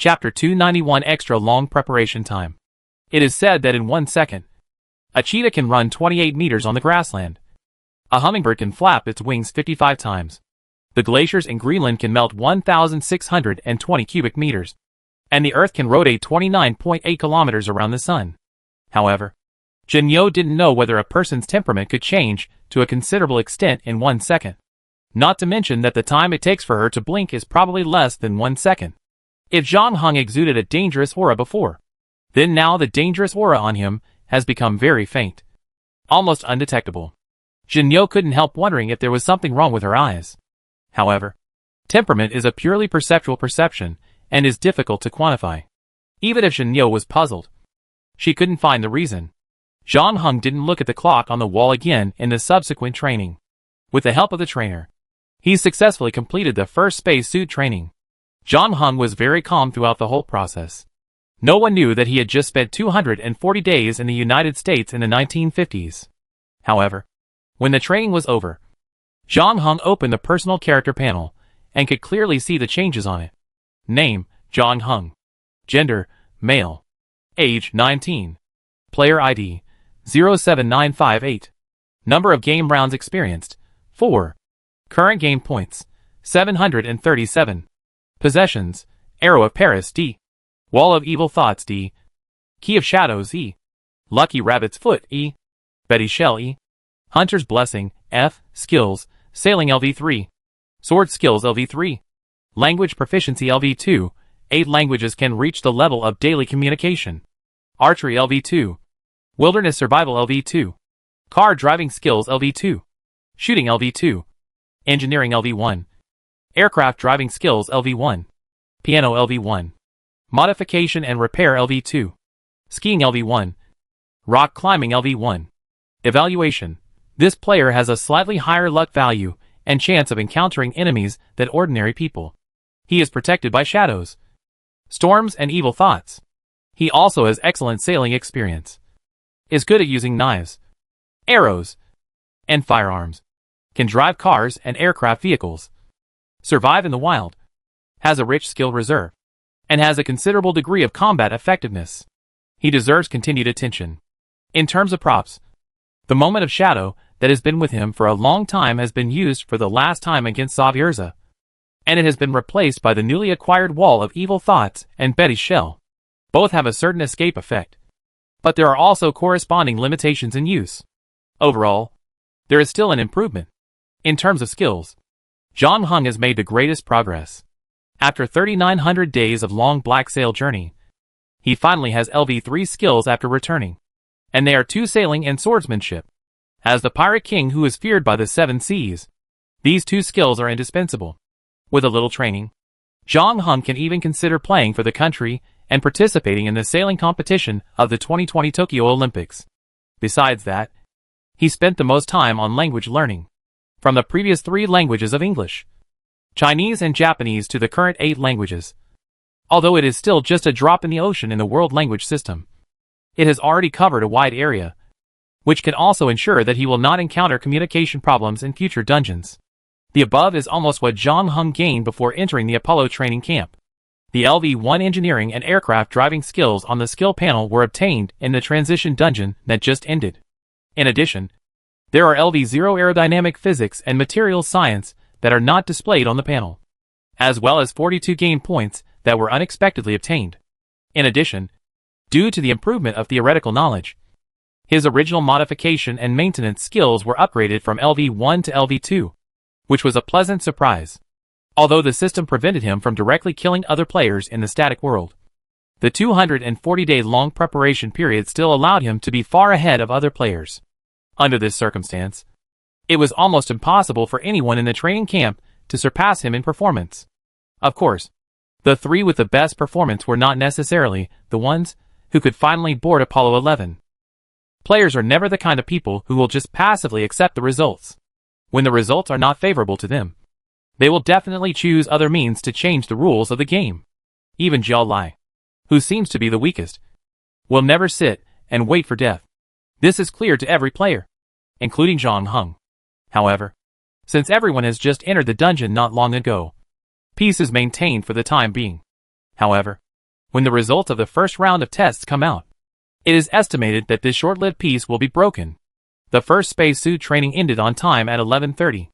Chapter 291 Extra Long Preparation Time. It is said that in 1 second, a cheetah can run 28 meters on the grassland. A hummingbird can flap its wings 55 times. The glaciers in Greenland can melt 1,620 cubic meters. And the Earth can rotate 29.8 kilometers around the Sun. However, Jinyo didn't know whether a person's temperament could change to a considerable extent in 1 second. Not to mention that the time it takes for her to blink is probably less than 1 second. If Zhang Heng exuded a dangerous aura before, then now the dangerous aura on him has become very faint. Almost undetectable. Jinyo couldn't help wondering if there was something wrong with her eyes. However, temperament is a purely perceptual perception and is difficult to quantify. Even if Jinyo was puzzled, she couldn't find the reason. Zhang Heng didn't look at the clock on the wall again in the subsequent training. With the help of the trainer, he successfully completed the first spacesuit training. Zhang Heng was very calm throughout the whole process. No one knew that he had just spent 240 days in the United States in the 1950s. However, when the training was over, Zhang Heng opened the personal character panel and could clearly see the changes on it. Name, Zhang Heng. Gender, male. Age, 19. Player ID, 07958. Number of game rounds experienced, 4. Current game points, 737. Possessions, Arrow of Paris D. Wall of Evil Thoughts D. Key of Shadows E. Lucky Rabbit's Foot E. Betty Shell E. Hunter's Blessing F. Skills, Sailing LV3. Sword Skills LV3. Language Proficiency LV2. 8 languages can reach the level of daily communication. Archery LV2. Wilderness Survival LV2. Car Driving Skills LV2. Shooting LV2. Engineering LV1. Aircraft Driving Skills LV1. Piano LV1. Modification and Repair LV2. Skiing LV1. Rock Climbing LV1. Evaluation. This player has a slightly higher luck value and chance of encountering enemies than ordinary people. He is protected by shadows, storms, and evil thoughts. He also has excellent sailing experience. Is good at using knives, arrows, and firearms. Can drive cars and aircraft vehicles. Survive in the wild. Has a rich skill reserve. And has a considerable degree of combat effectiveness. He deserves continued attention. In terms of props, the moment of shadow that has been with him for a long time has been used for the last time against Zavierza, and it has been replaced by the newly acquired Wall of Evil Thoughts and Betty's Shell. Both have a certain escape effect, but there are also corresponding limitations in use. Overall, there is still an improvement. In terms of skills, Zhang Heng has made the greatest progress. After 3,900 days of long black sail journey, he finally has LV3 skills after returning, and they are 2 sailing and swordsmanship. As the pirate king who is feared by the 7 seas, these 2 skills are indispensable. With a little training, Zhang Heng can even consider playing for the country and participating in the sailing competition of the 2020 Tokyo Olympics. Besides that, he spent the most time on language learning, from the previous 3 languages of English, Chinese and Japanese to the current 8 languages. Although it is still just a drop in the ocean in the world language system, it has already covered a wide area, which can also ensure that he will not encounter communication problems in future dungeons. The above is almost what Zhang Heng gained before entering the Apollo training camp. The LV1 engineering and aircraft driving skills on the skill panel were obtained in the transition dungeon that just ended. In addition, there are LV0 aerodynamic physics and materials science that are not displayed on the panel, as well as 42 game points that were unexpectedly obtained. In addition, due to the improvement of theoretical knowledge, his original modification and maintenance skills were upgraded from LV1 to LV2, which was a pleasant surprise. Although the system prevented him from directly killing other players in the static world, the 240-day long preparation period still allowed him to be far ahead of other players. Under this circumstance, it was almost impossible for anyone in the training camp to surpass him in performance. Of course, the 3 with the best performance were not necessarily the ones who could finally board Apollo 11. Players are never the kind of people who will just passively accept the results. When the results are not favorable to them, they will definitely choose other means to change the rules of the game. Even Jiao Lai, who seems to be the weakest, will never sit and wait for death. This is clear to every player, including Zhang Heng. However, since everyone has just entered the dungeon not long ago, peace is maintained for the time being. However, When the results of the first round of tests come out, it is estimated that this short-lived piece will be broken. The first spacesuit training ended on time at 11:30.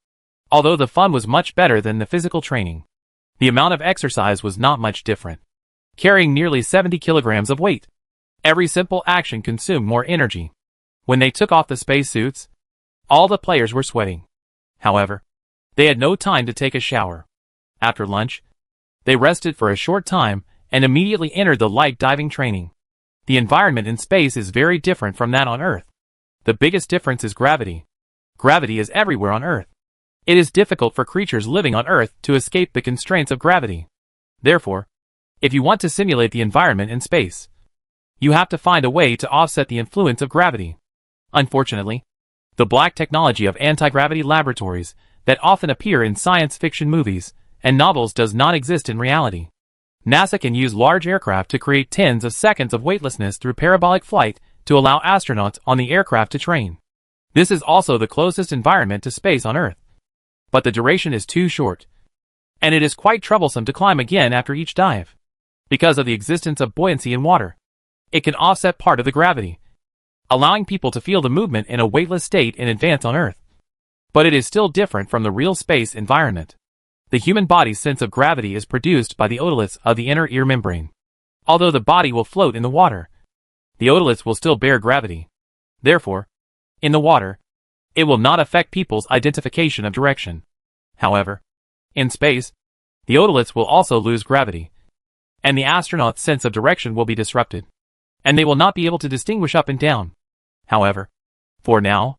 Although the fun was much better than the physical training, the amount of exercise was not much different. Carrying nearly 70 kilograms of weight, every simple action consumed more energy. When they took off the spacesuits, all the players were sweating. However, they had no time to take a shower. After lunch, they rested for a short time and immediately entered the light diving training. The environment in space is very different from that on Earth. The biggest difference is gravity. Gravity is everywhere on Earth. It is difficult for creatures living on Earth to escape the constraints of gravity. Therefore, if you want to simulate the environment in space, you have to find a way to offset the influence of gravity. Unfortunately, the black technology of anti-gravity laboratories that often appear in science fiction movies and novels does not exist in reality. NASA can use large aircraft to create tens of seconds of weightlessness through parabolic flight to allow astronauts on the aircraft to train. This is also the closest environment to space on Earth. But the duration is too short, and it is quite troublesome to climb again after each dive. Because of the existence of buoyancy in water, it can offset part of the gravity, allowing people to feel the movement in a weightless state in advance on Earth. But it is still different from the real space environment. The human body's sense of gravity is produced by the otoliths of the inner ear membrane. Although the body will float in the water, the otoliths will still bear gravity. Therefore, in the water, it will not affect people's identification of direction. However, in space, the otoliths will also lose gravity, and the astronaut's sense of direction will be disrupted, and they will not be able to distinguish up and down. However, for now,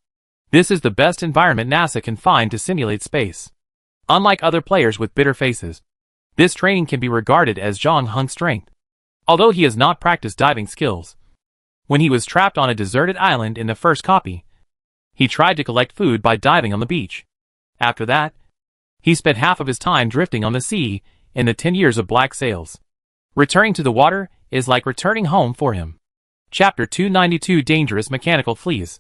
this is the best environment NASA can find to simulate space. Unlike other players with bitter faces, this training can be regarded as Zhang Heng's strength. Although he has not practiced diving skills, when he was trapped on a deserted island in the first copy, he tried to collect food by diving on the beach. After that, he spent half of his time drifting on the sea in the 10 years of black sails. Returning to the water is like returning home for him. Chapter 292: Dangerous Mechanical Fleas.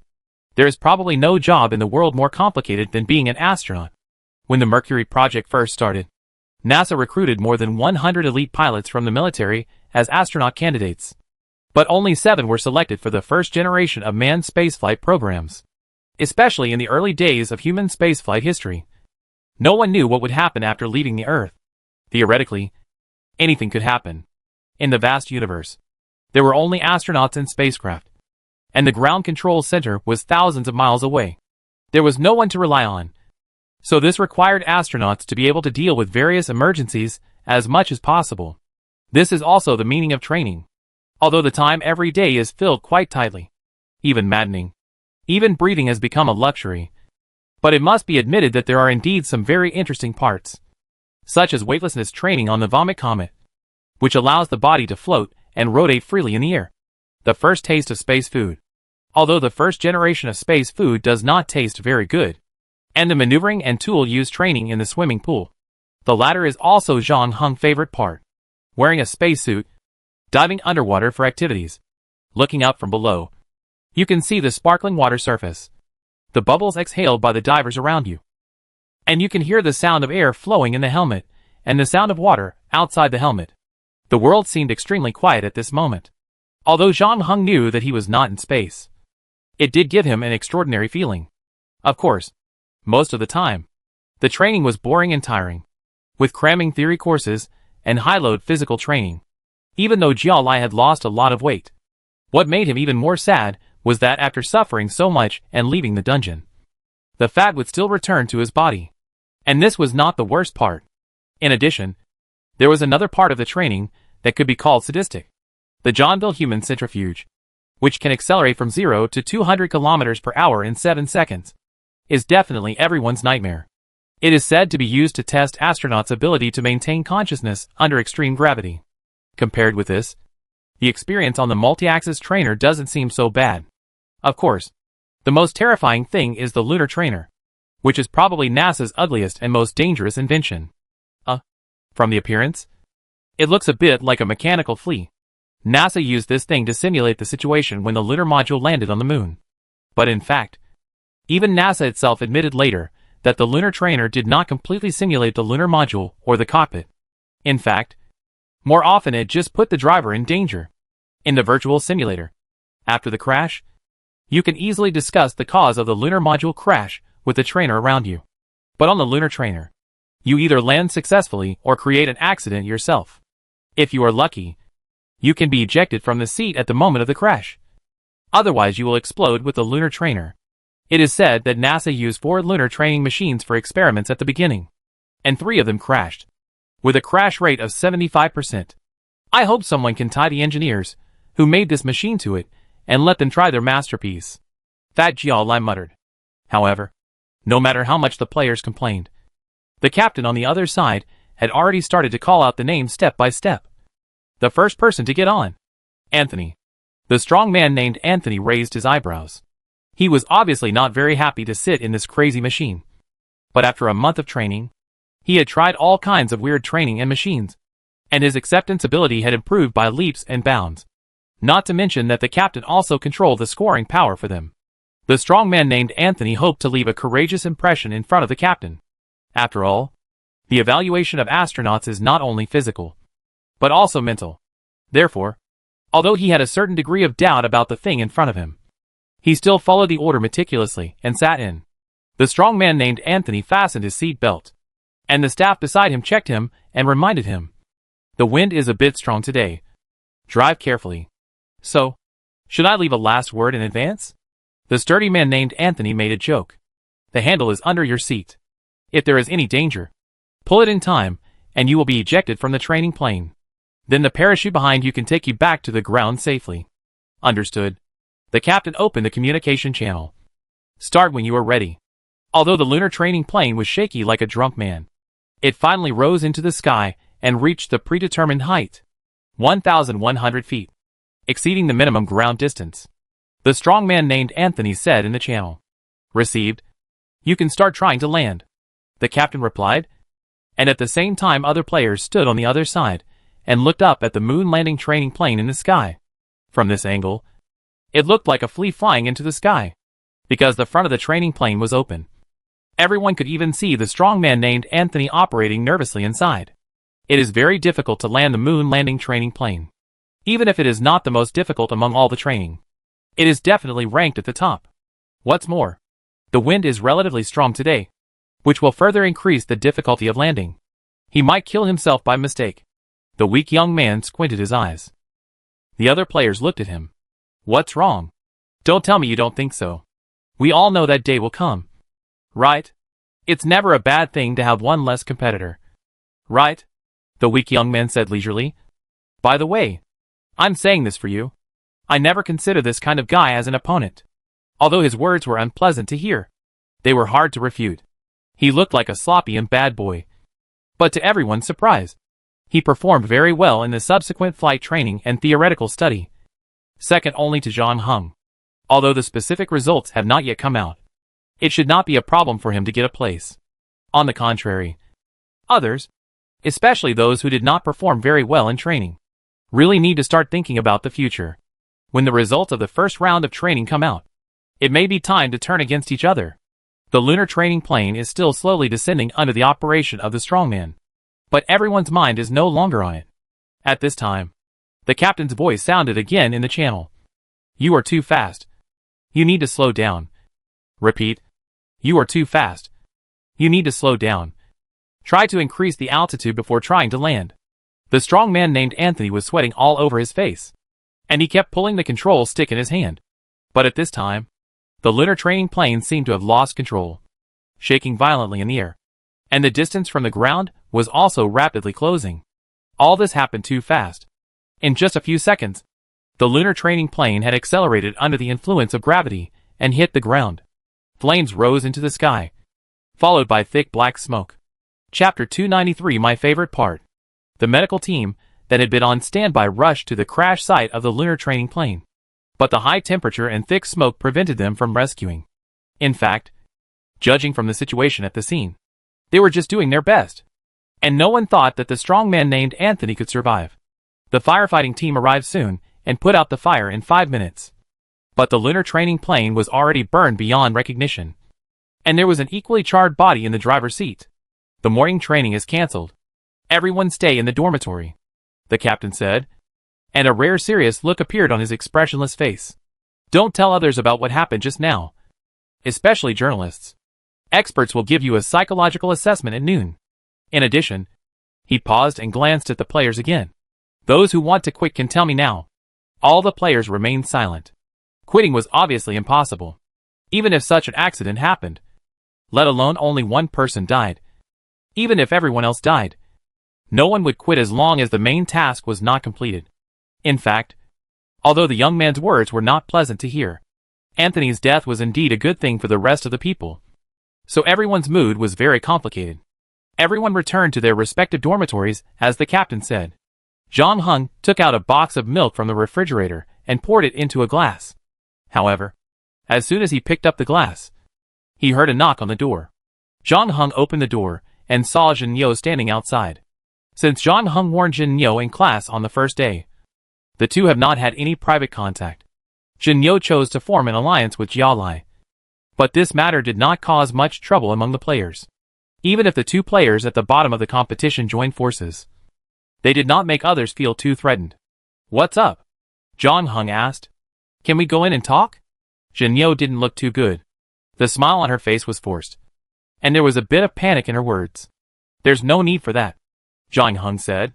There is probably no job in the world more complicated than being an astronaut. When the Mercury project first started, NASA recruited more than 100 elite pilots from the military as astronaut candidates. But only 7 were selected for the first generation of manned spaceflight programs. Especially in the early days of human spaceflight history, no one knew what would happen after leaving the Earth. Theoretically, anything could happen. In the vast universe, there were only astronauts and spacecraft, and the ground control center was thousands of miles away. There was no one to rely on. So this required astronauts to be able to deal with various emergencies as much as possible. This is also the meaning of training. Although the time every day is filled quite tightly, even maddening. Even breathing has become a luxury. But it must be admitted that there are indeed some very interesting parts, such as weightlessness training on the Vomit Comet, which allows the body to float and rotate freely in the air. The first taste of space food. Although the first generation of space food does not taste very good, and the maneuvering and tool use training in the swimming pool. The latter is also Zhang Heng's favorite part. Wearing a spacesuit, diving underwater for activities. Looking up from below, you can see the sparkling water surface, the bubbles exhaled by the divers around you, and you can hear the sound of air flowing in the helmet and the sound of water outside the helmet. The world seemed extremely quiet at this moment. Although Zhang Heng knew that he was not in space, it did give him an extraordinary feeling. Of course, most of the time, the training was boring and tiring, with cramming theory courses and high-load physical training. Even though Jiao Lai had lost a lot of weight, what made him even more sad was that after suffering so much and leaving the dungeon, the fat would still return to his body. And this was not the worst part. In addition, there was another part of the training that could be called sadistic. The Johnville human centrifuge, which can accelerate from 0 to 200 kilometers per hour in 7 seconds, is definitely everyone's nightmare. It is said to be used to test astronauts' ability to maintain consciousness under extreme gravity. Compared with this, the experience on the multi-axis trainer doesn't seem so bad. Of course, the most terrifying thing is the lunar trainer, which is probably NASA's ugliest and most dangerous invention. From the appearance, it looks a bit like a mechanical flea. NASA used this thing to simulate the situation when the lunar module landed on the moon. But in fact, even NASA itself admitted later that the lunar trainer did not completely simulate the lunar module or the cockpit. In fact, More often it just put the driver in danger. In the virtual simulator, after the crash, you can easily discuss the cause of the lunar module crash with the trainer around you. But on the lunar trainer, you either land successfully or create an accident yourself. If you are lucky, you can be ejected from the seat at the moment of the crash. Otherwise you will explode with the lunar trainer. It is said that NASA used 4 lunar training machines for experiments at the beginning, and 3 of them crashed, with a crash rate of 75%. I hope someone can tie the engineers who made this machine to it and let them try their masterpiece. Fat Jiao muttered. However, no matter how much the players complained, the captain on the other side had already started to call out the names step by step. The first person to get on. Anthony. The strong man named Anthony raised his eyebrows. He was obviously not very happy to sit in this crazy machine. But after a month of training, he had tried all kinds of weird training and machines, and his acceptance ability had improved by leaps and bounds. Not to mention that the captain also controlled the scoring power for them. The strong man named Anthony hoped to leave a courageous impression in front of the captain. After all, the evaluation of astronauts is not only physical, but also mental. Therefore, although he had a certain degree of doubt about the thing in front of him, he still followed the order meticulously and sat in. The strong man named Anthony fastened his seat belt, and the staff beside him checked him and reminded him. The wind is a bit strong today. Drive carefully. So, should I leave a last word in advance? The sturdy man named Anthony made a joke. The handle is under your seat. If there is any danger, pull it in time, and you will be ejected from the training plane. Then the parachute behind you can take you back to the ground safely. Understood. The captain opened the communication channel. Start when you are ready. Although the lunar training plane was shaky like a drunk man, it finally rose into the sky and reached the predetermined height. 1,100 feet. Exceeding the minimum ground distance. The strong man named Anthony said in the channel. Received. You can start trying to land. The captain replied. And at the same time other players stood on the other side and looked up at the moon landing training plane in the sky. From this angle, it looked like a flea flying into the sky, because the front of the training plane was open. Everyone could even see the strong man named Anthony operating nervously inside. It is very difficult to land the moon landing training plane. Even if it is not the most difficult among all the training, it is definitely ranked at the top. What's more, the wind is relatively strong today, which will further increase the difficulty of landing. He might kill himself by mistake. The weak young man squinted his eyes. The other players looked at him. What's wrong? Don't tell me you don't think so. We all know that day will come. Right? It's never a bad thing to have one less competitor. Right? The weak young man said leisurely. By the way, I'm saying this for you. I never consider this kind of guy as an opponent. Although his words were unpleasant to hear, they were hard to refute. He looked like a sloppy and bad boy. But to everyone's surprise, he performed very well in the subsequent flight training and theoretical study, second only to Zhang Heng. Although the specific results have not yet come out, it should not be a problem for him to get a place. On the contrary, others, especially those who did not perform very well in training, really need to start thinking about the future. When the results of the first round of training come out, it may be time to turn against each other. The lunar training plane is still slowly descending under the operation of the strongman, but everyone's mind is no longer on it. At this time, the captain's voice sounded again in the channel. You are too fast. You need to slow down. Repeat. You are too fast. You need to slow down. Try to increase the altitude before trying to land. The strong man named Anthony was sweating all over his face, and he kept pulling the control stick in his hand. But at this time, the lunar training plane seemed to have lost control, shaking violently in the air, and the distance from the ground was also rapidly closing. All this happened too fast. In just a few seconds, the lunar training plane had accelerated under the influence of gravity and hit the ground. Flames rose into the sky, followed by thick black smoke. Chapter 293. My favorite part. The medical team that had been on standby rushed to the crash site of the lunar training plane, but the high temperature and thick smoke prevented them from rescuing. In fact, judging from the situation at the scene, they were just doing their best, and no one thought that the strong man named Anthony could survive. The firefighting team arrived soon and put out the fire in 5 minutes. But the lunar training plane was already burned beyond recognition, and there was an equally charred body in the driver's seat. The morning training is cancelled. Everyone stay in the dormitory. the captain said, and a rare serious look appeared on his expressionless face. Don't tell others about what happened just now. Especially journalists. Experts will give you a psychological assessment at noon. In addition, he paused and glanced at the players again. Those who want to quit can tell me now. All the players remained silent. Quitting was obviously impossible. Even if such an accident happened. Let alone only one person died. Even if everyone else died. No one would quit as long as the main task was not completed. In fact, although the young man's words were not pleasant to hear, Anthony's death was indeed a good thing for the rest of the people. So everyone's mood was very complicated. Everyone returned to their respective dormitories, as the captain said. Zhang Heng took out a box of milk from the refrigerator and poured it into a glass. However, as soon as he picked up the glass, he heard a knock on the door. Zhang Heng opened the door and saw Jin Yo standing outside. Since Zhang Heng warned Jin Yo in class on the first day, the two have not had any private contact. Jin Yo chose to form an alliance with Jiao Lai. But this matter did not cause much trouble among the players. Even if the two players at the bottom of the competition joined forces, they did not make others feel too threatened. What's up? Zhang Heng asked. Can we go in and talk? Jin Yo didn't look too good. The smile on her face was forced, and there was a bit of panic in her words. There's no need for that, Zhang Heng said.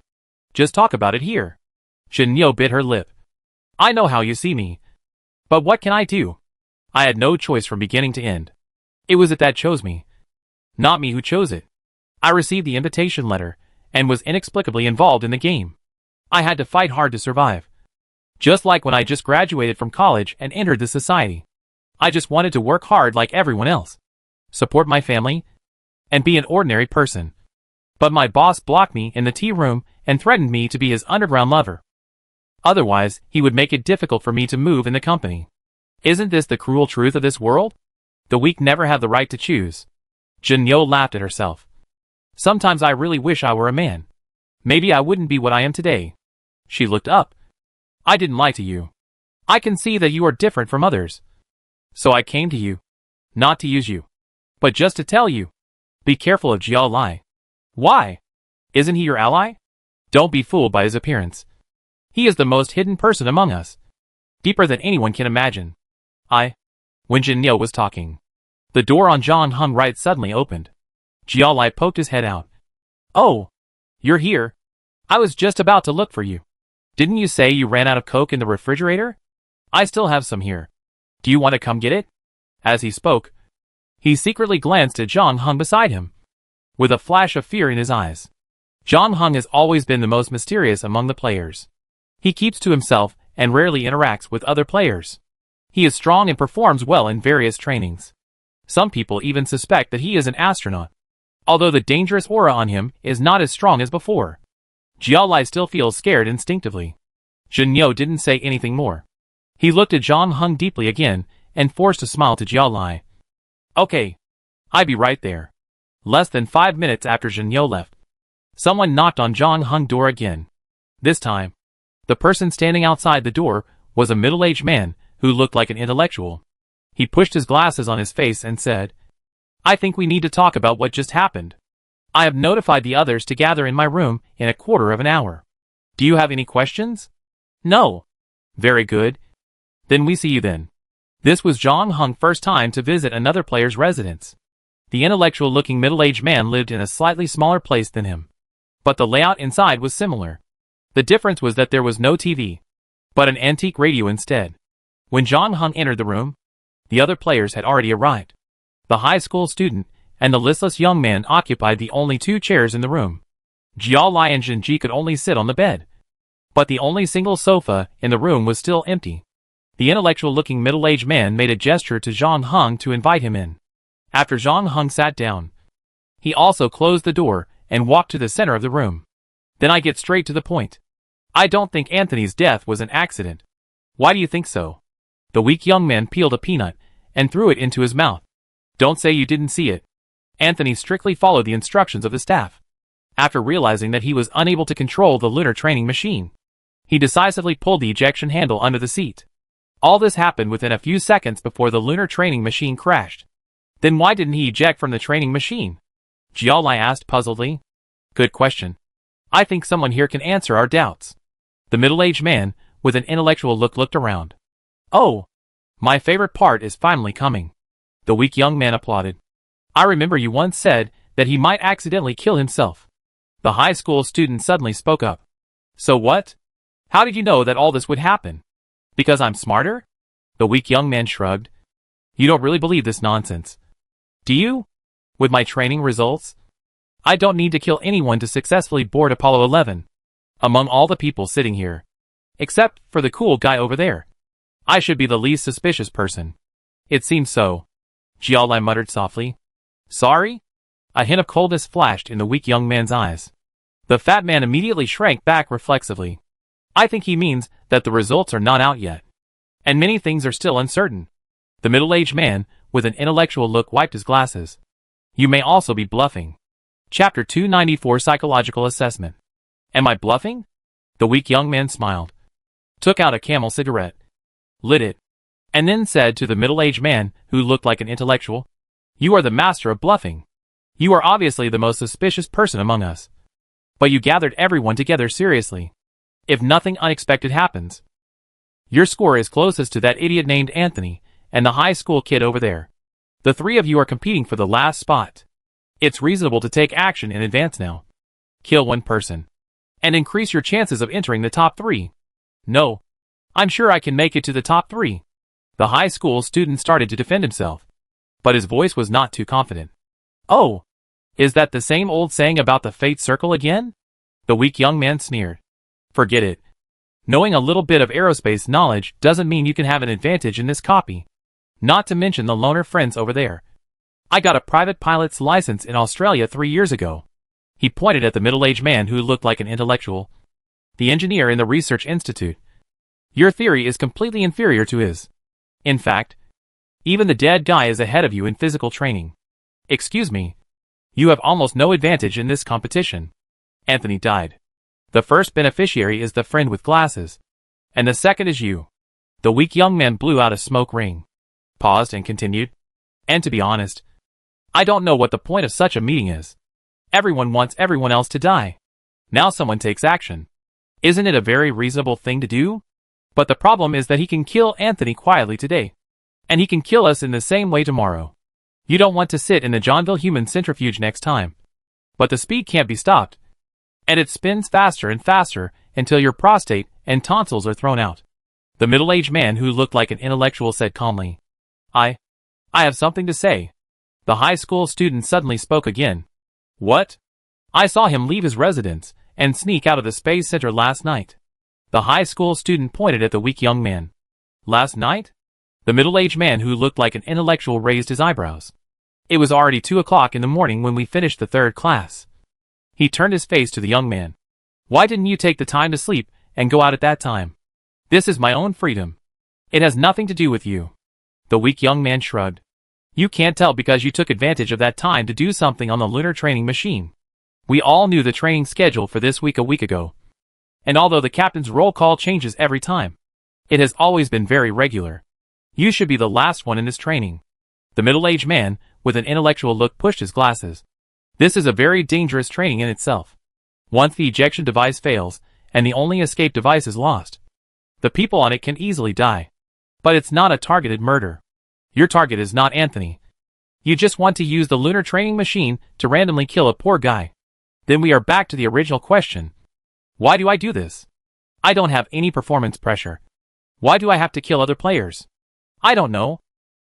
Just talk about it here. Jin Yo bit her lip. I know how you see me. But what can I do? I had no choice from beginning to end. It was it that chose me. Not me who chose it. I received the invitation letter, and was inexplicably involved in the game. I had to fight hard to survive. Just like when I just graduated from college and entered the society. I just wanted to work hard like everyone else. Support my family, and be an ordinary person. But my boss blocked me in the tea room and threatened me to be his underground lover. Otherwise, he would make it difficult for me to move in the company. Isn't this the cruel truth of this world? The weak never have the right to choose. Jin Yo laughed at herself. Sometimes I really wish I were a man. Maybe I wouldn't be what I am today. She looked up. I didn't lie to you. I can see that you are different from others. So I came to you. Not to use you, but just to tell you. Be careful of Jiao Lai. Why? Isn't he your ally? Don't be fooled by his appearance. He is the most hidden person among us. Deeper than anyone can imagine. When Jin Yo was talking, the door on Zhang Heng right suddenly opened. Jiao Lai poked his head out. Oh, you're here. I was just about to look for you. Didn't you say you ran out of Coke in the refrigerator? I still have some here. Do you want to come get it? As he spoke, he secretly glanced at Zhang Heng beside him, with a flash of fear in his eyes. Zhang Heng has always been the most mysterious among the players. He keeps to himself and rarely interacts with other players. He is strong and performs well in various trainings. Some people even suspect that he is an astronaut, although the dangerous aura on him is not as strong as before. Jiao Lai still feels scared instinctively. Jin Yo didn't say anything more. He looked at Zhang Heng deeply again and forced a smile to Jiao Lai. Okay. I'll be right there. Less than 5 minutes after Jin Yo left, someone knocked on Zhang Heng's door again. This time, the person standing outside the door was a middle-aged man who looked like an intellectual. He pushed his glasses on his face and said, I think we need to talk about what just happened. I have notified the others to gather in my room in a quarter of an hour. Do you have any questions? No. Very good. Then we see you then. This was Zhang Heng's first time to visit another player's residence. The intellectual-looking middle-aged man lived in a slightly smaller place than him. But the layout inside was similar. The difference was that there was no TV, but an antique radio instead. When Zhang Heng entered the room, the other players had already arrived. The high school student and the listless young man occupied the only 2 chairs in the room. Jiao Lai and Jin Ji could only sit on the bed. But the only single sofa in the room was still empty. The intellectual-looking middle-aged man made a gesture to Zhang Heng to invite him in. After Zhang Heng sat down, he also closed the door and walked to the center of the room. Then I get straight to the point. I don't think Anthony's death was an accident. Why do you think so? The weak young man peeled a peanut and threw it into his mouth. Don't say you didn't see it. Anthony strictly followed the instructions of the staff. After realizing that he was unable to control the lunar training machine, he decisively pulled the ejection handle under the seat. All this happened within a few seconds before the lunar training machine crashed. Then why didn't he eject from the training machine? Jiao Lai asked puzzledly. Good question. I think someone here can answer our doubts. The middle-aged man, with an intellectual look, looked around. Oh, my favorite part is finally coming. The weak young man applauded. I remember you once said that he might accidentally kill himself. The high school student suddenly spoke up. So what? How did you know that all this would happen? Because I'm smarter? The weak young man shrugged. You don't really believe this nonsense. Do you? With my training results? I don't need to kill anyone to successfully board Apollo 11. Among all the people sitting here. Except for the cool guy over there. I should be the least suspicious person. It seems so. Jialai muttered softly. Sorry? A hint of coldness flashed in the weak young man's eyes. The fat man immediately shrank back reflexively. I think he means that the results are not out yet. And many things are still uncertain. The middle-aged man, with an intellectual look, wiped his glasses. You may also be bluffing. Chapter 294 Psychological Assessment. Am I bluffing? The weak young man smiled. Took out a Camel cigarette. Lit it. And then said to the middle-aged man, who looked like an intellectual, You are the master of bluffing. You are obviously the most suspicious person among us. But you gathered everyone together seriously. If nothing unexpected happens. Your score is closest to that idiot named Anthony, and the high school kid over there. The three of you are competing for the last spot. It's reasonable to take action in advance now. Kill one person. And increase your chances of entering the top 3. No. I'm sure I can make it to the top 3. The high school student started to defend himself. But his voice was not too confident. Oh. Is that the same old saying about the fate circle again? The weak young man sneered. Forget it. Knowing a little bit of aerospace knowledge doesn't mean you can have an advantage in this copy. Not to mention the loner friends over there. I got a private pilot's license in Australia 3 years ago. He pointed at the middle-aged man who looked like an intellectual. The engineer in the research institute. Your theory is completely inferior to his. In fact, even the dead guy is ahead of you in physical training. Excuse me. You have almost no advantage in this competition. Anthony died. The first beneficiary is the friend with glasses. And the second is you. The weak young man blew out a smoke ring. Paused and continued. And to be honest, I don't know what the point of such a meeting is. Everyone wants everyone else to die. Now someone takes action. Isn't it a very reasonable thing to do? But the problem is that he can kill Anthony quietly today. And he can kill us in the same way tomorrow. You don't want to sit in the Johnville human centrifuge next time. But the speed can't be stopped. And it spins faster and faster until your prostate and tonsils are thrown out. The middle-aged man who looked like an intellectual said calmly. I have something to say. The high school student suddenly spoke again. What? I saw him leave his residence and sneak out of the space center last night. The high school student pointed at the weak young man. Last night? The middle-aged man who looked like an intellectual raised his eyebrows. It was already 2 o'clock in the morning when we finished the 3rd class. He turned his face to the young man. Why didn't you take the time to sleep and go out at that time? This is my own freedom. It has nothing to do with you. The weak young man shrugged. You can't tell because you took advantage of that time to do something on the lunar training machine. We all knew the training schedule for this week a week ago. And although the captain's roll call changes every time, it has always been very regular. You should be the last one in this training. The middle-aged man, with an intellectual look, pushed his glasses. This is a very dangerous training in itself. Once the ejection device fails, and the only escape device is lost, the people on it can easily die. But it's not a targeted murder. Your target is not Anthony. You just want to use the lunar training machine to randomly kill a poor guy. Then we are back to the original question. Why do I do this? I don't have any performance pressure. Why do I have to kill other players? I don't know.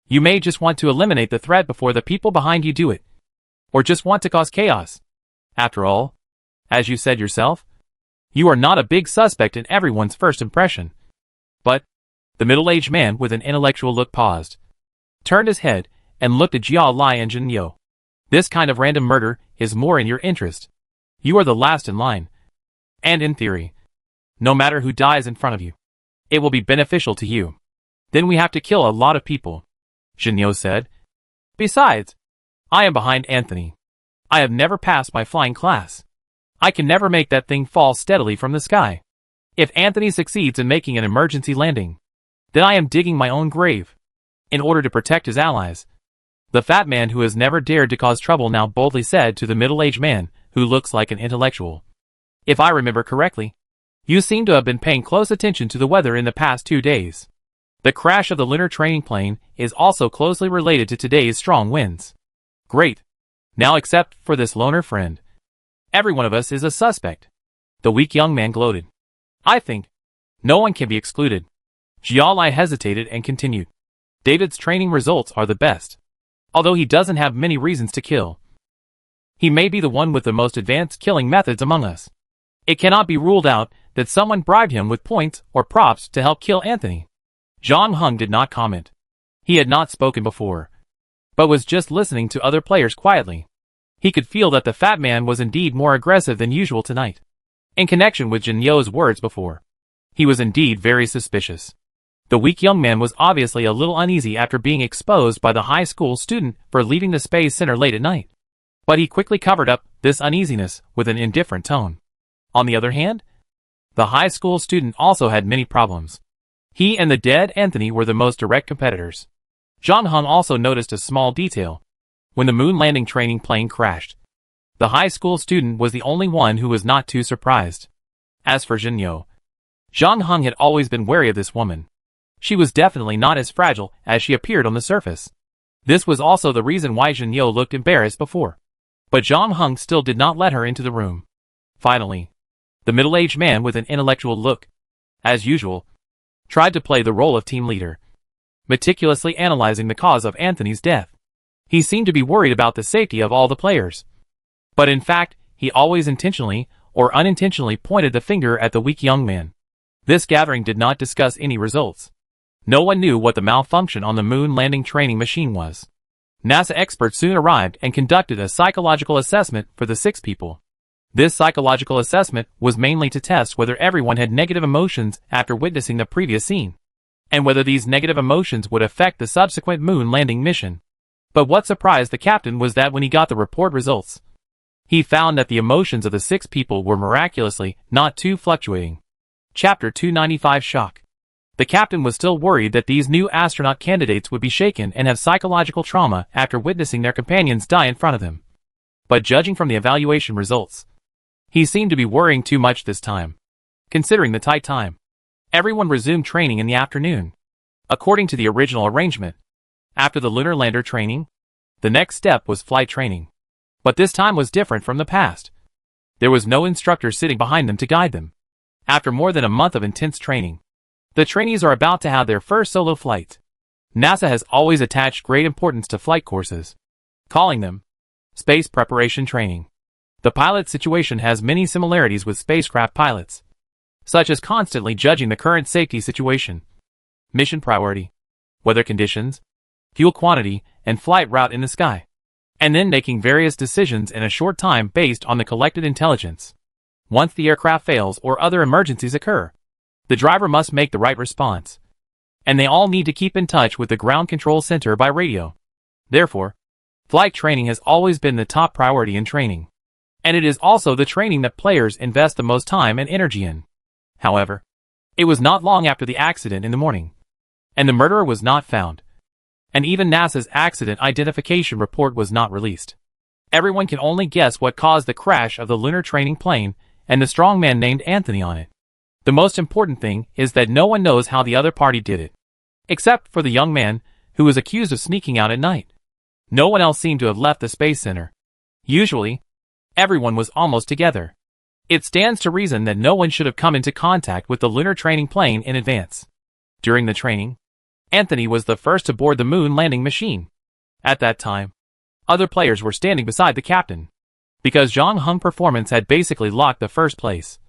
You may just want to eliminate the threat before the people behind you do it. Or just want to cause chaos. After all, as you said yourself, you are not a big suspect in everyone's first impression. But, the middle-aged man with an intellectual look paused, turned his head, and looked at Jia Lai and Jin Yo. This kind of random murder is more in your interest. You are the last in line. And in theory, no matter who dies in front of you, it will be beneficial to you. Then we have to kill a lot of people, Jin Yo said. Besides, I am behind Anthony. I have never passed my flying class. I can never make that thing fall steadily from the sky. If Anthony succeeds in making an emergency landing, then I am digging my own grave. In order to protect his allies. The fat man who has never dared to cause trouble now boldly said to the middle-aged man, who looks like an intellectual. If I remember correctly, you seem to have been paying close attention to the weather in the past 2 days. The crash of the lunar training plane is also closely related to today's strong winds. Great. Now except for this loner friend. Every one of us is a suspect. The weak young man gloated. I think. No one can be excluded. Jialai hesitated and continued. David's training results are the best. Although he doesn't have many reasons to kill. He may be the one with the most advanced killing methods among us. It cannot be ruled out that someone bribed him with points or props to help kill Anthony. Zhang Heng did not comment. He had not spoken before, but was just listening to other players quietly. He could feel that the fat man was indeed more aggressive than usual tonight. In connection with Jin Yo's words before, he was indeed very suspicious. The weak young man was obviously a little uneasy after being exposed by the high school student for leaving the space center late at night. But he quickly covered up this uneasiness with an indifferent tone. On the other hand, the high school student also had many problems. He and the dead Anthony were the most direct competitors. Zhang Heng also noticed a small detail. When the moon landing training plane crashed, the high school student was the only one who was not too surprised. As for Jin Yo, Zhang Heng had always been wary of this woman. She was definitely not as fragile as she appeared on the surface. This was also the reason why Jin Yo looked embarrassed before. But Zhang Heng still did not let her into the room. Finally, the middle-aged man with an intellectual look, as usual, tried to play the role of team leader, meticulously analyzing the cause of Anthony's death. He seemed to be worried about the safety of all the players. But in fact, he always intentionally or unintentionally pointed the finger at the weak young man. This gathering did not discuss any results. No one knew what the malfunction on the moon landing training machine was. NASA experts soon arrived and conducted a psychological assessment for the 6 people. This psychological assessment was mainly to test whether everyone had negative emotions after witnessing the previous scene, and whether these negative emotions would affect the subsequent moon landing mission. But what surprised the captain was that when he got the report results, he found that the emotions of the 6 people were miraculously not too fluctuating. Chapter 295 Shock. The captain was still worried that these new astronaut candidates would be shaken and have psychological trauma after witnessing their companions die in front of them. But judging from the evaluation results, he seemed to be worrying too much this time. Considering the tight time, everyone resumed training in the afternoon. According to the original arrangement, after the lunar lander training, the next step was flight training. But this time was different from the past. There was no instructor sitting behind them to guide them. After more than a month of intense training, the trainees are about to have their first solo flight. NASA has always attached great importance to flight courses, calling them space preparation training. The pilot situation has many similarities with spacecraft pilots, such as constantly judging the current safety situation, mission priority, weather conditions, fuel quantity, and flight route in the sky, and then making various decisions in a short time based on the collected intelligence. Once the aircraft fails or other emergencies occur, the driver must make the right response, and they all need to keep in touch with the ground control center by radio. Therefore, flight training has always been the top priority in training, and it is also the training that players invest the most time and energy in. However, it was not long after the accident in the morning, and the murderer was not found, and even NASA's accident identification report was not released. Everyone can only guess what caused the crash of the lunar training plane and the strong man named Anthony on it. The most important thing is that no one knows how the other party did it, except for the young man who was accused of sneaking out at night. No one else seemed to have left the space center. Usually, everyone was almost together. It stands to reason that no one should have come into contact with the lunar training plane in advance. During the training, Anthony was the first to board the moon landing machine. At that time, other players were standing beside the captain, because Zhang Heng's performance had basically locked the first place.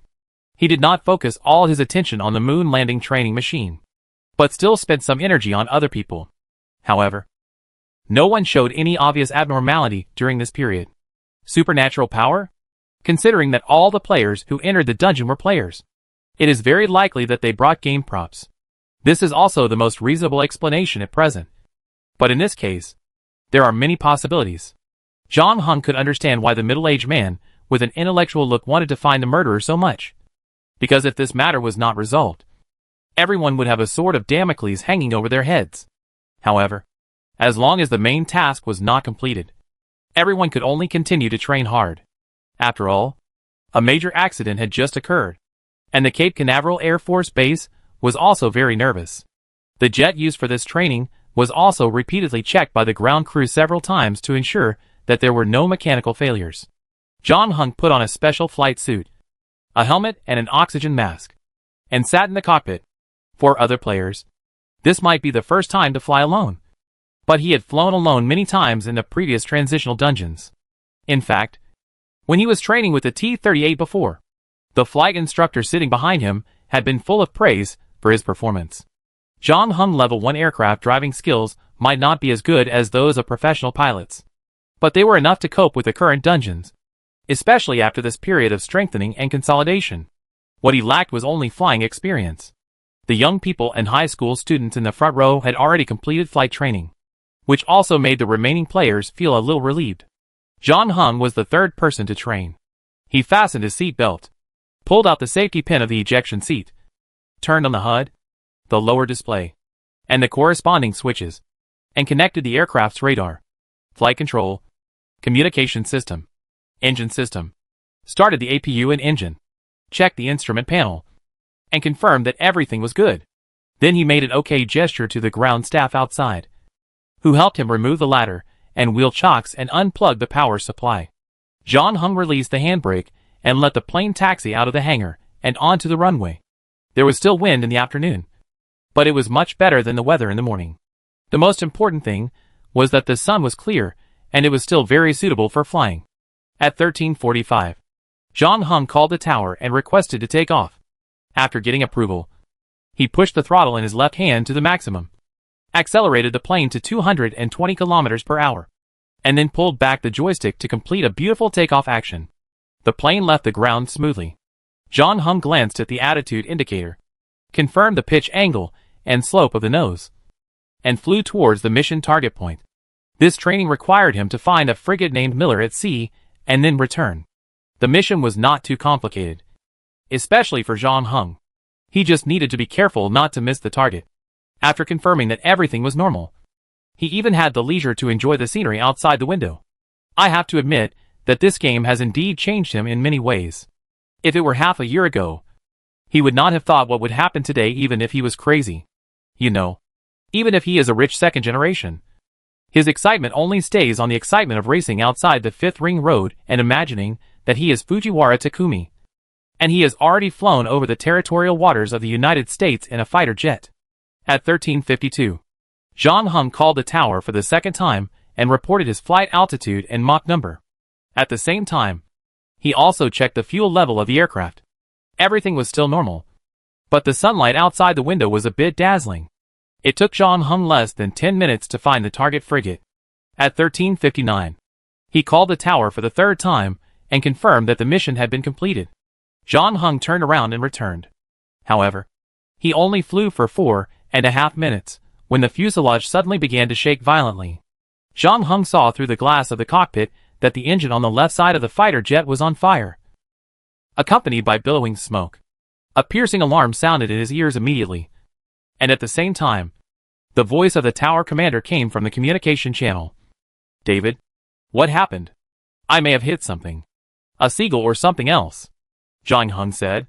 He did not focus all his attention on the moon landing training machine, but still spent some energy on other people. However, no one showed any obvious abnormality during this period. Supernatural power? Considering that all the players who entered the dungeon were players, it is very likely that they brought game props. This is also the most reasonable explanation at present. But in this case, there are many possibilities. Zhang Heng could understand why the middle-aged man with an intellectual look wanted to find the murderer so much. Because if this matter was not resolved, everyone would have a sword of Damocles hanging over their heads. However, as long as the main task was not completed, everyone could only continue to train hard. After all, A major accident had just occurred, and the Cape Canaveral Air Force Base was also very nervous. The jet used for this training was also repeatedly checked by the ground crew several times to ensure that there were no mechanical failures. John Hung put on a special flight suit, a helmet and an oxygen mask, and sat in the cockpit. For other players, this might be the first time to fly alone, but he had flown alone many times in the previous transitional dungeons. In fact, when he was training with the T-38 before, the flight instructor sitting behind him had been full of praise for his performance. John Hung Level 1 aircraft driving skills might not be as good as those of professional pilots, but they were enough to cope with the current dungeons, especially after this period of strengthening and consolidation. What he lacked was only flying experience. The young people and high school students in the front row had already completed flight training, which also made the remaining players feel a little relieved. John Hung was the third person to train. He fastened his seat belt, pulled out the safety pin of the ejection seat, turned on the HUD, the lower display, and the corresponding switches, and connected the aircraft's radar, flight control, communication system, engine system, started the APU and engine, checked the instrument panel, and confirmed that everything was good. Then he made an OK gesture to the ground staff outside, who helped him remove the ladder and wheel chocks and unplug the power supply. John Hung released the handbrake and let the plane taxi out of the hangar and onto the runway. There was still wind in the afternoon, but it was much better than the weather in the morning. The most important thing was that the sun was clear and it was still very suitable for flying. At 13:45, John Hung called the tower and requested to take off. After getting approval, he pushed the throttle in his left hand to the maximum, accelerated the plane to 220 kilometers per hour, and then pulled back the joystick to complete a beautiful takeoff action. The plane left the ground smoothly. John Hung glanced at the attitude indicator, confirmed the pitch angle and slope of the nose, and flew towards the mission target point. This training required him to find a frigate named Miller at sea and then return. The mission was not too complicated, especially for John Hung. He just needed to be careful not to miss the target. After confirming that everything was normal, he even had the leisure to enjoy the scenery outside the window. I have to admit that this game has indeed changed him in many ways. If it were half a year ago, he would not have thought what would happen today even if he was crazy. You know, even if he is a rich second generation. His excitement only stays on the excitement of racing outside the Fifth Ring Road and imagining that he is Fujiwara Takumi, and he has already flown over the territorial waters of the United States in a fighter jet. At 13:52, John Hung called the tower for the second time and reported his flight altitude and Mach number. At the same time, he also checked the fuel level of the aircraft. Everything was still normal, but the sunlight outside the window was a bit dazzling. It took John Hung less than 10 minutes to find the target frigate. At 13:59, he called the tower for the third time and confirmed that the mission had been completed. John Hung turned around and returned. However, he only flew for 4.5 minutes, when the fuselage suddenly began to shake violently. John Hung saw through the glass of the cockpit that the engine on the left side of the fighter jet was on fire, accompanied by billowing smoke. A piercing alarm sounded in his ears immediately, and at the same time, the voice of the tower commander came from the communication channel. "David, what happened? I may have hit something. A seagull or something else," John Hung said,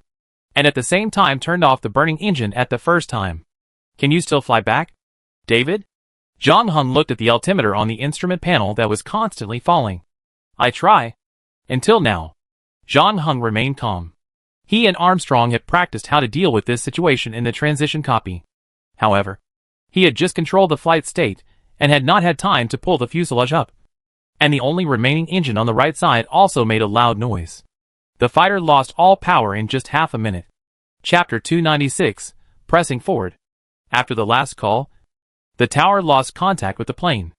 and at the same time turned off the burning engine at the first time. "Can you still fly back, David?" John Hung looked at the altimeter on the instrument panel that was constantly falling. "I try." Until now, John Hung remained calm. He and Armstrong had practiced how to deal with this situation in the transition copy. However, he had just controlled the flight state and had not had time to pull the fuselage up, and the only remaining engine on the right side also made a loud noise. The fighter lost all power in just half a minute. Chapter 296, Pressing Forward. After the last call, the tower lost contact with the plane.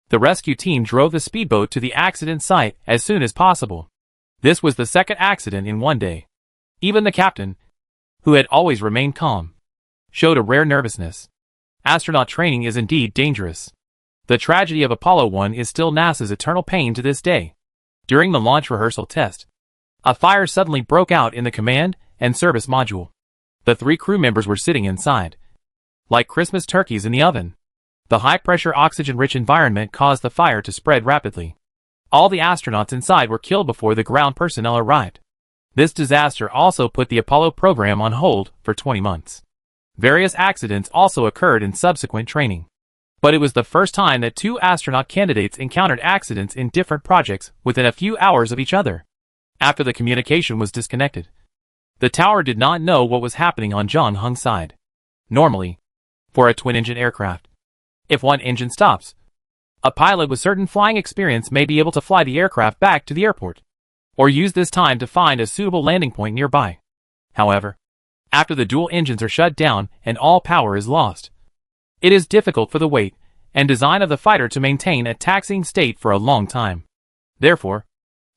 The rescue team drove the speedboat to the accident site as soon as possible. This was the second accident in one day. Even the captain, who had always remained calm, showed a rare nervousness. Astronaut training is indeed dangerous. The tragedy of Apollo 1 is still NASA's eternal pain to this day. During the launch rehearsal test, a fire suddenly broke out in the command and service module. The 3 crew members were sitting inside, like Christmas turkeys in the oven. The high-pressure oxygen-rich environment caused the fire to spread rapidly. All the astronauts inside were killed before the ground personnel arrived. This disaster also put the Apollo program on hold for 20 months. Various accidents also occurred in subsequent training. But it was the first time that two astronaut candidates encountered accidents in different projects within a few hours of each other. After the communication was disconnected, the tower did not know what was happening on John Hung's side. Normally, for a twin-engine aircraft, if one engine stops, a pilot with certain flying experience may be able to fly the aircraft back to the airport, or use this time to find a suitable landing point nearby. However, after the dual engines are shut down and all power is lost, it is difficult for the weight and design of the fighter to maintain a taxiing state for a long time. Therefore,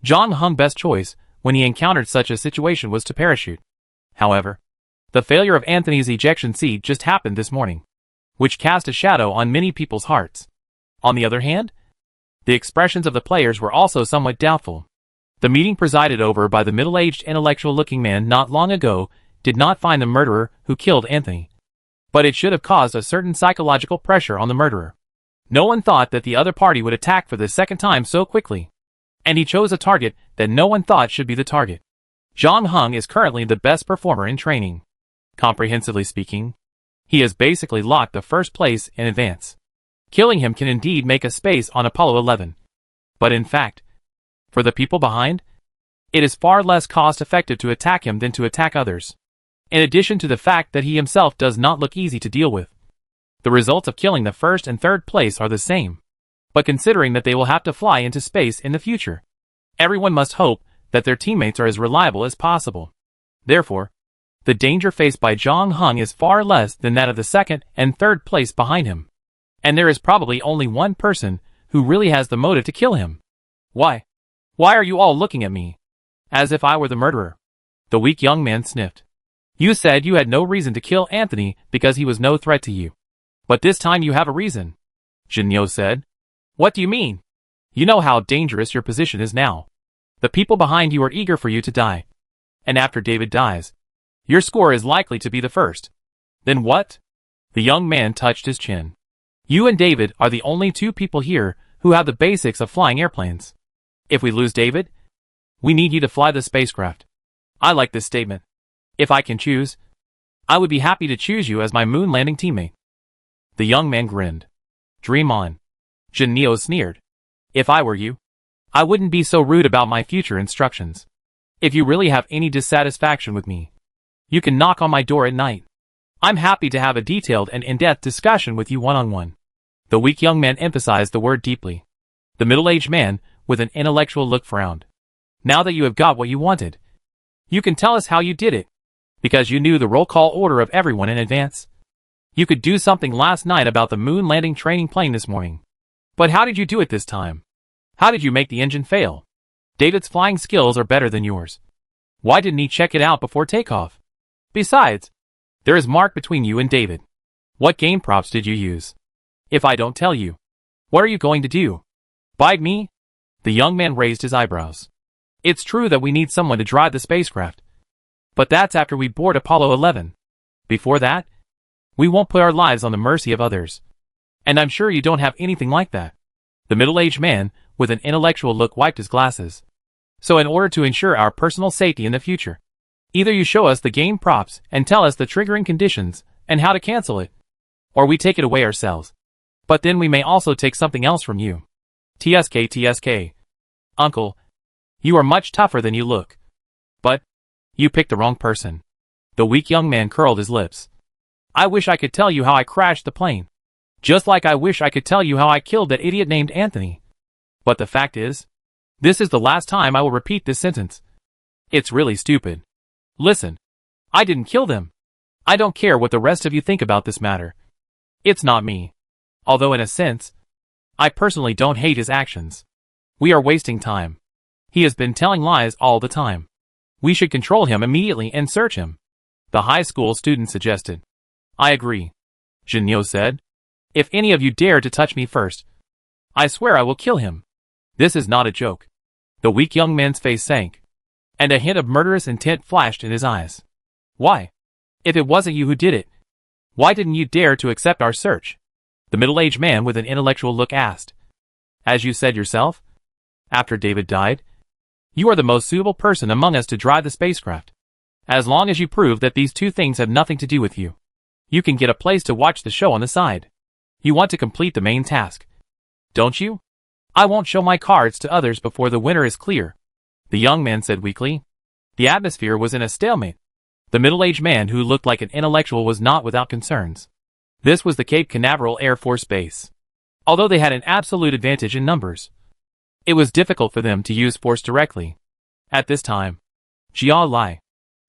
John Hung's best choice when he encountered such a situation was to parachute. However, the failure of Anthony's ejection seat just happened this morning, which cast a shadow on many people's hearts. On the other hand, the expressions of the players were also somewhat doubtful. The meeting presided over by the middle-aged intellectual-looking man not long ago did not find the murderer who killed Anthony, but it should have caused a certain psychological pressure on the murderer. No one thought that the other party would attack for the second time so quickly, and he chose a target that no one thought should be the target. John Hung is currently the best performer in training. Comprehensively speaking, he has basically locked the first place in advance. Killing him can indeed make a space on Apollo 11. But in fact, for the people behind, it is far less cost-effective to attack him than to attack others. In addition to the fact that he himself does not look easy to deal with. The results of killing the first and third place are the same. But considering that they will have to fly into space in the future, everyone must hope that their teammates are as reliable as possible. Therefore, the danger faced by John Hung is far less than that of the second and third place behind him. And there is probably only one person who really has the motive to kill him. Why? Why are you all looking at me? As if I were the murderer. The weak young man sniffed. You said you had no reason to kill Anthony because he was no threat to you. But this time you have a reason. Jinyo said. What do you mean? You know how dangerous your position is now. The people behind you are eager for you to die. And after David dies, your score is likely to be the first. Then what? The young man touched his chin. You and David are the only two people here who have the basics of flying airplanes. If we lose David, we need you to fly the spacecraft. I like this statement. If I can choose, I would be happy to choose you as my moon landing teammate. The young man grinned. Dream on. Jin Neo sneered. If I were you, I wouldn't be so rude about my future instructions. If you really have any dissatisfaction with me, you can knock on my door at night. I'm happy to have a detailed and in-depth discussion with you one-on-one. The weak young man emphasized the word deeply. The middle-aged man, with an intellectual look, frowned. Now that you have got what you wanted, you can tell us how you did it. Because you knew the roll call order of everyone in advance. You could do something last night about the moon landing training plane this morning. But how did you do it this time? How did you make the engine fail? David's flying skills are better than yours. Why didn't he check it out before takeoff? Besides, there is mark between you and David. What game props did you use? If I don't tell you, what are you going to do? Bite me? The young man raised his eyebrows. It's true that we need someone to drive the spacecraft. But that's after we board Apollo 11. Before that, we won't put our lives on the mercy of others. And I'm sure you don't have anything like that. The middle-aged man, with an intellectual look, wiped his glasses. So in order to ensure our personal safety in the future, either you show us the game props and tell us the triggering conditions and how to cancel it, or we take it away ourselves. But then we may also take something else from you. TSK. Uncle, you are much tougher than you look. But you picked the wrong person. The weak young man curled his lips. I wish I could tell you how I crashed the plane. Just like I wish I could tell you how I killed that idiot named Anthony. But the fact is, this is the last time I will repeat this sentence. It's really stupid. Listen, I didn't kill them. I don't care what the rest of you think about this matter. It's not me. Although in a sense, I personally don't hate his actions. We are wasting time. He has been telling lies all the time. We should control him immediately and search him. The high school student suggested. I agree. Jinyo said. If any of you dare to touch me first, I swear I will kill him. This is not a joke. The weak young man's face sank, and a hint of murderous intent flashed in his eyes. Why? If it wasn't you who did it, why didn't you dare to accept our search? The middle-aged man with an intellectual look asked. As you said yourself, after David died, You are the most suitable person among us to drive the spacecraft. As long as you prove that these two things have nothing to do with you, you can get a place to watch the show on the side. You want to complete the main task, don't you? I won't show my cards to others before the winner is clear, the young man said weakly. The atmosphere was in a stalemate. The middle-aged man who looked like an intellectual was not without concerns. This was the Cape Canaveral Air Force Base. Although they had an absolute advantage in numbers, it was difficult for them to use force directly. At this time, Jia Lai,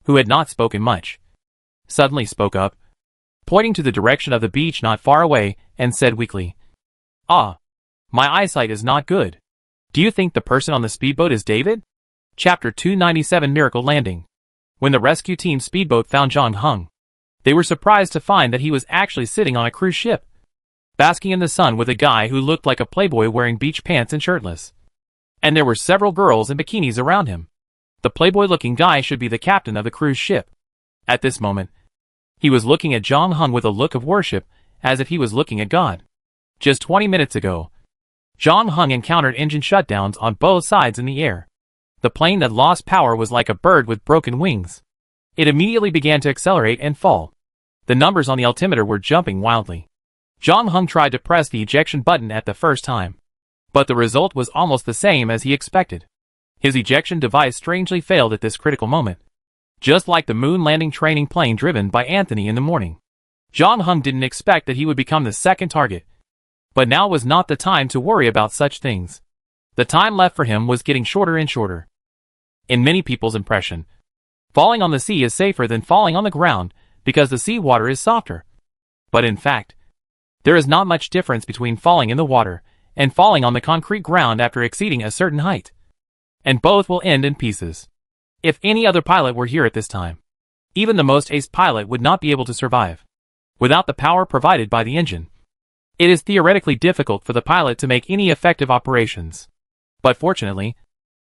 who had not spoken much, suddenly spoke up, pointing to the direction of the beach not far away, and said weakly, "Ah, my eyesight is not good. Do you think the person on the speedboat is David?" Chapter 297 Miracle Landing. When the rescue team's speedboat found Zhang Heng, they were surprised to find that he was actually sitting on a cruise ship, basking in the sun with a guy who looked like a playboy wearing beach pants and shirtless. And there were several girls in bikinis around him. The playboy-looking guy should be the captain of the cruise ship. At this moment, he was looking at Zhang Heng with a look of worship, as if he was looking at God. Just 20 minutes ago, Zhang Heng encountered engine shutdowns on both sides in the air. The plane that lost power was like a bird with broken wings. It immediately began to accelerate and fall. The numbers on the altimeter were jumping wildly. Zhang Heng tried to press the ejection button at the first time, but the result was almost the same as he expected. His ejection device strangely failed at this critical moment, just like the moon landing training plane driven by Anthony in the morning. Zhang Heng didn't expect that he would become the second target, but now was not the time to worry about such things. The time left for him was getting shorter and shorter. In many people's impression, falling on the sea is safer than falling on the ground because the seawater is softer. But in fact, there is not much difference between falling in the water and falling on the concrete ground after exceeding a certain height. And both will end in pieces. If any other pilot were here at this time, even the most ace pilot would not be able to survive. Without the power provided by the engine, it is theoretically difficult for the pilot to make any effective operations. But fortunately,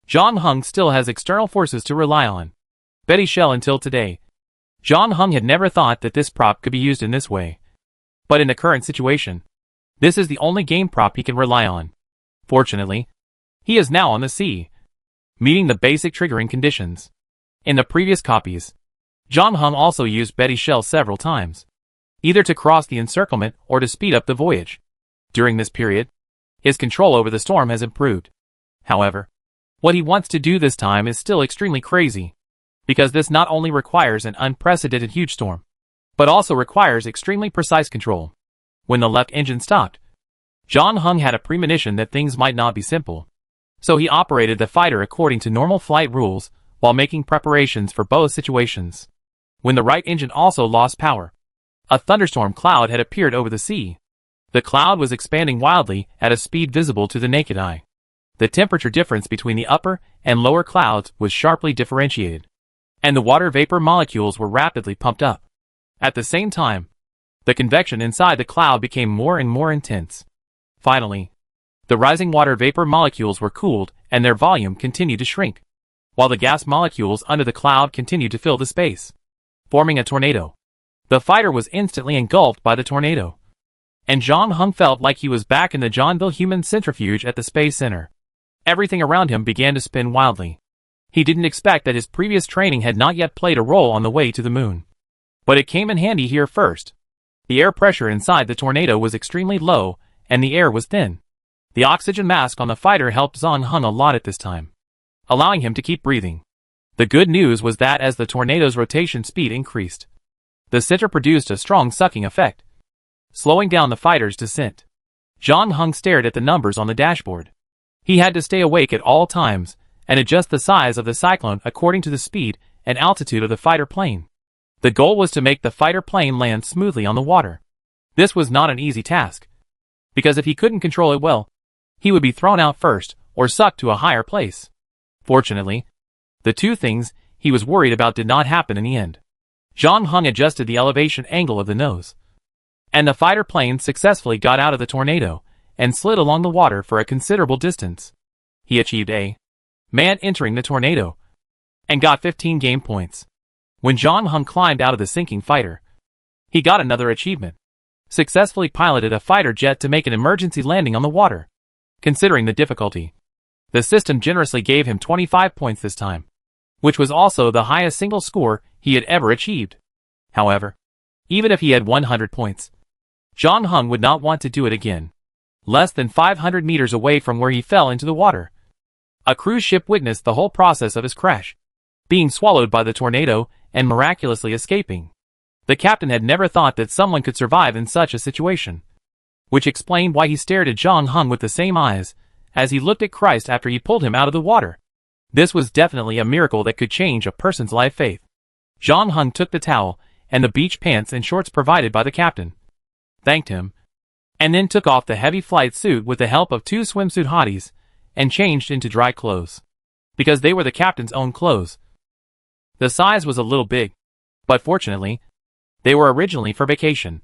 Zhang Heng still has external forces to rely on. Betty Shell until today, Zhang Heng had never thought that this prop could be used in this way. But in the current situation, this is the only game prop he can rely on. Fortunately, he is now on the sea, meeting the basic triggering conditions. In the previous copies, Zhang Heng also used Betty Shell several times, either to cross the encirclement or to speed up the voyage. During this period, his control over the storm has improved. However, what he wants to do this time is still extremely crazy, because this not only requires an unprecedented huge storm, but also requires extremely precise control. When the left engine stopped, Zhang Heng had a premonition that things might not be simple, so he operated the fighter according to normal flight rules while making preparations for both situations. When the right engine also lost power, a thunderstorm cloud had appeared over the sea. The cloud was expanding wildly at a speed visible to the naked eye. The temperature difference between the upper and lower clouds was sharply differentiated, and the water vapor molecules were rapidly pumped up. At the same time, the convection inside the cloud became more and more intense. Finally, the rising water vapor molecules were cooled and their volume continued to shrink, while the gas molecules under the cloud continued to fill the space, forming a tornado. The fighter was instantly engulfed by the tornado, and Zhang Heng felt like he was back in the Johnville Human Centrifuge at the Space Center. Everything around him began to spin wildly. He didn't expect that his previous training had not yet played a role on the way to the moon. But it came in handy here first. The air pressure inside the tornado was extremely low, and the air was thin. The oxygen mask on the fighter helped Zhang Heng a lot at this time, allowing him to keep breathing. The good news was that as the tornado's rotation speed increased, the center produced a strong sucking effect, slowing down the fighter's descent. Zhang Heng stared at the numbers on the dashboard. He had to stay awake at all times and adjust the size of the cyclone according to the speed and altitude of the fighter plane. The goal was to make the fighter plane land smoothly on the water. This was not an easy task, because if he couldn't control it well, he would be thrown out first or sucked to a higher place. Fortunately, the two things he was worried about did not happen in the end. Zhang Heng adjusted the elevation angle of the nose, and the fighter plane successfully got out of the tornado and slid along the water for a considerable distance. He achieved a man entering the tornado and got 15 game points. When Zhang Heng climbed out of the sinking fighter, he got another achievement. Successfully piloted a fighter jet to make an emergency landing on the water. Considering the difficulty, The system generously gave him 25 points this time, which was also the highest single score he had ever achieved. However, even if he had 100 points, John Hung would not want to do it again. Less than 500 meters away from where he fell into the water, a cruise ship witnessed the whole process of his crash, being swallowed by the tornado and miraculously escaping. The captain had never thought that someone could survive in such a situation, which explained why he stared at John Hung with the same eyes as he looked at Christ after he pulled him out of the water. This was definitely a miracle that could change a person's life faith. John Hung took the towel and the beach pants and shorts provided by the captain, thanked him, and then took off the heavy flight suit with the help of 2 swimsuit hotties and changed into dry clothes, because they were the captain's own clothes. The size was a little big, but fortunately, they were originally for vacation,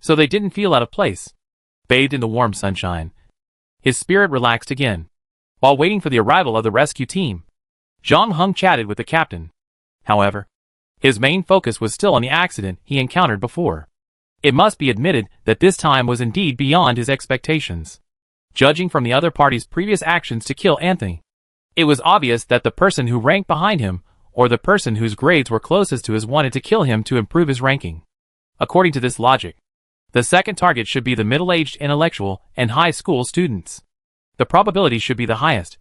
so they didn't feel out of place. Bathed in the warm sunshine, his spirit relaxed again. While waiting for the arrival of the rescue team, John Hung chatted with the captain. However, his main focus was still on the accident he encountered before. It must be admitted that this time was indeed beyond his expectations. Judging from the other party's previous actions to kill Anthony, it was obvious that the person who ranked behind him, or the person whose grades were closest to his, wanted to kill him to improve his ranking. According to this logic, the second target should be the middle-aged intellectual and high school students. The probability should be the highest,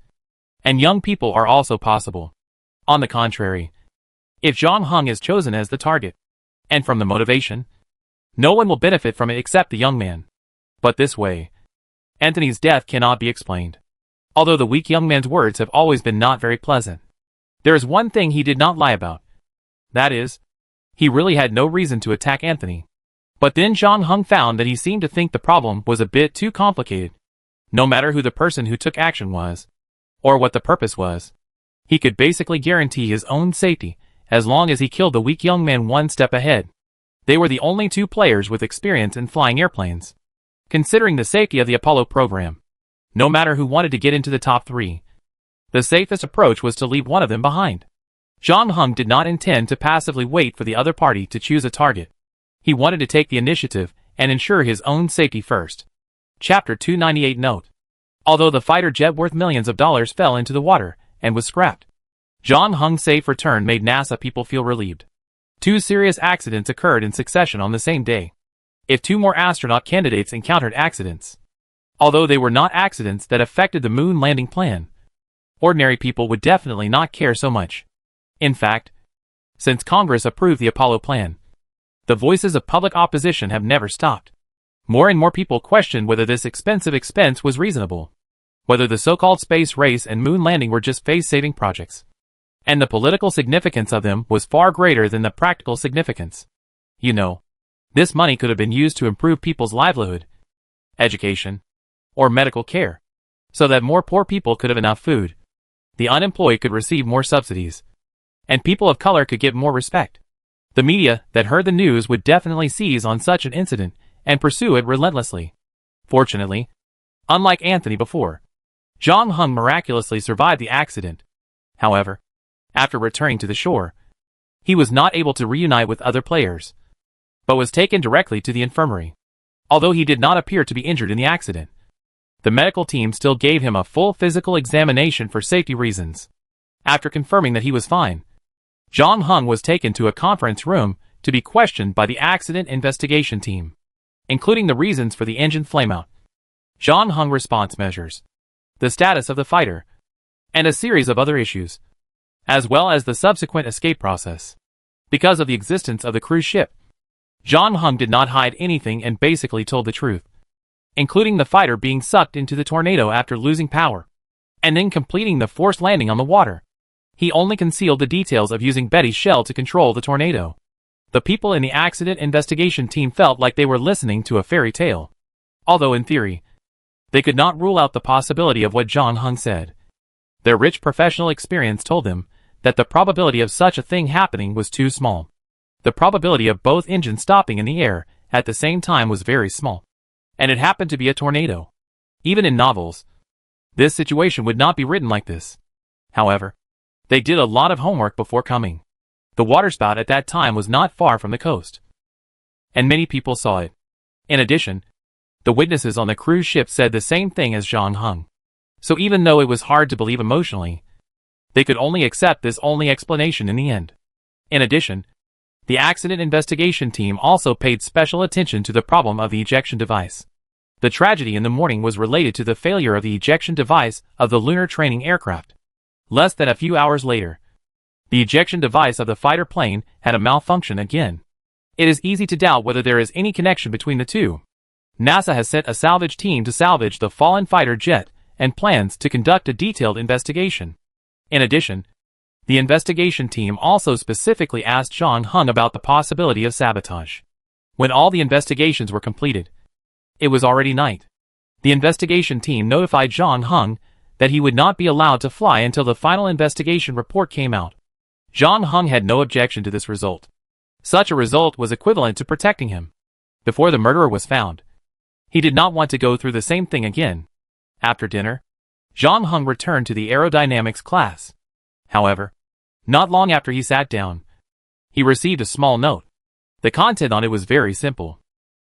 and young people are also possible. On the contrary, if John Hung is chosen as the target, and from the motivation, no one will benefit from it except the young man. But this way, Anthony's death cannot be explained. Although the weak young man's words have always been not very pleasant, there is one thing he did not lie about. That is, he really had no reason to attack Anthony. But then John Hung found that he seemed to think the problem was a bit too complicated. No matter who the person who took action was, or what the purpose was, he could basically guarantee his own safety as long as he killed the weak young man one step ahead. They were the only 2 players with experience in flying airplanes. Considering the safety of the Apollo program, no matter who wanted to get into the top 3, the safest approach was to leave one of them behind. John Hung did not intend to passively wait for the other party to choose a target. He wanted to take the initiative and ensure his own safety first. Chapter 298 Note: although the fighter jet worth millions of dollars fell into the water and was scrapped, John Hung's safe return made NASA people feel relieved. 2 serious accidents occurred in succession on the same day. If 2 more astronaut candidates encountered accidents, although they were not accidents that affected the moon landing plan, ordinary people would definitely not care so much. In fact, since Congress approved the Apollo plan, the voices of public opposition have never stopped. More and more people questioned whether this expensive expense was reasonable, whether the so-called space race and moon landing were just face-saving projects, and the political significance of them was far greater than the practical significance. You know, this money could have been used to improve people's livelihood, education, or medical care, so that more poor people could have enough food, the unemployed could receive more subsidies, and people of color could get more respect. The media that heard the news would definitely seize on such an incident and pursue it relentlessly. Fortunately, unlike Anthony before, John Hung miraculously survived the accident. However, after returning to the shore, he was not able to reunite with other players, but was taken directly to the infirmary. Although he did not appear to be injured in the accident, the medical team still gave him a full physical examination for safety reasons. After confirming that he was fine, John Hung was taken to a conference room to be questioned by the accident investigation team, including the reasons for the engine flameout, John Hung response measures, the status of the fighter, and a series of other issues, as well as the subsequent escape process. Because of the existence of the cruise ship, John Hung did not hide anything and basically told the truth, including the fighter being sucked into the tornado after losing power, and then completing the forced landing on the water. He only concealed the details of using Betty's shell to control the tornado. The people in the accident investigation team felt like they were listening to a fairy tale, although in theory, they could not rule out the possibility of what John Hung said. Their rich professional experience told them that the probability of such a thing happening was too small. The probability of both engines stopping in the air at the same time was very small, and it happened to be a tornado. Even in novels, this situation would not be written like this. However, they did a lot of homework before coming. The waterspout at that time was not far from the coast, and many people saw it. In addition, the witnesses on the cruise ship said the same thing as John Hung. So even though it was hard to believe emotionally, they could only accept this only explanation in the end. In addition, the accident investigation team also paid special attention to the problem of the ejection device. The tragedy in the morning was related to the failure of the ejection device of the lunar training aircraft. Less than a few hours later, the ejection device of the fighter plane had a malfunction again. It is easy to doubt whether there is any connection between the two. NASA has sent a salvage team to salvage the fallen fighter jet and plans to conduct a detailed investigation. In addition, the investigation team also specifically asked Zhang Heng about the possibility of sabotage. When all the investigations were completed, it was already night. The investigation team notified Zhang Heng that he would not be allowed to fly until the final investigation report came out. Zhang Heng had no objection to this result. Such a result was equivalent to protecting him. Before the murderer was found, he did not want to go through the same thing again. After dinner, Zhang Heng returned to the aerodynamics class. However, not long after he sat down, he received a small note. The content on it was very simple,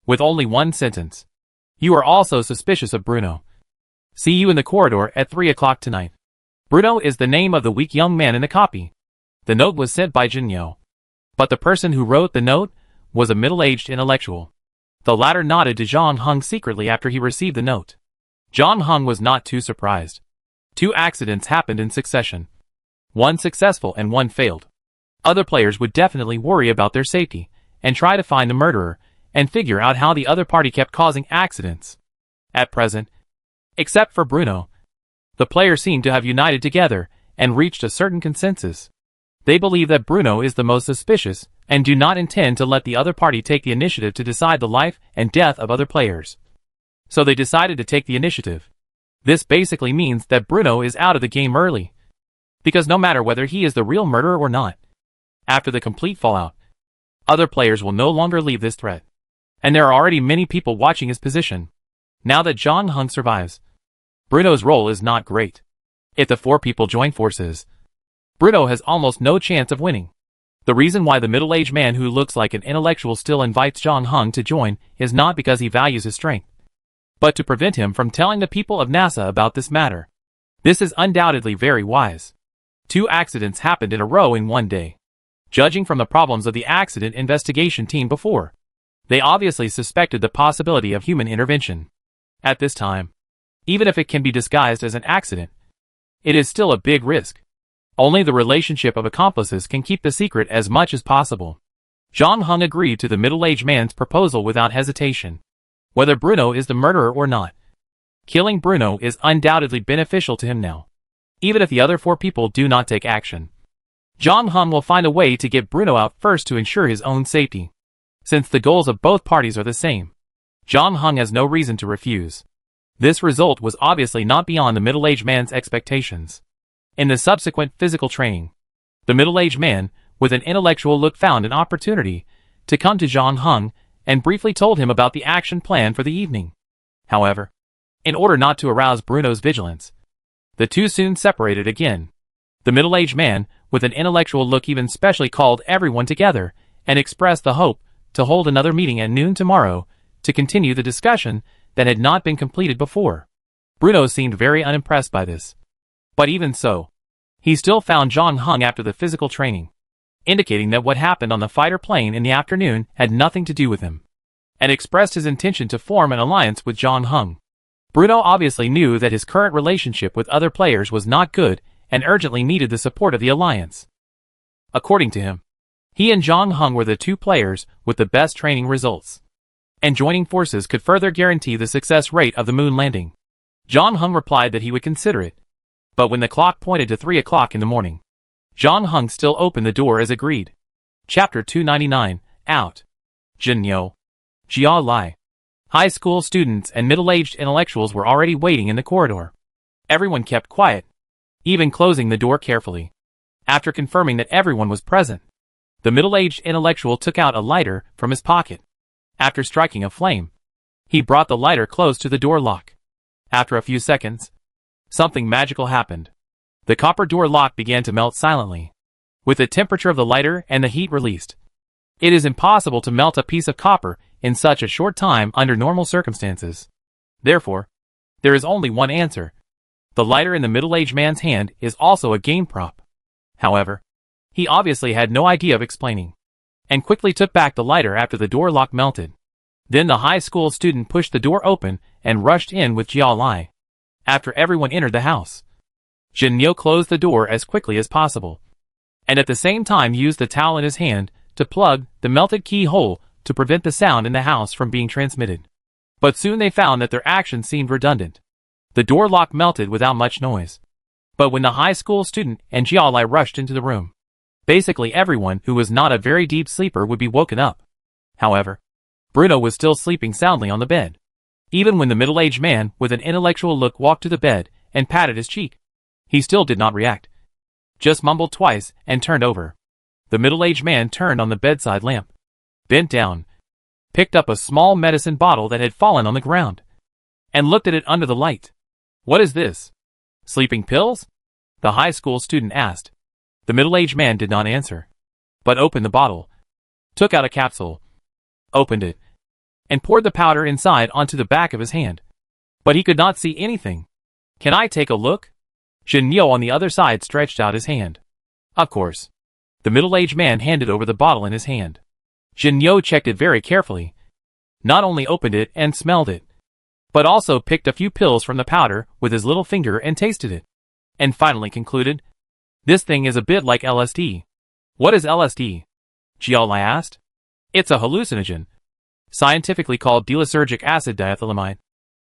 with only one sentence. You are also suspicious of Bruno. See you in the corridor at 3 o'clock tonight. Bruno is the name of the weak young man in the copy. The note was sent by Jinyo. But the person who wrote the note was a middle-aged intellectual. The latter nodded to Zhang Heng secretly after he received the note. Zhang Heng was not too surprised. 2 accidents happened in succession. One successful and one failed. Other players would definitely worry about their safety and try to find the murderer and figure out how the other party kept causing accidents. At present, except for Bruno, the players seem to have united together and reached a certain consensus. They believe that Bruno is the most suspicious and do not intend to let the other party take the initiative to decide the life and death of other players. So they decided to take the initiative. This basically means that Bruno is out of the game early, because no matter whether he is the real murderer or not, after the complete fallout, other players will no longer leave this threat. And there are already many people watching his position. Now that Zhang Heng survives, Bruno's role is not great. If the 4 people join forces, Bruno has almost no chance of winning. The reason why the middle-aged man who looks like an intellectual still invites Zhang Heng to join is not because he values his strength, but to prevent him from telling the people of NASA about this matter. This is undoubtedly very wise. 2 accidents happened in a row in one day. Judging from the problems of the accident investigation team before, they obviously suspected the possibility of human intervention. At this time, even if it can be disguised as an accident, it is still a big risk. Only the relationship of accomplices can keep the secret as much as possible. Zhang Heng agreed to the middle-aged man's proposal without hesitation. Whether Bruno is the murderer or not, killing Bruno is undoubtedly beneficial to him now. Even if the other 4 people do not take action, Zhang Heng will find a way to get Bruno out first to ensure his own safety. Since the goals of both parties are the same, Zhang Heng has no reason to refuse. This result was obviously not beyond the middle-aged man's expectations. In the subsequent physical training, the middle-aged man, with an intellectual look, found an opportunity to come to Zhang Heng and briefly told him about the action plan for the evening. However, in order not to arouse Bruno's vigilance, the 2 soon separated again. The middle-aged man, with an intellectual look, even specially called everyone together and expressed the hope to hold another meeting at noon tomorrow to continue the discussion that had not been completed before. Bruno seemed very unimpressed by this. But even so, he still found Zhang Heng after the physical training, indicating that what happened on the fighter plane in the afternoon had nothing to do with him, and expressed his intention to form an alliance with Zhang Heng. Bruno obviously knew that his current relationship with other players was not good and urgently needed the support of the alliance. According to him, he and Zhang Heng were the 2 players with the best training results, and joining forces could further guarantee the success rate of the moon landing. Zhang Heng replied that he would consider it. But when the clock pointed to 3 o'clock in the morning, Zhang Heng still opened the door as agreed. Chapter 299, Out. Jinyo. Jia Lai. High school students and middle-aged intellectuals were already waiting in the corridor. Everyone kept quiet, even closing the door carefully. After confirming that everyone was present, the middle-aged intellectual took out a lighter from his pocket. After striking a flame, he brought the lighter close to the door lock. After a few seconds, something magical happened. The copper door lock began to melt silently, with the temperature of the lighter and the heat released. It is impossible to melt a piece of copper in such a short time under normal circumstances. Therefore, there is only one answer. The lighter in the middle-aged man's hand is also a game prop. However, he obviously had no idea of explaining, and quickly took back the lighter after the door lock melted. Then the high school student pushed the door open and rushed in with Jiao Lai. After everyone entered the house, Jin Nyo closed the door as quickly as possible, and at the same time used the towel in his hand to plug the melted keyhole to prevent the sound in the house from being transmitted. But soon they found that their actions seemed redundant. The door lock melted without much noise. But when the high school student and Jiao Lai rushed into the room, basically everyone who was not a very deep sleeper would be woken up. However, Bruno was still sleeping soundly on the bed. Even when the middle-aged man with an intellectual look walked to the bed and patted his cheek, he still did not react. Just mumbled twice and turned over. The middle-aged man turned on the bedside lamp, bent down, picked up a small medicine bottle that had fallen on the ground, and looked at it under the light. "What is this? Sleeping pills?" the high school student asked. The middle-aged man did not answer, but opened the bottle, took out a capsule, opened it, and poured the powder inside onto the back of his hand. But he could not see anything. "Can I take a look?" Jin Nyo on the other side stretched out his hand. Of course. The middle-aged man handed over the bottle in his hand. Jin Nyo checked it very carefully, not only opened it and smelled it, but also picked a few pills from the powder with his little finger and tasted it, and finally concluded, "This thing is a bit like LSD." "What is LSD?" Jiao Lai asked. "It's a hallucinogen, scientifically called D-lysergic acid diethylamide,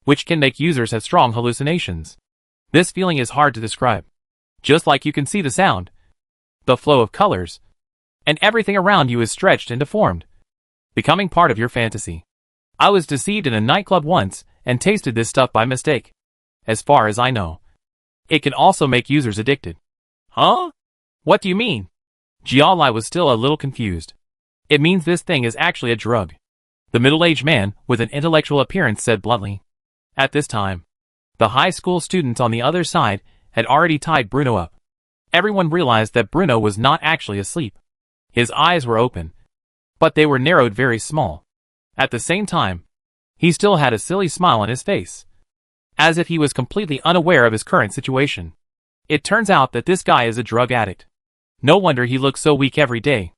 which can make users have strong hallucinations. This feeling is hard to describe. Just like you can see the sound, the flow of colors, and everything around you is stretched and deformed, becoming part of your fantasy. I was deceived in a nightclub once and tasted this stuff by mistake. As far as I know, it can also make users addicted." "Huh? What do you mean?" Jiao Lai was still a little confused. "It means this thing is actually a drug," the middle-aged man with an intellectual appearance said bluntly. At this time, the high school students on the other side had already tied Bruno up. Everyone realized that Bruno was not actually asleep. His eyes were open, but they were narrowed very small. At the same time, he still had a silly smile on his face, as if he was completely unaware of his current situation. It turns out that this guy is a drug addict. No wonder he looks so weak every day.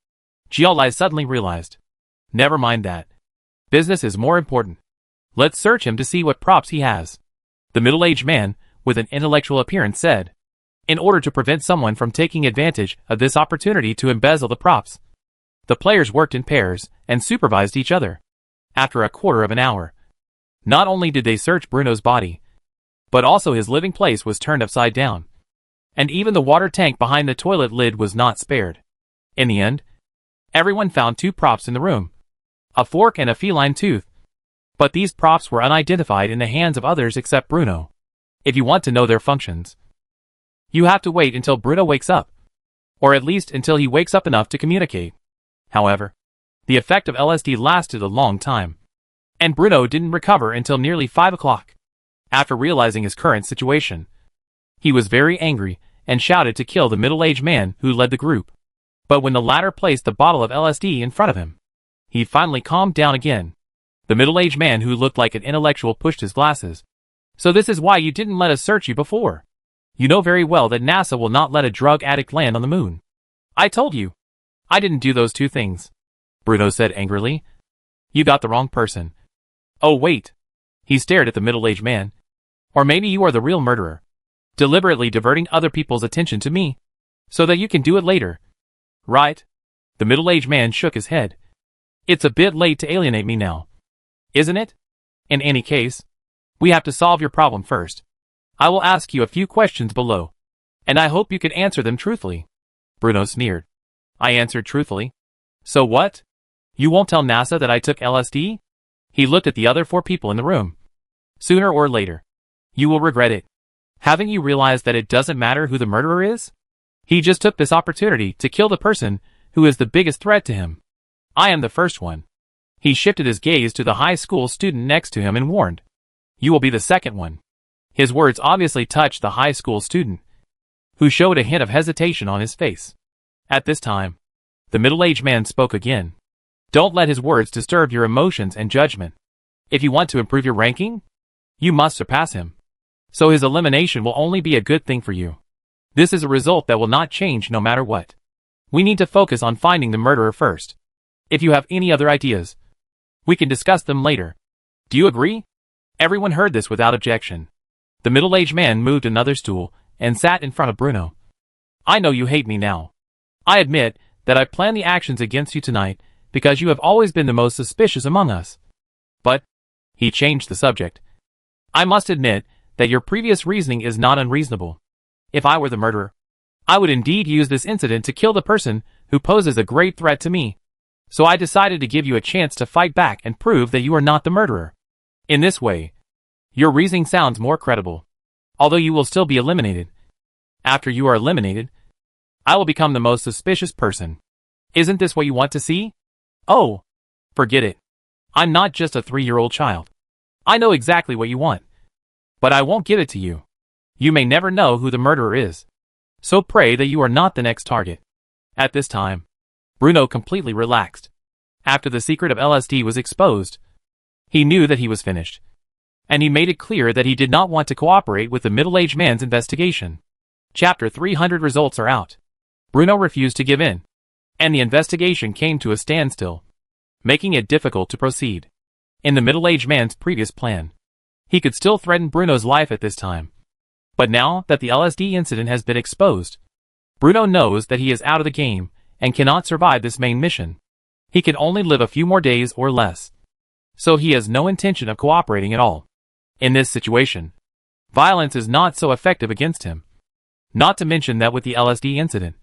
Jiao Lai suddenly realized. Never mind that. Business is more important. Let's search him to see what props he has, the middle-aged man with an intellectual appearance said, in order to prevent someone from taking advantage of this opportunity to embezzle the props. The players worked in pairs and supervised each other. After a quarter of an hour, not only did they search Bruno's body, but also his living place was turned upside down, and even the water tank behind the toilet lid was not spared. In the end, everyone found two props in the room, a fork and a feline tooth. But these props were unidentified in the hands of others except Bruno. If you want to know their functions, you have to wait until Bruno wakes up, or at least until he wakes up enough to communicate. However, the effect of LSD lasted a long time, and Bruno didn't recover until nearly 5 o'clock. After realizing his current situation, he was very angry and shouted to kill the middle-aged man who led the group. But when the latter placed the bottle of LSD in front of him, he finally calmed down again. The middle-aged man who looked like an intellectual pushed his glasses. "So this is why you didn't let us search you before. You know very well that NASA will not let a drug addict land on the moon. I told you. I didn't do those two things," Bruno said angrily. "You got the wrong person." "Oh wait." He stared at the middle-aged man. "Or maybe you are the real murderer, deliberately diverting other people's attention to me, so that you can do it later. Right?" The middle-aged man shook his head. "It's a bit late to alienate me now, isn't it? In any case, we have to solve your problem first. I will ask you a few questions below, and I hope you can answer them truthfully." Bruno sneered. "I answered truthfully. So what? You won't tell NASA that I took LSD?" He looked at the other 4 people in the room. "Sooner or later, you will regret it. Haven't you realized that it doesn't matter who the murderer is? He just took this opportunity to kill the person who is the biggest threat to him. I am the first one." He shifted his gaze to the high school student next to him and warned, "You will be the second one." His words obviously touched the high school student, who showed a hint of hesitation on his face. At this time, the middle-aged man spoke again. "Don't let his words disturb your emotions and judgment. If you want to improve your ranking, you must surpass him. So his elimination will only be a good thing for you. This is a result that will not change no matter what. We need to focus on finding the murderer first. If you have any other ideas, we can discuss them later. Do you agree? Everyone heard this without objection. The middle-aged man moved another stool and sat in front of Bruno. I know you hate me now. I admit that I planned the actions against you tonight because you have always been the most suspicious among us. But, he changed the subject. I must admit that your previous reasoning is not unreasonable. If I were the murderer, I would indeed use this incident to kill the person who poses a great threat to me. So I decided to give you a chance to fight back and prove that you are not the murderer. In this way, your reasoning sounds more credible, although you will still be eliminated. After you are eliminated, I will become the most suspicious person. Isn't this what you want to see? Oh, forget it. I'm not just a 3-year-old child. I know exactly what you want. But I won't give it to you. You may never know who the murderer is. So pray that you are not the next target. At this time, Bruno completely relaxed. After the secret of LSD was exposed, he knew that he was finished. And he made it clear that he did not want to cooperate with the middle-aged man's investigation. Chapter 300 results are out. Bruno refused to give in, and the investigation came to a standstill, making it difficult to proceed. In the middle-aged man's previous plan, he could still threaten Bruno's life at this time. But now that the LSD incident has been exposed, Bruno knows that he is out of the game and cannot survive this main mission. He can only live a few more days or less. So he has no intention of cooperating at all. In this situation, violence is not so effective against him. Not to mention that with the LSD incident,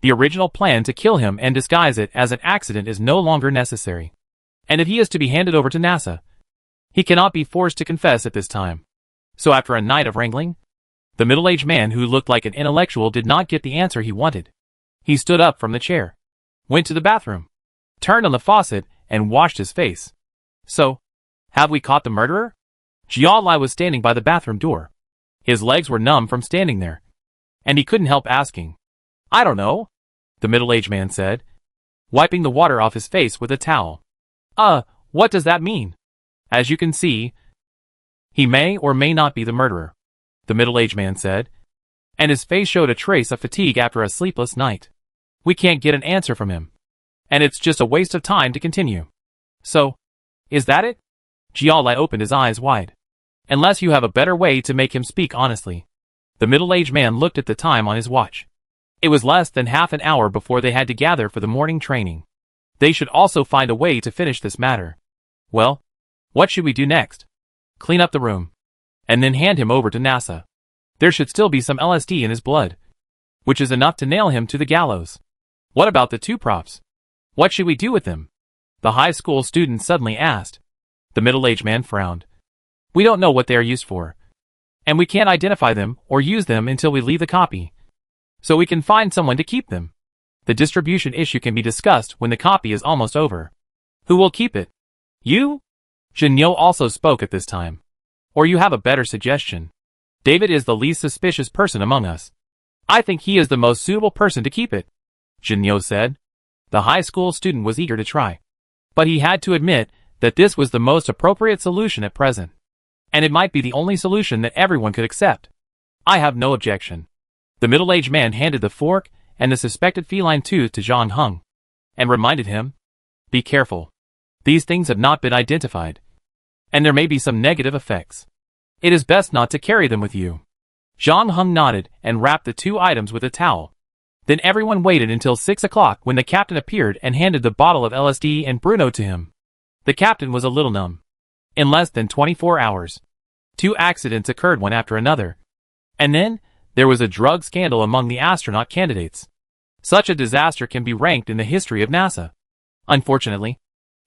the original plan to kill him and disguise it as an accident is no longer necessary. And if he is to be handed over to NASA, he cannot be forced to confess at this time. So after a night of wrangling, the middle-aged man who looked like an intellectual did not get the answer he wanted. He stood up from the chair, went to the bathroom, turned on the faucet, and washed his face. So, have we caught the murderer? Jialai was standing by the bathroom door. His legs were numb from standing there, and he couldn't help asking. I don't know, the middle-aged man said, wiping the water off his face with a towel. What does that mean? As you can see, he may or may not be the murderer, the middle-aged man said, and his face showed a trace of fatigue after a sleepless night. We can't get an answer from him, and it's just a waste of time to continue. So, is that it? Jialai opened his eyes wide. Unless you have a better way to make him speak honestly. The middle-aged man looked at the time on his watch. It was less than half an hour before they had to gather for the morning training. They should also find a way to finish this matter. Well, what should we do next? Clean up the room, and then hand him over to NASA. There should still be some LSD in his blood, which is enough to nail him to the gallows. What about the 2 props? What should we do with them? The high school student suddenly asked. The middle-aged man frowned. We don't know what they are used for, and we can't identify them or use them until we leave the copy. So we can find someone to keep them. The distribution issue can be discussed when the copy is almost over. Who will keep it? You? Jinyo also spoke at this time. Or you have a better suggestion. David is the least suspicious person among us. I think he is the most suitable person to keep it, Jinyo said. The high school student was eager to try, but he had to admit that this was the most appropriate solution at present. And it might be the only solution that everyone could accept. I have no objection. The middle-aged man handed the fork and the suspected feline tooth to Zhang Heng, and reminded him, be careful. These things have not been identified, and there may be some negative effects. It is best not to carry them with you. Zhang Heng nodded and wrapped the 2 items with a towel. Then everyone waited until 6 o'clock when the captain appeared and handed the bottle of LSD and Bruno to him. The captain was a little numb. In less than 24 hours, 2 accidents occurred one after another. And then, there was a drug scandal among the astronaut candidates. Such a disaster can be ranked in the history of NASA. Unfortunately,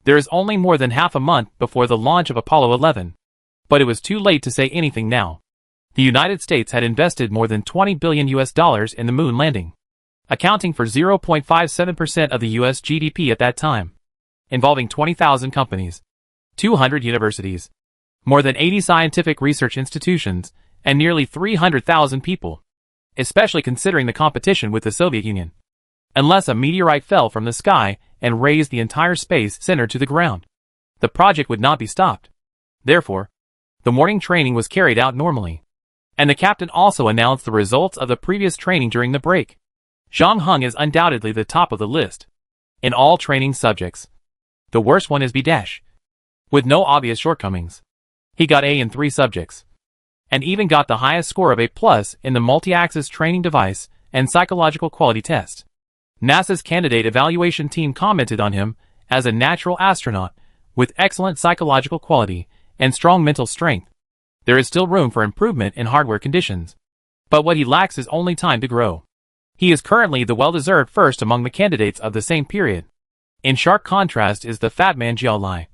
there is only more than half a month before the launch of Apollo 11. But it was too late to say anything now. The United States had invested more than $20 billion in the moon landing, accounting for 0.57% of the US GDP at that time, involving 20,000 companies, 200 universities, more than 80 scientific research institutions, and nearly 300,000 people, especially considering the competition with the Soviet Union. Unless a meteorite fell from the sky and razed the entire space center to the ground, the project would not be stopped. Therefore, the morning training was carried out normally. And the captain also announced the results of the previous training during the break. Zhang Heng is undoubtedly the top of the list. In all training subjects, the worst one is B-, with no obvious shortcomings. He got A in 3 subjects, and even got the highest score of A+ in the multi-axis training device and psychological quality test. NASA's candidate evaluation team commented on him as a natural astronaut with excellent psychological quality and strong mental strength. There is still room for improvement in hardware conditions, but what he lacks is only time to grow. He is currently the well-deserved first among the candidates of the same period. In sharp contrast is the fat man Jiao Lai,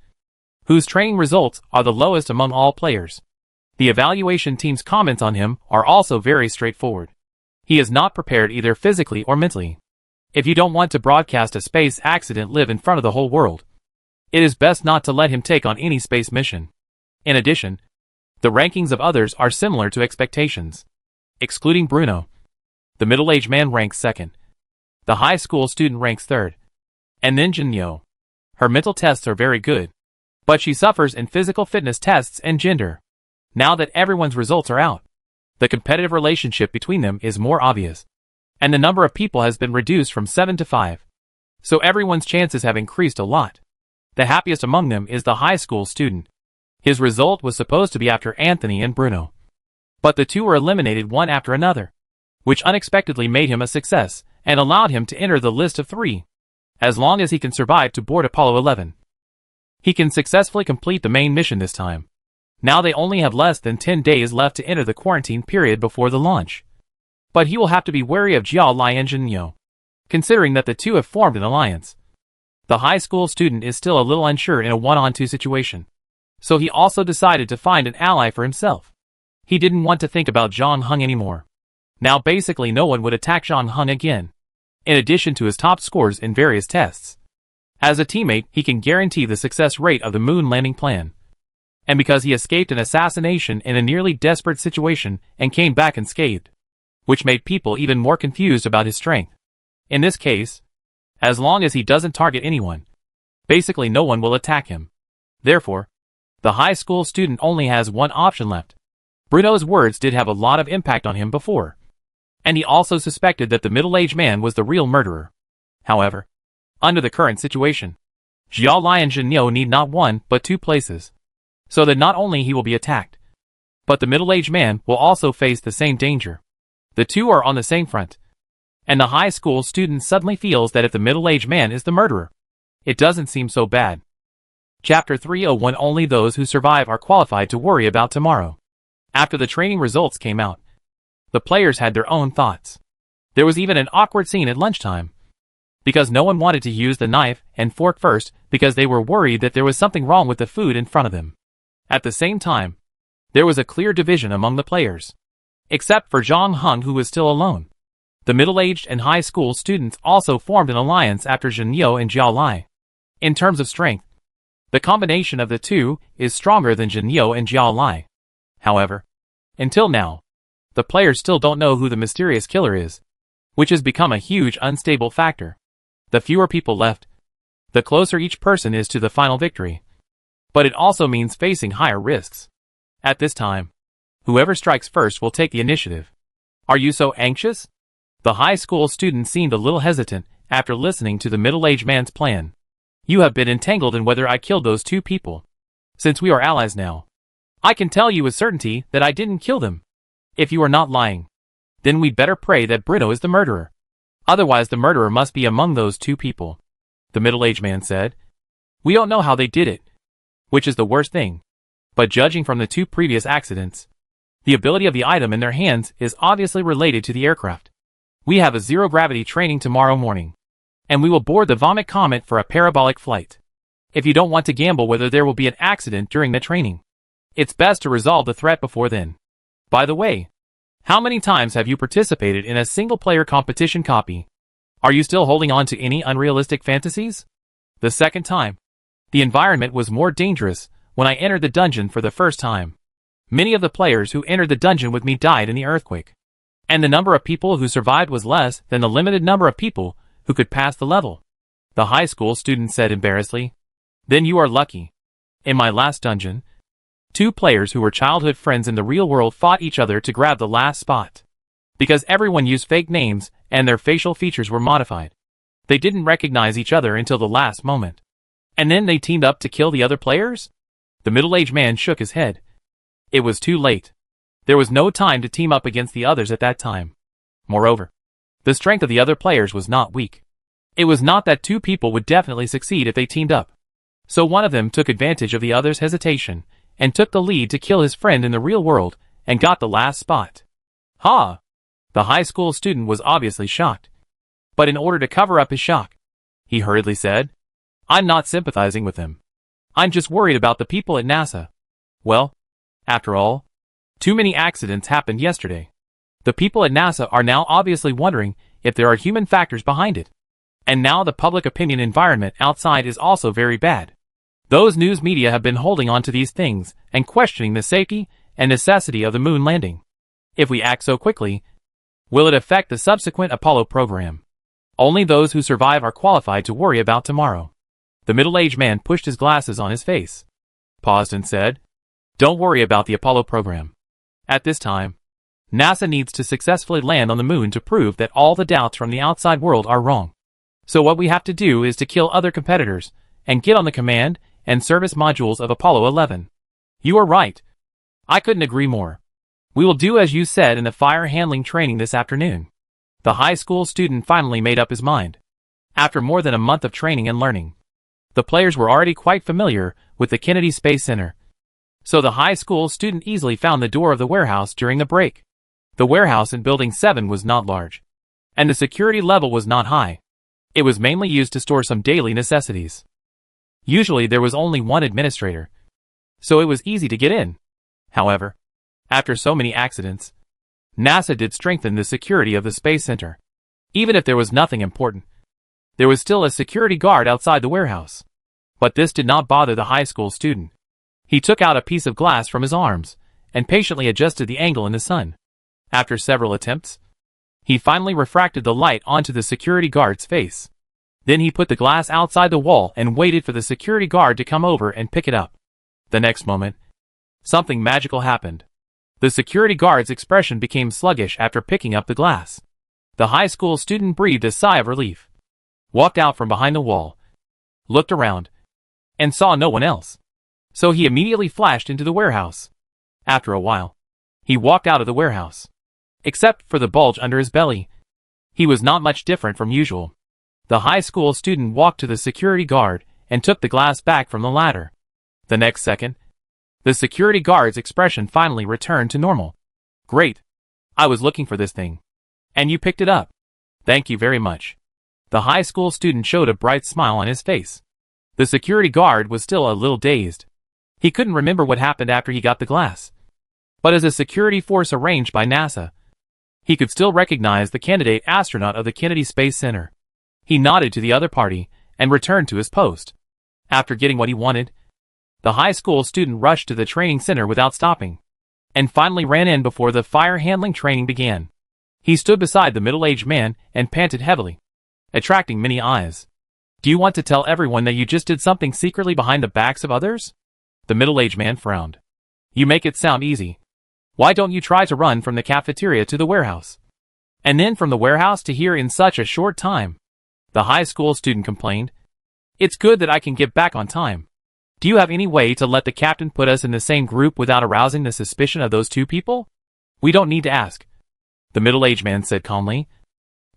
whose training results are the lowest among all players. The evaluation team's comments on him are also very straightforward. He is not prepared either physically or mentally. If you don't want to broadcast a space accident live in front of the whole world, it is best not to let him take on any space mission. In addition, the rankings of others are similar to expectations. Excluding Bruno, the middle-aged man ranks second. The high school student ranks third. And then Jinyo. Her mental tests are very good, but she suffers in physical fitness tests and gender. Now that everyone's results are out, the competitive relationship between them is more obvious, and the number of people has been reduced from 7 to 5. So everyone's chances have increased a lot. The happiest among them is the high school student. His result was supposed to be after Anthony and Bruno, but the two were eliminated one after another, which unexpectedly made him a success and allowed him to enter the list of 3. As long as he can survive to board Apollo 11, he can successfully complete the main mission this time. Now they only have less than 10 days left to enter the quarantine period before the launch. But he will have to be wary of Jiao Lai and Jinyo, considering that the two have formed an alliance. The high school student is still a little unsure in a 1-on-2 situation, so he also decided to find an ally for himself. He didn't want to think about Zhang Heng anymore. Now basically no one would attack Zhang Heng again, in addition to his top scores in various tests. As a teammate, he can guarantee the success rate of the moon landing plan. And because he escaped an assassination in a nearly desperate situation and came back unscathed, which made people even more confused about his strength. In this case, as long as he doesn't target anyone, basically no one will attack him. Therefore, the high school student only has one option left. Bruno's words did have a lot of impact on him before, and he also suspected that the middle-aged man was the real murderer. However, under the current situation, Jiao Lai and Jinyo need not 1 but 2 places, so that not only he will be attacked, but the middle-aged man will also face the same danger. The two are on the same front, and the high school student suddenly feels that if the middle-aged man is the murderer, it doesn't seem so bad. Chapter 301. Only those who survive are qualified to worry about tomorrow. After the training results came out, the players had their own thoughts. There was even an awkward scene at lunchtime, because no one wanted to use the knife and fork first because they were worried that there was something wrong with the food in front of them. At the same time, there was a clear division among the players, except for Zhang Heng, who was still alone. The middle-aged and high school students also formed an alliance after Jinyo and Jiao Lai. In terms of strength, the combination of the two is stronger than Jinyo and Jiao Lai. However, until now, the players still don't know who the mysterious killer is, which has become a huge unstable factor. The fewer people left, the closer each person is to the final victory. But it also means facing higher risks. At this time, whoever strikes first will take the initiative. Are you so anxious? The high school student seemed a little hesitant after listening to the middle-aged man's plan. You have been entangled in whether I killed those 2 people. Since we are allies now, I can tell you with certainty that I didn't kill them. If you are not lying, then we'd better pray that Bruno is the murderer. Otherwise the murderer must be among those 2 people. The middle-aged man said. We don't know how they did it, which is the worst thing. But judging from the 2 previous accidents, the ability of the item in their hands is obviously related to the aircraft. We have a zero-gravity training tomorrow morning, and we will board the Vomit Comet for a parabolic flight. If you don't want to gamble whether there will be an accident during the training, it's best to resolve the threat before then. By the way, how many times have you participated in a single-player competition copy? Are you still holding on to any unrealistic fantasies? The second time. The environment was more dangerous when I entered the dungeon for the first time. Many of the players who entered the dungeon with me died in the earthquake, and the number of people who survived was less than the limited number of people who could pass the level. The high school student said embarrassedly. Then you are lucky. In my last dungeon, Two players who were childhood friends in the real world fought each other to grab the last spot. Because everyone used fake names and their facial features were modified, they didn't recognize each other until the last moment. And then they teamed up to kill the other players? The middle-aged man shook his head. It was too late. There was no time to team up against the others at that time. Moreover, the strength of the other players was not weak. It was not that two people would definitely succeed if they teamed up. So one of them took advantage of the other's hesitation and took the lead to kill his friend in the real world and got the last spot. Ha! The high school student was obviously shocked. But in order to cover up his shock, he hurriedly said, "I'm not sympathizing with him. I'm just worried about the people at NASA. Well, after all, too many accidents happened yesterday. The people at NASA are now obviously wondering if there are human factors behind it. And now the public opinion environment outside is also very bad. Those news media have been holding on to these things and questioning the safety and necessity of the moon landing. If we act so quickly, will it affect the subsequent Apollo program? Only those who survive are qualified to worry about tomorrow." The middle-aged man pushed his glasses on his face, paused and said, "Don't worry about the Apollo program. At this time, NASA needs to successfully land on the moon to prove that all the doubts from the outside world are wrong. So what we have to do is to kill other competitors and get on the command and service modules of Apollo 11. You are right. I couldn't agree more. We will do as you said in the fire handling training this afternoon." The high school student finally made up his mind. After more than a month of training and learning, the players were already quite familiar with the Kennedy Space Center. So the high school student easily found the door of the warehouse during the break. The warehouse in Building 7 was not large, and the security level was not high. It was mainly used to store some daily necessities. Usually there was only one administrator, so it was easy to get in. However, after so many accidents, NASA did strengthen the security of the Space Center. Even if there was nothing important, there was still a security guard outside the warehouse. But this did not bother the high school student. He took out a piece of glass from his arms and patiently adjusted the angle in the sun. After several attempts, he finally refracted the light onto the security guard's face. Then he put the glass outside the wall and waited for the security guard to come over and pick it up. The next moment, something magical happened. The security guard's expression became sluggish after picking up the glass. The high school student breathed a sigh of relief, walked out from behind the wall, looked around, and saw no one else. So he immediately flashed into the warehouse. After a while, he walked out of the warehouse. Except for the bulge under his belly, he was not much different from usual. The high school student walked to the security guard and took the glass back from the ladder. The next second, the security guard's expression finally returned to normal. "Great. I was looking for this thing. And you picked it up. Thank you very much." The high school student showed a bright smile on his face. The security guard was still a little dazed. He couldn't remember what happened after he got the glass. But as a security force arranged by NASA, he could still recognize the candidate astronaut of the Kennedy Space Center. He nodded to the other party and returned to his post. After getting what he wanted, the high school student rushed to the training center without stopping, and finally ran in before the fire handling training began. He stood beside the middle-aged man and panted heavily, attracting many eyes. "Do you want to tell everyone that you just did something secretly behind the backs of others?" The middle-aged man frowned. "You make it sound easy. Why don't you try to run from the cafeteria to the warehouse? And then from the warehouse to here in such a short time?" The high school student complained. "It's good that I can get back on time. Do you have any way to let the captain put us in the same group without arousing the suspicion of those two people?" "We don't need to ask," the middle-aged man said calmly.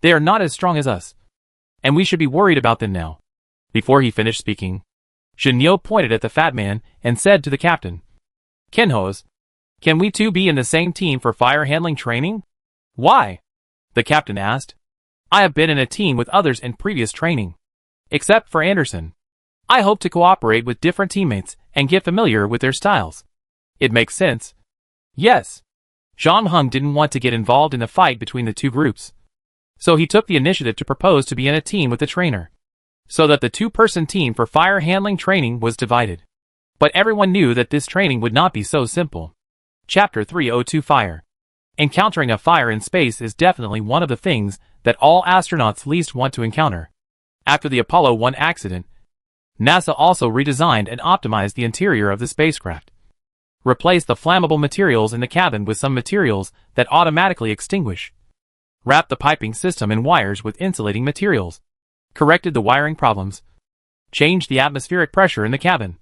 "They are not as strong as us, and we should be worried about them now." Before he finished speaking, Shinyo pointed at the fat man and said to the captain, "Kenhos, can we two be in the same team for fire handling training?" "Why?" the captain asked. "I have been in a team with others in previous training. Except for Anderson. I hope to cooperate with different teammates and get familiar with their styles." "It makes sense." "Yes." Zhang Heng didn't want to get involved in the fight between the two groups, so he took the initiative to propose to be in a team with the trainer, so that the two-person team for fire handling training was divided. But everyone knew that this training would not be so simple. Chapter 302 Fire. Encountering a fire in space is definitely one of the things that all astronauts least want to encounter. After the Apollo 1 accident, NASA also redesigned and optimized the interior of the spacecraft. Replace the flammable materials in the cabin with some materials that automatically extinguish. Wrap the piping system and wires with insulating materials. Corrected the wiring problems. Changed the atmospheric pressure in the cabin.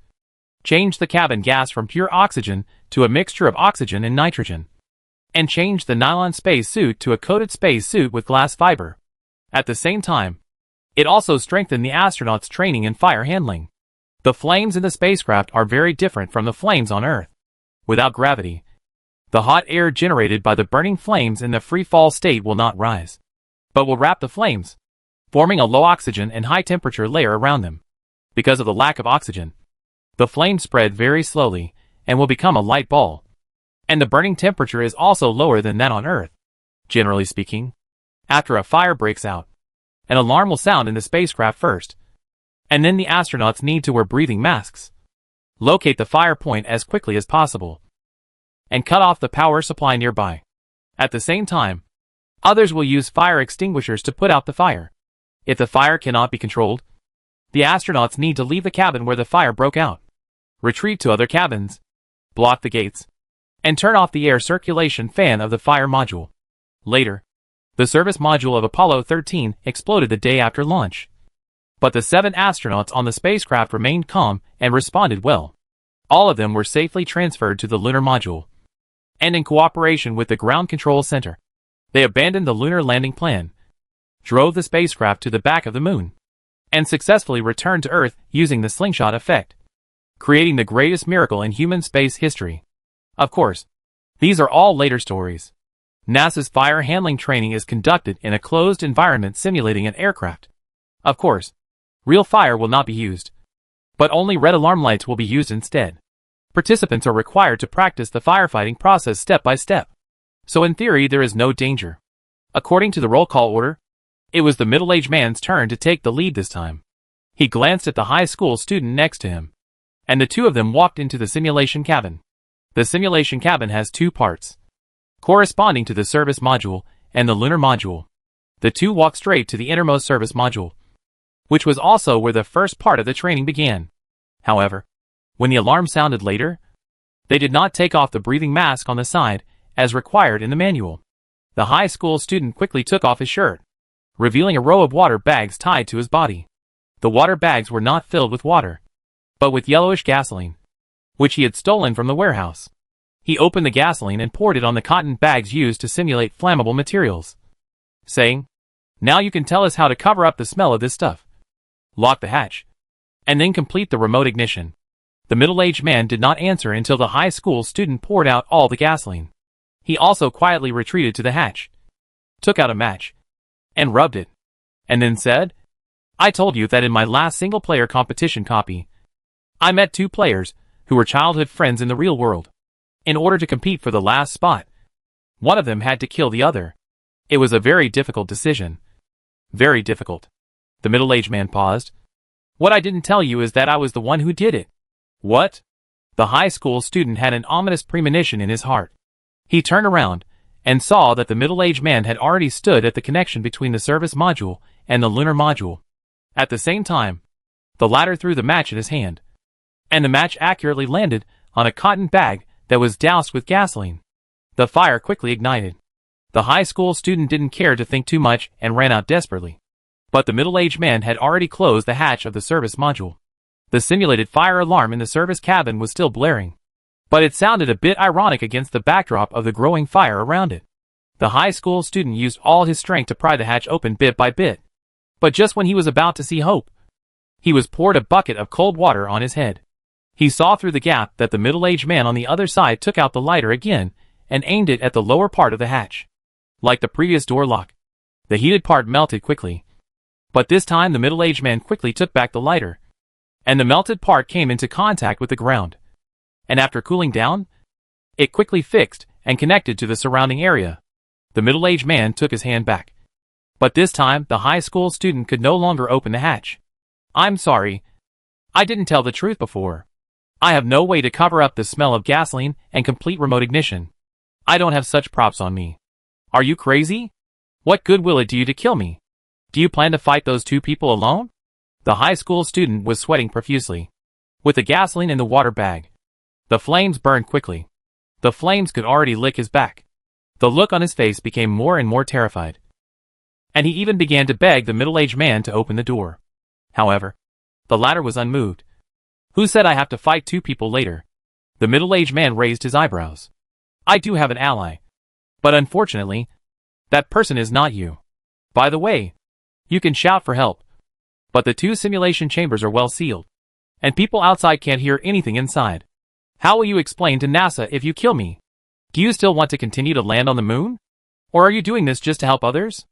Changed the cabin gas from pure oxygen to a mixture of oxygen and nitrogen. And changed the nylon space suit to a coated space suit with glass fiber. At the same time, it also strengthened the astronauts' training in fire handling. The flames in the spacecraft are very different from the flames on Earth. Without gravity, the hot air generated by the burning flames in the free fall state will not rise, but will wrap the flames, forming a low oxygen and high temperature layer around them. Because of the lack of oxygen, the flames spread very slowly and will become a light ball. And the burning temperature is also lower than that on Earth. Generally speaking, after a fire breaks out, an alarm will sound in the spacecraft first, and then the astronauts need to wear breathing masks, locate the fire point as quickly as possible, and cut off the power supply nearby. At the same time, others will use fire extinguishers to put out the fire. If the fire cannot be controlled, the astronauts need to leave the cabin where the fire broke out, retreat to other cabins, block the gates, and turn off the air circulation fan of the fire module. Later, the service module of Apollo 13 exploded the day after launch. But the 7 astronauts on the spacecraft remained calm and responded well. All of them were safely transferred to the lunar module. And in cooperation with the ground control center, they abandoned the lunar landing plan, drove the spacecraft to the back of the moon, and successfully returned to Earth using the slingshot effect, creating the greatest miracle in human space history. Of course, these are all later stories. NASA's fire handling training is conducted in a closed environment simulating an aircraft. Of course, real fire will not be used, but only red alarm lights will be used instead. Participants are required to practice the firefighting process step by step. So in theory there is no danger. According to the roll call order, it was the middle-aged man's turn to take the lead this time. He glanced at the high school student next to him, and the two of them walked into the simulation cabin. The simulation cabin has 2 parts, corresponding to the service module and the lunar module. The two walked straight to the innermost service module, which was also where the first part of the training began. However, when the alarm sounded later, they did not take off the breathing mask on the side, as required in the manual. The high school student quickly took off his shirt, revealing a row of water bags tied to his body. The water bags were not filled with water, but with yellowish gasoline, which he had stolen from the warehouse. He opened the gasoline and poured it on the cotton bags used to simulate flammable materials, saying, "Now you can tell us how to cover up the smell of this stuff. Lock the hatch, and then complete the remote ignition." The middle-aged man did not answer until the high school student poured out all the gasoline. He also quietly retreated to the hatch, took out a match, and rubbed it, and then said, "I told you that in my last single-player competition copy, I met 2 players who were childhood friends in the real world. In order to compete for the last spot, one of them had to kill the other. It was a very difficult decision. Very difficult." The middle-aged man paused. "What I didn't tell you is that I was the one who did it." "What?" The high school student had an ominous premonition in his heart. He turned around and saw that the middle-aged man had already stood at the connection between the service module and the lunar module. At the same time, the latter threw the match in his hand, and the match accurately landed on a cotton bag that was doused with gasoline. The fire quickly ignited. The high school student didn't care to think too much and ran out desperately. But the middle-aged man had already closed the hatch of the service module. The simulated fire alarm in the service cabin was still blaring, but it sounded a bit ironic against the backdrop of the growing fire around it. The high school student used all his strength to pry the hatch open bit by bit. But just when he was about to see hope, he was poured a bucket of cold water on his head. He saw through the gap that the middle-aged man on the other side took out the lighter again and aimed it at the lower part of the hatch. Like the previous door lock, the heated part melted quickly. But this time the middle-aged man quickly took back the lighter, and the melted part came into contact with the ground. And after cooling down, it quickly fixed and connected to the surrounding area. The middle-aged man took his hand back. But this time the high school student could no longer open the hatch. "I'm sorry. I didn't tell the truth before. I have no way to cover up the smell of gasoline and complete remote ignition. I don't have such props on me." "Are you crazy? What good will it do you to kill me? Do you plan to fight those 2 people alone?" The high school student was sweating profusely, with the gasoline in the water bag. The flames burned quickly. The flames could already lick his back. The look on his face became more and more terrified. And he even began to beg the middle-aged man to open the door. However, the latter was unmoved. Who said I have to fight two people later? The middle-aged man raised his eyebrows. I do have an ally. But unfortunately, that person is not you. By the way, you can shout for help. But the two simulation chambers are well sealed. And people outside can't hear anything inside. How will you explain to NASA if you kill me? Do you still want to continue to land on the moon? Or are you doing this just to help others?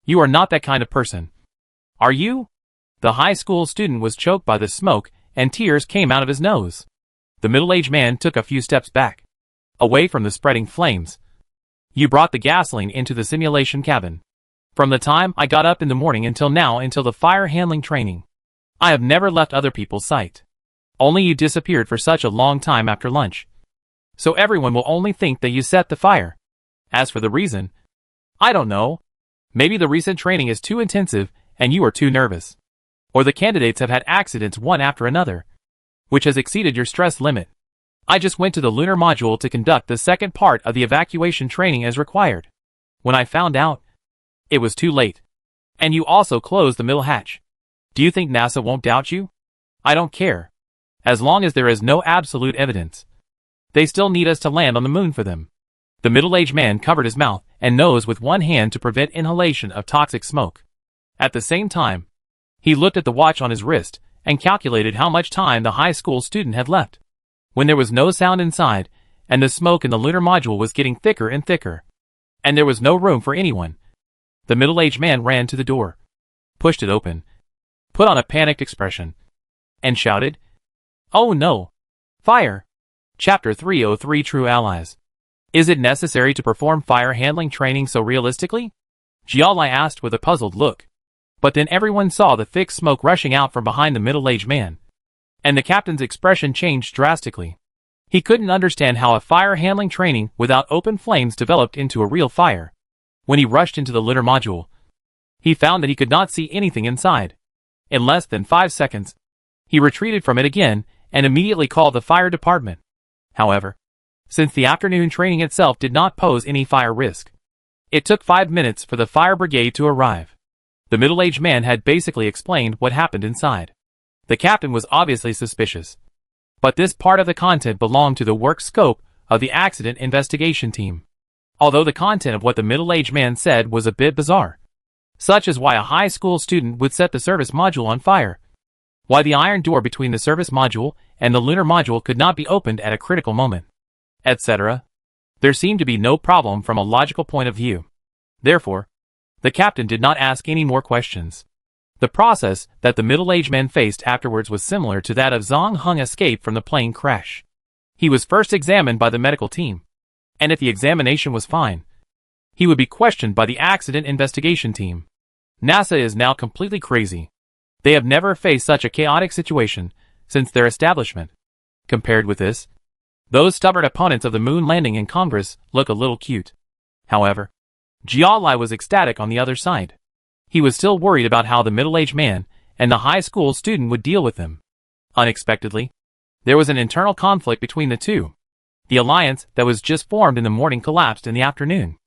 You are not that kind of person. Are you? The high school student was choked by the smoke, and tears came out of his nose. The middle-aged man took a few steps back, away from the spreading flames. You brought the gasoline into the simulation cabin. From the time I got up in the morning until now, until the fire handling training, I have never left other people's sight. Only you disappeared for such a long time after lunch. So everyone will only think that you set the fire. As for the reason, I don't know. Maybe the recent training is too intensive and you are too nervous. Or the candidates have had accidents one after another, which has exceeded your stress limit. I just went to the lunar module to conduct the second part of the evacuation training as required. When I found out, it was too late. And you also closed the middle hatch. Do you think NASA won't doubt you? I don't care. As long as there is no absolute evidence. They still need us to land on the moon for them. The middle-aged man covered his mouth and nose with one hand to prevent inhalation of toxic smoke. At the same time, he looked at the watch on his wrist and calculated how much time the high school student had left. When there was no sound inside, and the smoke in the lunar module was getting thicker and thicker, and there was no room for anyone, the middle-aged man ran to the door, pushed it open, put on a panicked expression, and shouted, "Oh no! Fire!" Chapter 303 True Allies. Is it necessary to perform fire handling training so realistically? Jialai asked with a puzzled look. But then everyone saw the thick smoke rushing out from behind the middle-aged man. And the captain's expression changed drastically. He couldn't understand how a fire handling training without open flames developed into a real fire. When he rushed into the lunar module, he found that he could not see anything inside. In less than 5 seconds, he retreated from it again and immediately called the fire department. However, since the afternoon training itself did not pose any fire risk, it took 5 minutes for the fire brigade to arrive. The middle-aged man had basically explained what happened inside. The captain was obviously suspicious. But this part of the content belonged to the work scope of the accident investigation team. Although the content of what the middle-aged man said was a bit bizarre. Such as why a high school student would set the service module on fire. Why the iron door between the service module and the lunar module could not be opened at a critical moment, etc. There seemed to be no problem from a logical point of view. Therefore, the captain did not ask any more questions. The process that the middle-aged man faced afterwards was similar to that of Zhang Heng's escape from the plane crash. He was first examined by the medical team, and if the examination was fine, he would be questioned by the accident investigation team. NASA is now completely crazy. They have never faced such a chaotic situation since their establishment. Compared with this, those stubborn opponents of the moon landing in Congress look a little cute. However, Jialai was ecstatic on the other side. He was still worried about how the middle-aged man and the high school student would deal with them. Unexpectedly, there was an internal conflict between the two. The alliance that was just formed in the morning collapsed in the afternoon.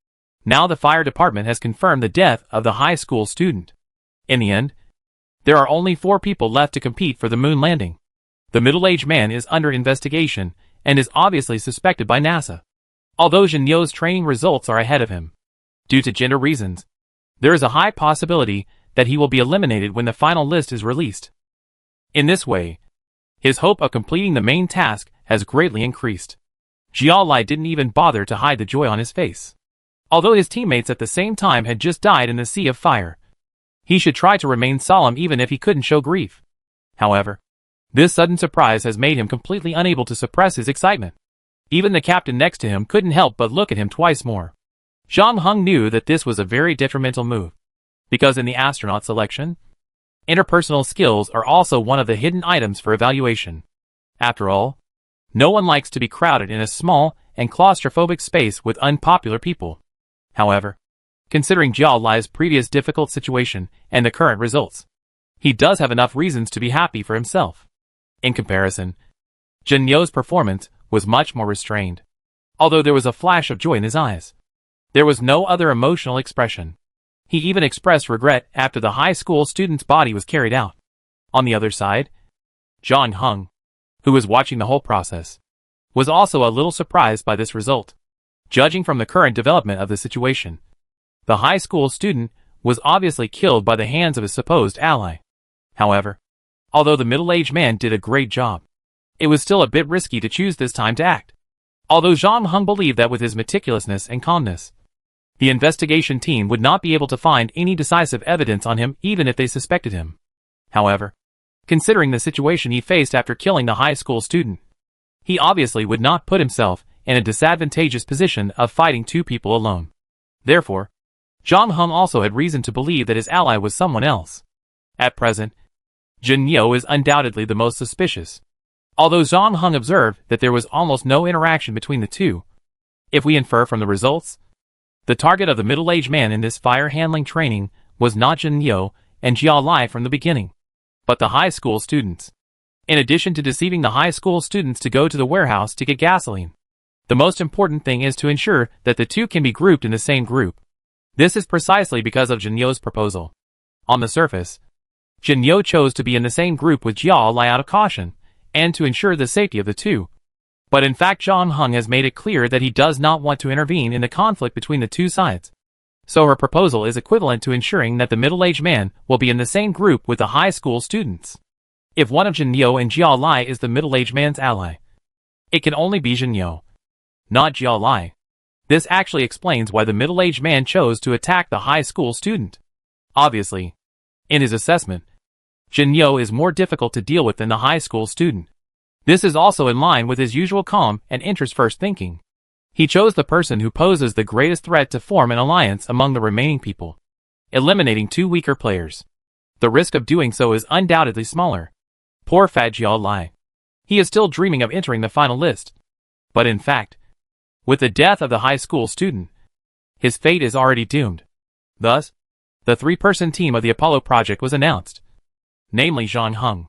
Now the fire department has confirmed the death of the high school student. In the end, there are only 4 people left to compete for the moon landing. The middle-aged man is under investigation and is obviously suspected by NASA. Although Jinyo's training results are ahead of him, due to gender reasons, there is a high possibility that he will be eliminated when the final list is released. In this way, his hope of completing the main task has greatly increased. Jialai didn't even bother to hide the joy on his face. Although his teammates at the same time had just died in the sea of fire, he should try to remain solemn even if he couldn't show grief. However, this sudden surprise has made him completely unable to suppress his excitement. Even the captain next to him couldn't help but look at him twice more. Zhang Heng knew that this was a very detrimental move, because in the astronaut selection, interpersonal skills are also one of the hidden items for evaluation. After all, no one likes to be crowded in a small and claustrophobic space with unpopular people. However, considering Jialai's previous difficult situation and the current results, he does have enough reasons to be happy for himself. In comparison, Jinyo's performance was much more restrained. Although there was a flash of joy in his eyes, there was no other emotional expression. He even expressed regret after the high school student's body was carried out. On the other side, John Hung, who was watching the whole process, was also a little surprised by this result. Judging from the current development of the situation, the high school student was obviously killed by the hands of his supposed ally. However, although the middle-aged man did a great job, it was still a bit risky to choose this time to act. Although John Hung believed that with his meticulousness and calmness, the investigation team would not be able to find any decisive evidence on him even if they suspected him. However, considering the situation he faced after killing the high school student, he obviously would not put himself in a disadvantageous position of fighting two people alone. Therefore, John Hung also had reason to believe that his ally was someone else. At present, Jin Yo is undoubtedly the most suspicious. Although John Hung observed that there was almost no interaction between the two, if we infer from the results, the target of the middle-aged man in this fire-handling training was not Jin Yo and Jia Lai from the beginning, but the high school students. In addition to deceiving the high school students to go to the warehouse to get gasoline, the most important thing is to ensure that the two can be grouped in the same group. This is precisely because of Jin Yo's proposal. On the surface, Jin Yo chose to be in the same group with Jia Lai out of caution, and to ensure the safety of the two. But in fact John Hung has made it clear that he does not want to intervene in the conflict between the two sides. So her proposal is equivalent to ensuring that the middle-aged man will be in the same group with the high school students. If one of Jin Yo and Jia Lai is the middle-aged man's ally, it can only be Jin Yo, not Jia Lai. This actually explains why the middle-aged man chose to attack the high school student. Obviously, in his assessment, Jin Yo is more difficult to deal with than the high school student. This is also in line with his usual calm and interest-first thinking. He chose the person who poses the greatest threat to form an alliance among the remaining people, eliminating two weaker players. The risk of doing so is undoubtedly smaller. Poor fat Jia Lai. He is still dreaming of entering the final list. But in fact, with the death of the high school student, his fate is already doomed. Thus, the three-person team of the Apollo project was announced, namely John Hung,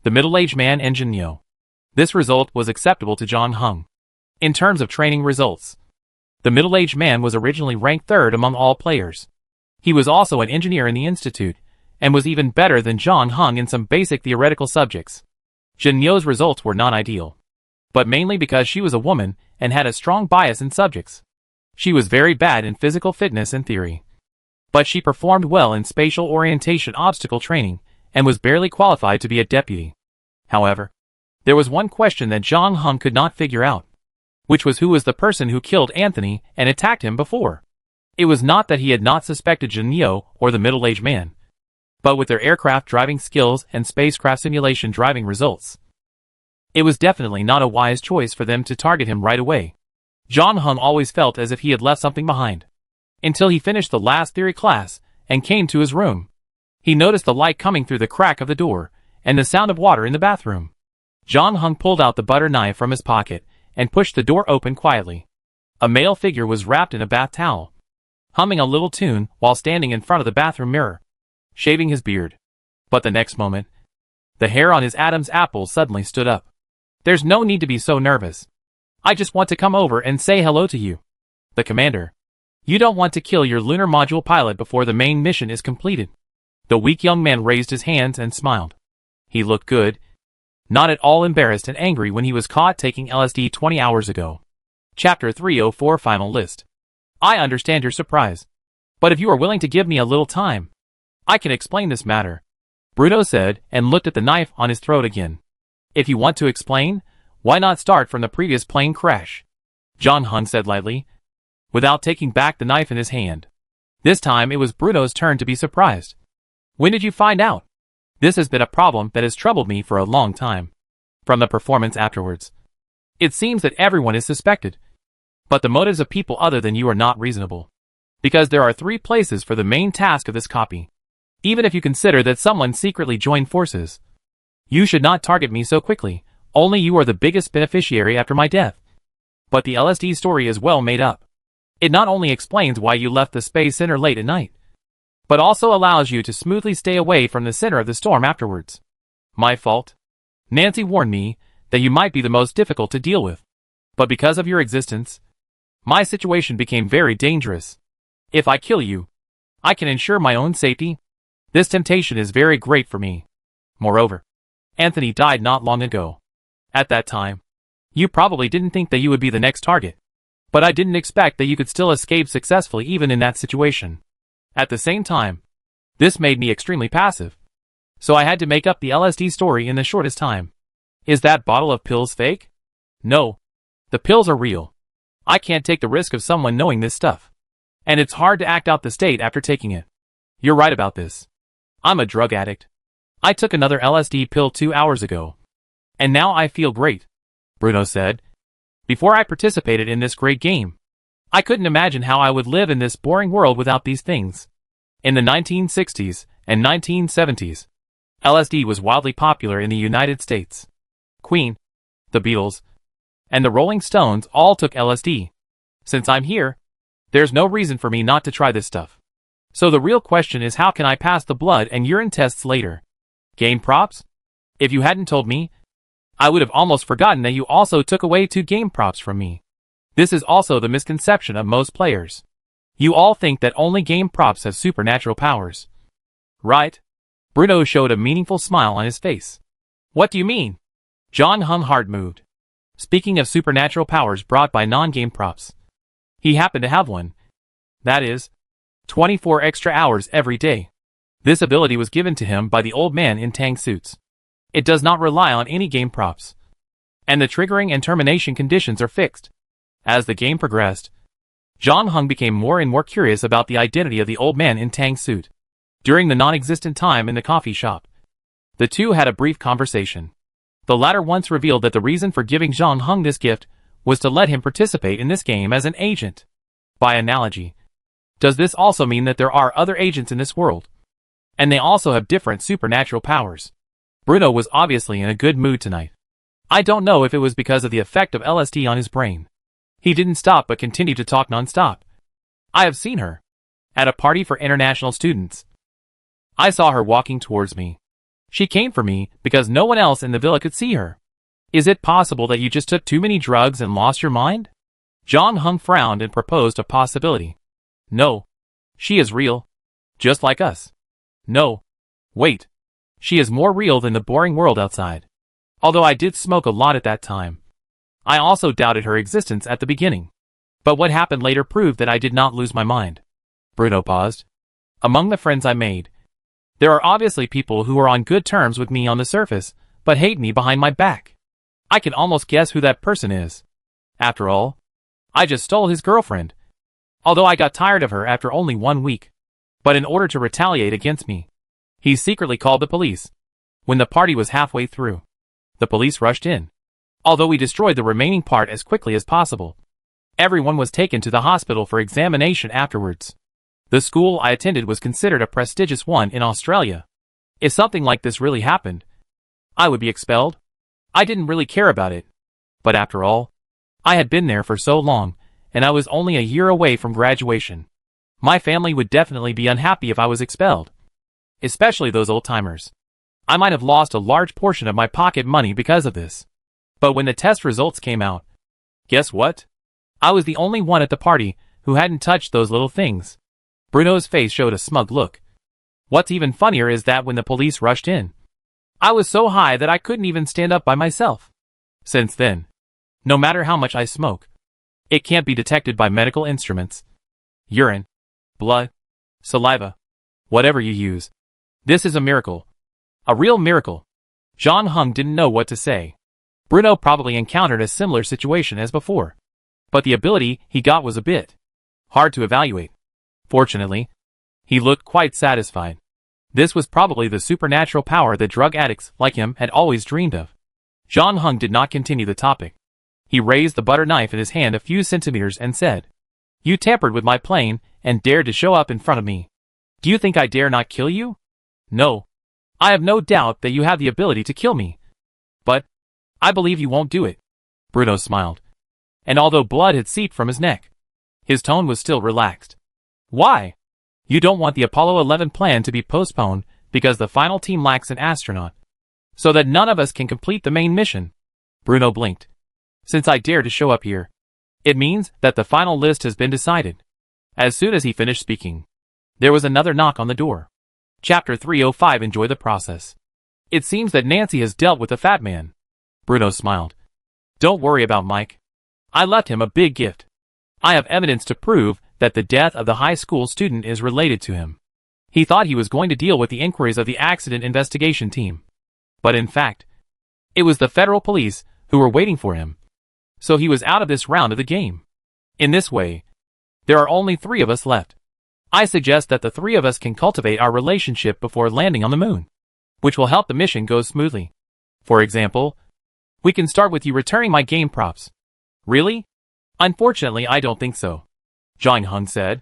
the middle-aged man and Jin Yo. This result was acceptable to John Hung. In terms of training results, the middle-aged man was originally ranked third among all players. He was also an engineer in the institute, and was even better than John Hung in some basic theoretical subjects. Jin Yo's results were not ideal, but mainly because she was a woman and had a strong bias in subjects. She was very bad in physical fitness and theory, but she performed well in spatial orientation obstacle training, and was barely qualified to be a deputy. However, there was one question that John Hung could not figure out, which was who was the person who killed Anthony and attacked him before. It was not that he had not suspected Jin Yo or the middle-aged man, but with their aircraft driving skills and spacecraft simulation driving results, it was definitely not a wise choice for them to target him right away. John Hung always felt as if he had left something behind, until he finished the last theory class and came to his room. He noticed the light coming through the crack of the door, and the sound of water in the bathroom. John Hung pulled out the butter knife from his pocket, and pushed the door open quietly. A male figure was wrapped in a bath towel, humming a little tune while standing in front of the bathroom mirror, shaving his beard. But the next moment, the hair on his Adam's apple suddenly stood up. "There's no need to be so nervous. I just want to come over and say hello to you, the commander. You don't want to kill your lunar module pilot before the main mission is completed." The weak young man raised his hands and smiled. He looked good, not at all embarrassed and angry when he was caught taking LSD 20 hours ago. Chapter 304 Final List. I understand your surprise, but if you are willing to give me a little time, I can explain this matter, Bruno said and looked at the knife on his throat again. If you want to explain, why not start from the previous plane crash? John Hung said lightly, without taking back the knife in his hand. This time it was Bruno's turn to be surprised. When did you find out? This has been a problem that has troubled me for a long time. From the performance afterwards, it seems that everyone is suspected. But the motives of people other than you are not reasonable, because there are 3 places for the main task of this copy. Even if you consider that someone secretly joined forces, you should not target me so quickly. Only you are the biggest beneficiary after my death. But the LSD story is well made up. It not only explains why you left the space center late at night, but also allows you to smoothly stay away from the center of the storm afterwards. My fault? Nancy warned me that you might be the most difficult to deal with. But because of your existence, my situation became very dangerous. If I kill you, I can ensure my own safety. This temptation is very great for me. Moreover, Anthony died not long ago. At that time, you probably didn't think that you would be the next target. But I didn't expect that you could still escape successfully even in that situation. At the same time, this made me extremely passive. So I had to make up the LSD story in the shortest time. Is that bottle of pills fake? No. The pills are real. I can't take the risk of someone knowing this stuff. And it's hard to act out the state after taking it. You're right about this. I'm a drug addict. I took another LSD pill 2 hours ago. And now I feel great, Bruno said. Before I participated in this great game, I couldn't imagine how I would live in this boring world without these things. In the 1960s and 1970s, LSD was wildly popular in the United States. Queen, the Beatles, and the Rolling Stones all took LSD. Since I'm here, there's no reason for me not to try this stuff. So the real question is, how can I pass the blood and urine tests later? Game props? If you hadn't told me, I would have almost forgotten that you also took away 2 game props from me. This is also the misconception of most players. You all think that only game props have supernatural powers. Right? Bruno showed a meaningful smile on his face. What do you mean? John hung hard moved. Speaking of supernatural powers brought by non-game props, he happened to have one. That is, 24 extra hours every day. This ability was given to him by the old man in tang suits. It does not rely on any game props. And the triggering and termination conditions are fixed. As the game progressed, Zhang Heng became more and more curious about the identity of the old man in tang suit. During the non-existent time in the coffee shop, the two had a brief conversation. The latter once revealed that the reason for giving Zhang Heng this gift was to let him participate in this game as an agent. By analogy, does this also mean that there are other agents in this world? And they also have different supernatural powers? Bruno was obviously in a good mood tonight. I don't know if it was because of the effect of LSD on his brain. He didn't stop but continued to talk non-stop. I have seen her. At a party for international students. I saw her walking towards me. She came for me because no one else in the villa could see her. Is it possible that you just took too many drugs and lost your mind? Zhang Heng frowned and proposed a possibility. No. She is real. Just like us. No. Wait. She is more real than the boring world outside. Although I did smoke a lot at that time. I also doubted her existence at the beginning. But what happened later proved that I did not lose my mind. Bruno paused. Among the friends I made, there are obviously people who are on good terms with me on the surface, but hate me behind my back. I can almost guess who that person is. After all, I just stole his girlfriend. Although I got tired of her after only 1 week. But in order to retaliate against me, he secretly called the police. When the party was halfway through, the police rushed in. Although we destroyed the remaining part as quickly as possible, everyone was taken to the hospital for examination afterwards. The school I attended was considered a prestigious one in Australia. If something like this really happened, I would be expelled. I didn't really care about it. But after all, I had been there for so long, and I was only a year away from graduation. My family would definitely be unhappy if I was expelled. Especially those old-timers. I might have lost a large portion of my pocket money because of this. But when the test results came out, guess what? I was the only one at the party who hadn't touched those little things. Bruno's face showed a smug look. What's even funnier is that when the police rushed in, I was so high that I couldn't even stand up by myself. Since then, no matter how much I smoke, it can't be detected by medical instruments. Urine, blood, saliva, whatever you use. This is a miracle. A real miracle. Zhang Heng didn't know what to say. Bruno probably encountered a similar situation as before. But the ability he got was a bit hard to evaluate. Fortunately, he looked quite satisfied. This was probably the supernatural power that drug addicts like him had always dreamed of. Zhang Heng did not continue the topic. He raised the butter knife in his hand a few centimeters and said, "You tampered with my plane and dared to show up in front of me. Do you think I dare not kill you? No. I have no doubt that you have the ability to kill me. But I believe you won't do it." Bruno smiled. And although blood had seeped from his neck, his tone was still relaxed. "Why? You don't want the Apollo 11 plan to be postponed because the final team lacks an astronaut, so that none of us can complete the main mission." Bruno blinked. since I dare to show up here. It means that the final list has been decided. As soon as he finished speaking, there was another knock on the door. Chapter 305. Enjoy the process. It seems that Nancy has dealt with the fat man. Bruno smiled. Don't worry about Mike. I left him a big gift. I have evidence to prove that the death of the high school student is related to him. He thought he was going to deal with the inquiries of the accident investigation team. But in fact, it was the federal police who were waiting for him. So he was out of this round of the game. In this way, there are only 3 of us left. I suggest that the 3 of us can cultivate our relationship before landing on the moon, which will help the mission go smoothly. For example, we can start with you returning my game props. Really? Unfortunately, I don't think so, John Hung said,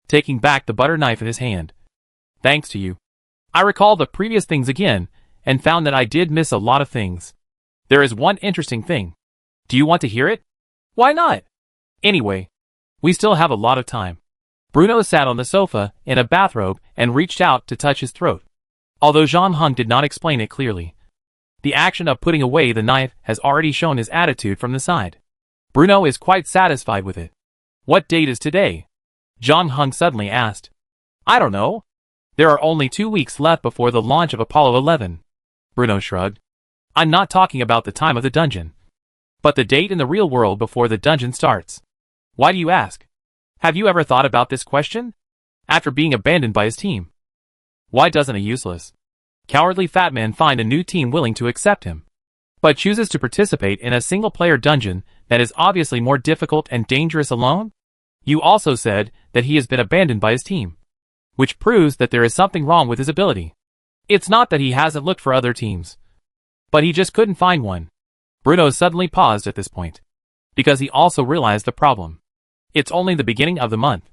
taking back the butter knife in his hand. Thanks to you. I recalled the previous things again, and found that I did miss a lot of things. There is one interesting thing. Do you want to hear it? Why not? Anyway, we still have a lot of time. Bruno sat on the sofa in a bathrobe and reached out to touch his throat. Although Jean Hung did not explain it clearly, the action of putting away the knife has already shown his attitude from the side. Bruno is quite satisfied with it. What date is today? Jean Hung suddenly asked. I don't know. There are only 2 weeks left before the launch of Apollo 11. Bruno shrugged. I'm not talking about the time of the dungeon, but the date in the real world before the dungeon starts. Why do you ask? Have you ever thought about this question? After being abandoned by his team, why doesn't a useless, cowardly fat man find a new team willing to accept him, but chooses to participate in a single-player dungeon that is obviously more difficult and dangerous alone? You also said that he has been abandoned by his team, which proves that there is something wrong with his ability. It's not that he hasn't looked for other teams, but he just couldn't find one. Bruno suddenly paused at this point, because he also realized the problem. It's only the beginning of the month.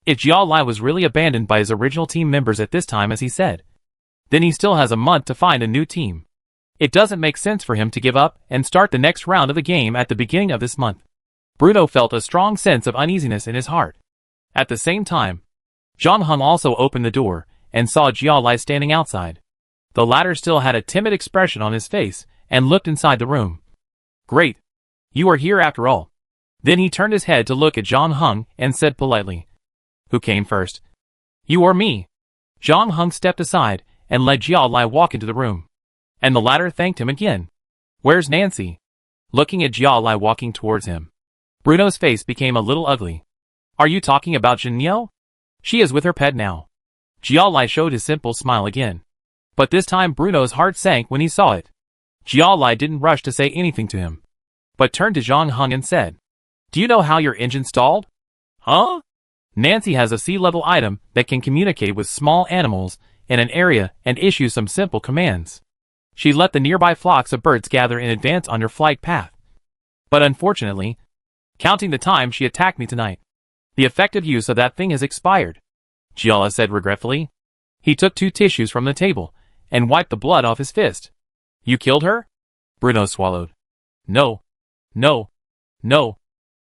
If Jiao Lai was really abandoned by his original team members at this time as he said, then he still has a month to find a new team. It doesn't make sense for him to give up and start the next round of the game at the beginning of this month. Bruno felt a strong sense of uneasiness in his heart. At the same time, Jean Hung also opened the door and saw Jiao Lai standing outside. The latter still had a timid expression on his face and looked inside the room. Great. You are here after all. Then he turned his head to look at Jean Hung and said politely, Who came first? You or me? Jean Hung stepped aside and let Jiao Lai walk into the room, and the latter thanked him again. Where's Nancy? Looking at Jiao Lai walking towards him, Bruno's face became a little ugly. Are you talking about Jinyo? She is with her pet now. Jiao Lai showed his simple smile again, but this time Bruno's heart sank when he saw it. Jiao Lai didn't rush to say anything to him, but turned to Jean Hung and said, Do you know how your engine stalled? Huh? Nancy has a sea-level item that can communicate with small animals in an area and issue some simple commands. She let the nearby flocks of birds gather in advance on your flight path. But unfortunately, counting the time she attacked me tonight, the effective use of that thing has expired, Giala said regretfully. He took 2 tissues from the table and wiped the blood off his fist. You killed her? Bruno swallowed. No.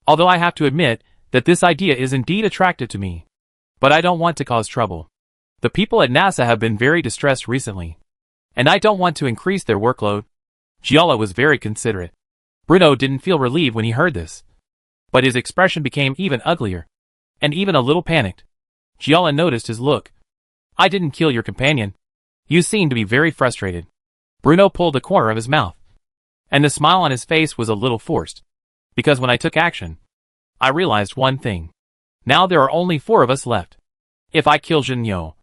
Although I have to admit that this idea is indeed attractive to me. But I don't want to cause trouble. The people at NASA have been very distressed recently, and I don't want to increase their workload. Giala was very considerate. Bruno didn't feel relieved when he heard this, but his expression became even uglier, and even a little panicked. Giala noticed his look. I didn't kill your companion. You seem to be very frustrated. Bruno pulled the corner of his mouth, and the smile on his face was a little forced, because when I took action, I realized one thing. Now there are only 4 of us left. If I kill Jinyo,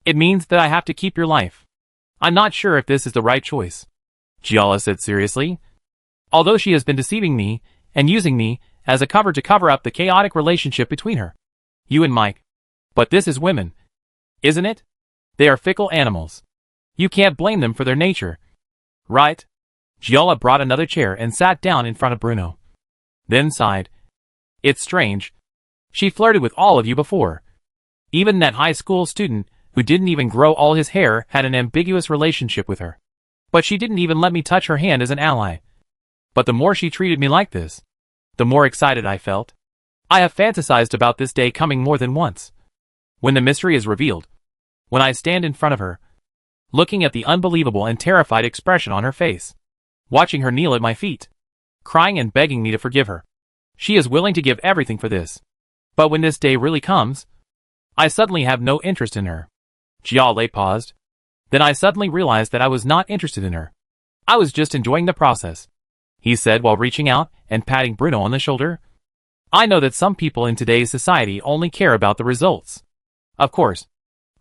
it means that I have to keep your life. I'm not sure if this is the right choice, Giala said seriously. Although she has been deceiving me and using me as a cover to cover up the chaotic relationship between her, you and Mike. But this is women, isn't it? They are fickle animals. You can't blame them for their nature, right? Giala brought another chair and sat down in front of Bruno, then sighed. It's strange. She flirted with all of you before. Even that high school student who didn't even grow all his hair had an ambiguous relationship with her. But she didn't even let me touch her hand as an ally. But the more she treated me like this, the more excited I felt. I have fantasized about this day coming more than once. When the mystery is revealed, when I stand in front of her, looking at the unbelievable and terrified expression on her face, watching her kneel at my feet, crying and begging me to forgive her. She is willing to give everything for this. But when this day really comes, I suddenly have no interest in her. Jiao paused. Then I suddenly realized that I was not interested in her. I was just enjoying the process, he said while reaching out and patting Bruno on the shoulder. I know that some people in today's society only care about the results. Of course,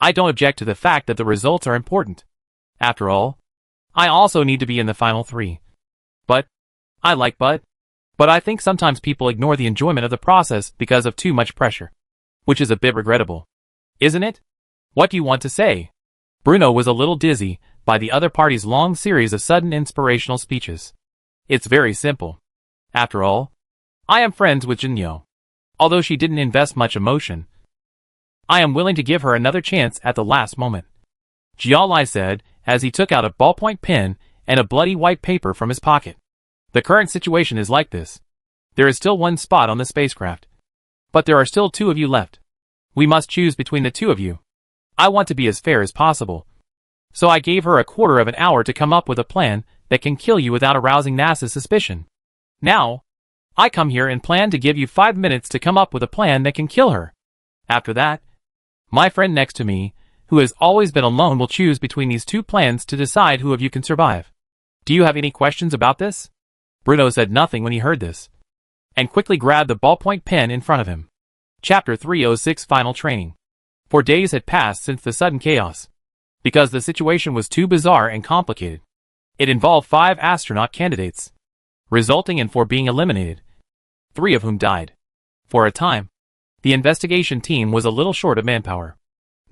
I don't object to the fact that the results are important. After all, I also need to be in the final 3. But I think sometimes people ignore the enjoyment of the process because of too much pressure. Which is a bit regrettable. Isn't it? What do you want to say? Bruno was a little dizzy by the other party's long series of sudden inspirational speeches. It's very simple. After all, I am friends with Jinyo. Although she didn't invest much emotion, I am willing to give her another chance at the last moment. Jiao said as he took out a ballpoint pen and a bloody white paper from his pocket. The current situation is like this. There is still 1 spot on the spacecraft. But there are still 2 of you left. We must choose between the 2 of you. I want to be as fair as possible. So I gave her a quarter of an hour to come up with a plan that can kill you without arousing NASA's suspicion. Now, I come here and plan to give you 5 minutes to come up with a plan that can kill her. After that, my friend next to me, who has always been alone, will choose between these 2 plans to decide who of you can survive. Do you have any questions about this? Bruno said nothing when he heard this, and quickly grabbed the ballpoint pen in front of him. Chapter 306 Final Training. 4 days had passed since the sudden chaos. Because the situation was too bizarre and complicated. It involved 5 astronaut candidates, resulting in 4 being eliminated, 3 of whom died. For a time, the investigation team was a little short of manpower.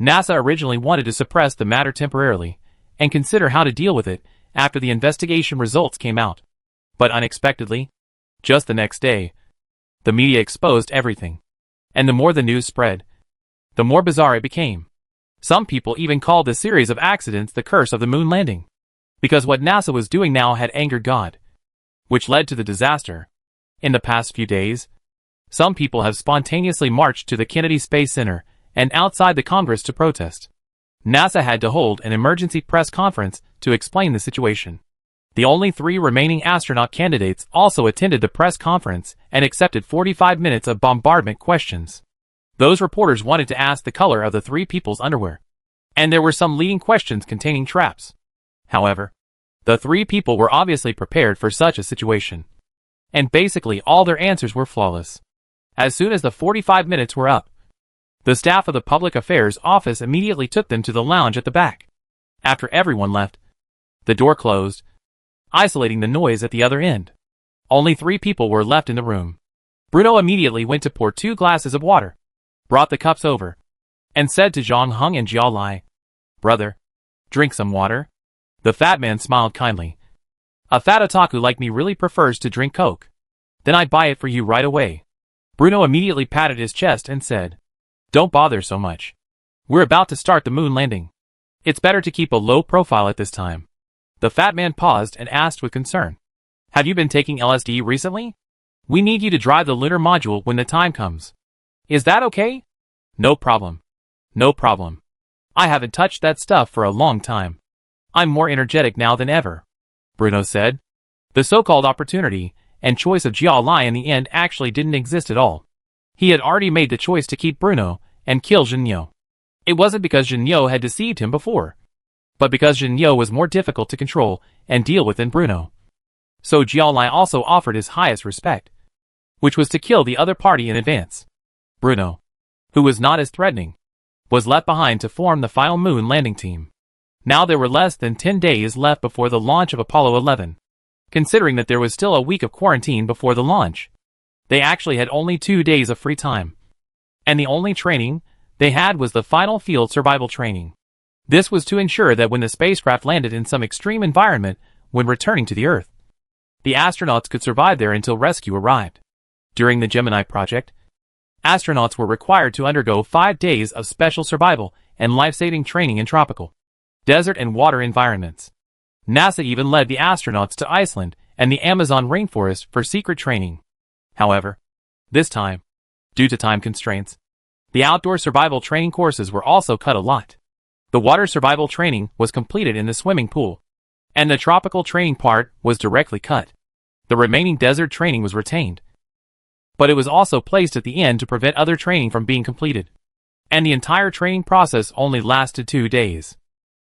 NASA originally wanted to suppress the matter temporarily and consider how to deal with it after the investigation results came out. But unexpectedly, just the next day, the media exposed everything. And the more the news spread, the more bizarre it became. Some people even called the series of accidents the curse of the moon landing. Because what NASA was doing now had angered God, which led to the disaster. In the past few days, some people have spontaneously marched to the Kennedy Space Center and outside the Congress to protest. NASA had to hold an emergency press conference to explain the situation. The only 3 remaining astronaut candidates also attended the press conference and accepted 45 minutes of bombardment questions. Those reporters wanted to ask the color of the 3 people's underwear. And there were some leading questions containing traps. However, the 3 people were obviously prepared for such a situation. And basically all their answers were flawless. As soon as the 45 minutes were up, the staff of the Public Affairs Office immediately took them to the lounge at the back. After everyone left, the door closed, isolating the noise at the other end. Only 3 people were left in the room. Bruno immediately went to pour 2 glasses of water, brought the cups over, and said to Zhang Heng and Jiao, "Brother, drink some water." The fat man smiled kindly. "A fat otaku like me really prefers to drink Coke. Then I'd buy it for you right away." Bruno immediately patted his chest and said, "Don't bother so much. We're about to start the moon landing. It's better to keep a low profile at this time." The fat man paused and asked with concern, "Have you been taking LSD recently? We need you to drive the lunar module when the time comes. Is that okay?" "No problem. No problem. I haven't touched that stuff for a long time. I'm more energetic now than ever," Bruno said. The so-called opportunity and choice of Jiao in the end actually didn't exist at all. He had already made the choice to keep Bruno and kill Jinyo. It wasn't because Jinyo had deceived him before, but because Jinyo was more difficult to control and deal with than Bruno. So Jiao also offered his highest respect, which was to kill the other party in advance. Bruno, who was not as threatening, was left behind to form the final moon landing team. Now there were less than 10 days left before the launch of Apollo 11. Considering that there was still a week of quarantine before the launch, they actually had only 2 days of free time. And the only training they had was the final field survival training. This was to ensure that when the spacecraft landed in some extreme environment when returning to the Earth, the astronauts could survive there until rescue arrived. During the Gemini project, astronauts were required to undergo 5 days of special survival and life-saving training in tropical, desert and water environments. NASA even led the astronauts to Iceland and the Amazon rainforest for secret training. However, this time, due to time constraints, the outdoor survival training courses were also cut a lot. The water survival training was completed in the swimming pool, and the tropical training part was directly cut. The remaining desert training was retained, but it was also placed at the end to prevent other training from being completed. And the entire training process only lasted 2 days.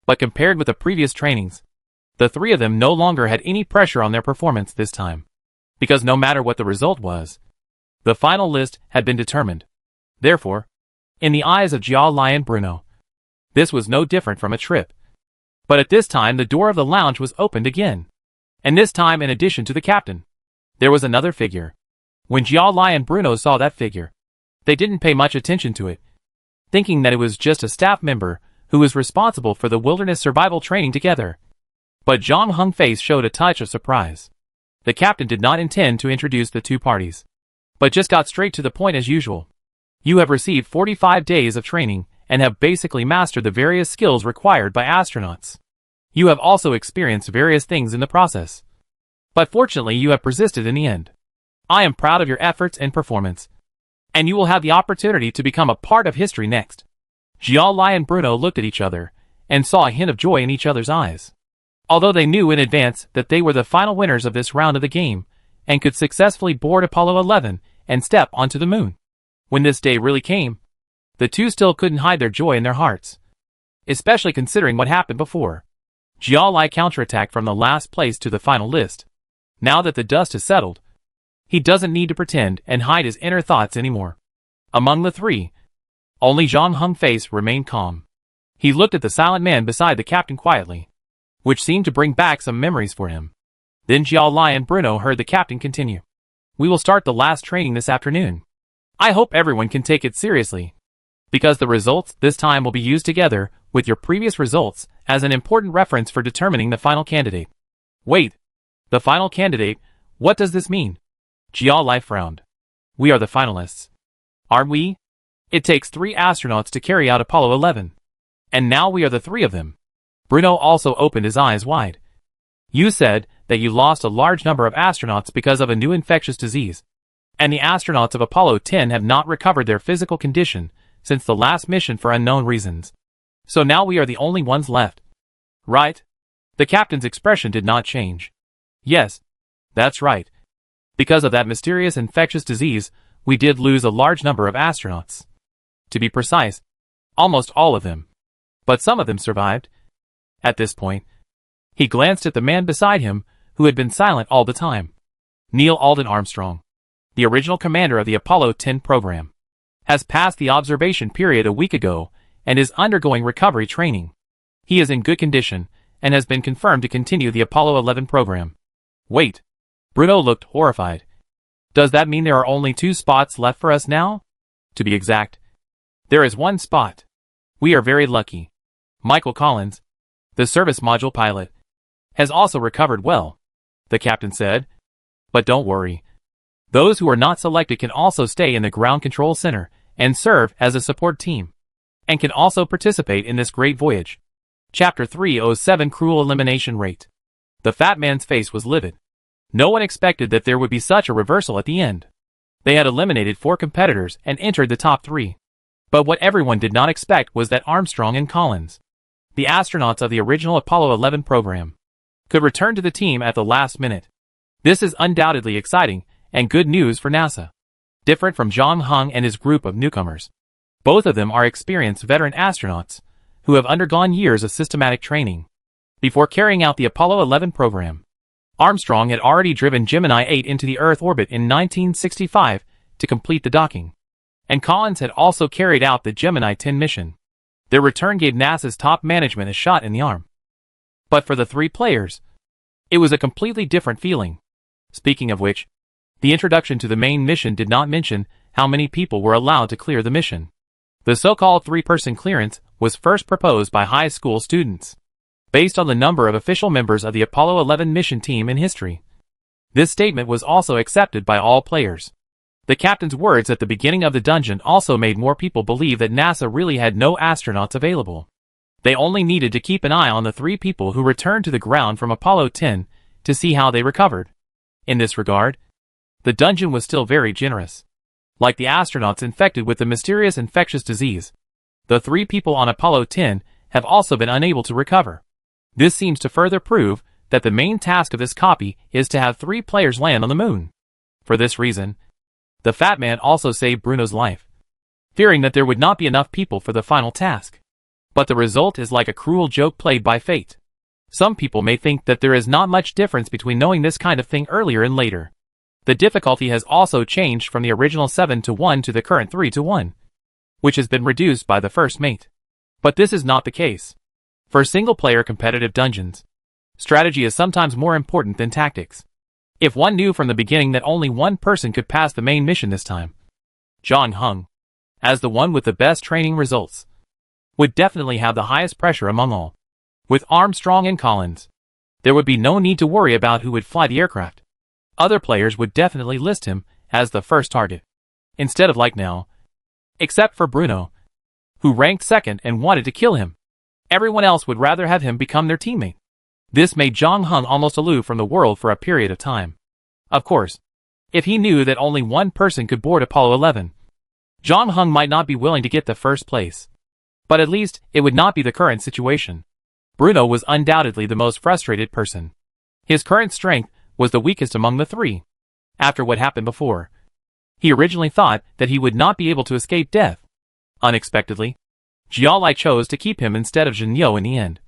But compared with the previous trainings, the three of them no longer had any pressure on their performance this time. Because no matter what the result was, the final list had been determined. Therefore, in the eyes of Jiao and Bruno, this was no different from a trip. But at this time the door of the lounge was opened again. And this time, in addition to the captain, there was another figure. When Jiao and Bruno saw that figure, they didn't pay much attention to it, thinking that it was just a staff member who was responsible for the wilderness survival training together. But Zhang Heng's face showed a touch of surprise. The captain did not intend to introduce the two parties, but just got straight to the point as usual. You have received 45 days of training and have basically mastered the various skills required by astronauts. You have also experienced various things in the process, but fortunately you have persisted in the end. I am proud of your efforts and performance, and you will have the opportunity to become a part of history next. Jiao and Bruno looked at each other and saw a hint of joy in each other's eyes. Although they knew in advance that they were the final winners of this round of the game and could successfully board Apollo 11 and step onto the moon. When this day really came, the two still couldn't hide their joy in their hearts, especially considering what happened before. Jiao counterattacked from the last place to the final list. Now that the dust has settled, he doesn't need to pretend and hide his inner thoughts anymore. Among the three, only Zhang Heng's face remained calm. He looked at the silent man beside the captain quietly, which seemed to bring back some memories for him. Then Jiao and Bruno heard the captain continue. We will start the last training this afternoon. I hope everyone can take it seriously, because the results this time will be used together with your previous results as an important reference for determining the final candidate. Wait, the final candidate, what does this mean? Jiao frowned. We are the finalists. Aren't we? It takes 3 astronauts to carry out Apollo 11. And now we are the 3 of them. Bruno also opened his eyes wide. You said that you lost a large number of astronauts because of a new infectious disease. And the astronauts of Apollo 10 have not recovered their physical condition since the last mission for unknown reasons. So now we are the only ones left. Right? The captain's expression did not change. Yes, that's right. Because of that mysterious infectious disease, we did lose a large number of astronauts. To be precise, almost all of them. But some of them survived. At this point, he glanced at the man beside him, who had been silent all the time. Neil Alden Armstrong, the original commander of the Apollo 10 program, has passed the observation period a week ago and is undergoing recovery training. He is in good condition and has been confirmed to continue the Apollo 11 program. Wait. Bruno looked horrified. Does that mean there are only 2 spots left for us now? To be exact, there is 1 spot. We are very lucky. Michael Collins, the service module pilot, has also recovered well, the captain said. But don't worry. Those who are not selected can also stay in the ground control center and serve as a support team, and can also participate in this great voyage. Chapter 307 Cruel Elimination Rate. The fat man's face was livid. No one expected that there would be such a reversal at the end. They had eliminated 4 competitors and entered the top 3. But what everyone did not expect was that Armstrong and Collins, the astronauts of the original Apollo 11 program, could return to the team at the last minute. This is undoubtedly exciting and good news for NASA. Different from Zhang Heng and his group of newcomers, both of them are experienced veteran astronauts who have undergone years of systematic training. Before carrying out the Apollo 11 program, Armstrong had already driven Gemini 8 into the Earth orbit in 1965 to complete the docking, and Collins had also carried out the Gemini 10 mission. Their return gave NASA's top management a shot in the arm. But for the 3 players, it was a completely different feeling. Speaking of which, the introduction to the main mission did not mention how many people were allowed to clear the mission. The so-called 3-person clearance was first proposed by high school students, based on the number of official members of the Apollo 11 mission team in history. This statement was also accepted by all players. The captain's words at the beginning of the dungeon also made more people believe that NASA really had no astronauts available. They only needed to keep an eye on the 3 people who returned to the ground from Apollo 10 to see how they recovered. In this regard, the dungeon was still very generous. Like the astronauts infected with the mysterious infectious disease, the 3 people on Apollo 10 have also been unable to recover. This seems to further prove that the main task of this copy is to have 3 players land on the moon. For this reason, the fat man also saved Bruno's life, fearing that there would not be enough people for the final task. But the result is like a cruel joke played by fate. Some people may think that there is not much difference between knowing this kind of thing earlier and later. The difficulty has also changed from the original 7-1 to the current 3-1, which has been reduced by the first mate. But this is not the case. For single-player competitive dungeons, strategy is sometimes more important than tactics. If one knew from the beginning that only one person could pass the main mission this time, John Hung, as the one with the best training results, would definitely have the highest pressure among all. With Armstrong and Collins, there would be no need to worry about who would fly the aircraft. Other players would definitely list him as the first target, instead of like now, except for Bruno, who ranked second and wanted to kill him. Everyone else would rather have him become their teammate. This made John Hung almost aloof from the world for a period of time. Of course, if he knew that only one person could board Apollo 11, John Hung might not be willing to get the first place. But at least, it would not be the current situation. Bruno was undoubtedly the most frustrated person. His current strength was the weakest among the 3. After what happened before, he originally thought that he would not be able to escape death. Unexpectedly, Jialai chose to keep him instead of Jinyo in the end,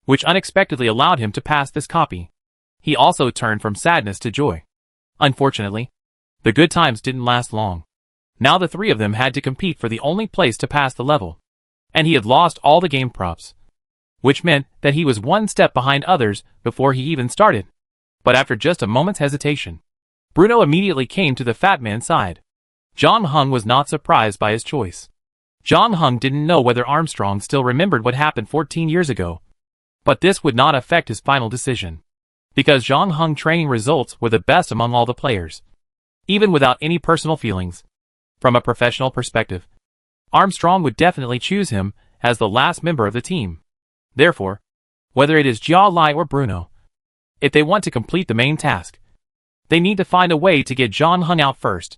which unexpectedly allowed him to pass this copy. He also turned from sadness to joy. Unfortunately, the good times didn't last long. Now the 3 of them had to compete for the only place to pass the level. And he had lost all the game props, which meant that he was one step behind others before he even started. But after just a moment's hesitation, Bruno immediately came to the fat man's side. John Hung was not surprised by his choice. John Hung didn't know whether Armstrong still remembered what happened 14 years ago. But this would not affect his final decision, because John Hung training results were the best among all the players, even without any personal feelings. From a professional perspective, Armstrong would definitely choose him as the last member of the team. Therefore, whether it is Jia Lai or Bruno, if they want to complete the main task, they need to find a way to get John Hung out first.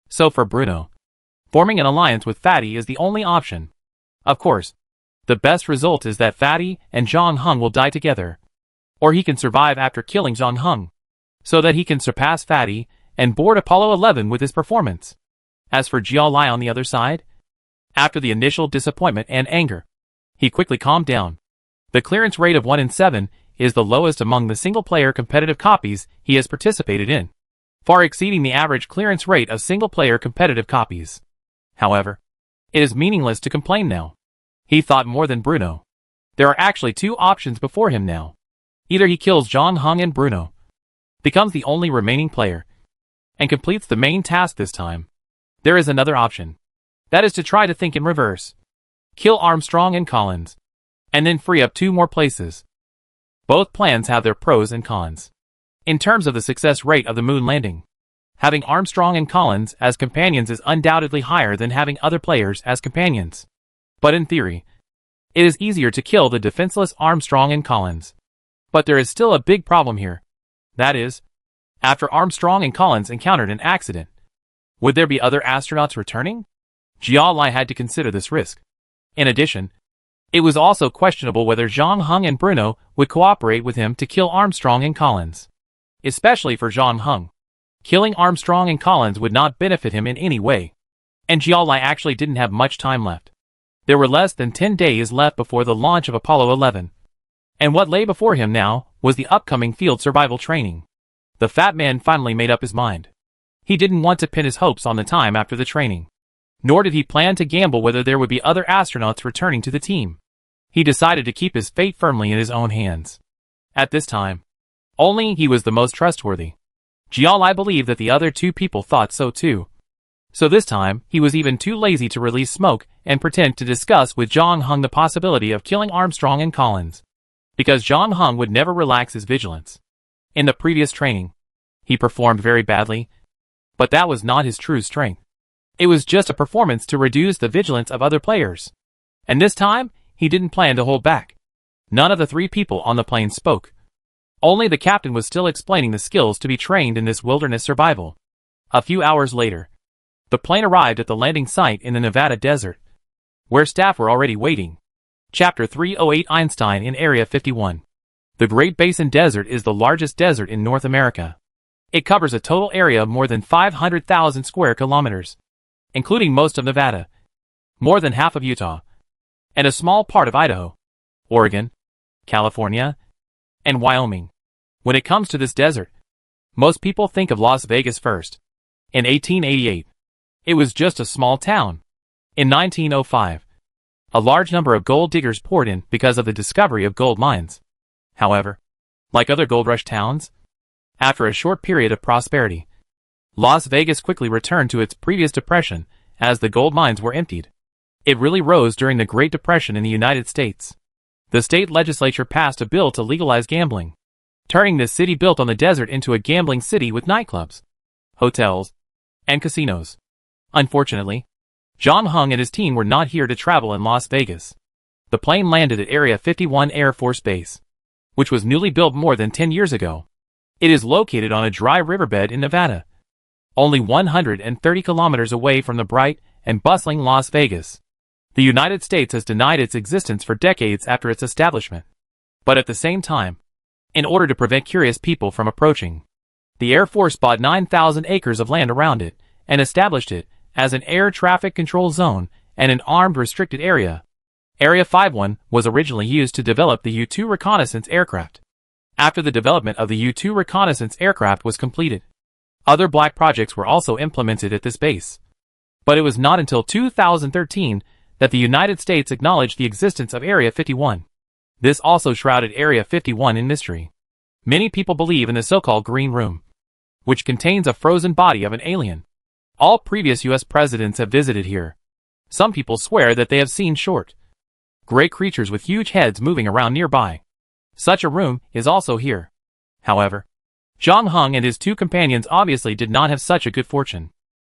So for Bruno, forming an alliance with Fatty is the only option. Of course, the best result is that Fatty and John Hung will die together, or he can survive after killing John Hung, so that he can surpass Fatty and board Apollo 11 with his performance. As for Jia Lai on the other side, after the initial disappointment and anger, he quickly calmed down. The clearance rate of 1 in 7 is the lowest among the single-player competitive copies he has participated in, far exceeding the average clearance rate of single-player competitive copies. However, it is meaningless to complain now. He thought more than Bruno. There are actually 2 options before him now. Either he kills John Hung and Bruno, becomes the only remaining player, and completes the main task this time. There is another option. That is to try to think in reverse. Kill Armstrong and Collins, and then free up 2 more places. Both plans have their pros and cons. In terms of the success rate of the moon landing, having Armstrong and Collins as companions is undoubtedly higher than having other players as companions. But in theory, it is easier to kill the defenseless Armstrong and Collins. But there is still a big problem here. That is, after Armstrong and Collins encountered an accident, would there be other astronauts returning? Jia Lai had to consider this risk. In addition, it was also questionable whether John Hung and Bruno would cooperate with him to kill Armstrong and Collins. Especially for John Hung. Killing Armstrong and Collins would not benefit him in any way. And Jia Lai actually didn't have much time left. There were less than 10 days left before the launch of Apollo 11. And what lay before him now was the upcoming field survival training. The fat man finally made up his mind. He didn't want to pin his hopes on the time after the training. Nor did he plan to gamble whether there would be other astronauts returning to the team. He decided to keep his fate firmly in his own hands. At this time, only he was the most trustworthy. Jia Lai believed that the other 2 people thought so too. So this time, he was even too lazy to release smoke and pretend to discuss with John Hung the possibility of killing Armstrong and Collins. Because John Hung would never relax his vigilance. In the previous training, he performed very badly, but that was not his true strength. It was just a performance to reduce the vigilance of other players. And this time, he didn't plan to hold back. None of the 3 people on the plane spoke. Only the captain was still explaining the skills to be trained in this wilderness survival. A few hours later, the plane arrived at the landing site in the Nevada desert, where staff were already waiting. Chapter 308 Einstein in Area 51. The Great Basin Desert is the largest desert in North America. It covers a total area of more than 500,000 square kilometers, including most of Nevada, more than half of Utah, and a small part of Idaho, Oregon, California, and Wyoming. When it comes to this desert, most people think of Las Vegas first. In 1888, it was just a small town. In 1905, a large number of gold diggers poured in because of the discovery of gold mines. However, like other gold rush towns, after a short period of prosperity, Las Vegas quickly returned to its previous depression as the gold mines were emptied. It really rose during the Great Depression in the United States. The state legislature passed a bill to legalize gambling, turning this city built on the desert into a gambling city with nightclubs, hotels, and casinos. Unfortunately, John Hung and his team were not here to travel in Las Vegas. The plane landed at Area 51 Air Force Base, which was newly built more than 10 years ago. It is located on a dry riverbed in Nevada, only 130 kilometers away from the bright and bustling Las Vegas. The United States has denied its existence for decades after its establishment. But at the same time, in order to prevent curious people from approaching, the Air Force bought 9,000 acres of land around it and established it as an air traffic control zone and an armed restricted area. Area 51 was originally used to develop the U-2 reconnaissance aircraft. After the development of the U-2 reconnaissance aircraft was completed, other black projects were also implemented at this base. But it was not until 2013 that the United States acknowledged the existence of Area 51. This also shrouded Area 51 in mystery. Many people believe in the so-called Green Room, which contains a frozen body of an alien. All previous U.S. presidents have visited here. Some people swear that they have seen short, gray creatures with huge heads moving around nearby. Such a room is also here. However, John Hung and his two companions obviously did not have such a good fortune.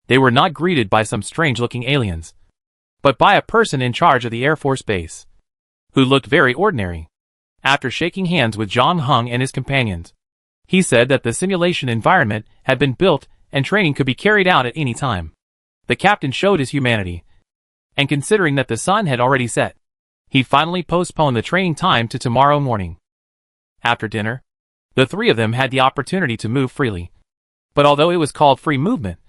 They were not greeted by some strange-looking aliens, but by a person in charge of the Air Force Base, who looked very ordinary. After shaking hands with John Hung and his companions, he said that the simulation environment had been built and training could be carried out at any time. The captain showed his humanity, and considering that the sun had already set, he finally postponed the training time to tomorrow morning. After dinner, the three of them had the opportunity to move freely. But although it was called free movement,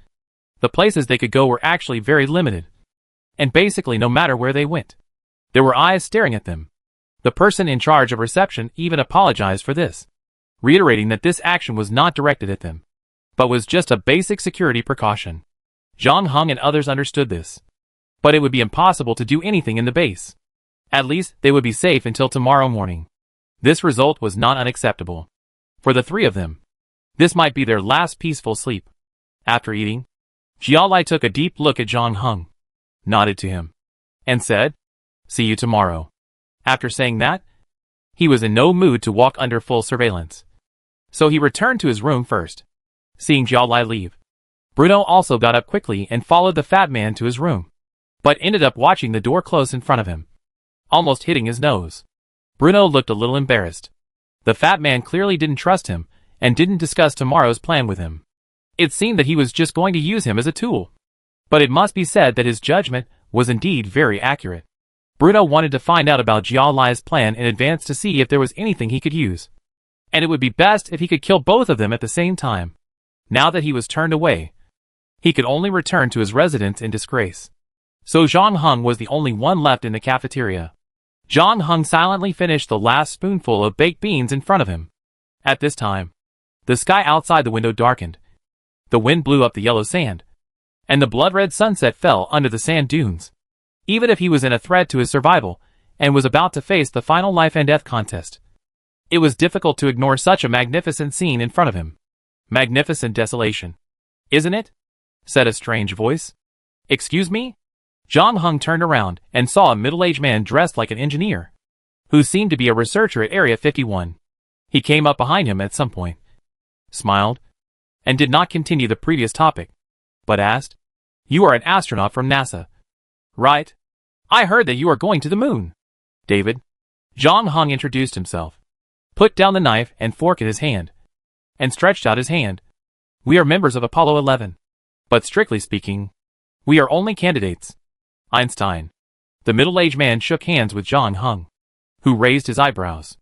the places they could go were actually very limited. And basically no matter where they went, there were eyes staring at them. The person in charge of reception even apologized for this, reiterating that this action was not directed at them, but was just a basic security precaution. John Hung and others understood this. But it would be impossible to do anything in the base. At least they would be safe until tomorrow morning. This result was not unacceptable. For the three of them, this might be their last peaceful sleep. After eating, Jialai took a deep look at John Hung, nodded to him, and said, "See you tomorrow." After saying that, he was in no mood to walk under full surveillance. So he returned to his room first. Seeing Jialai leave, Bruno also got up quickly and followed the fat man to his room, but ended up watching the door close in front of him, almost hitting his nose. Bruno looked a little embarrassed. The fat man clearly didn't trust him and didn't discuss tomorrow's plan with him. It seemed that he was just going to use him as a tool. But it must be said that his judgment was indeed very accurate. Bruno wanted to find out about Jialai's plan in advance to see if there was anything he could use. And it would be best if he could kill both of them at the same time. Now that he was turned away, he could only return to his residence in disgrace. So John Hung was the only one left in the cafeteria. John Hung silently finished the last spoonful of baked beans in front of him. At this time, the sky outside the window darkened. The wind blew up the yellow sand, and the blood-red sunset fell under the sand dunes. Even if he was in a threat to his survival, and was about to face the final life and death contest, it was difficult to ignore such a magnificent scene in front of him. Magnificent desolation, isn't it? Said a strange voice. Excuse me? John Hung turned around and saw a middle-aged man dressed like an engineer, who seemed to be a researcher at Area 51. He came up behind him at some point, smiled, and did not continue the previous topic, but asked, "You are an astronaut from NASA, right? I heard that you are going to the moon." "David." John Hung introduced himself, put down the knife and fork in his hand, and stretched out his hand. "We are members of Apollo 11. But strictly speaking, we are only candidates." Einstein. The middle-aged man shook hands with John Hung, who raised his eyebrows.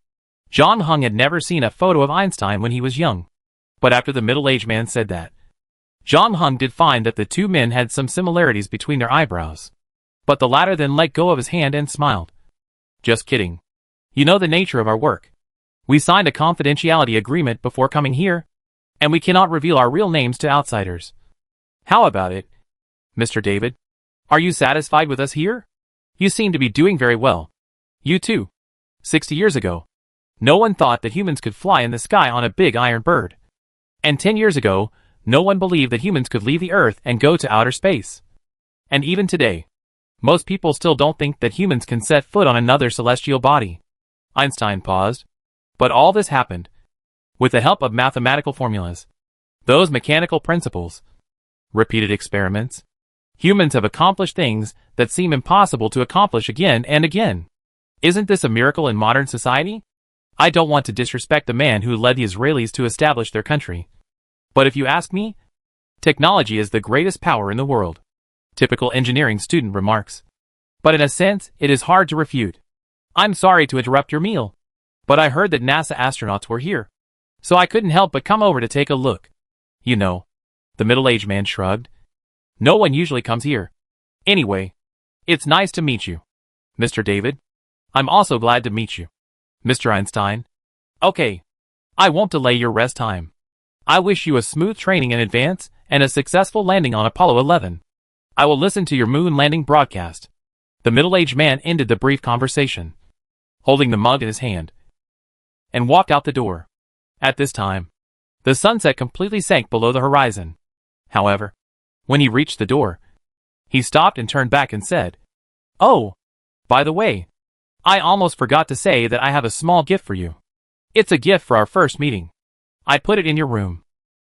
John Hung had never seen a photo of Einstein when he was young. But after the middle-aged man said that, John Hung did find that the two men had some similarities between their eyebrows. But the latter then let go of his hand and smiled. Just kidding. You know the nature of our work. We signed a confidentiality agreement before coming here, and we cannot reveal our real names to outsiders. How about it, Mr. David? Are you satisfied with us here? You seem to be doing very well. You too. 60 years ago, no one thought that humans could fly in the sky on a big iron bird. And 10 years ago, no one believed that humans could leave the Earth and go to outer space. And even today, most people still don't think that humans can set foot on another celestial body. Einstein paused. But all this happened with the help of mathematical formulas. Those mechanical principles. Repeated experiments. Humans have accomplished things that seem impossible to accomplish again and again. Isn't this a miracle in modern society? I don't want to disrespect the man who led the Israelis to establish their country. But if you ask me, technology is the greatest power in the world. Typical engineering student remarks. But in a sense, it is hard to refute. I'm sorry to interrupt your meal, but I heard that NASA astronauts were here, so I couldn't help but come over to take a look. You know, the middle-aged man shrugged. No one usually comes here. Anyway, it's nice to meet you, Mr. David. I'm also glad to meet you, Mr. Einstein. Okay, I won't delay your rest time. I wish you a smooth training in advance and a successful landing on Apollo 11. I will listen to your moon landing broadcast. The middle-aged man ended the brief conversation, holding the mug in his hand, and walked out the door. At this time, the sunset completely sank below the horizon. However, when he reached the door, he stopped and turned back and said, "Oh, by the way, I almost forgot to say that I have a small gift for you. It's a gift for our first meeting. I put it in your room.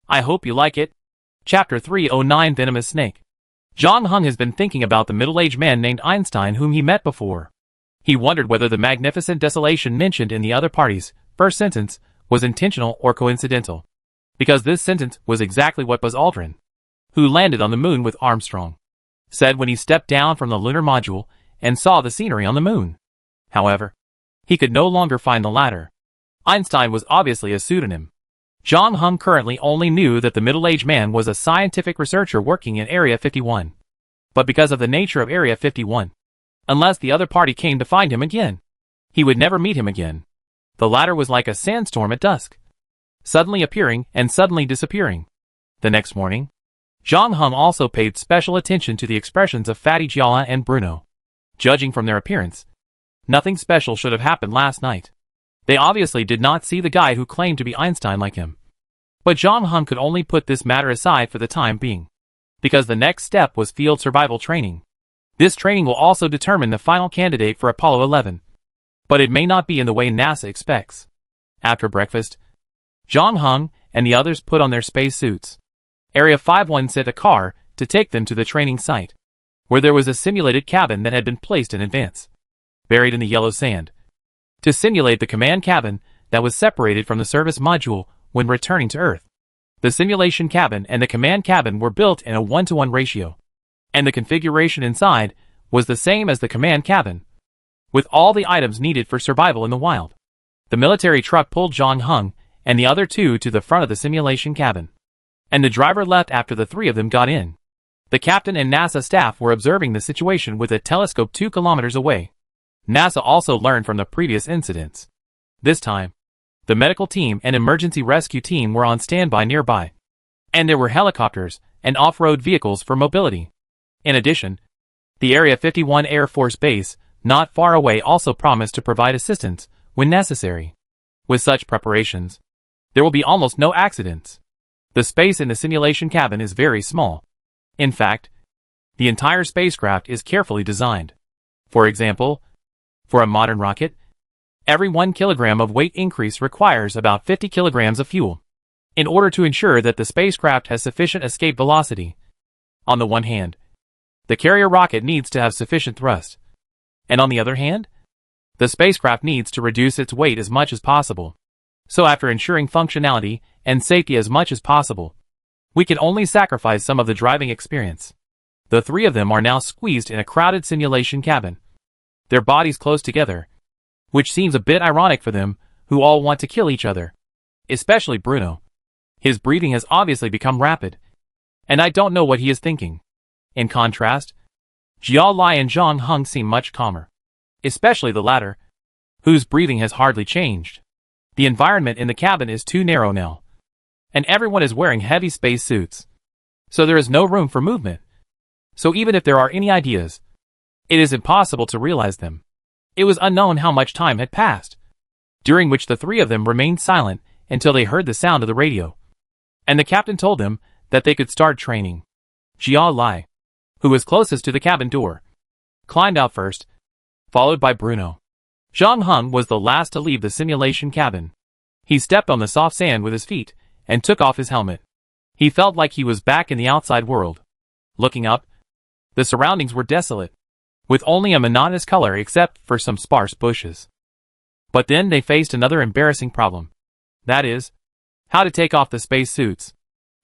I hope you like it." Chapter 309 Venomous Snake. John Hung has been thinking about the middle-aged man named Einstein whom he met before. He wondered whether the magnificent desolation mentioned in the other party's first sentence was intentional or coincidental. Because this sentence was exactly what Buzz Aldrin, who landed on the moon with Armstrong, said when he stepped down from the lunar module and saw the scenery on the moon. However, he could no longer find the latter. Einstein was obviously a pseudonym. John Hung currently only knew that the middle-aged man was a scientific researcher working in Area 51. But because of the nature of Area 51, unless the other party came to find him again, he would never meet him again. The latter was like a sandstorm at dusk, suddenly appearing and suddenly disappearing. The next morning, John Hung also paid special attention to the expressions of Fatty Giala and Bruno. Judging from their appearance, nothing special should have happened last night. They obviously did not see the guy who claimed to be Einstein like him. But John Hung could only put this matter aside for the time being, because the next step was field survival training. This training will also determine the final candidate for Apollo 11. But it may not be in the way NASA expects. After breakfast, John Hung and the others put on their space suits. Area 51 sent a car to take them to the training site, where there was a simulated cabin that had been placed in advance, buried in the yellow sand, to simulate the command cabin that was separated from the service module when returning to Earth. The simulation cabin and the command cabin were built in a 1-to-1 ratio, and the configuration inside was the same as the command cabin, with all the items needed for survival in the wild. The military truck pulled John Hung and the other two to the front of the simulation cabin, and the driver left after the three of them got in. The captain and NASA staff were observing the situation with a telescope 2 kilometers away. NASA also learned from the previous incidents. This time, the medical team and emergency rescue team were on standby nearby, and there were helicopters and off-road vehicles for mobility. In addition, the Area 51 Air Force Base, not far away, also promised to provide assistance when necessary. With such preparations, there will be almost no accidents. The space in the simulation cabin is very small. In fact, the entire spacecraft is carefully designed. For example, for a modern rocket, every 1 kilogram of weight increase requires about 50 kilograms of fuel, in order to ensure that the spacecraft has sufficient escape velocity. On the one hand, the carrier rocket needs to have sufficient thrust, and on the other hand, the spacecraft needs to reduce its weight as much as possible. So after ensuring functionality and safety as much as possible, we can only sacrifice some of the driving experience. The three of them are now squeezed in a crowded simulation cabin, their bodies close together, which seems a bit ironic for them, who all want to kill each other. Especially Bruno. His breathing has obviously become rapid. And I don't know what he is thinking. In contrast, Jiao Lai and Zhang Heng seem much calmer. Especially the latter, whose breathing has hardly changed. The environment in the cabin is too narrow now. And everyone is wearing heavy space suits. So there is no room for movement. So even if there are any ideas, it is impossible to realize them. It was unknown how much time had passed, during which the three of them remained silent until they heard the sound of the radio. And the captain told them that they could start training. Jiao Lai, who was closest to the cabin door, climbed out first, followed by Bruno. Zhang Heng was the last to leave the simulation cabin. He stepped on the soft sand with his feet and took off his helmet. He felt like he was back in the outside world. Looking up, the surroundings were desolate, with only a monotonous color except for some sparse bushes. But then they faced another embarrassing problem. That is, how to take off the space suits.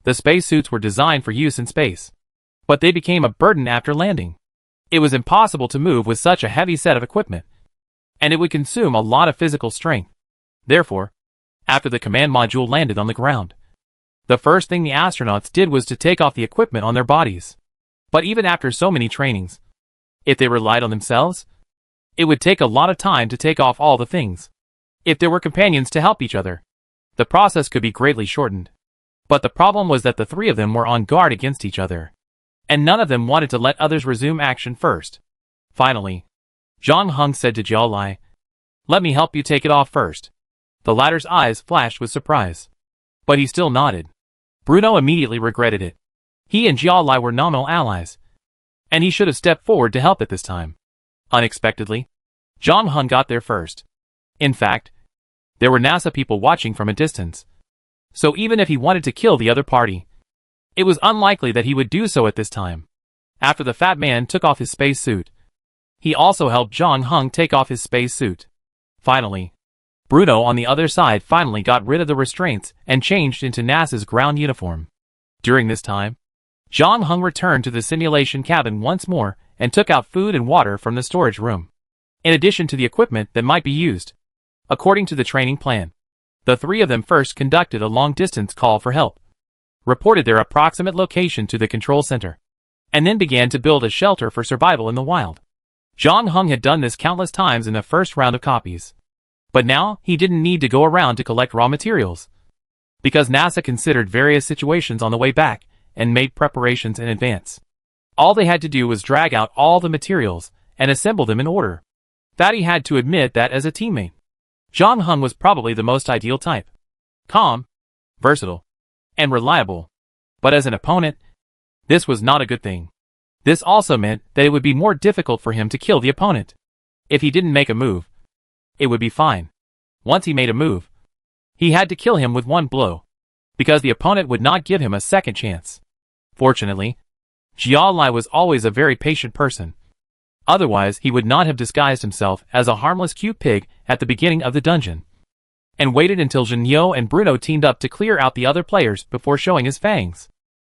The space suits were designed for use in space, but they became a burden after landing. It was impossible to move with such a heavy set of equipment, and it would consume a lot of physical strength. Therefore, after the command module landed on the ground, the first thing the astronauts did was to take off the equipment on their bodies. But even after so many trainings, if they relied on themselves, it would take a lot of time to take off all the things. If there were companions to help each other, the process could be greatly shortened. But the problem was that the three of them were on guard against each other, and none of them wanted to let others resume action first. Finally, Zhang Heng said to Jiao Lai, "Let me help you take it off first." The latter's eyes flashed with surprise, but he still nodded. Bruno immediately regretted it. He and Jiao Lai were nominal allies, and he should have stepped forward to help at this time. Unexpectedly, Zhang Heng got there first. In fact, there were NASA people watching from a distance, so even if he wanted to kill the other party, it was unlikely that he would do so at this time. After the fat man took off his space suit, he also helped Zhang Heng take off his space suit. Finally, Bruno on the other side finally got rid of the restraints and changed into NASA's ground uniform. During this time, Zhang Heng returned to the simulation cabin once more and took out food and water from the storage room, in addition to the equipment that might be used. According to the training plan, the three of them first conducted a long-distance call for help, reported their approximate location to the control center, and then began to build a shelter for survival in the wild. Zhang Heng had done this countless times in the first round of copies. But now, he didn't need to go around to collect raw materials, because NASA considered various situations on the way back and made preparations in advance. All they had to do was drag out all the materials and assemble them in order. Fatty had to admit that as a teammate, Zhang Heng was probably the most ideal type. Calm, versatile, and reliable. But as an opponent, this was not a good thing. This also meant that it would be more difficult for him to kill the opponent. If he didn't make a move, it would be fine. Once he made a move, he had to kill him with one blow, because the opponent would not give him a second chance. Fortunately, Jiao Lai was always a very patient person. Otherwise, he would not have disguised himself as a harmless cute pig at the beginning of the dungeon, and waited until Jinyo and Bruno teamed up to clear out the other players before showing his fangs.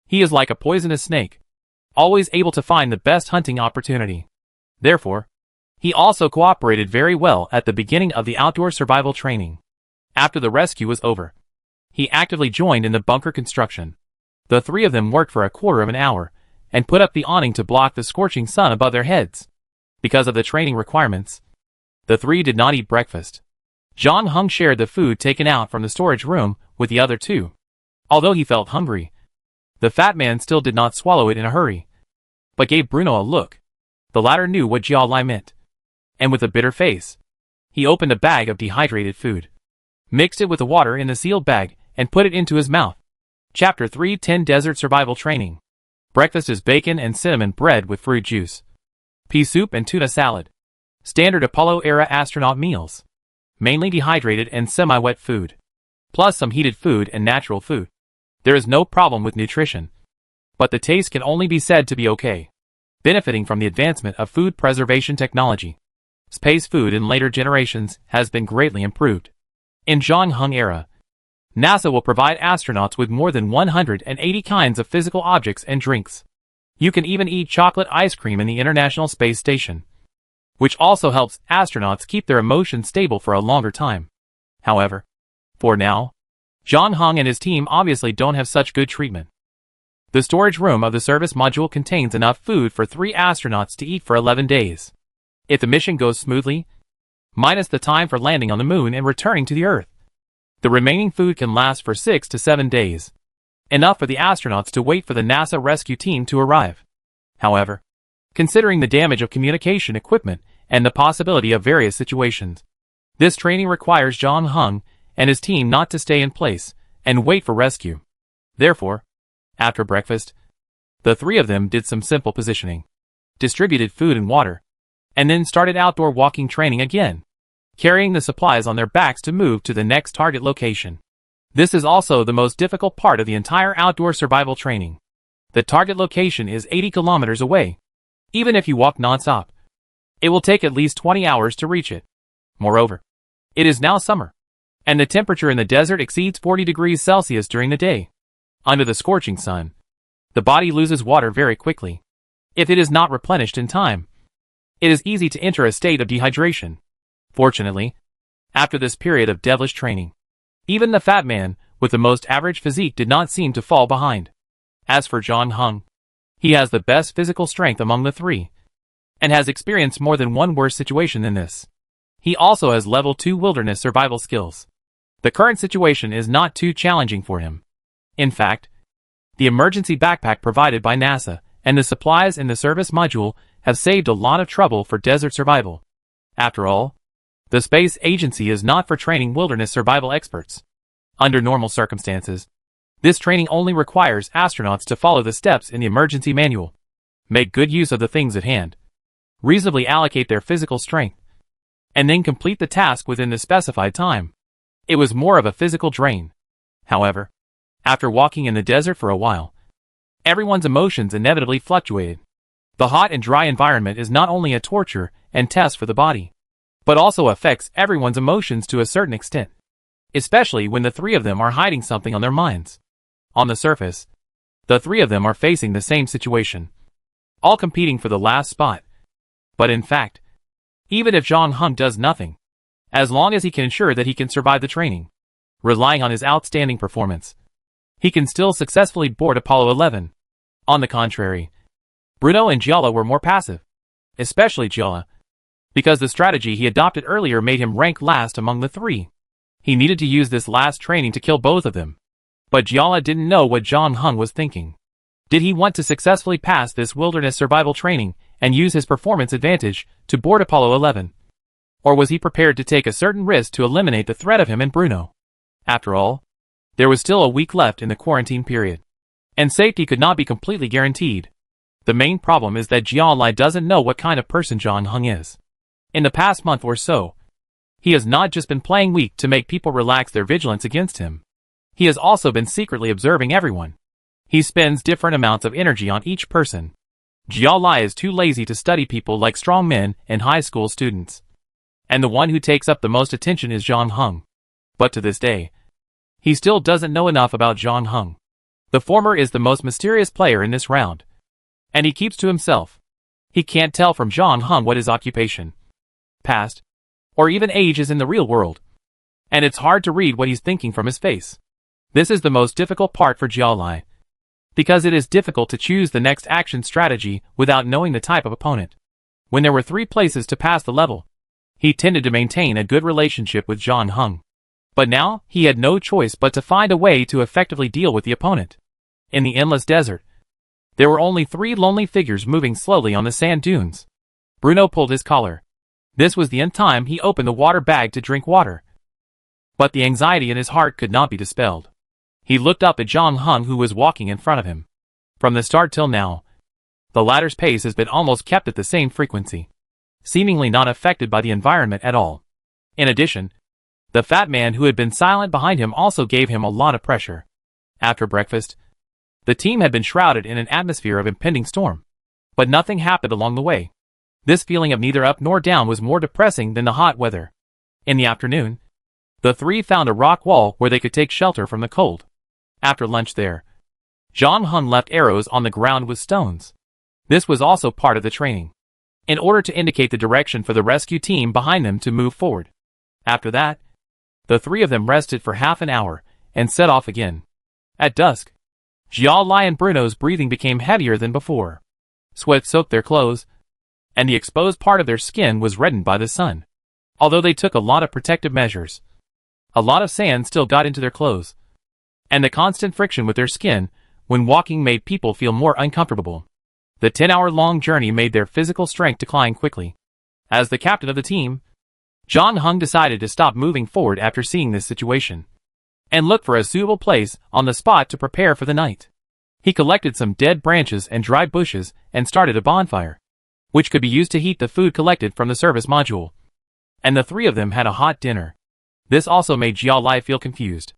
He is like a poisonous snake, always able to find the best hunting opportunity. Therefore, he also cooperated very well at the beginning of the outdoor survival training. After the rescue was over, he actively joined in the bunker construction. The three of them worked for a quarter of an hour and put up the awning to block the scorching sun above their heads. Because of the training requirements, the three did not eat breakfast. Zhang Heng shared the food taken out from the storage room with the other two. Although he felt hungry, the fat man still did not swallow it in a hurry, but gave Bruno a look. The latter knew what Jiao Lai meant, and with a bitter face, he opened a bag of dehydrated food, mixed it with the water in the sealed bag, and put it into his mouth. Chapter 3:10 Desert Survival Training. Breakfast is bacon and cinnamon bread with fruit juice, pea soup and tuna salad. Standard Apollo-era astronaut meals. Mainly dehydrated and semi-wet food, plus some heated food and natural food. There is no problem with nutrition, but the taste can only be said to be okay. Benefiting from the advancement of food preservation technology, space food in later generations has been greatly improved. In Zhang Heng era, NASA will provide astronauts with more than 180 kinds of physical objects and drinks. You can even eat chocolate ice cream in the International Space Station, which also helps astronauts keep their emotions stable for a longer time. However, for now, John Hung and his team obviously don't have such good treatment. The storage room of the service module contains enough food for 3 astronauts to eat for 11 days. If the mission goes smoothly, minus the time for landing on the moon and returning to the Earth, the remaining food can last for 6 to 7 days. Enough for the astronauts to wait for the NASA rescue team to arrive. However, considering the damage of communication equipment and the possibility of various situations, this training requires John Hung and his team not to stay in place and wait for rescue. Therefore, after breakfast, the 3 of them did some simple positioning, distributed food and water, and then started outdoor walking training again, carrying the supplies on their backs to move to the next target location. This is also the most difficult part of the entire outdoor survival training. The target location is 80 kilometers away. Even if you walk non-stop, it will take at least 20 hours to reach it. Moreover, it is now summer, and the temperature in the desert exceeds 40 degrees Celsius during the day. Under the scorching sun, the body loses water very quickly. If it is not replenished in time, it is easy to enter a state of dehydration. Fortunately, after this period of devilish training, even the fat man with the most average physique did not seem to fall behind. As for John Hung, he has the best physical strength among the 3, and has experienced more than one worse situation than this. He also has level 2 wilderness survival skills. The current situation is not too challenging for him. In fact, the emergency backpack provided by NASA and the supplies in the service module have saved a lot of trouble for desert survival. After all, the space agency is not for training wilderness survival experts. Under normal circumstances, this training only requires astronauts to follow the steps in the emergency manual, make good use of the things at hand, reasonably allocate their physical strength, and then complete the task within the specified time. It was more of a physical drain. However, after walking in the desert for a while, everyone's emotions inevitably fluctuated. The hot and dry environment is not only a torture and test for the body, but also affects everyone's emotions to a certain extent, especially when the 3 of them are hiding something on their minds. On the surface, the 3 of them are facing the same situation, all competing for the last spot. But in fact, even if John Hung does nothing, as long as he can ensure that he can survive the training, relying on his outstanding performance, he can still successfully board Apollo 11. On the contrary, Bruno and Gialla were more passive, especially Gialla, because the strategy he adopted earlier made him rank last among the 3. He needed to use this last training to kill both of them. But Gialla didn't know what John Hung was thinking. Did he want to successfully pass this wilderness survival training and use his performance advantage to board Apollo 11? Or was he prepared to take a certain risk to eliminate the threat of him and Bruno? After all, there was still a week left in the quarantine period, and safety could not be completely guaranteed. The main problem is that Gialla doesn't know what kind of person John Hung is. In the past month or so, he has not just been playing weak to make people relax their vigilance against him. He has also been secretly observing everyone. He spends different amounts of energy on each person. Gialla is too lazy to study people like strong men and high school students. And the one who takes up the most attention is John Hung. But to this day, he still doesn't know enough about John Hung. The former is the most mysterious player in this round, and he keeps to himself. He can't tell from John Hung what his occupation, past, or even age is in the real world, and it's hard to read what he's thinking from his face. This is the most difficult part for Gialla, because it is difficult to choose the next action strategy without knowing the type of opponent. When there were 3 places to pass the level, he tended to maintain a good relationship with John Hung. But now, he had no choice but to find a way to effectively deal with the opponent. In the endless desert, there were only 3 lonely figures moving slowly on the sand dunes. Bruno pulled his collar. This was the end time he opened the water bag to drink water. But the anxiety in his heart could not be dispelled. He looked up at John Hung, who was walking in front of him. From the start till now, the latter's pace has been almost kept at the same frequency, seemingly not affected by the environment at all. In addition, the fat man who had been silent behind him also gave him a lot of pressure. After breakfast, the team had been shrouded in an atmosphere of impending storm. But nothing happened along the way. This feeling of neither up nor down was more depressing than the hot weather. In the afternoon, the 3 found a rock wall where they could take shelter from the cold. After lunch there, John Hung left arrows on the ground with stones. This was also part of the training, in order to indicate the direction for the rescue team behind them to move forward. After that, The three of them rested for half an hour, and set off again. At dusk, Jiao Lai and Bruno's breathing became heavier than before. Sweat soaked their clothes, and the exposed part of their skin was reddened by the sun. Although they took a lot of protective measures, a lot of sand still got into their clothes, and the constant friction with their skin when walking made people feel more uncomfortable. The 10-hour-long journey made their physical strength decline quickly. As the captain of the team, John Hung decided to stop moving forward after seeing this situation, and look for a suitable place on the spot to prepare for the night. He collected some dead branches and dry bushes and started a bonfire, which could be used to heat the food collected from the service module. And the three of them had a hot dinner. This also made Jiao Lai feel confused.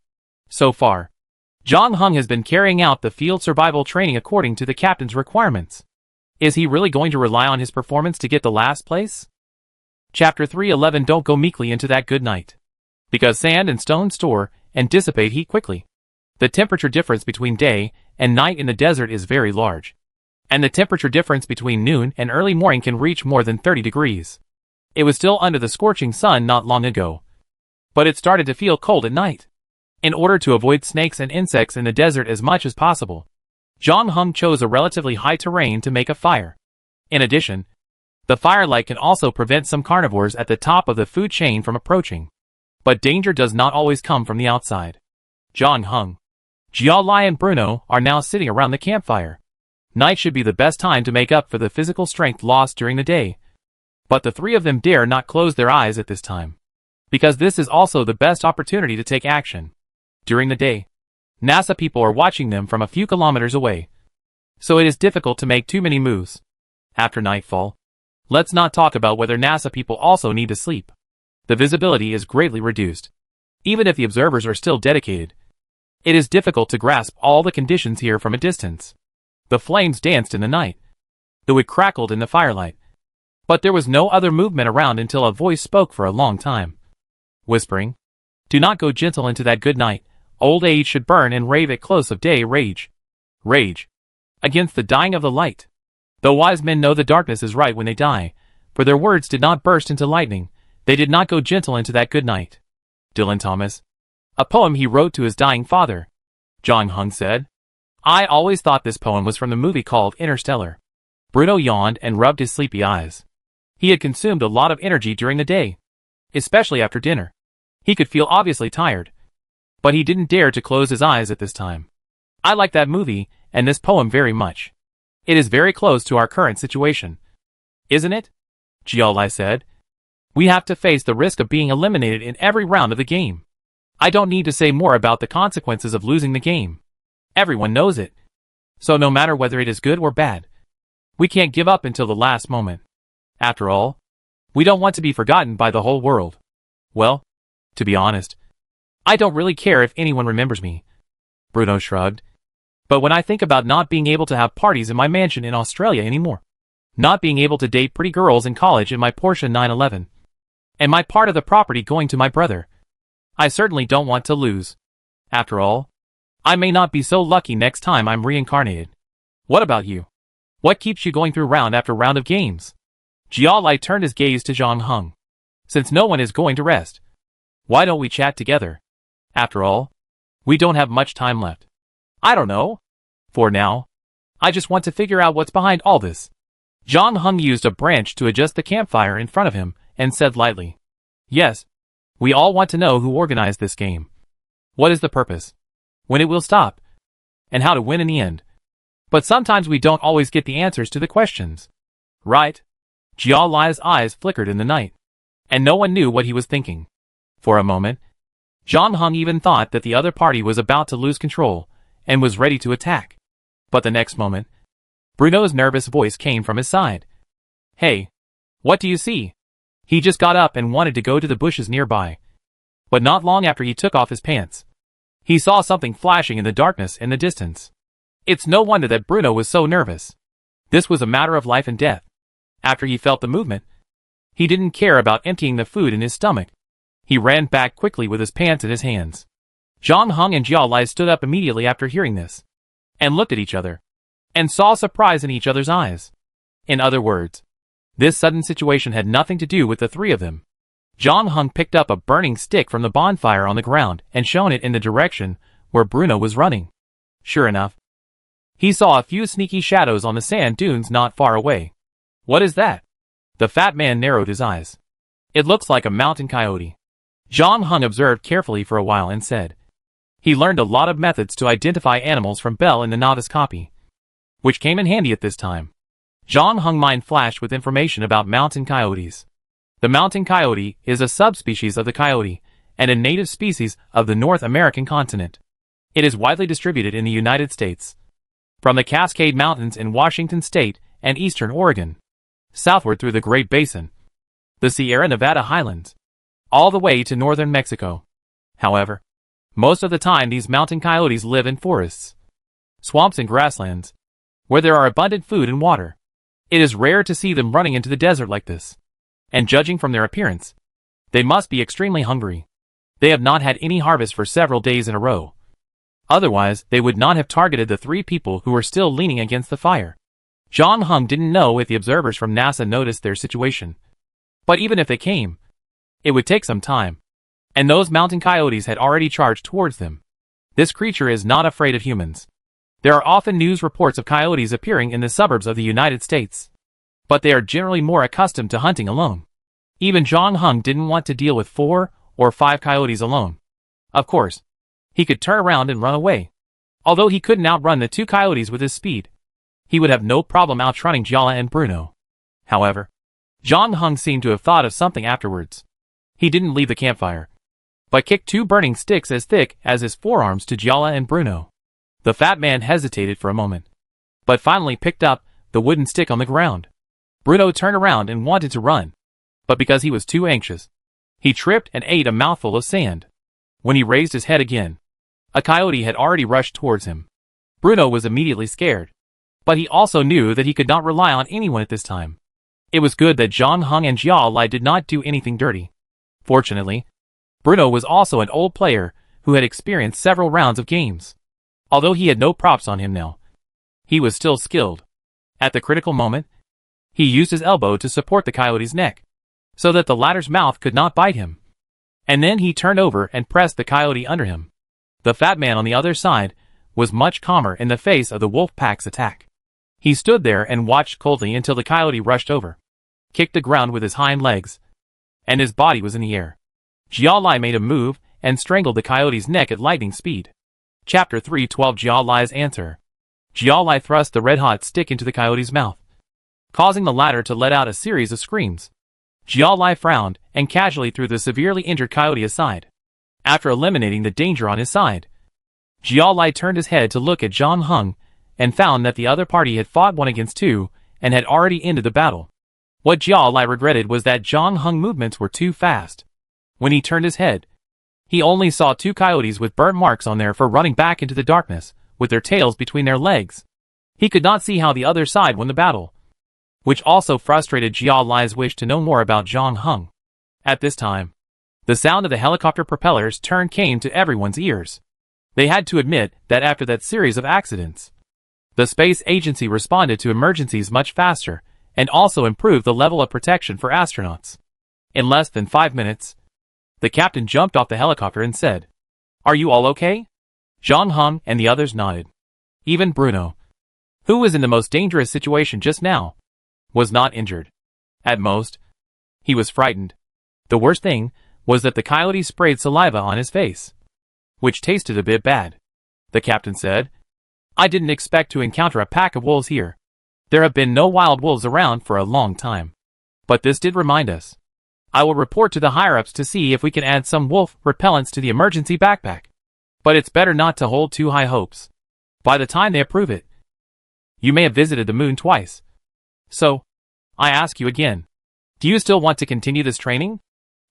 So far, John Hung has been carrying out the field survival training according to the captain's requirements. Is he really going to rely on his performance to get the last place? Chapter 3:11 Don't go meekly into that good night. Because sand and stone store and dissipate heat quickly. The temperature difference between day and night in the desert is very large. And the temperature difference between noon and early morning can reach more than 30 degrees. It was still under the scorching sun not long ago, but it started to feel cold at night. In order to avoid snakes and insects in the desert as much as possible, John Hung chose a relatively high terrain to make a fire. In addition, the firelight can also prevent some carnivores at the top of the food chain from approaching. But danger does not always come from the outside. John Hung, Jiao Lai and Bruno are now sitting around the campfire. Night should be the best time to make up for the physical strength lost during the day. But the three of them dare not close their eyes at this time, because this is also the best opportunity to take action. During the day, NASA people are watching them from a few kilometers away, so it is difficult to make too many moves. After nightfall, let's not talk about whether NASA people also need to sleep. The visibility is greatly reduced. Even if the observers are still dedicated, it is difficult to grasp all the conditions here from a distance. The flames danced in the night. The wood crackled in the firelight. But there was no other movement around until a voice spoke for a long time, whispering, "Do not go gentle into that good night. Old age should burn and rave at close of day rage. Rage against the dying of the light. Though wise men know the darkness is right when they die, for their words did not burst into lightning, they did not go gentle into that good night." Dylan Thomas. A poem he wrote to his dying father. John Hung said, "I always thought this poem was from the movie called Interstellar." Bruno yawned and rubbed his sleepy eyes. He had consumed a lot of energy during the day, especially after dinner. He could feel obviously tired, but he didn't dare to close his eyes at this time. "I like that movie and this poem very much. It is very close to our current situation. Isn't it?" Jiao Lai said. "We have to face the risk of being eliminated in every round of the game. I don't need to say more about the consequences of losing the game. Everyone knows it. So no matter whether it is good or bad, we can't give up until the last moment. After all, we don't want to be forgotten by the whole world. Well, to be honest, I don't really care if anyone remembers me." Bruno shrugged. "But when I think about not being able to have parties in my mansion in Australia anymore, not being able to date pretty girls in college in my Porsche 911, and my part of the property going to my brother, I certainly don't want to lose. After all, I may not be so lucky next time I'm reincarnated. What about you? What keeps you going through round after round of games?" Jiao Lai turned his gaze to John Hung. "Since no one is going to rest, why don't we chat together? After all, we don't have much time left." "I don't know. For now, I just want to figure out what's behind all this." John Hung used a branch to adjust the campfire in front of him and said lightly, "Yes, we all want to know who organized this game. What is the purpose? When it will stop? And how to win in the end. But sometimes we don't always get the answers to the questions. Right?" Jiao Lai's eyes flickered in the night, and no one knew what he was thinking. For a moment, John Hung even thought that the other party was about to lose control and was ready to attack. But the next moment, Bruno's nervous voice came from his side. "Hey, what do you see?" He just got up and wanted to go to the bushes nearby. But not long after he took off his pants, he saw something flashing in the darkness in the distance. It's no wonder that Bruno was so nervous. This was a matter of life and death. After he felt the movement, he didn't care about emptying the food in his stomach. He ran back quickly with his pants in his hands. John Hung and Jiao Lai stood up immediately after hearing this, and looked at each other, and saw surprise in each other's eyes. In other words, this sudden situation had nothing to do with the three of them. John Hung picked up a burning stick from the bonfire on the ground and shone it in the direction where Bruno was running. Sure enough, he saw a few sneaky shadows on the sand dunes not far away. What is that? The fat man narrowed his eyes. It looks like a mountain coyote. John Hung observed carefully for a while and said, he learned a lot of methods to identify animals from Bell in the novice copy, which came in handy at this time. John Hung mind flashed with information about mountain coyotes. The mountain coyote is a subspecies of the coyote and a native species of the North American continent. It is widely distributed in the United States, from the Cascade Mountains in Washington state and eastern Oregon, southward through the Great Basin, the Sierra Nevada highlands, all the way to northern Mexico. However, most of the time these mountain coyotes live in forests, swamps and grasslands, where there are abundant food and water. It is rare to see them running into the desert like this, and judging from their appearance, they must be extremely hungry. They have not had any harvest for several days in a row. Otherwise, they would not have targeted the 3 people who were still leaning against the fire. John Hung didn't know if the observers from NASA noticed their situation. But even if they came, it would take some time. And those mountain coyotes had already charged towards them. This creature is not afraid of humans. There are often news reports of coyotes appearing in the suburbs of the United States, but they are generally more accustomed to hunting alone. Even John Hung didn't want to deal with 4 or 5 coyotes alone. Of course, he could turn around and run away. Although he couldn't outrun the 2 coyotes with his speed, he would have no problem outrunning Giala and Bruno. However, John Hung seemed to have thought of something afterwards. He didn't leave the campfire, but kicked 2 burning sticks as thick as his forearms to Giala and Bruno. The fat man hesitated for a moment, but finally picked up the wooden stick on the ground. Bruno turned around and wanted to run, but because he was too anxious, he tripped and ate a mouthful of sand. When he raised his head again, a coyote had already rushed towards him. Bruno was immediately scared, but he also knew that he could not rely on anyone at this time. It was good that John Hung and Jiao did not do anything dirty. Fortunately, Bruno was also an old player who had experienced several rounds of games. Although he had no props on him now, he was still skilled. At the critical moment, he used his elbow to support the coyote's neck, so that the latter's mouth could not bite him. And then he turned over and pressed the coyote under him. The fat man on the other side was much calmer in the face of the wolf pack's attack. He stood there and watched coldly until the coyote rushed over, kicked the ground with his hind legs, and his body was in the air. Jiao made a move and strangled the coyote's neck at lightning speed. Chapter 3:12 Jiao answer. Jiao thrust the red-hot stick into the coyote's mouth, causing the latter to let out a series of screams. Jiao frowned and casually threw the severely injured coyote aside. After eliminating the danger on his side, Jiao turned his head to look at John Hung and found that the other party had fought 1 against 2 and had already ended the battle. What Jiao regretted was that John Hung's movements were too fast. When he turned his head, he only saw 2 coyotes with burnt marks on their fur running back into the darkness, with their tails between their legs. He could not see how the other side won the battle, which also frustrated Jiao wish to know more about John Hung. At this time, the sound of the helicopter propeller's turn came to everyone's ears. They had to admit that after that series of accidents, the space agency responded to emergencies much faster and also improved the level of protection for astronauts. In less than 5 minutes, the captain jumped off the helicopter and said, "Are you all okay?" John Hung and the others nodded. Even Bruno, who was in the most dangerous situation just now, was not injured. At most, he was frightened. The worst thing was that the coyote sprayed saliva on his face, which tasted a bit bad. The captain said, "I didn't expect to encounter a pack of wolves here. There have been no wild wolves around for a long time. But this did remind us. I will report to the higher-ups to see if we can add some wolf repellents to the emergency backpack. But it's better not to hold too high hopes. By the time they approve it, you may have visited the moon twice. So, I ask you again, do you still want to continue this training?"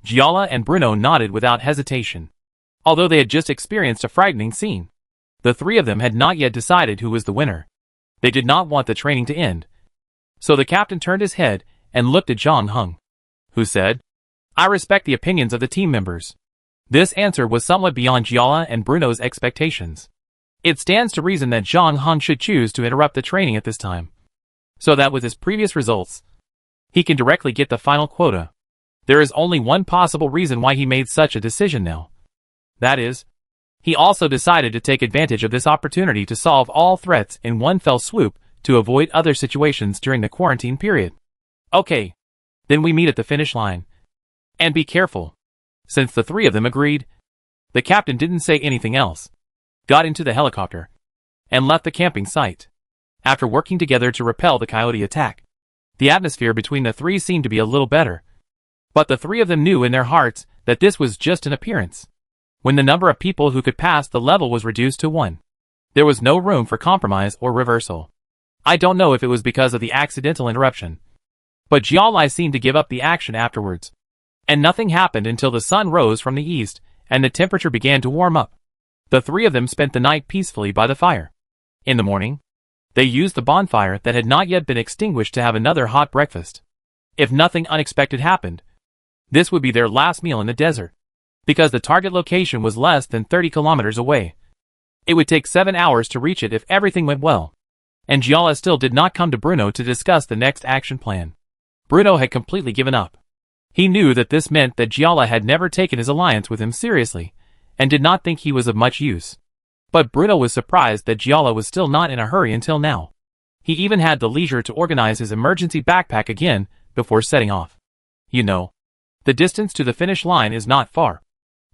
Giala and Bruno nodded without hesitation. Although they had just experienced a frightening scene, the 3 of them had not yet decided who was the winner. They did not want the training to end. So the captain turned his head and looked at John Hung, who said, "I respect the opinions of the team members." This answer was somewhat beyond Giala and Bruno's expectations. It stands to reason that John Hung should choose to interrupt the training at this time, so that with his previous results, he can directly get the final quota. There is only one possible reason why he made such a decision now. That is, he also decided to take advantage of this opportunity to solve all threats in one fell swoop to avoid other situations during the quarantine period. Okay. Then we meet at the finish line. And be careful. Since the three of them agreed, the captain didn't say anything else, got into the helicopter, and left the camping site. After working together to repel the coyote attack, the atmosphere between the three seemed to be a little better. But the three of them knew in their hearts that this was just an appearance. When the number of people who could pass the level was reduced to 1, there was no room for compromise or reversal. I don't know if it was because of the accidental interruption, but Jialai seemed to give up the action afterwards. And nothing happened until the sun rose from the east and the temperature began to warm up. The three of them spent the night peacefully by the fire. In the morning, they used the bonfire that had not yet been extinguished to have another hot breakfast. If nothing unexpected happened, this would be their last meal in the desert, because the target location was less than 30 kilometers away. It would take 7 hours to reach it if everything went well. And Giala still did not come to Bruno to discuss the next action plan. Bruno had completely given up. He knew that this meant that Giala had never taken his alliance with him seriously, and did not think he was of much use. But Bruno was surprised that Giala was still not in a hurry until now. He even had the leisure to organize his emergency backpack again before setting off. You know, the distance to the finish line is not far,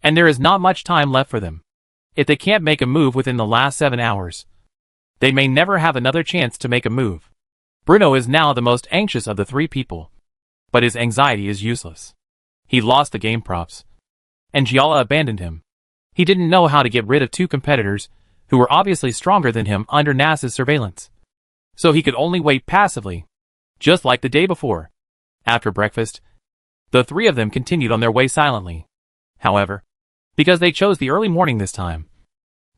and there is not much time left for them. If they can't make a move within the last 7 hours, they may never have another chance to make a move. Bruno is now the most anxious of the three people. But his anxiety is useless. He lost the game props, and Giala abandoned him. He didn't know how to get rid of two competitors who were obviously stronger than him under NASA's surveillance. So he could only wait passively, just like the day before. After breakfast, the three of them continued on their way silently. However, because they chose the early morning this time,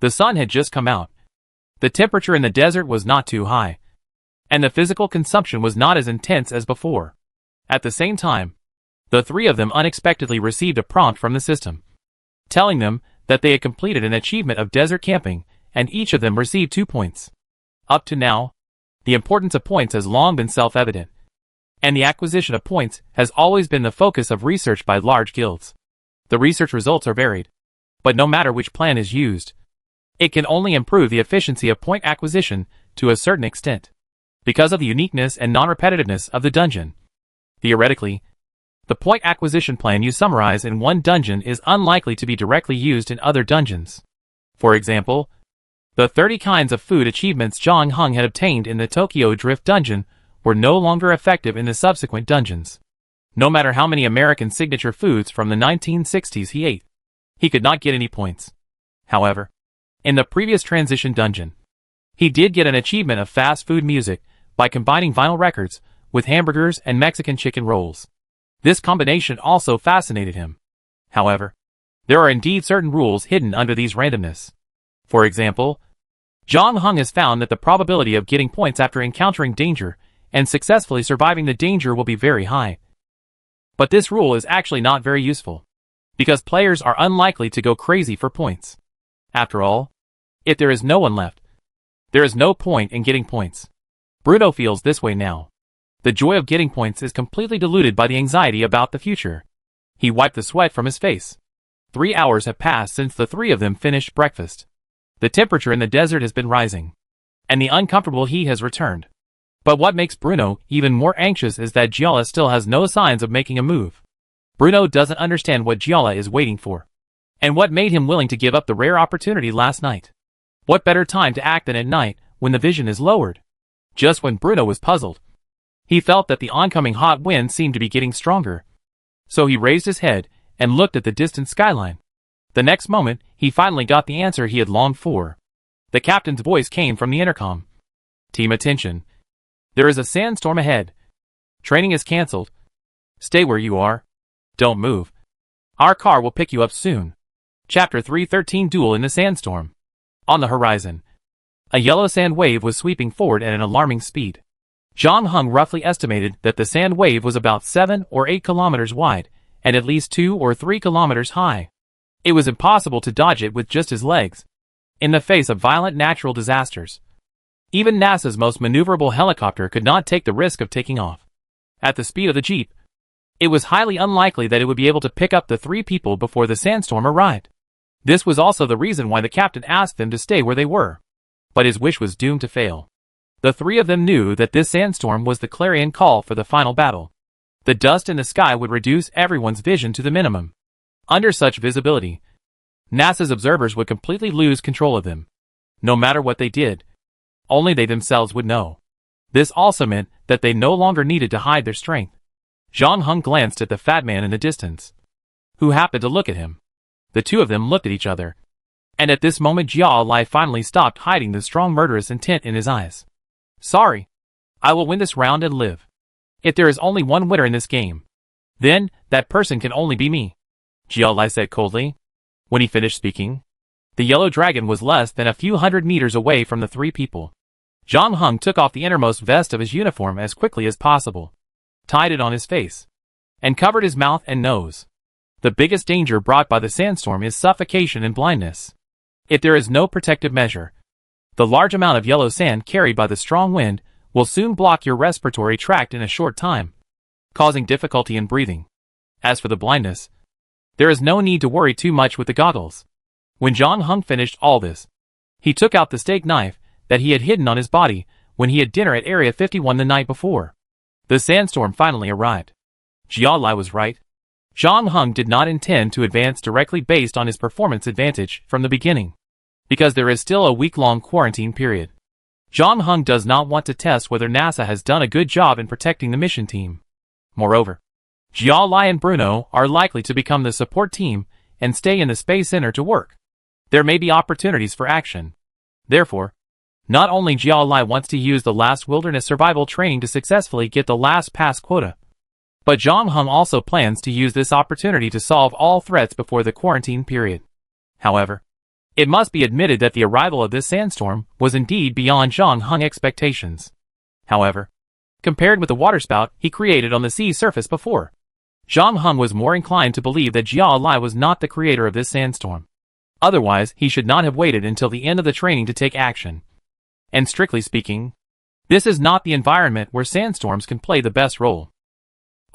the sun had just come out. The temperature in the desert was not too high, and the physical consumption was not as intense as before. At the same time, the three of them unexpectedly received a prompt from the system, telling them that they had completed an achievement of desert camping, and each of them received 2 points. Up to now, the importance of points has long been self-evident, and the acquisition of points has always been the focus of research by large guilds. The research results are varied, but no matter which plan is used, it can only improve the efficiency of point acquisition to a certain extent, because of the uniqueness and non-repetitiveness of the dungeon. Theoretically, the point acquisition plan you summarize in one dungeon is unlikely to be directly used in other dungeons. For example, the 30 kinds of food achievements Zhang Heng had obtained in the Tokyo Drift dungeon were no longer effective in the subsequent dungeons. No matter how many American signature foods from the 1960s he ate, he could not get any points. However, in the previous transition dungeon, he did get an achievement of fast food music by combining vinyl records with hamburgers and Mexican chicken rolls. This combination also fascinated him. However, there are indeed certain rules hidden under these randomness. For example, Zhang Heng has found that the probability of getting points after encountering danger and successfully surviving the danger will be very high. But this rule is actually not very useful, because players are unlikely to go crazy for points. After all, if there is no one left, there is no point in getting points. Bruno feels this way now. The joy of getting points is completely diluted by the anxiety about the future. He wiped the sweat from his face. 3 hours have passed since the three of them finished breakfast. The temperature in the desert has been rising, and the uncomfortable heat has returned. But what makes Bruno even more anxious is that Giala still has no signs of making a move. Bruno doesn't understand what Giala is waiting for, and what made him willing to give up the rare opportunity last night. What better time to act than at night, when the vision is lowered? Just when Bruno was puzzled, he felt that the oncoming hot wind seemed to be getting stronger. So he raised his head and looked at the distant skyline. The next moment, he finally got the answer he had longed for. The captain's voice came from the intercom. Team attention. There is a sandstorm ahead. Training is cancelled. Stay where you are. Don't move. Our car will pick you up soon. Chapter 313 Duel in the Sandstorm. On the horizon, a yellow sand wave was sweeping forward at an alarming speed. Zhang Heng roughly estimated that the sand wave was about 7 or 8 kilometers wide, and at least 2 or 3 kilometers high. It was impossible to dodge it with just his legs, in the face of violent natural disasters. Even NASA's most maneuverable helicopter could not take the risk of taking off at the speed of the Jeep. It was highly unlikely that it would be able to pick up the 3 people before the sandstorm arrived. This was also the reason why the captain asked them to stay where they were. But his wish was doomed to fail. The 3 of them knew that this sandstorm was the clarion call for the final battle. The dust in the sky would reduce everyone's vision to the minimum. Under such visibility, NASA's observers would completely lose control of them. No matter what they did, only they themselves would know. This also meant that they no longer needed to hide their strength. Zhang Heng glanced at the fat man in the distance, who happened to look at him. The 2 of them looked at each other. And at this moment Jia Lai finally stopped hiding the strong murderous intent in his eyes. Sorry. I will win this round and live. If there is only one winner in this game, then that person can only be me, Jia Lai said coldly. When he finished speaking, the yellow dragon was less than a few hundred meters away from the 3 people. Zhang Heng took off the innermost vest of his uniform as quickly as possible, tied it on his face, and covered his mouth and nose. The biggest danger brought by the sandstorm is suffocation and blindness. If there is no protective measure, the large amount of yellow sand carried by the strong wind will soon block your respiratory tract in a short time, causing difficulty in breathing. As for the blindness, there is no need to worry too much with the goggles. When Zhang Heng finished all this, he took out the steak knife that he had hidden on his body when he had dinner at Area 51 the night before. The sandstorm finally arrived. Jia Lai was right. Zhang Heng did not intend to advance directly based on his performance advantage from the beginning, because there is still a week-long quarantine period. Zhang Heng does not want to test whether NASA has done a good job in protecting the mission team. Moreover, Jia Lai and Bruno are likely to become the support team and stay in the Space Center to work. There may be opportunities for action. Therefore, not only Jia Lai wants to use the last wilderness survival training to successfully get the last pass quota, but Zhang Heng also plans to use this opportunity to solve all threats before the quarantine period. However, it must be admitted that the arrival of this sandstorm was indeed beyond Zhang Heng's expectations. However, compared with the waterspout he created on the sea surface before, Zhang Heng was more inclined to believe that Jia Lai was not the creator of this sandstorm. Otherwise, he should not have waited until the end of the training to take action. And strictly speaking, this is not the environment where sandstorms can play the best role.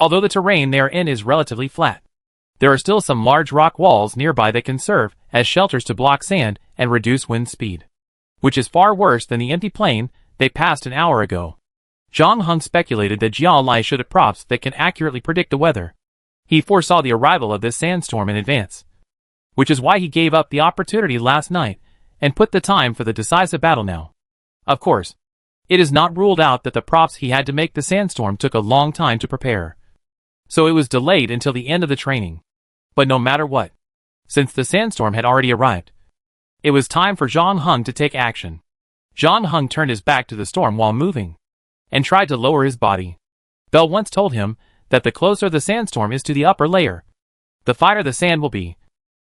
Although the terrain they are in is relatively flat, there are still some large rock walls nearby that can serve as shelters to block sand and reduce wind speed, which is far worse than the empty plain they passed an hour ago. Zhang Heng speculated that Jia Lai should have props that can accurately predict the weather. He foresaw the arrival of this sandstorm in advance, which is why he gave up the opportunity last night and put the time for the decisive battle now. Of course, it is not ruled out that the props he had to make the sandstorm took a long time to prepare, so it was delayed until the end of the training. But no matter what, since the sandstorm had already arrived, it was time for Zhang Heng to take action. Zhang Heng turned his back to the storm while moving, and tried to lower his body. Bell once told him that the closer the sandstorm is to the upper layer, the finer the sand will be,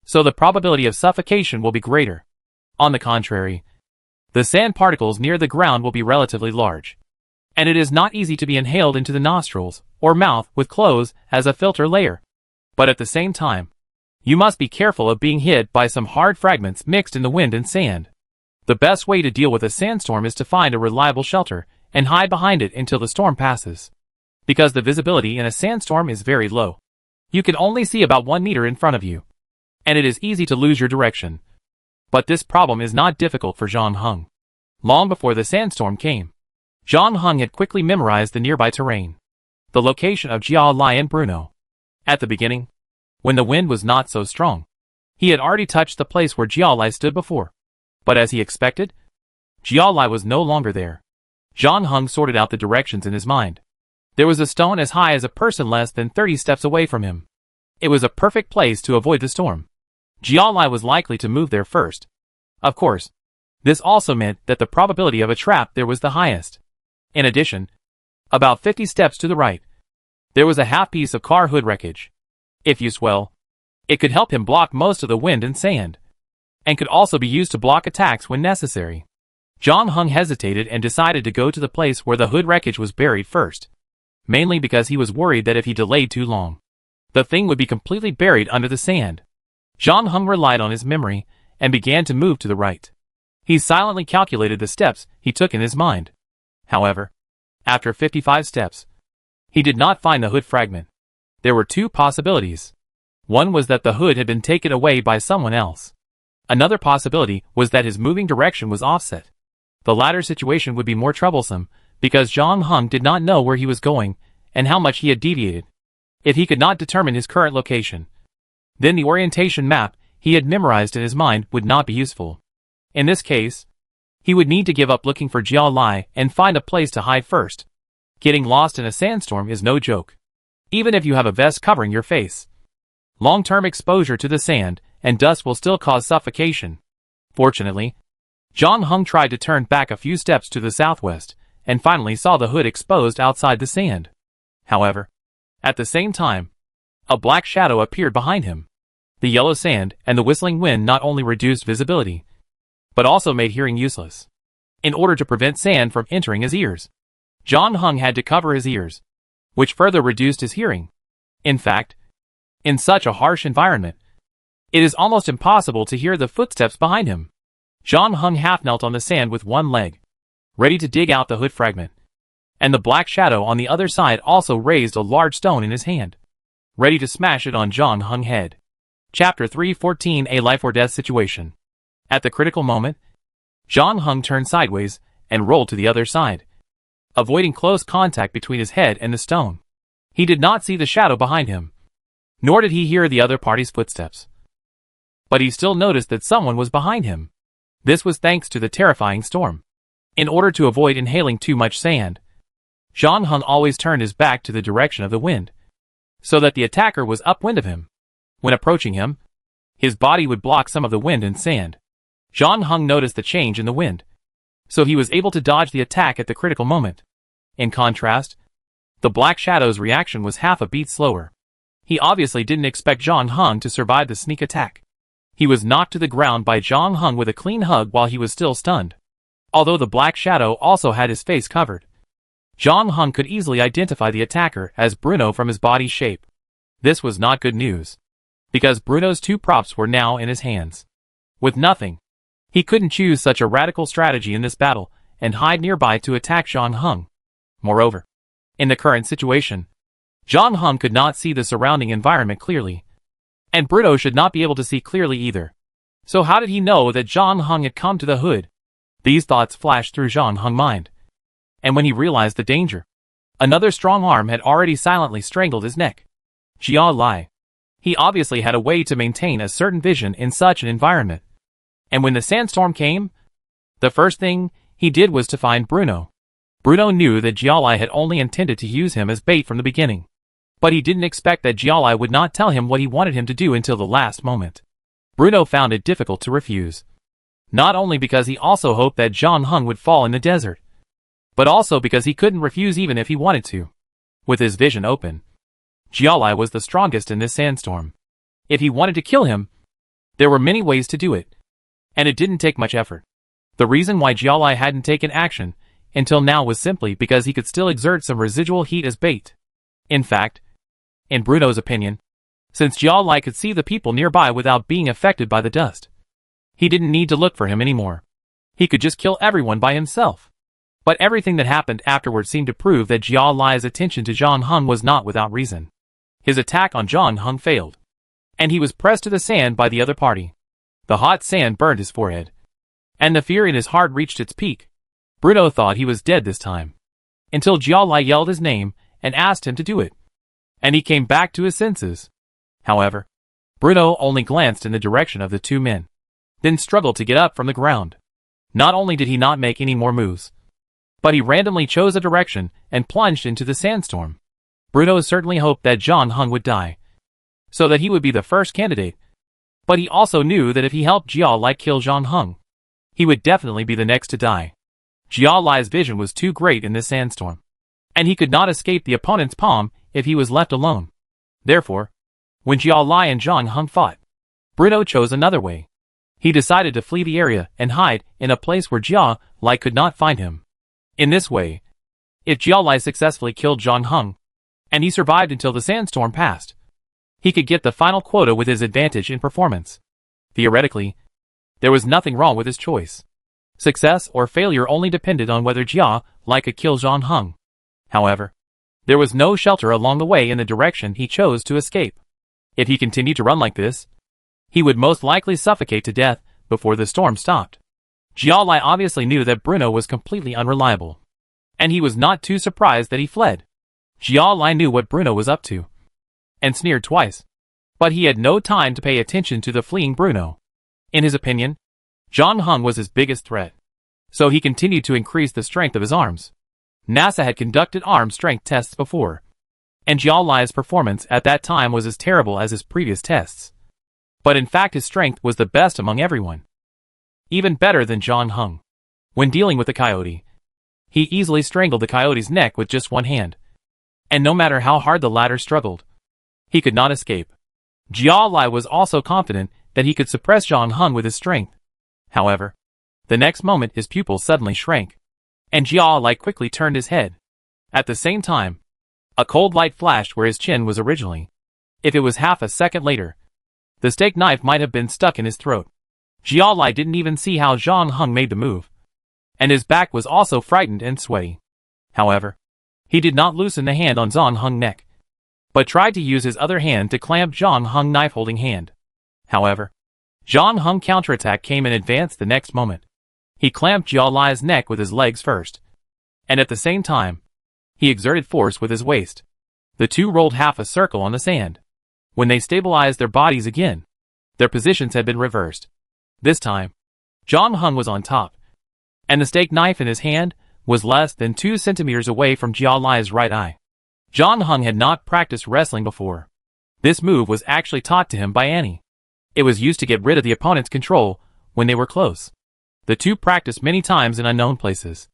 so the probability of suffocation will be greater. On the contrary, the sand particles near the ground will be relatively large, and it is not easy to be inhaled into the nostrils or mouth with clothes as a filter layer. But at the same time, you must be careful of being hit by some hard fragments mixed in the wind and sand. The best way to deal with a sandstorm is to find a reliable shelter and hide behind it until the storm passes, because the visibility in a sandstorm is very low. You can only see about 1 meter in front of you, and it is easy to lose your direction. But this problem is not difficult for Zhang Heng. Long before the sandstorm came, Zhang Heng had quickly memorized the nearby terrain, the location of Jia Lai and Bruno. At the beginning, when the wind was not so strong, he had already touched the place where Jia Lai stood before. But as he expected, Jia Lai was no longer there. Zhang Heng sorted out the directions in his mind. There was a stone as high as a person less than 30 steps away from him. It was a perfect place to avoid the storm. Jia Lai was likely to move there first. Of course, this also meant that the probability of a trap there was the highest. In addition, about 50 steps to the right, there was a half piece of car hood wreckage. If used well, it could help him block most of the wind and sand, and could also be used to block attacks when necessary. Zhang Heng hesitated and decided to go to the place where the hood wreckage was buried first, mainly because he was worried that if he delayed too long, the thing would be completely buried under the sand. Zhang Heng relied on his memory and began to move to the right. He silently calculated the steps he took in his mind. However, after 55 steps, he did not find the hood fragment. There were two possibilities. One was that the hood had been taken away by someone else. Another possibility was that his moving direction was offset. The latter situation would be more troublesome, because Zhang Heng did not know where he was going and how much he had deviated. If he could not determine his current location, then the orientation map he had memorized in his mind would not be useful. In this case, he would need to give up looking for Jiao Lai and find a place to hide first. Getting lost in a sandstorm is no joke, even if you have a vest covering your face. Long-term exposure to the sand and dust will still cause suffocation. Fortunately, Zhang Heng tried to turn back a few steps to the southwest and finally saw the hood exposed outside the sand. However, at the same time, a black shadow appeared behind him. The yellow sand and the whistling wind not only reduced visibility, but also made hearing useless. In order to prevent sand from entering his ears, Zhang Heng had to cover his ears, which further reduced his hearing. In fact, in such a harsh environment, it is almost impossible to hear the footsteps behind him. Zhang Heng half knelt on the sand with one leg, ready to dig out the hood fragment. And the black shadow on the other side also raised a large stone in his hand, ready to smash it on Zhang Heng's head. Chapter 314: A Life or Death Situation. At the critical moment, Zhang Heng turned sideways and rolled to the other side, avoiding close contact between his head and the stone. He did not see the shadow behind him, nor did he hear the other party's footsteps. But he still noticed that someone was behind him. This was thanks to the terrifying storm. In order to avoid inhaling too much sand, Zhang Heng always turned his back to the direction of the wind, so that the attacker was upwind of him. When approaching him, his body would block some of the wind and sand. Zhang Heng noticed the change in the wind, so he was able to dodge the attack at the critical moment. In contrast, the Black Shadow's reaction was half a beat slower. He obviously didn't expect Zhang Heng to survive the sneak attack. He was knocked to the ground by Zhang Heng with a clean hug while he was still stunned. Although the Black Shadow also had his face covered, Zhang Heng could easily identify the attacker as Bruno from his body shape. This was not good news, because Bruno's two props were now in his hands. With nothing, he couldn't choose such a radical strategy in this battle and hide nearby to attack Zhang Heng. Moreover, in the current situation, Zhang Heng could not see the surrounding environment clearly, and Bruno should not be able to see clearly either. So how did he know that Zhang Heng had come to the hood? These thoughts flashed through Zhang Heng's mind, and when he realized the danger, another strong arm had already silently strangled his neck. Jiao Lai. He obviously had a way to maintain a certain vision in such an environment. And when the sandstorm came, the first thing he did was to find Bruno. Bruno knew that Jiao Lai had only intended to use him as bait from the beginning, but he didn't expect that Jiao Lai would not tell him what he wanted him to do until the last moment. Bruno found it difficult to refuse, not only because he also hoped that Zhang Heng would fall in the desert, but also because he couldn't refuse even if he wanted to. With his vision open, Jiao Lai was the strongest in this sandstorm. If he wanted to kill him, there were many ways to do it, and it didn't take much effort. The reason why Jiao Lai hadn't taken action until now was simply because he could still exert some residual heat as bait. In fact, in Bruno's opinion, since Jiao Lai could see the people nearby without being affected by the dust, he didn't need to look for him anymore. He could just kill everyone by himself. But everything that happened afterward seemed to prove that Jiao Lai's attention to Zhang Heng was not without reason. His attack on Zhang Heng failed, and he was pressed to the sand by the other party. The hot sand burned his forehead, and the fear in his heart reached its peak. Bruno thought he was dead this time, until Jiao Lai yelled his name and asked him to do it, and he came back to his senses. However, Bruno only glanced in the direction of the two men, then struggled to get up from the ground. Not only did he not make any more moves, but he randomly chose a direction and plunged into the sandstorm. Bruno certainly hoped that Zhang Heng would die, so that he would be the first candidate, but he also knew that if he helped Jiao Lai kill Zhang Heng, he would definitely be the next to die. Jiao Lai's vision was too great in this sandstorm, and he could not escape the opponent's palm if he was left alone. Therefore, when Jiao Lai and Zhang Heng fought, Bruno chose another way. He decided to flee the area and hide in a place where Jiao Lai could not find him. In this way, if Jiao Lai successfully killed Zhang Heng, and he survived until the sandstorm passed, he could get the final quota with his advantage in performance. Theoretically, there was nothing wrong with his choice. Success or failure only depended on whether Jiao Lai could kill Zhang Heng. However, There was no shelter along the way in the direction he chose to escape. If he continued to run like this, he would most likely suffocate to death before the storm stopped. Jialai obviously knew that Bruno was completely unreliable, and he was not too surprised that he fled. Jialai knew what Bruno was up to, and sneered twice. But he had no time to pay attention to the fleeing Bruno. In his opinion, Zhang Heng was his biggest threat, so he continued to increase the strength of his arms. NASA had conducted arm strength tests before, and Jialai's performance at that time was as terrible as his previous tests. But in fact his strength was the best among everyone. Even better than Zhang Heng. When dealing with the coyote, he easily strangled the coyote's neck with just one hand. And no matter how hard the latter struggled, he could not escape. Jialai was also confident that he could suppress Zhang Heng with his strength. However, the next moment his pupils suddenly shrank, and Jialai quickly turned his head. At the same time, a cold light flashed where his chin was originally. If it was half a second later, the steak knife might have been stuck in his throat. Jialai didn't even see how Zhang Heng made the move, and his back was also frightened and sweaty. However, he did not loosen the hand on Zhang Heng's neck, but tried to use his other hand to clamp Zhang Heng's knife-holding hand. However, Zhang Heng's counterattack came in advance the next moment. He clamped Jialai's neck with his legs first, and at the same time, he exerted force with his waist. The two rolled half a circle on the sand. When they stabilized their bodies again, their positions had been reversed. This time, Zhang Heng was on top, and the steak knife in his hand was less than 2 centimeters away from Jialai's right eye. Zhang Heng had not practiced wrestling before. This move was actually taught to him by Annie. It was used to get rid of the opponent's control when they were close. The two practiced many times in unknown places.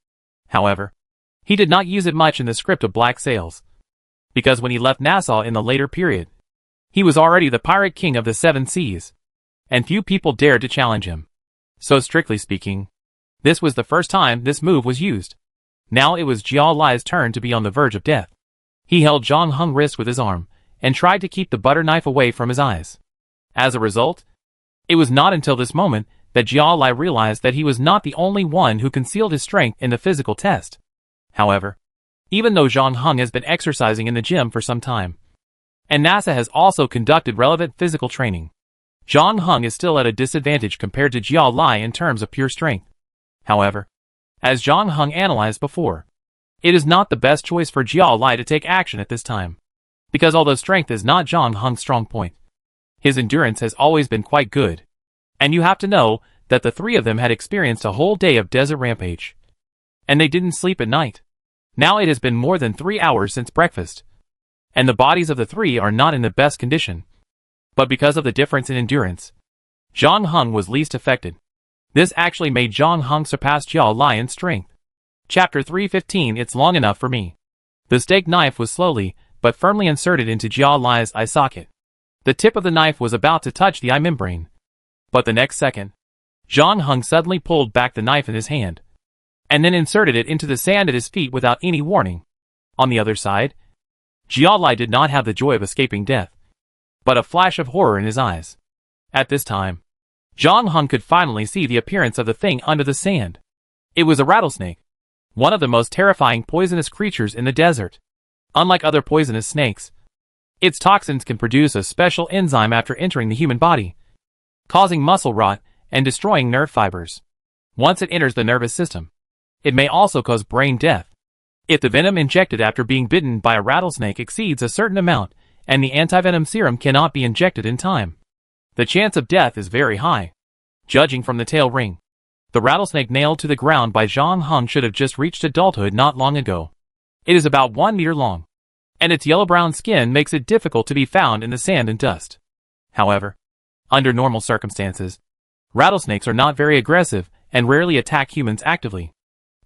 However, he did not use it much in the script of Black Sails, because when he left Nassau in the later period, he was already the pirate king of the 7 seas, and few people dared to challenge him. So strictly speaking, this was the first time this move was used. Now it was Jialai's turn to be on the verge of death. He held Zhang Heng's wrist with his arm, and tried to keep the butter knife away from his eyes. As a result, it was not until this moment that Jialai realized that he was not the only one who concealed his strength in the physical test. However, even though Zhang Heng has been exercising in the gym for some time, and NASA has also conducted relevant physical training, Zhang Heng is still at a disadvantage compared to Jialai in terms of pure strength. However, as Zhang Heng analyzed before, it is not the best choice for Jialai to take action at this time, because although strength is not Zhang Heng's strong point, his endurance has always been quite good. And you have to know that the three of them had experienced a whole day of desert rampage, and they didn't sleep at night. Now it has been more than 3 hours since breakfast, and the bodies of the three are not in the best condition. But because of the difference in endurance, Zhang Heng was least affected. This actually made Zhang Heng surpass Jialai in strength. Chapter 315. It's long enough for me. The steak knife was slowly, but firmly inserted into Jialai's eye socket. The tip of the knife was about to touch the eye membrane, but the next second, Zhang Heng suddenly pulled back the knife in his hand, and then inserted it into the sand at his feet without any warning. On the other side, Jialai did not have the joy of escaping death, but a flash of horror in his eyes. At this time, Zhang Heng could finally see the appearance of the thing under the sand. It was a rattlesnake, one of the most terrifying poisonous creatures in the desert. Unlike other poisonous snakes, its toxins can produce a special enzyme after entering the human body, causing muscle rot and destroying nerve fibers. Once it enters the nervous system, it may also cause brain death. If the venom injected after being bitten by a rattlesnake exceeds a certain amount, and the antivenom serum cannot be injected in time, the chance of death is very high. Judging from the tail ring, the rattlesnake nailed to the ground by Zhang Heng should have just reached adulthood not long ago. It is about 1 meter long, and its yellow-brown skin makes it difficult to be found in the sand and dust. However, under normal circumstances, rattlesnakes are not very aggressive and rarely attack humans actively,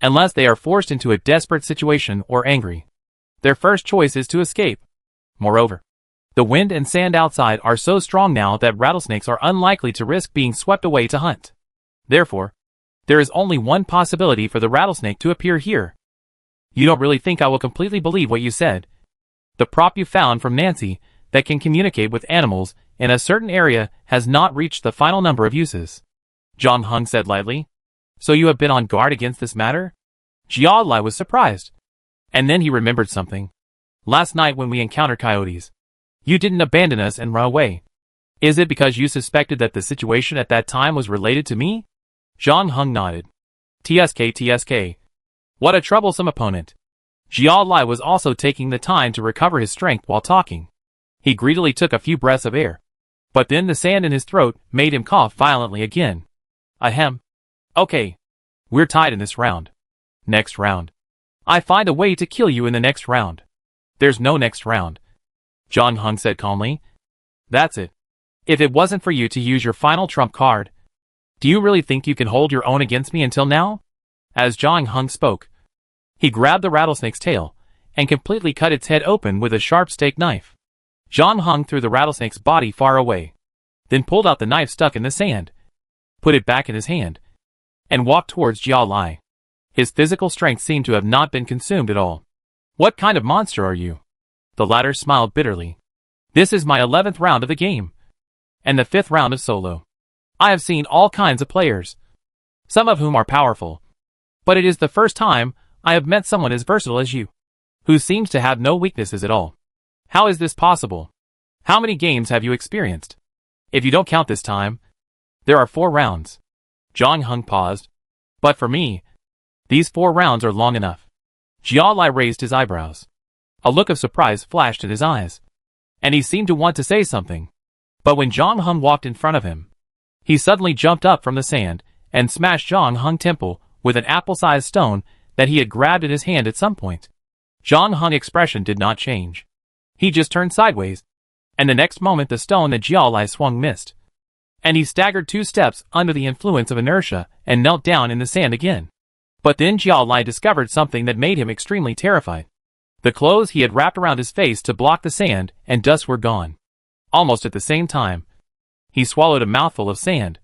unless they are forced into a desperate situation or angry. Their first choice is to escape. Moreover, the wind and sand outside are so strong now that rattlesnakes are unlikely to risk being swept away to hunt. Therefore, there is only one possibility for the rattlesnake to appear here. You don't really think I will completely believe what you said? The prop you found from Nancy that can communicate with animals in a certain area has not reached the final number of uses. Zhang Heng said lightly. So you have been on guard against this matter? Jialai was surprised. And then he remembered something. Last night when we encountered coyotes, you didn't abandon us and run away. Is it because you suspected that the situation at that time was related to me? Zhang Heng nodded. TSK. What a troublesome opponent. Jiao Lai was also taking the time to recover his strength while talking. He greedily took a few breaths of air. But then the sand in his throat made him cough violently again. Ahem. Okay. We're tied in this round. Next round. I find a way to kill you in the next round. There's no next round. Zhang Heng said calmly. That's it. If it wasn't for you to use your final trump card, do you really think you can hold your own against me until now? As Zhang Heng spoke, he grabbed the rattlesnake's tail and completely cut its head open with a sharp steak knife. Zhang Heng threw the rattlesnake's body far away, then pulled out the knife stuck in the sand, put it back in his hand, and walked towards Jiao Lai. His physical strength seemed to have not been consumed at all. What kind of monster are you? The latter smiled bitterly. This is my 11th round of the game, and the 5th round of solo. I have seen all kinds of players, some of whom are powerful, but it is the first time I have met someone as versatile as you, who seems to have no weaknesses at all. How is this possible? How many games have you experienced? If you don't count this time, there are 4 rounds. Zhang Heng paused. But for me, these 4 rounds are long enough. Jiao Lai raised his eyebrows. A look of surprise flashed in his eyes, and he seemed to want to say something. But when Zhang Heng walked in front of him, he suddenly jumped up from the sand and smashed Zhang Heng's temple with an apple-sized stone that he had grabbed in his hand at some point. Zhang Heng's expression did not change. He just turned sideways, and the next moment the stone that Jiao Lai swung missed, and he staggered 2 steps under the influence of inertia and knelt down in the sand again. But then Jiao Lai discovered something that made him extremely terrified. The clothes he had wrapped around his face to block the sand and dust were gone. Almost at the same time, he swallowed a mouthful of sand,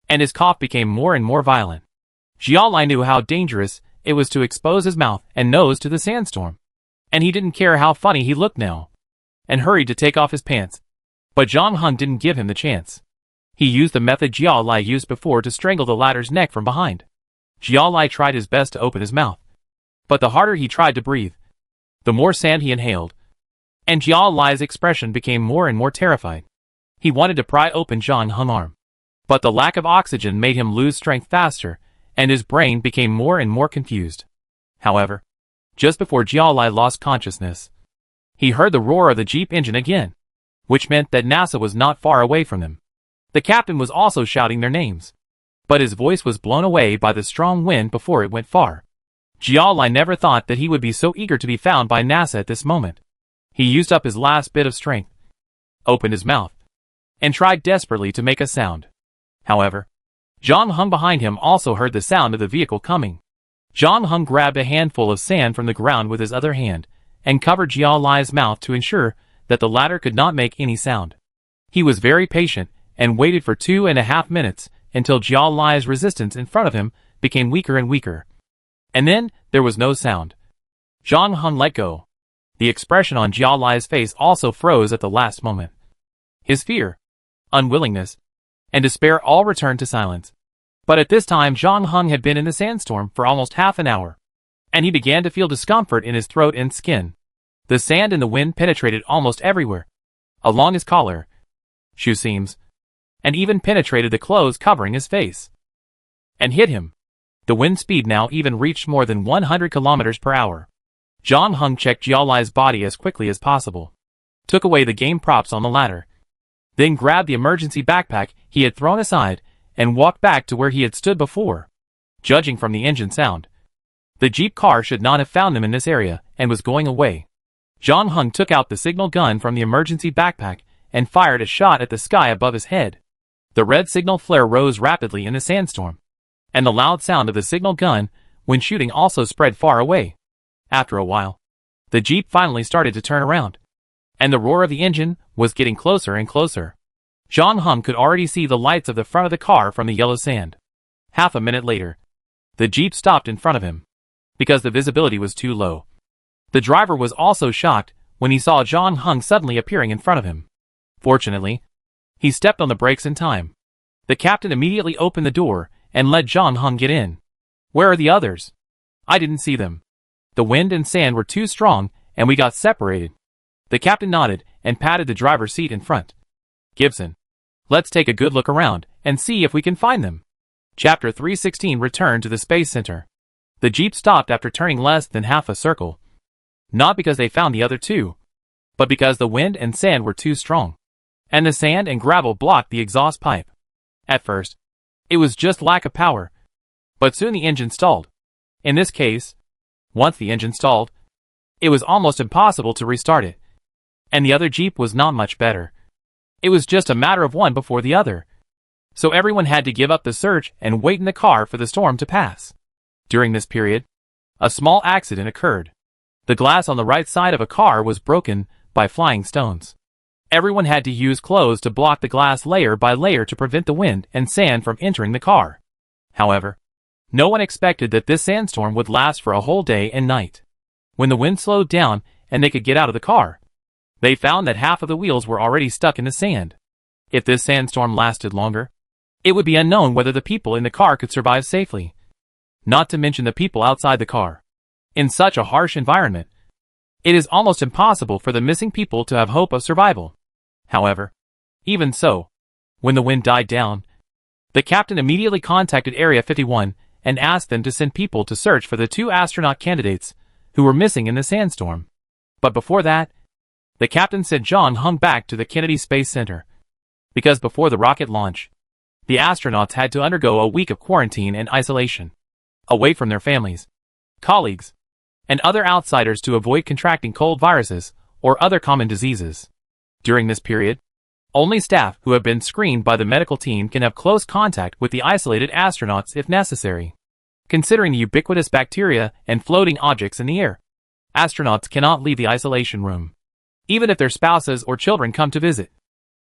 and his cough became more and more violent. Jiao Lai knew how dangerous it was to expose his mouth and nose to the sandstorm, and he didn't care how funny he looked now, and hurried to take off his pants. But Zhang Heng didn't give him the chance. He used the method Jiao Lai used before to strangle the latter's neck from behind. Jiao Lai tried his best to open his mouth, but the harder he tried to breathe, the more sand he inhaled, and Jiao Lai's expression became more and more terrified. He wanted to pry open Zhang Heng's arm, but the lack of oxygen made him lose strength faster, and his brain became more and more confused. However, just before Jiao Lai lost consciousness, he heard the roar of the jeep engine again, which meant that NASA was not far away from them. The captain was also shouting their names, but his voice was blown away by the strong wind before it went far. Jiao Lai never thought that he would be so eager to be found by NASA at this moment. He used up his last bit of strength, opened his mouth, and tried desperately to make a sound. However, Zhang Heng behind him also heard the sound of the vehicle coming. Zhang Heng grabbed a handful of sand from the ground with his other hand, and covered Jiao Lai's mouth to ensure that the latter could not make any sound. He was very patient, and waited for 2.5 minutes, until Jiao Lai's resistance in front of him became weaker and weaker. And then, there was no sound. Zhang Heng let go. The expression on Jiao Lai's face also froze at the last moment. His fear, unwillingness, and despair all returned to silence. But at this time Zhang Heng had been in the sandstorm for almost half an hour, and he began to feel discomfort in his throat and skin. The sand and the wind penetrated almost everywhere, along his collar, shoe seams, and even penetrated the clothes covering his face, and hit him. The wind speed now even reached more than 100 kilometers per hour. Zhang Heng checked Jiao Lai's body as quickly as possible, took away the game props on the ladder, then grabbed the emergency backpack he had thrown aside and walked back to where he had stood before. Judging from the engine sound, the jeep car should not have found them in this area and was going away. Zhang Heng took out the signal gun from the emergency backpack and fired a shot at the sky above his head. The red signal flare rose rapidly in the sandstorm, and the loud sound of the signal gun when shooting also spread far away. After a while, the jeep finally started to turn around, and the roar of the engine was getting closer and closer. Zhang Heng could already see the lights of the front of the car from the yellow sand. Half a minute later, the jeep stopped in front of him, because the visibility was too low. The driver was also shocked when he saw Zhang Heng suddenly appearing in front of him. Fortunately, he stepped on the brakes in time. The captain immediately opened the door and let Zhang Heng get in. Where are the others? I didn't see them. The wind and sand were too strong, and we got separated." The captain nodded and patted the driver's seat in front. "Gibson, let's take a good look around and see if we can find them." Chapter 316 Return to the Space Center. The Jeep stopped after turning less than half a circle. Not because they found the other two, but because the wind and sand were too strong, and the sand and gravel blocked the exhaust pipe. At first, it was just lack of power, but soon the engine stalled. In this case, once the engine stalled, it was almost impossible to restart it. And the other Jeep was not much better. It was just a matter of one before the other. So everyone had to give up the search and wait in the car for the storm to pass. During this period, a small accident occurred. The glass on the right side of a car was broken by flying stones. Everyone had to use clothes to block the glass layer by layer to prevent the wind and sand from entering the car. However, no one expected that this sandstorm would last for a whole day and night. When the wind slowed down and they could get out of the car, they found that half of the wheels were already stuck in the sand. If this sandstorm lasted longer, it would be unknown whether the people in the car could survive safely. Not to mention the people outside the car. In such a harsh environment, it is almost impossible for the missing people to have hope of survival. However, even so, when the wind died down, the captain immediately contacted Area 51 and asked them to send people to search for the two astronaut candidates who were missing in the sandstorm. But before that, the captain sent John Hung back to the Kennedy Space Center. Because before the rocket launch, the astronauts had to undergo a week of quarantine and isolation, away from their families, colleagues, and other outsiders to avoid contracting cold viruses or other common diseases. During this period, only staff who have been screened by the medical team can have close contact with the isolated astronauts if necessary. Considering the ubiquitous bacteria and floating objects in the air, astronauts cannot leave the isolation room. Even if their spouses or children come to visit,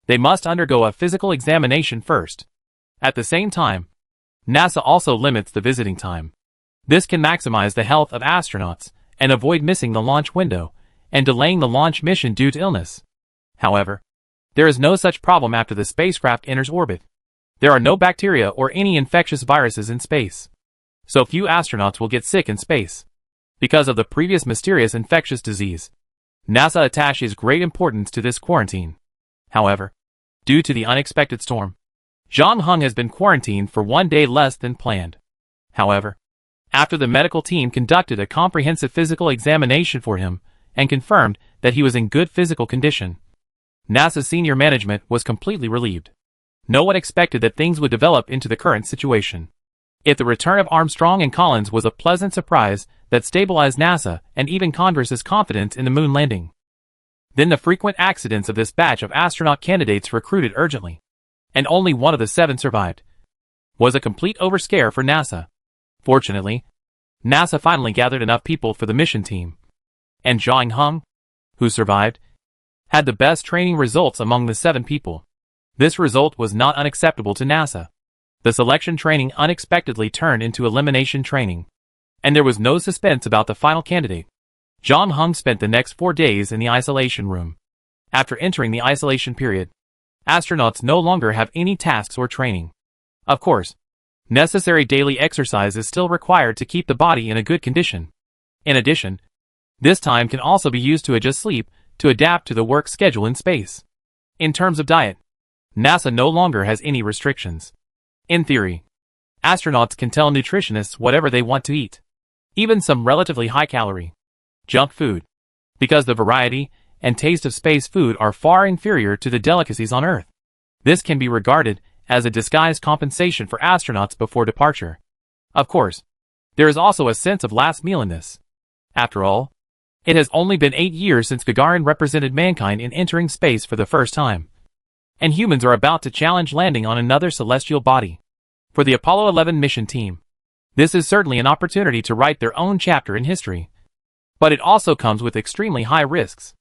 they must undergo a physical examination first. At the same time, NASA also limits the visiting time. This can maximize the health of astronauts and avoid missing the launch window and delaying the launch mission due to illness. However, there is no such problem after the spacecraft enters orbit. There are no bacteria or any infectious viruses in space. So few astronauts will get sick in space. Because of the previous mysterious infectious disease, NASA attaches great importance to this quarantine. However, due to the unexpected storm, John Hung has been quarantined for 1 day less than planned. However, after the medical team conducted a comprehensive physical examination for him and confirmed that he was in good physical condition, NASA's senior management was completely relieved. No one expected that things would develop into the current situation. If the return of Armstrong and Collins was a pleasant surprise that stabilized NASA and even Congress's confidence in the moon landing, then the frequent accidents of this batch of astronaut candidates recruited urgently, and only one of the 7 survived, was a complete overscare for NASA. Fortunately, NASA finally gathered enough people for the mission team, and John Hung, who survived, had the best training results among the 7 people. This result was not unacceptable to NASA. The selection training unexpectedly turned into elimination training, and there was no suspense about the final candidate. John Hung spent the next 4 days in the isolation room. After entering the isolation period, astronauts no longer have any tasks or training. Of course, necessary daily exercise is still required to keep the body in a good condition. In addition, this time can also be used to adjust sleep to adapt to the work schedule in space. In terms of diet, NASA no longer has any restrictions. In theory, astronauts can tell nutritionists whatever they want to eat, even some relatively high-calorie junk food, because the variety and taste of space food are far inferior to the delicacies on Earth. This can be regarded as a disguised compensation for astronauts before departure. Of course, there is also a sense of last meal in this. After all, it has only been 8 years since Gagarin represented mankind in entering space for the first time, and humans are about to challenge landing on another celestial body. For the Apollo 11 mission team, this is certainly an opportunity to write their own chapter in history. But it also comes with extremely high risks.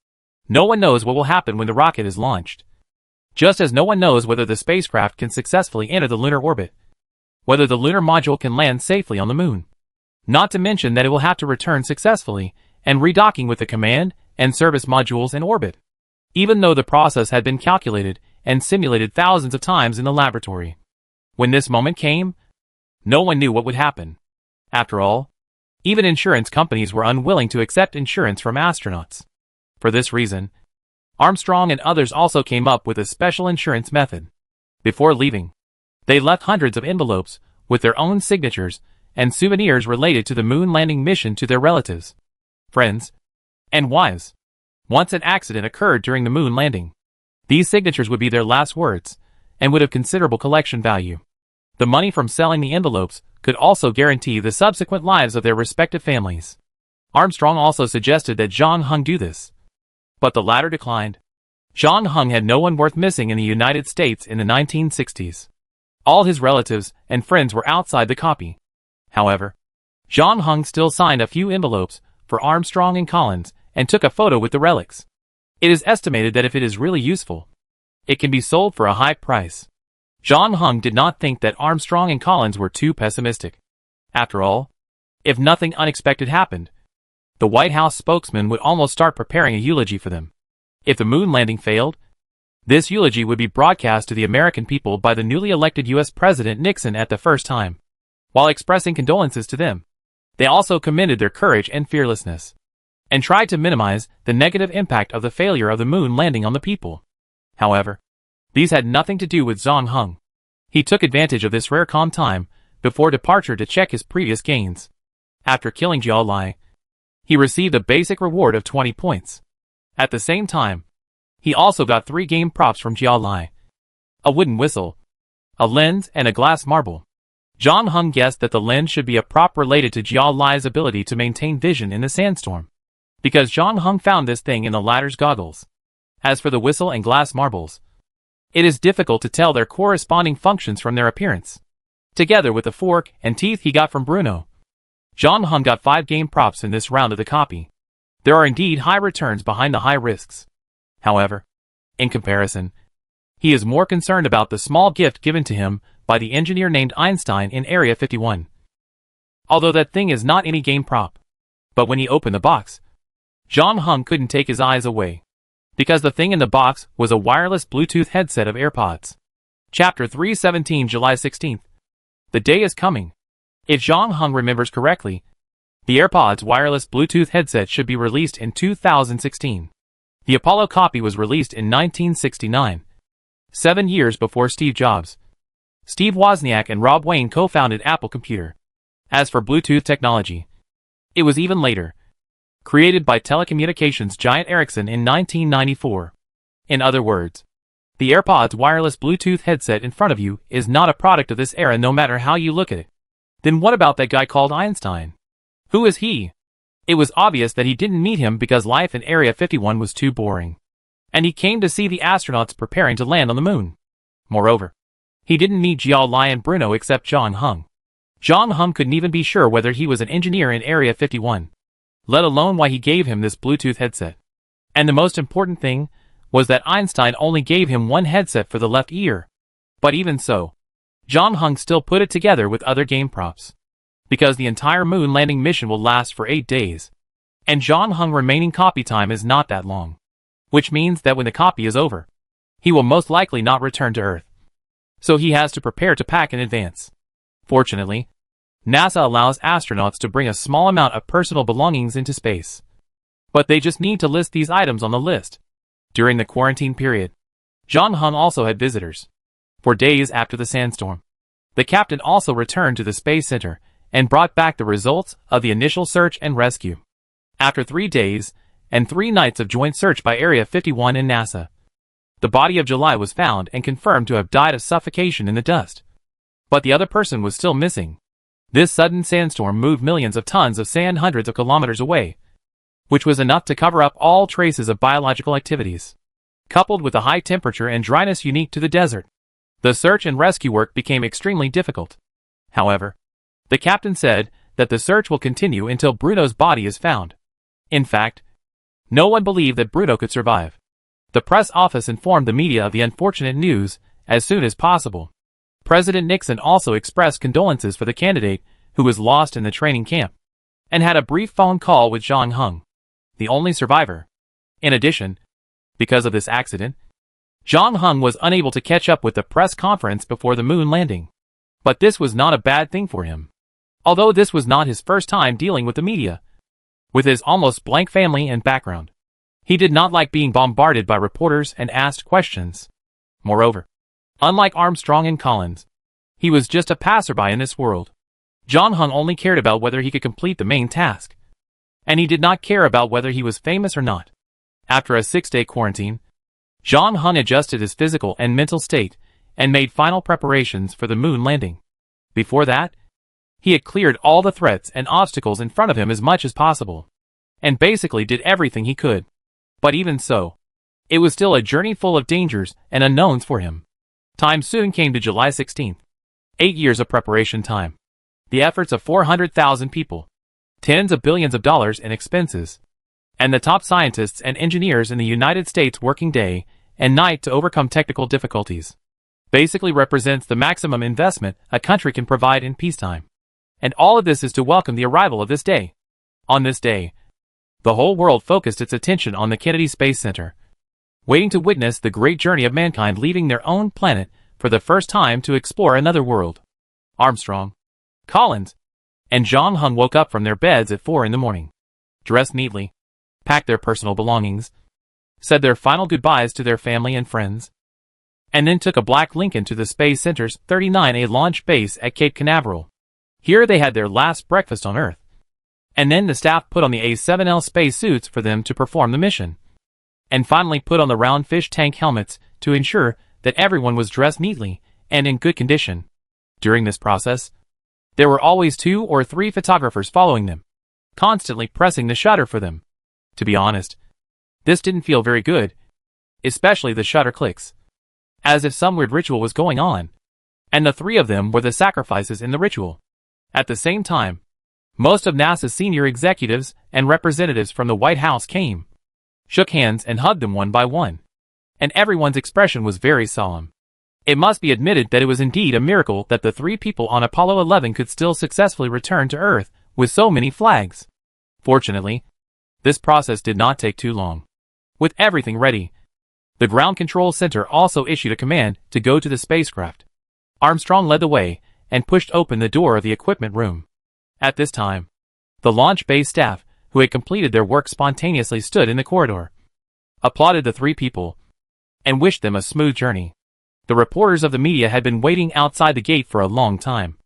No one knows what will happen when the rocket is launched. Just as no one knows whether the spacecraft can successfully enter the lunar orbit, whether the lunar module can land safely on the moon. Not to mention that it will have to return successfully and redocking with the command and service modules in orbit, even though the process had been calculated and simulated thousands of times in the laboratory. When this moment came, no one knew what would happen. After all, Even insurance companies were unwilling to accept insurance from astronauts. For this reason, Armstrong and others also came up with a special insurance method. Before leaving, they left hundreds of envelopes with their own signatures and souvenirs related to the moon landing mission to their relatives, friends, and wives. Once an accident occurred during the moon landing, these signatures would be their last words and would have considerable collection value. The money from selling the envelopes could also guarantee the subsequent lives of their respective families. Armstrong also suggested that John Hung do this, but the latter declined. John Hung had no one worth missing in the United States in the 1960s. All his relatives and friends were outside the copy. However, John Hung still signed a few envelopes for Armstrong and Collins and took a photo with the relics. It is estimated that if it is really useful, it can be sold for a high price. John Hung did not think that Armstrong and Collins were too pessimistic. After all, if nothing unexpected happened, the White House spokesman would almost start preparing a eulogy for them. If the moon landing failed, this eulogy would be broadcast to the American people by the newly elected U.S. President Nixon at the first time. While expressing condolences to them, they also commended their courage and fearlessness, and tried to minimize the negative impact of the failure of the moon landing on the people. However, these had nothing to do with John Hung. He took advantage of this rare calm time before departure to check his previous gains. After killing Jiao Lai, he received a basic reward of 20 points. At the same time, he also got 3 game props from Jiao Lai: a wooden whistle, a lens, and a glass marble. John Hung guessed that the lens should be a prop related to Jiao Lai's ability to maintain vision in the sandstorm, because John Hung found this thing in the latter's goggles. As for the whistle and glass marbles, it is difficult to tell their corresponding functions from their appearance. Together with the fork and teeth he got from Bruno, John Hung got 5 game props in this round of the copy. There are indeed high returns behind the high risks. However, in comparison, he is more concerned about the small gift given to him by the engineer named Einstein in Area 51. Although that thing is not any game prop. But when he opened the box, John Hung couldn't take his eyes away, because the thing in the box was a wireless Bluetooth headset of AirPods. Chapter 317, July 16th. The day is coming. If John Hung remembers correctly, the AirPods wireless Bluetooth headset should be released in 2016. The Apollo copy was released in 1969, 7 years before Steve Jobs. Steve Wozniak and Rob Wayne co-founded Apple Computer. As for Bluetooth technology, it was even later, created by telecommunications giant Ericsson in 1994. In other words, the AirPods wireless Bluetooth headset in front of you is not a product of this era no matter how you look at it. Then what about that guy called Einstein? Who is he? It was obvious that he didn't meet him because life in Area 51 was too boring, and he came to see the astronauts preparing to land on the moon. Moreover, he didn't meet Jiao Lai and Bruno except John Hung. John Hung couldn't even be sure whether he was an engineer in Area 51, let alone why he gave him this Bluetooth headset. And the most important thing was that Einstein only gave him one headset for the left ear. But even so, John Hung still put it together with other game props, because the entire moon landing mission will last for 8 days, and John Hung remaining copy time is not that long, which means that when the copy is over, he will most likely not return to Earth. So he has to prepare to pack in advance. Fortunately, NASA allows astronauts to bring a small amount of personal belongings into space, but they just need to list these items on the list. During the quarantine period, John Hung also had visitors. For days after the sandstorm, the captain also returned to the Space Center and brought back the results of the initial search and rescue. After 3 days and 3 nights of joint search by Area 51 and NASA, the body of July was found and confirmed to have died of suffocation in the dust. But the other person was still missing. This sudden sandstorm moved millions of tons of sand hundreds of kilometers away, which was enough to cover up all traces of biological activities. Coupled with the high temperature and dryness unique to the desert, the search and rescue work became extremely difficult. However, the captain said that the search will continue until Bruno's body is found. In fact, no one believed that Bruno could survive. The press office informed the media of the unfortunate news as soon as possible. President Nixon also expressed condolences for the candidate who was lost in the training camp, and had a brief phone call with John Hung, the only survivor. In addition, because of this accident, John Hung was unable to catch up with the press conference before the moon landing. But this was not a bad thing for him. Although this was not his first time dealing with the media. With his almost blank family and background, he did not like being bombarded by reporters and asked questions. Moreover, unlike Armstrong and Collins, he was just a passerby in this world. John Hung only cared about whether he could complete the main task, and he did not care about whether he was famous or not. After a 6-day quarantine, John Hung adjusted his physical and mental state and made final preparations for the moon landing. Before that, he had cleared all the threats and obstacles in front of him as much as possible, and basically did everything he could. But even so, it was still a journey full of dangers and unknowns for him. Time soon came to July 16th. 8 years of preparation time. The efforts of 400,000 people. Tens of billions of dollars in expenses. And the top scientists and engineers in the United States working day and night to overcome technical difficulties. Basically represents the maximum investment a country can provide in peacetime. And all of this is to welcome the arrival of this day. On this day, the whole world focused its attention on the Kennedy Space Center, waiting to witness the great journey of mankind leaving their own planet for the first time to explore another world. Armstrong, Collins, and John Hung woke up from their beds at 4 in the morning, dressed neatly, packed their personal belongings, said their final goodbyes to their family and friends, and then took a black Lincoln to the Space Center's 39A launch base at Cape Canaveral. Here they had their last breakfast on Earth, and then the staff put on the A7L space suits for them to perform the mission, and finally put on the round fish tank helmets to ensure that everyone was dressed neatly and in good condition. During this process, there were always 2 or 3 photographers following them, constantly pressing the shutter for them. To be honest, this didn't feel very good, especially the shutter clicks, as if some weird ritual was going on, and the 3 of them were the sacrifices in the ritual. At the same time, most of NASA's senior executives and representatives from the White House came, shook hands and hugged them one by one, and everyone's expression was very solemn. It must be admitted that it was indeed a miracle that the 3 people on Apollo 11 could still successfully return to Earth with so many flags. Fortunately, this process did not take too long. With everything ready, the Ground Control Center also issued a command to go to the spacecraft. Armstrong led the way and pushed open the door of the equipment room. At this time, the launch base staff, who had completed their work spontaneously, stood in the corridor, applauded the 3 people, and wished them a smooth journey. The reporters of the media had been waiting outside the gate for a long time,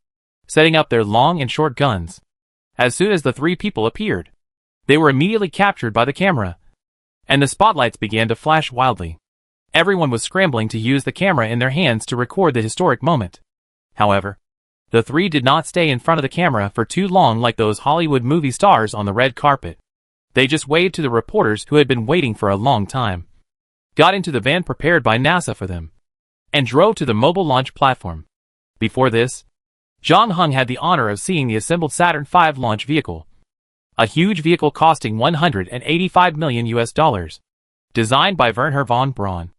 setting up their long and short guns. As soon as the 3 people appeared, they were immediately captured by the camera, and the spotlights began to flash wildly. Everyone was scrambling to use the camera in their hands to record the historic moment. However, the 3 did not stay in front of the camera for too long like those Hollywood movie stars on the red carpet. They just waved to the reporters who had been waiting for a long time, got into the van prepared by NASA for them, and drove to the mobile launch platform. Before this, John Hung had the honor of seeing the assembled Saturn V launch vehicle, a huge vehicle costing $185 million, designed by Wernher von Braun,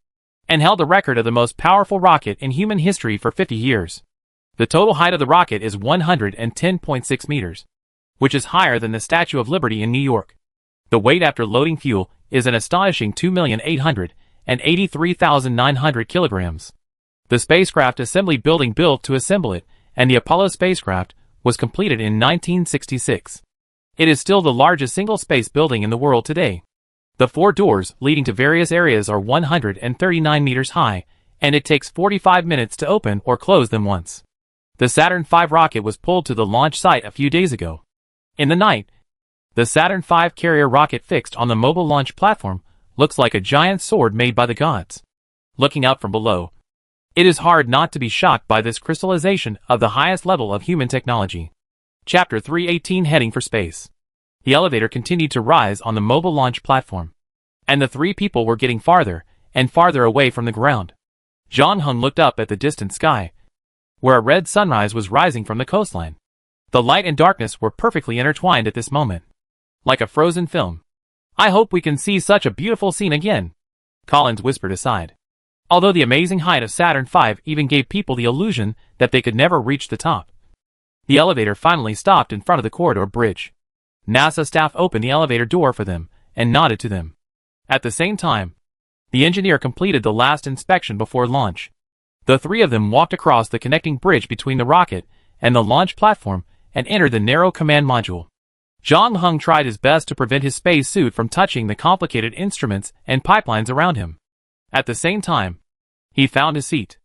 and held the record of the most powerful rocket in human history for 50 years. The total height of the rocket is 110.6 meters, which is higher than the Statue of Liberty in New York. The weight after loading fuel is an astonishing 2,883,900 kilograms. The spacecraft assembly building built to assemble it, and the Apollo spacecraft, was completed in 1966. It is still the largest single space building in the world today. The 4 doors leading to various areas are 139 meters high, and it takes 45 minutes to open or close them once. The Saturn V rocket was pulled to the launch site a few days ago. In the night, the Saturn V carrier rocket fixed on the mobile launch platform looks like a giant sword made by the gods. Looking out from below, it is hard not to be shocked by this crystallization of the highest level of human technology. Chapter 318, Heading for Space. The elevator continued to rise on the mobile launch platform, and the 3 people were getting farther and farther away from the ground. John Hung looked up at the distant sky, where a red sunrise was rising from the coastline. The light and darkness were perfectly intertwined at this moment, like a frozen film. "I hope we can see such a beautiful scene again," Collins whispered aside. Although the amazing height of Saturn V even gave people the illusion that they could never reach the top. The elevator finally stopped in front of the corridor bridge. NASA staff opened the elevator door for them and nodded to them. At the same time, the engineer completed the last inspection before launch. The 3 of them walked across the connecting bridge between the rocket and the launch platform and entered the narrow command module. Zhang Heng tried his best to prevent his space suit from touching the complicated instruments and pipelines around him. At the same time, he found his seat.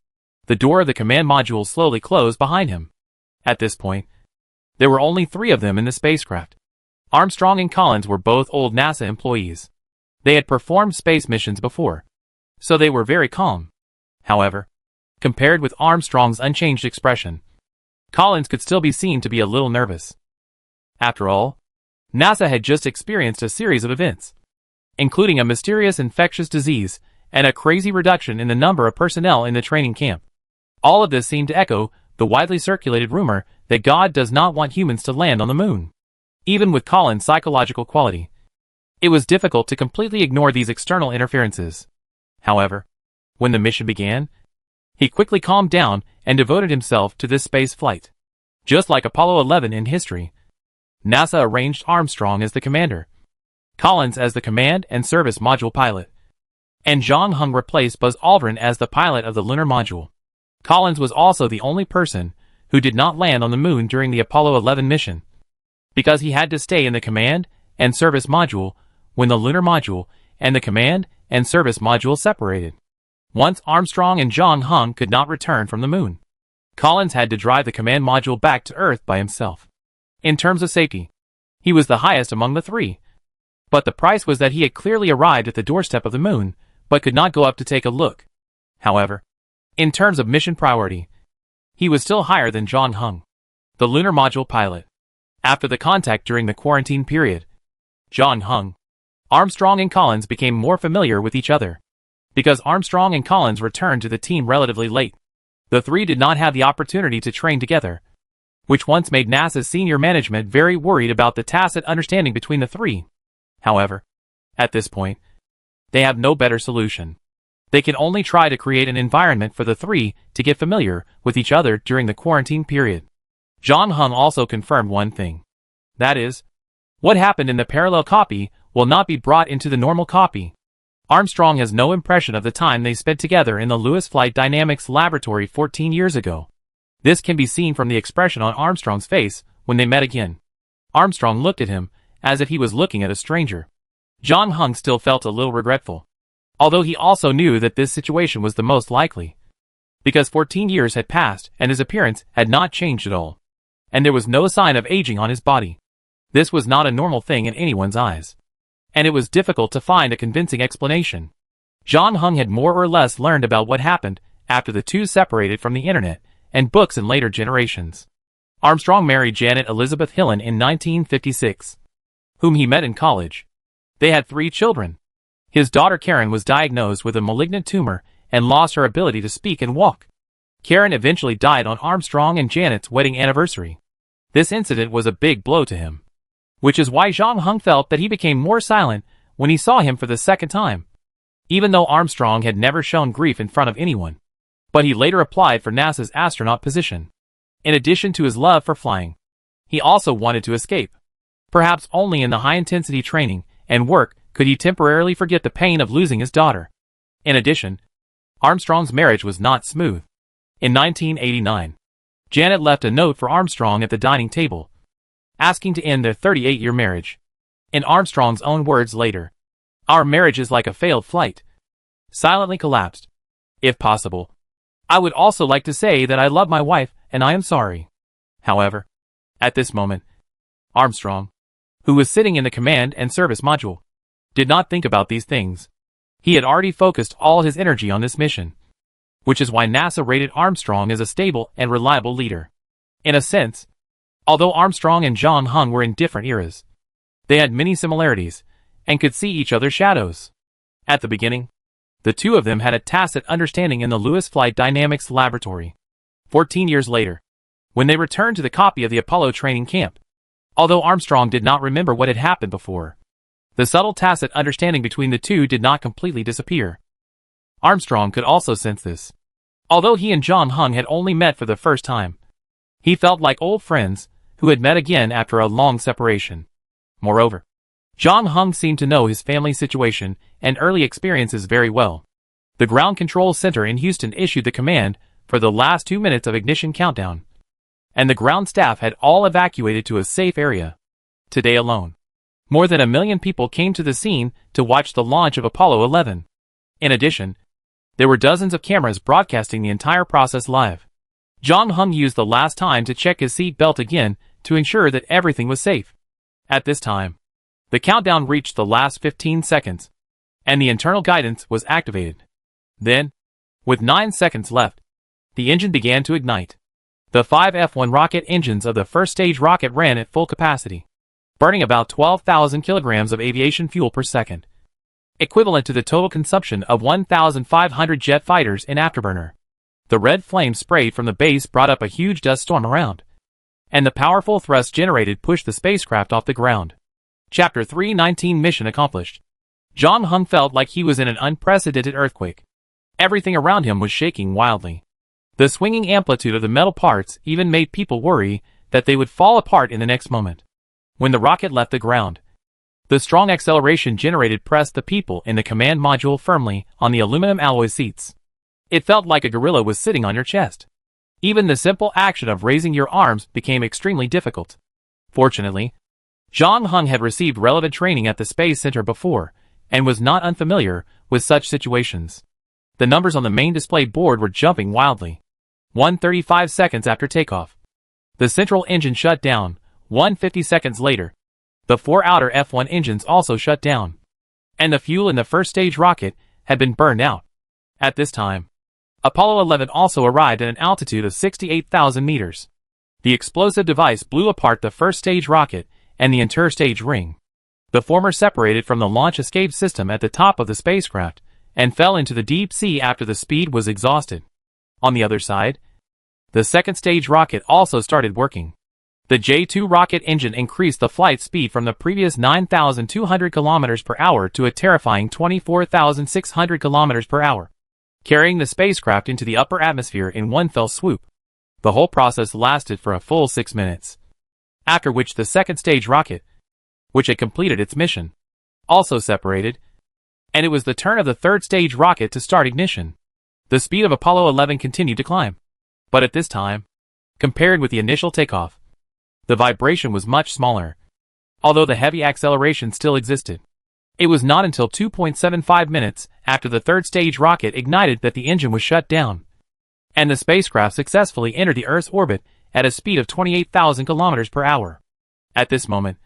The door of the command module slowly closed behind him. At this point, there were only 3 of them in the spacecraft. Armstrong and Collins were both old NASA employees. They had performed space missions before, so they were very calm. However, compared with Armstrong's unchanged expression, Collins could still be seen to be a little nervous. After all, NASA had just experienced a series of events, including a mysterious infectious disease and a crazy reduction in the number of personnel in the training camp. All of this seemed to echo the widely circulated rumor that God does not want humans to land on the moon. Even with Collins' psychological quality, it was difficult to completely ignore these external interferences. However, when the mission began, he quickly calmed down and devoted himself to this space flight. Just like Apollo 11 in history, NASA arranged Armstrong as the commander, Collins as the command and service module pilot, and Zhang Heng replaced Buzz Aldrin as the pilot of the lunar module. Collins was also the only person who did not land on the moon during the Apollo 11 mission, because he had to stay in the command and service module when the lunar module and the command and service module separated. Once Armstrong and Zhang Heng could not return from the moon, Collins had to drive the command module back to Earth by himself. In terms of safety, he was the highest among the 3. But the price was that he had clearly arrived at the doorstep of the moon, but could not go up to take a look. However, in terms of mission priority, he was still higher than Zhang Heng, the lunar module pilot. After the contact during the quarantine period, Zhang Heng, Armstrong and Collins became more familiar with each other. Because Armstrong and Collins returned to the team relatively late, the 3 did not have the opportunity to train together, which once made NASA's senior management very worried about the tacit understanding between the 3. However, at this point, they have no better solution. They can only try to create an environment for the 3 to get familiar with each other during the quarantine period. Zhang Heng also confirmed one thing. That is, what happened in the parallel copy will not be brought into the normal copy. Armstrong has no impression of the time they spent together in the Lewis Flight Dynamics laboratory 14 years ago. This can be seen from the expression on Armstrong's face when they met again. Armstrong looked at him as if he was looking at a stranger. Zhang Heng still felt a little regretful, although he also knew that this situation was the most likely, because 14 years had passed and his appearance had not changed at all, and there was no sign of aging on his body. This was not a normal thing in anyone's eyes, and it was difficult to find a convincing explanation. Zhang Heng had more or less learned about what happened after the 2 separated from the internet and books in later generations. Armstrong married Janet Elizabeth Hillen in 1956, whom he met in college. They had 3 children. His daughter Karen was diagnosed with a malignant tumor and lost her ability to speak and walk. Karen eventually died on Armstrong and Janet's wedding anniversary. This incident was a big blow to him, which is why Zhang Heng felt that he became more silent when he saw him for the second time, even though Armstrong had never shown grief in front of anyone. But he later applied for NASA's astronaut position. In addition to his love for flying, he also wanted to escape. Perhaps only in the high-intensity training and work could he temporarily forget the pain of losing his daughter. In addition, Armstrong's marriage was not smooth. In 1989, Janet left a note for Armstrong at the dining table, asking to end their 38-year marriage. In Armstrong's own words later, "Our marriage is like a failed flight. Silently collapsed. If possible, I would also like to say that I love my wife and I am sorry." However, at this moment, Armstrong, who was sitting in the command and service module, did not think about these things. He had already focused all his energy on this mission, which is why NASA rated Armstrong as a stable and reliable leader. In a sense, although Armstrong and Zhang Heng were in different eras, they had many similarities and could see each other's shadows. At the beginning, the 2 of them had a tacit understanding in the Lewis Flight Dynamics laboratory. 14 years later, when they returned to the copy of the Apollo training camp, although Armstrong did not remember what had happened before, the subtle tacit understanding between the 2 did not completely disappear. Armstrong could also sense this. Although he and Zhang Heng had only met for the first time, he felt like old friends who had met again after a long separation. Moreover, Zhang Heng seemed to know his family's situation and early experiences very well. The ground control center in Houston issued the command for the last 2 minutes of ignition countdown. and the ground staff had all evacuated to a safe area. Today alone, more than 1 million people came to the scene to watch the launch of Apollo 11. In addition, there were dozens of cameras broadcasting the entire process live. Jong Hung used the last time to check his seat belt again to ensure that everything was safe. At this time, the countdown reached the last 15 seconds, and the internal guidance was activated. Then, with 9 seconds left, the engine began to ignite. The 5 F-1 rocket engines of the first stage rocket ran at full capacity, burning about 12,000 kilograms of aviation fuel per second, equivalent to the total consumption of 1,500 jet fighters in afterburner. The red flame sprayed from the base brought up a huge dust storm around, and the powerful thrust generated pushed the spacecraft off the ground. Chapter 319 Mission accomplished. Jong Hung felt like he was in an unprecedented earthquake. Everything around him was shaking wildly. The swinging amplitude of the metal parts even made people worry that they would fall apart in the next moment. When the rocket left the ground, the strong acceleration generated pressed the people in the command module firmly on the aluminum alloy seats. It felt like a gorilla was sitting on your chest. Even the simple action of raising your arms became extremely difficult. Fortunately, Jong Hung had received relevant training at the Space Center before, and was not unfamiliar with such situations. The numbers on the main display board were jumping wildly. 1:35 seconds after takeoff, the central engine shut down. 1:50 seconds later, the 4 outer F-1 engines also shut down, and the fuel in the first stage rocket had been burned out. At this time, Apollo 11 also arrived at an altitude of 68,000 meters. The explosive device blew apart the first stage rocket and the interstage ring. The former separated from the launch escape system at the top of the spacecraft and fell into the deep sea after the speed was exhausted. On the other side, the second stage rocket also started working. The J-2 rocket engine increased the flight speed from the previous 9,200 km per hour to a terrifying 24,600 km per hour, carrying the spacecraft into the upper atmosphere in one fell swoop. The whole process lasted for a full 6 minutes, after which the second stage rocket, which had completed its mission, also separated, and it was the turn of the third stage rocket to start ignition. The speed of Apollo 11 continued to climb, but at this time, compared with the initial takeoff, the vibration was much smaller, although the heavy acceleration still existed. It was not until 2.75 minutes after the third stage rocket ignited that the engine was shut down, and the spacecraft successfully entered the Earth's orbit at a speed of 28,000 km per hour. At this moment,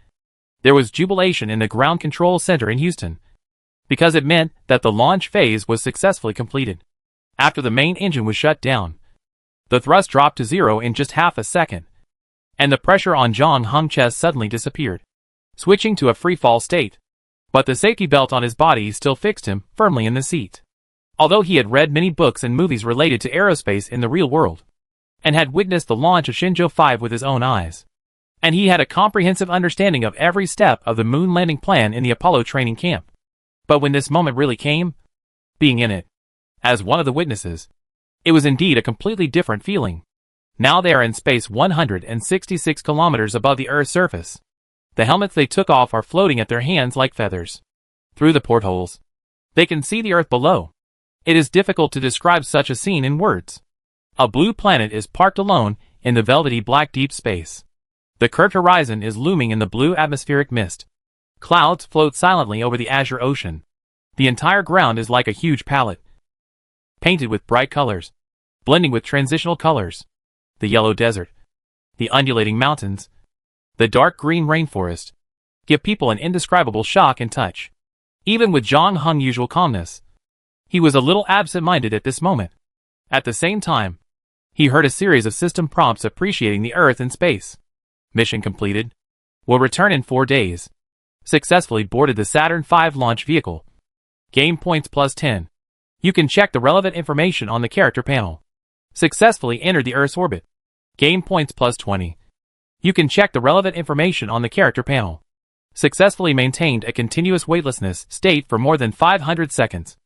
there was jubilation in the ground control center in Houston, because it meant that the launch phase was successfully completed. After the main engine was shut down, the thrust dropped to zero in just half a second, and the pressure on Jong Hung's chest suddenly disappeared, switching to a free-fall state. But the safety belt on his body still fixed him firmly in the seat. Although he had read many books and movies related to aerospace in the real world, and had witnessed the launch of Shenzhou 5 with his own eyes, and he had a comprehensive understanding of every step of the moon landing plan in the Apollo training camp. But when this moment really came, being in it, as one of the witnesses, it was indeed a completely different feeling. Now they are in space 166 kilometers above the Earth's surface. The helmets they took off are floating at their hands like feathers. Through the portholes, they can see the Earth below. It is difficult to describe such a scene in words. A blue planet is parked alone in the velvety black deep space. The curved horizon is looming in the blue atmospheric mist. Clouds float silently over the azure ocean. The entire ground is like a huge palette, painted with bright colors, blending with transitional colors. The yellow desert, the undulating mountains, the dark green rainforest, give people an indescribable shock and touch. Even with Jong Hung's usual calmness, he was a little absent-minded at this moment. At the same time, he heard a series of system prompts appreciating the Earth and space. Mission completed. Will return in 4 days. Successfully boarded the Saturn V launch vehicle. Game points plus 10. You can check the relevant information on the character panel. Successfully entered the Earth's orbit. Game points plus 20. You can check the relevant information on the character panel. Successfully maintained a continuous weightlessness state for more than 500 seconds.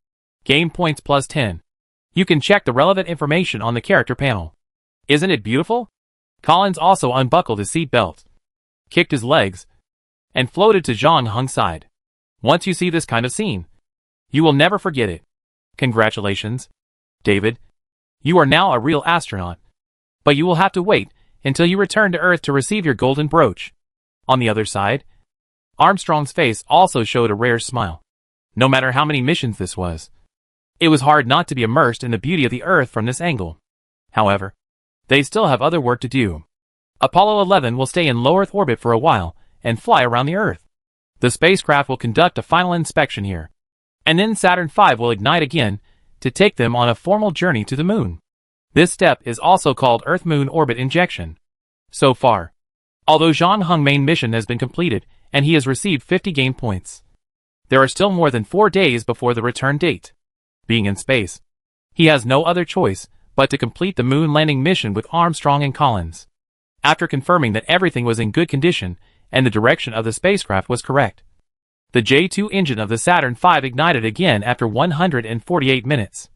Game points plus 10. You can check the relevant information on the character panel. Isn't it beautiful? Collins also unbuckled his seat belt, kicked his legs, and floated to Jong Hung's side. Once you see this kind of scene, you will never forget it. Congratulations, David. You are now a real astronaut. But you will have to wait until you return to Earth to receive your golden brooch. On the other side, Armstrong's face also showed a rare smile. No matter how many missions this was, it was hard not to be immersed in the beauty of the Earth from this angle. However, they still have other work to do. Apollo 11 will stay in low Earth orbit for a while and fly around the Earth. The spacecraft will conduct a final inspection here, and then Saturn V will ignite again to take them on a formal journey to the Moon. This step is also called Earth-Moon orbit injection. So far, although Zhang Heng's main mission has been completed and he has received 50 game points, there are still more than 4 days before the return date. Being in space, he has no other choice but to complete the Moon landing mission with Armstrong and Collins. After confirming that everything was in good condition and the direction of the spacecraft was correct, the J2 engine of the Saturn V ignited again after 148 minutes,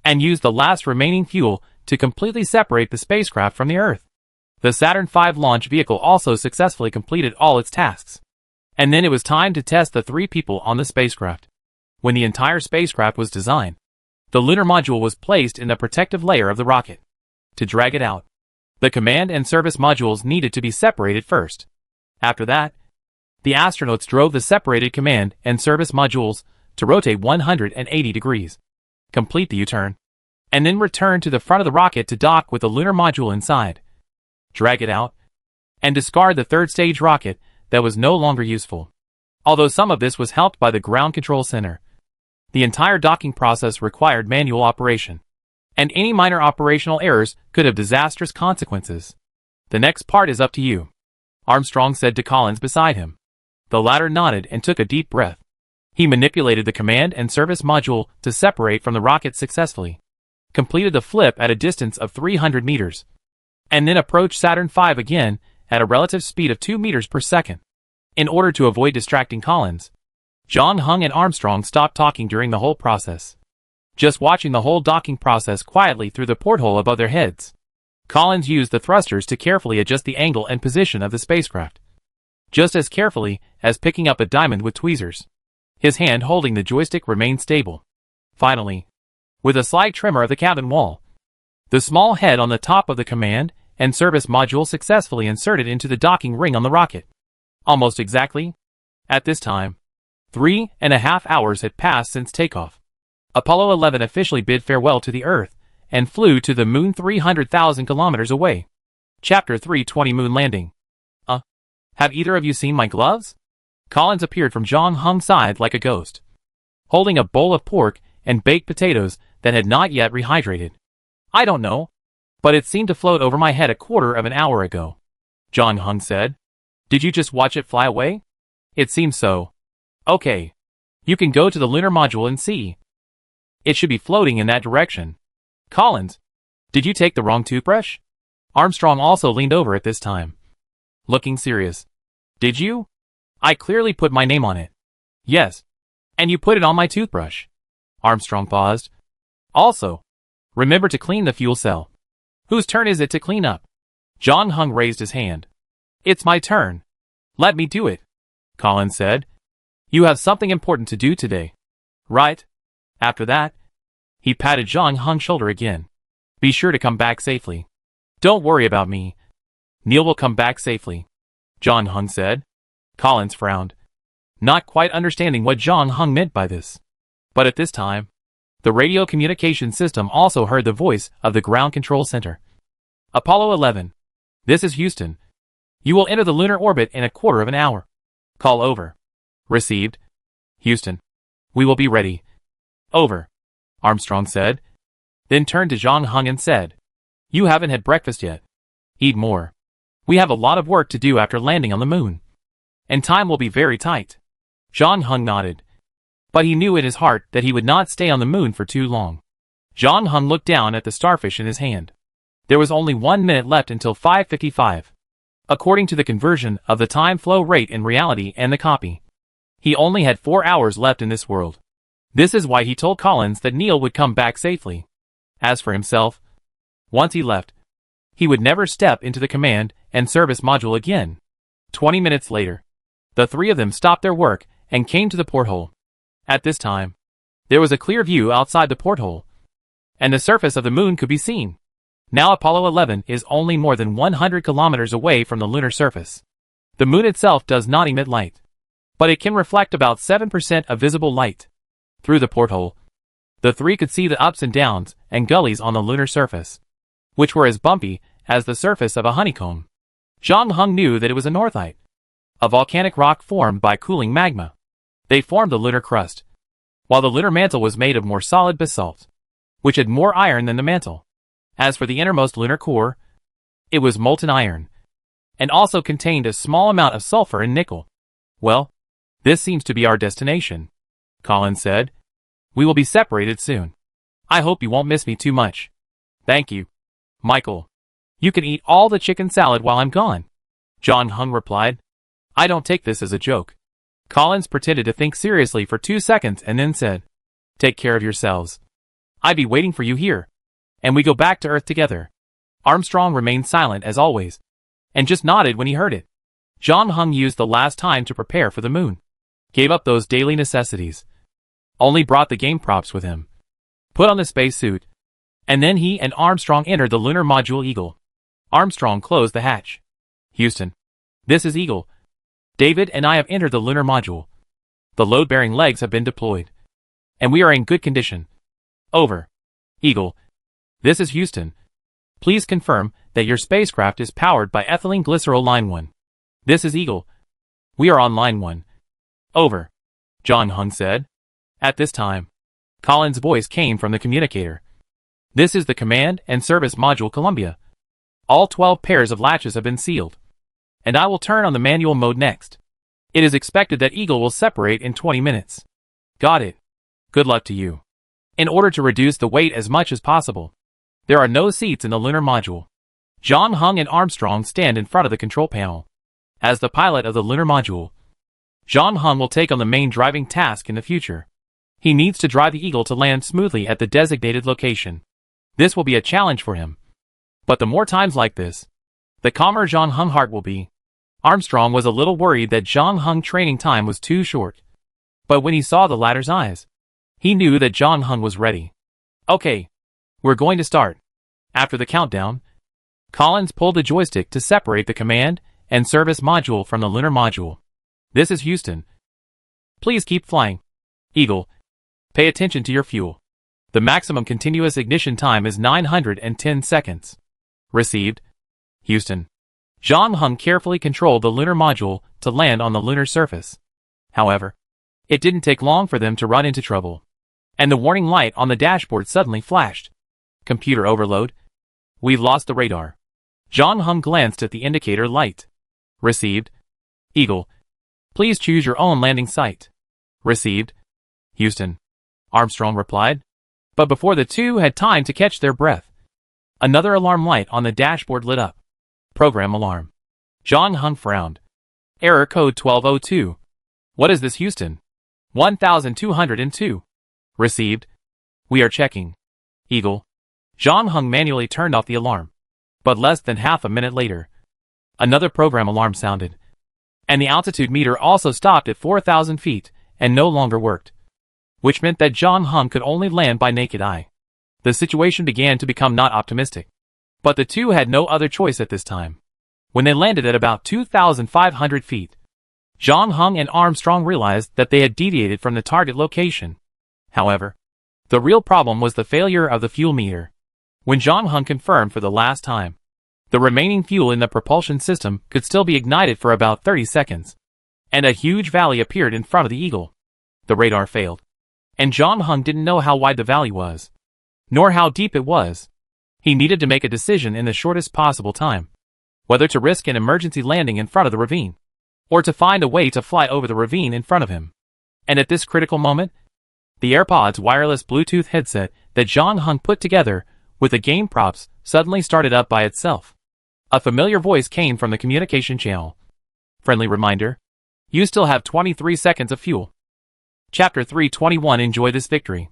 and used the last remaining fuel to completely separate the spacecraft from the Earth. The Saturn V launch vehicle also successfully completed all its tasks, and then it was time to test the 3 people on the spacecraft. When the entire spacecraft was designed, the lunar module was placed in the protective layer of the rocket. To drag it out, the command and service modules needed to be separated first. After that, the astronauts drove the separated command and service modules to rotate 180 degrees, complete the U-turn, and then return to the front of the rocket to dock with the lunar module inside, drag it out, and discard the third stage rocket that was no longer useful. Although some of this was helped by the ground control center, the entire docking process required manual operation, and any minor operational errors could have disastrous consequences. The next part is up to you, Armstrong said to Collins beside him. The latter nodded and took a deep breath. He manipulated the command and service module to separate from the rocket successfully, completed the flip at a distance of 300 meters, and then approached Saturn V again at a relative speed of 2 meters per second. In order to avoid distracting Collins, Zhang Heng and Armstrong stopped talking during the whole process, just watching the whole docking process quietly through the porthole above their heads. Collins used the thrusters to carefully adjust the angle and position of the spacecraft, just as carefully as picking up a diamond with tweezers. His hand holding the joystick remained stable. Finally, with a slight tremor of the cabin wall, the small head on the top of the command and service module successfully inserted into the docking ring on the rocket. Almost exactly. At this time, 3.5 hours had passed since takeoff. Apollo 11 officially bid farewell to the Earth and flew to the Moon 300,000 kilometers away. Chapter 320 Moon Landing. Have either of you seen my gloves? Collins appeared from Zhang Heng's side like a ghost, holding a bowl of pork and baked potatoes that had not yet rehydrated. I don't know, but it seemed to float over my head a quarter of an hour ago, Zhang Heng said. Did you just watch it fly away? It seems so. Okay. You can go to the lunar module and see. It should be floating in that direction. Collins, did you take the wrong toothbrush? Armstrong also leaned over at this time, looking serious. Did you? I clearly put my name on it. Yes. And you put it on my toothbrush. Armstrong paused. Also, remember to clean the fuel cell. Whose turn is it to clean up? Zhang Heng raised his hand. It's my turn. Let me do it, Collins said. You have something important to do today, right? After that, he patted Zhang Heng's shoulder again. Be sure to come back safely. Don't worry about me. Neil will come back safely, Zhang Heng said. Collins frowned, not quite understanding what Zhang Heng meant by this. But at this time, the radio communication system also heard the voice of the ground control center. Apollo 11. This is Houston. You will enter the lunar orbit in a quarter of an hour. Call over. Received. Houston. We will be ready. Over, Armstrong said, then turned to Zhang Heng and said, You haven't had breakfast yet. Eat more. We have a lot of work to do after landing on the moon, and time will be very tight. Zhang Heng nodded, but he knew in his heart that he would not stay on the moon for too long. Zhang Heng looked down at the starfish in his hand. There was only 1 minute left until 5:55. According to the conversion of the time flow rate in reality and the copy, he only had 4 hours left in this world. This is why he told Collins that Neil would come back safely. As for himself, once he left, he would never step into the command and service module again. 20 minutes later, the 3 of them stopped their work and came to the porthole. At this time, there was a clear view outside the porthole, and the surface of the moon could be seen. Now Apollo 11 is only more than 100 kilometers away from the lunar surface. The moon itself does not emit light, but it can reflect about 7% of visible light. Through the porthole, the three could see the ups and downs and gullies on the lunar surface, which were as bumpy as the surface of a honeycomb. John Hung knew that it was a northite, a volcanic rock formed by cooling magma. They formed the lunar crust, while the lunar mantle was made of more solid basalt, which had more iron than the mantle. As for the innermost lunar core, it was molten iron, and also contained a small amount of sulfur and nickel. Well, this seems to be our destination, Collins said. We will be separated soon. I hope you won't miss me too much. Thank you, Michael. You can eat all the chicken salad while I'm gone, John Hung replied. I don't take this as a joke. Collins pretended to think seriously for 2 seconds and then said, Take care of yourselves. I'll be waiting for you here. And we go back to Earth together. Armstrong remained silent as always, and just nodded when he heard it. John Hung used the last time to prepare for the moon. Gave up those daily necessities. Only brought the game props with him. Put on the spacesuit. And then he and Armstrong entered the lunar module Eagle. Armstrong closed the hatch. Houston. This is Eagle. David and I have entered the lunar module. The load-bearing legs have been deployed, and we are in good condition. Over. Eagle. This is Houston. Please confirm that your spacecraft is powered by ethylene glycerol line 1. This is Eagle. We are on line 1. Over. John Hung said. At this time, Collins' voice came from the communicator. This is the Command and Service Module Columbia. All 12 pairs of latches have been sealed, and I will turn on the manual mode next. It is expected that Eagle will separate in 20 minutes. Got it. Good luck to you. In order to reduce the weight as much as possible, there are no seats in the lunar module. John Hung and Armstrong stand in front of the control panel. As the pilot of the lunar module, John Hung will take on the main driving task in the future. He needs to drive the Eagle to land smoothly at the designated location. This will be a challenge for him. But the more times like this, the calmer John Hung heart will be. Armstrong was a little worried that John Hung training time was too short. But when he saw the latter's eyes, he knew that John Hung was ready. Okay, we're going to start. After the countdown, Collins pulled the joystick to separate the command and service module from the lunar module. This is Houston. Please keep flying. Eagle, pay attention to your fuel. The maximum continuous ignition time is 910 seconds. Received. Houston. John Hung carefully controlled the lunar module to land on the lunar surface. However, it didn't take long for them to run into trouble, and the warning light on the dashboard suddenly flashed. Computer overload. We've lost the radar. John Hung glanced at the indicator light. Received. Eagle, please choose your own landing site. Received. Houston. Armstrong replied. But before the two had time to catch their breath, another alarm light on the dashboard lit up. Program alarm. John Hung frowned. Error code 1202. What is this, Houston? 1202. Received. We are checking. Eagle. John Hung manually turned off the alarm. But less than half a minute later, another program alarm sounded, and the altitude meter also stopped at 4,000 feet and no longer worked, which meant that John Hung could only land by naked eye. The situation began to become not optimistic, but the two had no other choice at this time. When they landed at about 2,500 feet, John Hung and Armstrong realized that they had deviated from the target location. However, the real problem was the failure of the fuel meter. When John Hung confirmed for the last time, the remaining fuel in the propulsion system could still be ignited for about 30 seconds, and a huge valley appeared in front of the Eagle. The radar failed, and John Hung didn't know how wide the valley was, nor how deep it was. He needed to make a decision in the shortest possible time, whether to risk an emergency landing in front of the ravine, or to find a way to fly over the ravine in front of him. And at this critical moment, the AirPods wireless Bluetooth headset that John Hung put together with the game props suddenly started up by itself. A familiar voice came from the communication channel. Friendly reminder. You still have 23 seconds of fuel. Chapter 321. Enjoy this victory.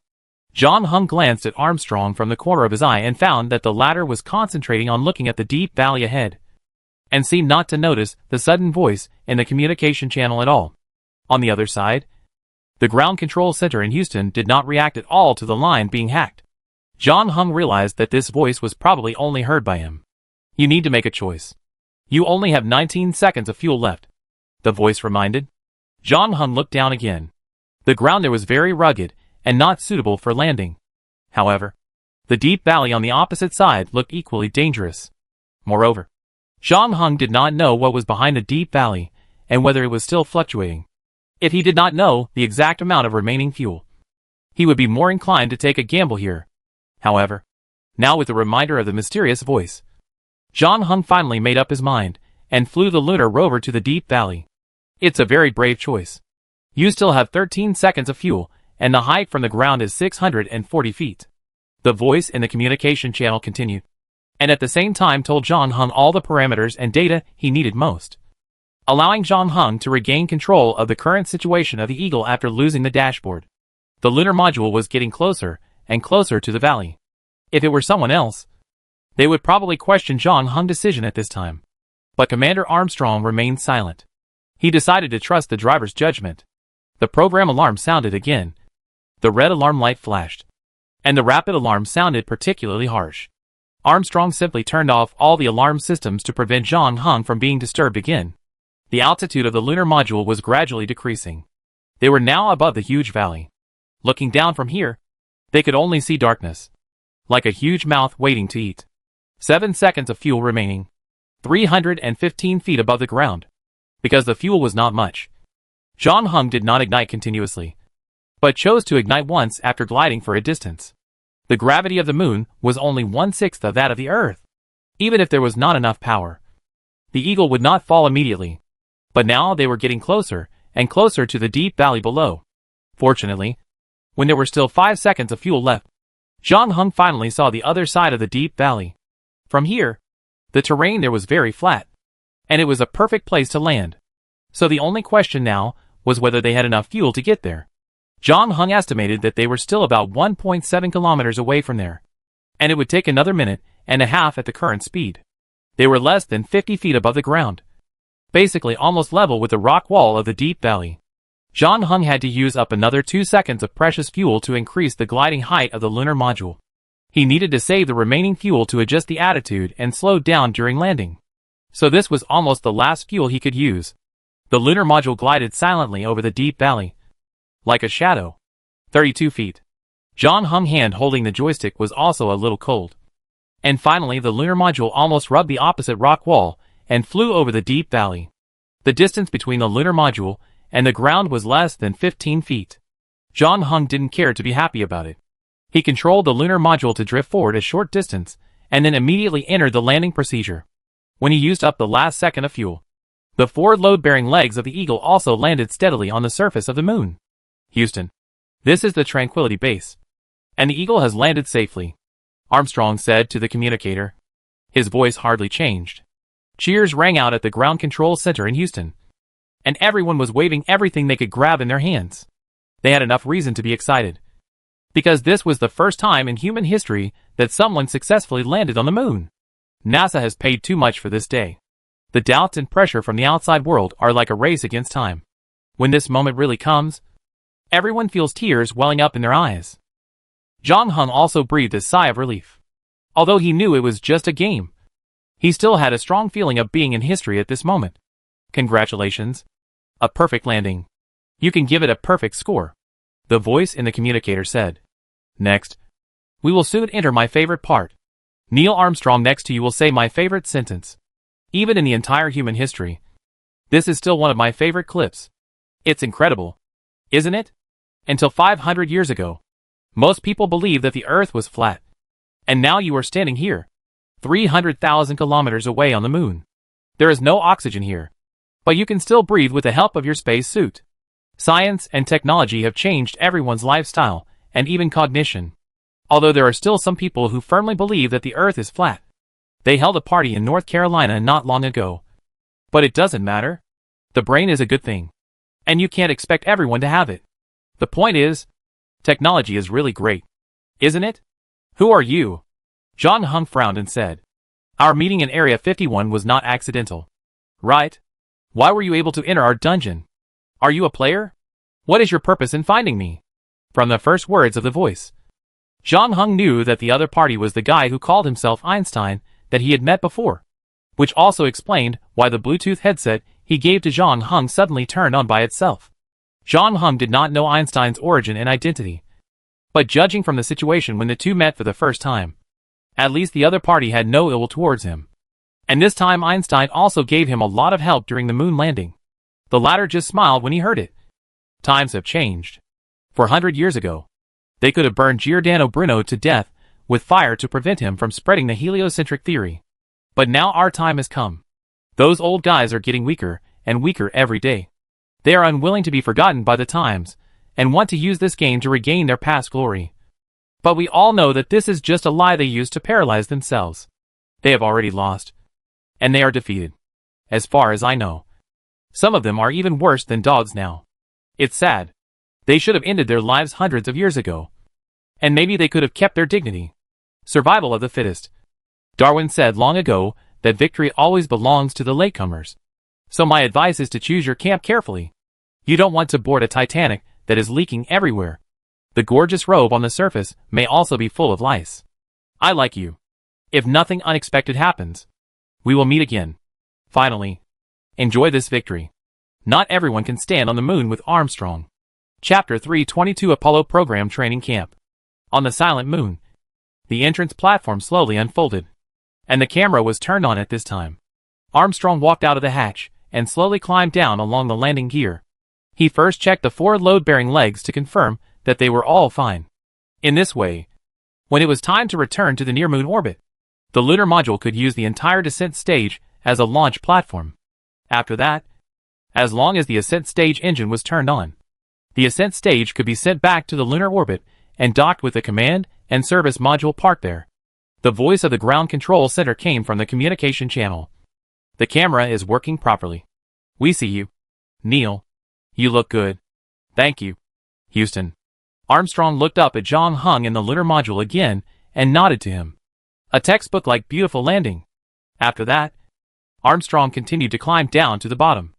John Hung glanced at Armstrong from the corner of his eye and found that the latter was concentrating on looking at the deep valley ahead, and seemed not to notice the sudden voice in the communication channel at all. On the other side, the ground control center in Houston did not react at all to the line being hacked. John Hung realized that this voice was probably only heard by him. You need to make a choice. You only have 19 seconds of fuel left, the voice reminded. John Hung looked down again. The ground there was very rugged and not suitable for landing. However, the deep valley on the opposite side looked equally dangerous. Moreover, John Hung did not know what was behind the deep valley and whether it was still fluctuating. If he did not know the exact amount of remaining fuel, he would be more inclined to take a gamble here. However, now with the reminder of the mysterious voice, John Hung finally made up his mind and flew the lunar rover to the deep valley. It's a very brave choice. You still have 13 seconds of fuel, and the height from the ground is 640 feet. The voice in the communication channel continued, and at the same time told John Hung all the parameters and data he needed most, allowing John Hung to regain control of the current situation of the Eagle after losing the dashboard. The lunar module was getting closer and closer to the valley. If it were someone else, they would probably question John Hung's decision at this time. But Commander Armstrong remained silent. He decided to trust the driver's judgment. The program alarm sounded again. The red alarm light flashed, and the rapid alarm sounded particularly harsh. Armstrong simply turned off all the alarm systems to prevent John Hung from being disturbed again. The altitude of the lunar module was gradually decreasing. They were now above the huge valley. Looking down from here, they could only see darkness, like a huge mouth waiting to eat. 7 seconds of fuel remaining. 315 feet above the ground. Because the fuel was not much, John Hung did not ignite continuously, but chose to ignite once after gliding for a distance. The gravity of the moon was only 1/6 of that of the Earth. Even if there was not enough power, the Eagle would not fall immediately. But now they were getting closer and closer to the deep valley below. Fortunately, when there were still 5 seconds of fuel left, John Hung finally saw the other side of the deep valley. From here, the terrain there was very flat, and it was a perfect place to land. So the only question now was whether they had enough fuel to get there. John Hung estimated that they were still about 1.7 kilometers away from there, and it would take another minute and a half at the current speed. They were less than 50 feet above the ground, basically almost level with the rock wall of the deep valley. John Hung had to use up another 2 seconds of precious fuel to increase the gliding height of the lunar module. He needed to save the remaining fuel to adjust the attitude and slow down during landing. So this was almost the last fuel he could use. The lunar module glided silently over the deep valley, like a shadow. 32 feet. John Hung's hand holding the joystick was also a little cold. And finally the lunar module almost rubbed the opposite rock wall and flew over the deep valley. The distance between the lunar module and the ground was less than 15 feet. John Hung didn't care to be happy about it. He controlled the lunar module to drift forward a short distance, and then immediately entered the landing procedure. When he used up the last second of fuel, the forward load-bearing legs of the Eagle also landed steadily on the surface of the moon. Houston, this is the Tranquility Base, and the Eagle has landed safely, Armstrong said to the communicator. His voice hardly changed. Cheers rang out at the ground control center in Houston, and everyone was waving everything they could grab in their hands. They had enough reason to be excited, because this was the first time in human history that someone successfully landed on the moon. NASA has paid too much for this day. The doubts and pressure from the outside world are like a race against time. When this moment really comes, everyone feels tears welling up in their eyes. John Hung also breathed a sigh of relief. Although he knew it was just a game, he still had a strong feeling of being in history at this moment. Congratulations. A perfect landing. You can give it a perfect score, the voice in the communicator said. Next, we will soon enter my favorite part. Neil Armstrong next to you will say my favorite sentence. Even in the entire human history, this is still one of my favorite clips. It's incredible, isn't it? Until 500 years ago, most people believed that the Earth was flat. And now you are standing here, 300,000 kilometers away on the moon. There is no oxygen here, but you can still breathe with the help of your space suit. Science and technology have changed everyone's lifestyle and even cognition. Although there are still some people who firmly believe that the Earth is flat. They held a party in North Carolina not long ago. But it doesn't matter. The brain is a good thing, and you can't expect everyone to have it. The point is, technology is really great, isn't it? Who are you? John Hung frowned and said, our meeting in Area 51 was not accidental. Right? Why were you able to enter our dungeon? Are you a player? What is your purpose in finding me? From the first words of the voice, Zhang Heng knew that the other party was the guy who called himself Einstein that he had met before, which also explained why the Bluetooth headset he gave to Zhang Heng suddenly turned on by itself. Zhang Heng did not know Einstein's origin and identity, but judging from the situation when the two met for the first time, at least the other party had no ill will towards him. And this time Einstein also gave him a lot of help during the moon landing. The latter just smiled when he heard it. Times have changed. 400 years ago, they could have burned Giordano Bruno to death with fire to prevent him from spreading the heliocentric theory. But now our time has come. Those old guys are getting weaker and weaker every day. They are unwilling to be forgotten by the times, and want to use this game to regain their past glory. But we all know that this is just a lie they use to paralyze themselves. They have already lost, and they are defeated. As far as I know, some of them are even worse than dogs now. It's sad. They should have ended their lives hundreds of years ago. And maybe they could have kept their dignity. Survival of the fittest. Darwin said long ago that victory always belongs to the latecomers. So my advice is to choose your camp carefully. You don't want to board a Titanic that is leaking everywhere. The gorgeous robe on the surface may also be full of lice. I like you. If nothing unexpected happens, we will meet again. Finally, enjoy this victory. Not everyone can stand on the moon with Armstrong. Chapter 322 Apollo Program Training Camp. On the silent moon, the entrance platform slowly unfolded, and the camera was turned on at this time. Armstrong walked out of the hatch and slowly climbed down along the landing gear. He first checked the 4 load-bearing legs to confirm that they were all fine. In this way, when it was time to return to the near-moon orbit, the lunar module could use the entire descent stage as a launch platform. After that, as long as the ascent stage engine was turned on, the ascent stage could be sent back to the lunar orbit and docked with the command and service module parked there. The voice of the ground control center came from the communication channel. The camera is working properly. We see you. Neil. You look good. Thank you. Houston. Armstrong looked up at Zhang Heng in the lunar module again and nodded to him. A textbook-like beautiful landing. After that, Armstrong continued to climb down to the bottom.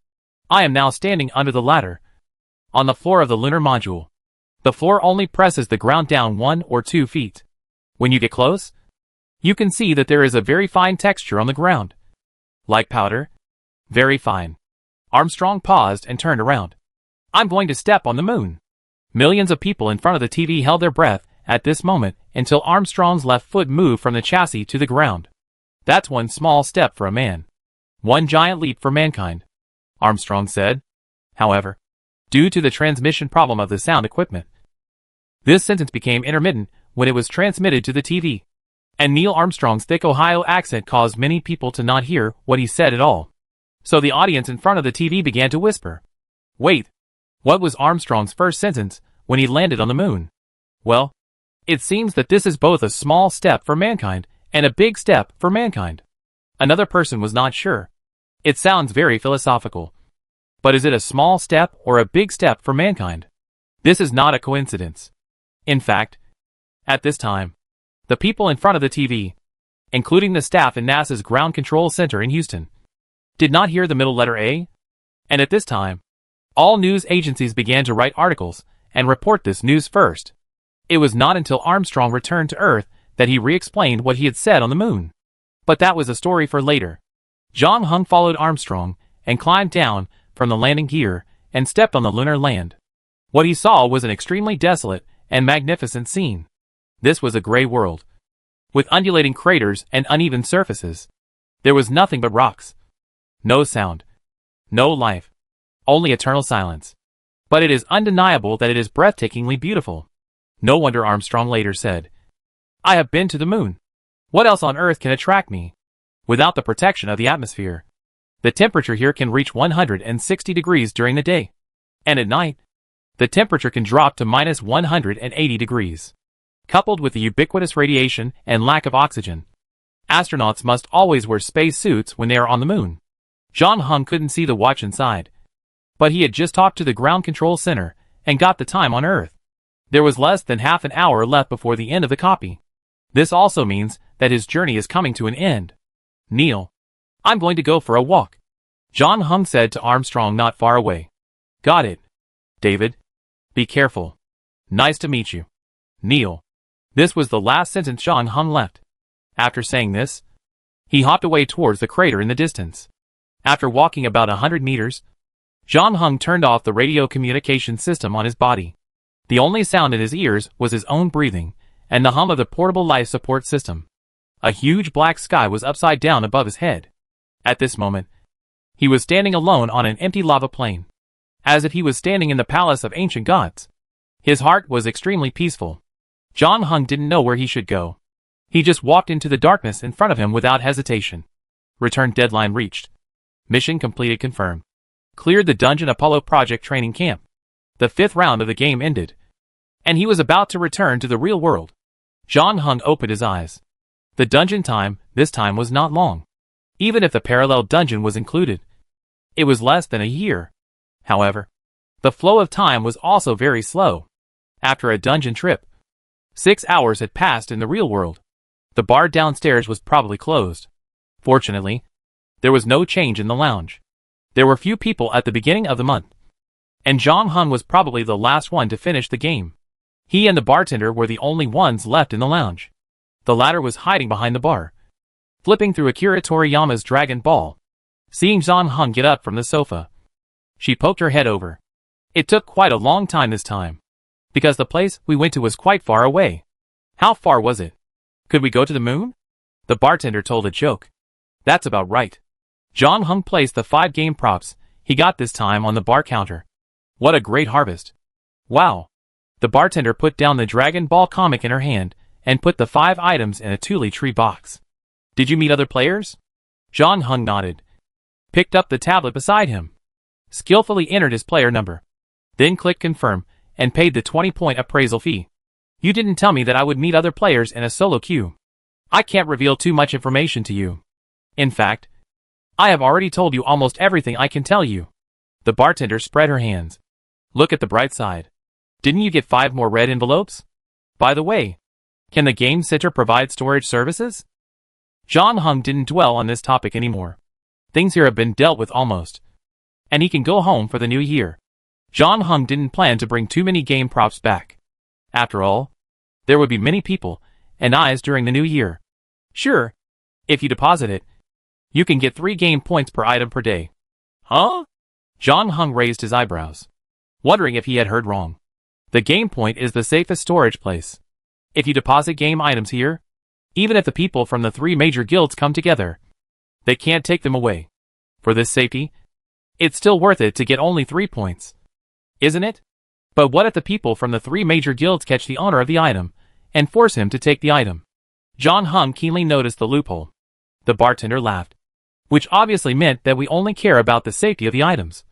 I am now standing under the ladder, on the floor of the lunar module. The floor only presses the ground down 1 or 2 feet. When you get close, you can see that there is a very fine texture on the ground. Like powder? Very fine. Armstrong paused and turned around. I'm going to step on the moon. Millions of people in front of the TV held their breath at this moment until Armstrong's left foot moved from the chassis to the ground. That's one small step for a man. One giant leap for mankind, Armstrong said. However, due to the transmission problem of the sound equipment, this sentence became intermittent when it was transmitted to the TV, and Neil Armstrong's thick Ohio accent caused many people to not hear what he said at all. So the audience in front of the TV began to whisper. Wait, what was Armstrong's first sentence when he landed on the moon? Well, it seems that this is both a small step for mankind and a big step for mankind. Another person was not sure. It sounds very philosophical. But is it a small step or a big step for mankind? This is not a coincidence. In fact, at this time, the people in front of the TV, including the staff in NASA's Ground Control Center in Houston, did not hear the middle letter A. And at this time, all news agencies began to write articles and report this news first. It was not until Armstrong returned to Earth that he re-explained what he had said on the moon. But that was a story for later. Zhang Heng followed Armstrong and climbed down from the landing gear and stepped on the lunar land. What he saw was an extremely desolate and magnificent scene. This was a gray world, with undulating craters and uneven surfaces. There was nothing but rocks. No sound. No life. Only eternal silence. But it is undeniable that it is breathtakingly beautiful. No wonder, Armstrong later said. I have been to the moon. What else on Earth can attract me? Without the protection of the atmosphere, the temperature here can reach 160 degrees during the day. And at night, the temperature can drop to minus 180 degrees. Coupled with the ubiquitous radiation and lack of oxygen, astronauts must always wear space suits when they are on the moon. Zhang Heng couldn't see the watch inside, but he had just talked to the ground control center and got the time on Earth. There was less than half an hour left before the end of the copy. This also means that his journey is coming to an end. Neil, I'm going to go for a walk, Zhang Heng said to Armstrong not far away. Got it. David, be careful. Nice to meet you. Neil, This was the last sentence Zhang Heng left. After saying this, he hopped away towards the crater in the distance. After walking about 100 meters, Zhang Heng turned off the radio communication system on his body. The only sound in his ears was his own breathing and the hum of the portable life support system. A huge black sky was upside down above his head. At this moment, he was standing alone on an empty lava plain, as if he was standing in the palace of ancient gods. His heart was extremely peaceful. Zhang Heng didn't know where he should go. He just walked into the darkness in front of him without hesitation. Return deadline reached. Mission completed confirmed. Cleared the Dungeon Apollo Project training camp. The 5th round of the game ended, and he was about to return to the real world. Zhang Heng opened his eyes. The dungeon time, this time, was not long. Even if the parallel dungeon was included, it was less than a year. However, the flow of time was also very slow. After a dungeon trip, 6 hours had passed in the real world. The bar downstairs was probably closed. Fortunately, there was no change in the lounge. There were few people at the beginning of the month, and Zhang Heng was probably the last one to finish the game. He and the bartender were the only ones left in the lounge. The latter was hiding behind the bar, flipping through Akira Toriyama's Dragon Ball. Seeing Zhang Heng get up from the sofa, she poked her head over. It took quite a long time this time, because the place we went to was quite far away. How far was it? Could we go to the moon? The bartender told a joke. That's about right. Zhang Heng placed the 5 game props he got this time on the bar counter. What a great harvest. Wow. The bartender put down the Dragon Ball comic in her hand and put the 5 items in a tule tree box. Did you meet other players? Zhang Heng nodded, picked up the tablet beside him, skillfully entered his player number, then clicked confirm and paid the 20-point appraisal fee. You didn't tell me that I would meet other players in a solo queue. I can't reveal too much information to you. In fact, I have already told you almost everything I can tell you. The bartender spread her hands. Look at the bright side. Didn't you get 5 more red envelopes? By the way, can the game center provide storage services? Zhang Heng didn't dwell on this topic anymore. Things here have been dealt with almost, and he can go home for the new year. Zhang Heng didn't plan to bring too many game props back. After all, there would be many people and eyes during the new year. Sure, if you deposit it, you can get 3 game points per item per day. Huh? Zhang Heng raised his eyebrows, wondering if he had heard wrong. The game point is the safest storage place. If you deposit game items here, even if the people from the 3 major guilds come together, they can't take them away. For this safety, it's still worth it to get only 3 points. Isn't it? But what if the people from the 3 major guilds catch the owner of the item and force him to take the item? Zhang Heng keenly noticed the loophole. The bartender laughed, which obviously meant that we only care about the safety of the items,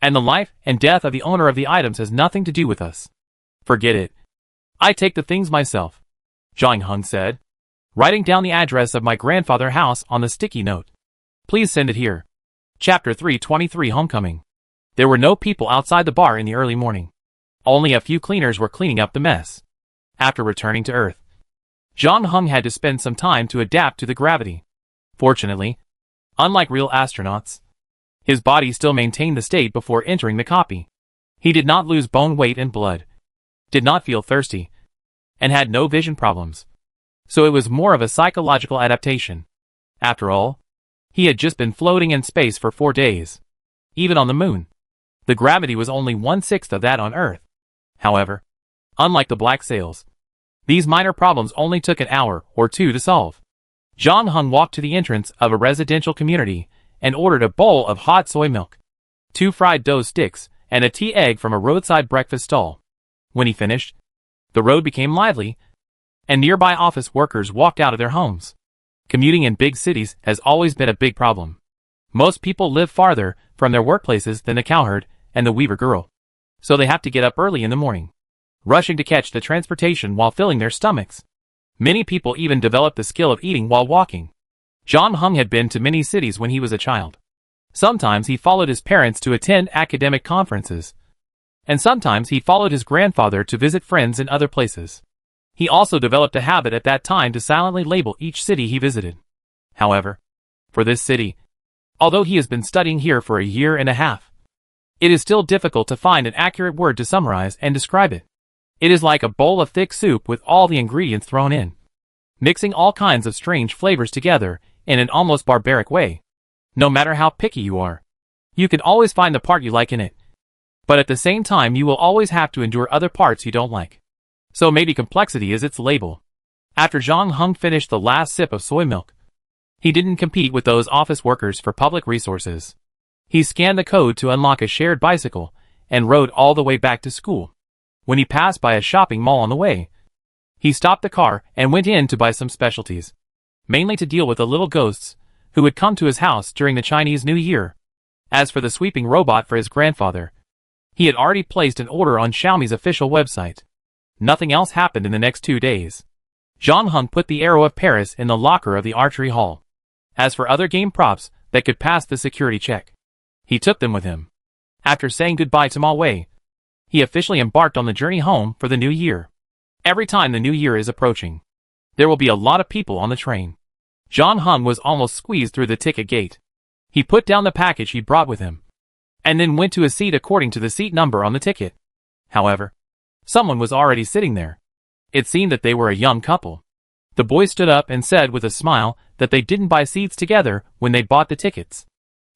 and the life and death of the owner of the items has nothing to do with us. Forget it. I take the things myself, Zhang Heng said, writing down the address of my grandfather's house on the sticky note. Please send it here. Chapter 323 Homecoming. There were no people outside the bar in the early morning. Only a few cleaners were cleaning up the mess. After returning to Earth, Zhang Heng had to spend some time to adapt to the gravity. Fortunately, unlike real astronauts, his body still maintained the state before entering the copy. He did not lose bone weight and blood, did not feel thirsty, and had no vision problems. So it was more of a psychological adaptation. After all, he had just been floating in space for 4 days. Even on the moon, the gravity was only 1/6 of that on Earth. However, unlike the black sails, these minor problems only took an hour or 2 to solve. Zhang Heng walked to the entrance of a residential community and ordered a bowl of hot soy milk, 2 fried dough sticks, and a tea egg from a roadside breakfast stall. When he finished, the road became lively, and nearby office workers walked out of their homes. Commuting in big cities has always been a big problem. Most people live farther from their workplaces than the cowherd and the weaver girl, so they have to get up early in the morning, rushing to catch the transportation while filling their stomachs. Many people even develop the skill of eating while walking. Zhang Heng had been to many cities when he was a child. Sometimes he followed his parents to attend academic conferences, and sometimes he followed his grandfather to visit friends in other places. He also developed a habit at that time to silently label each city he visited. However, for this city, although he has been studying here for a year and a half, it is still difficult to find an accurate word to summarize and describe it. It is like a bowl of thick soup with all the ingredients thrown in, mixing all kinds of strange flavors together in an almost barbaric way. No matter how picky you are, you can always find the part you like in it. But at the same time you will always have to endure other parts you don't like. So maybe complexity is its label. After Zhang Heng finished the last sip of soy milk, he didn't compete with those office workers for public resources. He scanned the code to unlock a shared bicycle and rode all the way back to school. When he passed by a shopping mall on the way, he stopped the car and went in to buy some specialties, mainly to deal with the little ghosts who had come to his house during the Chinese New Year. As for the sweeping robot for his grandfather, he had already placed an order on Xiaomi's official website. Nothing else happened in the next 2 days. Zhang Heng put the Arrow of Paris in the locker of the archery hall. As for other game props that could pass the security check, he took them with him. After saying goodbye to Ma Wei, he officially embarked on the journey home for the new year. Every time the new year is approaching, there will be a lot of people on the train. Zhang Heng was almost squeezed through the ticket gate. He put down the package he brought with him, and then went to his seat according to the seat number on the ticket. However, someone was already sitting there. It seemed that they were a young couple. The boy stood up and said with a smile that they didn't buy seats together when they bought the tickets.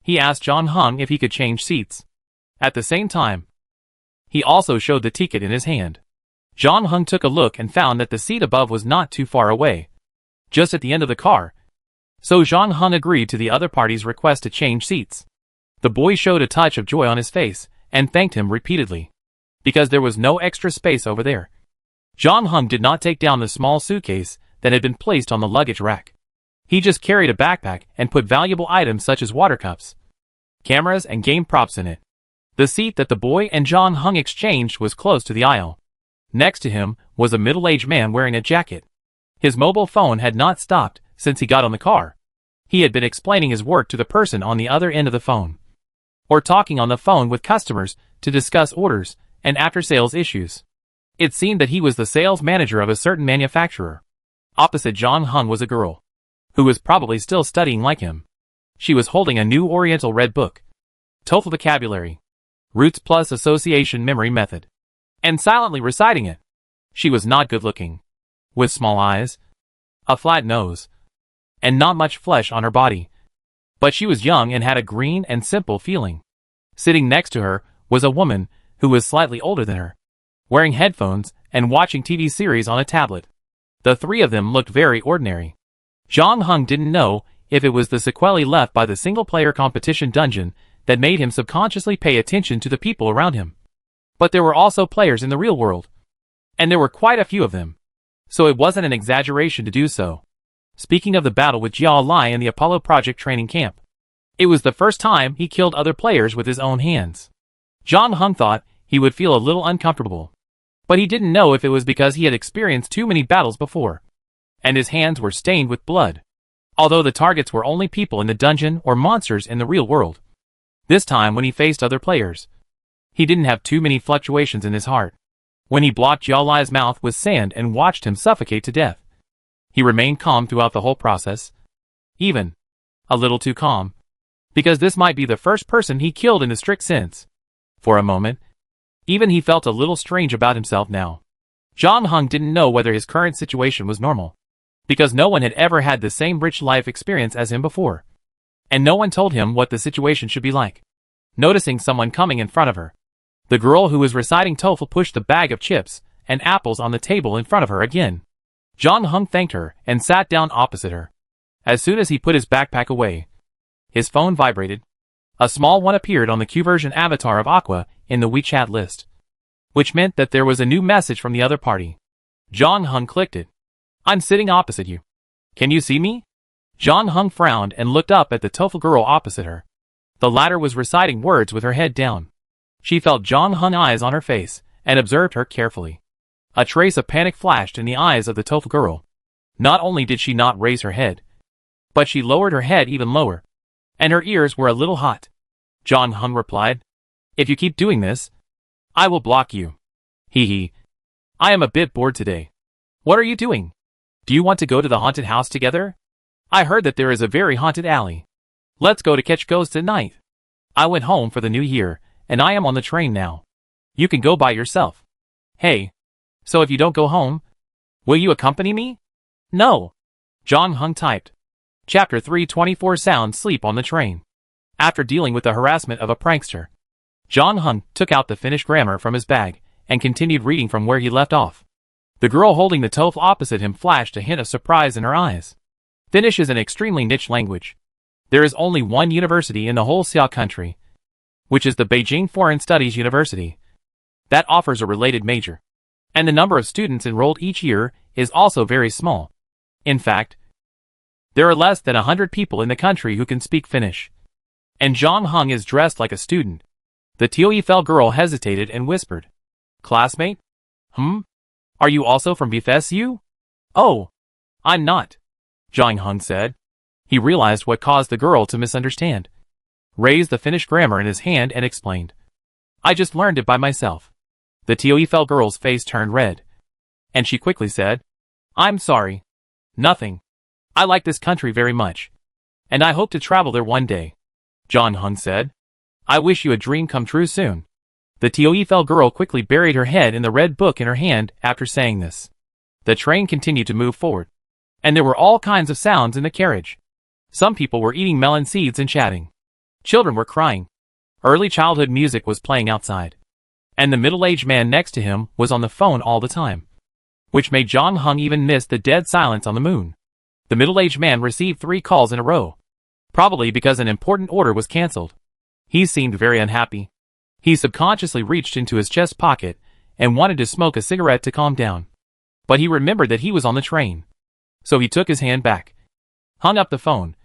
He asked Zhang Heng if he could change seats. At the same time, he also showed the ticket in his hand. Zhang Heng took a look and found that the seat above was not too far away, just at the end of the car. So Zhang Heng agreed to the other party's request to change seats. The boy showed a touch of joy on his face and thanked him repeatedly, because there was no extra space over there. Zhang Heng did not take down the small suitcase that had been placed on the luggage rack. He just carried a backpack and put valuable items such as water cups, cameras and game props in it. The seat that the boy and Zhang Heng exchanged was close to the aisle. Next to him was a middle-aged man wearing a jacket. His mobile phone had not stopped since he got on the car. He had been explaining his work to the person on the other end of the phone, or talking on the phone with customers to discuss orders and after-sales issues. It seemed that he was the sales manager of a certain manufacturer. Opposite Zhang Heng was a girl, who was probably still studying like him. She was holding a new Oriental red book, TOEFL vocabulary, Roots plus Association Memory Method, and silently reciting it. She was not good-looking, with small eyes, a flat nose, and not much flesh on her body. But she was young and had a green and simple feeling. Sitting next to her was a woman who was slightly older than her, wearing headphones and watching TV series on a tablet. The three of them looked very ordinary. Zhang Heng didn't know if it was the sequelae left by the single-player competition dungeon that made him subconsciously pay attention to the people around him. But there were also players in the real world, and there were quite a few of them, so it wasn't an exaggeration to do so. Speaking of the battle with Jiao Lai in the Apollo Project training camp, it was the first time he killed other players with his own hands. Zhang Heng thought he would feel a little uncomfortable, but he didn't know if it was because he had experienced too many battles before, and his hands were stained with blood. Although the targets were only people in the dungeon or monsters in the real world, this time when he faced other players, he didn't have too many fluctuations in his heart. When he blocked Jiao Lai's mouth with sand and watched him suffocate to death, he remained calm throughout the whole process, even a little too calm, because this might be the first person he killed in the strict sense. For a moment, even he felt a little strange about himself now. Zhang Heng didn't know whether his current situation was normal, because no one had ever had the same rich life experience as him before, and no one told him what the situation should be like. Noticing someone coming in front of her, the girl who was reciting TOEFL pushed the bag of chips and apples on the table in front of her again. Zhang Heng thanked her and sat down opposite her. As soon as he put his backpack away, his phone vibrated. A small one appeared on the Q-version avatar of Aqua in the WeChat list, which meant that there was a new message from the other party. Zhang Heng clicked it. "I'm sitting opposite you. Can you see me?" Zhang Heng frowned and looked up at the TOEFL girl opposite her. The latter was reciting words with her head down. She felt Zhang Heng's eyes on her face and observed her carefully. A trace of panic flashed in the eyes of the TOEFL girl. Not only did she not raise her head, but she lowered her head even lower, and her ears were a little hot. Zhang Heng replied, "If you keep doing this, I will block you. Hee. I am a bit bored today. What are you doing? Do you want to go to the haunted house together? I heard that there is a very haunted alley. Let's go to catch ghosts at night. I went home for the new year, and I am on the train now. You can go by yourself." "Hey, So if you don't go home, will you accompany me? No. John Hung typed. Chapter 324 Sound Sleep on the Train. After dealing with the harassment of a prankster, John Hung took out the Finnish grammar from his bag and continued reading from where he left off. The girl holding the TOEFL opposite him flashed a hint of surprise in her eyes. Finnish is an extremely niche language. There is only one university in the whole Xia country, which is the Beijing Foreign Studies University, that offers a related major. And the number of students enrolled each year is also very small. In fact, there are less than 100 people in the country who can speak Finnish. And John Hung is dressed like a student. The TOEFL girl hesitated and whispered, "Classmate? Are you also from BFSU?" "Oh, I'm not," John Hung said. He realized what caused the girl to misunderstand. Raised the Finnish grammar in his hand and explained, "I just learned it by myself." The TOEFL girl's face turned red, and she quickly said, "I'm sorry. Nothing. I like this country very much, and I hope to travel there one day." John Hung said, "I wish you a dream come true soon." The TOEFL girl quickly buried her head in the red book in her hand after saying this. The train continued to move forward, and there were all kinds of sounds in the carriage. Some people were eating melon seeds and chatting. Children were crying. Early childhood music was playing outside. And the middle-aged man next to him was on the phone all the time, which made John Hung even miss the dead silence on the moon. The middle-aged man received 3 calls in a row, probably because an important order was cancelled. He seemed very unhappy. He subconsciously reached into his chest pocket and wanted to smoke a cigarette to calm down. But he remembered that he was on the train. So he took his hand back, hung up the phone,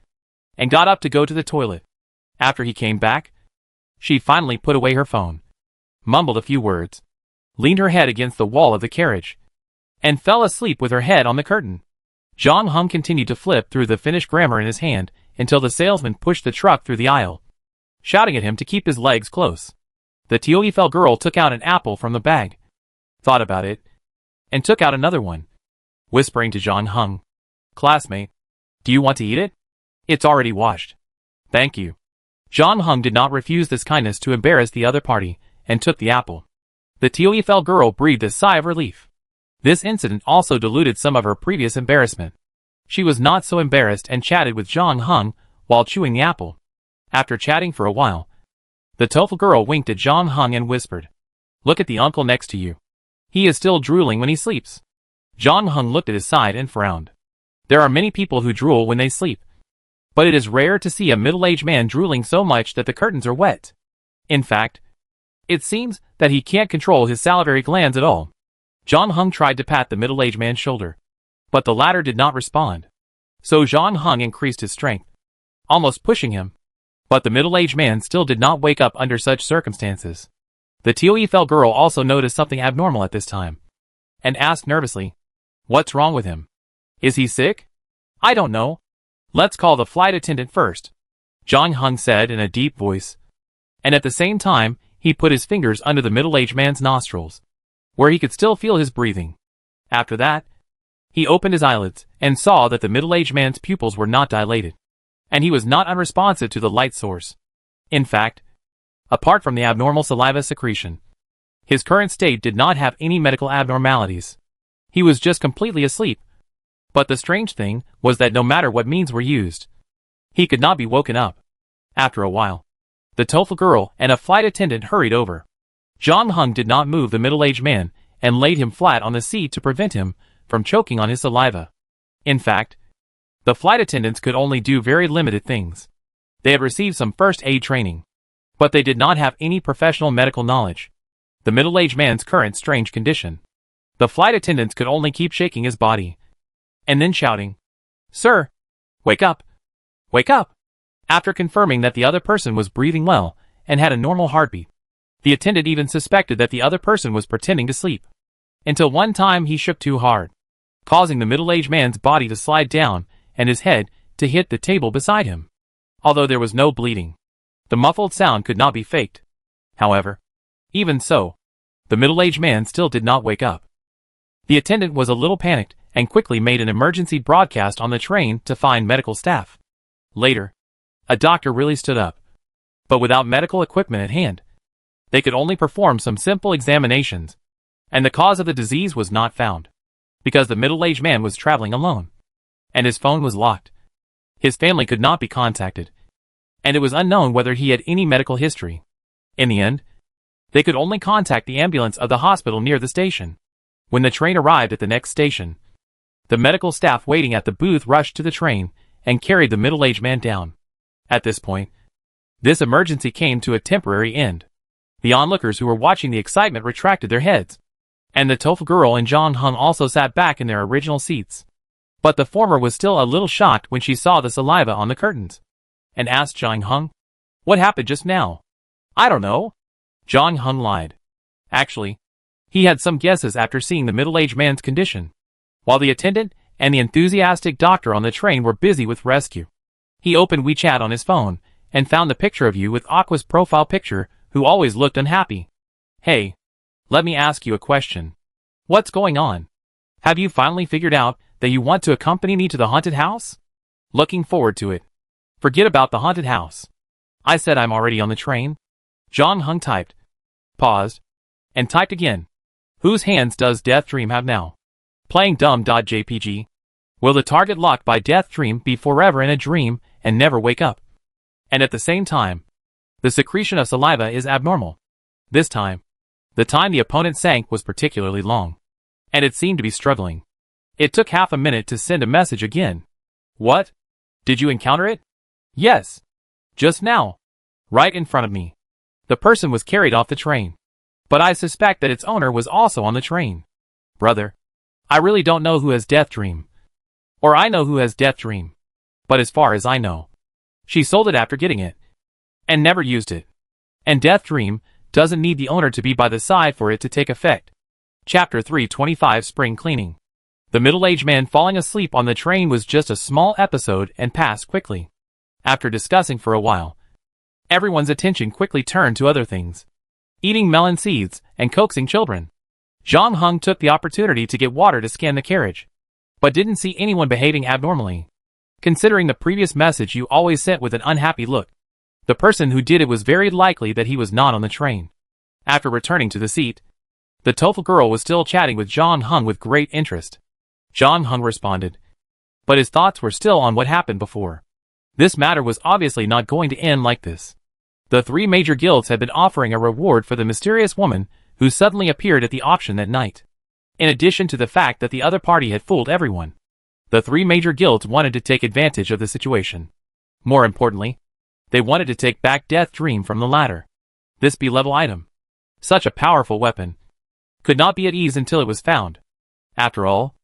and got up to go to the toilet. After he came back, she finally put away her phone, mumbled a few words, leaned her head against the wall of the carriage, and fell asleep with her head on the curtain. John Hung continued to flip through the Finnish grammar in his hand until the salesman pushed the truck through the aisle, shouting at him to keep his legs close. The TOEFL girl took out an apple from the bag, thought about it, and took out another one, whispering to John Hung, "Classmate, do you want to eat it? It's already washed." "Thank you." John Hung did not refuse this kindness to embarrass the other party, and took the apple. The TOEFL girl breathed a sigh of relief. This incident also diluted some of her previous embarrassment. She was not so embarrassed and chatted with John Hung while chewing the apple. After chatting for a while, the TOEFL girl winked at John Hung and whispered, "Look at the uncle next to you. He is still drooling when he sleeps." John Hung looked at his side and frowned. There are many people who drool when they sleep, but it is rare to see a middle-aged man drooling so much that the curtains are wet. In fact, it seems that he can't control his salivary glands at all. John Hung tried to pat the middle-aged man's shoulder, but the latter did not respond. So John Hung increased his strength, almost pushing him. But the middle-aged man still did not wake up under such circumstances. The TOEFL girl also noticed something abnormal at this time, and asked nervously, "What's wrong with him? Is he sick?" "I don't know. Let's call the flight attendant first," John Hung said in a deep voice. And at the same time, he put his fingers under the middle-aged man's nostrils, where he could still feel his breathing. After that, he opened his eyelids and saw that the middle-aged man's pupils were not dilated, and he was not unresponsive to the light source. In fact, apart from the abnormal saliva secretion, his current state did not have any medical abnormalities. He was just completely asleep. But the strange thing was that no matter what means were used, he could not be woken up. After a while, the TOEFL girl and a flight attendant hurried over. John Hung did not move the middle-aged man and laid him flat on the seat to prevent him from choking on his saliva. In fact, the flight attendants could only do very limited things. They had received some first aid training, but they did not have any professional medical knowledge. The middle-aged man's current strange condition. The flight attendants could only keep shaking his body, and then shouting, "Sir, wake up! Wake up!" After confirming that the other person was breathing well and had a normal heartbeat. The attendant even suspected that the other person was pretending to sleep. Until one time he shook too hard, causing the middle-aged man's body to slide down and his head to hit the table beside him. Although there was no bleeding, the muffled sound could not be faked. However, even so, the middle-aged man still did not wake up. The attendant was a little panicked and quickly made an emergency broadcast on the train to find medical staff. Later, a doctor really stood up, but without medical equipment at hand. They could only perform some simple examinations and the cause of the disease was not found, because the middle-aged man was traveling alone, and his phone was locked. His family could not be contacted, and it was unknown whether he had any medical history. In the end, they could only contact the ambulance of the hospital near the station. When the train arrived at the next station, the medical staff waiting at the booth rushed to the train and carried the middle-aged man down. At this point, this emergency came to a temporary end. The onlookers who were watching the excitement retracted their heads, and the tofu girl and John Hung also sat back in their original seats. But the former was still a little shocked when she saw the saliva on the curtains, and asked John Hung, "What happened just now?" "I don't know." John Hung lied. Actually, he had some guesses after seeing the middle-aged man's condition. While the attendant and the enthusiastic doctor on the train were busy with rescue, he opened WeChat on his phone and found the picture of you with Aqua's profile picture, who always looked unhappy. "Hey, let me ask you a question. What's going on? Have you finally figured out that you want to accompany me to the haunted house?" "Looking forward to it." "Forget about the haunted house. I said I'm already on the train." John Hung typed, paused, and typed again. "Whose hands does Death Dream have now? Playing dumb.jpg. Will the target locked by Death Dream be forever in a dream and never wake up?" And at the same time, the secretion of saliva is abnormal. This time, the time the opponent sank was particularly long, and it seemed to be struggling. It took half a minute to send a message again. "What? Did you encounter it?" "Yes. Just now. Right in front of me." The person was carried off the train, but I suspect that its owner was also on the train. "Brother, I really don't know who has Death Dream. Or I know who has Death Dream. But as far as I know, she sold it after getting it, and never used it. And Death Dream doesn't need the owner to be by the side for it to take effect." Chapter 325 Spring Cleaning. The middle-aged man falling asleep on the train was just a small episode and passed quickly. After discussing for a while, everyone's attention quickly turned to other things. Eating melon seeds and coaxing children. John Hung took the opportunity to get water to scan the carriage, but didn't see anyone behaving abnormally. Considering the previous message you always sent with an unhappy look, the person who did it was very likely that he was not on the train. After returning to the seat, the tofu girl was still chatting with John Hung with great interest. John Hung responded, but his thoughts were still on what happened before. This matter was obviously not going to end like this. The three major guilds had been offering a reward for the mysterious woman who suddenly appeared at the auction that night. In addition to the fact that the other party had fooled everyone, the three major guilds wanted to take advantage of the situation. More importantly, they wanted to take back Death Dream from the latter. This B-level item, such a powerful weapon, could not be at ease until it was found. After all,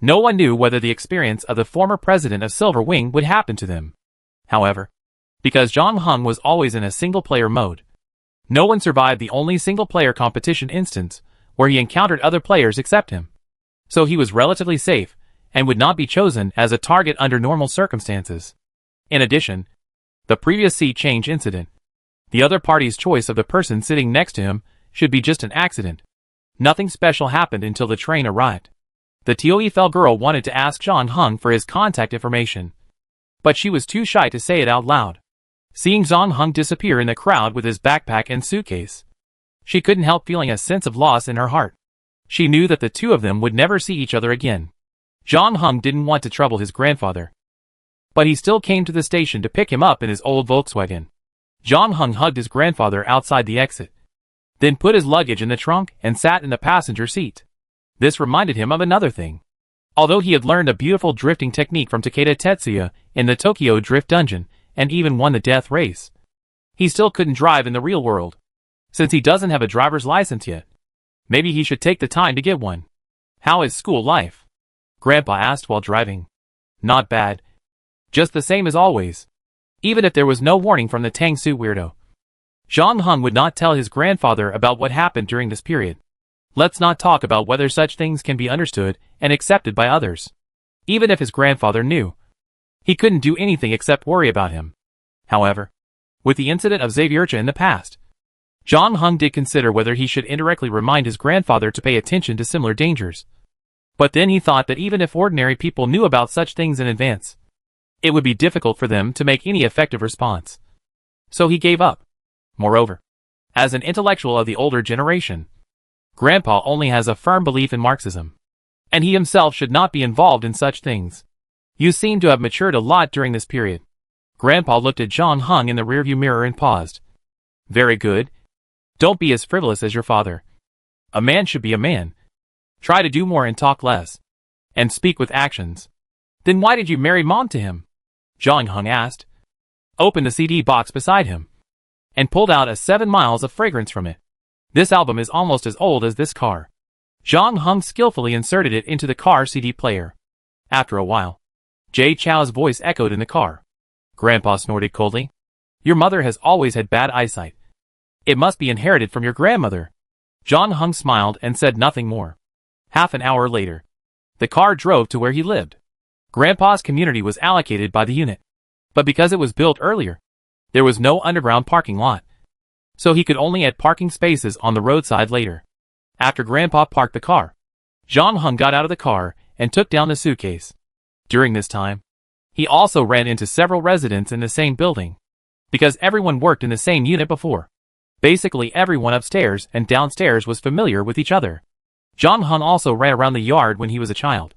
no one knew whether the experience of the former president of Silver Wing would happen to them. However, because John Hung was always in a single-player mode, no one survived the only single-player competition instance where he encountered other players except him. So he was relatively safe and would not be chosen as a target under normal circumstances. In addition, the previous seat change incident, the other party's choice of the person sitting next to him, should be just an accident. Nothing special happened until the train arrived. The TOEFL girl wanted to ask John Hung for his contact information, but she was too shy to say it out loud. Seeing John Hung disappear in the crowd with his backpack and suitcase, she couldn't help feeling a sense of loss in her heart. She knew that the two of them would never see each other again. John Hung didn't want to trouble his grandfather, but he still came to the station to pick him up in his old Volkswagen. John Hung hugged his grandfather outside the exit, then put his luggage in the trunk and sat in the passenger seat. This reminded him of another thing. Although he had learned a beautiful drifting technique from Takeda Tetsuya in the Tokyo Drift Dungeon and even won the death race, he still couldn't drive in the real world, since he doesn't have a driver's license yet. Maybe he should take the time to get one. "How is school life?" Grandpa asked while driving. "Not bad. Just the same as always. Even if there was no warning from the Tang suit weirdo." John Hung would not tell his grandfather about what happened during this period. Let's not talk about whether such things can be understood and accepted by others. Even if his grandfather knew, he couldn't do anything except worry about him. However, with the incident of Xaviercha in the past, John Hung did consider whether he should indirectly remind his grandfather to pay attention to similar dangers. But then he thought that even if ordinary people knew about such things in advance, it would be difficult for them to make any effective response. So he gave up. Moreover, as an intellectual of the older generation, Grandpa only has a firm belief in Marxism, and he himself should not be involved in such things. You seem to have matured a lot during this period. Grandpa looked at John Hung in the rearview mirror and paused. Very good. Don't be as frivolous as your father. A man should be a man. Try to do more and talk less. And speak with actions. Then why did you marry Mom to him? John Hung asked. Opened the CD box beside him, and pulled out a 7 miles of fragrance from it. This album is almost as old as this car. John Hung skillfully inserted it into the car CD player. After a while, Jay Chow's voice echoed in the car. Grandpa snorted coldly. Your mother has always had bad eyesight. It must be inherited from your grandmother. John Hung smiled and said nothing more. Half an hour later, the car drove to where he lived. Grandpa's community was allocated by the unit, but because it was built earlier, there was no underground parking lot, so he could only add parking spaces on the roadside later. After Grandpa parked the car, John Hung got out of the car and took down the suitcase. During this time, he also ran into several residents in the same building, because everyone worked in the same unit before. Basically everyone upstairs and downstairs was familiar with each other. John Hung also ran around the yard when he was a child,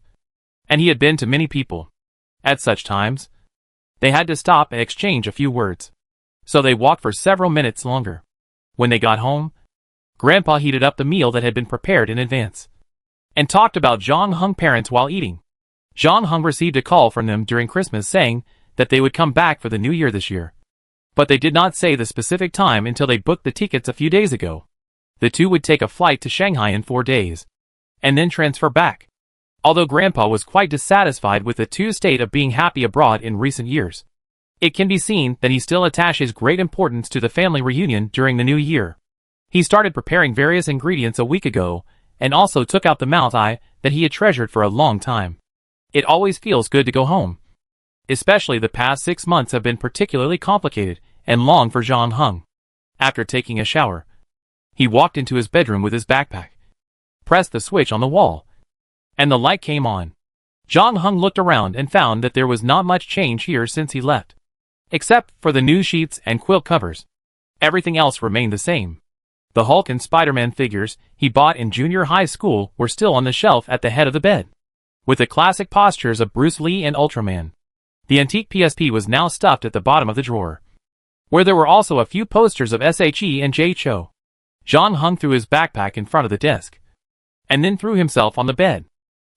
and he had been to many people. At such times, they had to stop and exchange a few words, so they walked for several minutes longer. When they got home, Grandpa heated up the meal that had been prepared in advance, and talked about John Hung's parents while eating. John Hung received a call from them during Christmas saying that they would come back for the New Year this year, but they did not say the specific time until they booked the tickets a few days ago. The two would take a flight to Shanghai in 4 days, and then transfer back. Although Grandpa was quite dissatisfied with the two state of being happy abroad in recent years, it can be seen that he still attaches great importance to the family reunion during the new year. He started preparing various ingredients a week ago, and also took out the mouth-eye that he had treasured for a long time. It always feels good to go home. Especially the past 6 months have been particularly complicated and long for John Hung. After taking a shower, he walked into his bedroom with his backpack, pressed the switch on the wall, and the light came on. John Hung looked around and found that there was not much change here since he left, except for the new sheets and quilt covers. Everything else remained the same. The Hulk and Spider-Man figures he bought in junior high school were still on the shelf at the head of the bed, with the classic postures of Bruce Lee and Ultraman. The antique PSP was now stuffed at the bottom of the drawer, where there were also a few posters of SHE and Jay Cho. John Hung threw his backpack in front of the desk, and then threw himself on the bed.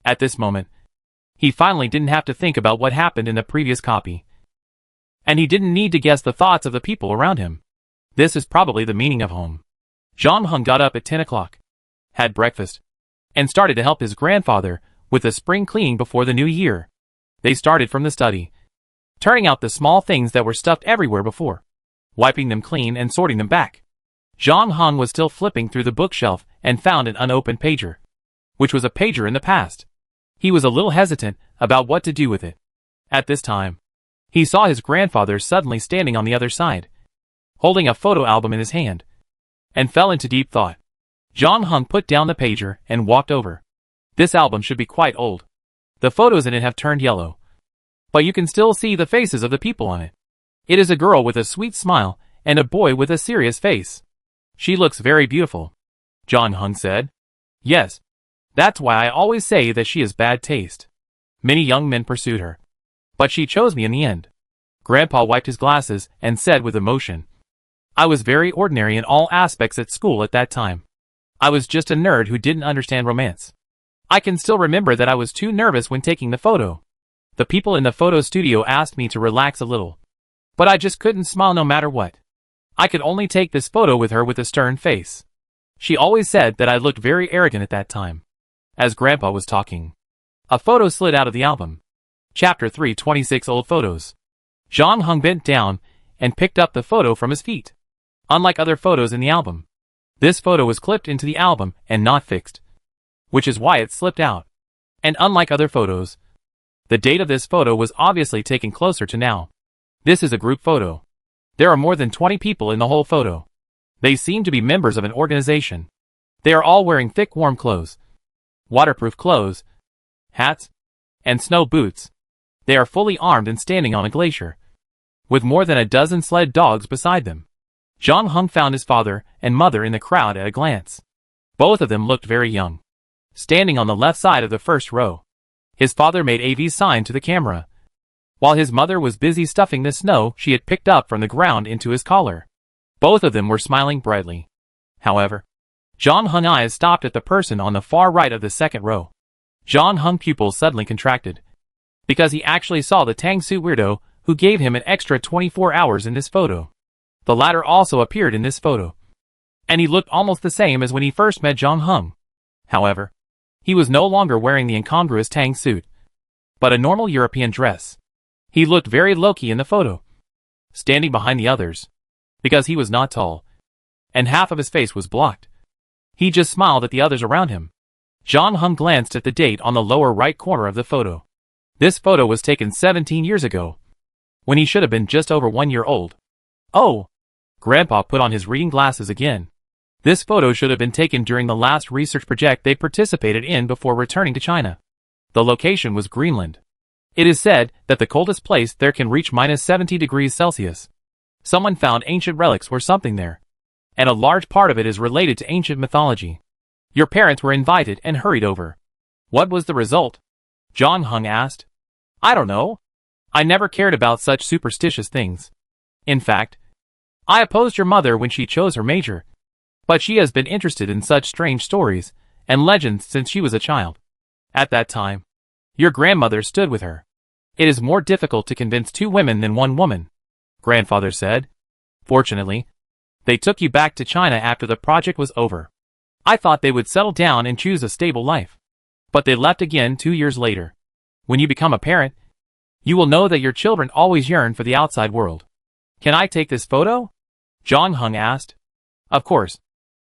At this moment, he finally didn't have to think about what happened in the previous copy, and he didn't need to guess the thoughts of the people around him. This is probably the meaning of home. John Hung got up at 10 o'clock, had breakfast, and started to help his grandfather with the spring cleaning before the new year. They started from the study, turning out the small things that were stuffed everywhere before, wiping them clean and sorting them back. John Hung was still flipping through the bookshelf and found an unopened pager, which was a pager in the past. He was a little hesitant about what to do with it. At this time, he saw his grandfather suddenly standing on the other side, holding a photo album in his hand, and fell into deep thought. John Hung put down the pager and walked over. This album should be quite old. The photos in it have turned yellow, but you can still see the faces of the people on it. It is a girl with a sweet smile and a boy with a serious face. She looks very beautiful, John Hung said. Yes, that's why I always say that she has bad taste. Many young men pursued her, but she chose me in the end. Grandpa wiped his glasses and said with emotion, I was very ordinary in all aspects at school at that time. I was just a nerd who didn't understand romance. I can still remember that I was too nervous when taking the photo. The people in the photo studio asked me to relax a little, but I just couldn't smile no matter what. I could only take this photo with her with a stern face. She always said that I looked very arrogant at that time. As Grandpa was talking, a photo slid out of the album. Chapter 326 Old Photos. John Hung bent down and picked up the photo from his feet. Unlike other photos in the album, this photo was clipped into the album and not fixed, which is why it slipped out. And unlike other photos, the date of this photo was obviously taken closer to now. This is a group photo. There are more than 20 people in the whole photo. They seem to be members of an organization. They are all wearing thick warm clothes, waterproof clothes, hats, and snow boots. They are fully armed and standing on a glacier, with more than a dozen sled dogs beside them. John Hung found his father and mother in the crowd at a glance. Both of them looked very young. Standing on the left side of the first row, his father made a V sign to the camera, while his mother was busy stuffing the snow she had picked up from the ground into his collar. Both of them were smiling brightly. However, John Hung's eyes stopped at the person on the far right of the second row. John Hung's pupils suddenly contracted, because he actually saw the tang suit weirdo who gave him an extra 24 hours in this photo. The latter also appeared in this photo, and he looked almost the same as when he first met John Hung. However, he was no longer wearing the incongruous tang suit, but a normal European dress. He looked very low-key in the photo, standing behind the others, because he was not tall, and half of his face was blocked. He just smiled at the others around him. John Hung glanced at the date on the lower right corner of the photo. This photo was taken 17 years ago, when he should have been just over 1 year old. Oh! Grandpa put on his reading glasses again. This photo should have been taken during the last research project they participated in before returning to China. The location was Greenland. It is said that the coldest place there can reach -70 degrees Celsius. Someone found ancient relics or something there, and a large part of it is related to ancient mythology. Your parents were invited and hurried over. What was the result? John Hung asked. I don't know. I never cared about such superstitious things. In fact, I opposed your mother when she chose her major, but she has been interested in such strange stories and legends since she was a child. At that time, your grandmother stood with her. It is more difficult to convince two women than one woman, grandfather said. Fortunately, they took you back to China after the project was over. I thought they would settle down and choose a stable life, but they left again 2 years later. When you become a parent, you will know that your children always yearn for the outside world. Can I take this photo? John Hung asked. Of course,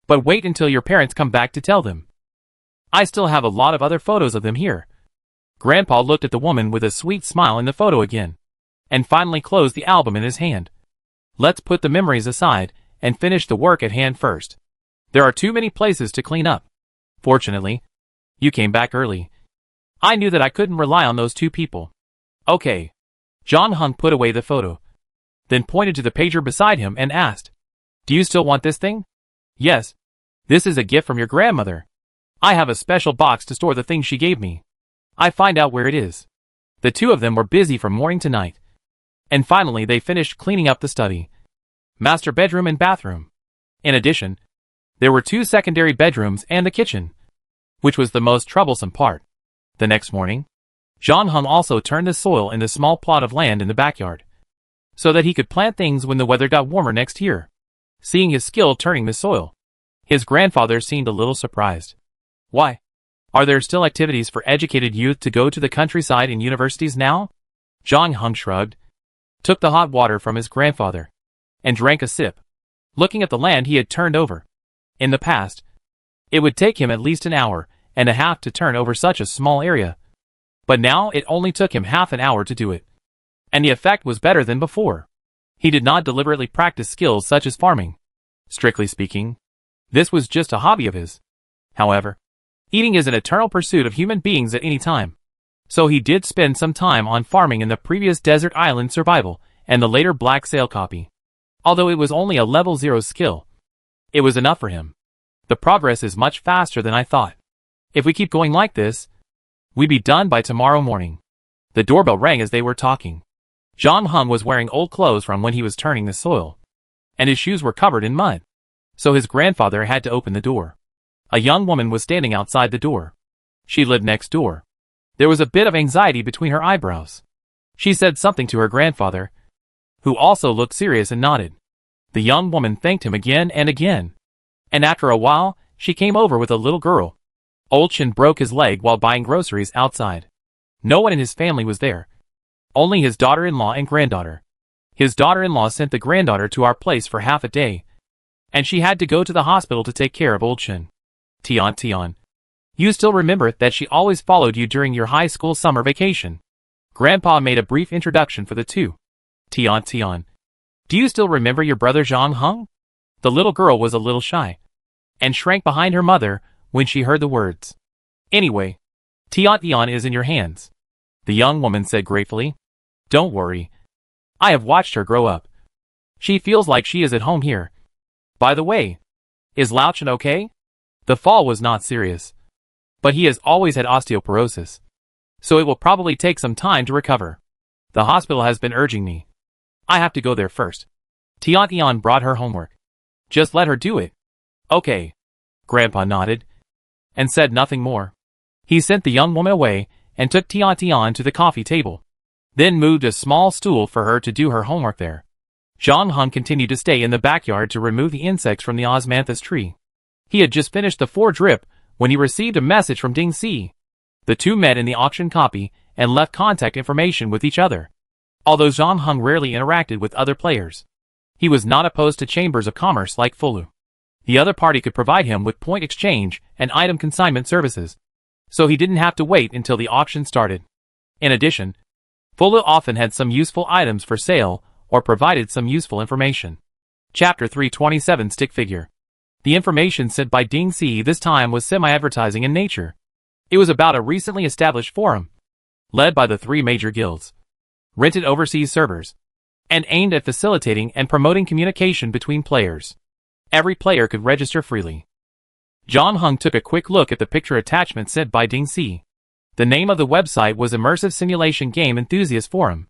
but wait until your parents come back to tell them. I still have a lot of other photos of them here. Grandpa looked at the woman with a sweet smile in the photo again, and finally closed the album in his hand. Let's put the memories aside and finish the work at hand first. There are too many places to clean up. Fortunately, you came back early. I knew that I couldn't rely on those two people. Okay. John Hung put away the photo, then pointed to the pager beside him and asked, Do you still want this thing? Yes. This is a gift from your grandmother. I have a special box to store the things she gave me. I find out where it is. The two of them were busy from morning to night, and finally they finished cleaning up the study, master bedroom and bathroom. In addition, there were 2 secondary bedrooms and a kitchen, which was the most troublesome part. The next morning, John Hung also turned the soil in the small plot of land in the backyard, so that he could plant things when the weather got warmer next year. Seeing his skill turning the soil, his grandfather seemed a little surprised. Why? Are there still activities for educated youth to go to the countryside and universities now? John Hung shrugged, took the hot water from his grandfather, and drank a sip, looking at the land he had turned over. In the past, it would take him at least an hour and a half to turn over such a small area, but now it only took him half an hour to do it. And the effect was better than before. He did not deliberately practice skills such as farming. Strictly speaking, this was just a hobby of his. However, eating is an eternal pursuit of human beings at any time. So he did spend some time on farming in the previous Desert Island Survival and the later Black Sail copy. Although it was only a level 0 skill, it was enough for him. The progress is much faster than I thought. If we keep going like this, we'd be done by tomorrow morning. The doorbell rang as they were talking. John Hung was wearing old clothes from when he was turning the soil, and his shoes were covered in mud, so his grandfather had to open the door. A young woman was standing outside the door. She lived next door. There was a bit of anxiety between her eyebrows. She said something to her grandfather, who also looked serious and nodded. The young woman thanked him again and again, and after a while, she came over with a little girl. Old Chin broke his leg while buying groceries outside. No one in his family was there, only his daughter-in-law and granddaughter. His daughter-in-law sent the granddaughter to our place for half a day, and she had to go to the hospital to take care of Old Chin. Tian, you still remember that she always followed you during your high school summer vacation. Grandpa made a brief introduction for the two. Tian, do you still remember your brother John Hung? The little girl was a little shy, and shrank behind her mother when she heard the words. Anyway, Tian is in your hands, the young woman said gratefully. Don't worry. I have watched her grow up. She feels like she is at home here. By the way, is Lao Chen okay? The fall was not serious, but he has always had osteoporosis, so it will probably take some time to recover. The hospital has been urging me. I have to go there first. Tian brought her homework. Just let her do it. Okay. Grandpa nodded and said nothing more. He sent the young woman away and took Tian to the coffee table, then moved a small stool for her to do her homework there. Zhang Heng continued to stay in the backyard to remove the insects from the osmanthus tree. He had just finished the 4 drip when he received a message from Ding Si. The two met in the auction copy and left contact information with each other. Although Zhang Heng rarely interacted with other players, he was not opposed to chambers of commerce like Fulu. The other party could provide him with point exchange and item consignment services, so he didn't have to wait until the auction started. In addition, Fulu often had some useful items for sale or provided some useful information. Chapter 327 Stick Figure. The information sent by Ding Si this time was semi-advertising in nature. It was about a recently established forum, led by the 3 major guilds, rented overseas servers, and aimed at facilitating and promoting communication between players. Every player could register freely. Zhang Heng took a quick look at the picture attachment sent by Ding Si. The name of the website was Immersive Simulation Game Enthusiast Forum.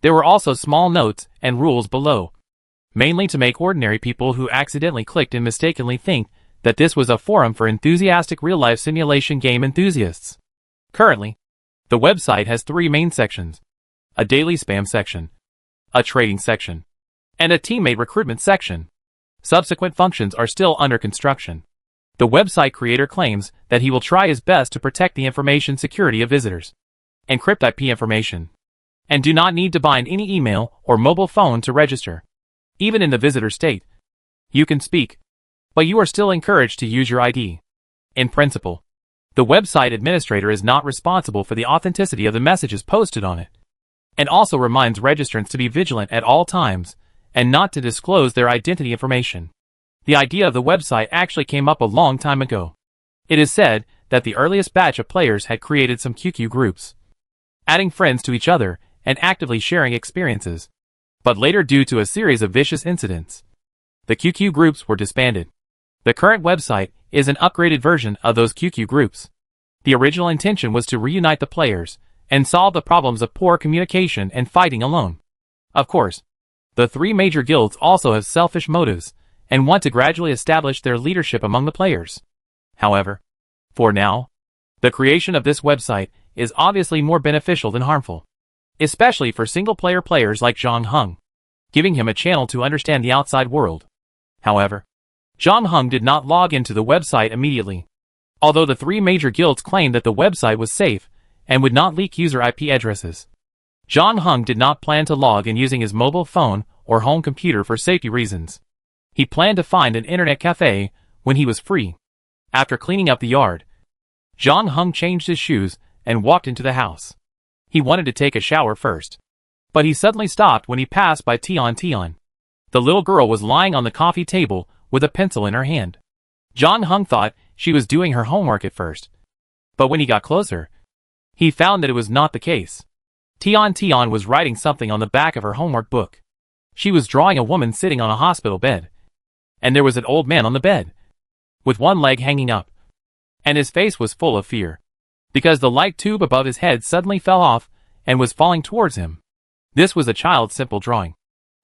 There were also small notes and rules below, mainly to make ordinary people who accidentally clicked and mistakenly think that this was a forum for enthusiastic real-life simulation game enthusiasts. Currently, the website has 3 main sections: a daily spam section, a trading section, and a teammate recruitment section. Subsequent functions are still under construction. The website creator claims that he will try his best to protect the information security of visitors, encrypt IP information, and do not need to bind any email or mobile phone to register. Even in the visitor state, you can speak, but you are still encouraged to use your ID. In principle, the website administrator is not responsible for the authenticity of the messages posted on it, and also reminds registrants to be vigilant at all times and not to disclose their identity information. The idea of the website actually came up a long time ago. It is said that the earliest batch of players had created some QQ groups, adding friends to each other and actively sharing experiences. But later, due to a series of vicious incidents, the QQ groups were disbanded. The current website is an upgraded version of those QQ groups. The original intention was to reunite the players and solve the problems of poor communication and fighting alone. Of course, the 3 major guilds also have selfish motives and want to gradually establish their leadership among the players. However, for now, the creation of this website is obviously more beneficial than harmful, especially for single-player players like Zhang Heng, giving him a channel to understand the outside world. However, Zhang Heng did not log into the website immediately. Although the 3 major guilds claimed that the website was safe and would not leak user IP addresses, Zhang Heng did not plan to log in using his mobile phone or home computer for safety reasons. He planned to find an internet cafe when he was free. After cleaning up the yard, Zhang Heng changed his shoes and walked into the house. He wanted to take a shower first, but he suddenly stopped when he passed by Tian. The little girl was lying on the coffee table with a pencil in her hand. Zhang Heng thought she was doing her homework at first, but when he got closer, he found that it was not the case. Tian was writing something on the back of her homework book. She was drawing a woman sitting on a hospital bed, and there was an old man on the bed, with one leg hanging up, and his face was full of fear, because the light tube above his head suddenly fell off and was falling towards him. This was a child's simple drawing,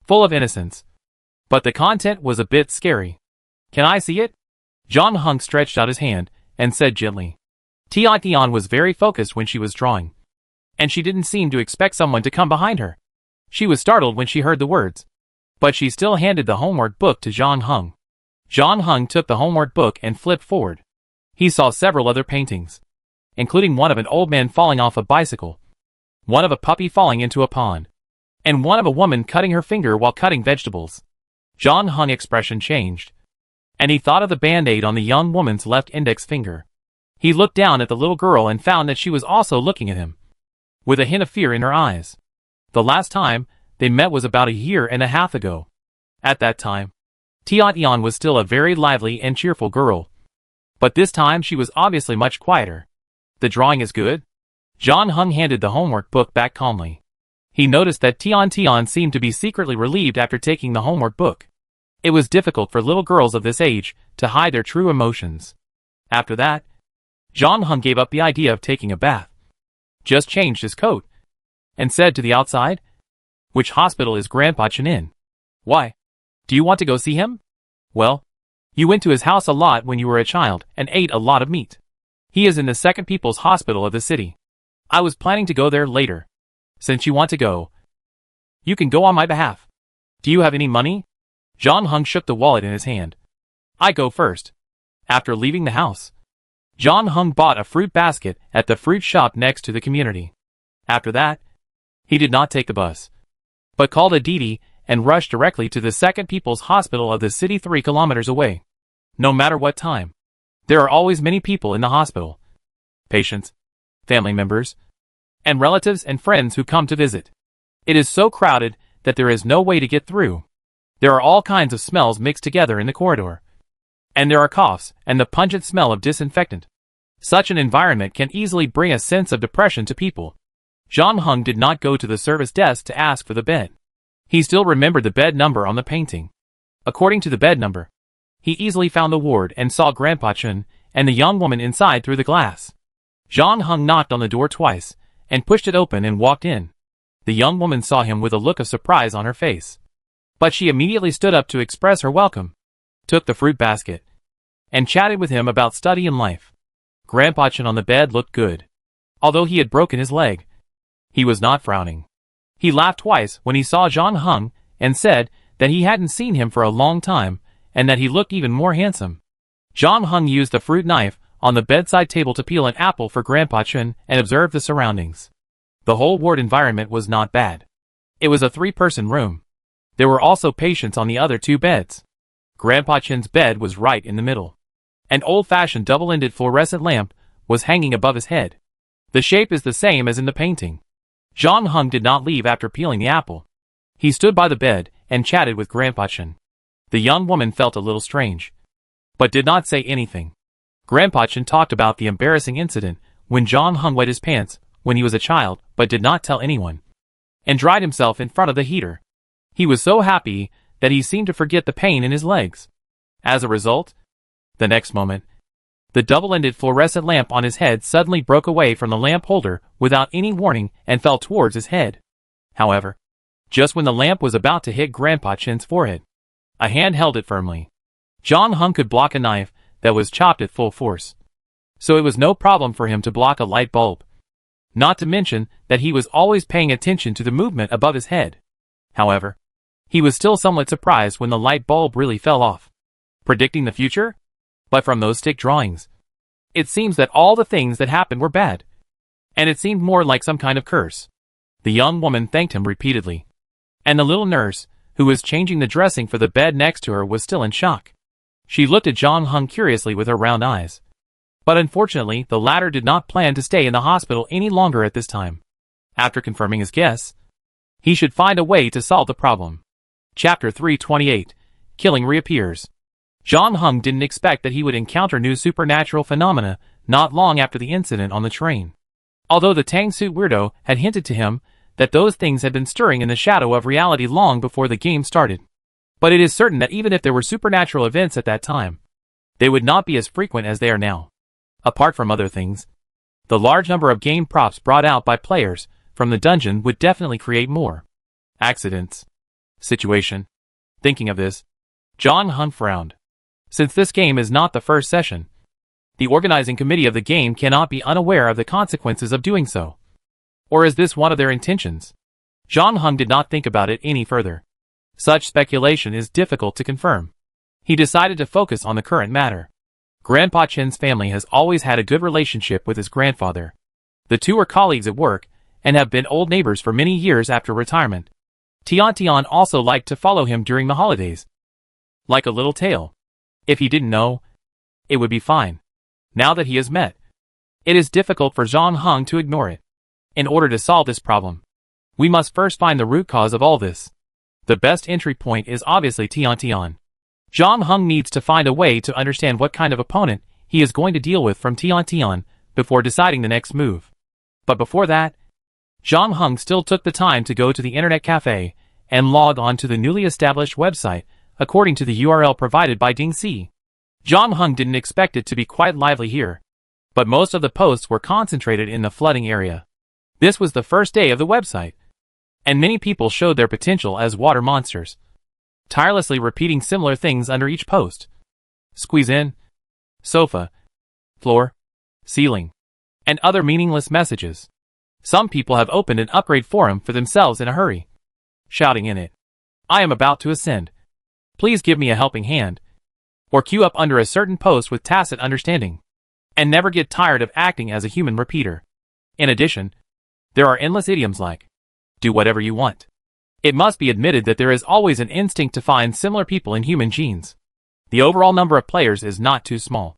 full of innocence, but the content was a bit scary. "Can I see it?" Zhang Heng stretched out his hand and said gently. Tian was very focused when she was drawing, and she didn't seem to expect someone to come behind her. She was startled when she heard the words, but she still handed the homework book to Zhang Heng. Zhang Heng took the homework book and flipped forward. He saw several other paintings, including one of an old man falling off a bicycle, one of a puppy falling into a pond, and one of a woman cutting her finger while cutting vegetables. Zhang Heng's expression changed, and he thought of the band-aid on the young woman's left index finger. He looked down at the little girl and found that she was also looking at him, with a hint of fear in her eyes. The last time they met was about 1.5 years ago. At that time, Tian was still a very lively and cheerful girl, but this time she was obviously much quieter. "The drawing is good?" Zhang Heng handed the homework book back calmly. He noticed that Tian seemed to be secretly relieved after taking the homework book. It was difficult for little girls of this age to hide their true emotions. After that, John Hung gave up the idea of taking a bath, just changed his coat, and said to the outside, "Which hospital is Grandpa Chen in? Why? Do you want to go see him? Well, you went to his house a lot when you were a child and ate a lot of meat. He is in the second people's hospital of the city. I was planning to go there later. Since you want to go, you can go on my behalf. Do you have any money?" John Hung shook the wallet in his hand. "I go first." After leaving the house, John Hung bought a fruit basket at the fruit shop next to the community. After that, he did not take the bus, but called a Didi and rushed directly to the second people's hospital of the city 3 kilometers away. No matter what time, there are always many people in the hospital. Patients, family members, and relatives and friends who come to visit. It is so crowded that there is no way to get through. There are all kinds of smells mixed together in the corridor. And there are coughs and the pungent smell of disinfectant. Such an environment can easily bring a sense of depression to people. John Hung did not go to the service desk to ask for the bed. He still remembered the bed number on the painting. According to the bed number, he easily found the ward and saw Grandpa Chen and the young woman inside through the glass. John Hung knocked on the door twice and pushed it open and walked in. The young woman saw him with a look of surprise on her face, but she immediately stood up to express her welcome, took the fruit basket, and chatted with him about study and life. Grandpa Chen on the bed looked good. Although he had broken his leg, he was not frowning. He laughed twice when he saw John Hung and said that he hadn't seen him for a long time and that he looked even more handsome. John Hung used the fruit knife on the bedside table to peel an apple for Grandpa Chen and observed the surroundings. The whole ward environment was not bad. It was a 3-person room. There were also patients on the other 2 beds. Grandpa Chen's bed was right in the middle. An old-fashioned double-ended fluorescent lamp was hanging above his head. The shape is the same as in the painting. John Hung did not leave after peeling the apple. He stood by the bed and chatted with Grandpa Chen. The young woman felt a little strange, but did not say anything. Grandpa Chen talked about the embarrassing incident when John Hung wet his pants when he was a child but did not tell anyone, and dried himself in front of the heater. He was so happy that he seemed to forget the pain in his legs. As a result, the next moment, the double-ended fluorescent lamp on his head suddenly broke away from the lamp holder without any warning and fell towards his head. However, just when the lamp was about to hit Grandpa Chen's forehead, a hand held it firmly. John Hung could block a knife that was chopped at full force, so it was no problem for him to block a light bulb. Not to mention that he was always paying attention to the movement above his head. However, he was still somewhat surprised when the light bulb really fell off. Predicting the future? But from those stick drawings, it seems that all the things that happened were bad. And it seemed more like some kind of curse. The young woman thanked him repeatedly. And the little nurse, who was changing the dressing for the bed next to her, was still in shock. She looked at John Hung curiously with her round eyes. But unfortunately, the latter did not plan to stay in the hospital any longer at this time. After confirming his guess, he should find a way to solve the problem. Chapter 328. Killing reappears. John Hung didn't expect that he would encounter new supernatural phenomena not long after the incident on the train. Although the Tang suit weirdo had hinted to him that those things had been stirring in the shadow of reality long before the game started. But it is certain that even if there were supernatural events at that time, they would not be as frequent as they are now. Apart from other things, the large number of game props brought out by players from the dungeon would definitely create more accidents. Situation. Thinking of this, John Hung frowned. Since this game is not the first session, the organizing committee of the game cannot be unaware of the consequences of doing so. Or is this one of their intentions? John Hung did not think about it any further. Such speculation is difficult to confirm. He decided to focus on the current matter. Grandpa Chen's family has always had a good relationship with his grandfather. The two are colleagues at work and have been old neighbors for many years after retirement. Tian also liked to follow him during the holidays. Like a little tail. If he didn't know, it would be fine. Now that he has met, it is difficult for John Hung to ignore it. In order to solve this problem, we must first find the root cause of all this. The best entry point is obviously Tian. John Hung needs to find a way to understand what kind of opponent he is going to deal with from Tian before deciding the next move. But before that, John Hung still took the time to go to the internet cafe and log on to the newly established website according to the URL provided by Ding Si. Zhang Heng didn't expect it to be quite lively here, but most of the posts were concentrated in the flooding area. This was the first day of the website, and many people showed their potential as water monsters, tirelessly repeating similar things under each post. Squeeze in, sofa, floor, ceiling, and other meaningless messages. Some people have opened an upgrade forum for themselves in a hurry, shouting in it, "I am about to ascend. Please give me a helping hand," or queue up under a certain post with tacit understanding, and never get tired of acting as a human repeater. In addition, there are endless idioms like, "Do whatever you want." It must be admitted that there is always an instinct to find similar people in human genes. The overall number of players is not too small,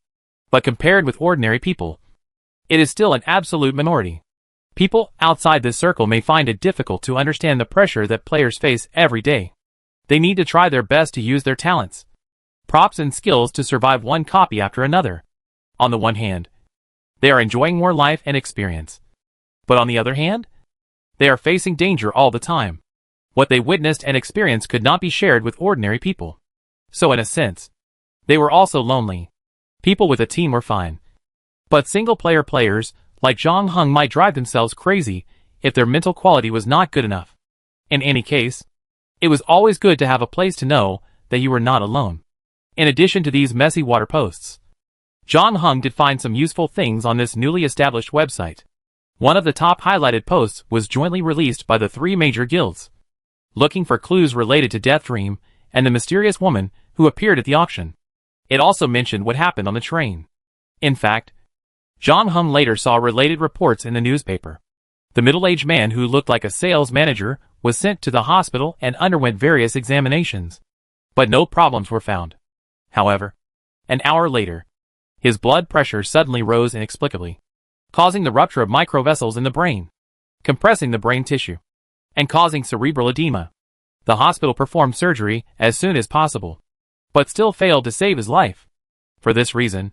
but compared with ordinary people, it is still an absolute minority. People outside this circle may find it difficult to understand the pressure that players face every day. They need to try their best to use their talents, props and skills to survive one copy after another. On the one hand, they are enjoying more life and experience. But on the other hand, they are facing danger all the time. What they witnessed and experienced could not be shared with ordinary people. So in a sense, they were also lonely. People with a team were fine. But single-player players, like Zhang Heng, might drive themselves crazy if their mental quality was not good enough. In any case, it was always good to have a place to know that you were not alone. In addition to these messy water posts, Zhang Heng did find some useful things on this newly established website. One of the top highlighted posts was jointly released by the three major guilds, looking for clues related to Death Dream and the mysterious woman who appeared at the auction. It also mentioned what happened on the train. In fact, Zhang Heng later saw related reports in the newspaper. The middle-aged man who looked like a sales manager was sent to the hospital and underwent various examinations, but no problems were found. However, an hour later, his blood pressure suddenly rose inexplicably, causing the rupture of microvessels in the brain, compressing the brain tissue, and causing cerebral edema. The hospital performed surgery as soon as possible, but still failed to save his life. For this reason,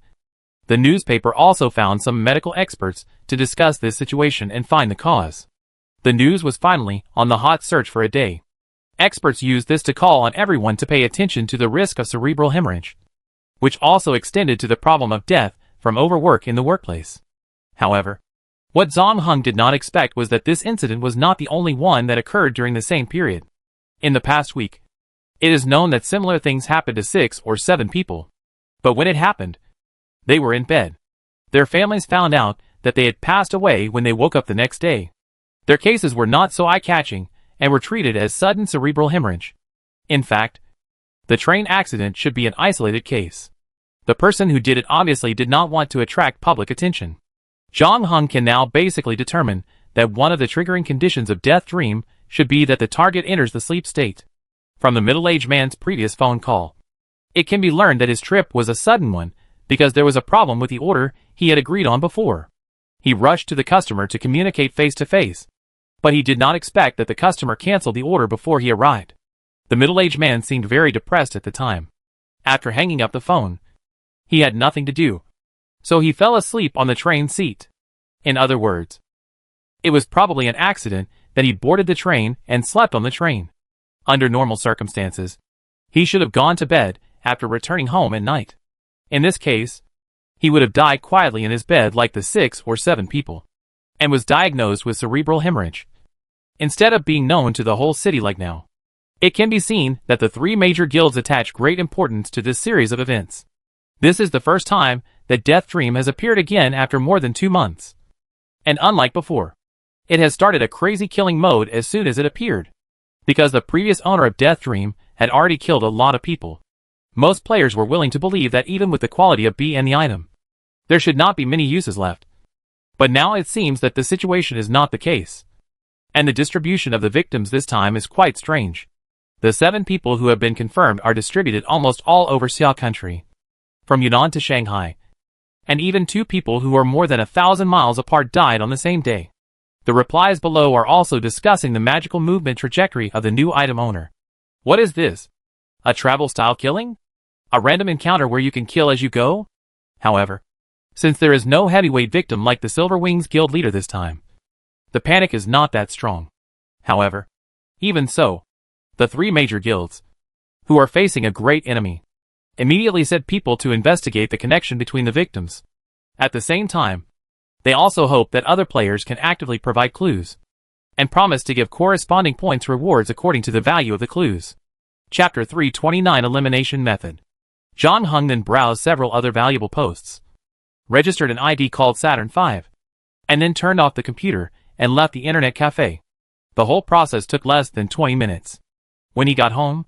the newspaper also found some medical experts to discuss this situation and find the cause. The news was finally on the hot search for a day. Experts used this to call on everyone to pay attention to the risk of cerebral hemorrhage, which also extended to the problem of death from overwork in the workplace. However, what Zhang Heng did not expect was that this incident was not the only one that occurred during the same period. In the past week, it is known that similar things happened to 6 or 7 people. But when it happened, they were in bed. Their families found out that they had passed away when they woke up the next day. Their cases were not so eye-catching and were treated as sudden cerebral hemorrhage. In fact, the train accident should be an isolated case. The person who did it obviously did not want to attract public attention. Zhang Heng can now basically determine that one of the triggering conditions of Death Dream should be that the target enters the sleep state. From the middle-aged man's previous phone call, it can be learned that his trip was a sudden one because there was a problem with the order he had agreed on before. He rushed to the customer to communicate face-to-face, but he did not expect that the customer canceled the order before he arrived. The middle-aged man seemed very depressed at the time. After hanging up the phone, he had nothing to do, so he fell asleep on the train seat. In other words, it was probably an accident that he boarded the train and slept on the train. Under normal circumstances, he should have gone to bed after returning home at night. In this case, he would have died quietly in his bed like the 6 or 7 people, and was diagnosed with cerebral hemorrhage, instead of being known to the whole city like now. It can be seen that the 3 major guilds attach great importance to this series of events. This is the first time that Death Dream has appeared again after more than 2 months. And unlike before, it has started a crazy killing mode as soon as it appeared. Because the previous owner of Death Dream had already killed a lot of people, most players were willing to believe that even with the quality of B and the item, there should not be many uses left. But now it seems that the situation is not the case, and the distribution of the victims this time is quite strange. The 7 people who have been confirmed are distributed almost all over Xia country, from Yunnan to Shanghai, and even 2 people who are more than 1,000 miles apart died on the same day. The replies below are also discussing the magical movement trajectory of the new item owner. What is this? A travel-style killing? A random encounter where you can kill as you go? However, since there is no heavyweight victim like the Silver Wings guild leader this time, the panic is not that strong. However, even so, the 3 major guilds, who are facing a great enemy, immediately sent people to investigate the connection between the victims. At the same time, they also hope that other players can actively provide clues, and promise to give corresponding points rewards according to the value of the clues. Chapter 329 Elimination Method. John Hung then browsed several other valuable posts, registered an ID called Saturn V, and then turned off the computer and left the internet cafe. The whole process took less than 20 minutes. When he got home,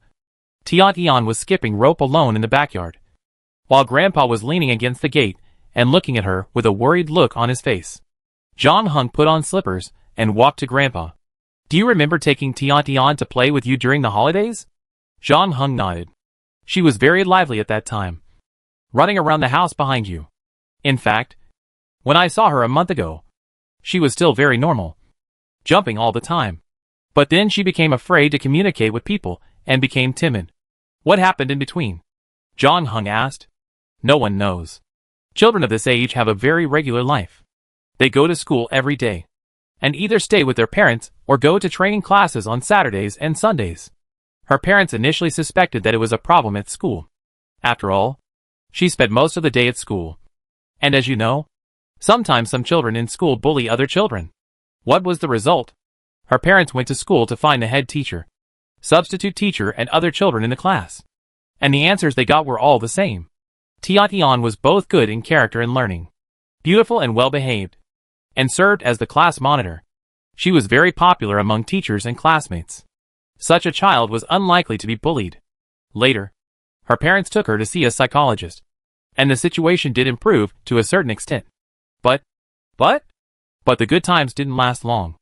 Tian was skipping rope alone in the backyard, while Grandpa was leaning against the gate and looking at her with a worried look on his face. John Hung put on slippers and walked to Grandpa. "Do you remember taking Tian to play with you during the holidays?" John Hung nodded. "She was very lively at that time, running around the house behind you. In fact, when I saw her a month ago, she was still very normal, jumping all the time. But then she became afraid to communicate with people and became timid." "What happened in between?" John Hung asked. "No one knows. Children of this age have a very regular life. They go to school every day, and either stay with their parents or go to training classes on Saturdays and Sundays." Her parents initially suspected that it was a problem at school. After all, she spent most of the day at school. And as you know, sometimes some children in school bully other children. What was the result? Her parents went to school to find the head teacher, substitute teacher, and other children in the class. And the answers they got were all the same. Tian was both good in character and learning, beautiful and well-behaved, and served as the class monitor. She was very popular among teachers and classmates. Such a child was unlikely to be bullied. Later, her parents took her to see a psychologist, and the situation did improve to a certain extent. But the good times didn't last long.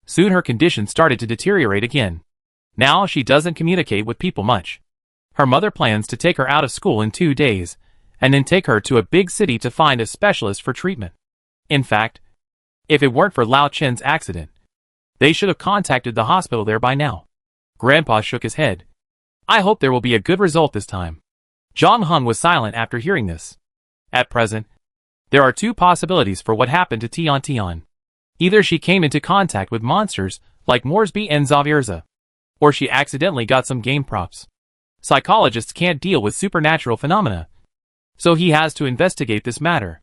Soon her condition started to deteriorate again. Now she doesn't communicate with people much. Her mother plans to take her out of school in 2 days, and then take her to a big city to find a specialist for treatment. In fact, if it weren't for Lao Chen's accident, they should have contacted the hospital there by now. Grandpa shook his head. "I hope there will be a good result this time." John Hung was silent after hearing this. At present, there are 2 possibilities for what happened to Tian. Either she came into contact with monsters like Moresby and Zavierza, or she accidentally got some game props. Psychologists can't deal with supernatural phenomena, so he has to investigate this matter.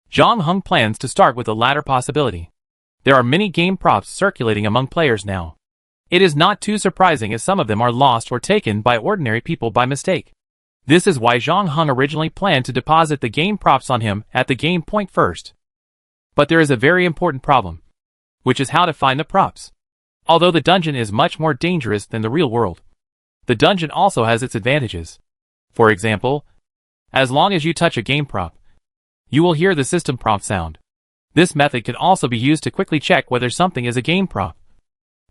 John Hung plans to start with the latter possibility. There are many game props circulating among players now. It is not too surprising as some of them are lost or taken by ordinary people by mistake. This is why John Hung originally planned to deposit the game props on him at the game point first. But there is a very important problem, which is how to find the props. Although the dungeon is much more dangerous than the real world, the dungeon also has its advantages. For example, as long as you touch a game prop, you will hear the system prompt sound. This method can also be used to quickly check whether something is a game prop.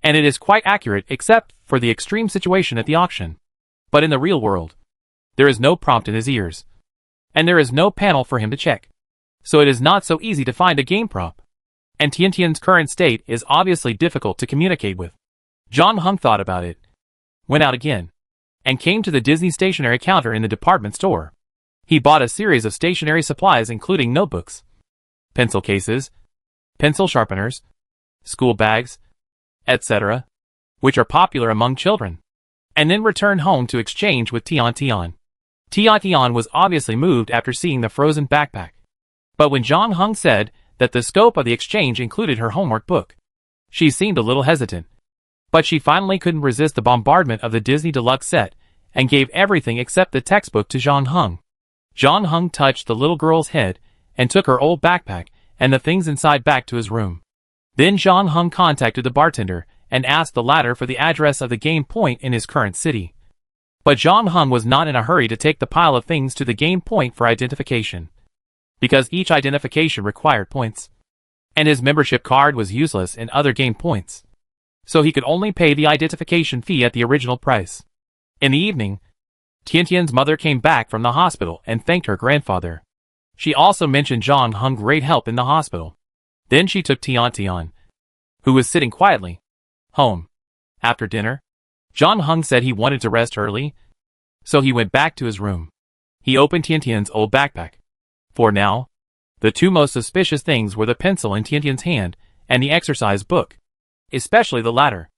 And it is quite accurate except for the extreme situation at the auction. But in the real world, there is no prompt in his ears, and there is no panel for him to check. So it is not so easy to find a game prop. And Tian's current state is obviously difficult to communicate with. John Hung thought about it, went out again, and came to the Disney stationery counter in the department store. He bought a series of stationery supplies including notebooks, pencil cases, pencil sharpeners, school bags, etc., which are popular among children, and then returned home to exchange with Tian. Tian was obviously moved after seeing the frozen backpack. But when John Hung said that the scope of the exchange included her homework book, she seemed a little hesitant. But she finally couldn't resist the bombardment of the Disney Deluxe set and gave everything except the textbook to John Hung. John Hung touched the little girl's head and took her old backpack and the things inside back to his room. Then John Hung contacted the bartender and asked the latter for the address of the game point in his current city. But John Hung was not in a hurry to take the pile of things to the game point for identification, because each identification required points, and his membership card was useless in other game points, so he could only pay the identification fee at the original price. In the evening, Tian's mother came back from the hospital and thanked her grandfather. She also mentioned John Hung great help in the hospital. Then she took Tian, who was sitting quietly, home. After dinner, John Hung said he wanted to rest early, so he went back to his room. He opened Tian's old backpack. For now, the 2 most suspicious things were the pencil in Tian's hand and the exercise book, especially the latter.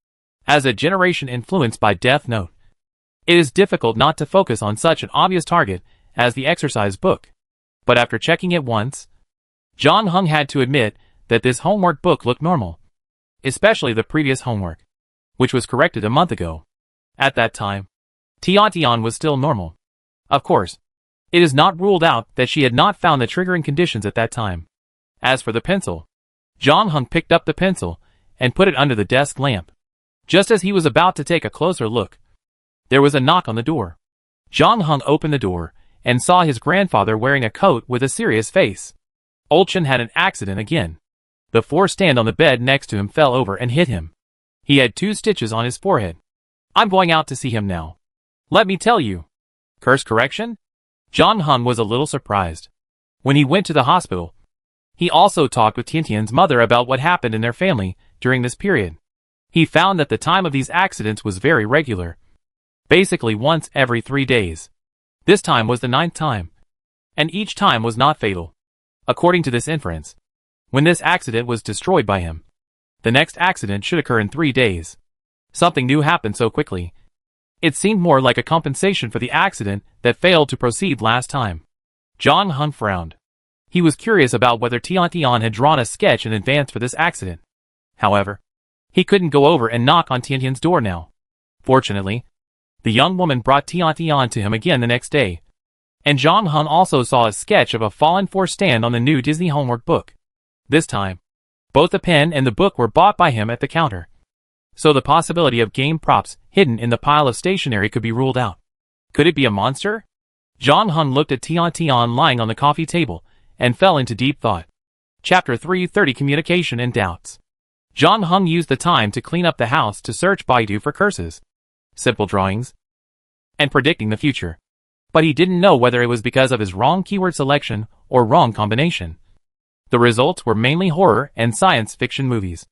As a generation influenced by Death Note, it is difficult not to focus on such an obvious target as the exercise book. But after checking it once, John Hung had to admit that this homework book looked normal, especially the previous homework, which was corrected a month ago. At that time, Tian was still normal. Of course, it is not ruled out that she had not found the triggering conditions at that time. As for the pencil, John Hung picked up the pencil and put it under the desk lamp. Just as he was about to take a closer look, there was a knock on the door. John Hung opened the door and saw his grandfather wearing a coat with a serious face. Old Chen had an accident again. The floor stand on the bed next to him fell over and hit him. He had 2 stitches on his forehead. I'm going out to see him now. Let me tell you. Course correction? John Hung was a little surprised. When he went to the hospital, he also talked with Tiantian's mother about what happened in their family during this period. He found that the time of these accidents was very regular. Basically once every 3 days. This time was the 9th time. And each time was not fatal. According to this inference, when this accident was destroyed by him, the next accident should occur in 3 days. Something new happened so quickly. It seemed more like a compensation for the accident that failed to proceed last time. John Hung frowned. He was curious about whether Tian had drawn a sketch in advance for this accident. However, he couldn't go over and knock on Tiantian's door now. Fortunately, the young woman brought Tian to him again the next day. And John Hung also saw a sketch of a fallen floor stand on the new Disney homework book. This time, both the pen and the book were bought by him at the counter. So the possibility of game props hidden in the pile of stationery could be ruled out. Could it be a monster? John Hung looked at Tian lying on the coffee table and fell into deep thought. Chapter 330 Communication and Doubts. John Hung used the time to clean up the house to search Baidu for curses, simple drawings, and predicting the future. But he didn't know whether it was because of his wrong keyword selection or wrong combination. The results were mainly horror and science fiction movies,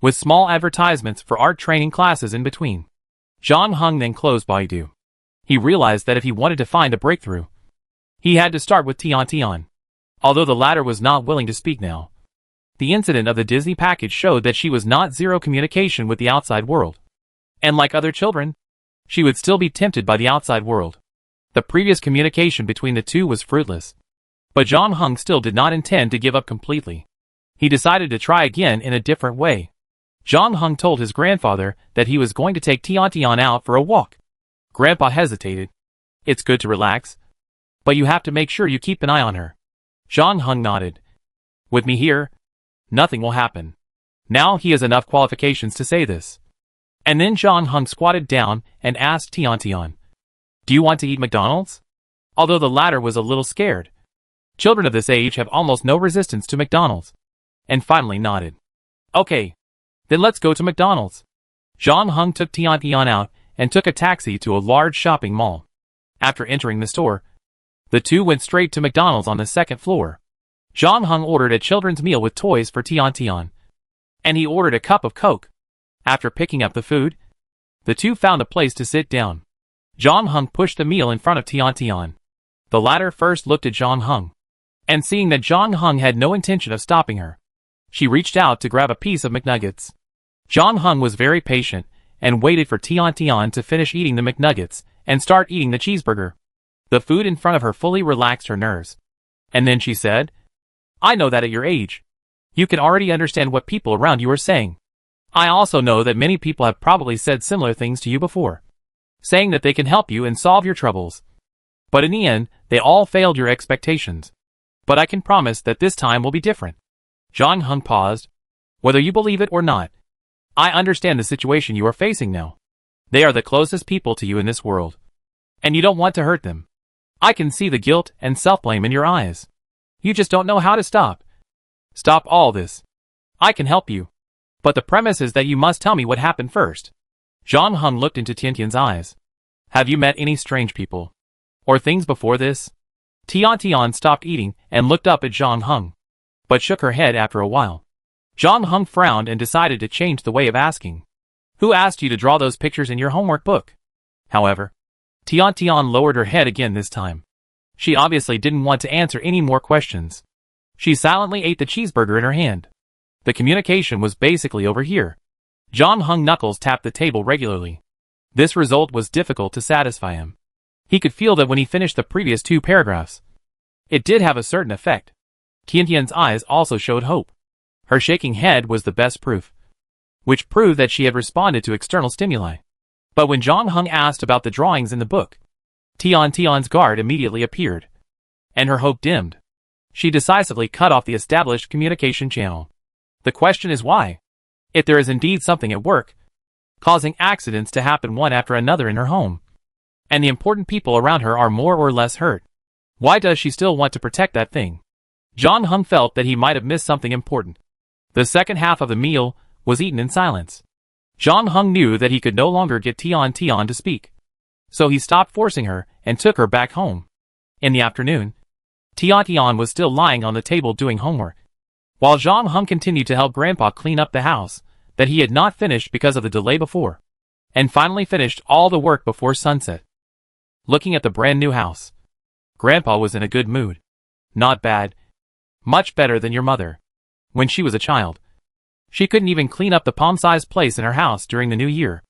with small advertisements for art training classes in between. John Hung then closed Baidu. He realized that if he wanted to find a breakthrough, he had to start with Tian. Although the latter was not willing to speak now. The incident of the Disney package showed that she was not zero communication with the outside world. And like other children, she would still be tempted by the outside world. The previous communication between the two was fruitless. But John Hung still did not intend to give up completely. He decided to try again in a different way. John Hung told his grandfather that he was going to take Tian out for a walk. Grandpa hesitated. It's good to relax, but you have to make sure you keep an eye on her. John Hung nodded. With me here, nothing will happen. Now he has enough qualifications to say this. And then John Hung squatted down and asked Tian, do you want to eat McDonald's? Although the latter was a little scared. Children of this age have almost no resistance to McDonald's. And finally nodded. Okay. Then let's go to McDonald's. John Hung took Tian out and took a taxi to a large shopping mall. After entering the store, the two went straight to McDonald's on the 2nd floor. John Hung ordered a children's meal with toys for Tian. And he ordered a cup of Coke. After picking up the food, the two found a place to sit down. John Hung pushed the meal in front of Tian. The latter first looked at John Hung. And seeing that John Hung had no intention of stopping her, she reached out to grab a piece of McNuggets. John Hung was very patient and waited for Tian to finish eating the McNuggets and start eating the cheeseburger. The food in front of her fully relaxed her nerves. And then she said, I know that at your age, you can already understand what people around you are saying. I also know that many people have probably said similar things to you before, saying that they can help you and solve your troubles. But in the end, they all failed your expectations. But I can promise that this time will be different. John Hung paused. Whether you believe it or not, I understand the situation you are facing now. They are the closest people to you in this world. And you don't want to hurt them. I can see the guilt and self-blame in your eyes. You just don't know how to stop. Stop all this. I can help you. But the premise is that you must tell me what happened first. John Hung looked into Tiantian's eyes. Have you met any strange people? Or things before this? Tian stopped eating and looked up at John Hung, but shook her head after a while. John Hung frowned and decided to change the way of asking. Who asked you to draw those pictures in your homework book? However, Tian lowered her head again this time. She obviously didn't want to answer any more questions. She silently ate the cheeseburger in her hand. The communication was basically over here. John Hung knuckles tapped the table regularly. This result was difficult to satisfy him. He could feel that when he finished the previous 2 paragraphs. It did have a certain effect. Tiantian's eyes also showed hope. Her shaking head was the best proof, which proved that she had responded to external stimuli. But when Zhang Heng asked about the drawings in the book, Tiantian's guard immediately appeared, and her hope dimmed. She decisively cut off the established communication channel. The question is why? If there is indeed something at work, causing accidents to happen one after another in her home, and the important people around her are more or less hurt, why does she still want to protect that thing? Zhang Heng felt that he might have missed something important. The second half of the meal was eaten in silence. Zhang Heng knew that he could no longer get Tian to speak, so he stopped forcing her and took her back home. In the afternoon, Tian was still lying on the table doing homework, while Zhang Heng continued to help Grandpa clean up the house that he had not finished because of the delay before, and finally finished all the work before sunset. Looking at the brand new house, Grandpa was in a good mood. Not bad. Much better than your mother. When she was a child, she couldn't even clean up the palm-sized place in her house during the new year.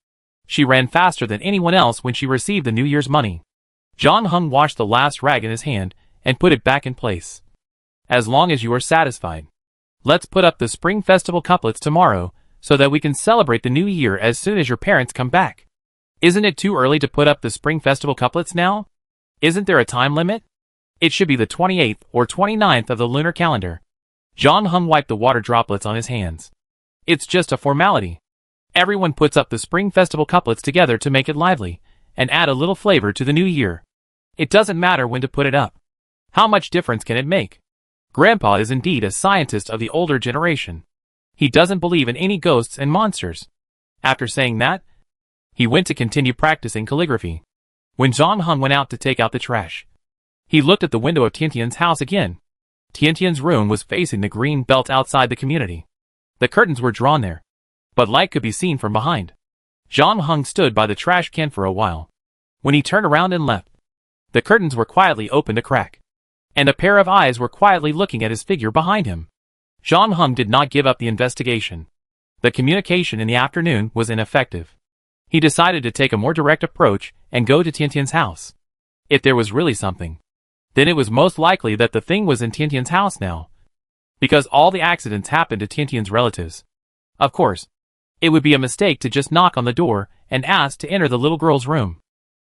She ran faster than anyone else when she received the New Year's money. Zhang Heng washed the last rag in his hand and put it back in place. As long as you are satisfied. Let's put up the Spring Festival couplets tomorrow, so that we can celebrate the new year as soon as your parents come back. Isn't it too early to put up the Spring Festival couplets now? Isn't there a time limit? It should be the 28th or 29th of the lunar calendar. Zhang Heng wiped the water droplets on his hands. It's just a formality. Everyone puts up the Spring Festival couplets together to make it lively, and add a little flavor to the new year. It doesn't matter when to put it up. How much difference can it make? Grandpa is indeed a scientist of the older generation. He doesn't believe in any ghosts and monsters. After saying that, he went to continue practicing calligraphy. When Zhang Heng went out to take out the trash, he looked at the window of Tiantian's house again. Tiantian's room was facing the green belt outside the community. The curtains were drawn there, but light could be seen from behind. Zhang Heng stood by the trash can for a while. When he turned around and left, the curtains were quietly opened a crack, and a pair of eyes were quietly looking at his figure behind him. Zhang Heng did not give up the investigation. The communication in the afternoon was ineffective. He decided to take a more direct approach and go to Tiantian's house. If there was really something, then it was most likely that the thing was in Tiantian's house now, because all the accidents happened to Tiantian's relatives. Of course, it would be a mistake to just knock on the door and ask to enter the little girl's room.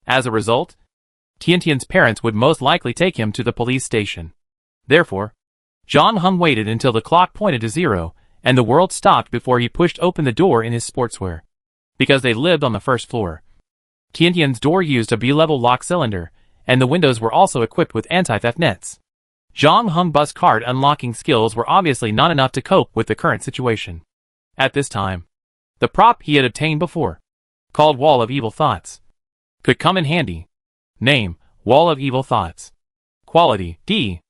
As a result, Tiantian's parents would most likely take him to the police station. Therefore, Zhang Heng waited until the clock pointed to 0, and the world stopped before he pushed open the door in his sportswear. Because they lived on the first floor, Tiantian's door used a B-level lock cylinder, and the windows were also equipped with anti-theft nets. Zhang Heng's bus card unlocking skills were obviously not enough to cope with the current situation. At this time, the prop he had obtained before, called Wall of Evil Thoughts, could come in handy. Name, Wall of Evil Thoughts. Quality, D.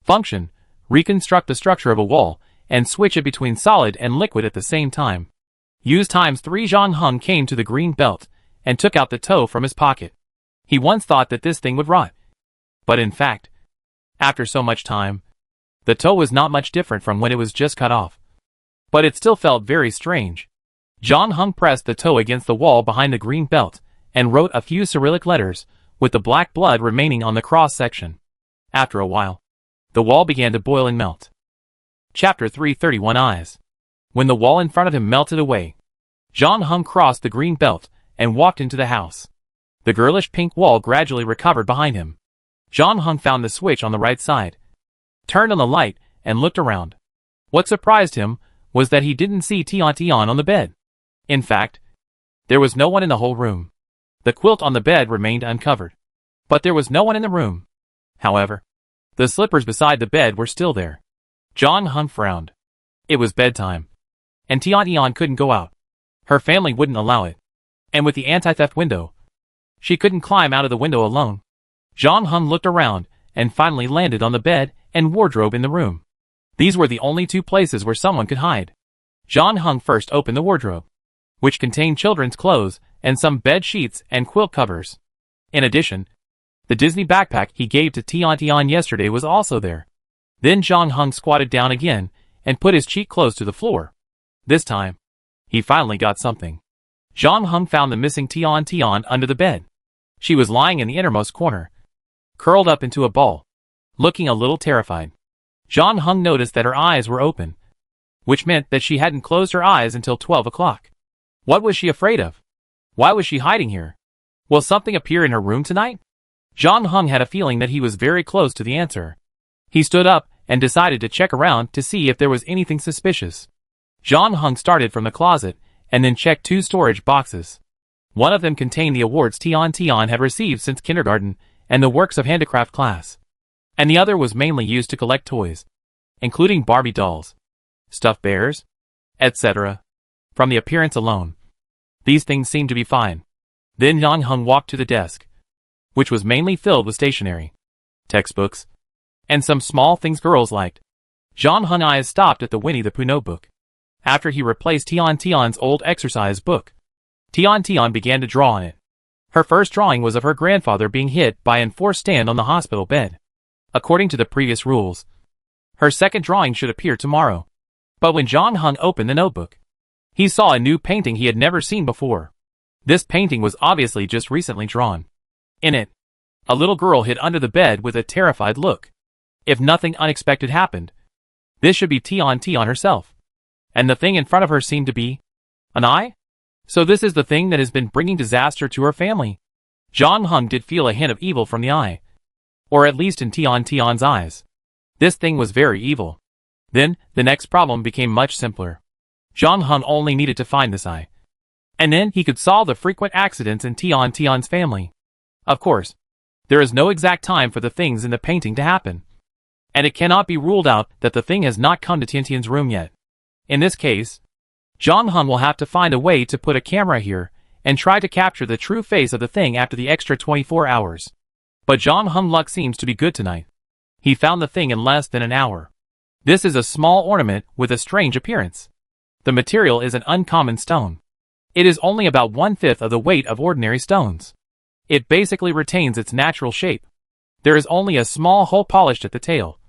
Function, reconstruct the structure of a wall, and switch it between solid and liquid at the same time. Use ×3. Zhang Heng came to the green belt, and took out the toe from his pocket. He once thought that this thing would rot. But in fact, after so much time, the toe was not much different from when it was just cut off. But it still felt very strange. Zhang Heng pressed the toe against the wall behind the green belt, and wrote a few Cyrillic letters, with the black blood remaining on the cross-section. After a while, the wall began to boil and melt. Chapter 331 Eyes. When the wall in front of him melted away, Zhang Heng crossed the green belt, and walked into the house. The girlish pink wall gradually recovered behind him. Zhang Heng found the switch on the right side, turned on the light, and looked around. What surprised him was that he didn't see Tian on the bed. In fact, there was no one in the whole room. The quilt on the bed remained uncovered, but there was no one in the room. However, the slippers beside the bed were still there. Zhang Heng frowned. It was bedtime, and Tian couldn't go out. Her family wouldn't allow it. And with the anti-theft window, she couldn't climb out of the window alone. Zhang Heng looked around, and finally landed on the bed and wardrobe in the room. These were the only two places where someone could hide. Zhang Heng first opened the wardrobe, which contained children's clothes and some bed sheets and quilt covers. In addition, the Disney backpack he gave to Tian yesterday was also there. Then Zhang Heng squatted down again and put his cheek close to the floor. This time, he finally got something. Zhang Heng found the missing Tian under the bed. She was lying in the innermost corner, curled up into a ball, looking a little terrified. John Hung noticed that her eyes were open, which meant that she hadn't closed her eyes until 12 o'clock. What was she afraid of? Why was she hiding here? Will something appear in her room tonight? John Hung had a feeling that he was very close to the answer. He stood up and decided to check around to see if there was anything suspicious. John Hung started from the closet and then checked 2 storage boxes. One of them contained the awards Tian had received since kindergarten and the works of handicraft class. And the other was mainly used to collect toys, including Barbie dolls, stuffed bears, etc. From the appearance alone, these things seemed to be fine. Then John Hung walked to the desk, which was mainly filled with stationery, textbooks, and some small things girls liked. John Hung's eyes stopped at the Winnie the Pooh notebook. After he replaced Tian's old exercise book, Tian began to draw on it. Her first drawing was of her grandfather being hit by an enforced stand on the hospital bed. According to the previous rules, her second drawing should appear tomorrow. But when John Hung opened the notebook, he saw a new painting he had never seen before. This painting was obviously just recently drawn. In it, a little girl hid under the bed with a terrified look. If nothing unexpected happened, this should be Tian herself. And the thing in front of her seemed to be an eye? So this is the thing that has been bringing disaster to her family. John Hung did feel a hint of evil from the eye. Or at least in Tian's eyes. This thing was very evil. Then, the next problem became much simpler. John Hung only needed to find this eye. And then he could solve the frequent accidents in Tian's family. Of course, there is no exact time for the things in the painting to happen. And it cannot be ruled out that the thing has not come to Tian's room yet. In this case, John Hung will have to find a way to put a camera here and try to capture the true face of the thing after the extra 24 hours. But John Hung's luck seems to be good tonight. He found the thing in less than an hour. This is a small ornament with a strange appearance. The material is an uncommon stone. It is only about 1/5 of the weight of ordinary stones. It basically retains its natural shape. There is only a small hole polished at the tail,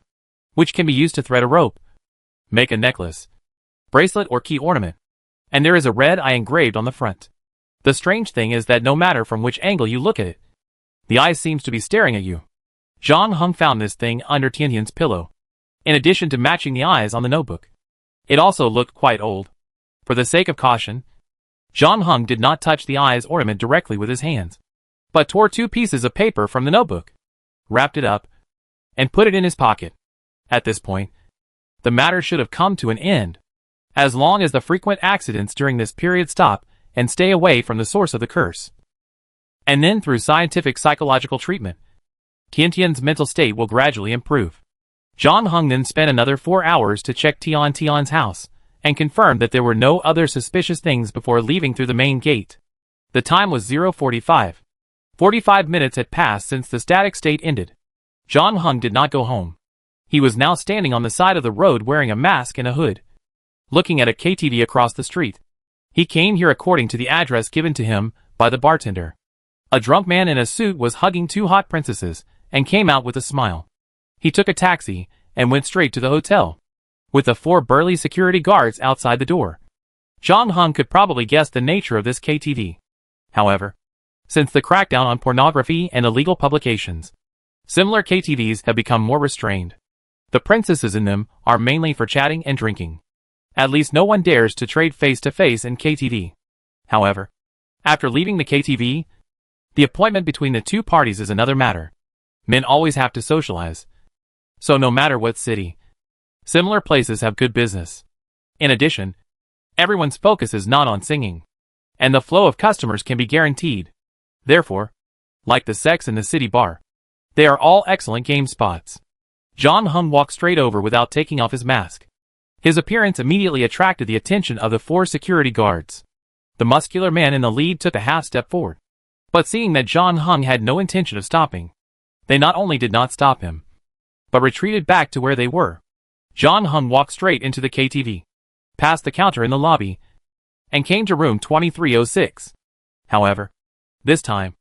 which can be used to thread a rope, make a necklace, bracelet or key ornament. And there is a red eye engraved on the front. The strange thing is that no matter from which angle you look at it, the eye seems to be staring at you. John Hung found this thing under Tian's pillow. In addition to matching the eyes on the notebook, it also looked quite old. For the sake of caution, John Hung did not touch the eye's ornament directly with his hands, but tore 2 pieces of paper from the notebook, wrapped it up, and put it in his pocket. At this point, the matter should have come to an end. As long as the frequent accidents during this period stop and stay away from the source of the curse. And then through scientific psychological treatment, Tian's mental state will gradually improve. John Hung then spent another 4 hours to check Tian's house and confirmed that there were no other suspicious things before leaving through the main gate. The time was 0:45. 45 minutes had passed since the static state ended. John Hung did not go home. He was now standing on the side of the road wearing a mask and a hood, looking at a KTV across the street. He came here according to the address given to him by the bartender. A drunk man in a suit was hugging 2 hot princesses and came out with a smile. He took a taxi and went straight to the hotel, with the 4 burly security guards outside the door. John Hung could probably guess the nature of this KTV. However, since the crackdown on pornography and illegal publications, similar KTVs have become more restrained. The princesses in them are mainly for chatting and drinking. At least no one dares to trade face-to-face in KTV. However, after leaving the KTV, the appointment between the 2 parties is another matter. Men always have to socialize. So no matter what city, similar places have good business. In addition, everyone's focus is not on singing, and the flow of customers can be guaranteed. Therefore, like the sex in the city bar, they are all excellent game spots. John Hung walked straight over without taking off his mask. His appearance immediately attracted the attention of the 4 security guards. The muscular man in the lead took a half step forward. But seeing that John Hung had no intention of stopping, they not only did not stop him, but retreated back to where they were. John Hung walked straight into the KTV, past the counter in the lobby, and came to room 2306. However, this time,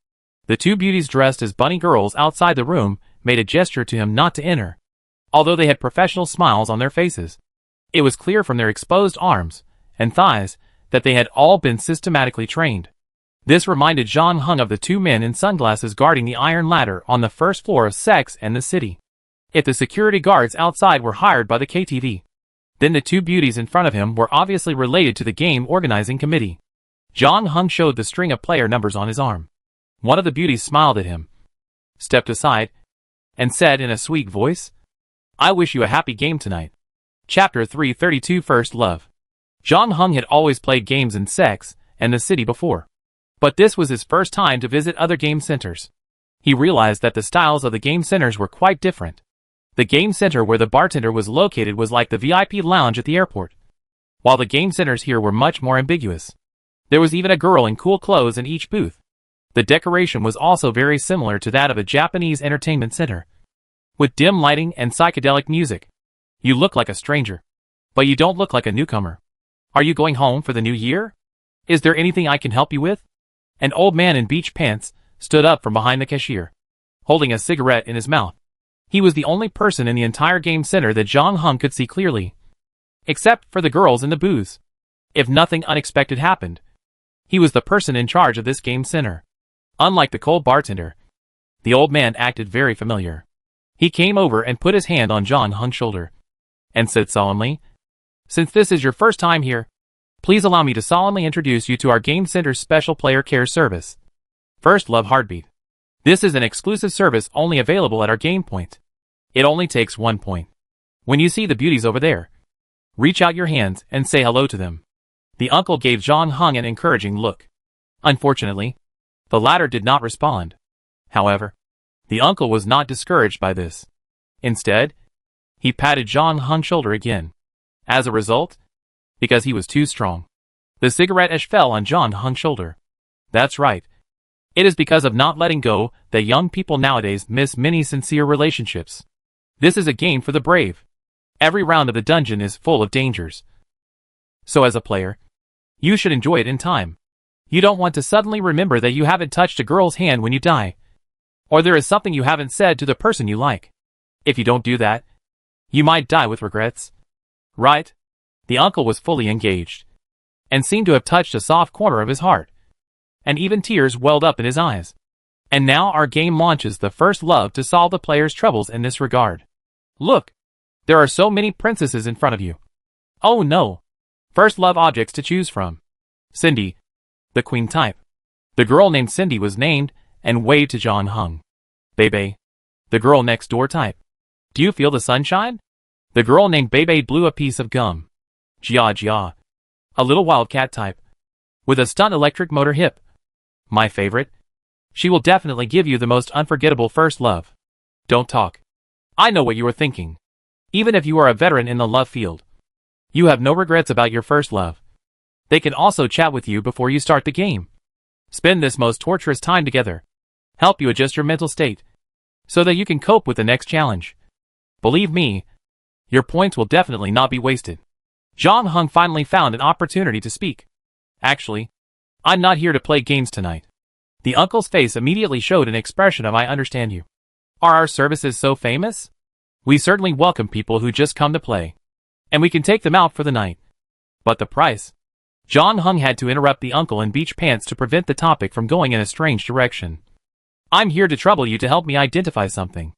the 2 beauties dressed as bunny girls outside the room made a gesture to him not to enter. Although they had professional smiles on their faces, it was clear from their exposed arms and thighs that they had all been systematically trained. This reminded Zhang Heng of the two men in sunglasses guarding the iron ladder on the first floor of Sex and the City. If the security guards outside were hired by the KTV, then the two beauties in front of him were obviously related to the game organizing committee. Zhang Heng showed the string of player numbers on his arm. One of the beauties smiled at him, stepped aside, and said in a sweet voice, "I wish you a happy game tonight." Chapter 332 First Love. Zhang Heng had always played games in Sex and the City before, but this was his first time to visit other game centers. He realized that the styles of the game centers were quite different. The game center where the bartender was located was like the VIP lounge at the airport, while the game centers here were much more ambiguous. There was even a girl in cool clothes in each booth. The decoration was also very similar to that of a Japanese entertainment center, with dim lighting and psychedelic music. You look like a stranger, but you don't look like a newcomer. Are you going home for the new year? Is there anything I can help you with? An old man in beach pants stood up from behind the cashier, holding a cigarette in his mouth. He was the only person in the entire game center that Zhang Heng could see clearly, except for the girls in the booths. If nothing unexpected happened, he was the person in charge of this game center. Unlike the cold bartender, the old man acted very familiar. He came over and put his hand on Zhang Heng's shoulder, and said solemnly, "Since this is your first time here, please allow me to solemnly introduce you to our game center's special player care service. First Love Heartbeat. This is an exclusive service only available at our game point. It only takes 1 point. When you see the beauties over there, reach out your hands and say hello to them." The uncle gave Zhang Heng an encouraging look. Unfortunately, the latter did not respond. However, the uncle was not discouraged by this. Instead, he patted Zhang Heng's shoulder again. As a result, because he was too strong, the cigarette ash fell on Zhang Heng's shoulder. That's right. It is because of not letting go that young people nowadays miss many sincere relationships. This is a game for the brave. Every round of the dungeon is full of dangers. So as a player, you should enjoy it in time. You don't want to suddenly remember that you haven't touched a girl's hand when you die, or there is something you haven't said to the person you like. If you don't do that, you might die with regrets. Right? The uncle was fully engaged, and seemed to have touched a soft corner of his heart, and even tears welled up in his eyes. And now our game launches the first love to solve the player's troubles in this regard. Look, there are so many princesses in front of you. Oh no! First love objects to choose from. Cindy, the queen type. The girl named Cindy was named and waved to Zhang Heng. Bebe, the girl next door type. Do you feel the sunshine? The girl named Bebe blew a piece of gum. Jia Jia, a little wildcat type, with a stunt electric motor hip. My favorite. She will definitely give you the most unforgettable first love. Don't talk. I know what you are thinking. Even if you are a veteran in the love field, you have no regrets about your first love. They can also chat with you before you start the game. Spend this most torturous time together. Help you adjust your mental state, so that you can cope with the next challenge. Believe me, your points will definitely not be wasted. Zhang Heng finally found an opportunity to speak. Actually, I'm not here to play games tonight. The uncle's face immediately showed an expression of "I understand you." Are our services so famous? We certainly welcome people who just come to play, and we can take them out for the night. But the price? Zhang Heng had to interrupt the uncle in beach pants to prevent the topic from going in a strange direction. I'm here to trouble you to help me identify something.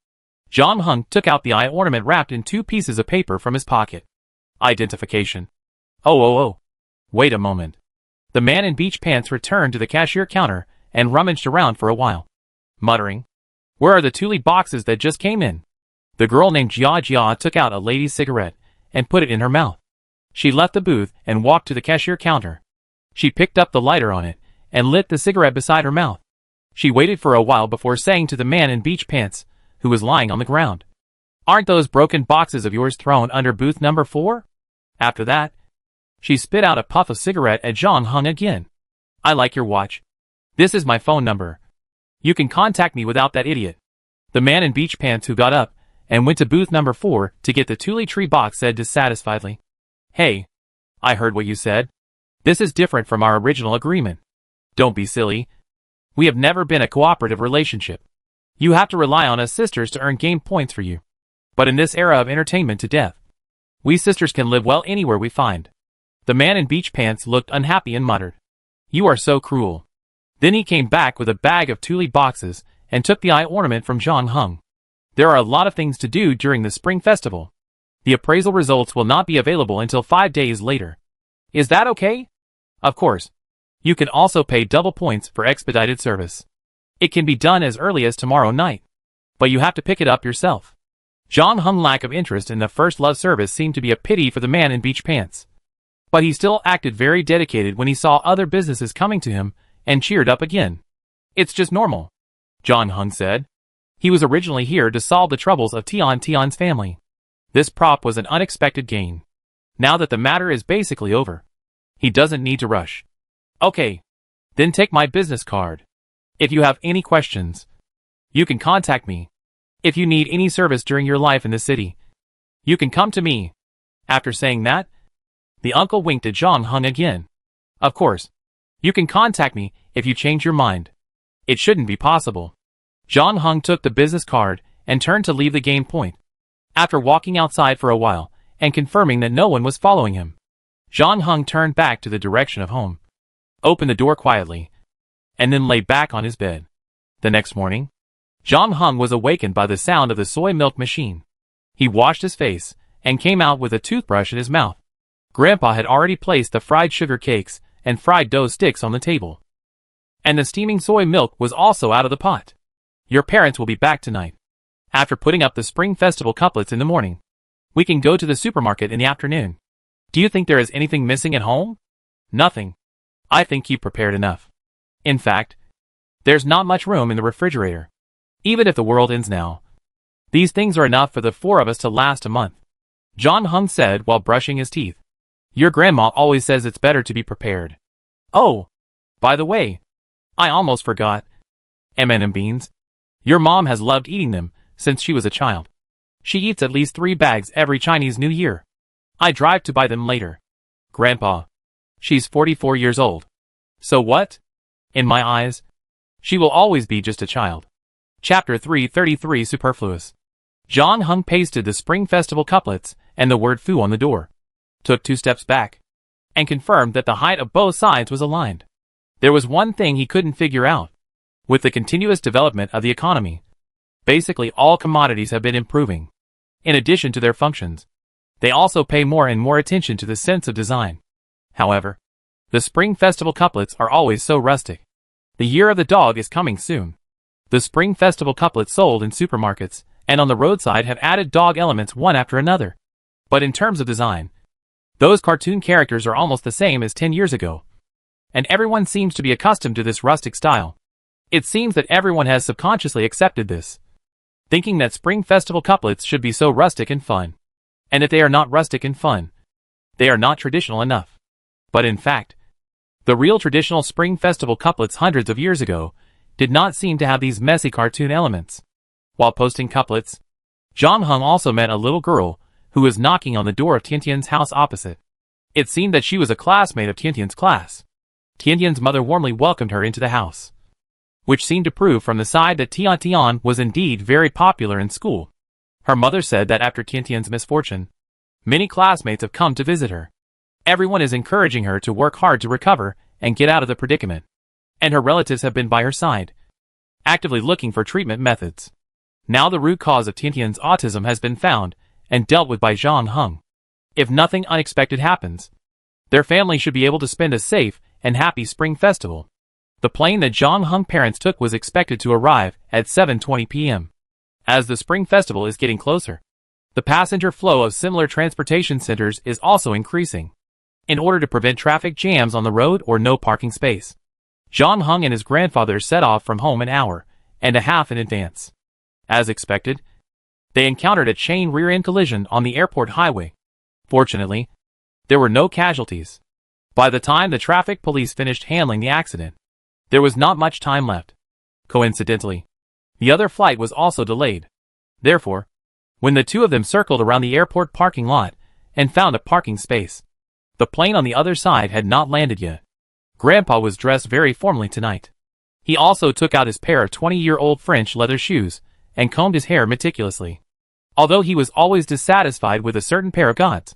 Zhang Heng took out the eye ornament wrapped in 2 pieces of paper from his pocket. Identification. Oh. Wait a moment. The man in beach pants returned to the cashier counter and rummaged around for a while, muttering, "Where are the 2 boxes that just came in?" The girl named Jia Jia took out a lady's cigarette and put it in her mouth. She left the booth and walked to the cashier counter. She picked up the lighter on it and lit the cigarette beside her mouth. She waited for a while before saying to the man in beach pants, who was lying on the ground, "Aren't those broken boxes of yours thrown under booth number 4? After that, she spit out a puff of cigarette at Zhang Heng again. "I like your watch. This is my phone number. You can contact me without that idiot." The man in beach pants who got up and went to booth number 4 to get the Tule tree box said dissatisfiedly, "Hey, I heard what you said. This is different from our original agreement. Don't be silly. We have never been a cooperative relationship. You have to rely on us sisters to earn game points for you. But in this era of entertainment to death, we sisters can live well anywhere we find." The man in beach pants looked unhappy and muttered, "You are so cruel. Then he came back with a bag of tule boxes and took the eye ornament from John Hung. There are a lot of things to do during the Spring Festival. The appraisal results will not be available until 5 days later. Is that okay? Of course. You can also pay double points for expedited service. It can be done as early as tomorrow night. But you have to pick it up yourself. John Hung's lack of interest in the first love service seemed to be a pity for the man in beach pants. But he still acted very dedicated when he saw other businesses coming to him and cheered up again. It's just normal, John Hung said. He was originally here to solve the troubles of Tian's family. This prop was an unexpected gain. Now that the matter is basically over, he doesn't need to rush. Okay. Then take my business card. If you have any questions, you can contact me. If you need any service during your life in the city, you can come to me. After saying that, the uncle winked at John Hung again. Of course. You can contact me if you change your mind. It shouldn't be possible. John Hung took the business card and turned to leave the game point. After walking outside for a while and confirming that no one was following him, John Hung turned back to the direction of home, opened the door quietly, and then lay back on his bed. The next morning, John Hung was awakened by the sound of the soy milk machine. He washed his face and came out with a toothbrush in his mouth. Grandpa had already placed the fried sugar cakes and fried dough sticks on the table. And the steaming soy milk was also out of the pot. Your parents will be back tonight. After putting up the Spring Festival couplets in the morning, we can go to the supermarket in the afternoon. Do you think there is anything missing at home? Nothing. I think you prepared enough. In fact, there's not much room in the refrigerator. Even if the world ends now, these things are enough for the 4 of us to last a month, John Hung said while brushing his teeth. Your grandma always says it's better to be prepared. Oh, by the way, I almost forgot. M&M beans. Your mom has loved eating them since she was a child. She eats at least 3 bags every Chinese New Year. I drive to buy them later. Grandpa. She's 44 years old. So what? In my eyes, she will always be just a child. Chapter 333 Superfluous. John Hung pasted the Spring Festival couplets and the word foo on the door, took 2 steps back, and confirmed that the height of both sides was aligned. There was one thing he couldn't figure out. With the continuous development of the economy, basically all commodities have been improving. In addition to their functions, they also pay more and more attention to the sense of design. However, the Spring Festival couplets are always so rustic. The year of the dog is coming soon. The Spring Festival couplets sold in supermarkets and on the roadside have added dog elements one after another. But in terms of design, those cartoon characters are almost the same as 10 years ago. And everyone seems to be accustomed to this rustic style. It seems that everyone has subconsciously accepted this, thinking that Spring Festival couplets should be so rustic and fun. And if they are not rustic and fun, they are not traditional enough. But in fact, the real traditional Spring Festival couplets hundreds of years ago did not seem to have these messy cartoon elements. While posting couplets, John Hung also met a little girl who was knocking on the door of Tian's house opposite. It seemed that she was a classmate of Tian's class. Tian's mother warmly welcomed her into the house, which seemed to prove from the side that Tian was indeed very popular in school. Her mother said that after Tian's misfortune, many classmates have come to visit her. Everyone is encouraging her to work hard to recover and get out of the predicament. And her relatives have been by her side, actively looking for treatment methods. Now the root cause of Tian's autism has been found and dealt with by John Hung. If nothing unexpected happens, their family should be able to spend a safe and happy Spring Festival. The plane that John Hung's parents took was expected to arrive at 7:20 p.m. As the Spring Festival is getting closer, the passenger flow of similar transportation centers is also increasing. In order to prevent traffic jams on the road or no parking space, John Hung and his grandfather set off from home an hour and a half in advance. As expected, they encountered a chain rear-end collision on the airport highway. Fortunately, there were no casualties. By the time the traffic police finished handling the accident, there was not much time left. Coincidentally, the other flight was also delayed. Therefore, when the two of them circled around the airport parking lot and found a parking space, the plane on the other side had not landed yet. Grandpa was dressed very formally tonight. He also took out his pair of 20-year-old French leather shoes and combed his hair meticulously. Although he was always dissatisfied with a certain pair of gods,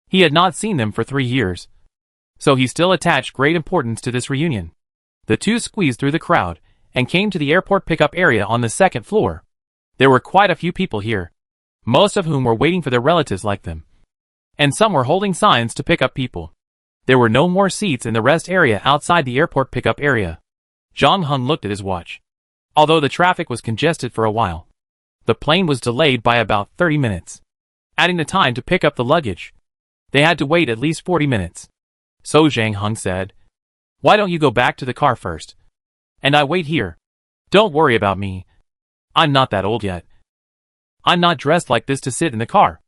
he had not seen them for 3 years. So he still attached great importance to this reunion. The two squeezed through the crowd and came to the airport pickup area on the second floor. There were quite a few people here, most of whom were waiting for their relatives like them. And some were holding signs to pick up people. There were no more seats in the rest area outside the airport pickup area. Zhang Heng looked at his watch. Although the traffic was congested for a while, the plane was delayed by about 30 minutes. Adding the time to pick up the luggage, they had to wait at least 40 minutes. So Zhang Heng said, "Why don't you go back to the car first? And I wait here. Don't worry about me. I'm not that old yet. I'm not dressed like this to sit in the car."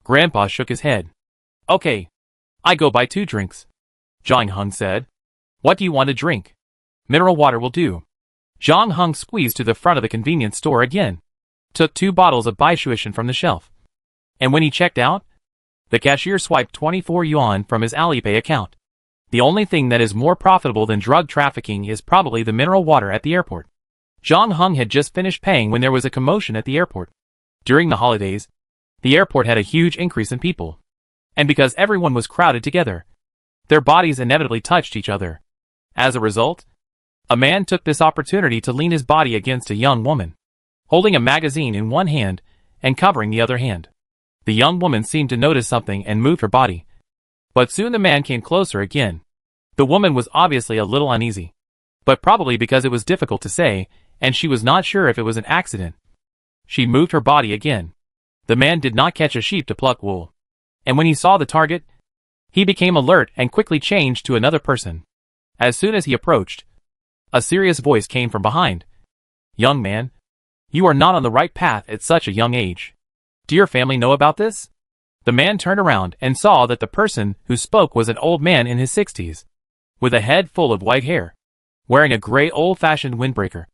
Grandpa shook his head. "Okay. I go buy 2 drinks." Zhang Heng said. "What do you want to drink?" "Mineral water will do." Zhang Heng squeezed to the front of the convenience store again, took 2 bottles of Baishuishan from the shelf. And when he checked out, the cashier swiped 24 yuan from his Alipay account. The only thing that is more profitable than drug trafficking is probably the mineral water at the airport. Zhang Heng had just finished paying when there was a commotion at the airport. During the holidays, the airport had a huge increase in people. And because everyone was crowded together, their bodies inevitably touched each other. As a result, a man took this opportunity to lean his body against a young woman, holding a magazine in one hand and covering the other hand. The young woman seemed to notice something and moved her body. But soon the man came closer again. The woman was obviously a little uneasy, but probably because it was difficult to say, and she was not sure if it was an accident. She moved her body again. The man did not catch a sheep to pluck wool. And when he saw the target, he became alert and quickly changed to another person. As soon as he approached, a serious voice came from behind. "Young man, you are not on the right path at such a young age. Do your family know about this?" The man turned around and saw that the person who spoke was an old man in his 60s, with a head full of white hair, wearing a gray old-fashioned windbreaker,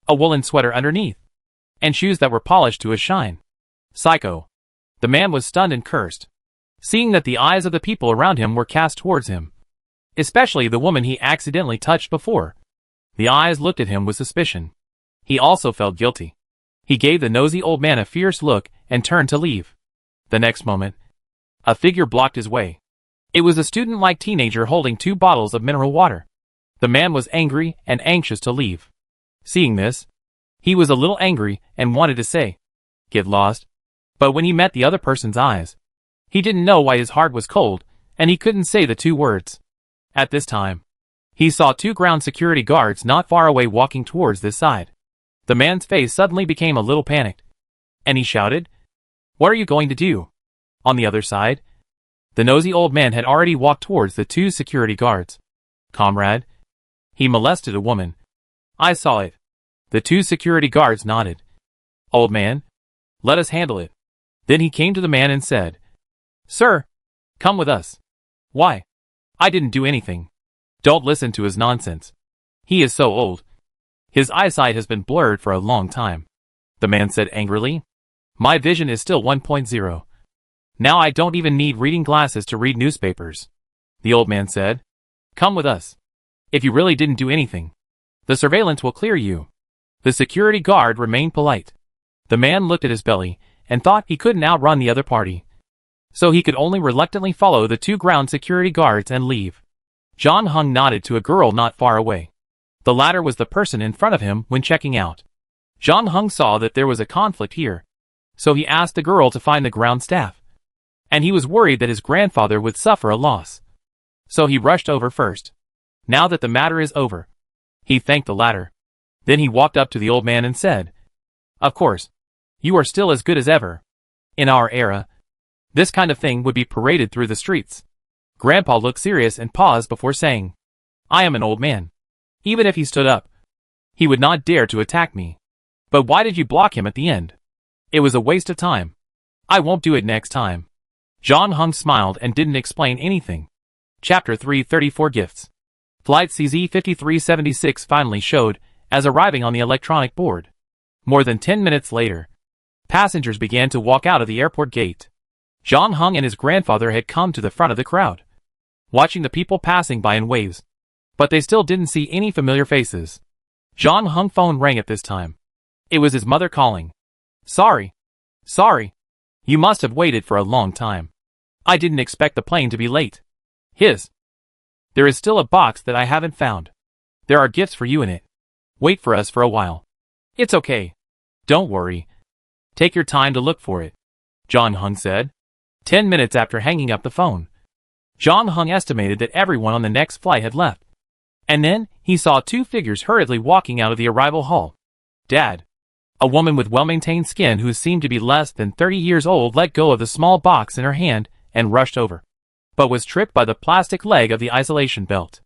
a woolen sweater underneath, and shoes that were polished to a shine. "Psycho." The man was stunned and cursed, seeing that the eyes of the people around him were cast towards him, especially the woman he accidentally touched before. The eyes looked at him with suspicion. He also felt guilty. He gave the nosy old man a fierce look and turned to leave. The next moment, a figure blocked his way. It was a student-like teenager holding 2 bottles of mineral water. The man was angry and anxious to leave. Seeing this, he was a little angry and wanted to say, "Get lost." But when he met the other person's eyes, he didn't know why his heart was cold, and he couldn't say the 2 words. At this time, he saw 2 ground security guards not far away walking towards this side. The man's face suddenly became a little panicked, and he shouted, "What are you going to do?" On the other side, the nosy old man had already walked towards the 2 security guards. "Comrade, he molested a woman. I saw it." The 2 security guards nodded. "Old man, let us handle it." Then he came to the man and said, "Sir, come with us." "Why? I didn't do anything." "Don't listen to his nonsense. He is so old. His eyesight has been blurred for a long time." The man said angrily, "My vision is still 1.0. Now I don't even need reading glasses to read newspapers." The old man said, "Come with us. If you really didn't do anything, the surveillance will clear you." The security guard remained polite. The man looked at his belly and thought he couldn't outrun the other party, so he could only reluctantly follow the 2 ground security guards and leave. Zhang Heng nodded to a girl not far away. The latter was the person in front of him when checking out. Zhang Heng saw that there was a conflict here, so he asked the girl to find the ground staff. And he was worried that his grandfather would suffer a loss, so he rushed over first. Now that the matter is over, he thanked the latter. Then he walked up to the old man and said, "Of course, you are still as good as ever. In our era, this kind of thing would be paraded through the streets." Grandpa looked serious and paused before saying, "I am an old man. Even if he stood up, he would not dare to attack me. But why did you block him at the end? It was a waste of time. I won't do it next time." Zhang Heng smiled and didn't explain anything. Chapter 334 Gifts. Flight CZ5376 finally showed as arriving on the electronic board. More than 10 minutes later, passengers began to walk out of the airport gate. Zhang Heng and his grandfather had come to the front of the crowd, watching the people passing by in waves. But they still didn't see any familiar faces. Zhang Heng's phone rang at this time. It was his mother calling. Sorry. You must have waited for a long time. I didn't expect the plane to be late. There is still a box that I haven't found." There are gifts for you in it. Wait for us for a while. It's okay. Don't worry. Take your time to look for it, John Hung said. 10 minutes after hanging up the phone, John Hung estimated that everyone on the next flight had left. And then, he saw two figures hurriedly walking out of the arrival hall. Dad. A woman with well-maintained skin who seemed to be less than 30 years old let go of the small box in her hand and rushed over, but was tripped by the plastic leg of the isolation belt.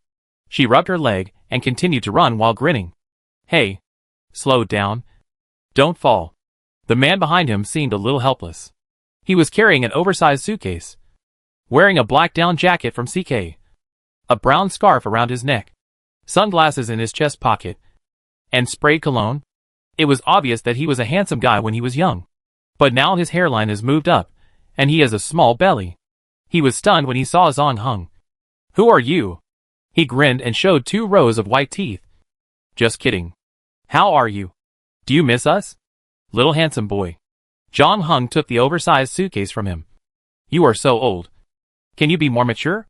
She rubbed her leg and continued to run while grinning. Hey. Slow down. Don't fall. The man behind him seemed a little helpless. He was carrying an oversized suitcase, wearing a black down jacket from CK, a brown scarf around his neck, sunglasses in his chest pocket, and sprayed cologne. It was obvious that he was a handsome guy when he was young, but now his hairline has moved up, and he has a small belly. He was stunned when he saw John Hung. Who are you? He grinned and showed 2 rows of white teeth. Just kidding. How are you? Do you miss us? Little handsome boy. John Hung took the oversized suitcase from him. You are so old. Can you be more mature?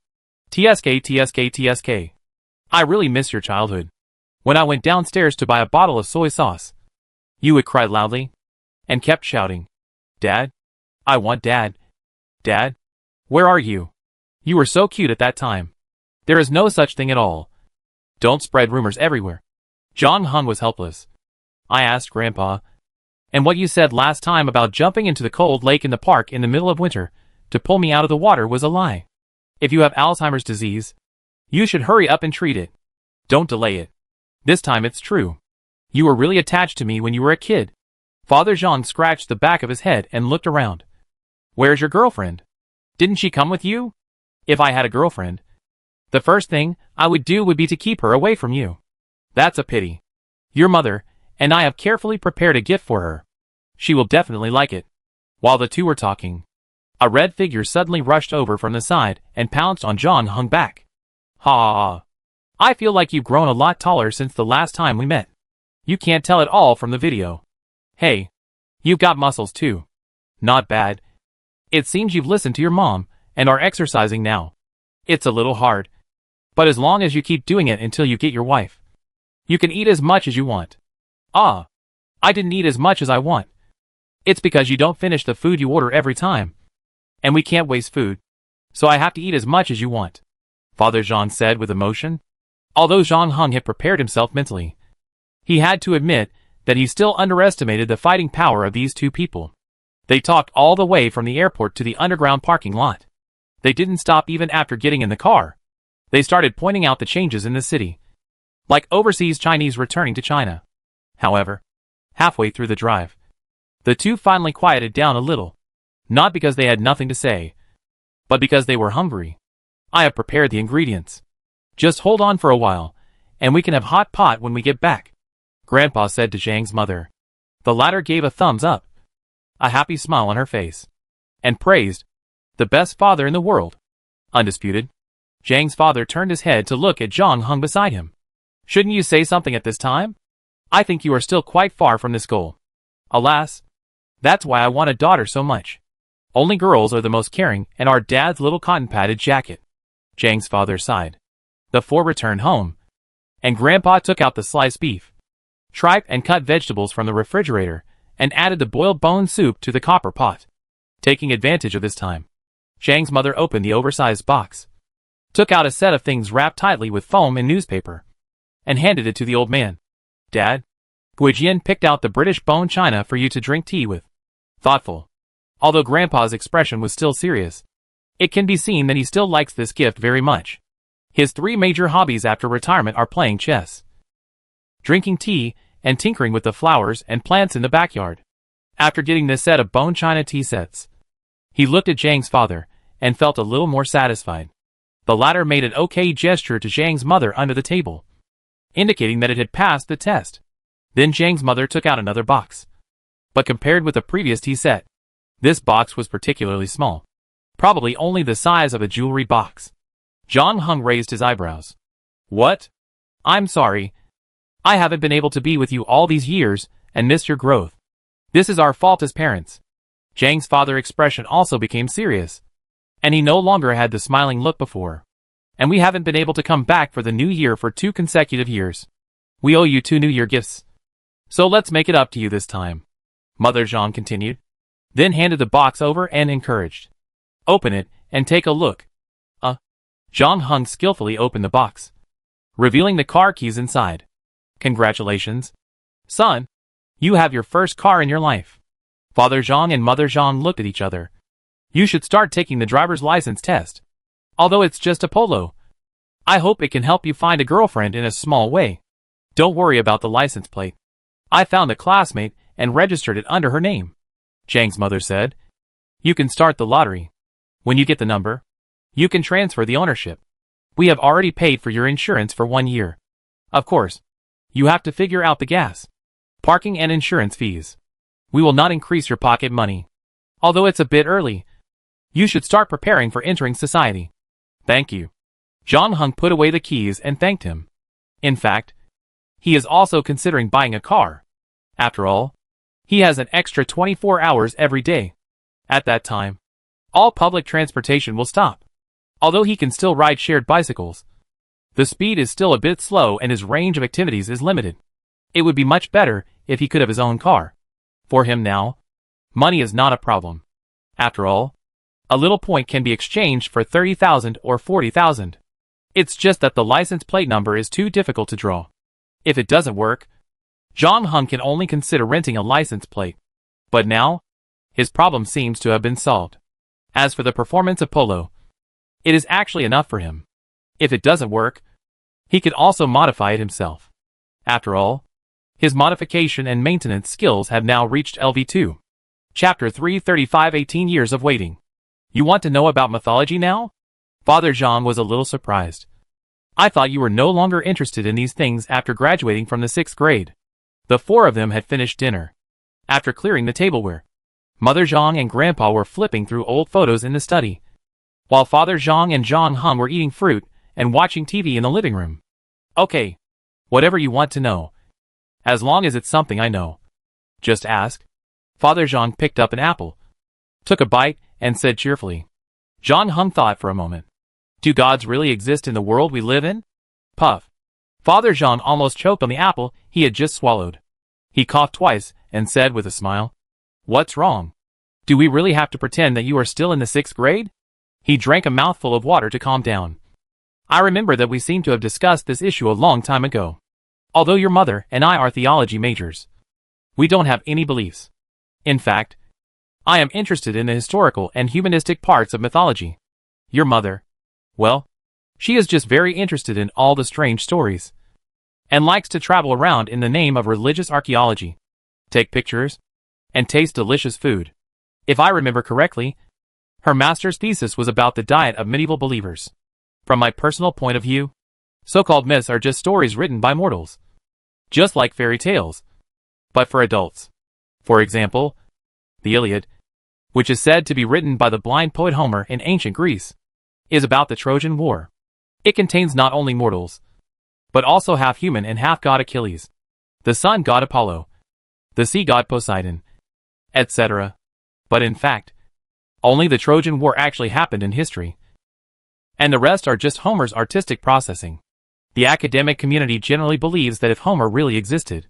TSK. I really miss your childhood. When I went downstairs to buy a bottle of soy sauce, you would cry loudly and kept shouting, Dad? I want Dad. Dad? Where are you? You were so cute at that time. There is no such thing at all. Don't spread rumors everywhere. John Hung was helpless. I asked Grandpa. And what you said last time about jumping into the cold lake in the park in the middle of winter to pull me out of the water was a lie. If you have Alzheimer's disease, you should hurry up and treat it. Don't delay it. This time it's true. You were really attached to me when you were a kid. Father Jean scratched the back of his head and looked around. Where's your girlfriend? Didn't she come with you? If I had a girlfriend, the first thing I would do would be to keep her away from you. That's a pity. Your mother and I have carefully prepared a gift for her. She will definitely like it. While the two were talking, a red figure suddenly rushed over from the side and pounced on John Hung back. Ha! I feel like you've grown a lot taller since the last time we met. You can't tell at all from the video. Hey, you've got muscles too. Not bad. It seems you've listened to your mom and are exercising now. It's a little hard, but as long as you keep doing it until you get your wife, you can eat as much as you want. Ah, I didn't eat as much as I want. It's because you don't finish the food you order every time. And we can't waste food, so I have to eat as much as you want, Father Jean said with emotion. Although John Hung had prepared himself mentally, he had to admit that he still underestimated the fighting power of these two people. They talked all the way from the airport to the underground parking lot. They didn't stop even after getting in the car. They started pointing out the changes in the city, like overseas Chinese returning to China. However, halfway through the drive, the two finally quieted down a little, not because they had nothing to say, but because they were hungry. I have prepared the ingredients. Just hold on for a while, and we can have hot pot when we get back, Grandpa said to Zhang's mother. The latter gave a thumbs up, a happy smile on her face, and praised, the best father in the world. Undisputed. Zhang's father turned his head to look at John Hung beside him. Shouldn't you say something at this time? I think you are still quite far from this goal. Alas, that's why I want a daughter so much. Only girls are the most caring and are Dad's little cotton-padded jacket. Zhang's father sighed. The four returned home, and Grandpa took out the sliced beef, tripe and cut vegetables from the refrigerator, and added the boiled bone soup to the copper pot. Taking advantage of this time, Zhang's mother opened the oversized box, took out a set of things wrapped tightly with foam and newspaper, and handed it to the old man. Dad, Guijian picked out the British bone china for you to drink tea with. Thoughtful. Although Grandpa's expression was still serious, it can be seen that he still likes this gift very much. His 3 major hobbies after retirement are playing chess, drinking tea, and tinkering with the flowers and plants in the backyard. After getting this set of bone china tea sets, he looked at Zhang's father and felt a little more satisfied. The latter made an okay gesture to Zhang's mother under the table, indicating that it had passed the test. Then Zhang's mother took out another box. But compared with the previous tea set, this box was particularly small, probably only the size of a jewelry box. John Hung raised his eyebrows. What? I'm sorry. I haven't been able to be with you all these years and missed your growth. This is our fault as parents. Zhang's father's expression also became serious, and he no longer had the smiling look before. And we haven't been able to come back for the new year for 2 consecutive years. We owe you 2 New Year gifts. So let's make it up to you this time. Mother Zhang continued, then handed the box over and encouraged. Open it and take a look. Zhang Heng skillfully opened the box, revealing the car keys inside. Congratulations, son. You have your first car in your life. Father Zhang and Mother Zhang looked at each other. You should start taking the driver's license test. Although it's just a Polo, I hope it can help you find a girlfriend in a small way. Don't worry about the license plate. I found a classmate and registered it under her name. Zhang's mother said. You can start the lottery. When you get the number, you can transfer the ownership. We have already paid for your insurance for 1 year. Of course, you have to figure out the gas, parking and insurance fees. We will not increase your pocket money. Although it's a bit early, you should start preparing for entering society. Thank you. Zhang Heng put away the keys and thanked him. In fact, he is also considering buying a car. After all, he has an extra 24 hours every day. At that time, all public transportation will stop. Although he can still ride shared bicycles, the speed is still a bit slow and his range of activities is limited. It would be much better if he could have his own car. For him now, money is not a problem. After all, a little point can be exchanged for 30,000 or 40,000. It's just that the license plate number is too difficult to draw. If it doesn't work, Zhang Heng can only consider renting a license plate. But now, his problem seems to have been solved. As for the performance of Polo, it is actually enough for him. If it doesn't work, he could also modify it himself. After all, his modification and maintenance skills have now reached LV2. Chapter 335 18 Years of Waiting. You want to know about mythology now? Father Zhang was a little surprised. I thought you were no longer interested in these things after graduating from the 6th grade. The 4 of them had finished dinner. After clearing the tableware, Mother Zhang and Grandpa were flipping through old photos in the study, while Father Zhang and Zhang Heng were eating fruit and watching TV in the living room. Okay, whatever you want to know. As long as it's something I know. Just ask. Father Zhang picked up an apple, took a bite, and said cheerfully. Zhang Heng thought for a moment. Do gods really exist in the world we live in? Puff. Father Zhang almost choked on the apple he had just swallowed. He coughed twice and said with a smile, What's wrong? Do we really have to pretend that you are still in the 6th grade? He drank a mouthful of water to calm down. I remember that we seem to have discussed this issue a long time ago. Although your mother and I are theology majors, we don't have any beliefs. In fact, I am interested in the historical and humanistic parts of mythology. Your mother, well, she is just very interested in all the strange stories, and likes to travel around in the name of religious archaeology, take pictures, and taste delicious food. If I remember correctly, her master's thesis was about the diet of medieval believers. From my personal point of view, so-called myths are just stories written by mortals, just like fairy tales, but for adults. For example, the Iliad, which is said to be written by the blind poet Homer in ancient Greece, is about the Trojan War. It contains not only mortals, but also half-human and half-god Achilles, the sun god Apollo, the sea god Poseidon, etc. But in fact, only the Trojan War actually happened in history, and the rest are just Homer's artistic processing. The academic community generally believes that if Homer really existed,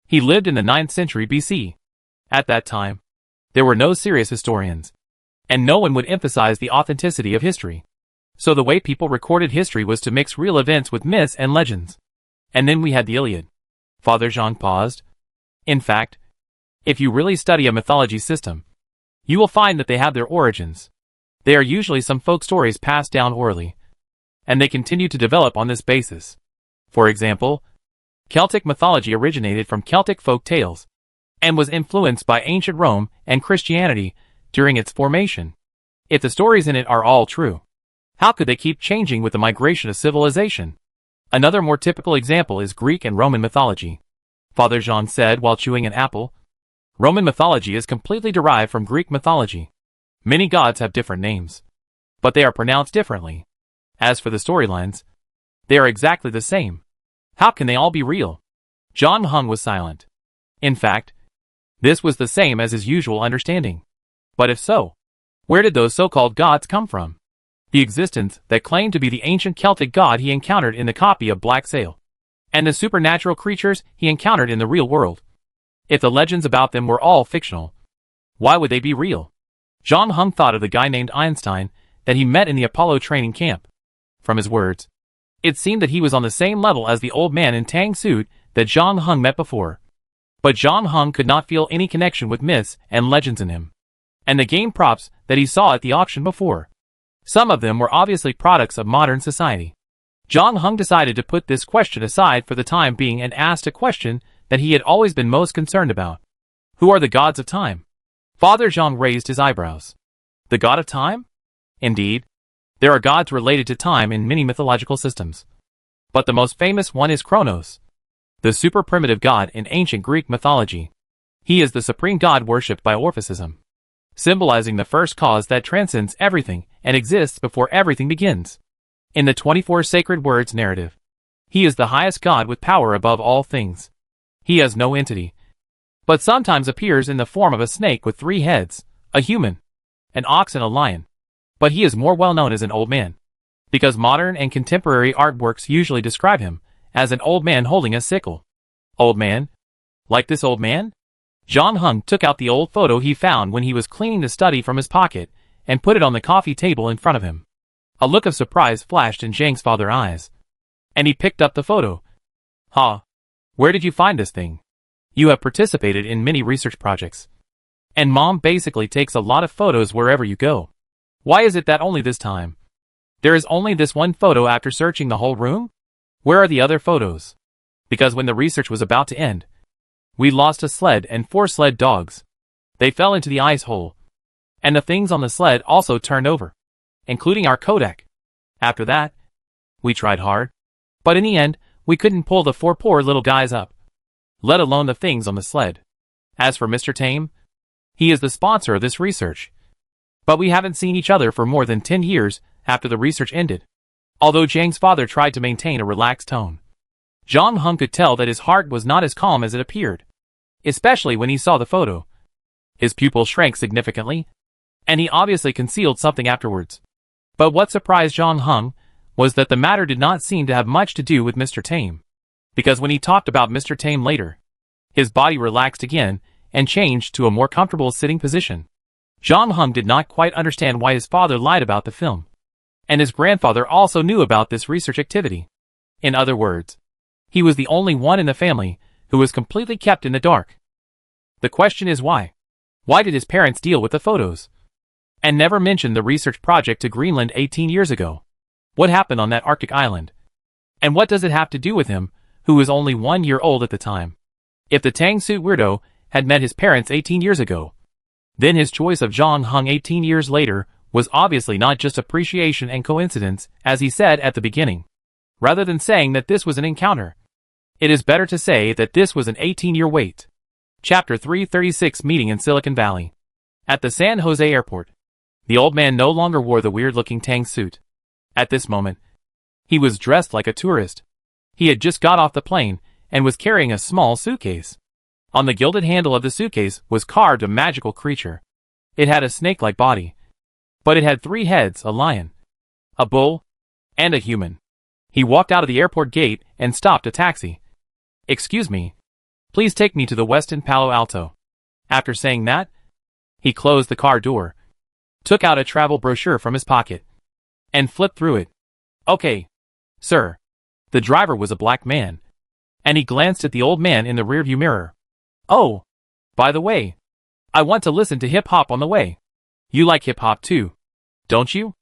he lived in the 9th century BC. At that time, there were no serious historians, and no one would emphasize the authenticity of history. So the way people recorded history was to mix real events with myths and legends. And then we had the Iliad. Father Zhang paused. In fact, if you really study a mythology system, you will find that they have their origins. They are usually some folk stories passed down orally, and they continue to develop on this basis. For example, Celtic mythology originated from Celtic folk tales, and was influenced by ancient Rome and Christianity during its formation. If the stories in it are all true, how could they keep changing with the migration of civilization? Another more typical example is Greek and Roman mythology. Father Zhang said while chewing an apple. Roman mythology is completely derived from Greek mythology. Many gods have different names, but they are pronounced differently. As for the storylines, they are exactly the same. How can they all be real? Zhang Heng was silent. In fact, this was the same as his usual understanding. But if so, where did those so-called gods come from? the existence that claimed to be the ancient Celtic god he encountered in the copy of Black Sail, and the supernatural creatures he encountered in the real world. If the legends about them were all fictional, why would they be real? John Hung thought of the guy named Einstein that he met in the Apollo training camp. From his words, it seemed that he was on the same level as the old man in Tang suit that John Hung met before. But John Hung could not feel any connection with myths and legends in him, and the game props that he saw at the auction before. Some of them were obviously products of modern society. John Hung decided to put this question aside for the time being and asked a question that he had always been most concerned about. Who are the gods of time? Father Zhang raised his eyebrows. The god of time? Indeed. There are gods related to time in many mythological systems. But the most famous one is Kronos, the super primitive god in ancient Greek mythology. He is the supreme god worshipped by Orphicism, symbolizing the first cause that transcends everything and exists before everything begins. In the 24 Sacred Words narrative, he is the highest god with power above all things. He has no entity, but sometimes appears in the form of a snake with 3 heads, a human, an ox and a lion. But he is more well known as an old man, because modern and contemporary artworks usually describe him as an old man holding a sickle. Old man? Like this old man? John Hung took out the old photo he found when he was cleaning the study from his pocket and put it on the coffee table in front of him. A look of surprise flashed in Zhang's father's eyes, and he picked up the photo. "Ha! Where did you find this thing? You have participated in many research projects, and Mom basically takes a lot of photos wherever you go. Why is it that only this time there is only this one photo after searching the whole room? Where are the other photos? Because when the research was about to end, we lost a sled and 4 sled dogs. They fell into the ice hole, and the things on the sled also turned over, including our Kodak. After that, we tried hard, but in the end, we couldn't pull the 4 poor little guys up, let alone the things on the sled. As for Mr. Tame, he is the sponsor of this research. But we haven't seen each other for more than 10 years after the research ended." Although Zhang's father tried to maintain a relaxed tone, John Hung could tell that his heart was not as calm as it appeared, especially when he saw the photo. His pupil shrank significantly, and he obviously concealed something afterwards. But what surprised John Hung was that the matter did not seem to have much to do with Mr. Tame, because when he talked about Mr. Tame later, his body relaxed again and changed to a more comfortable sitting position. John Hung did not quite understand why his father lied about the film, and his grandfather also knew about this research activity. In other words, he was the only one in the family who was completely kept in the dark. The question is why? Why did his parents deal with the photos and never mention the research project to Greenland 18 years ago? What happened on that Arctic island? And what does it have to do with him, who was only 1 year old at the time? If the Tang suit weirdo had met his parents 18 years ago, then his choice of John Hung 18 years later was obviously not just appreciation and coincidence, as he said at the beginning. Rather than saying that this was an encounter, it is better to say that this was an 18-year wait. Chapter 336 Meeting in Silicon Valley. At the San Jose airport, the old man no longer wore the weird-looking Tang suit. At this moment, he was dressed like a tourist. He had just got off the plane and was carrying a small suitcase. On the gilded handle of the suitcase was carved a magical creature. It had a snake-like body, but it had 3 heads: a lion, a bull, and a human. He walked out of the airport gate and stopped a taxi. "Excuse me, please take me to the Westin Palo Alto." After saying that, he closed the car door, took out a travel brochure from his pocket, and flipped through it. "Okay, sir." The driver was a black man, and he glanced at the old man in the rearview mirror. "Oh, by the way, I want to listen to hip-hop on the way." "You like hip-hop too, don't you?"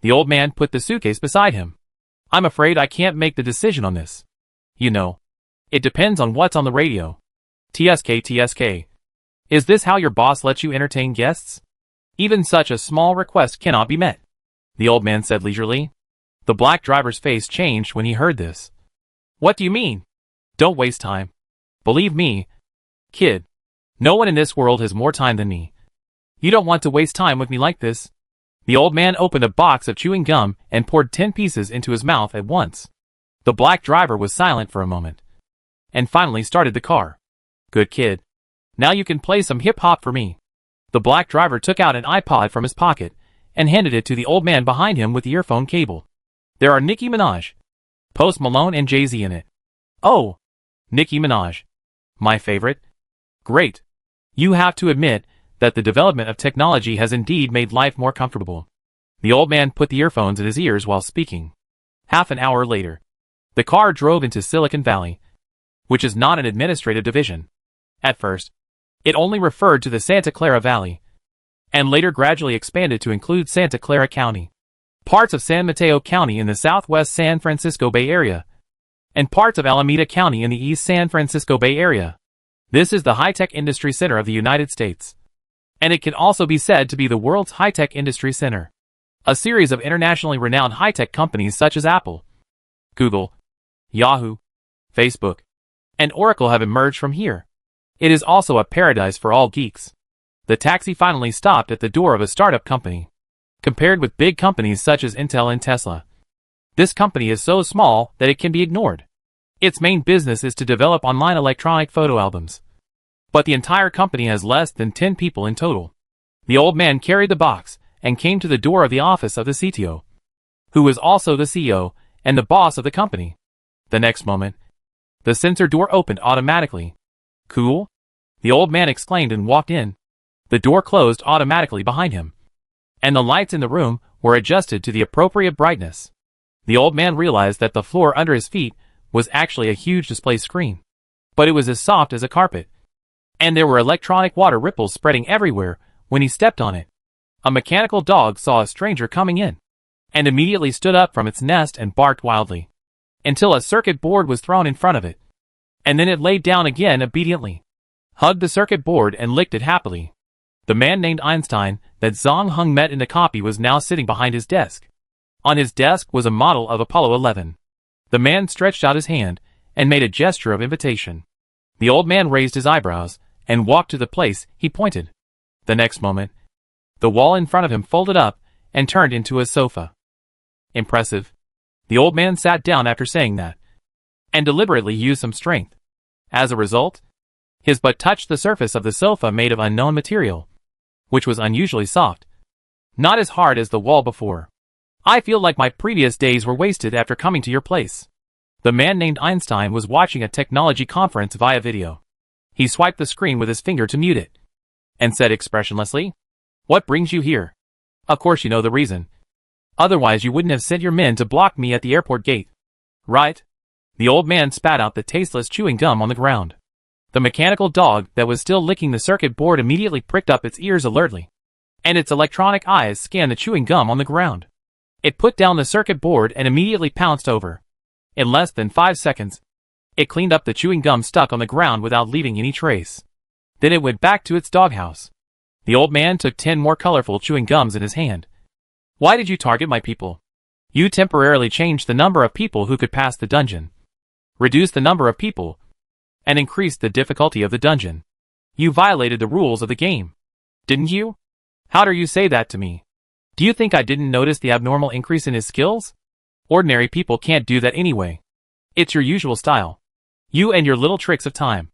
The old man put the suitcase beside him. "I'm afraid I can't make the decision on this. You know, it depends on what's on the radio." TSK. Is this how your boss lets you entertain guests? Even such a small request cannot be met," the old man said leisurely. The black driver's face changed when he heard this. "What do you mean? Don't waste time. Believe me, kid, no one in this world has more time than me. You don't want to waste time with me like this." The old man opened a box of chewing gum and poured 10 pieces into his mouth at once. The black driver was silent for a moment, and finally started the car. "Good kid. Now you can play some hip-hop for me." The black driver took out an iPod from his pocket and handed it to the old man behind him with the earphone cable. There are Nicki Minaj, Post Malone and Jay-Z in it. Oh, Nicki Minaj. My favorite. Great. You have to admit that the development of technology has indeed made life more comfortable. The old man put the earphones in his ears while speaking. Half an hour later, the car drove into Silicon Valley, which is not an administrative division. At first, it only referred to the Santa Clara Valley, and later gradually expanded to include Santa Clara County, parts of San Mateo County in the southwest San Francisco Bay Area, and parts of Alameda County in the east San Francisco Bay Area. This is the high-tech industry center of the United States, and it can also be said to be the world's high-tech industry center. A series of internationally renowned high-tech companies such as Apple, Google, Yahoo, Facebook, and Oracle have emerged from here. It is also a paradise for all geeks. The taxi finally stopped at the door of a startup company. Compared with big companies such as Intel and Tesla, this company is so small that it can be ignored. Its main business is to develop online electronic photo albums. But the entire company has less than 10 people in total. The old man carried the box and came to the door of the office of the CTO, who was also the CEO and the boss of the company. The next moment, the sensor door opened automatically. Cool? The old man exclaimed and walked in. The door closed automatically behind him, and the lights in the room were adjusted to the appropriate brightness. The old man realized that the floor under his feet was actually a huge display screen, but it was as soft as a carpet, and there were electronic water ripples spreading everywhere when he stepped on it. A mechanical dog saw a stranger coming in, and immediately stood up from its nest and barked wildly, until a circuit board was thrown in front of it, and then it laid down again obediently, hugged the circuit board and licked it happily. The man named Einstein that Zhang Heng met in the copy was now sitting behind his desk. On his desk was a model of Apollo 11. The man stretched out his hand and made a gesture of invitation. The old man raised his eyebrows and walked to the place he pointed. The next moment, the wall in front of him folded up and turned into a sofa. Impressive. The old man sat down after saying that, and deliberately used some strength. As a result, his butt touched the surface of the sofa made of unknown material, which was unusually soft. Not as hard as the wall before. I feel like my previous days were wasted after coming to your place. The man named Einstein was watching a technology conference via video. He swiped the screen with his finger to mute it, and said expressionlessly, "What brings you here? Of course you know the reason. Otherwise you wouldn't have sent your men to block me at the airport gate. Right?" The old man spat out the tasteless chewing gum on the ground. The mechanical dog that was still licking the circuit board immediately pricked up its ears alertly, and its electronic eyes scanned the chewing gum on the ground. It put down the circuit board and immediately pounced over. In less than 5 seconds, it cleaned up the chewing gum stuck on the ground without leaving any trace. Then it went back to its doghouse. The old man took 10 more colorful chewing gums in his hand. "Why did you target my people? You temporarily changed the number of people who could pass the dungeon, reduced the number of people, and increased the difficulty of the dungeon. You violated the rules of the game. Didn't you? How dare you say that to me? Do you think I didn't notice the abnormal increase in his skills? Ordinary people can't do that anyway. It's your usual style. You and your little tricks of time.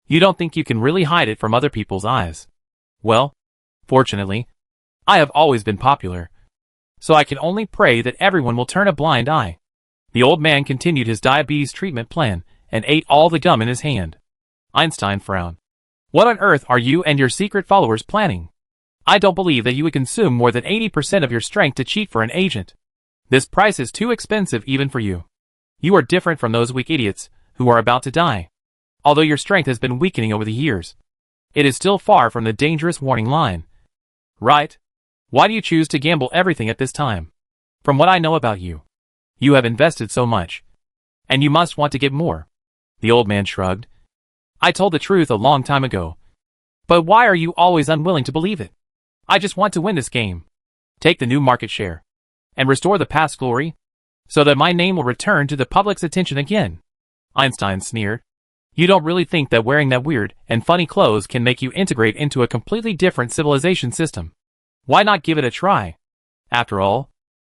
You don't think you can really hide it from other people's eyes. Well, fortunately, I have always been popular, so I can only pray that everyone will turn a blind eye." The old man continued his diabetes treatment plan and ate all the gum in his hand. Einstein frowned. "What on earth are you and your secret followers planning? I don't believe that you would consume more than 80% of your strength to cheat for an agent. This price is too expensive even for you. You are different from those weak idiots who are about to die. Although your strength has been weakening over the years, it is still far from the dangerous warning line. Right? Why do you choose to gamble everything at this time? From what I know about you, you have invested so much, and you must want to get more." The old man shrugged. "I told the truth a long time ago. But why are you always unwilling to believe it? I just want to win this game, take the new market share, and restore the past glory, so that my name will return to the public's attention again." Einstein sneered. "You don't really think that wearing that weird and funny clothes can make you integrate into a completely different civilization system? Why not give it a try? After all,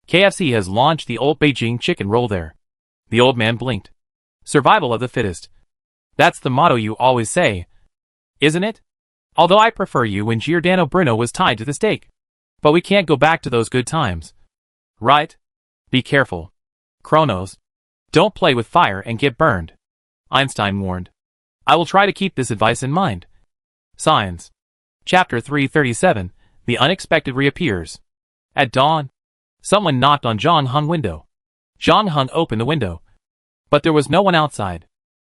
KFC has launched the old Beijing chicken roll there." The old man blinked. "Survival of the fittest. That's the motto you always say, isn't it? Although I prefer you when Giordano Bruno was tied to the stake." But we can't go back to those good times. Right? Be careful. Kronos. Don't play with fire and get burned. Einstein warned. I will try to keep this advice in mind. Signs. Chapter 337, The Unexpected Reappears. At dawn, someone knocked on John Hung's window. John Hung opened the window. But there was no one outside.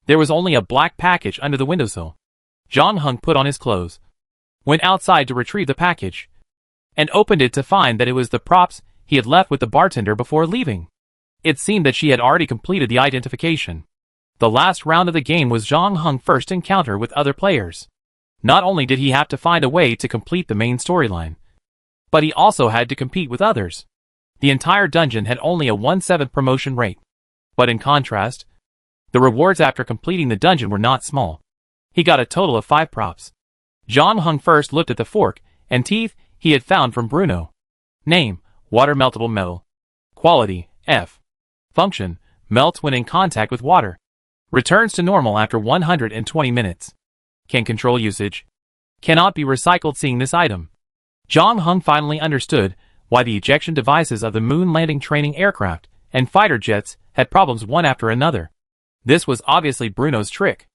There was only a black package under the windowsill. John Hung put on his clothes, went outside to retrieve the package, and opened it to find that it was the props he had left with the bartender before leaving. It seemed that she had already completed the identification. The last round of the game was John Hung's first encounter with other players. Not only did he have to find a way to complete the main storyline, but he also had to compete with others. The entire dungeon had only a 1/7 promotion rate. But in contrast, the rewards after completing the dungeon were not small. He got a total of 5 props. John Hung first looked at the fork and teeth he had found from Bruno. Name, water meltable metal. Quality, F. Function, melts when in contact with water. Returns to normal after 120 minutes. Can control usage. Cannot be recycled. Seeing this item, John Hung finally understood why the ejection devices of the moon landing training aircraft and fighter jets had problems one after another. This was obviously Bruno's trick.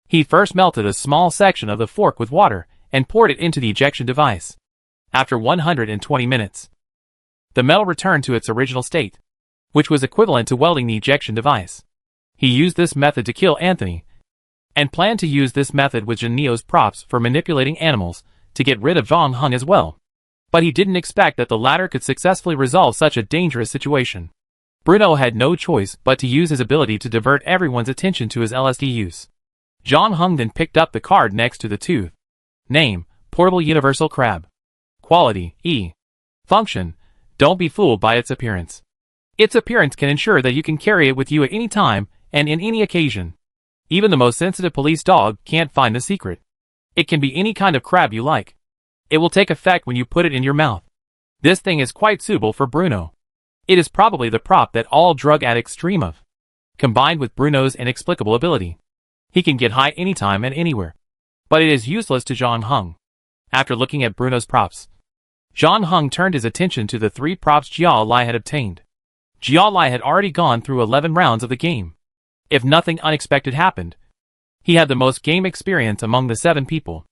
He first melted a small section of the fork with water and poured it into the ejection device. After 120 minutes, the metal returned to its original state, which was equivalent to welding the ejection device. He used this method to kill Anthony, and planned to use this method with Janio's props for manipulating animals to get rid of John Hung as well. But he didn't expect that the latter could successfully resolve such a dangerous situation. Bruno had no choice but to use his ability to divert everyone's attention to his LSD use. John Hung then picked up the card next to the tooth. Name, Portable Universal Crab. Quality, E. Function, don't be fooled by its appearance. Its appearance can ensure that you can carry it with you at any time and in any occasion. Even the most sensitive police dog can't find the secret. It can be any kind of crab you like. It will take effect when you put it in your mouth. This thing is quite suitable for Bruno. It is probably the prop that all drug addicts dream of. Combined with Bruno's inexplicable ability, he can get high anytime and anywhere. But it is useless to John Hung. After looking at Bruno's props, John Hung turned his attention to the 3 props Jia Lai had obtained. Jia Lai had already gone through 11 rounds of the game. If nothing unexpected happened, he had the most game experience among the 7 people.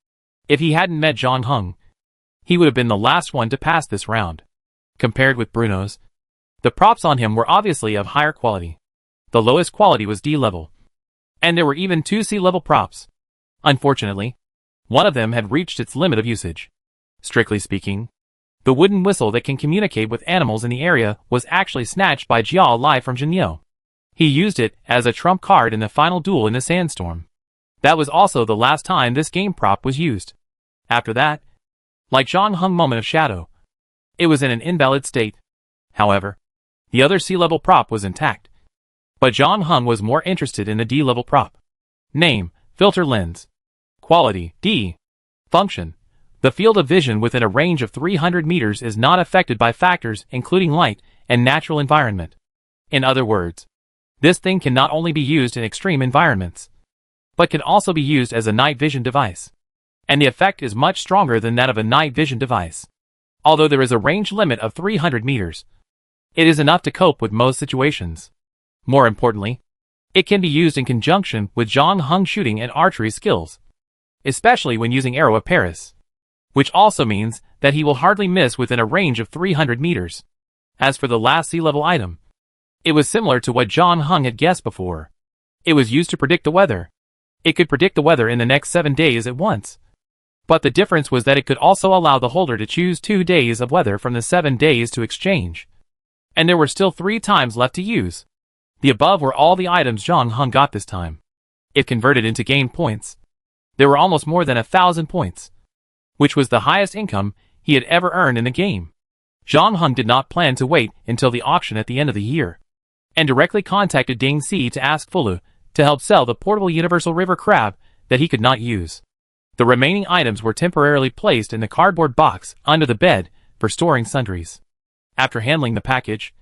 If he hadn't met John Hung, he would have been the last one to pass this round. Compared with Bruno's, the props on him were obviously of higher quality. The lowest quality was D level, and there were even 2 C level props. Unfortunately, one of them had reached its limit of usage. Strictly speaking, the wooden whistle that can communicate with animals in the area was actually snatched by Jia Lai from Janio. He used it as a trump card in the final duel in the sandstorm. That was also the last time this game prop was used. After that, like John Hung's moment of shadow, it was in an invalid state. However, the other C-level prop was intact. But John Hung was more interested in the D-level prop. Name, filter lens. Quality, D. Function, the field of vision within a range of 300 meters is not affected by factors including light and natural environment. In other words, this thing can not only be used in extreme environments, but can also be used as a night vision device. And the effect is much stronger than that of a night vision device. Although there is a range limit of 300 meters, it is enough to cope with most situations. More importantly, it can be used in conjunction with John Hung's shooting and archery skills, especially when using Arrow of Paris, which also means that he will hardly miss within a range of 300 meters. As for the last sea-level item, it was similar to what John Hung had guessed before. It was used to predict the weather. It could predict the weather in the next 7 days at once. But the difference was that it could also allow the holder to choose 2 days of weather from the 7 days to exchange. And there were still 3 times left to use. The above were all the items John Hung got this time. If converted into game points, there were almost more than 1,000 points, which was the highest income he had ever earned in the game. John Hung did not plan to wait until the auction at the end of the year, and directly contacted Ding Si to ask Fulu to help sell the portable universal river crab that he could not use. The remaining items were temporarily placed in the cardboard box under the bed for storing sundries. After handling the package,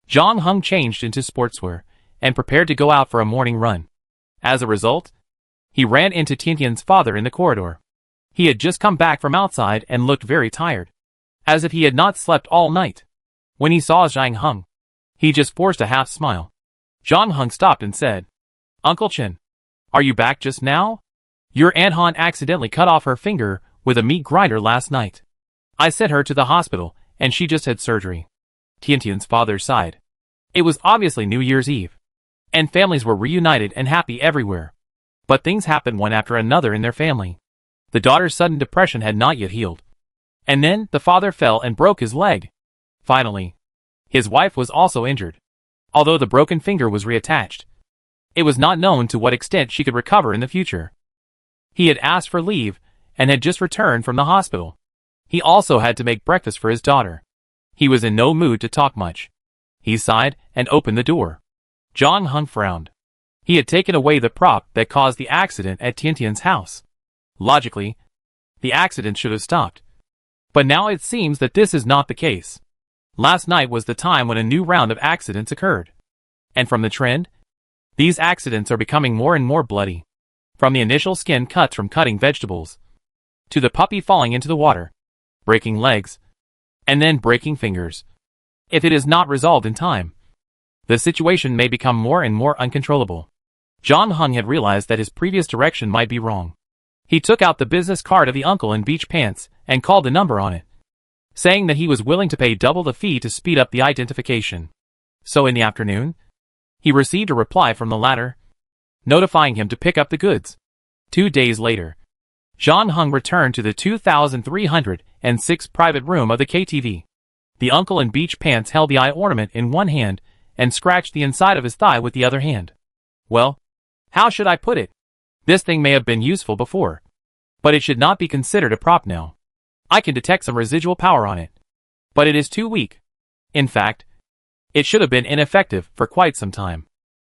John Hung changed into sportswear and prepared to go out for a morning run. As a result, he ran into Tiantian's father in the corridor. He had just come back from outside and looked very tired. as if he had not slept all night. When he saw Zhang Heng, he just forced a half smile. Zhang Heng stopped and said, "Uncle Chen, are you back just now? Your Aunt Han accidentally cut off her finger with a meat grinder last night. I sent her to the hospital, and she just had surgery." Tiantian's father sighed. It was obviously New Year's Eve, and families were reunited and happy everywhere. But things happened one after another in their family. The daughter's sudden depression had not yet healed. And then the father fell and broke his leg. Finally, his wife was also injured. Although the broken finger was reattached, it was not known to what extent she could recover in the future. He had asked for leave and had just returned from the hospital. He also had to make breakfast for his daughter. He was in no mood to talk much. He sighed and opened the door. Zhang Heng frowned. He had taken away the prop that caused the accident at Tiantian's house. Logically, the accident should have stopped. But now it seems that this is not the case. Last night was the time when a new round of accidents occurred. And from the trend, these accidents are becoming more and more bloody. From the initial skin cuts from cutting vegetables, to the puppy falling into the water, breaking legs, and then breaking fingers. If it is not resolved in time, the situation may become more and more uncontrollable. Zhang Heng had realized that his previous direction might be wrong. He took out the business card of the uncle in beach pants and called the number on it, saying that he was willing to pay double the fee to speed up the identification. So in the afternoon, he received a reply from the latter, notifying him to pick up the goods. 2 days later, Zhang Heng returned to the 2306 private room of the KTV. The uncle in beach pants held the eye ornament in one hand and scratched the inside of his thigh with the other hand. Well, how should I put it? This thing may have been useful before, but it should not be considered a prop now. I can detect some residual power on it, but it is too weak. In fact, it should have been ineffective for quite some time.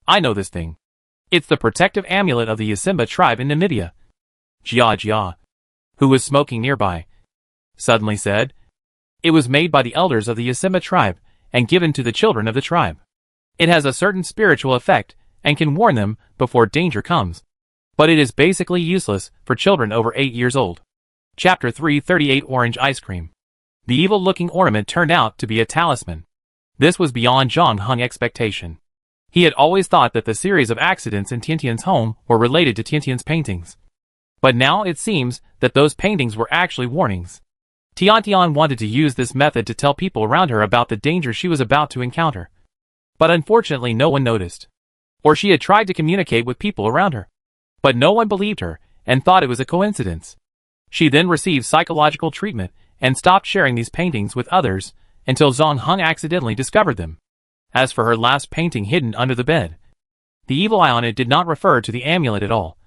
I know this thing. It's the protective amulet of the Yasimba tribe in Namibia. Jia, who was smoking nearby, suddenly said, "It was made by the elders of the Yasimba tribe and given to the children of the tribe. It has a certain spiritual effect and can warn them before danger comes. But it is basically useless for children over 8 years old." Chapter 338 Orange Ice Cream. The evil-looking ornament turned out to be a talisman. This was beyond Zhang Heng's expectation. He had always thought that the series of accidents in Tiantian's home were related to Tiantian's paintings. But now it seems that those paintings were actually warnings. Tiantian wanted to use this method to tell people around her about the danger she was about to encounter. But unfortunately no one noticed. Or she had tried to communicate with people around her, but no one believed her and thought it was a coincidence. She then received psychological treatment and stopped sharing these paintings with others until Zhang Heng accidentally discovered them. As for her last painting hidden under the bed, the evil eye on it did not refer to the amulet at all,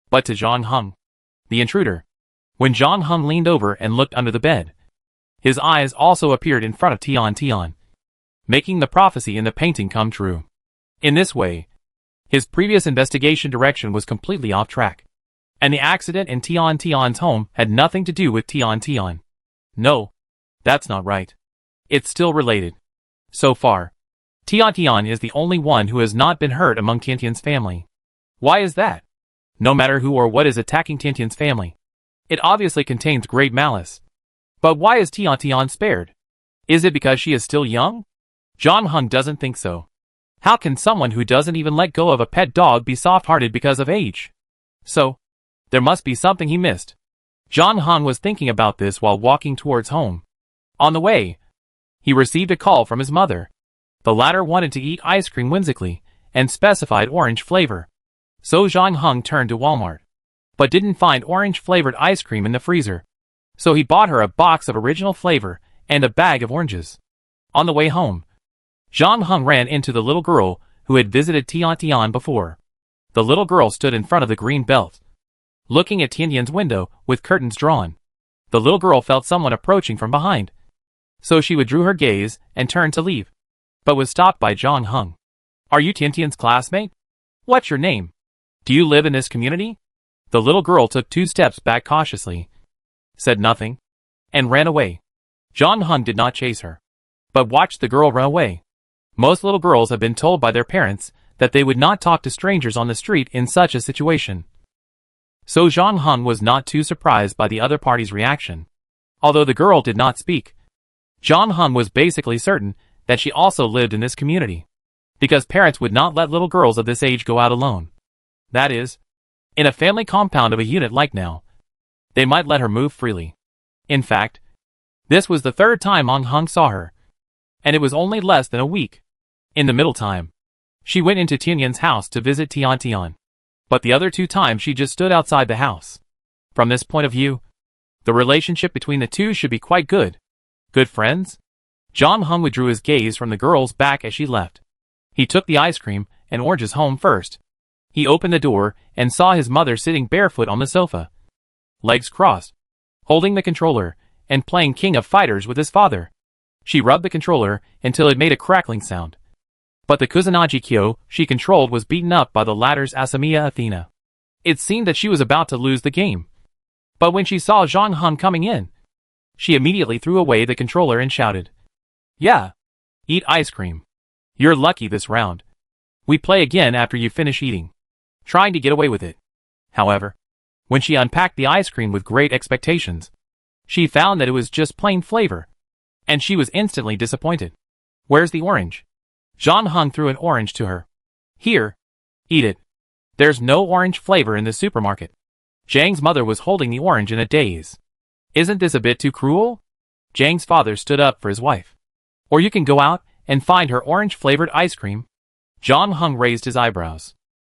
but to Zhang Heng, the intruder. When Zhang Heng leaned over and looked under the bed, his eyes also appeared in front of Tian, making the prophecy in the painting come true. In this way, his previous investigation direction was completely off track, and the accident in Tian's home had nothing to do with Tian. No, that's not right. It's still related. So far, Tian is the only one who has not been hurt among Tian's family. Why is that? No matter who or what is attacking Tian's family, it obviously contains great malice. But why is Tian spared? Is it because she is still young? Zhang Heng doesn't think so. How can someone who doesn't even let go of a pet dog be soft-hearted because of age? So, there must be something he missed. Zhang Heng was thinking about this while walking towards home. On the way, he received a call from his mother. The latter wanted to eat ice cream whimsically and specified orange flavor. So Zhang Heng turned to Walmart, but didn't find orange-flavored ice cream in the freezer. So he bought her a box of original flavor and a bag of oranges. On the way home, Zhang Heng ran into the little girl who had visited Tian before. The little girl stood in front of the green belt, looking at Tian's window with curtains drawn. The little girl felt someone approaching from behind, so she withdrew her gaze and turned to leave, but was stopped by Zhang Heng. "Are you Tian's classmate? What's your name? Do you live in this community?" The little girl took 2 steps back cautiously, said nothing, and ran away. Zhang Heng did not chase her, but watched the girl run away. Most little girls have been told by their parents that they would not talk to strangers on the street in such a situation. So Zhang Heng was not too surprised by the other party's reaction. Although the girl did not speak, John Hung was basically certain that she also lived in this community, because parents would not let little girls of this age go out alone. That is, in a family compound of a unit like now, they might let her move freely. In fact, this was the third time Ong Hung saw her, and it was only less than a week. In the middle time, she went into Tianyan's house to visit Tian. But the other 2 times she just stood outside the house. From this point of view, the relationship between the two should be quite good. Good friends? John Hung withdrew his gaze from the girl's back as she left. He took the ice cream and oranges home first. He opened the door and saw his mother sitting barefoot on the sofa, legs crossed, holding the controller and playing King of Fighters with his father. She rubbed the controller until it made a crackling sound. But the Kusanagi Kyo she controlled was beaten up by the latter's Asamiya Athena. It seemed that she was about to lose the game. But when she saw John Hung coming in, she immediately threw away the controller and shouted, "Yeah, eat ice cream. You're lucky this round. We play again after you finish eating," trying to get away with it. However, when she unpacked the ice cream with great expectations, she found that it was just plain flavor, and she was instantly disappointed. "Where's the orange?" John Hung threw an orange to her. "Here, eat it. There's no orange flavor in the supermarket." Zhang's mother was holding the orange in a daze. "Isn't this a bit too cruel?" Zhang's father stood up for his wife. "Or you can go out and find her orange-flavored ice cream." John Hung raised his eyebrows.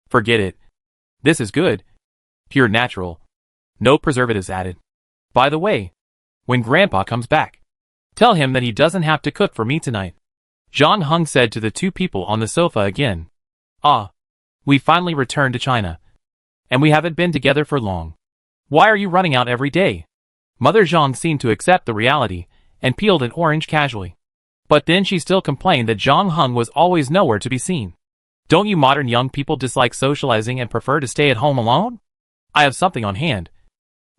"Forget it. This is good. Pure natural. No preservatives added. By the way, when Grandpa comes back, tell him that he doesn't have to cook for me tonight." John Hung said to the 2 people on the sofa again. "Ah, we finally returned to China. And we haven't been together for long. Why are you running out every day?" Mother Zhang seemed to accept the reality and peeled an orange casually. But then she still complained that John Hung was always nowhere to be seen. "Don't you modern young people dislike socializing and prefer to stay at home alone? I have something on hand.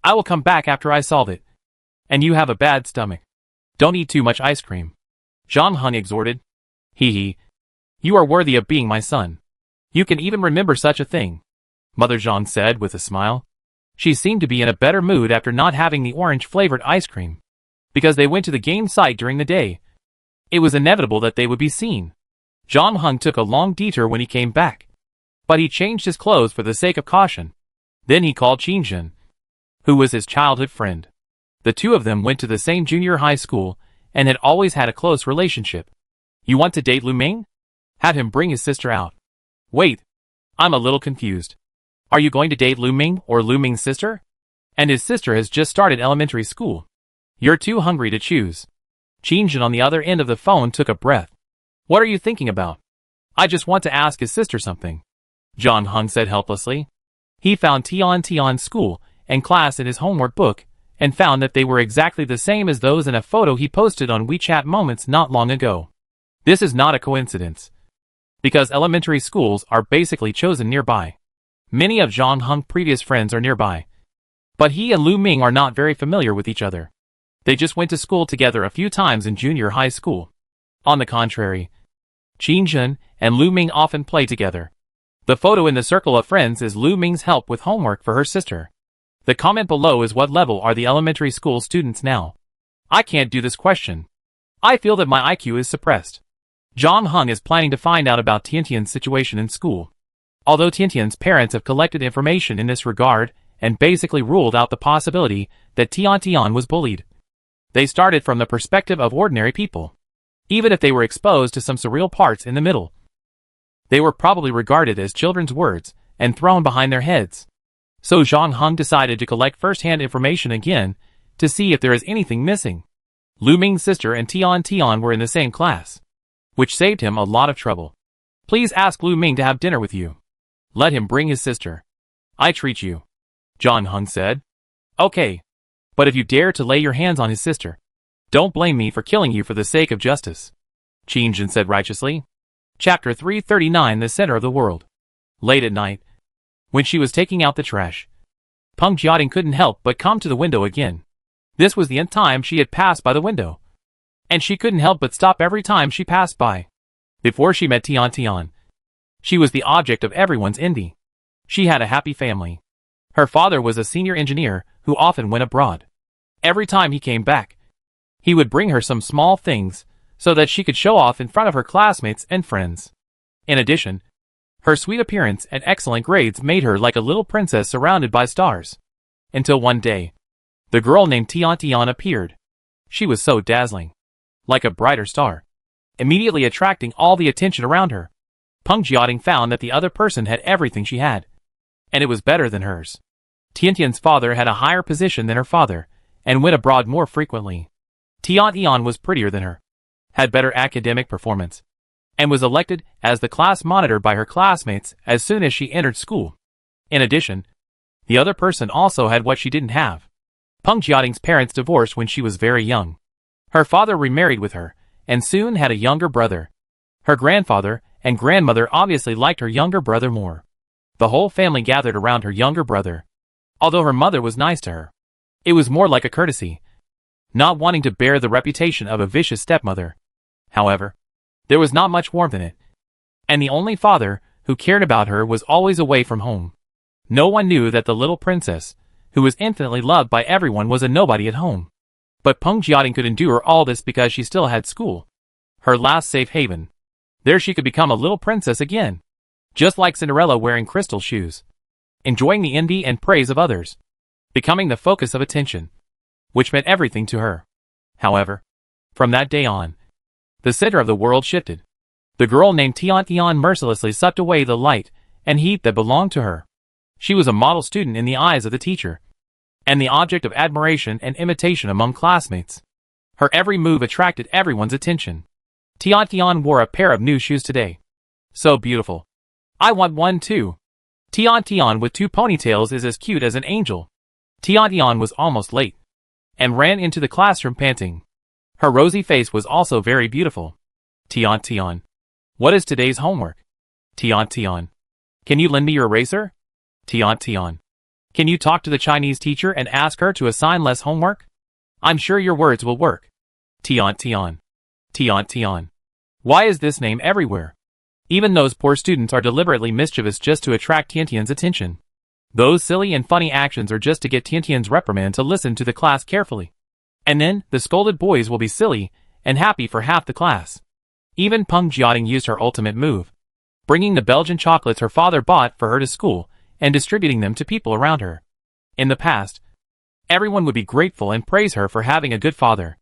I will come back after I solve it. And you have a bad stomach. Don't eat too much ice cream." John Hung exhorted. Hee. "You are worthy of being my son. You can even remember such a thing," Mother Zhang said with a smile. She seemed to be in a better mood after not having the orange-flavored ice cream, because they went to the game site during the day. It was inevitable that they would be seen. John Hung took a long detour when he came back, but he changed his clothes for the sake of caution. Then he called Qingjun, who was his childhood friend. The 2 of them went to the same junior high school and had always had a close relationship. "You want to date Lu Ming? Have him bring his sister out." "Wait, I'm a little confused. Are you going to date Lu Ming or Lu Ming's sister? And his sister has just started elementary school. You're too hungry to choose." Qingjun on the other end of the phone took a breath. "What are you thinking about?" "I just want to ask his sister something," John Hung said helplessly. He found Tian's school and class in his homework book and found that they were exactly the same as those in a photo he posted on WeChat Moments not long ago. This is not a coincidence, because elementary schools are basically chosen nearby. Many of John Hung's previous friends are nearby, but he and Lu Ming are not very familiar with each other. They just went to school together a few times in junior high school. On the contrary, Qingjun and Lu Ming often play together. The photo in the circle of friends is Lu Ming's help with homework for her sister. The comment below is what level are the elementary school students now? I can't do this question. I feel that my IQ is suppressed. John Hung is planning to find out about Tiantian's situation in school. Although Tiantian's parents have collected information in this regard and basically ruled out the possibility that Tian was bullied, they started from the perspective of ordinary people. Even if they were exposed to some surreal parts in the middle, they were probably regarded as children's words and thrown behind their heads. So John Hung decided to collect first-hand information again to see if there is anything missing. Lu Ming's sister and Tian were in the same class, which saved him a lot of trouble. "Please ask Lu Ming to have dinner with you. Let him bring his sister. I treat you," John Hung said. "Okay. But if you dare to lay your hands on his sister, don't blame me for killing you for the sake of justice," Qingjun said righteously. Chapter 339 The Center of the World. Late at night, when she was taking out the trash, Peng Jiating couldn't help but come to the window again. This was the nth time she had passed by the window, and she couldn't help but stop every time she passed by. Before she met Tian, she was the object of everyone's envy. She had a happy family. Her father was a senior engineer who often went abroad. Every time he came back, He would bring her some small things, so that she could show off in front of her classmates and friends. In addition, her sweet appearance and excellent grades made her like a little princess surrounded by stars. Until one day, the girl named Tian appeared. She was so dazzling, like a brighter star, immediately attracting all the attention around her. Peng Jiating found that the other person had everything she had, and it was better than hers. Tian's father had a higher position than her father, and went abroad more frequently. Tian was prettier than her, had better academic performance, and was elected as the class monitor by her classmates as soon as she entered school. In addition, the other person also had what she didn't have. Peng Jiating's parents divorced when she was very young. Her father remarried with her, and soon had a younger brother. Her grandfather and grandmother obviously liked her younger brother more. The whole family gathered around her younger brother. Although her mother was nice to her, it was more like a courtesy, not wanting to bear the reputation of a vicious stepmother. However, there was not much warmth in it, and the only father who cared about her was always away from home. No one knew that the little princess, who was infinitely loved by everyone, was a nobody at home. But Peng Jiating could endure all this because she still had school, her last safe haven. There she could become a little princess again, just like Cinderella, wearing crystal shoes, enjoying the envy and praise of others, becoming the focus of attention, which meant everything to her. However, from that day on, the center of the world shifted. The girl named Tian mercilessly sucked away the light and heat that belonged to her. She was a model student in the eyes of the teacher, and the object of admiration and imitation among classmates. Her every move attracted everyone's attention. Tian wore a pair of new shoes today. So beautiful. I want one too. Tian with 2 ponytails is as cute as an angel. Tian was almost late, and ran into the classroom panting. Her rosy face was also very beautiful. Tian, what is today's homework? Tian, can you lend me your eraser? Tian, can you talk to the Chinese teacher and ask her to assign less homework? I'm sure your words will work. Tian. Why is this name everywhere? Even those poor students are deliberately mischievous just to attract Tian's attention. Those silly and funny actions are just to get Tian's reprimand to listen to the class carefully. And then, the scolded boys will be silly and happy for half the class. Even Peng Jiating used her ultimate move, bringing the Belgian chocolates her father bought for her to school and distributing them to people around her. In the past, everyone would be grateful and praise her for having a good father.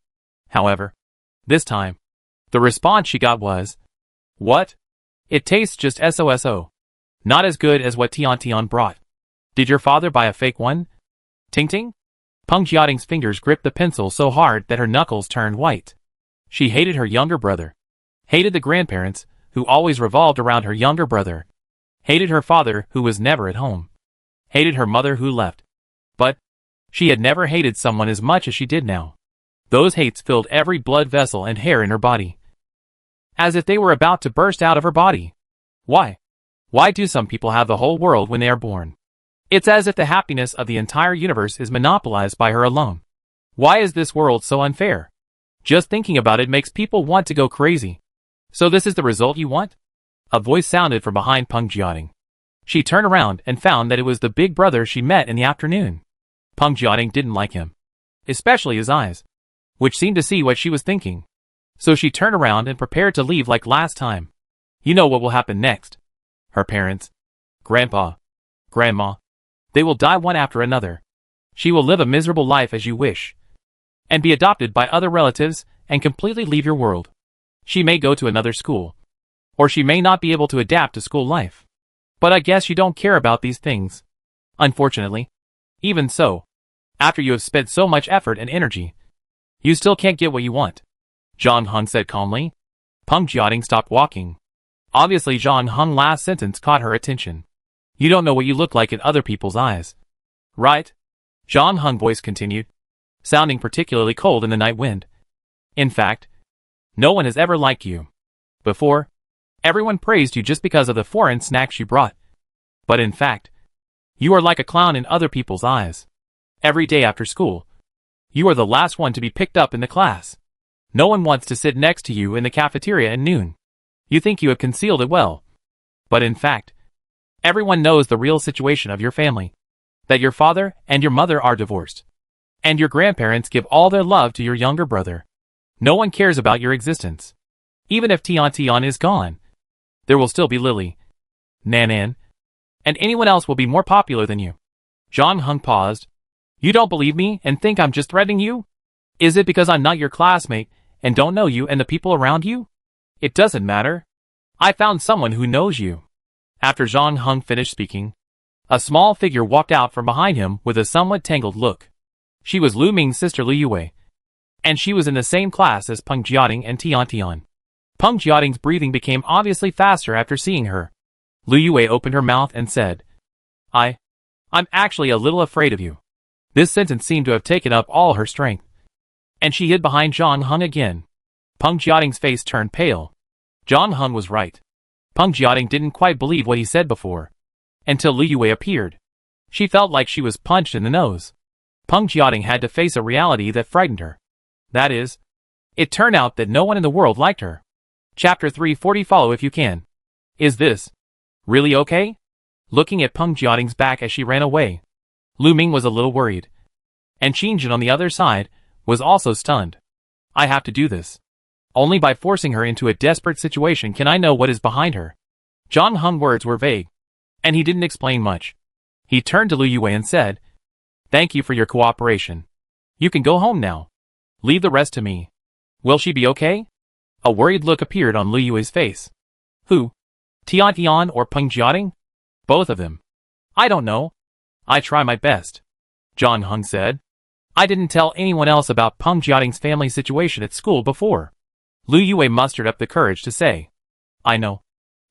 However, this time, the response she got was, "What? It tastes just so. Not as good as what Tian brought. Did your father buy a fake one?" Ting. Peng Jiating's fingers gripped the pencil so hard that her knuckles turned white. She hated her younger brother, hated the grandparents, who always revolved around her younger brother, hated her father, who was never at home, hated her mother, who left. But she had never hated someone as much as she did now. Those hates filled every blood vessel and hair in her body, as if they were about to burst out of her body. Why? Why do some people have the whole world when they are born? It's as if the happiness of the entire universe is monopolized by her alone. Why is this world so unfair? Just thinking about it makes people want to go crazy. So this is the result you want? A voice sounded from behind Peng Jiating. She turned around and found that it was the big brother she met in the afternoon. Peng Jiating didn't like him, especially his eyes, which seemed to see what she was thinking. So she turned around and prepared to leave like last time. You know what will happen next. Her parents, grandpa, grandma, they will die one after another. She will live a miserable life as you wish, and be adopted by other relatives and completely leave your world. She may go to another school, or she may not be able to adapt to school life. But I guess you don't care about these things. Unfortunately, even so, after you have spent so much effort and energy, you still can't get what you want. Zhang Heng said calmly. Peng Jiating stopped walking. Obviously Zhang Heng's last sentence caught her attention. You don't know what you look like in other people's eyes, right? Zhang Heng's voice continued, sounding particularly cold in the night wind. In fact, no one has ever liked you. Before, everyone praised you just because of the foreign snacks you brought. But in fact, you are like a clown in other people's eyes. Every day after school, you are the last one to be picked up in the class. No one wants to sit next to you in the cafeteria at noon. You think you have concealed it well. But in fact, everyone knows the real situation of your family. That your father and your mother are divorced. And your grandparents give all their love to your younger brother. No one cares about your existence. Even if Tian is gone, there will still be Lily, Nan, and anyone else will be more popular than you. John Hung paused. You don't believe me and think I'm just threatening you? Is it because I'm not your classmate and don't know you and the people around you? It doesn't matter. I found someone who knows you. After John Hung finished speaking, a small figure walked out from behind him with a somewhat tangled look. She was Lu Ming's sister Liu Yue, and she was in the same class as Peng Jiating and Tian. Peng Jiating's breathing became obviously faster after seeing her. Liu Yue opened her mouth and said, I'm actually a little afraid of you. This sentence seemed to have taken up all her strength, and she hid behind John Hung again. Peng Jiating's face turned pale. John Hung was right. Peng Jiating didn't quite believe what he said before, until Liu Yue appeared. She felt like she was punched in the nose. Peng Jiating had to face a reality that frightened her. That is, it turned out that no one in the world liked her. Chapter 340. Follow if you can. Is this really okay? Looking at Peng Jiating's back as she ran away, Lu Ming was a little worried. And Qingjin on the other side was also stunned. I have to do this. Only by forcing her into a desperate situation can I know what is behind her. John Hung's words were vague, and he didn't explain much. He turned to Liu Yue and said, Thank you for your cooperation. You can go home now. Leave the rest to me. Will she be okay? A worried look appeared on Liu Yue's face. Who? Tian or Peng Jiating? Both of them. I don't know. I try my best. John Hung said. I didn't tell anyone else about Peng Jiating's family situation at school before. Liu Yue mustered up the courage to say, I know.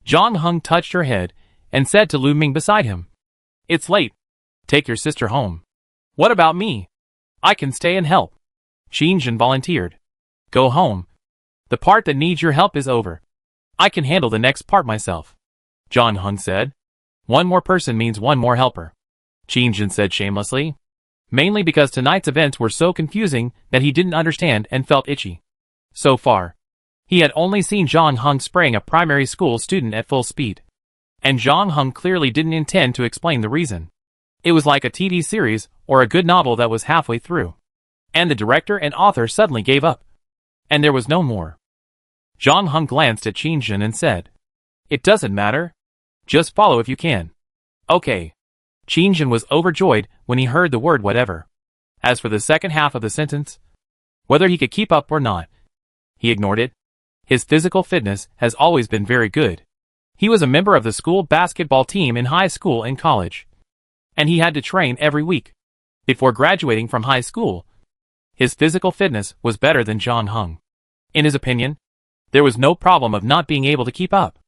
John Hung touched her head and said to Lu Ming beside him, It's late. Take your sister home. What about me? I can stay and help. Qingjin volunteered. Go home. The part that needs your help is over. I can handle the next part myself. John Hung said. One more person means one more helper. Qingjin said shamelessly. Mainly because tonight's events were so confusing that he didn't understand and felt itchy. So far, he had only seen John Hung spraying a primary school student at full speed. And John Hung clearly didn't intend to explain the reason. It was like a TV series or a good novel that was halfway through, and the director and author suddenly gave up, and there was no more. John Hung glanced at Qingjin and said, It doesn't matter. Just follow if you can. Okay. Qingjin was overjoyed when he heard the word whatever. As for the second half of the sentence, whether he could keep up or not, he ignored it. His physical fitness has always been very good. He was a member of the school basketball team in high school and college, and he had to train every week. Before graduating from high school, his physical fitness was better than John Hung. In his opinion, there was no problem of not being able to keep up.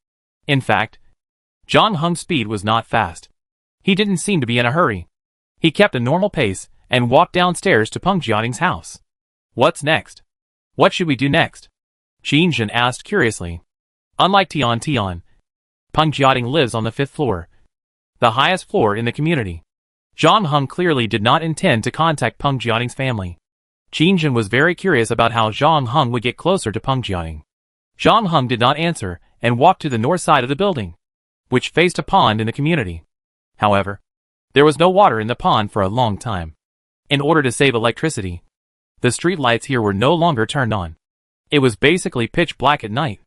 In fact, John Hung's speed was not fast. He didn't seem to be in a hurry. He kept a normal pace and walked downstairs to Peng Jiating's house. What's next? What should we do next? Qingjin asked curiously. Unlike Tian, Peng Jiating lives on the 5th floor, the highest floor in the community. John Hung clearly did not intend to contact Peng Jiating's family. Qingjin was very curious about how John Hung would get closer to Peng Jiating. John Hung did not answer and walked to the north side of the building, which faced a pond in the community. However, there was no water in the pond for a long time. In order to save electricity, the street lights here were no longer turned on. It was basically pitch black at night.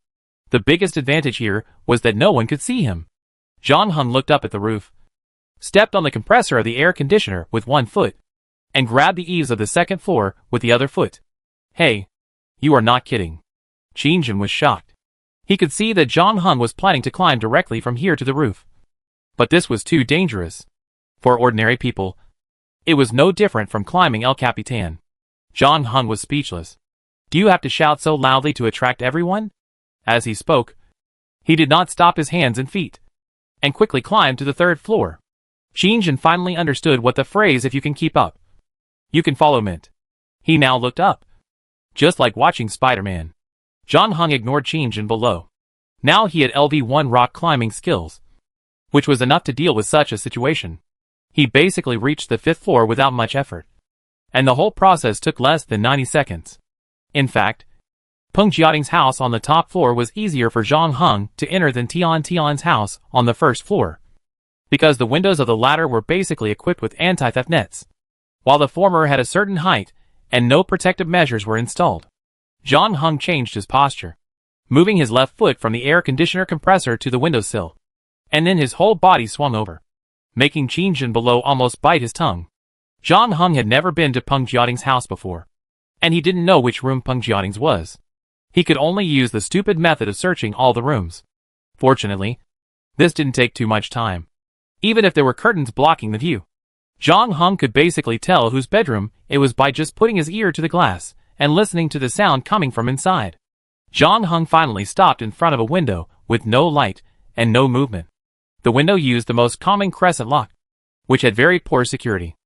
The biggest advantage here was that no one could see him. John Hung looked up at the roof, stepped on the compressor of the air conditioner with one foot, and grabbed the eaves of the 2nd floor with the other foot. Hey, you are not kidding. Qingjin was shocked. He could see that John Hung was planning to climb directly from here to the roof. But this was too dangerous. For ordinary people, it was no different from climbing El Capitan. John Hung was speechless. Do you have to shout so loudly to attract everyone? As he spoke, he did not stop his hands and feet, and quickly climbed to the 3rd floor. Qingjin finally understood what the phrase "if you can keep up, you can follow" meant. He now looked up. Just like watching Spider-Man. John Hung ignored Qingjin below. Now he had LV1 rock climbing skills, which was enough to deal with such a situation. He basically reached the 5th floor without much effort, and the whole process took less than 90 seconds. In fact, Peng Jiating's house on the top floor was easier for John Hung to enter than Tian's house on the 1st floor, because the windows of the latter were basically equipped with anti-theft nets, while the former had a certain height and no protective measures were installed. Zhang Heng changed his posture, moving his left foot from the air conditioner compressor to the windowsill, and then his whole body swung over, making Qin Jin below almost bite his tongue. Zhang Heng had never been to Peng Jiating's house before, and he didn't know which room Peng Jiating's was. He could only use the stupid method of searching all the rooms. Fortunately, this didn't take too much time. Even if there were curtains blocking the view, Zhang Heng could basically tell whose bedroom it was by just putting his ear to the glass and listening to the sound coming from inside. Zhang Heng finally stopped in front of a window with no light and no movement. The window used the most common crescent lock, which had very poor security.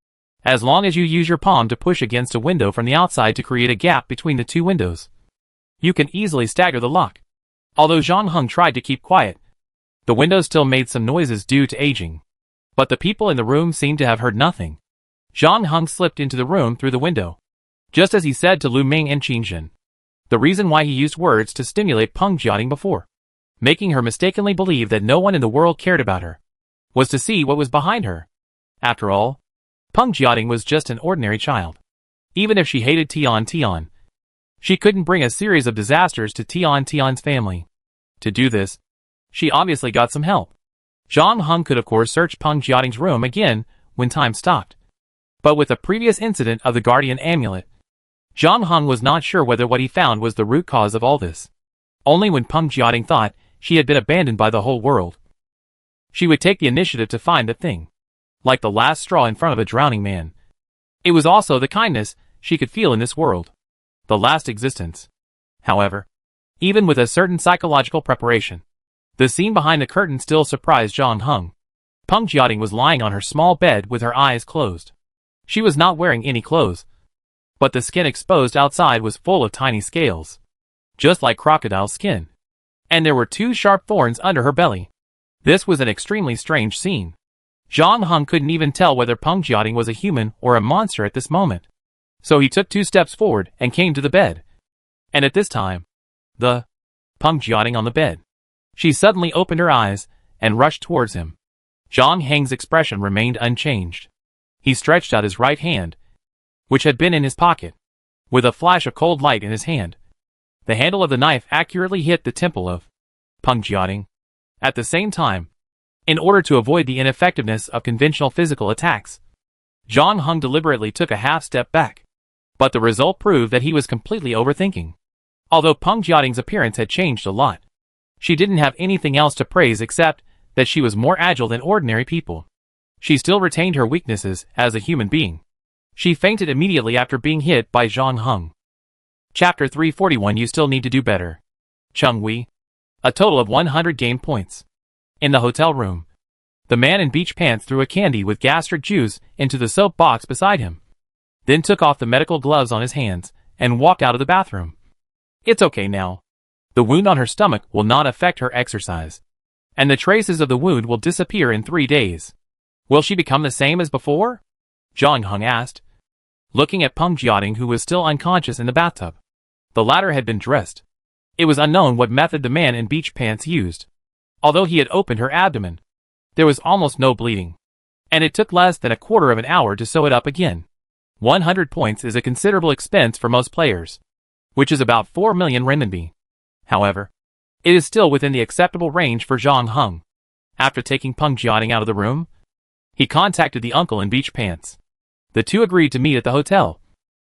As long as you use your palm to push against a window from the outside to create a gap between the two windows, you can easily stagger the lock. Although Zhang Heng tried to keep quiet, the window still made some noises due to aging. But the people in the room seemed to have heard nothing. Zhang Heng slipped into the room through the window, just as he said to Lu Ming and Qin Jin. The reason why he used words to stimulate Peng Jiating before, making her mistakenly believe that no one in the world cared about her, was to see what was behind her. After all, Peng Jiating was just an ordinary child. Even if she hated Tian, she couldn't bring a series of disasters to Tian's family. To do this, she obviously got some help. Zhang Heng could of course search Peng Jiating's room again when time stopped. But with the previous incident of the guardian amulet, Zhang Heng was not sure whether what he found was the root cause of all this. Only when Peng Jiating thought she had been abandoned by the whole world, she would take the initiative to find the thing. Like the last straw in front of a drowning man. It was also the kindness she could feel in this world. The last existence. However, even with a certain psychological preparation, the scene behind the curtain still surprised Zhang Heng. Peng Jiating was lying on her small bed with her eyes closed. She was not wearing any clothes, but the skin exposed outside was full of tiny scales, just like crocodile skin. And there were two sharp thorns under her belly. This was an extremely strange scene. Zhang Heng couldn't even tell whether Peng Jiating was a human or a monster at this moment. So he took 2 steps forward and came to the bed. And at this time, Peng Jiating on the bed. She suddenly opened her eyes and rushed towards him. Zhang Heng's expression remained unchanged. He stretched out his right hand, which had been in his pocket, with a flash of cold light in his hand. The handle of the knife accurately hit the temple of Peng Jiating. At the same time, in order to avoid the ineffectiveness of conventional physical attacks, Zhang Heng deliberately took a half step back. But the result proved that he was completely overthinking. Although Peng Jiating's appearance had changed a lot, she didn't have anything else to praise except that she was more agile than ordinary people. She still retained her weaknesses as a human being. She fainted immediately after being hit by Zhang Heng. Chapter 341. You still need to do better. Chung Wei. A total of 100 game points. In the hotel room, the man in beach pants threw a candy with gastric juice into the soap box beside him, then took off the medical gloves on his hands and walked out of the bathroom. It's okay now. The wound on her stomach will not affect her exercise, and the traces of the wound will disappear in 3 days. Will she become the same as before? Zhang Heng asked, looking at Peng Jiating, who was still unconscious in the bathtub. The latter had been dressed. It was unknown what method the man in beach pants used. Although he had opened her abdomen, there was almost no bleeding, and it took less than a quarter of an hour to sew it up again. 100 points is a considerable expense for most players, which is about 4 million renminbi. However, it is still within the acceptable range for Zhang Heng. After taking Peng Jiating out of the room, he contacted the uncle in beach pants. The two agreed to meet at the hotel,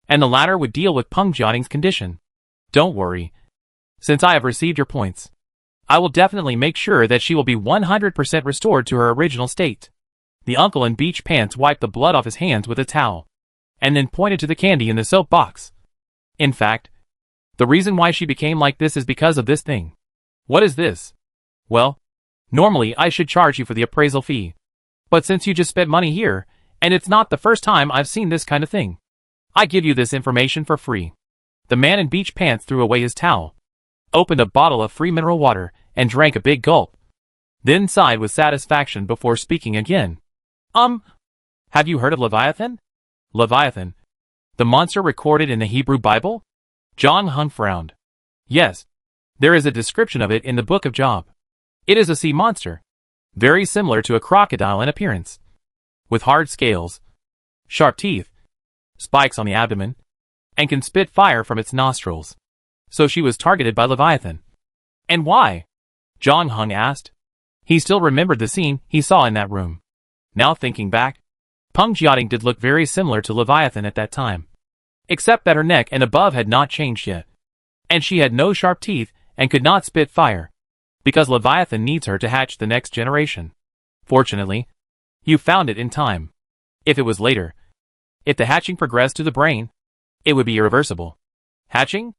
and the latter would deal with Peng Jiating's condition. Don't worry. Since I have received your points, I will definitely make sure that she will be 100% restored to her original state. The uncle in beach pants wiped the blood off his hands with a towel, and then pointed to the candy in the soap box. In fact, the reason why she became like this is because of this thing. What is this? Well, normally I should charge you for the appraisal fee. But since you just spent money here, and it's not the first time I've seen this kind of thing, I give you this information for free. The man in beach pants threw away his towel, opened a bottle of free mineral water, and drank a big gulp. Then sighed with satisfaction before speaking again. Have you heard of Leviathan? Leviathan? The monster recorded in the Hebrew Bible? Zhang Heng frowned. Yes. There is a description of it in the book of Job. It is a sea monster, very similar to a crocodile in appearance, with hard scales, sharp teeth, spikes on the abdomen, and can spit fire from its nostrils. So she was targeted by Leviathan. And why? Jong Hung asked. He still remembered the scene he saw in that room. Now thinking back, Peng Jiating did look very similar to Leviathan at that time. Except that her neck and above had not changed yet. And she had no sharp teeth and could not spit fire. Because Leviathan needs her to hatch the next generation. Fortunately, you found it in time. If it was later, if the hatching progressed to the brain, it would be irreversible. Hatching?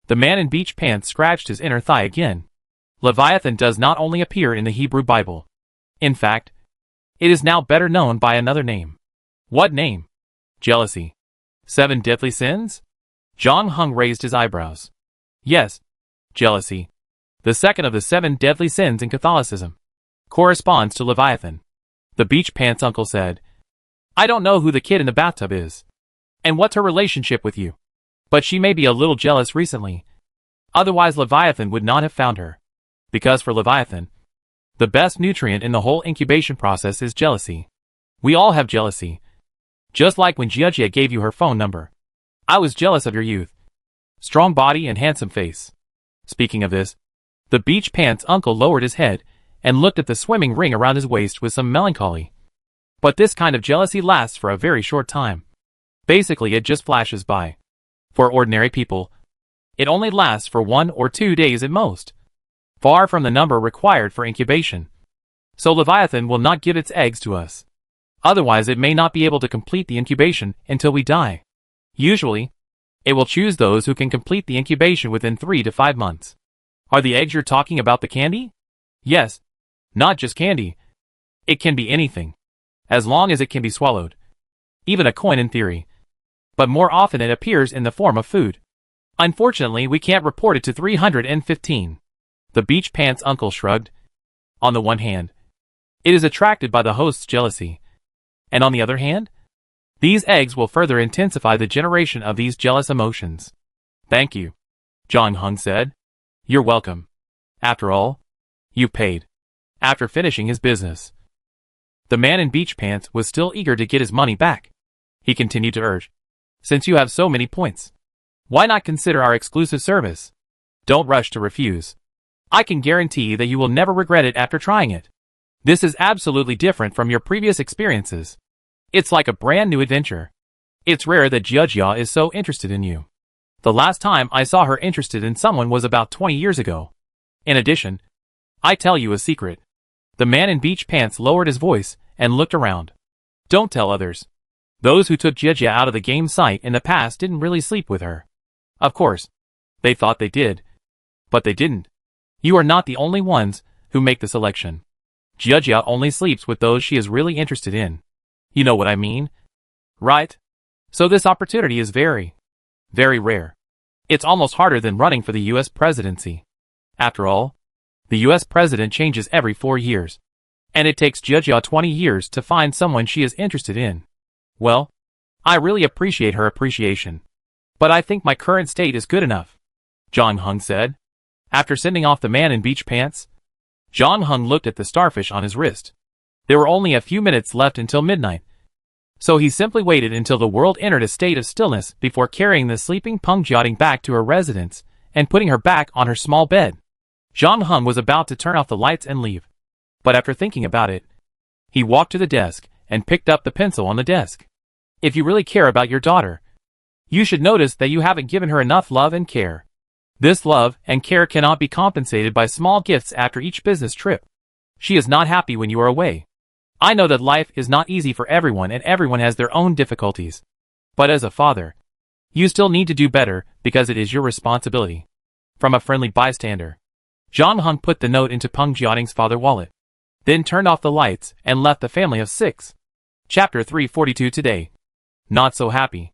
The man in beach pants scratched his inner thigh again. Leviathan does not only appear in the Hebrew Bible. In fact, it is now better known by another name. What name? Jealousy. 7 deadly sins? Jong Hung raised his eyebrows. Yes, jealousy. The second of the 7 deadly sins in Catholicism. Corresponds to Leviathan. The beach pants uncle said. I don't know who the kid in the bathtub is. And what's her relationship with you? But she may be a little jealous recently. Otherwise Leviathan would not have found her. Because for Leviathan, the best nutrient in the whole incubation process is jealousy. We all have jealousy. Just like when Jiajia gave you her phone number. I was jealous of your youth. Strong body and handsome face. Speaking of this, the beach pants uncle lowered his head and looked at the swimming ring around his waist with some melancholy. But this kind of jealousy lasts for a very short time. Basically it just flashes by. For ordinary people, it only lasts for 1 or 2 days at most. Far from the number required for incubation. So Leviathan will not give its eggs to us. Otherwise it may not be able to complete the incubation until we die. Usually, it will choose those who can complete the incubation within 3 to 5 months. Are the eggs you're talking about the candy? Yes. Not just candy. It can be anything. As long as it can be swallowed. Even a coin in theory. But more often it appears in the form of food. Unfortunately we can't report it to 315. The beach pants uncle shrugged. On the one hand, it is attracted by the host's jealousy. And on the other hand, these eggs will further intensify the generation of these jealous emotions. Thank you, Jong Hung said. You're welcome. After all, you paid. After finishing his business, the man in beach pants was still eager to get his money back. He continued to urge. Since you have so many points, why not consider our exclusive service? Don't rush to refuse. I can guarantee that you will never regret it after trying it. This is absolutely different from your previous experiences. It's like a brand new adventure. It's rare that Jiajia is so interested in you. The last time I saw her interested in someone was about 20 years ago. In addition, I tell you a secret. The man in beach pants lowered his voice and looked around. Don't tell others. Those who took Jiajia out of the game site in the past didn't really sleep with her. Of course, they thought they did. But they didn't. You are not the only ones who make the selection. Jiajia only sleeps with those she is really interested in. You know what I mean? Right? So this opportunity is very, very rare. It's almost harder than running for the US presidency. After all, the US president changes every 4 years. And it takes Jiajia 20 years to find someone she is interested in. Well, I really appreciate her appreciation. But I think my current state is good enough, Jong Hung said. After sending off the man in beach pants, Jong Hung looked at the starfish on his wrist. There were only a few minutes left until midnight. So he simply waited until the world entered a state of stillness before carrying the sleeping Peng Jiating back to her residence and putting her back on her small bed. Jong Hung was about to turn off the lights and leave. But after thinking about it, he walked to the desk and picked up the pencil on the desk. If you really care about your daughter, you should notice that you haven't given her enough love and care. This love and care cannot be compensated by small gifts after each business trip. She is not happy when you are away. I know that life is not easy for everyone and everyone has their own difficulties. But as a father, you still need to do better because it is your responsibility. From a friendly bystander, Jong Hung put the note into Peng Jiating's father wallet, then turned off the lights and left the family of 6. Chapter 342 today. Not so happy.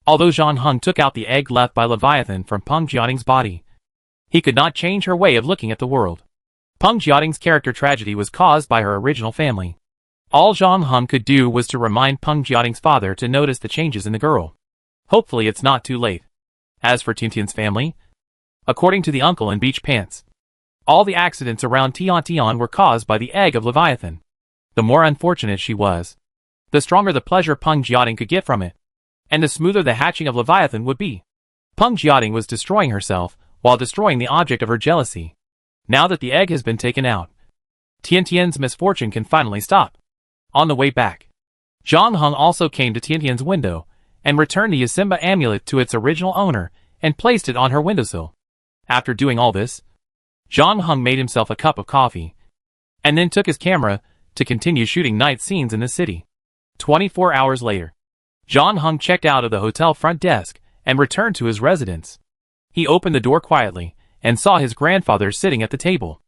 Although Jong Hung took out the egg left by Leviathan from Peng Jiating's body, he could not change her way of looking at the world. Peng Jiating's character tragedy was caused by her original family. All Jong Hung could do was to remind Peng Jiating's father to notice the changes in the girl. Hopefully it's not too late. As for Tiantian's family, according to the uncle in beach pants, all the accidents around Tian were caused by the egg of Leviathan. The more unfortunate she was, the stronger the pleasure Peng Jiating could get from it, and the smoother the hatching of Leviathan would be. Peng Jiating was destroying herself, while destroying the object of her jealousy. Now that the egg has been taken out, Tiantian's misfortune can finally stop. On the way back, Zhang Heng also came to Tiantian's window and returned the Yasimba amulet to its original owner and placed it on her windowsill. After doing all this, Zhang Heng made himself a cup of coffee and then took his camera to continue shooting night scenes in the city. 24 hours later, Zhang Heng checked out of the hotel front desk and returned to his residence. He opened the door quietly and saw his grandfather sitting at the table.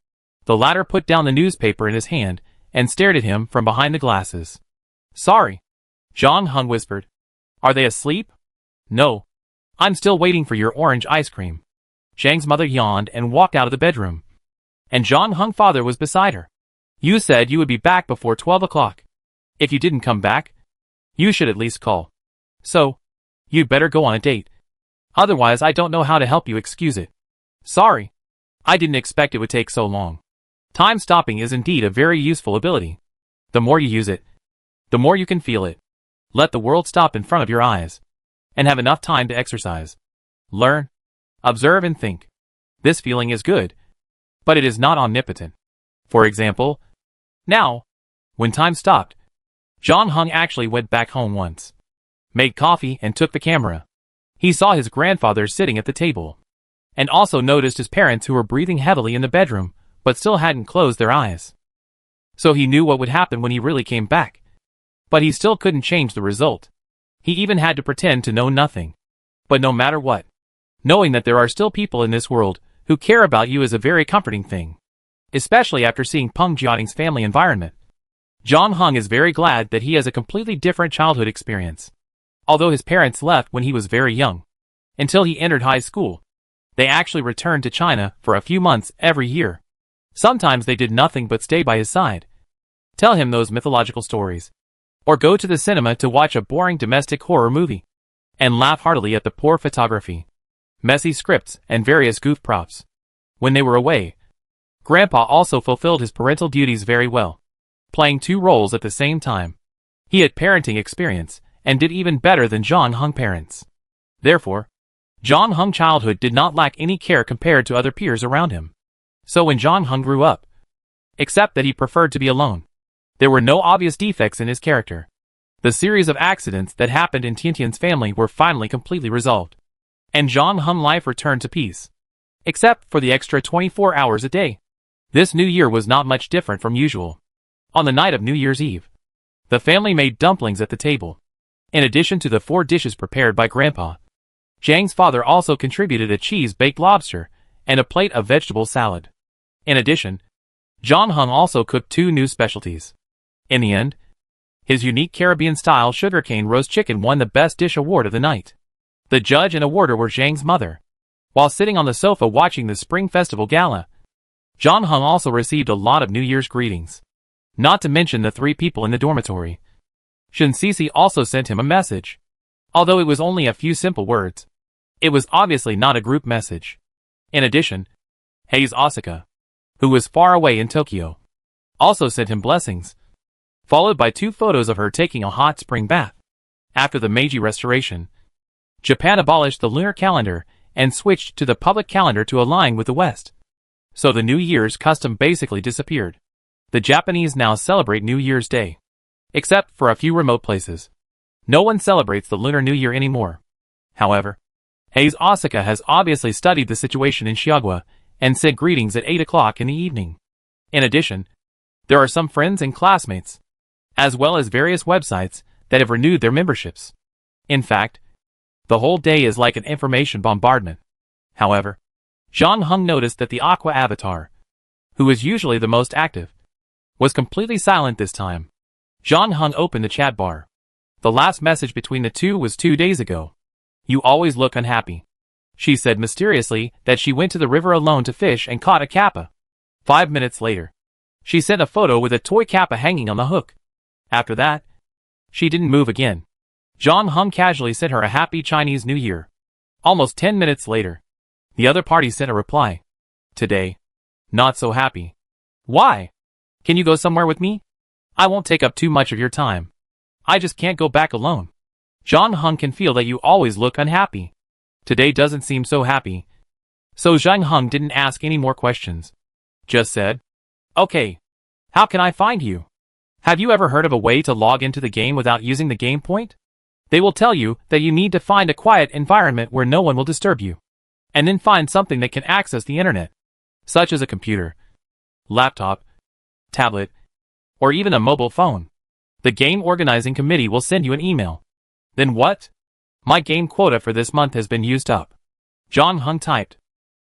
The latter put down the newspaper in his hand and stared at him from behind the glasses. "Sorry," Zhang Heng whispered. "Are they asleep?" "No. I'm still waiting for your orange ice cream." Zhang's mother yawned and walked out of the bedroom. And Zhang Heng's father was beside her. "You said you would be back before 12 o'clock. If you didn't come back, you should at least call. So, you'd better go on a date. Otherwise I don't know how to help you excuse it." "Sorry. I didn't expect it would take so long." Time stopping is indeed a very useful ability. The more you use it, the more you can feel it. Let the world stop in front of your eyes, and have enough time to exercise, learn, observe and think. This feeling is good, but it is not omnipotent. For example, now, when time stopped, Zhang Heng actually went back home once, made coffee and took the camera. He saw his grandfather sitting at the table, and also noticed his parents who were breathing heavily in the bedroom, but still hadn't closed their eyes. So he knew what would happen when he really came back. But he still couldn't change the result. He even had to pretend to know nothing. But no matter what, knowing that there are still people in this world who care about you is a very comforting thing. Especially after seeing Peng Jiating's family environment. Zhang Heng is very glad that he has a completely different childhood experience. Although his parents left when he was very young, until he entered high school, they actually returned to China for a few months every year. Sometimes they did nothing but stay by his side, tell him those mythological stories, or go to the cinema to watch a boring domestic horror movie, and laugh heartily at the poor photography, messy scripts, and various goof props. When they were away, Grandpa also fulfilled his parental duties very well, playing two roles at the same time. He had parenting experience, and did even better than Zhang Heng parents. Therefore, Zhang Heng's childhood did not lack any care compared to other peers around him. So when Zhang Heng grew up, except that he preferred to be alone, there were no obvious defects in his character. The series of accidents that happened in Tiantian's family were finally completely resolved, and Zhang Heng's life returned to peace. Except for the extra 24 hours a day. This new year was not much different from usual. On the night of New Year's Eve, the family made dumplings at the table. In addition to the 4 dishes prepared by Grandpa, Zhang's father also contributed a cheese-baked lobster and a plate of vegetable salad. In addition, Zhang Heng also cooked 2 new specialties. In the end, his unique Caribbean-style sugarcane roast chicken won the Best Dish award of the night. The judge and awarder were Zhang's mother. While sitting on the sofa watching the Spring Festival Gala, Zhang Heng also received a lot of New Year's greetings. Not to mention the 3 people in the dormitory. Shen Sisi also sent him a message. Although it was only a few simple words, it was obviously not a group message. In addition, Hayes Osaka, who was far away in Tokyo, also sent him blessings, followed by 2 photos of her taking a hot spring bath. After the Meiji Restoration, Japan abolished the lunar calendar and switched to the public calendar to align with the West. So the New Year's custom basically disappeared. The Japanese now celebrate New Year's Day, except for a few remote places. No one celebrates the Lunar New Year anymore. However, Hayes Osaka has obviously studied the situation in Shiogwa and sent greetings at 8 o'clock in the evening. In addition, there are some friends and classmates, as well as various websites that have renewed their memberships. In fact, the whole day is like an information bombardment. However, Zhang Heng noticed that the Aqua avatar, who is usually the most active, was completely silent this time. Zhang Heng opened the chat bar. The last message between the two was 2 days ago. "You always look unhappy." She said mysteriously that she went to the river alone to fish and caught a kappa. 5 minutes later, she sent a photo with a toy kappa hanging on the hook. After that, she didn't move again. Zhang Heng casually sent her a happy Chinese New Year. Almost 10 minutes later, the other party sent a reply. "Today, not so happy." "Why? Can you go somewhere with me? I won't take up too much of your time. I just can't go back alone. Zhang Heng can feel that you always look unhappy. Today doesn't seem so happy. So Zhang Heng didn't ask any more questions. Just said, "Okay. How can I find you? Have you ever heard of a way to log into the game without using the game point? They will tell you that you need to find a quiet environment where no one will disturb you. And then find something that can access the internet, such as a computer, laptop, tablet, or even a mobile phone. The game organizing committee will send you an email." "Then what? My game quota for this month has been used up." Zhang Heng typed.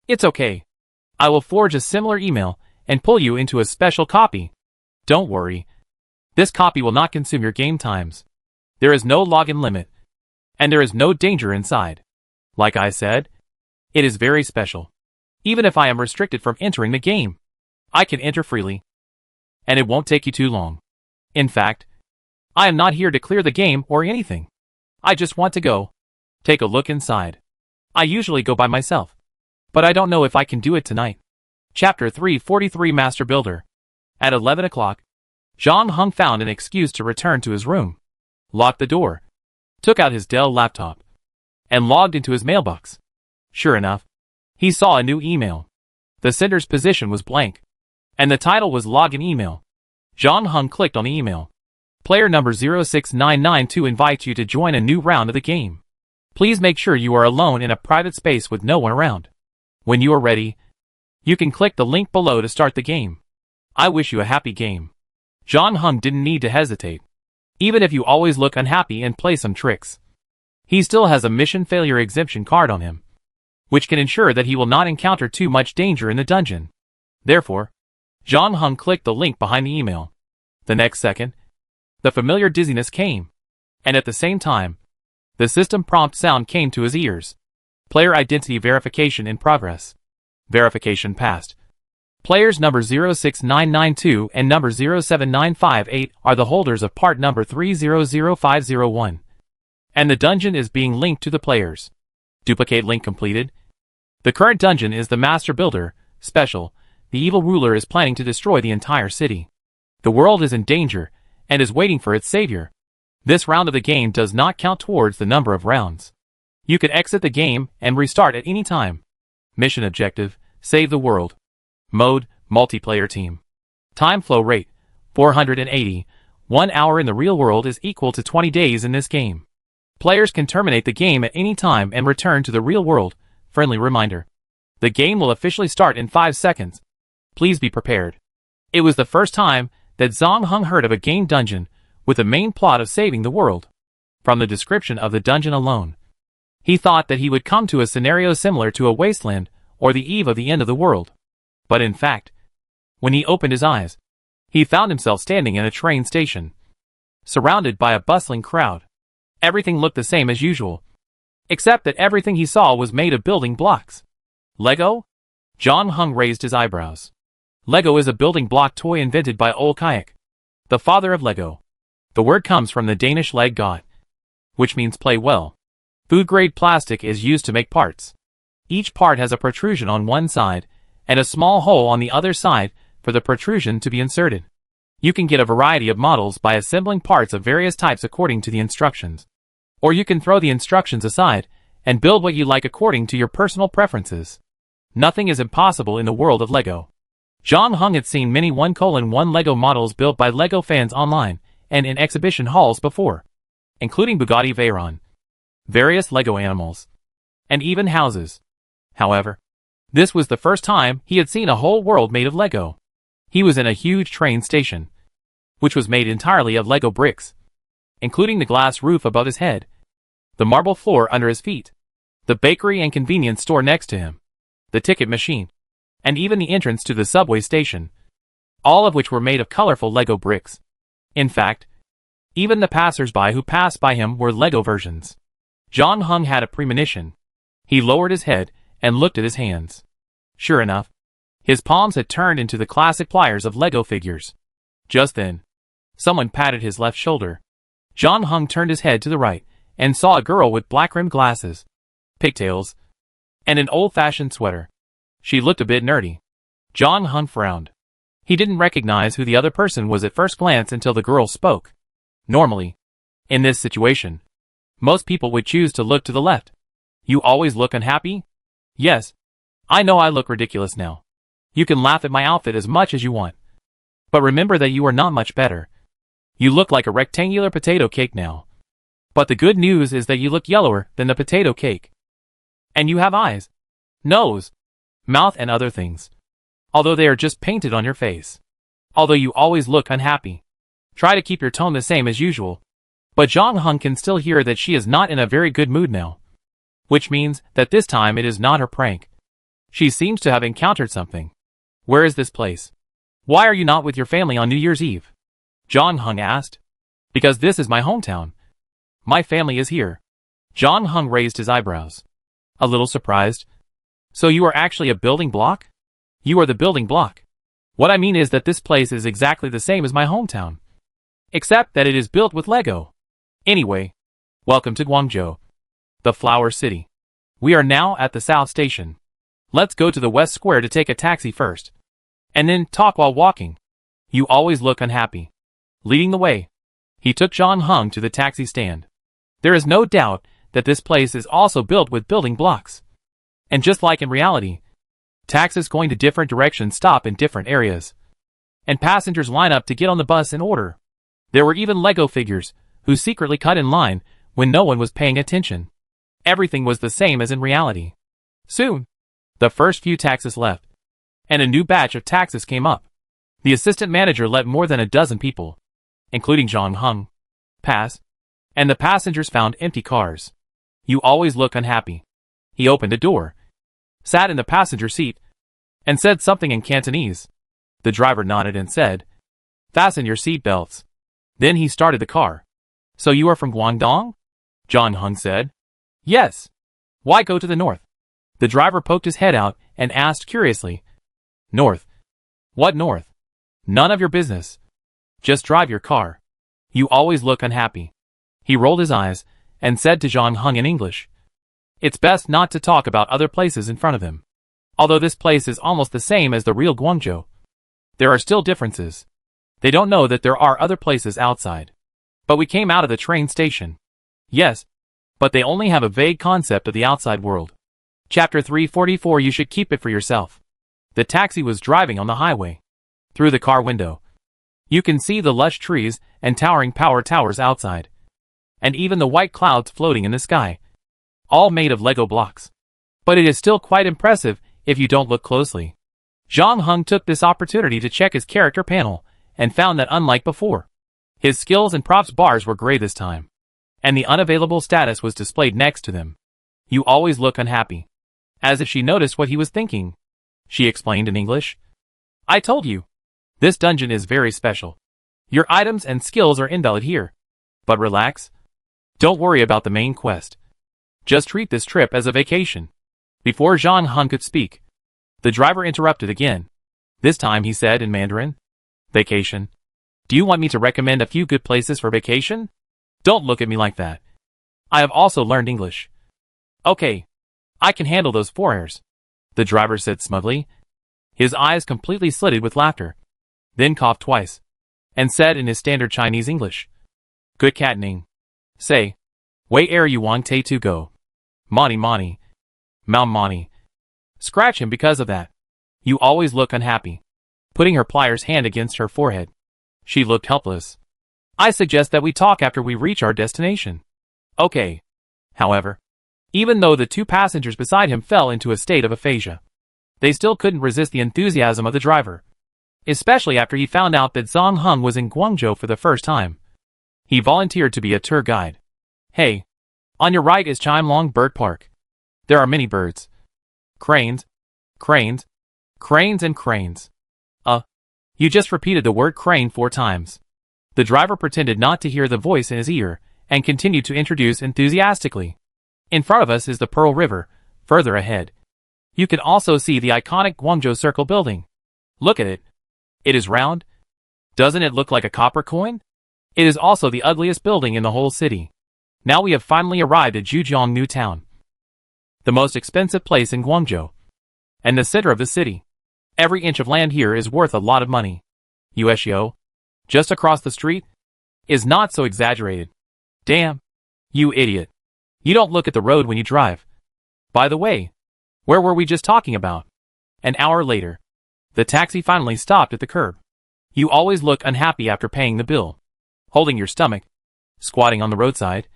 "It's okay. I will forge a similar email and pull you into a special copy. Don't worry. This copy will not consume your game times. There is no login limit, and there is no danger inside. Like I said, it is very special. Even if I am restricted from entering the game, I can enter freely. And it won't take you too long. In fact, I am not here to clear the game or anything. I just want to go. Take a look inside. I usually go by myself, but I don't know if I can do it tonight." Chapter 343 Master Builder. At 11 o'clock, Zhang Heng found an excuse to return to his room, locked the door, took out his Dell laptop, and logged into his mailbox. Sure enough, he saw a new email. The sender's position was blank, and the title was Login Email. Zhang Heng clicked on the email. "Player number 06992 invites you to join a new round of the game. Please make sure you are alone in a private space with no one around. When you are ready, you can click the link below to start the game. I wish you a happy game." Zhang Heng didn't need to hesitate. Even if you always look unhappy and play some tricks, he still has a mission failure exemption card on him, which can ensure that he will not encounter too much danger in the dungeon. Therefore, Zhang Heng clicked the link behind the email. The next second, the familiar dizziness came, and at the same time, the system prompt sound came to his ears. "Player identity verification in progress. Verification passed. Players number 06992 and number 07958 are the holders of part number 300501. And the dungeon is being linked to the players. Duplicate link completed. The current dungeon is the Master Builder, special. The evil ruler is planning to destroy the entire city. The world is in danger, and is waiting for its savior. This round of the game does not count towards the number of rounds. You can exit the game and restart at any time. Mission objective, save the world. Mode, multiplayer team. Time flow rate, 480. 1 hour in the real world is equal to 20 days in this game. Players can terminate the game at any time and return to the real world. Friendly reminder. The game will officially start in 5 seconds. Please be prepared." It was the first time that Zhang Heng heard of a game dungeon with the main plot of saving the world. From the description of the dungeon alone, he thought that he would come to a scenario similar to a wasteland or the eve of the end of the world. But in fact, when he opened his eyes, he found himself standing in a train station, surrounded by a bustling crowd. Everything looked the same as usual, except that everything he saw was made of building blocks. "Lego?" Zhang Heng raised his eyebrows. Lego is a building block toy invented by Ole Kayak, the father of Lego. The word comes from the Danish leg god, which means play well. Food-grade plastic is used to make parts. Each part has a protrusion on one side, and a small hole on the other side for the protrusion to be inserted. You can get a variety of models by assembling parts of various types according to the instructions. Or you can throw the instructions aside and build what you like according to your personal preferences. Nothing is impossible in the world of Lego. Zhang Heng had seen many 1:1 Lego models built by Lego fans online and in exhibition halls before, including Bugatti Veyron, various Lego animals, and even houses. However, this was the first time he had seen a whole world made of Lego. He was in a huge train station, which was made entirely of Lego bricks, including the glass roof above his head, the marble floor under his feet, the bakery and convenience store next to him, the ticket machine, and even the entrance to the subway station, all of which were made of colorful Lego bricks. In fact, even the passers-by who passed by him were Lego versions. Zhang Heng had a premonition. He lowered his head and looked at his hands. Sure enough, his palms had turned into the classic pliers of Lego figures. Just then, someone patted his left shoulder. Zhang Heng turned his head to the right and saw a girl with black-rimmed glasses, pigtails, and an old-fashioned sweater. She looked a bit nerdy. Zhang Heng frowned. He didn't recognize who the other person was at first glance until the girl spoke. Normally, in this situation, most people would choose to look to the left. "You always look unhappy?" "Yes. I know I look ridiculous now. You can laugh at my outfit as much as you want. But remember that you are not much better. You look like a rectangular potato cake now. But the good news is that you look yellower than the potato cake. And you have eyes, nose, mouth and other things. Although they are just painted on your face. Although you always look unhappy. Try to keep your tone the same as usual. But Jong Hung can still hear that she is not in a very good mood now. Which means that this time it is not her prank. She seems to have encountered something. Where is this place? Why are you not with your family on New Year's Eve? Jong Hung asked. Because this is my hometown. My family is here. Jong Hung raised his eyebrows. A little surprised. So you are actually a building block? You are the building block. What I mean is that this place is exactly the same as my hometown. Except that it is built with Lego. Anyway, welcome to Guangzhou, the Flower City. We are now at the South Station. Let's go to the West Square to take a taxi first. And then talk while walking. You always look unhappy. Leading the way, he took Jong Hung to the taxi stand. There is no doubt that this place is also built with building blocks. And just like in reality, taxis going to different directions stop in different areas. And passengers line up to get on the bus in order. There were even Lego figures, who secretly cut in line when no one was paying attention. Everything was the same as in reality. Soon, the first few taxis left, and a new batch of taxis came up. The assistant manager let more than a dozen people, including Jong Hung, pass, and the passengers found empty cars. You always look unhappy. He opened a door, sat in the passenger seat, and said something in Cantonese. The driver nodded and said, "Fasten your seat belts." Then he started the car. So you are from Guangdong? Jong Hung said. Yes. Why go to the north? The driver poked his head out and asked curiously. North? What north? None of your business. Just drive your car. You always look unhappy. He rolled his eyes and said to Jong Hung in English. It's best not to talk about other places in front of him. Although this place is almost the same as the real Guangzhou, there are still differences. They don't know that there are other places outside. But we came out of the train station. Yes, but they only have a vague concept of the outside world. Chapter 344. You should keep it for yourself. The taxi was driving on the highway. Through the car window, you can see the lush trees and towering power towers outside. And even the white clouds floating in the sky. All made of Lego blocks. But it is still quite impressive if you don't look closely. Jong Hung took this opportunity to check his character panel and found that unlike before, his skills and props bars were gray this time. And the unavailable status was displayed next to them. You always look unhappy. As if she noticed what he was thinking. She explained in English. I told you. This dungeon is very special. Your items and skills are invalid here. But relax. Don't worry about the main quest. Just treat this trip as a vacation. Before Jong Hung could speak, the driver interrupted again. This time he said in Mandarin. Vacation. Do you want me to recommend a few good places for vacation? Don't look at me like that. I have also learned English. Okay. I can handle those foreigners. The driver said smugly. His eyes completely slitted with laughter. Then coughed twice. And said in his standard Chinese English. Good catning. Say. Wei er you wang te to go. Monty monty. Mao monty. Scratch him because of that. You always look unhappy. Putting her pliers hand against her forehead. She looked helpless. I suggest that we talk after we reach our destination. Okay. However, even though the two passengers beside him fell into a state of aphasia, they still couldn't resist the enthusiasm of the driver. Especially after he found out that Jong Hung was in Guangzhou for the first time. He volunteered to be a tour guide. Hey, on your right is Chimelong Bird Park. There are many birds. Cranes, cranes, cranes and cranes. You just repeated the word crane 4 times. The driver pretended not to hear the voice in his ear and continued to introduce enthusiastically. In front of us is the Pearl River, further ahead. You can also see the iconic Guangzhou Circle building. Look at it. It is round. Doesn't it look like a copper coin? It is also the ugliest building in the whole city. Now we have finally arrived at Zhujiang New Town, the most expensive place in Guangzhou, and the center of the city. Every inch of land here is worth a lot of money. Yueshio, just across the street, is not so exaggerated. Damn, you idiot. You don't look at the road when you drive. By the way, Where were we just talking about? An hour later, the taxi finally stopped at the curb. You always look unhappy after paying the bill. Holding your stomach. Squatting on the roadside.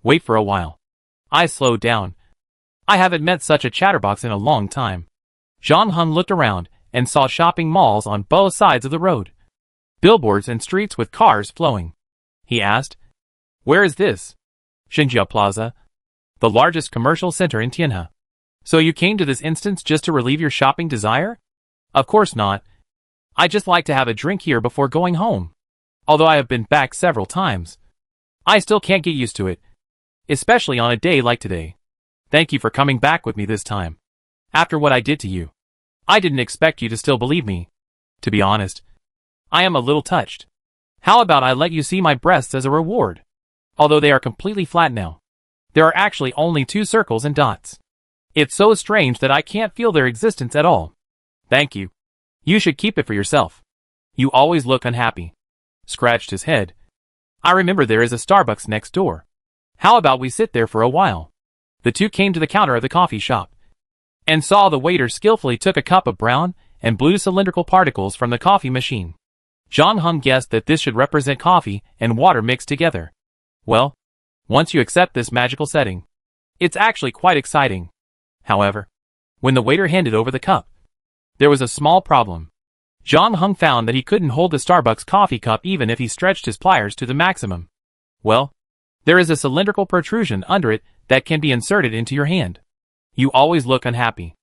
Wait for a while. I slowed down. I haven't met such a chatterbox in a long time. Zhang Heng looked around and saw shopping malls on both sides of the road. Billboards and streets with cars flowing. He asked, "Where is this?" Xinjia Plaza, the largest commercial center in Tianhe. So you came to this instance just to relieve your shopping desire? Of course not. I just like to have a drink here before going home. Although I have been back several times, I still can't get used to it. Especially on a day like today. Thank you for coming back with me this time. After what I did to you. I didn't expect you to still believe me. To be honest, I am a little touched. How about I let you see my breasts as a reward? Although they are completely flat now. There are actually only 2 circles and dots. It's so strange that I can't feel their existence at all. Thank you. You should keep it for yourself. You always look unhappy. Scratched his head. I remember there is a Starbucks next door. How about we sit there for a while? The two came to the counter of the coffee shop and saw the waiter skillfully took a cup of brown and blue cylindrical particles from the coffee machine. Zhang Heng guessed that this should represent coffee and water mixed together. Well, once you accept this magical setting, it's actually quite exciting. However, when the waiter handed over the cup, there was a small problem. Zhang Heng found that he couldn't hold the Starbucks coffee cup even if he stretched his pliers to the maximum. Well, there is a cylindrical protrusion under it that can be inserted into your hand. You always look unhappy.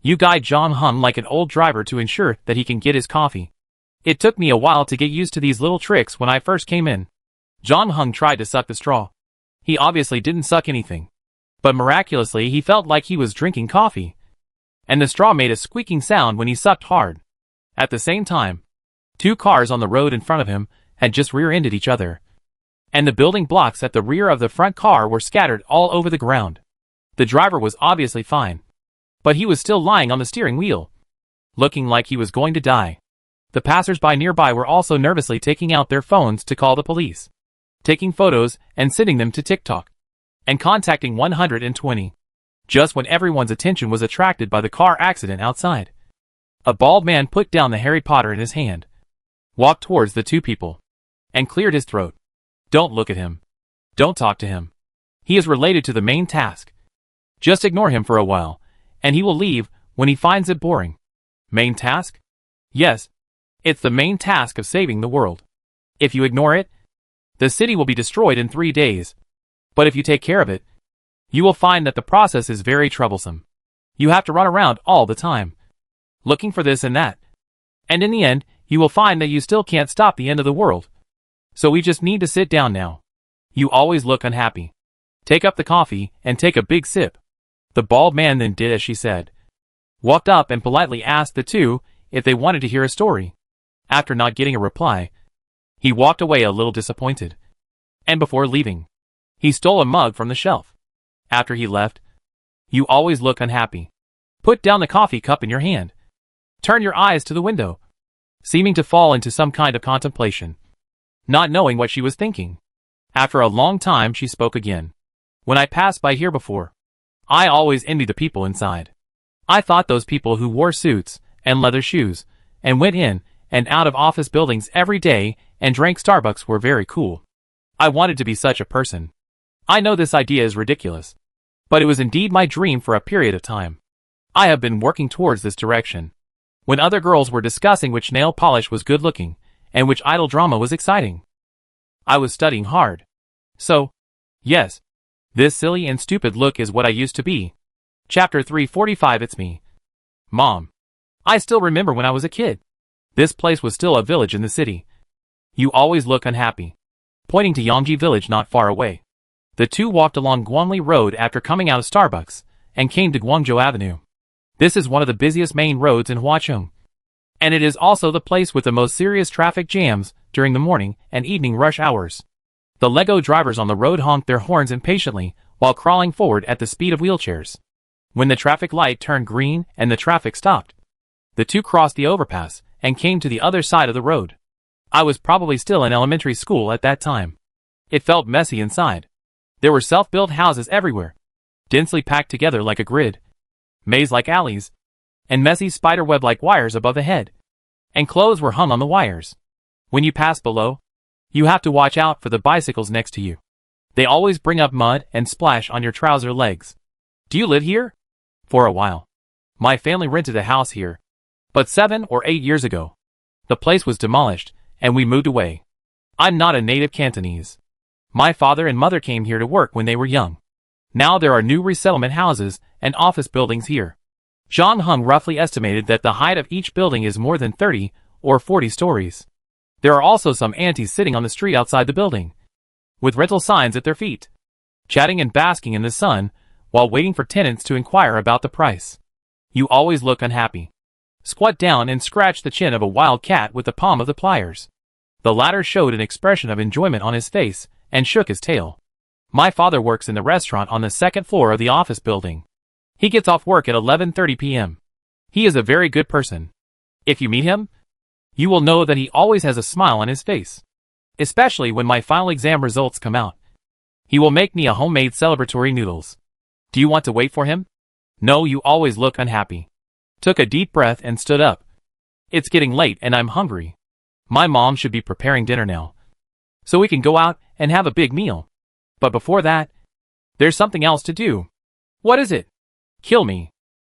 You guide Zhang Heng like an old driver to ensure that he can get his coffee. It took me a while to get used to these little tricks when I first came in. Zhang Heng tried to suck the straw. He obviously didn't suck anything. But miraculously he felt like he was drinking coffee. And the straw made a squeaking sound when he sucked hard. At the same time, 2 cars on the road in front of him had just rear-ended each other. And the building blocks at the rear of the front car were scattered all over the ground. The driver was obviously fine. But he was still lying on the steering wheel, looking like he was going to die. The passers-by nearby were also nervously taking out their phones to call the police, taking photos and sending them to TikTok, and contacting 120. Just when everyone's attention was attracted by the car accident outside, a bald man put down the Harry Potter in his hand, walked towards the 2 people, and cleared his throat. Don't look at him. Don't talk to him. He is related to the main task. Just ignore him for a while, and he will leave when he finds it boring. Main task? Yes. It's the main task of saving the world. If you ignore it, the city will be destroyed in 3 days. But if you take care of it, you will find that the process is very troublesome. You have to run around all the time, looking for this and that. And in the end, you will find that you still can't stop the end of the world. So we just need to sit down now. You always look unhappy. Take up the coffee and take a big sip. The bald man then did as she said. Walked up and politely asked the 2 if they wanted to hear a story. After not getting a reply, he walked away a little disappointed. And before leaving, he stole a mug from the shelf. After he left, you always look unhappy. Put down the coffee cup in your hand. Turn your eyes to the window, seeming to fall into some kind of contemplation, not knowing what she was thinking. After a long time she spoke again. When I passed by here before, I always envied the people inside. I thought those people who wore suits and leather shoes and went in and out of office buildings every day and drank Starbucks were very cool. I wanted to be such a person. I know this idea is ridiculous, but it was indeed my dream for a period of time. I have been working towards this direction. When other girls were discussing which nail polish was good looking and which idol drama was exciting, I was studying hard. So, yes, this silly and stupid look is what I used to be. Chapter 345. It's me. Mom. I still remember when I was a kid. This place was still a village in the city. You always look unhappy. Pointing to Yangji village not far away. The 2 walked along Guanli Road after coming out of Starbucks, and came to Guangzhou Avenue. This is one of the busiest main roads in Huacheng. And it is also the place with the most serious traffic jams during the morning and evening rush hours. The Lego drivers on the road honked their horns impatiently while crawling forward at the speed of wheelchairs. When the traffic light turned green and the traffic stopped, the 2 crossed the overpass and came to the other side of the road. I was probably still in elementary school at that time. It felt messy inside. There were self-built houses everywhere, densely packed together like a grid. maze-like alleys, and messy spiderweb-like wires above the head. And clothes were hung on the wires. When you pass below, you have to watch out for the bicycles next to you. They always bring up mud and splash on your trouser legs. Do you live here? For a while. My family rented a house here. But 7 or 8 years ago, the place was demolished, and we moved away. I'm not a native Cantonese. My father and mother came here to work when they were young. Now there are new resettlement houses and office buildings here. Zhang Heng roughly estimated that the height of each building is more than 30 or 40 stories. There are also some aunties sitting on the street outside the building, with rental signs at their feet, chatting and basking in the sun while waiting for tenants to inquire about the price. You always look unhappy. Squat down and scratch the chin of a wild cat with the palm of the pliers. The latter showed an expression of enjoyment on his face and shook his tail. My father works in the restaurant on the second floor of the office building. He gets off work at 11:30 p.m. He is a very good person. If you meet him, you will know that he always has a smile on his face. Especially when my final exam results come out. He will make me a homemade celebratory noodles. Do you want to wait for him? No, you always look unhappy. Took a deep breath and stood up. It's getting late and I'm hungry. My mom should be preparing dinner now, so we can go out and have a big meal. But before that, there's something else to do. What is it? Kill me.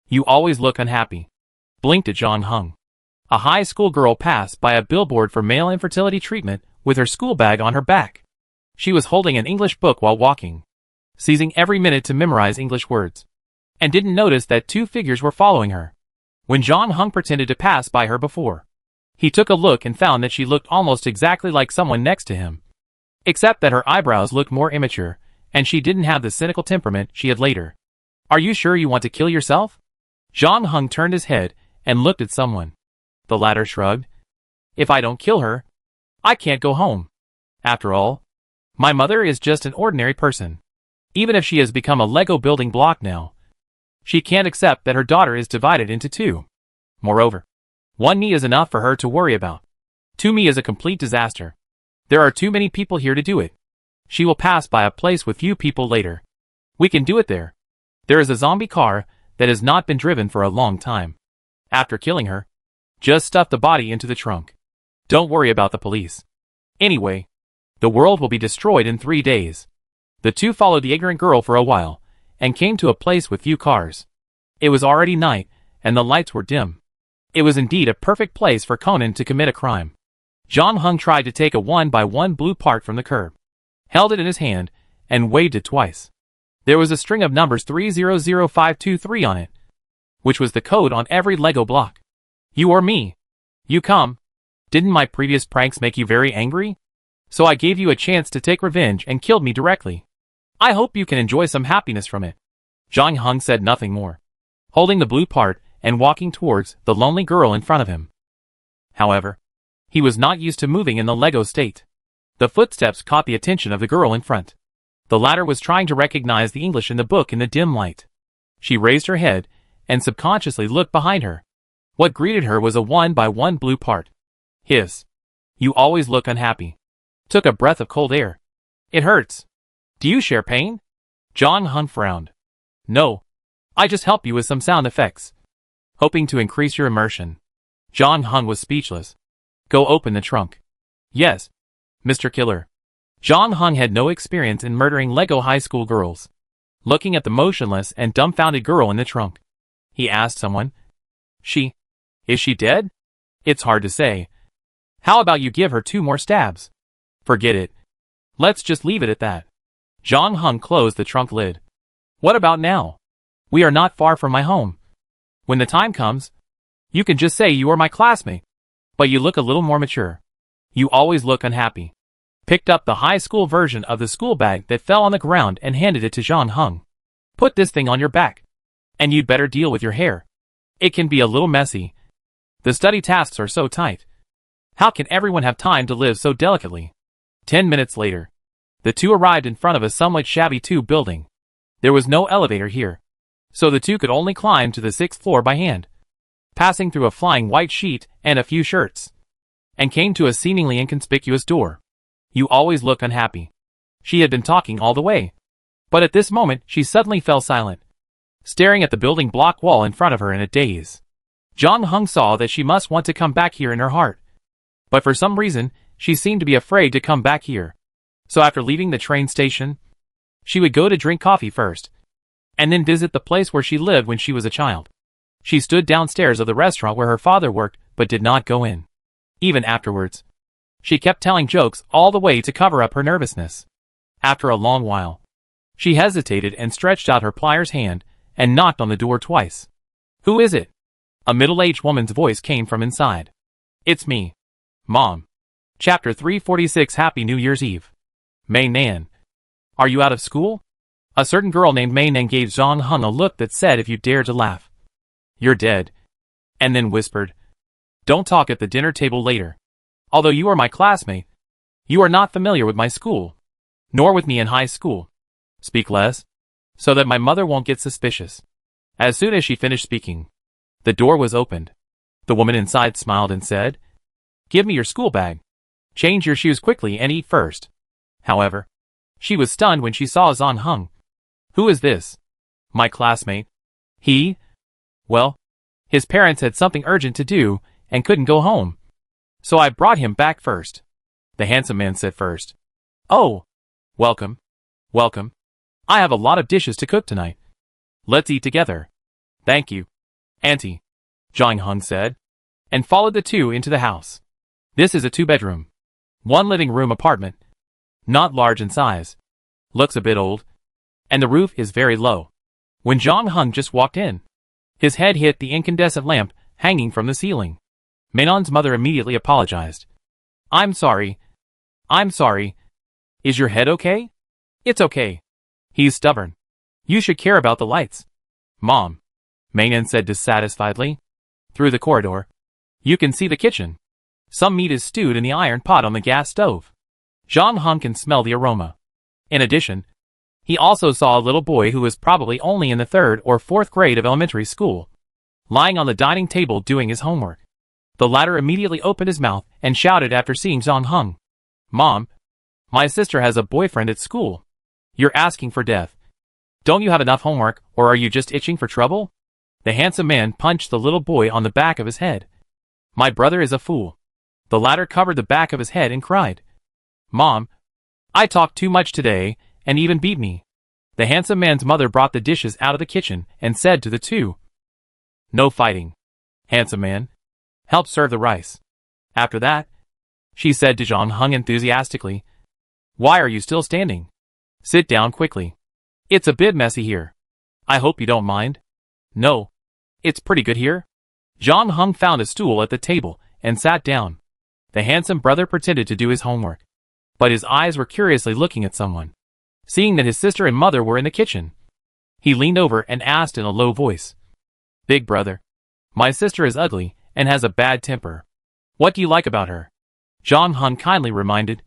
You always look unhappy. Blinked at Zhang Heng. A high school girl passed by a billboard for male infertility treatment with her school bag on her back. She was holding an English book while walking, seizing every minute to memorize English words, and didn't notice that 2 figures were following her. When Zhang Heng pretended to pass by her before, he took a look and found that she looked almost exactly like someone next to him, except that her eyebrows looked more immature, and she didn't have the cynical temperament she had later. Are you sure you want to kill yourself? Zhang Heng turned his head and looked at someone. The latter shrugged. If I don't kill her, I can't go home. After all, my mother is just an ordinary person. Even if she has become a Lego building block now, she can't accept that her daughter is divided into 2. Moreover, 1 me is enough for her to worry about. 2 me is a complete disaster. There are too many people here to do it. She will pass by a place with few people later. We can do it there. There is a zombie car that has not been driven for a long time. After killing her, just stuff the body into the trunk. Don't worry about the police. Anyway, the world will be destroyed in 3 days. The 2 followed the ignorant girl for a while, and came to a place with few cars. It was already night, and the lights were dim. It was indeed a perfect place for Conan to commit a crime. Zhang Heng tried to take a 1-by-1 blue part from the curb, held it in his hand, and waved it twice. There was a string of numbers 300523 on it, which was the code on every Lego block. You or me? You come. Didn't my previous pranks make you very angry? So I gave you a chance to take revenge and killed me directly. I hope you can enjoy some happiness from it. Zhang Heng said nothing more, holding the blue part and walking towards the lonely girl in front of him. However, he was not used to moving in the Lego state. The footsteps caught the attention of the girl in front. The latter was trying to recognize the English in the book in the dim light. She raised her head and subconsciously looked behind her. What greeted her was a 1-by-1 blue part. Hiss. You always look unhappy. Took a breath of cold air. It hurts. Do you share pain? Zhang Heng frowned. No. I just help you with some sound effects, hoping to increase your immersion. Zhang Heng was speechless. Go open the trunk. Yes, Mr. Killer. Zhang Heng had no experience in murdering Lego high school girls. Looking at the motionless and dumbfounded girl in the trunk, he asked someone. Is she dead? It's hard to say. How about you give her 2 more stabs? Forget it. Let's just leave it at that. Zhang Heng closed the trunk lid. What about now? We are not far from my home. When the time comes, you can just say you are my classmate. But you look a little more mature. You always look unhappy. Picked up the high school version of the school bag that fell on the ground and handed it to Zhang Heng. Put this thing on your back. And you'd better deal with your hair. It can be a little messy. The study tasks are so tight. How can everyone have time to live so delicately? 10 minutes later, the 2 arrived in front of a somewhat shabby 2 building. There was no elevator here, so the 2 could only climb to the 6th floor by hand, passing through a flying white sheet and a few shirts, and came to a seemingly inconspicuous door. You always look unhappy. She had been talking all the way, but at this moment she suddenly fell silent. staring at the building block wall in front of her in a daze. Jong Hung saw that she must want to come back here in her heart. But for some reason, she seemed to be afraid to come back here. So after leaving the train station, she would go to drink coffee first, and then visit the place where she lived when she was a child. She stood downstairs of the restaurant where her father worked, but did not go in. Even afterwards, she kept telling jokes all the way to cover up her nervousness. After a long while, she hesitated and stretched out her pliers hand and knocked on the door twice. "Who is it?" A middle-aged woman's voice came from inside. "It's me, Mom." Chapter 346. Happy New Year's Eve. Mei Nan. "Are you out of school?" A certain girl named Mei Nan gave Jong Hung a look that said, "If you dare to laugh, you're dead," and then whispered, "Don't talk at the dinner table later. Although you are my classmate, you are not familiar with my school, nor with me in high school. Speak less, so that my mother won't get suspicious." As soon as she finished speaking, the door was opened. The woman inside smiled and said, "Give me your school bag. Change your shoes quickly and eat first." However, she was stunned when she saw Jong Hung. "Who is this?" "My classmate." "He? Well, his parents had something urgent to do and couldn't go home, so I brought him back first," the handsome man said first. "Oh, welcome, welcome. I have a lot of dishes to cook tonight. Let's eat together." "Thank you, Auntie," Jong Hung said, and followed the two into the house. This is a two-bedroom, one living room apartment, not large in size, looks a bit old, and the roof is very low. When Jong Hung just walked in, his head hit the incandescent lamp hanging from the ceiling. Mainon's mother immediately apologized. I'm sorry. Is your head okay?" "It's okay. He's stubborn. You should care about the lights." "Mom," Mainon said dissatisfiedly. Through the corridor, you can see the kitchen. Some meat is stewed in the iron pot on the gas stove. Jong Hung can smell the aroma. In addition, he also saw a little boy who was probably only in the 3rd or 4th grade of elementary school, lying on the dining table doing his homework. The latter immediately opened his mouth and shouted after seeing Jong Hung, "Mom, my sister has a boyfriend at school. You're asking for death. Don't you have enough homework, or are you just itching for trouble?" The handsome man punched the little boy on the back of his head. "My brother is a fool." The latter covered the back of his head and cried, "Mom, I talked too much today, and even beat me." The handsome man's mother brought the dishes out of the kitchen and said to the two, "No fighting. Handsome man, help serve the rice." After that, she said to Jong Hung enthusiastically, "Why are you still standing? Sit down quickly. It's a bit messy here. I hope you don't mind." "No, it's pretty good here." Jong Hung found a stool at the table and sat down. The handsome brother pretended to do his homework, but his eyes were curiously looking at someone. Seeing that his sister and mother were in the kitchen, he leaned over and asked in a low voice, "Big brother, my sister is ugly and has a bad temper. What do you like about her?" Jong Hung kindly reminded,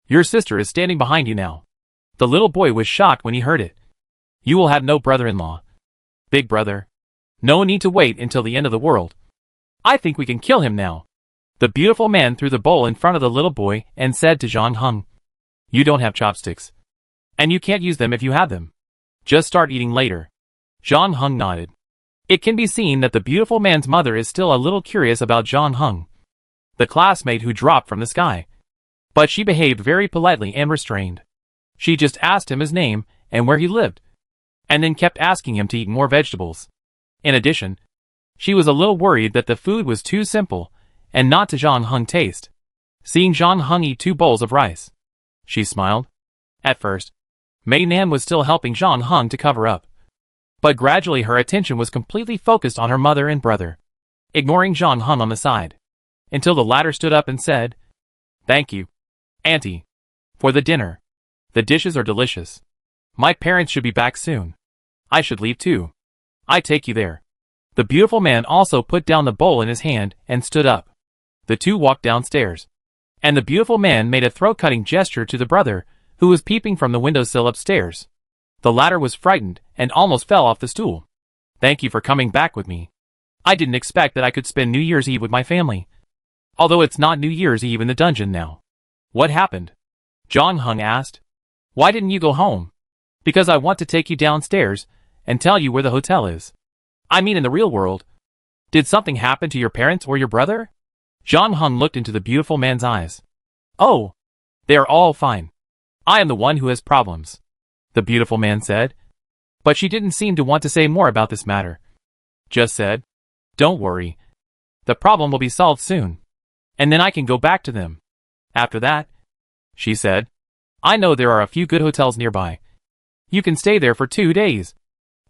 "Your sister is standing behind you now." The little boy was shocked when he heard it. "You will have no brother-in-law." "Big brother, no need to wait until the end of the world. I think we can kill him now." The beautiful man threw the bowl in front of the little boy and said to Jong Hung, "You don't have chopsticks, and you can't use them if you have them. Just start eating later." Jong Hung nodded. It can be seen that the beautiful man's mother is still a little curious about Jong Hung, the classmate who dropped from the sky. But she behaved very politely and restrained. She just asked him his name and where he lived, and then kept asking him to eat more vegetables. In addition, she was a little worried that the food was too simple and not to Jong Hung's taste. Seeing Jong Hung eat 2 bowls of rice, she smiled. At first, Mei Nan was still helping Jong Hung to cover up, but gradually her attention was completely focused on her mother and brother, ignoring Jong Hung on the side, until the latter stood up and said, "Thank you, Auntie, for the dinner. The dishes are delicious. My parents should be back soon. I should leave too. I take you there." The beautiful man also put down the bowl in his hand and stood up. The two walked downstairs, and the beautiful man made a throat-cutting gesture to the brother, who was peeping from the windowsill upstairs. The latter was frightened and almost fell off the stool. "Thank you for coming back with me. I didn't expect that I could spend New Year's Eve with my family. Although it's not New Year's Eve in the dungeon now." "What happened?" Jong Hung asked. "Why didn't you go home?" "Because I want to take you downstairs and tell you where the hotel is. I mean in the real world. Did something happen to your parents or your brother? John Hung looked into the beautiful man's eyes. Oh, they are all fine. I am the one who has problems, the beautiful man said. But she didn't seem to want to say more about this matter. Just said, don't worry. The problem will be solved soon. And then I can go back to them. After that, she said, I know there are a few good hotels nearby. You can stay there for 2 days.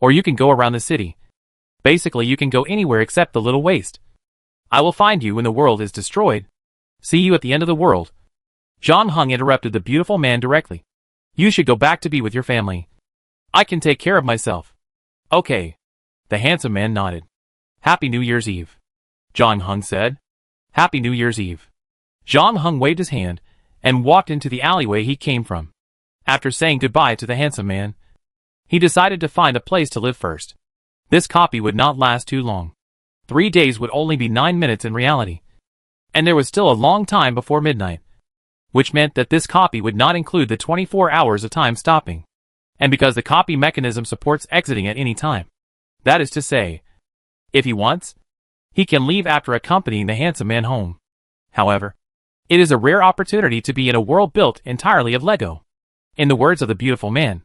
Or you can go around the city. Basically, you can go anywhere except the Little Waste. I will find you when the world is destroyed. See you at the end of the world. John Hung interrupted the beautiful man directly. You should go back to be with your family. I can take care of myself. Okay. The handsome man nodded. Happy New Year's Eve. John Hung said. Happy New Year's Eve. John Hung waved his hand and walked into the alleyway he came from. After saying goodbye to the handsome man, he decided to find a place to live first. This copy would not last too long. 3 days would only be 9 minutes in reality. And there was still a long time before midnight, which meant that this copy would not include the 24 hours of time stopping. And because the copy mechanism supports exiting at any time. That is to say, if he wants, he can leave after accompanying the handsome man home. However, it is a rare opportunity to be in a world built entirely of Lego. In the words of the beautiful man,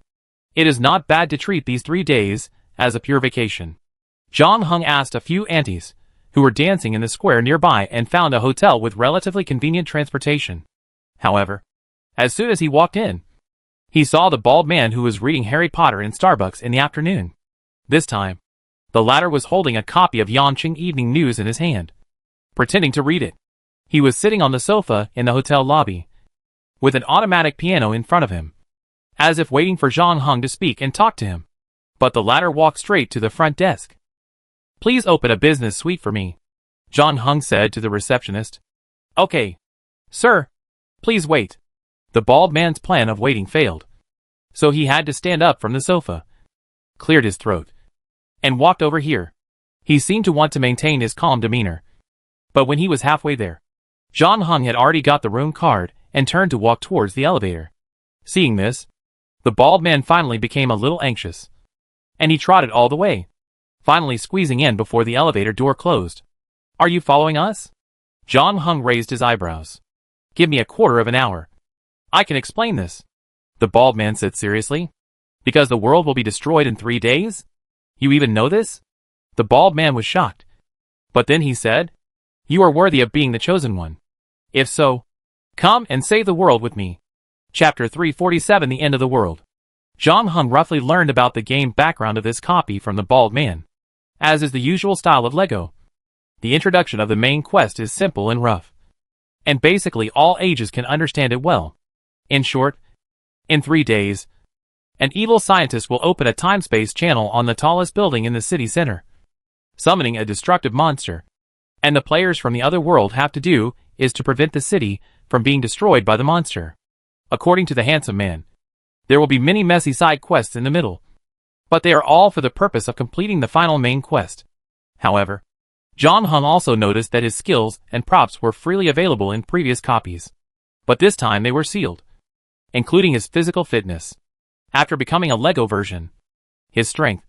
it is not bad to treat these 3 days as a pure vacation. John Hung asked a few aunties who were dancing in the square nearby and found a hotel with relatively convenient transportation. However, as soon as he walked in, he saw the bald man who was reading Harry Potter in Starbucks in the afternoon. This time, the latter was holding a copy of Yanqing Evening News in his hand, pretending to read it. He was sitting on the sofa in the hotel lobby, with an automatic piano in front of him, as if waiting for John Hung to speak and talk to him. But the latter walked straight to the front desk. Please open a business suite for me, John Hung said to the receptionist. Okay. Sir. Please wait. The bald man's plan of waiting failed, so he had to stand up from the sofa, cleared his throat, and walked over here. He seemed to want to maintain his calm demeanor. But when he was halfway there, John Hung had already got the room card and turned to walk towards the elevator. Seeing this, the bald man finally became a little anxious, and he trotted all the way, finally squeezing in before the elevator door closed. Are you following us? John Hung raised his eyebrows. Give me a quarter of an hour. I can explain this, the bald man said seriously. Because the world will be destroyed in 3 days? You even know this? The bald man was shocked. But then he said, you are worthy of being the chosen one. If so, come and save the world with me. Chapter 347, The End of the World. John Hung roughly learned about the game background of this copy from the bald man. As is the usual style of Lego, the introduction of the main quest is simple and rough, and basically all ages can understand it well. In short, in 3 days, an evil scientist will open a time-space channel on the tallest building in the city center, summoning a destructive monster, and the players from the other world have to do is to prevent the city from being destroyed by the monster. According to the handsome man, there will be many messy side quests in the middle, but they are all for the purpose of completing the final main quest. However, John Hung also noticed that his skills and props were freely available in previous copies, but this time they were sealed, including his physical fitness. After becoming a Lego version, his strength,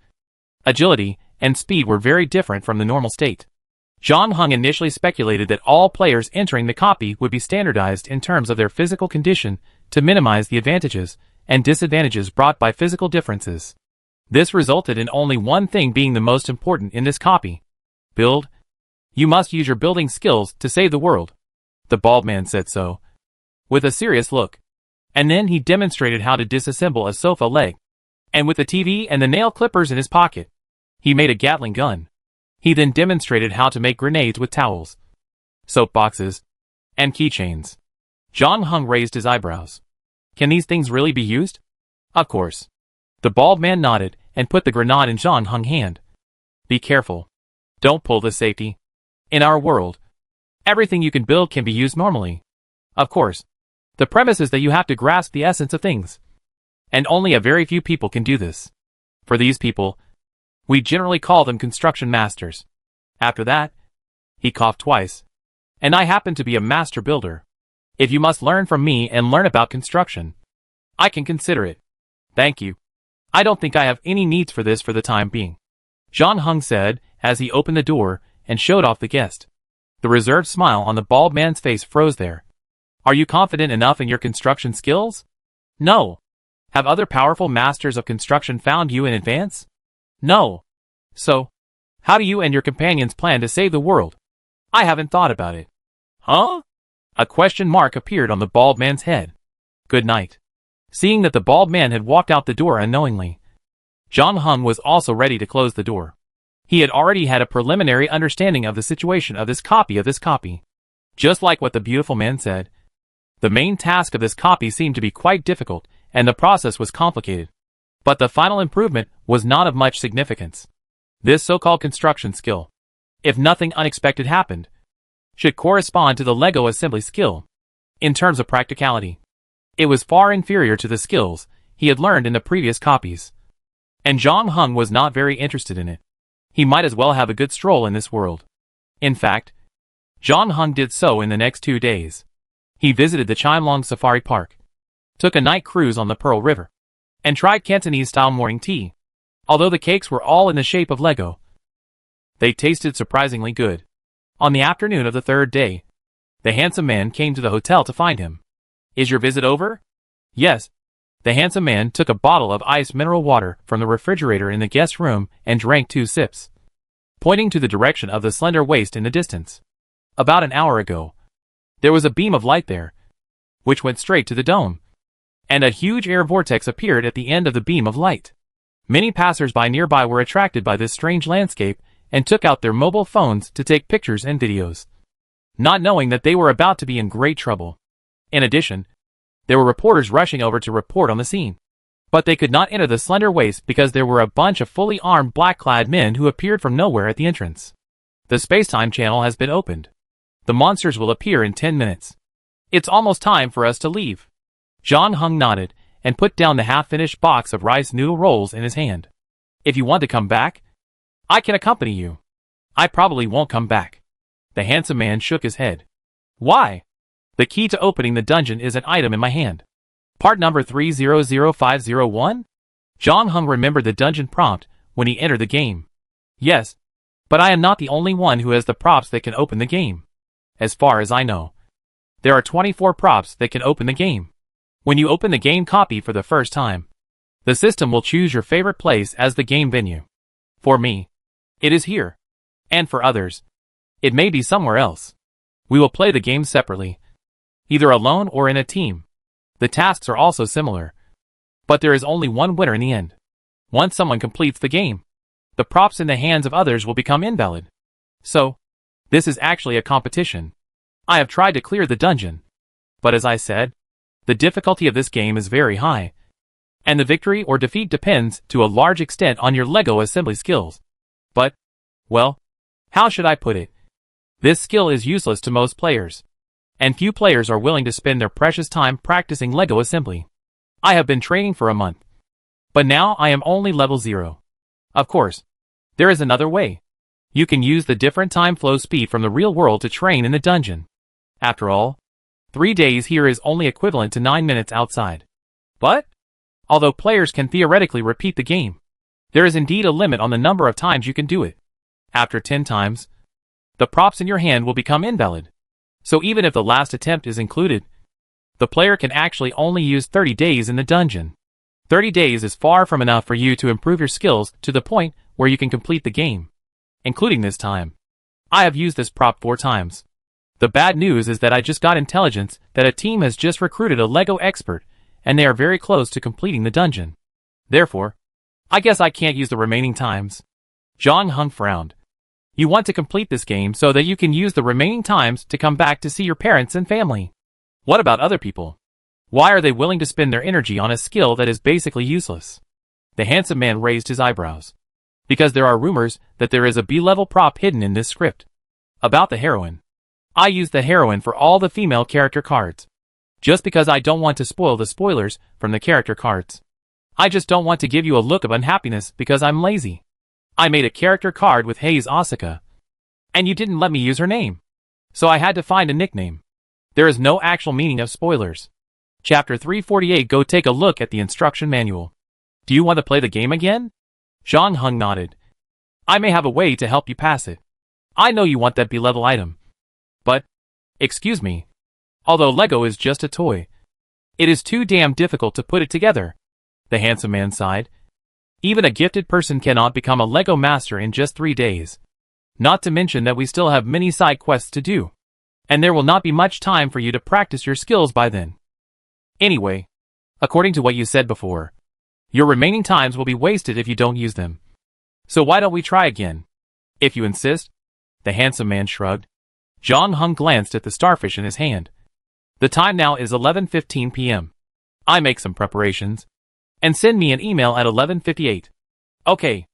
agility, and speed were very different from the normal state. John Hung initially speculated that all players entering the copy would be standardized in terms of their physical condition to minimize the advantages and disadvantages brought by physical differences. This resulted in only one thing being the most important in this copy. Build. You must use your building skills to save the world. The bald man said so, with a serious look. And then he demonstrated how to disassemble a sofa leg. And with the TV and the nail clippers in his pocket, he made a Gatling gun. He then demonstrated how to make grenades with towels, soap boxes, and keychains. John Hung raised his eyebrows. Can these things really be used? Of course. The bald man nodded and put the grenade in John Hung's hand. Be careful. Don't pull the safety. In our world, everything you can build can be used normally. Of course, the premise is that you have to grasp the essence of things. And only a very few people can do this. For these people, we generally call them construction masters. After that, he coughed twice. And I happen to be a master builder. If you must learn from me and learn about construction, I can consider it. Thank you. I don't think I have any needs for this for the time being, John Hung said as he opened the door and showed off the guest. The reserved smile on the bald man's face froze there. Are you confident enough in your construction skills? No. Have other powerful masters of construction found you in advance? No. So, how do you and your companions plan to save the world? I haven't thought about it. Huh? A question mark appeared on the bald man's head. Good night. Seeing that the bald man had walked out the door unknowingly, John Hung was also ready to close the door. He had already had a preliminary understanding of the situation of this copy. Just like what the beautiful man said, the main task of this copy seemed to be quite difficult, and the process was complicated. But the final improvement was not of much significance. This so-called construction skill, if nothing unexpected happened, should correspond to the Lego assembly skill. In terms of practicality, it was far inferior to the skills he had learned in the previous copies. And John Hung was not very interested in it. He might as well have a good stroll in this world. In fact, John Hung did so in the next 2 days. He visited the Chimelong Safari Park, took a night cruise on the Pearl River, and tried Cantonese-style morning tea. Although the cakes were all in the shape of Lego, they tasted surprisingly good. On the afternoon of the 3rd day, the handsome man came to the hotel to find him. Is your visit over? Yes. The handsome man took a bottle of iced mineral water from the refrigerator in the guest room and drank 2 sips, pointing to the direction of the slender waist in the distance. About an hour ago, there was a beam of light there, which went straight to the dome, and a huge air vortex appeared at the end of the beam of light. Many passers-by nearby were attracted by this strange landscape and took out their mobile phones to take pictures and videos, not knowing that they were about to be in great trouble. In addition, there were reporters rushing over to report on the scene. But they could not enter the slender waist because there were a bunch of fully armed black-clad men who appeared from nowhere at the entrance. The space-time channel has been opened. The monsters will appear in 10 minutes. It's almost time for us to leave. John Hung nodded and put down the half-finished box of rice noodle rolls in his hand. If you want to come back, I can accompany you. I probably won't come back. The handsome man shook his head. Why? The key to opening the dungeon is an item in my hand. Part number 300501? John Hung remembered the dungeon prompt when he entered the game. Yes, but I am not the only one who has the props that can open the game. As far as I know, there are 24 props that can open the game. When you open the game copy for the first time, the system will choose your favorite place as the game venue. For me, it is here. And for others, it may be somewhere else. We will play the game separately, either alone or in a team. The tasks are also similar, but there is only one winner in the end. Once someone completes the game, the props in the hands of others will become invalid. So, this is actually a competition. I have tried to clear the dungeon, but as I said, the difficulty of this game is very high, and the victory or defeat depends to a large extent on your Lego assembly skills. But, well, how should I put it? This skill is useless to most players, and few players are willing to spend their precious time practicing Lego assembly. I have been training for a month, but now I am only level 0. Of course, there is another way. You can use the different time flow speed from the real world to train in the dungeon. After all, 3 days here is only equivalent to 9 minutes outside. But, although players can theoretically repeat the game, there is indeed a limit on the number of times you can do it. After 10 times, the props in your hand will become invalid. So even if the last attempt is included, the player can actually only use 30 days in the dungeon. 30 days is far from enough for you to improve your skills to the point where you can complete the game, including this time. I have used this prop 4 times. The bad news is that I just got intelligence that a team has just recruited a Lego expert, and they are very close to completing the dungeon. Therefore, I guess I can't use the remaining times. John Hung frowned. You want to complete this game so that you can use the remaining times to come back to see your parents and family. What about other people? Why are they willing to spend their energy on a skill that is basically useless? The handsome man raised his eyebrows. Because there are rumors that there is a B-level prop hidden in this script. About the heroine. I used the heroine for all the female character cards. Just because I don't want to spoil the spoilers from the character cards. I just don't want to give you a look of unhappiness because I'm lazy. I made a character card with Hayes Asuka, and you didn't let me use her name. So I had to find a nickname. There is no actual meaning of spoilers. Chapter 348. Go take a look at the instruction manual. Do you want to play the game again? Zhang Heng nodded. I may have a way to help you pass it. I know you want that B-level item. But, excuse me. Although Lego is just a toy, it is too damn difficult to put it together. The handsome man sighed. Even a gifted person cannot become a Lego master in just 3 days. Not to mention that we still have many side quests to do. And there will not be much time for you to practice your skills by then. Anyway, according to what you said before, your remaining times will be wasted if you don't use them. So why don't we try again? If you insist. The handsome man shrugged. Zhang Heng glanced at the starfish in his hand. The time now is 11:15 p.m. I make some preparations. And send me an email at 11:58. Okay.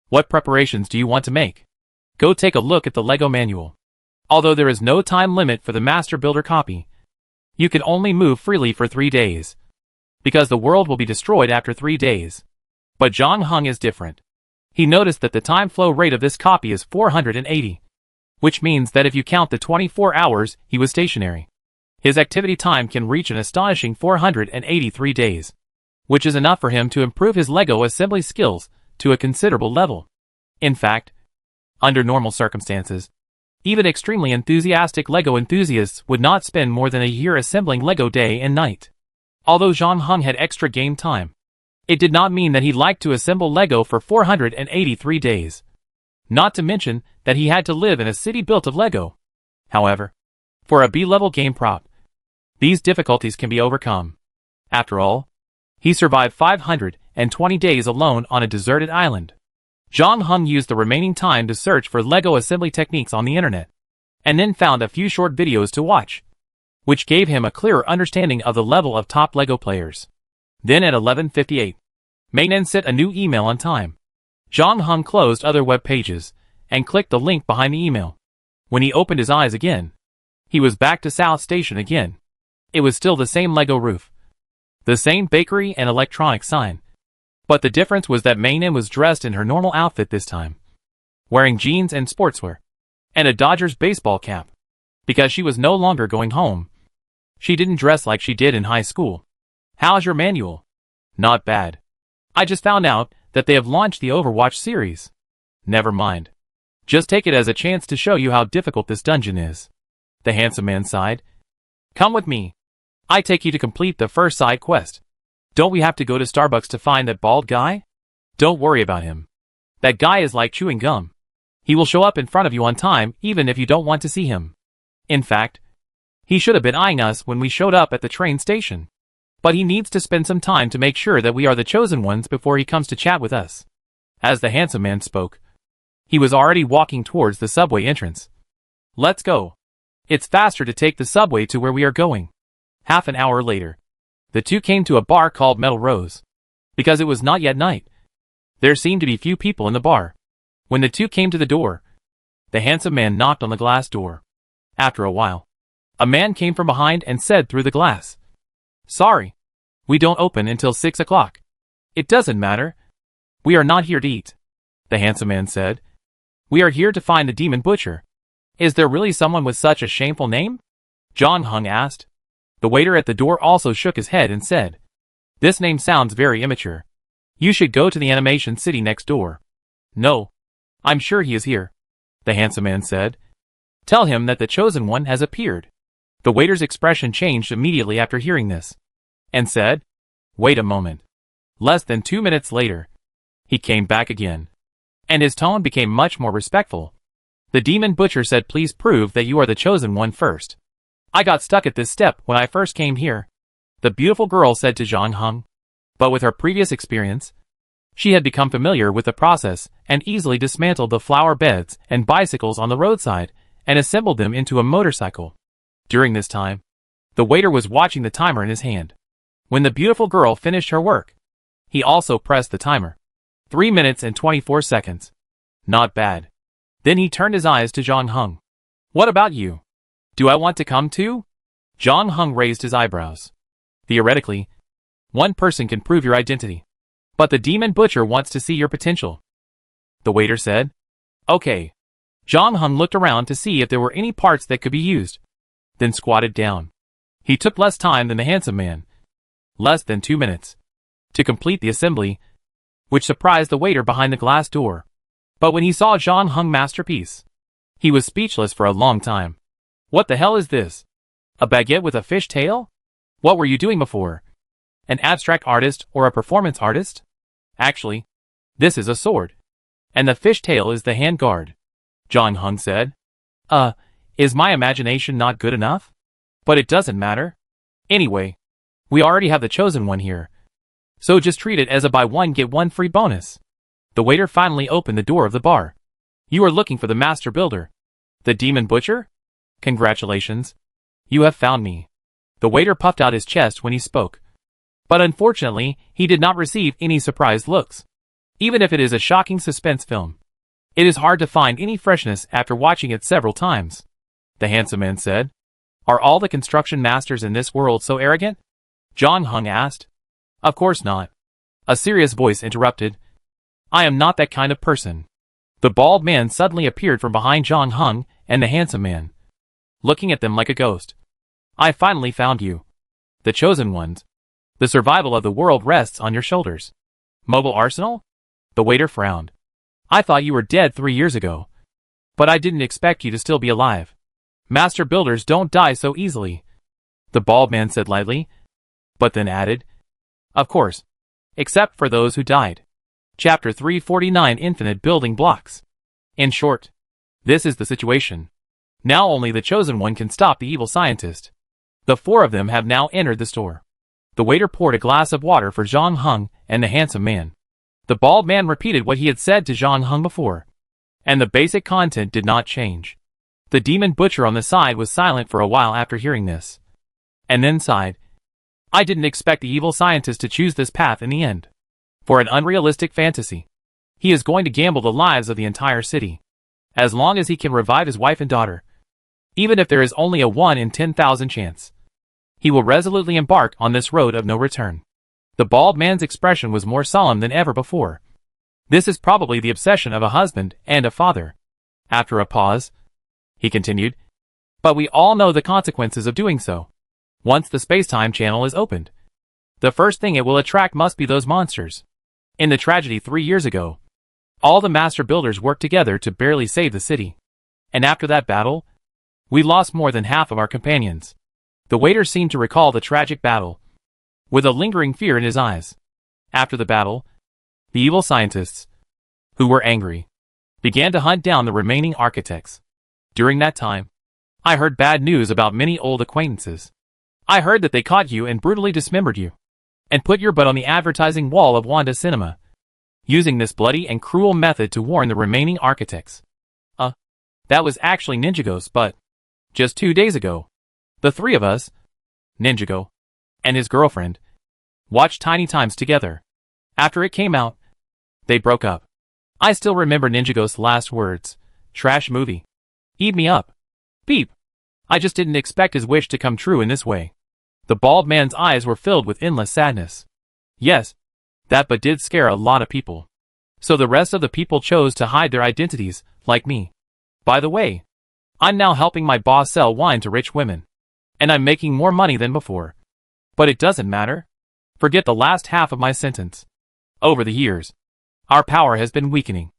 What preparations do you want to make? Go take a look at the Lego manual. Although there is no time limit for the Master Builder copy, you can only move freely for 3 days. Because the world will be destroyed after 3 days. But Zhang Heng is different. He noticed that the time flow rate of this copy is 480. Which means that if you count the 24 hours he was stationary, his activity time can reach an astonishing 483 days. Which is enough for him to improve his Lego assembly skills to a considerable level. In fact, under normal circumstances, even extremely enthusiastic Lego enthusiasts would not spend more than a year assembling Lego day and night. Although Zhang Heng had extra game time, it did not mean that he liked to assemble Lego for 483 days. Not to mention that he had to live in a city built of Lego. However, for a B-level game prop, these difficulties can be overcome. After all, he survived 520 days alone on a deserted island. Zhang Heng used the remaining time to search for Lego assembly techniques on the internet, and then found a few short videos to watch, which gave him a clearer understanding of the level of top Lego players. Then at 11:58, Maynen sent a new email on time. Zhang Heng closed other web pages, and clicked the link behind the email. When he opened his eyes again, he was back to South Station again. It was still the same Lego roof, the same bakery and electronic sign. But the difference was that Maynen was dressed in her normal outfit this time, wearing jeans and sportswear, and a Dodgers baseball cap. Because she was no longer going home, she didn't dress like she did in high school. How's your manual? Not bad. I just found out that they have launched the Overwatch series. Never mind. Just take it as a chance to show you how difficult this dungeon is. The handsome man sighed. Come with me. I take you to complete the first side quest. Don't we have to go to Starbucks to find that bald guy? Don't worry about him. That guy is like chewing gum. He will show up in front of you on time even if you don't want to see him. In fact, he should have been eyeing us when we showed up at the train station. But he needs to spend some time to make sure that we are the chosen ones before he comes to chat with us. As the handsome man spoke, he was already walking towards the subway entrance. Let's go. It's faster to take the subway to where we are going. Half an hour later, the two came to a bar called Metal Rose. Because it was not yet night, there seemed to be few people in the bar. When the two came to the door, the handsome man knocked on the glass door. After a while, a man came from behind and said through the glass, Sorry, we don't open until 6 o'clock. It doesn't matter. We are not here to eat. The handsome man said. We are here to find the demon butcher. Is there really someone with such a shameful name? Zhang Heng asked. The waiter at the door also shook his head and said, This name sounds very immature. You should go to the animation city next door. No. I'm sure he is here. The handsome man said. Tell him that the chosen one has appeared. The waiter's expression changed immediately after hearing this, and said, Wait a moment. Less than 2 minutes later, he came back again, and his tone became much more respectful. The demon butcher said, Please prove that you are the chosen one first. I got stuck at this step when I first came here. The beautiful girl said to Zhang Heng. But with her previous experience, she had become familiar with the process and easily dismantled the flower beds and bicycles on the roadside and assembled them into a motorcycle. During this time, the waiter was watching the timer in his hand. When the beautiful girl finished her work, he also pressed the timer. 3 minutes and 24 seconds. Not bad. Then he turned his eyes to Zhang Heng. What about you? Do I want to come too? Zhang Heng raised his eyebrows. Theoretically, one person can prove your identity. But the demon butcher wants to see your potential. The waiter said. Okay. Zhang Heng looked around to see if there were any parts that could be used, then squatted down. He took less time than the handsome man. Less than 2 minutes. To complete the assembly, which surprised the waiter behind the glass door. But when he saw Zhang Heng's masterpiece, he was speechless for a long time. What the hell is this? A baguette with a fish tail? What were you doing before? An abstract artist or a performance artist? Actually, this is a sword. And the fish tail is the hand guard. Zhang Heng said. Is my imagination not good enough? But it doesn't matter. Anyway, we already have the chosen one here. So just treat it as a buy one get one free bonus. The waiter finally opened the door of the bar. You are looking for the master builder. The demon butcher? Congratulations. You have found me. The waiter puffed out his chest when he spoke. But unfortunately, he did not receive any surprised looks. Even if it is a shocking suspense film, it is hard to find any freshness after watching it several times. The handsome man said. Are all the construction masters in this world so arrogant? Zhang Heng asked. Of course not. A serious voice interrupted. I am not that kind of person. The bald man suddenly appeared from behind Zhang Heng and the handsome man, looking at them like a ghost. I finally found you. The chosen ones. The survival of the world rests on your shoulders. Mobile arsenal? The waiter frowned. I thought you were dead 3 years ago. But I didn't expect you to still be alive. Master builders don't die so easily. The bald man said lightly, but then added, of course, except for those who died. Chapter 349 Infinite Building Blocks. In short, this is the situation. Now only the chosen one can stop the evil scientist. The 4 of them have now entered the store. The waiter poured a glass of water for Zhang Heng and the handsome man. The bald man repeated what he had said to Zhang Heng before, and the basic content did not change. The demon butcher on the side was silent for a while after hearing this, and then sighed. I didn't expect the evil scientist to choose this path in the end. For an unrealistic fantasy, he is going to gamble the lives of the entire city, as long as he can revive his wife and daughter. Even if there is only a 1 in 10,000 chance, he will resolutely embark on this road of no return. The bald man's expression was more solemn than ever before. This is probably the obsession of a husband and a father. After a pause, he continued, but we all know the consequences of doing so. Once the space-time channel is opened, the first thing it will attract must be those monsters. In the tragedy 3 years ago, all the master builders worked together to barely save the city. And after that battle, we lost more than half of our companions. The waiter seemed to recall the tragic battle, with a lingering fear in his eyes. After the battle, the evil scientists, who were angry, began to hunt down the remaining architects. During that time, I heard bad news about many old acquaintances. I heard that they caught you and brutally dismembered you, and put your butt on the advertising wall of Wanda Cinema, using this bloody and cruel method to warn the remaining architects. That was actually Ninjago's, but just 2 days ago, the 3 of us, Ninjago, and his girlfriend, watched Tiny Times together. After it came out, they broke up. I still remember Ninjago's last words. Trash movie. Eat me up. Beep. I just didn't expect his wish to come true in this way. The bald man's eyes were filled with endless sadness. Yes, that but did scare a lot of people. So the rest of the people chose to hide their identities, like me. By the way, I'm now helping my boss sell wine to rich women. And I'm making more money than before. But it doesn't matter. Forget the last half of my sentence. Over the years, our power has been weakening.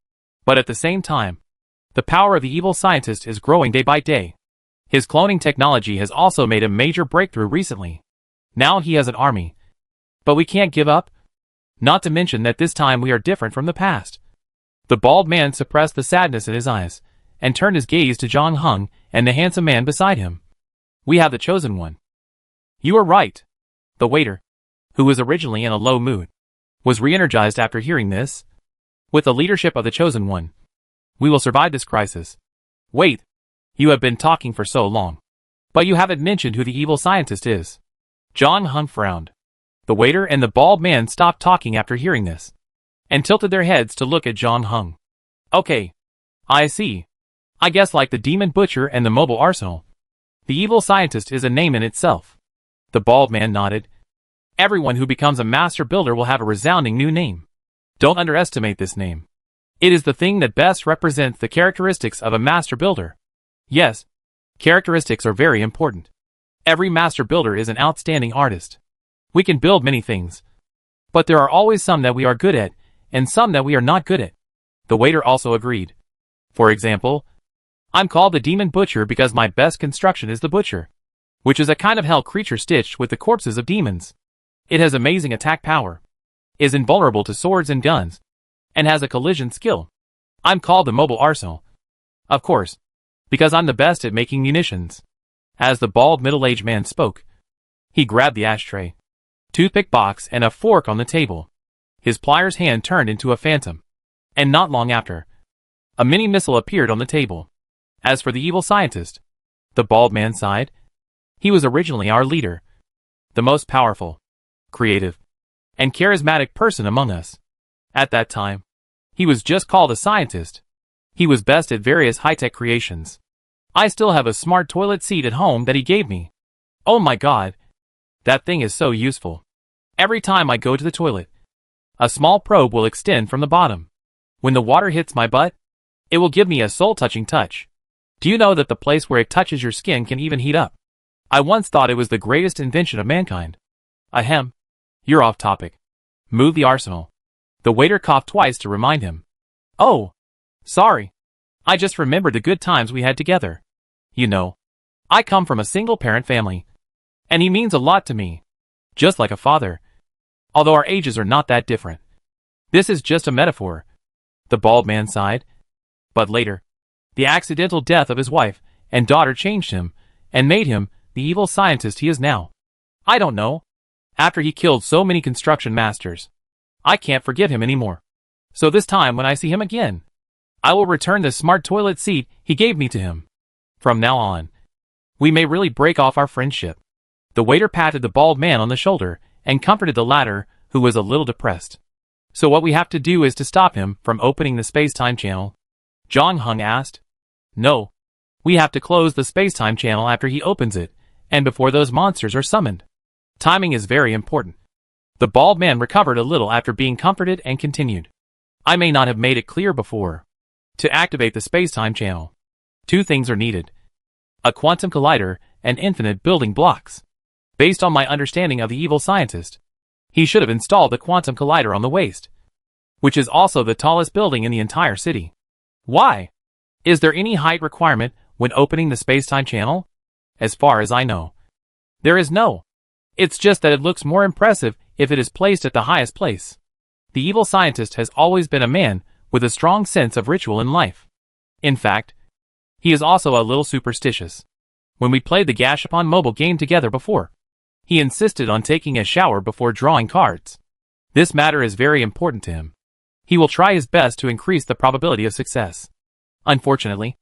But at the same time, the power of the evil scientist is growing day by day. His cloning technology has also made a major breakthrough recently. Now he has an army. But we can't give up. Not to mention that this time we are different from the past. The bald man suppressed the sadness in his eyes, and turned his gaze to Zhang Heng and the handsome man beside him. We have the chosen one. You are right. The waiter, who was originally in a low mood, was re-energized after hearing this. With the leadership of the chosen one, we will survive this crisis. Wait, you have been talking for so long, but you haven't mentioned who the evil scientist is. Zhang Heng frowned. The waiter and the bald man stopped talking after hearing this, and tilted their heads to look at Zhang Heng. Okay, I see. I guess like the demon butcher and the mobile arsenal, the evil scientist is a name in itself. The bald man nodded. Everyone who becomes a master builder will have a resounding new name. Don't underestimate this name. It is the thing that best represents the characteristics of a master builder. Yes, characteristics are very important. Every master builder is an outstanding artist. We can build many things, but there are always some that we are good at, and some that we are not good at. The waiter also agreed. For example, I'm called the Demon Butcher because my best construction is the Butcher, which is a kind of hell creature stitched with the corpses of demons. It has amazing attack power, is invulnerable to swords and guns, and has a collision skill. I'm called the Mobile Arsenal, of course, because I'm the best at making munitions. As the bald middle-aged man spoke, he grabbed the ashtray, toothpick box, and a fork on the table. His pliers hand turned into a phantom, and not long after, a mini missile appeared on the table. As for the evil scientist, the bald man sighed. He was originally our leader, the most powerful, creative, and charismatic person among us. At that time, he was just called a scientist. He was best at various high-tech creations. I still have a smart toilet seat at home that he gave me. Oh my god, that thing is so useful. Every time I go to the toilet, a small probe will extend from the bottom. When the water hits my butt, it will give me a soul-touching touch. Do you know that the place where it touches your skin can even heat up? I once thought it was the greatest invention of mankind. Ahem. You're off topic. Move the arsenal. The waiter coughed twice to remind him. Oh, sorry. I just remembered the good times we had together. You know, I come from a single-parent family, and he means a lot to me, just like a father, although our ages are not that different. This is just a metaphor. The bald man sighed. But later, the accidental death of his wife and daughter changed him and made him the evil scientist he is now. I don't know. After he killed so many construction masters, I can't forgive him anymore. So this time when I see him again, I will return the smart toilet seat he gave me to him. From now on, we may really break off our friendship. The waiter patted the bald man on the shoulder and comforted the latter, who was a little depressed. So what we have to do is to stop him from opening the space-time channel? Zhang Heng asked. No. We have to close the space-time channel after he opens it, and before those monsters are summoned. Timing is very important. The bald man recovered a little after being comforted and continued. I may not have made it clear before. To activate the space-time channel, two things are needed: a quantum collider and infinite building blocks. Based on my understanding of the evil scientist, he should have installed the quantum collider on the waist, which is also the tallest building in the entire city. Why? Is there any height requirement when opening the space-time channel? As far as I know, there is no. It's just that it looks more impressive if it is placed at the highest place. The evil scientist has always been a man with a strong sense of ritual in life. In fact, he is also a little superstitious. When we played the Gashapon mobile game together before, he insisted on taking a shower before drawing cards. This matter is very important to him. He will try his best to increase the probability of success. Unfortunately,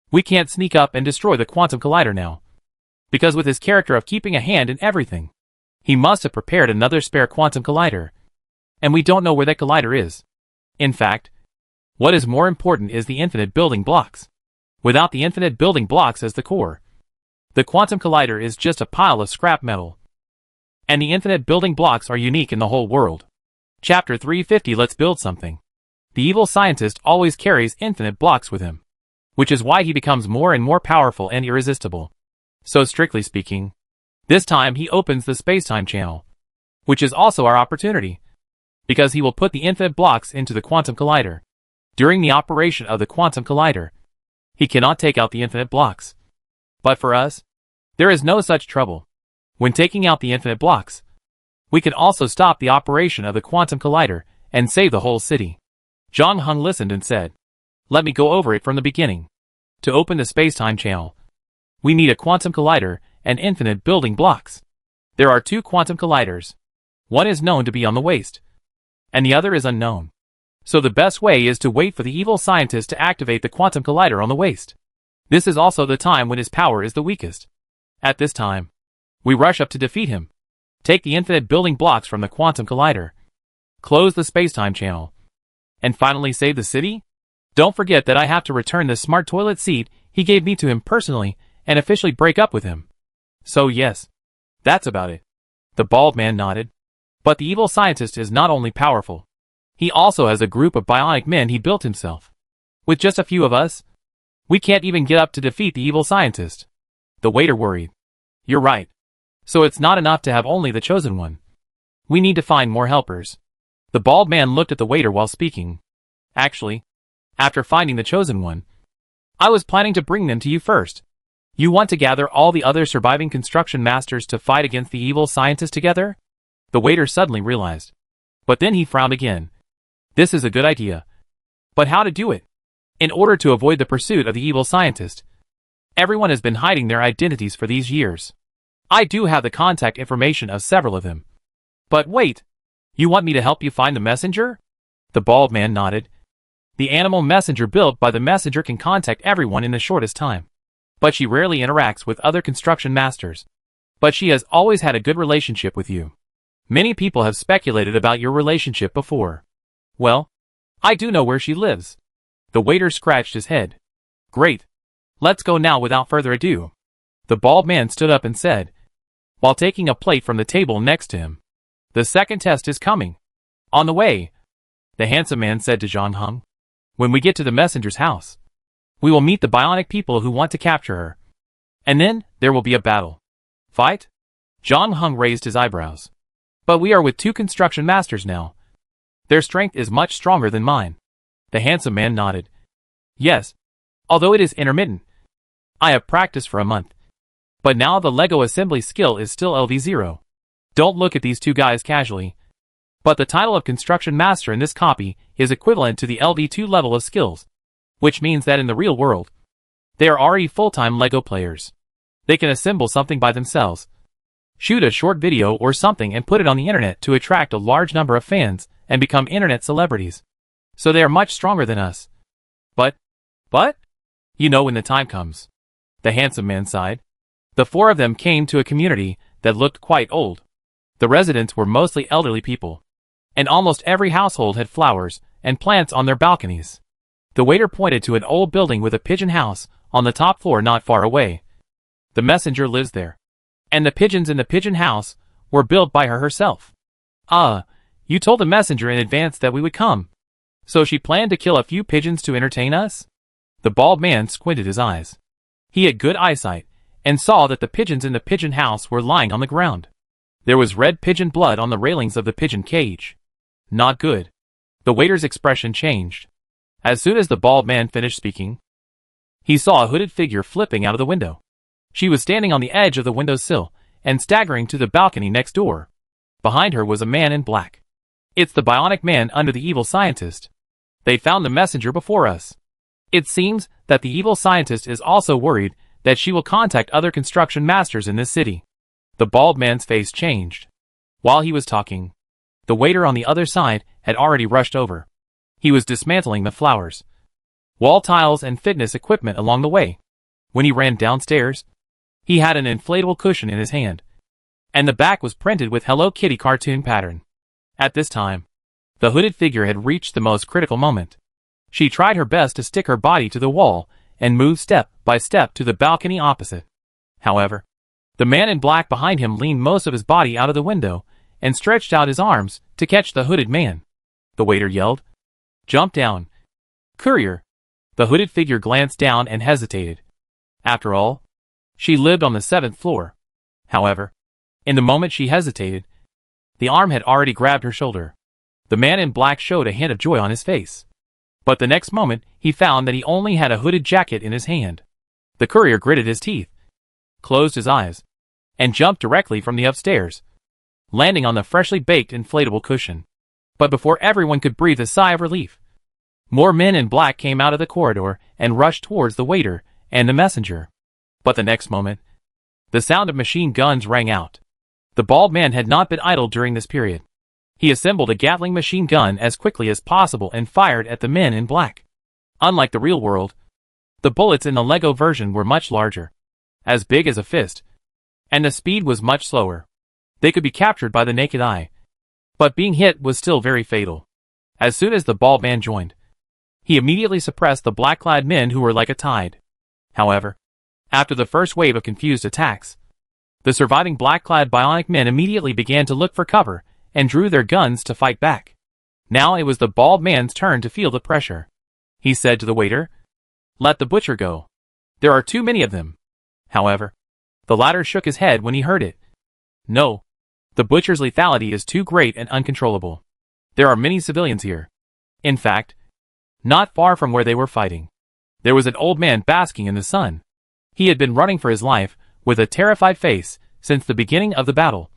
we can't sneak up and destroy the quantum collider now, because with his character of keeping a hand in everything, he must have prepared another spare quantum collider, and we don't know where that collider is. In fact, what is more important is the infinite building blocks. Without the infinite building blocks as the core, the quantum collider is just a pile of scrap metal. And the infinite building blocks are unique in the whole world. Chapter 350. Let's build something. The evil scientist always carries infinite blocks with him, which is why he becomes more and more powerful and irresistible. So strictly speaking, this time he opens the space-time channel, which is also our opportunity, because he will put the infinite blocks into the quantum collider. During the operation of the quantum collider, he cannot take out the infinite blocks. But for us, there is no such trouble. When taking out the infinite blocks, we can also stop the operation of the quantum collider and save the whole city. Zhang Heng listened and said, let me go over it from the beginning. To open the space-time channel, we need a quantum collider and infinite building blocks. There are two quantum colliders. One is known to be on the waist, and the other is unknown. So the best way is to wait for the evil scientist to activate the quantum collider on the waist. This is also the time when his power is the weakest. At this time, we rush up to defeat him. Take the infinite building blocks from the quantum collider, close the space-time channel, and finally save the city? Don't forget that I have to return the smart toilet seat he gave me to him personally and officially break up with him. So yes, that's about it. The bald man nodded. But the evil scientist is not only powerful, he also has a group of bionic men he built himself. With just a few of us, we can't even get up to defeat the evil scientist. The waiter worried. You're right. So it's not enough to have only the chosen one. We need to find more helpers. The bald man looked at the waiter while speaking. Actually, after finding the chosen one, I was planning to bring them to you first. You want to gather all the other surviving construction masters to fight against the evil scientist together? The waiter suddenly realized. But then he frowned again. This is a good idea. But how to do it? In order to avoid the pursuit of the evil scientist. Everyone has been hiding their identities for these years. I do have the contact information of several of them. But wait, you want me to help you find the messenger? The bald man nodded. The animal messenger built by the messenger can contact everyone in the shortest time. But she rarely interacts with other construction masters. But she has always had a good relationship with you. Many people have speculated about your relationship before. Well, I do know where she lives. The waiter scratched his head. Great. Let's go now without further ado. The bald man stood up and said, while taking a plate from the table next to him. The second test is coming. On the way. The handsome man said to Zhang Heng. When we get to the messenger's house, we will meet the bionic people who want to capture her. And then, there will be a battle. Fight? Zhang Heng raised his eyebrows. But we are with two construction masters now. Their strength is much stronger than mine. The handsome man nodded. Yes. Although it is intermittent. I have practiced for a month. But now the Lego assembly skill is still LV0. Don't look at these two guys casually. But the title of construction master in this copy is equivalent to the LV2 level of skills. Which means that in the real world, they are already full-time Lego players. They can assemble something by themselves. Shoot a short video or something and put it on the internet to attract a large number of fans and become internet celebrities. So they are much stronger than us. But? You know when the time comes. The handsome man sighed. The four of them came to a community that looked quite old. The residents were mostly elderly people. And almost every household had flowers and plants on their balconies. The waiter pointed to an old building with a pigeon house on the top floor not far away. The messenger lives there. And the pigeons in the pigeon house were built by her herself. You told the messenger in advance that we would come. So she planned to kill a few pigeons to entertain us? The bald man squinted his eyes. He had good eyesight and saw that the pigeons in the pigeon house were lying on the ground. There was red pigeon blood on the railings of the pigeon cage. Not good. The waiter's expression changed. As soon as the bald man finished speaking, he saw a hooded figure flipping out of the window. She was standing on the edge of the windowsill and staggering to the balcony next door. Behind her was a man in black. It's the bionic man under the evil scientist. They found the messenger before us. It seems that the evil scientist is also worried that she will contact other construction masters in this city. The bald man's face changed. While he was talking, the waiter on the other side had already rushed over. He was dismantling the flowers, wall tiles and fitness equipment along the way. When he ran downstairs, he had an inflatable cushion in his hand, and the back was printed with Hello Kitty cartoon pattern. At this time, the hooded figure had reached the most critical moment. She tried her best to stick her body to the wall and move step by step to the balcony opposite. However, the man in black behind him leaned most of his body out of the window and stretched out his arms to catch the hooded man. The waiter yelled, "Jump down. Courier." The hooded figure glanced down and hesitated. After all, she lived on the 7th floor. However, in the moment she hesitated, the arm had already grabbed her shoulder. The man in black showed a hint of joy on his face. But the next moment, he found that he only had a hooded jacket in his hand. The courier gritted his teeth, closed his eyes, and jumped directly from the upstairs, landing on the freshly baked inflatable cushion. But before everyone could breathe a sigh of relief, more men in black came out of the corridor and rushed towards the waiter and the messenger. But the next moment, the sound of machine guns rang out. The bald man had not been idle during this period. He assembled a Gatling machine gun as quickly as possible and fired at the men in black. Unlike the real world, the bullets in the Lego version were much larger, as big as a fist, and the speed was much slower. They could be captured by the naked eye, but being hit was still very fatal. As soon as the bald man joined, he immediately suppressed the black-clad men who were like a tide. However, after the first wave of confused attacks, the surviving black-clad bionic men immediately began to look for cover and drew their guns to fight back. Now it was the bald man's turn to feel the pressure. He said to the waiter, "Let the butcher go. There are too many of them." However, the latter shook his head when he heard it. "No. The butcher's lethality is too great and uncontrollable. There are many civilians here. In fact, not far from where they were fighting, there was an old man basking in the sun. He had been running for his life, with a terrified face, since the beginning of the battle.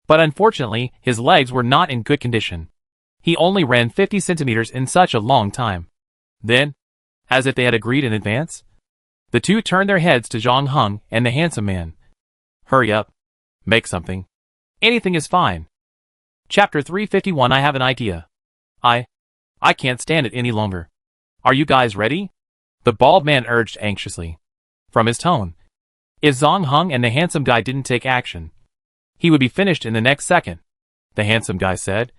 But unfortunately, his legs were not in good condition. He only ran 50 centimeters in such a long time. Then, as if they had agreed in advance, the two turned their heads to Zhang Heng and the handsome man. Hurry up. Make something. Anything is fine. Chapter 351. I have an idea. I can't stand it any longer. Are you guys ready? The bald man urged anxiously. From his tone, if Zhang Heng and the handsome guy didn't take action, he would be finished in the next second. The handsome guy said.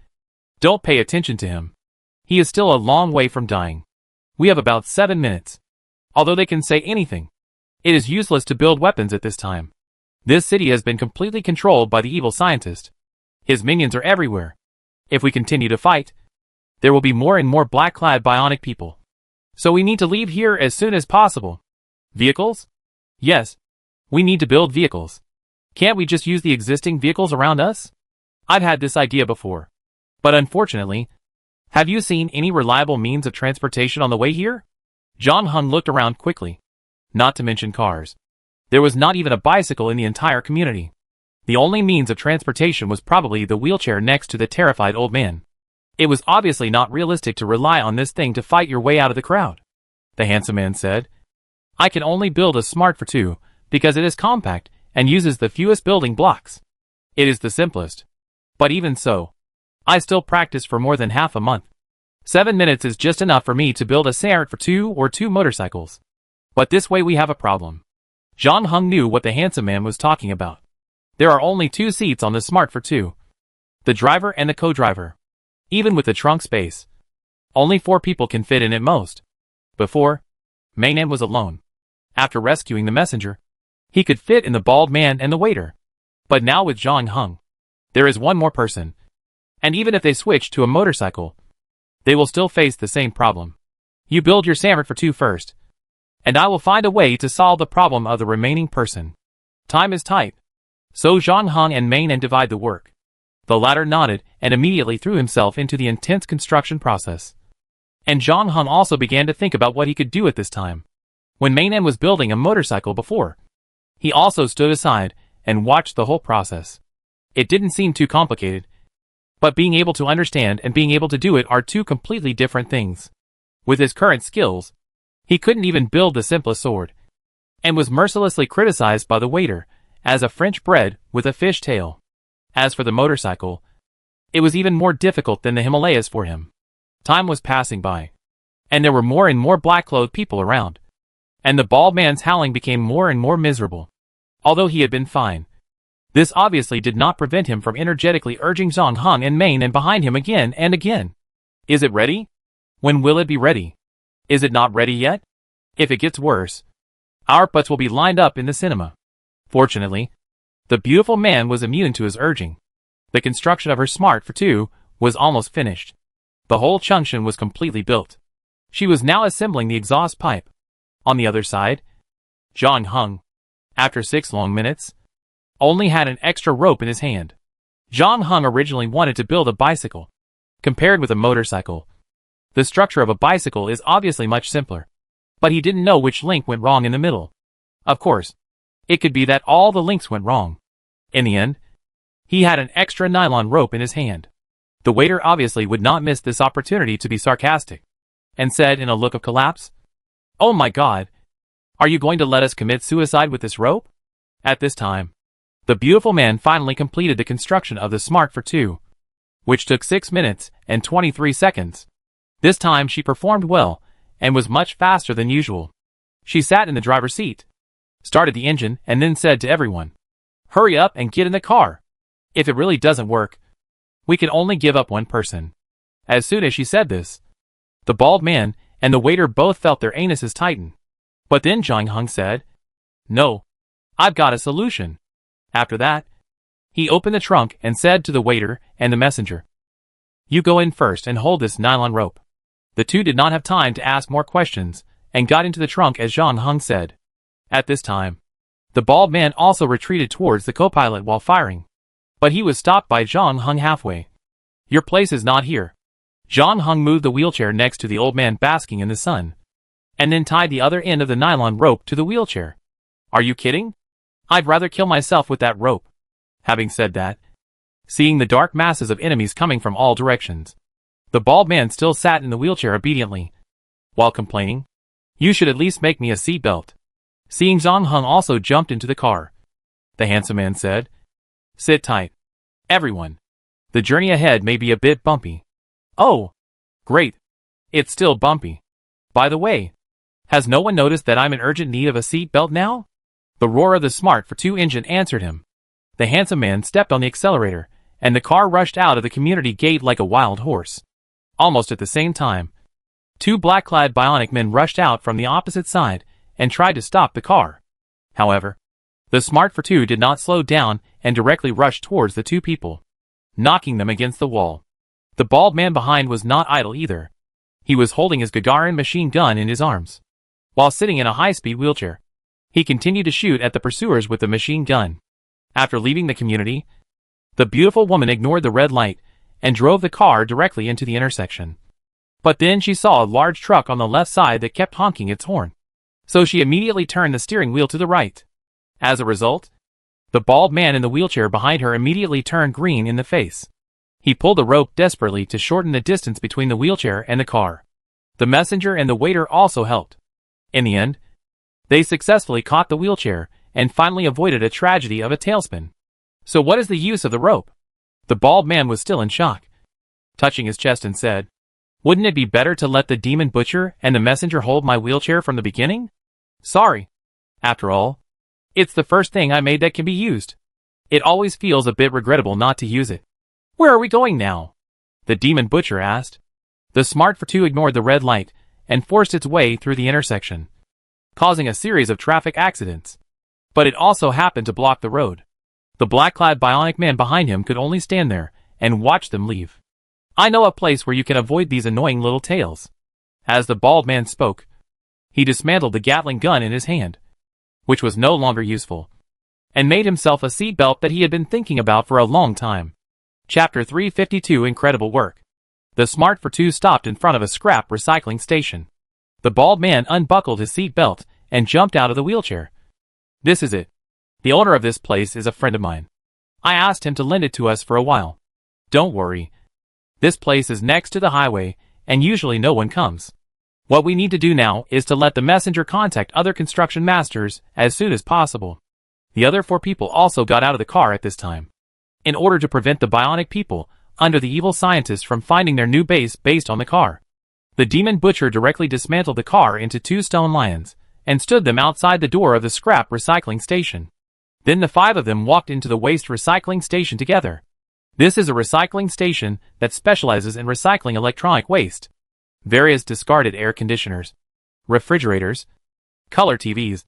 Don't pay attention to him. He is still a long way from dying. We have about 7 minutes. Although they can say anything, it is useless to build weapons at this time. This city has been completely controlled by the evil scientist. His minions are everywhere. If we continue to fight, there will be more and more black-clad bionic people. So we need to leave here as soon as possible. Vehicles? Yes. We need to build vehicles. Can't we just use the existing vehicles around us? I've had this idea before. But unfortunately, have you seen any reliable means of transportation on the way here? Zhang Heng looked around quickly. Not to mention cars. There was not even a bicycle in the entire community. The only means of transportation was probably the wheelchair next to the terrified old man. It was obviously not realistic to rely on this thing to fight your way out of the crowd. The handsome man said. I can only build a smart for two, because it is compact and uses the fewest building blocks. It is the simplest. But even so, I still practice for more than half a month. 7 minutes is just enough for me to build a smart for two or two motorcycles. But this way we have a problem. Zhang Heng knew what the handsome man was talking about. There are only 2 seats on the smart for two. The driver and the co-driver. Even with the trunk space, only 4 people can fit in at most. Before, Mainan was alone. After rescuing the messenger, he could fit in the bald man and the waiter. But now with Zhang Heng, there is one more person. And even if they switch to a motorcycle, they will still face the same problem. You build your smart for two first, and I will find a way to solve the problem of the remaining person. Time is tight. So Zhang Heng and Mainan divide the work. The latter nodded and immediately threw himself into the intense construction process. And Zhang Heng also began to think about what he could do at this time. When Mainan was building a motorcycle before, he also stood aside and watched the whole process. It didn't seem too complicated, but being able to understand and being able to do it are 2 completely different things. With his current skills, he couldn't even build the simplest sword, and was mercilessly criticized by the waiter as a French bread with a fish tail. As for the motorcycle, it was even more difficult than the Himalayas for him. Time was passing by, and there were more and more black-clothed people around, and the bald man's howling became more and more miserable. Although he had been fine, this obviously did not prevent him from energetically urging Zhang Heng and Mainan behind him again and again. Is it ready? When will it be ready? Is it not ready yet? If it gets worse, our butts will be lined up in the cinema. Fortunately, the beautiful man was immune to his urging. The construction of her smart for two was almost finished. The whole junction was completely built. She was now assembling the exhaust pipe. On the other side, Zhang Heng, after 6 long minutes, only had an extra rope in his hand. Zhang Heng originally wanted to build a bicycle. Compared with a motorcycle, the structure of a bicycle is obviously much simpler. But he didn't know which link went wrong in the middle. Of course, it could be that all the links went wrong. In the end, he had an extra nylon rope in his hand. The waiter obviously would not miss this opportunity to be sarcastic, and said in a look of collapse, "Oh my God, are you going to let us commit suicide with this rope?" At this time, the beautiful man finally completed the construction of the smart for two, which took 6 minutes and 23 seconds. This time she performed well, and was much faster than usual. She sat in the driver's seat, started the engine, and then said to everyone, "Hurry up and get in the car. If it really doesn't work, we can only give up one person." As soon as she said this, the bald man and the waiter both felt their anuses tighten. But then Zhang Heng said, "No, I've got a solution." After that, he opened the trunk and said to the waiter and the messenger, "You go in first and hold this nylon rope." The two did not have time to ask more questions, and got into the trunk as Zhang Heng said. At this time, the bald man also retreated towards the co-pilot while firing. But he was stopped by Zhang Heng halfway. Your place is not here. Zhang Heng moved the wheelchair next to the old man basking in the sun, and then tied the other end of the nylon rope to the wheelchair. Are you kidding? I'd rather kill myself with that rope. Having said that, seeing the dark masses of enemies coming from all directions, the bald man still sat in the wheelchair obediently, while complaining, "You should at least make me a seatbelt." Seeing Zhang Heng also jumped into the car, the handsome man said, "Sit tight, everyone. The journey ahead may be a bit bumpy." "Oh, great. It's still bumpy. By the way, has no one noticed that I'm in urgent need of a seatbelt now?" The roar of the Smart for 2 engine answered him. The handsome man stepped on the accelerator, and the car rushed out of the community gate like a wild horse. Almost at the same time, 2 black-clad bionic men rushed out from the opposite side and tried to stop the car. However, the Smart for 2 did not slow down and directly rushed towards the 2 people, knocking them against the wall. The bald man behind was not idle either. He was holding his Gagarin machine gun in his arms. While sitting in a high-speed wheelchair, he continued to shoot at the pursuers with the machine gun. After leaving the community, the beautiful woman ignored the red light and drove the car directly into the intersection. But then she saw a large truck on the left side that kept honking its horn, so she immediately turned the steering wheel to the right. As a result, the bald man in the wheelchair behind her immediately turned green in the face. He pulled the rope desperately to shorten the distance between the wheelchair and the car. The messenger and the waiter also helped. In the end, they successfully caught the wheelchair and finally avoided a tragedy of a tailspin. "So what is the use of the rope?" The bald man was still in shock, touching his chest and said, "Wouldn't it be better to let the demon butcher and the messenger hold my wheelchair from the beginning? Sorry. After all, it's the first thing I made that can be used. It always feels a bit regrettable not to use it." "Where are we going now?" the demon butcher asked. The Smart for 2 ignored the red light and forced its way through the intersection, causing a series of traffic accidents. But it also happened to block the road. The black-clad bionic man behind him could only stand there and watch them leave. "I know a place where you can avoid these annoying little tails." As the bald man spoke, he dismantled the Gatling gun in his hand, which was no longer useful, and made himself a seatbelt that he had been thinking about for a long time. Chapter 352 Incredible Work. The Smart for 2 stopped in front of a scrap recycling station. The bald man unbuckled his seat belt and jumped out of the wheelchair. "This is it. The owner of this place is a friend of mine. I asked him to lend it to us for a while. Don't worry. This place is next to the highway, and usually no one comes. What we need to do now is to let the messenger contact other construction masters as soon as possible." The other 4 people also got out of the car at this time, in order to prevent the bionic people under the evil scientists from finding their new base based on the car. The demon butcher directly dismantled the car into 2 stone lions and stood them outside the door of the scrap recycling station. Then the 5 of them walked into the waste recycling station together. This is a recycling station that specializes in recycling electronic waste. Various discarded air conditioners, refrigerators, color TVs,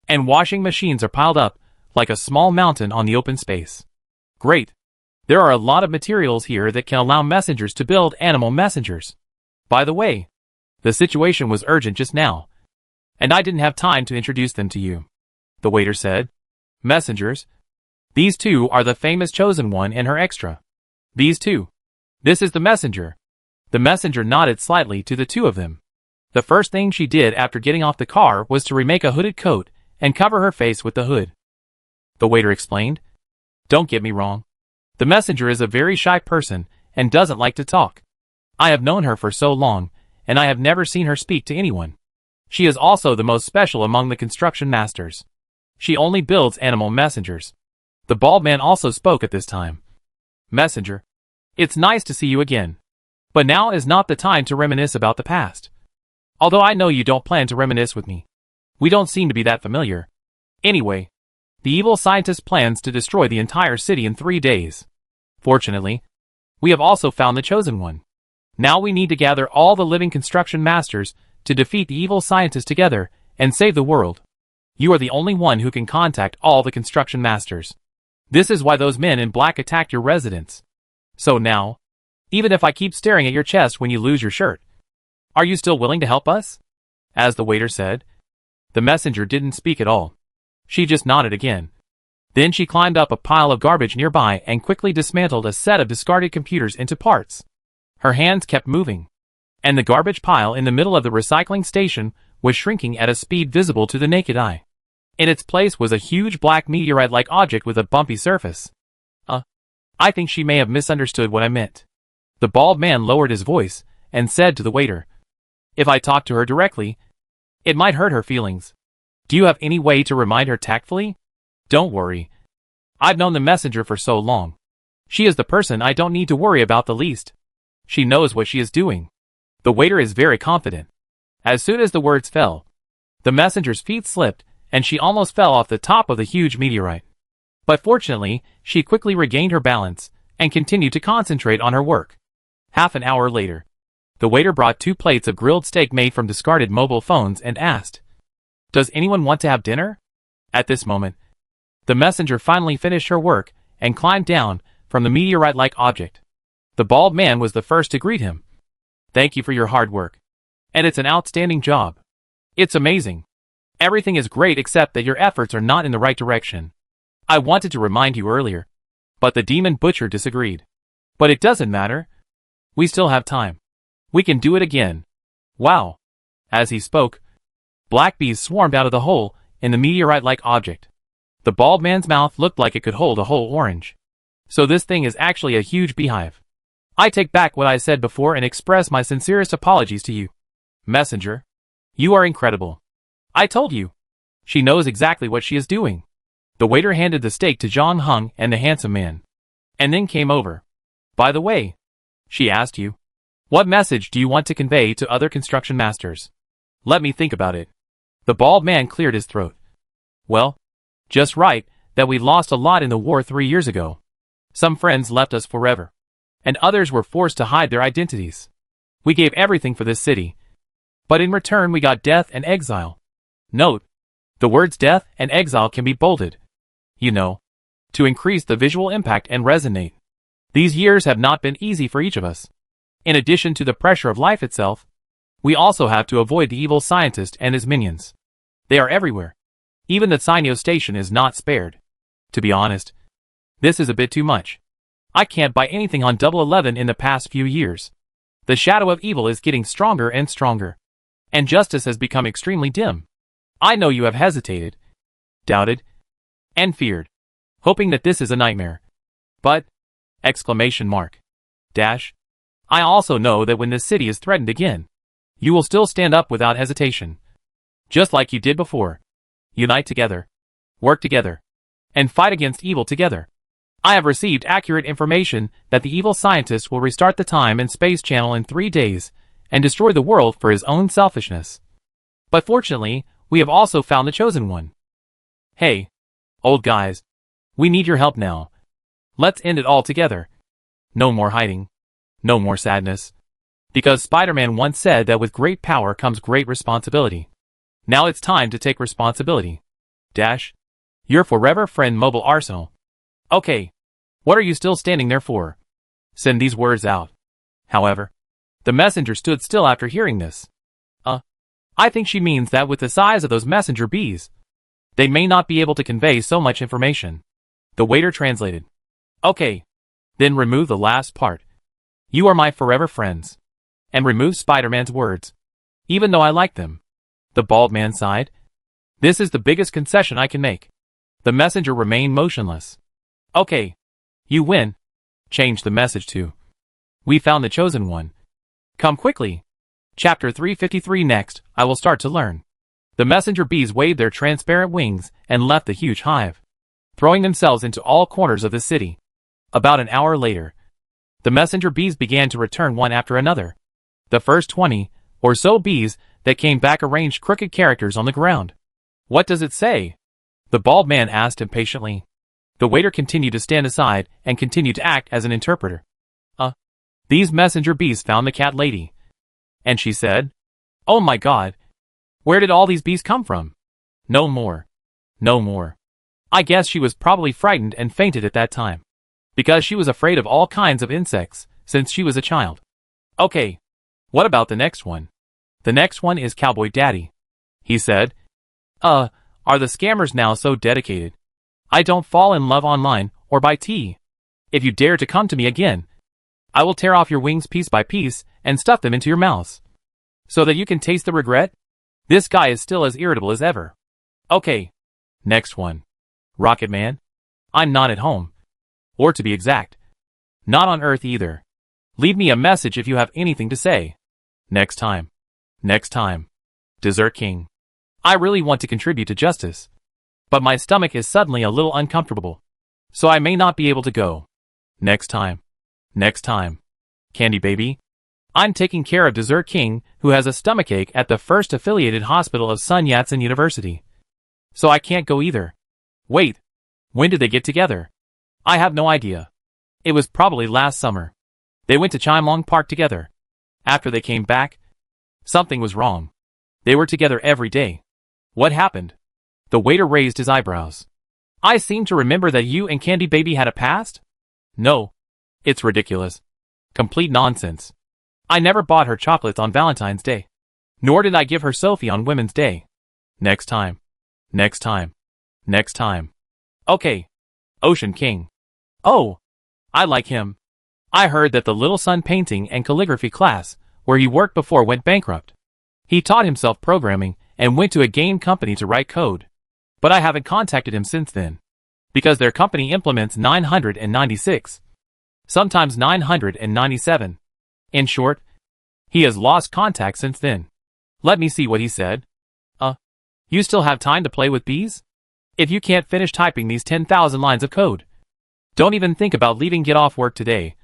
and washing machines are piled up like a small mountain on the open space. Great. There are a lot of materials here that can allow messengers to build animal messengers. By the way, the situation was urgent just now, and I didn't have time to introduce them to you," the waiter said. "Messengers? These 2 are the famous Chosen One and her extra. These 2. This is the messenger." The messenger nodded slightly to the 2 of them. The first thing she did after getting off the car was to remake a hooded coat and cover her face with the hood. The waiter explained. "Don't get me wrong. The messenger is a very shy person and doesn't like to talk. I have known her for so long, and I have never seen her speak to anyone. She is also the most special among the construction masters. She only builds animal messengers." The bald man also spoke at this time. "Messenger, it's nice to see you again. But now is not the time to reminisce about the past. Although I know you don't plan to reminisce with me. We don't seem to be that familiar. Anyway, the evil scientist plans to destroy the entire city in 3 days. Fortunately, we have also found the Chosen One. Now we need to gather all the living construction masters to defeat the evil scientist together and save the world. You are the only one who can contact all the construction masters. This is why those men in black attacked your residence. So now, even if I keep staring at your chest when you lose your shirt, are you still willing to help us?" As the waiter said. The messenger didn't speak at all. She just nodded again. Then she climbed up a pile of garbage nearby and quickly dismantled a set of discarded computers into parts. Her hands kept moving, and the garbage pile in the middle of the recycling station was shrinking at a speed visible to the naked eye. In its place was a huge black meteorite-like object with a bumpy surface. I think she may have misunderstood what I meant. The bald man lowered his voice and said to the waiter, "If I talk to her directly, it might hurt her feelings. Do you have any way to remind her tactfully? Don't worry. I've known the messenger for so long. She is the person I don't need to worry about the least. She knows what she is doing." The waiter is very confident. As soon as the words fell, the messenger's feet slipped and she almost fell off the top of the huge meteorite. But fortunately, she quickly regained her balance and continued to concentrate on her work. Half an hour later, the waiter brought 2 plates of grilled steak made from discarded mobile phones and asked, "Does anyone want to have dinner?" At this moment, the messenger finally finished her work and climbed down from the meteorite-like object. The bald man was the first to greet him. "Thank you for your hard work. And it's an outstanding job. It's amazing. Everything is great except that your efforts are not in the right direction. I wanted to remind you earlier, but the demon butcher disagreed. But it doesn't matter. We still have time. We can do it again. Wow." As he spoke, black bees swarmed out of the hole in the meteorite-like object. The bald man's mouth looked like it could hold a whole orange. So this thing is actually a huge beehive. I take back what I said before and express my sincerest apologies to you. Messenger, you are incredible. I told you. She knows exactly what she is doing. The waiter handed the steak to Zhang Heng and the handsome man, and then came over. "By the way," she asked you, "what message do you want to convey to other construction masters?" "Let me think about it." The bald man cleared his throat. "Well, just right, that we lost a lot in the war 3 years ago. Some friends left us forever, and others were forced to hide their identities. We gave everything for this city, but in return we got death and exile." Note: the words death and exile can be bolded, you know, to increase the visual impact and resonate. These years have not been easy for each of us. In addition to the pressure of life itself, we also have to avoid the evil scientist and his minions. They are everywhere. Even the Sinyo station is not spared. To be honest, this is a bit too much. I can't buy anything on 11 in the past few years. The shadow of evil is getting stronger and stronger, and justice has become extremely dim. I know you have hesitated, doubted, and feared, hoping that this is a nightmare. But, I also know that when this city is threatened again, you will still stand up without hesitation. Just like you did before. Unite together, work together, and fight against evil together. I have received accurate information that the evil scientist will restart the time and space channel in 3 days and destroy the world for his own selfishness. But fortunately, we have also found the chosen one. Hey, old guys, we need your help now. Let's end it all together. No more hiding. No more sadness. Because Spider-Man once said that with great power comes great responsibility. Now it's time to take responsibility. Your forever friend Mobile Arsenal. Okay, what are you still standing there for? Send these words out. However, the messenger stood still after hearing this. I think she means that with the size of those messenger bees, they may not be able to convey so much information. The waiter translated. Okay, then remove the last part. You are my forever friends. And remove Spider-Man's words. Even though I like them. The bald man sighed. This is the biggest concession I can make. The messenger remained motionless. Okay, you win. Change the message to, we found the chosen one. Come quickly. Chapter 353. Next, I will start to learn. The messenger bees waved their transparent wings and left the huge hive, throwing themselves into all corners of the city. About an hour later, the messenger bees began to return one after another. The first 20 or so bees that came back arranged crooked characters on the ground. What does it say? The bald man asked impatiently. The waiter continued to stand aside and continued to act as an interpreter. These messenger bees found the cat lady. And she said, "Oh my God, where did all these bees come from? No more. No more." I guess she was probably frightened and fainted at that time, because she was afraid of all kinds of insects since she was a child. Okay, what about the next one? The next one is Cowboy Daddy. He said, are the scammers now so dedicated? I don't fall in love online or by tea. If you dare to come to me again, I will tear off your wings piece by piece and stuff them into your mouths, so that you can taste the regret. This guy is still as irritable as ever. Okay. Next one. Rocket Man. I'm not at home. Or to be exact, not on Earth either. Leave me a message if you have anything to say. Next time. Next time. Dessert King. I really want to contribute to justice, but my stomach is suddenly a little uncomfortable, so I may not be able to go. Next time. Next time. Candy Baby. I'm taking care of Dessert King, who has a stomachache at the first affiliated hospital of Sun Yat-sen University, so I can't go either. Wait. When did they get together? I have no idea. It was probably last summer. They went to Chimlong Park together. After they came back, something was wrong. They were together every day. What happened? The waiter raised his eyebrows. I seem to remember that you and Candy Baby had a past? No. It's ridiculous. Complete nonsense. I never bought her chocolates on Valentine's Day. Nor did I give her Sophie on Women's Day. Next time. Next time. Next time. Okay. Ocean King. Oh. I like him. I heard that the Little Sun painting and calligraphy class, where he worked before, went bankrupt. He taught himself programming and went to a game company to write code. But I haven't contacted him since then, because their company implements 996, sometimes 997. In short, he has lost contact since then. Let me see what he said. You still have time to play with bees? If you can't finish typing these 10,000 lines of code, don't even think about leaving. Get off work today.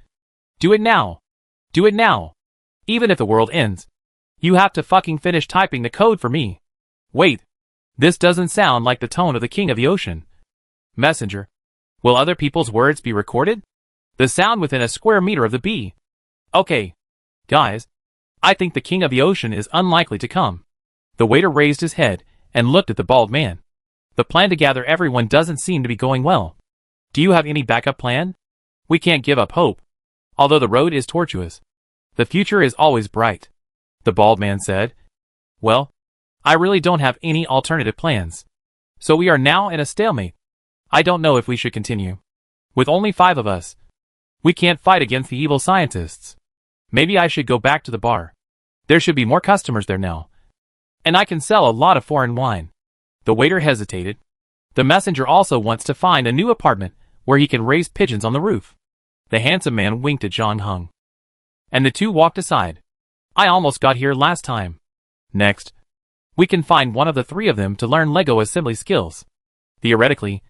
Do it now. Do it now. Even if the world ends, you have to fucking finish typing the code for me. Wait. This doesn't sound like the tone of the King of the Ocean. Messenger. Will other people's words be recorded? The sound within a square meter of the bee. Okay. Guys. I think the King of the Ocean is unlikely to come. The waiter raised his head and looked at the bald man. The plan to gather everyone doesn't seem to be going well. Do you have any backup plan? We can't give up hope. Although the road is tortuous, the future is always bright. The bald man said. Well, I really don't have any alternative plans. So we are now in a stalemate. I don't know if we should continue. With only 5 of us, we can't fight against the evil scientists. Maybe I should go back to the bar. There should be more customers there now. And I can sell a lot of foreign wine. The waiter hesitated. The messenger also wants to find a new apartment where he can raise pigeons on the roof. The handsome man winked at Zhang Heng, and the two walked aside. I almost got here last time. Next, we can find one of the 3 of them to learn Lego assembly skills. Theoretically,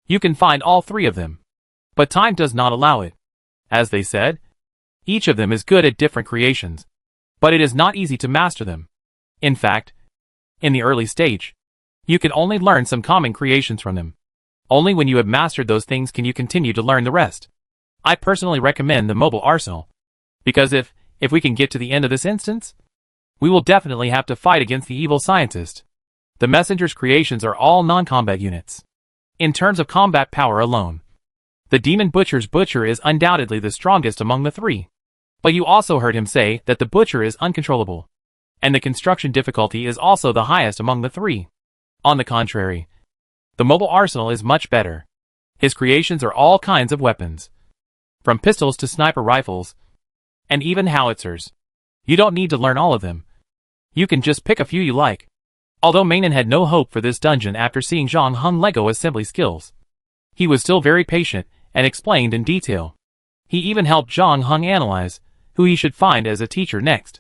you can find all 3 of them, but time does not allow it. As they said, each of them is good at different creations, but it is not easy to master them. In fact, in the early stage, you can only learn some common creations from them. Only when you have mastered those things can you continue to learn the rest. I personally recommend the mobile arsenal, because if we can get to the end of this instance, we will definitely have to fight against the evil scientist. The messenger's creations are all non-combat units. In terms of combat power alone, the demon butcher's butcher is undoubtedly the strongest among the 3. But you also heard him say that the butcher is uncontrollable, and the construction difficulty is also the highest among the 3. On the contrary, the mobile arsenal is much better. His creations are all kinds of weapons, from pistols to sniper rifles, and even howitzers. You don't need to learn all of them. You can just pick a few you like. Although Mainan had no hope for this dungeon after seeing Zhang Heng Lego assembly skills, he was still very patient and explained in detail. He even helped Zhang Heng analyze who he should find as a teacher next.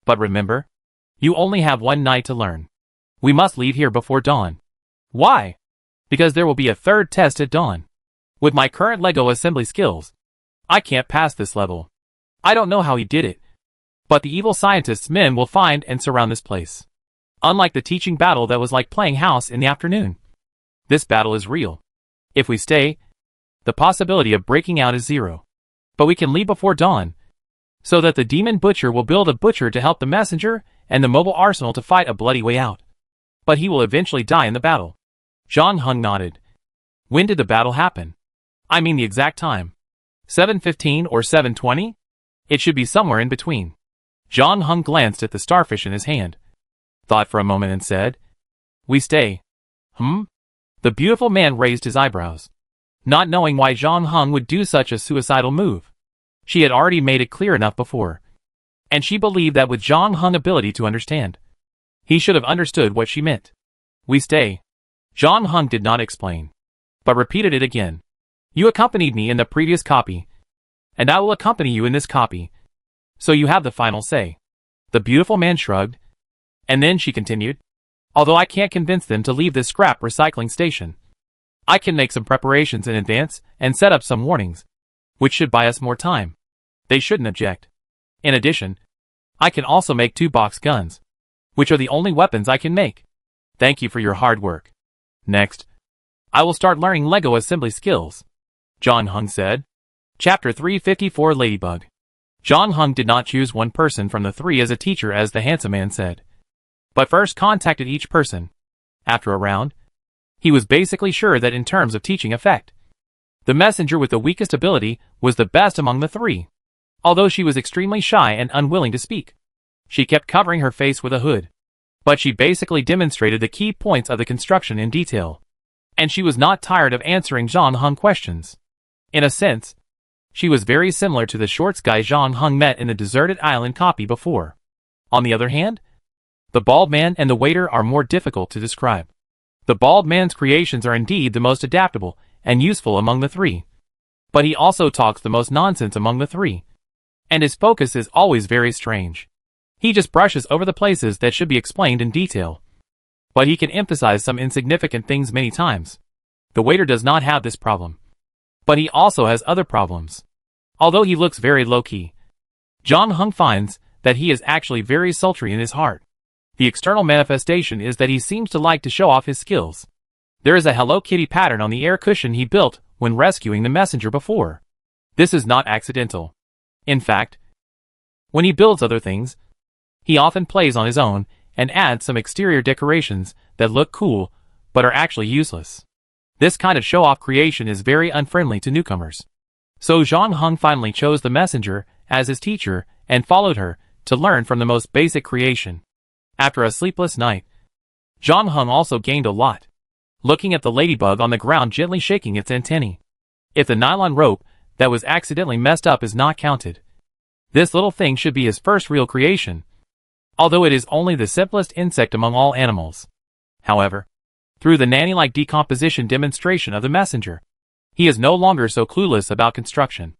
But remember, you only have 1 night to learn. We must leave here before dawn. Why? Because there will be a 3rd test at dawn. With my current Lego assembly skills, I can't pass this level. I don't know how he did it, but the evil scientist's men will find and surround this place. Unlike the teaching battle that was like playing house in the afternoon, this battle is real. If we stay, the possibility of breaking out is 0. But we can leave before dawn, so that the demon butcher will build a butcher to help the messenger and the mobile arsenal to fight a bloody way out. But he will eventually die in the battle. Zhang Heng nodded. When did the battle happen? I mean the exact time. 7:15 or 7:20? It should be somewhere in between. Zhang Heng glanced at the starfish in his hand, thought for a moment and said, We stay. The beautiful man raised his eyebrows, not knowing why Zhang Heng would do such a suicidal move. She had already made it clear enough before, and she believed that with Zhang Heng's ability to understand, he should have understood what she meant. We stay. Zhang Heng did not explain, but repeated it again. You accompanied me in the previous copy, and I will accompany you in this copy, so you have the final say. The beautiful man shrugged, and then she continued. Although I can't convince them to leave this scrap recycling station, I can make some preparations in advance and set up some warnings, which should buy us more time. They shouldn't object. In addition, I can also make 2 box guns, which are the only weapons I can make. Thank you for your hard work. Next, I will start learning Lego assembly skills, Zhang Heng said. Chapter 354 Ladybug. Zhang Heng did not choose one person from the 3 as a teacher, as the handsome man said, but first contacted each person. After a round, he was basically sure that in terms of teaching effect, the messenger with the weakest ability was the best among the 3. Although she was extremely shy and unwilling to speak, she kept covering her face with a hood. But she basically demonstrated the key points of the construction in detail, and she was not tired of answering Zhang Heng questions. In a sense, she was very similar to the short guy Zhang Heng met in the deserted island copy before. On the other hand, the bald man and the waiter are more difficult to describe. The bald man's creations are indeed the most adaptable and useful among the 3. But he also talks the most nonsense among the 3. And his focus is always very strange. He just brushes over the places that should be explained in detail. But he can emphasize some insignificant things many times. The waiter does not have this problem, but he also has other problems. Although he looks very low-key, Zhang Heng finds that he is actually very sultry in his heart. The external manifestation is that he seems to like to show off his skills. There is a Hello Kitty pattern on the air cushion he built when rescuing the messenger before. This is not accidental. In fact, when he builds other things, he often plays on his own and adds some exterior decorations that look cool but are actually useless. This kind of show-off creation is very unfriendly to newcomers. So Zhang Heng finally chose the messenger as his teacher and followed her to learn from the most basic creation. After a sleepless night, Zhang Heng also gained a lot, looking at the ladybug on the ground gently shaking its antennae. If the nylon rope that was accidentally messed up is not counted, this little thing should be his first real creation, although it is only the simplest insect among all animals. However, through the nanny-like decomposition demonstration of the messenger, he is no longer so clueless about construction.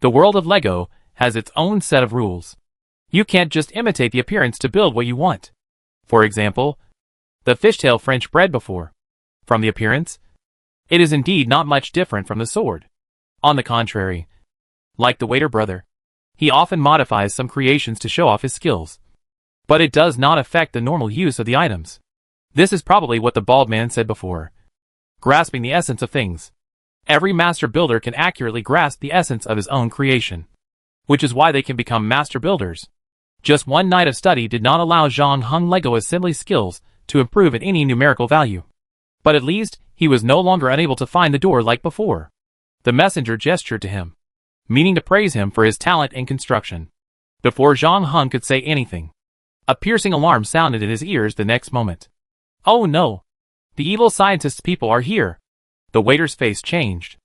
The world of Lego has its own set of rules. You can't just imitate the appearance to build what you want. For example, the fishtail French bread before. From the appearance, it is indeed not much different from the sword. On the contrary, like the waiter brother, he often modifies some creations to show off his skills. But it does not affect the normal use of the items. This is probably what the bald man said before. Grasping the essence of things. Every master builder can accurately grasp the essence of his own creation, which is why they can become master builders. Just one night of study did not allow Zhang Heng Lego assembly skills to improve at any numerical value. But at least, he was no longer unable to find the door like before. The messenger gestured to him, meaning to praise him for his talent in construction. Before Zhang Heng could say anything, a piercing alarm sounded in his ears the next moment. Oh no! The evil scientist's people are here! The waiter's face changed.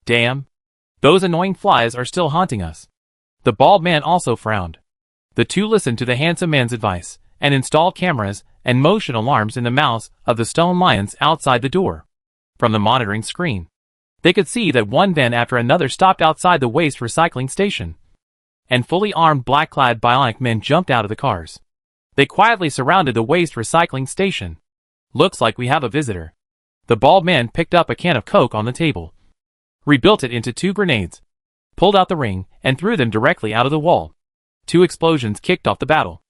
Damn! Those annoying flies are still haunting us. The bald man also frowned. The 2 listened to the handsome man's advice, and installed cameras and motion alarms in the mouths of the stone lions outside the door. From the monitoring screen, they could see that one van after another stopped outside the waste recycling station, and fully armed black-clad bionic men jumped out of the cars. They quietly surrounded the waste recycling station. Looks like we have a visitor. The bald man picked up a can of Coke on the table, rebuilt it into 2 grenades, pulled out the ring, and threw them directly out of the wall. 2 explosions kicked off the battle.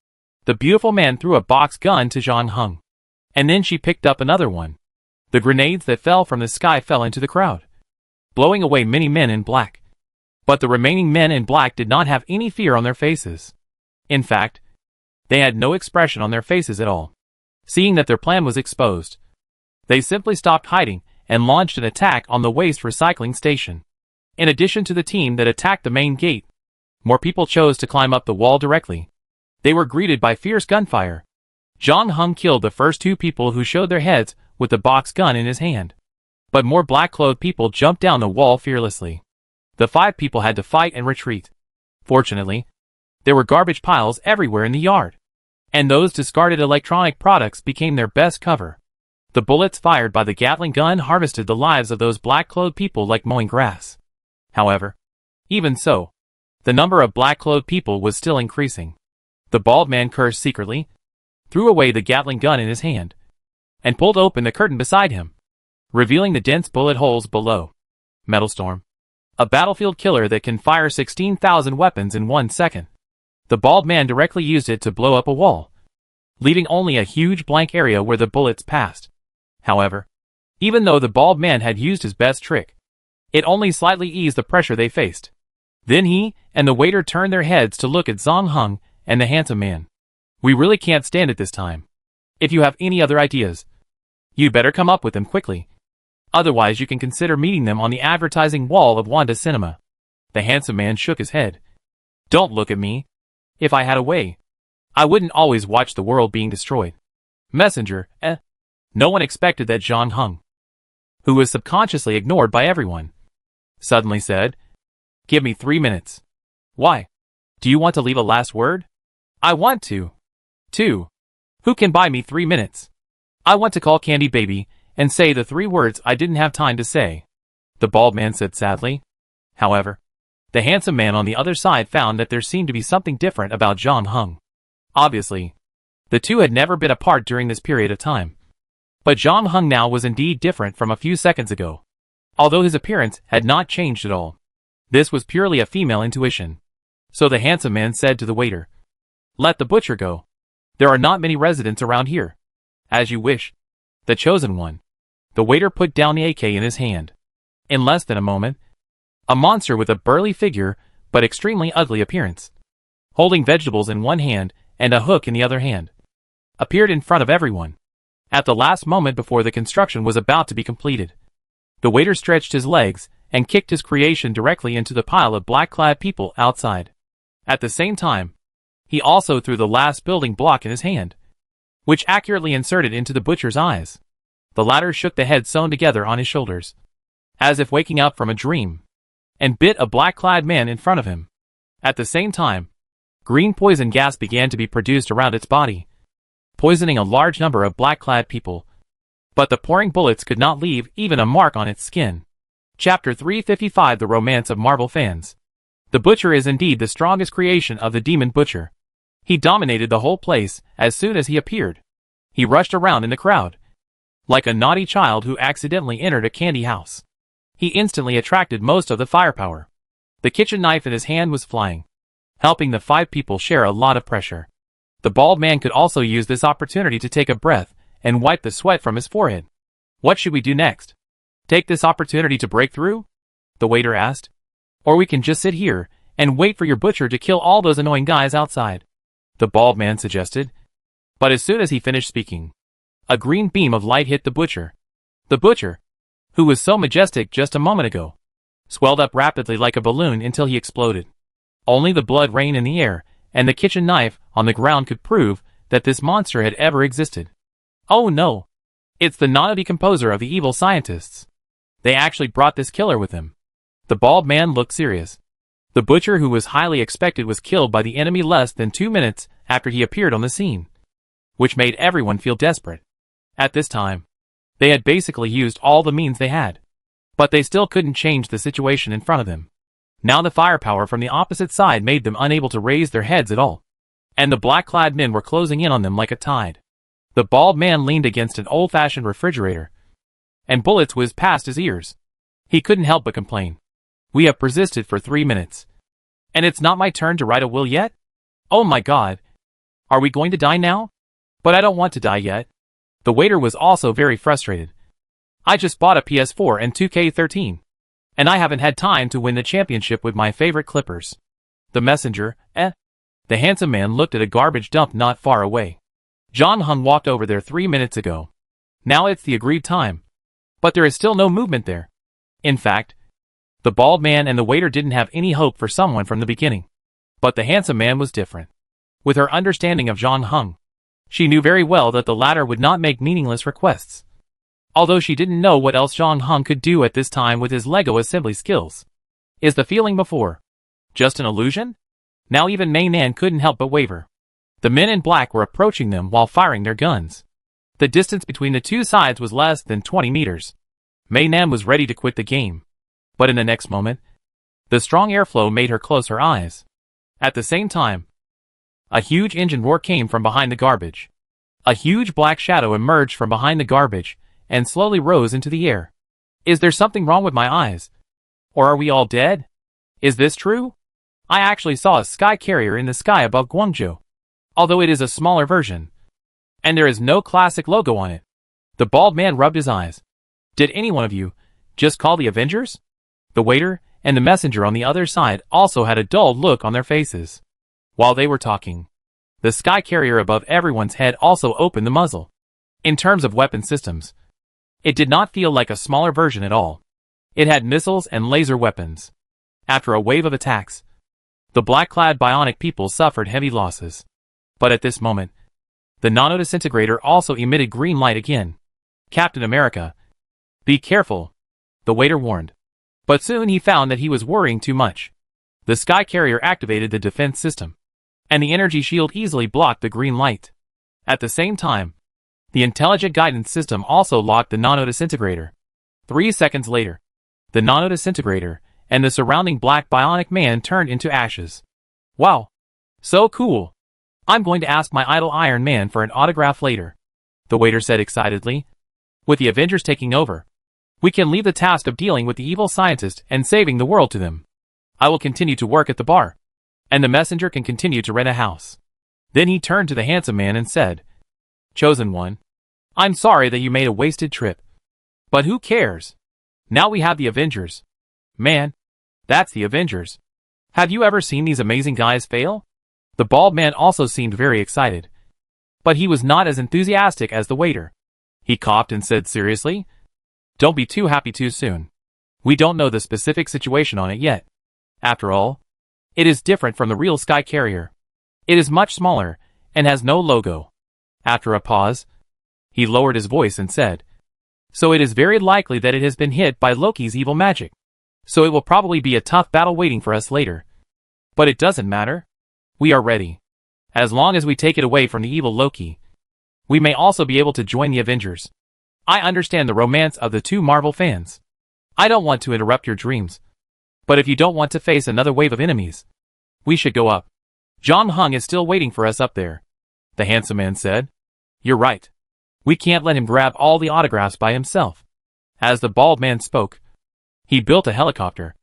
The beautiful man threw a box gun to Zhang Heng, and then she picked up another one. The grenades that fell from the sky fell into the crowd, blowing away many men in black. But the remaining men in black did not have any fear on their faces. In fact, they had no expression on their faces at all. Seeing that their plan was exposed, they simply stopped hiding and launched an attack on the waste recycling station. In addition to the team that attacked the main gate, more people chose to climb up the wall directly. They were greeted by fierce gunfire. Zhang Heng killed the first 2 people who showed their heads with the box gun in his hand. But more black-clothed people jumped down the wall fearlessly. The 5 people had to fight and retreat. Fortunately, there were garbage piles everywhere in the yard, and those discarded electronic products became their best cover. The bullets fired by the Gatling gun harvested the lives of those black-clothed people like mowing grass. However, even so, the number of black-clothed people was still increasing. The bald man cursed secretly, threw away the Gatling gun in his hand, and pulled open the curtain beside him, revealing the dense bullet holes below. Metal Storm. A battlefield killer that can fire 16,000 weapons in 1 second. The bald man directly used it to blow up a wall, leaving only a huge blank area where the bullets passed. However, even though the bald man had used his best trick, it only slightly eased the pressure they faced. Then he and the waiter turned their heads to look at Zhang Heng and the handsome man. We really can't stand it this time. If you have any other ideas, you better come up with them quickly. Otherwise you can consider meeting them on the advertising wall of Wanda Cinema. The handsome man shook his head. Don't look at me. If I had a way, I wouldn't always watch the world being destroyed. Messenger, No one expected that Zhang Heng, who was subconsciously ignored by everyone, suddenly said, Give me 3 minutes. Why? Do you want to leave a last word? I want to. 2. Who can buy me 3 minutes? I want to call Candy Baby and say the 3 words I didn't have time to say, the bald man said sadly. However, the handsome man on the other side found that there seemed to be something different about Zhang Heng. Obviously, the two had never been apart during this period of time. But Zhang Heng now was indeed different from a few seconds ago. Although his appearance had not changed at all, this was purely a female intuition. So the handsome man said to the waiter, Let the butcher go. There are not many residents around here. As you wish. The chosen one. The waiter put down the AK in his hand. In less than a moment, a monster with a burly figure but extremely ugly appearance, holding vegetables in one hand and a hook in the other hand, appeared in front of everyone. At the last moment before the construction was about to be completed, the waiter stretched his legs and kicked his creation directly into the pile of black-clad people outside. At the same time, he also threw the last building block in his hand, which accurately inserted into the butcher's eyes. The latter shook the head sewn together on his shoulders, as if waking up from a dream, and bit a black-clad man in front of him. At the same time, green poison gas began to be produced around its body, poisoning a large number of black-clad people. But the pouring bullets could not leave even a mark on its skin. Chapter 355 The Romance of Marvel Fans. The Butcher is indeed the strongest creation of the Demon Butcher. He dominated the whole place as soon as he appeared. He rushed around in the crowd, like a naughty child who accidentally entered a candy house. He instantly attracted most of the firepower. The kitchen knife in his hand was flying, helping the 5 people share a lot of pressure. The bald man could also use this opportunity to take a breath and wipe the sweat from his forehead. What should we do next? Take this opportunity to break through? The waiter asked. Or we can just sit here and wait for your butcher to kill all those annoying guys outside, the bald man suggested. But as soon as he finished speaking, a green beam of light hit the butcher. The butcher, who was so majestic just a moment ago, swelled up rapidly like a balloon until he exploded. Only the blood rain in the air and the kitchen knife on the ground could prove that this monster had ever existed. Oh no! It's the nano-decomposer of the evil scientists. They actually brought this killer with them. The bald man looked serious. The butcher who was highly expected was killed by the enemy less than 2 minutes after he appeared on the scene, which made everyone feel desperate. At this time, they had basically used all the means they had, but they still couldn't change the situation in front of them. Now the firepower from the opposite side made them unable to raise their heads at all, and the black-clad men were closing in on them like a tide. The bald man leaned against an old-fashioned refrigerator, and bullets whizzed past his ears. He couldn't help but complain. We have persisted for 3 minutes, and it's not my turn to write a will yet? Oh my god! Are we going to die now? But I don't want to die yet. The waiter was also very frustrated. I just bought a PS4 and 2K13, and I haven't had time to win the championship with my favorite Clippers. The messenger, The handsome man looked at a garbage dump not far away. Zhang Heng walked over there 3 minutes ago. Now it's the agreed time, but there is still no movement there. In fact, the bald man and the waiter didn't have any hope for someone from the beginning. But the handsome man was different. With her understanding of Zhang Heng, she knew very well that the latter would not make meaningless requests. although she didn't know what else Zhang Heng could do at this time with his Lego assembly skills. Is the feeling before just an illusion? Now even Mei Nan couldn't help but waver. The men in black were approaching them while firing their guns. The distance between the two sides was less than 20 meters. Mei Nan was ready to quit the game. But in the next moment, the strong airflow made her close her eyes. At the same time, a huge engine roar came from behind the garbage. A huge black shadow emerged from behind the garbage and slowly rose into the air. Is there something wrong with my eyes? Or are we all dead? Is this true? I actually saw a sky carrier in the sky above Guangzhou, although it is a smaller version. And there is no classic logo on it. The bald man rubbed his eyes. Did any one of you just call the Avengers? The waiter and the messenger on the other side also had a dull look on their faces. While they were talking, the sky carrier above everyone's head also opened the muzzle. In terms of weapon systems, it did not feel like a smaller version at all. It had missiles and laser weapons. After a wave of attacks, the black-clad bionic people suffered heavy losses. But at this moment, the nano-disintegrator also emitted green light again. Captain America, be careful, the waiter warned. But soon he found that he was worrying too much. The sky carrier activated the defense system, and the energy shield easily blocked the green light. At the same time, the intelligent guidance system also locked the nano-disintegrator. 3 seconds later, the nano-disintegrator and the surrounding black bionic man turned into ashes. Wow! So cool! I'm going to ask my idol Iron Man for an autograph later, the waiter said excitedly. With the Avengers taking over, we can leave the task of dealing with the evil scientist and saving the world to them. I will continue to work at the bar, and the messenger can continue to rent a house. Then he turned to the handsome man and said, Chosen One, I'm sorry that you made a wasted trip. But who cares? Now we have the Avengers. Man, that's the Avengers. Have you ever seen these amazing guys fail? The bald man also seemed very excited. But he was not as enthusiastic as the waiter. He coughed and said seriously, Don't be too happy too soon. We don't know the specific situation on it yet. After all, it is different from the real sky carrier. It is much smaller and has no logo. After a pause, he lowered his voice and said, So it is very likely that it has been hit by Loki's evil magic. So it will probably be a tough battle waiting for us later. But it doesn't matter. We are ready. As long as we take it away from the evil Loki, we may also be able to join the Avengers. I understand the romance of the two Marvel fans. I don't want to interrupt your dreams. But if you don't want to face another wave of enemies, we should go up. Zhang Heng is still waiting for us up there, the handsome man said. You're right. We can't let him grab all the autographs by himself. As the bald man spoke, he built a helicopter.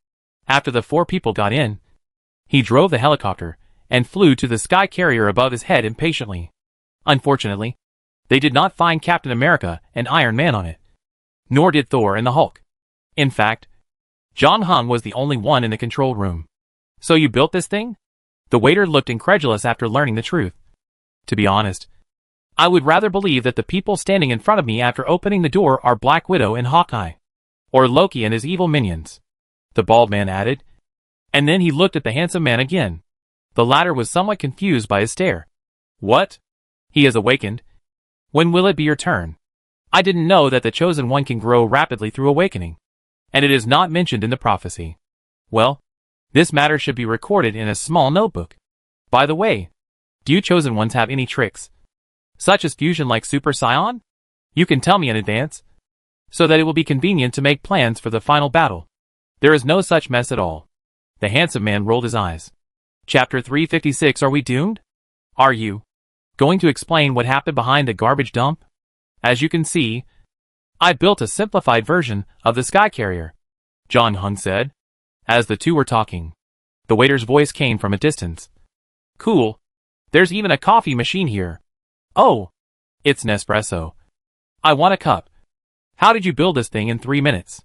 After the 4 people got in, he drove the helicopter and flew to the sky carrier above his head impatiently. Unfortunately, they did not find Captain America and Iron Man on it. Nor did Thor and the Hulk. In fact, Zhang Heng was the only one in the control room. So you built this thing? The waiter looked incredulous after learning the truth. To be honest, I would rather believe that the people standing in front of me after opening the door are Black Widow and Hawkeye. Or Loki and his evil minions, the bald man added. And then he looked at the handsome man again. The latter was somewhat confused by his stare. What? He has awakened. When will it be your turn? I didn't know that the Chosen One can grow rapidly through awakening. And it is not mentioned in the prophecy. Well, this matter should be recorded in a small notebook. By the way, do you Chosen Ones have any tricks, such as fusion like Super Saiyan? You can tell me in advance, so that it will be convenient to make plans for the final battle. There is no such mess at all. The handsome man rolled his eyes. Chapter 356. Are we doomed? Are you going to explain what happened behind the garbage dump? As you can see, I built a simplified version of the sky carrier, Zhang Heng said. As the two were talking, the waiter's voice came from a distance. Cool. There's even a coffee machine here. Oh, it's Nespresso. I want a cup. How did you build this thing in 3 minutes?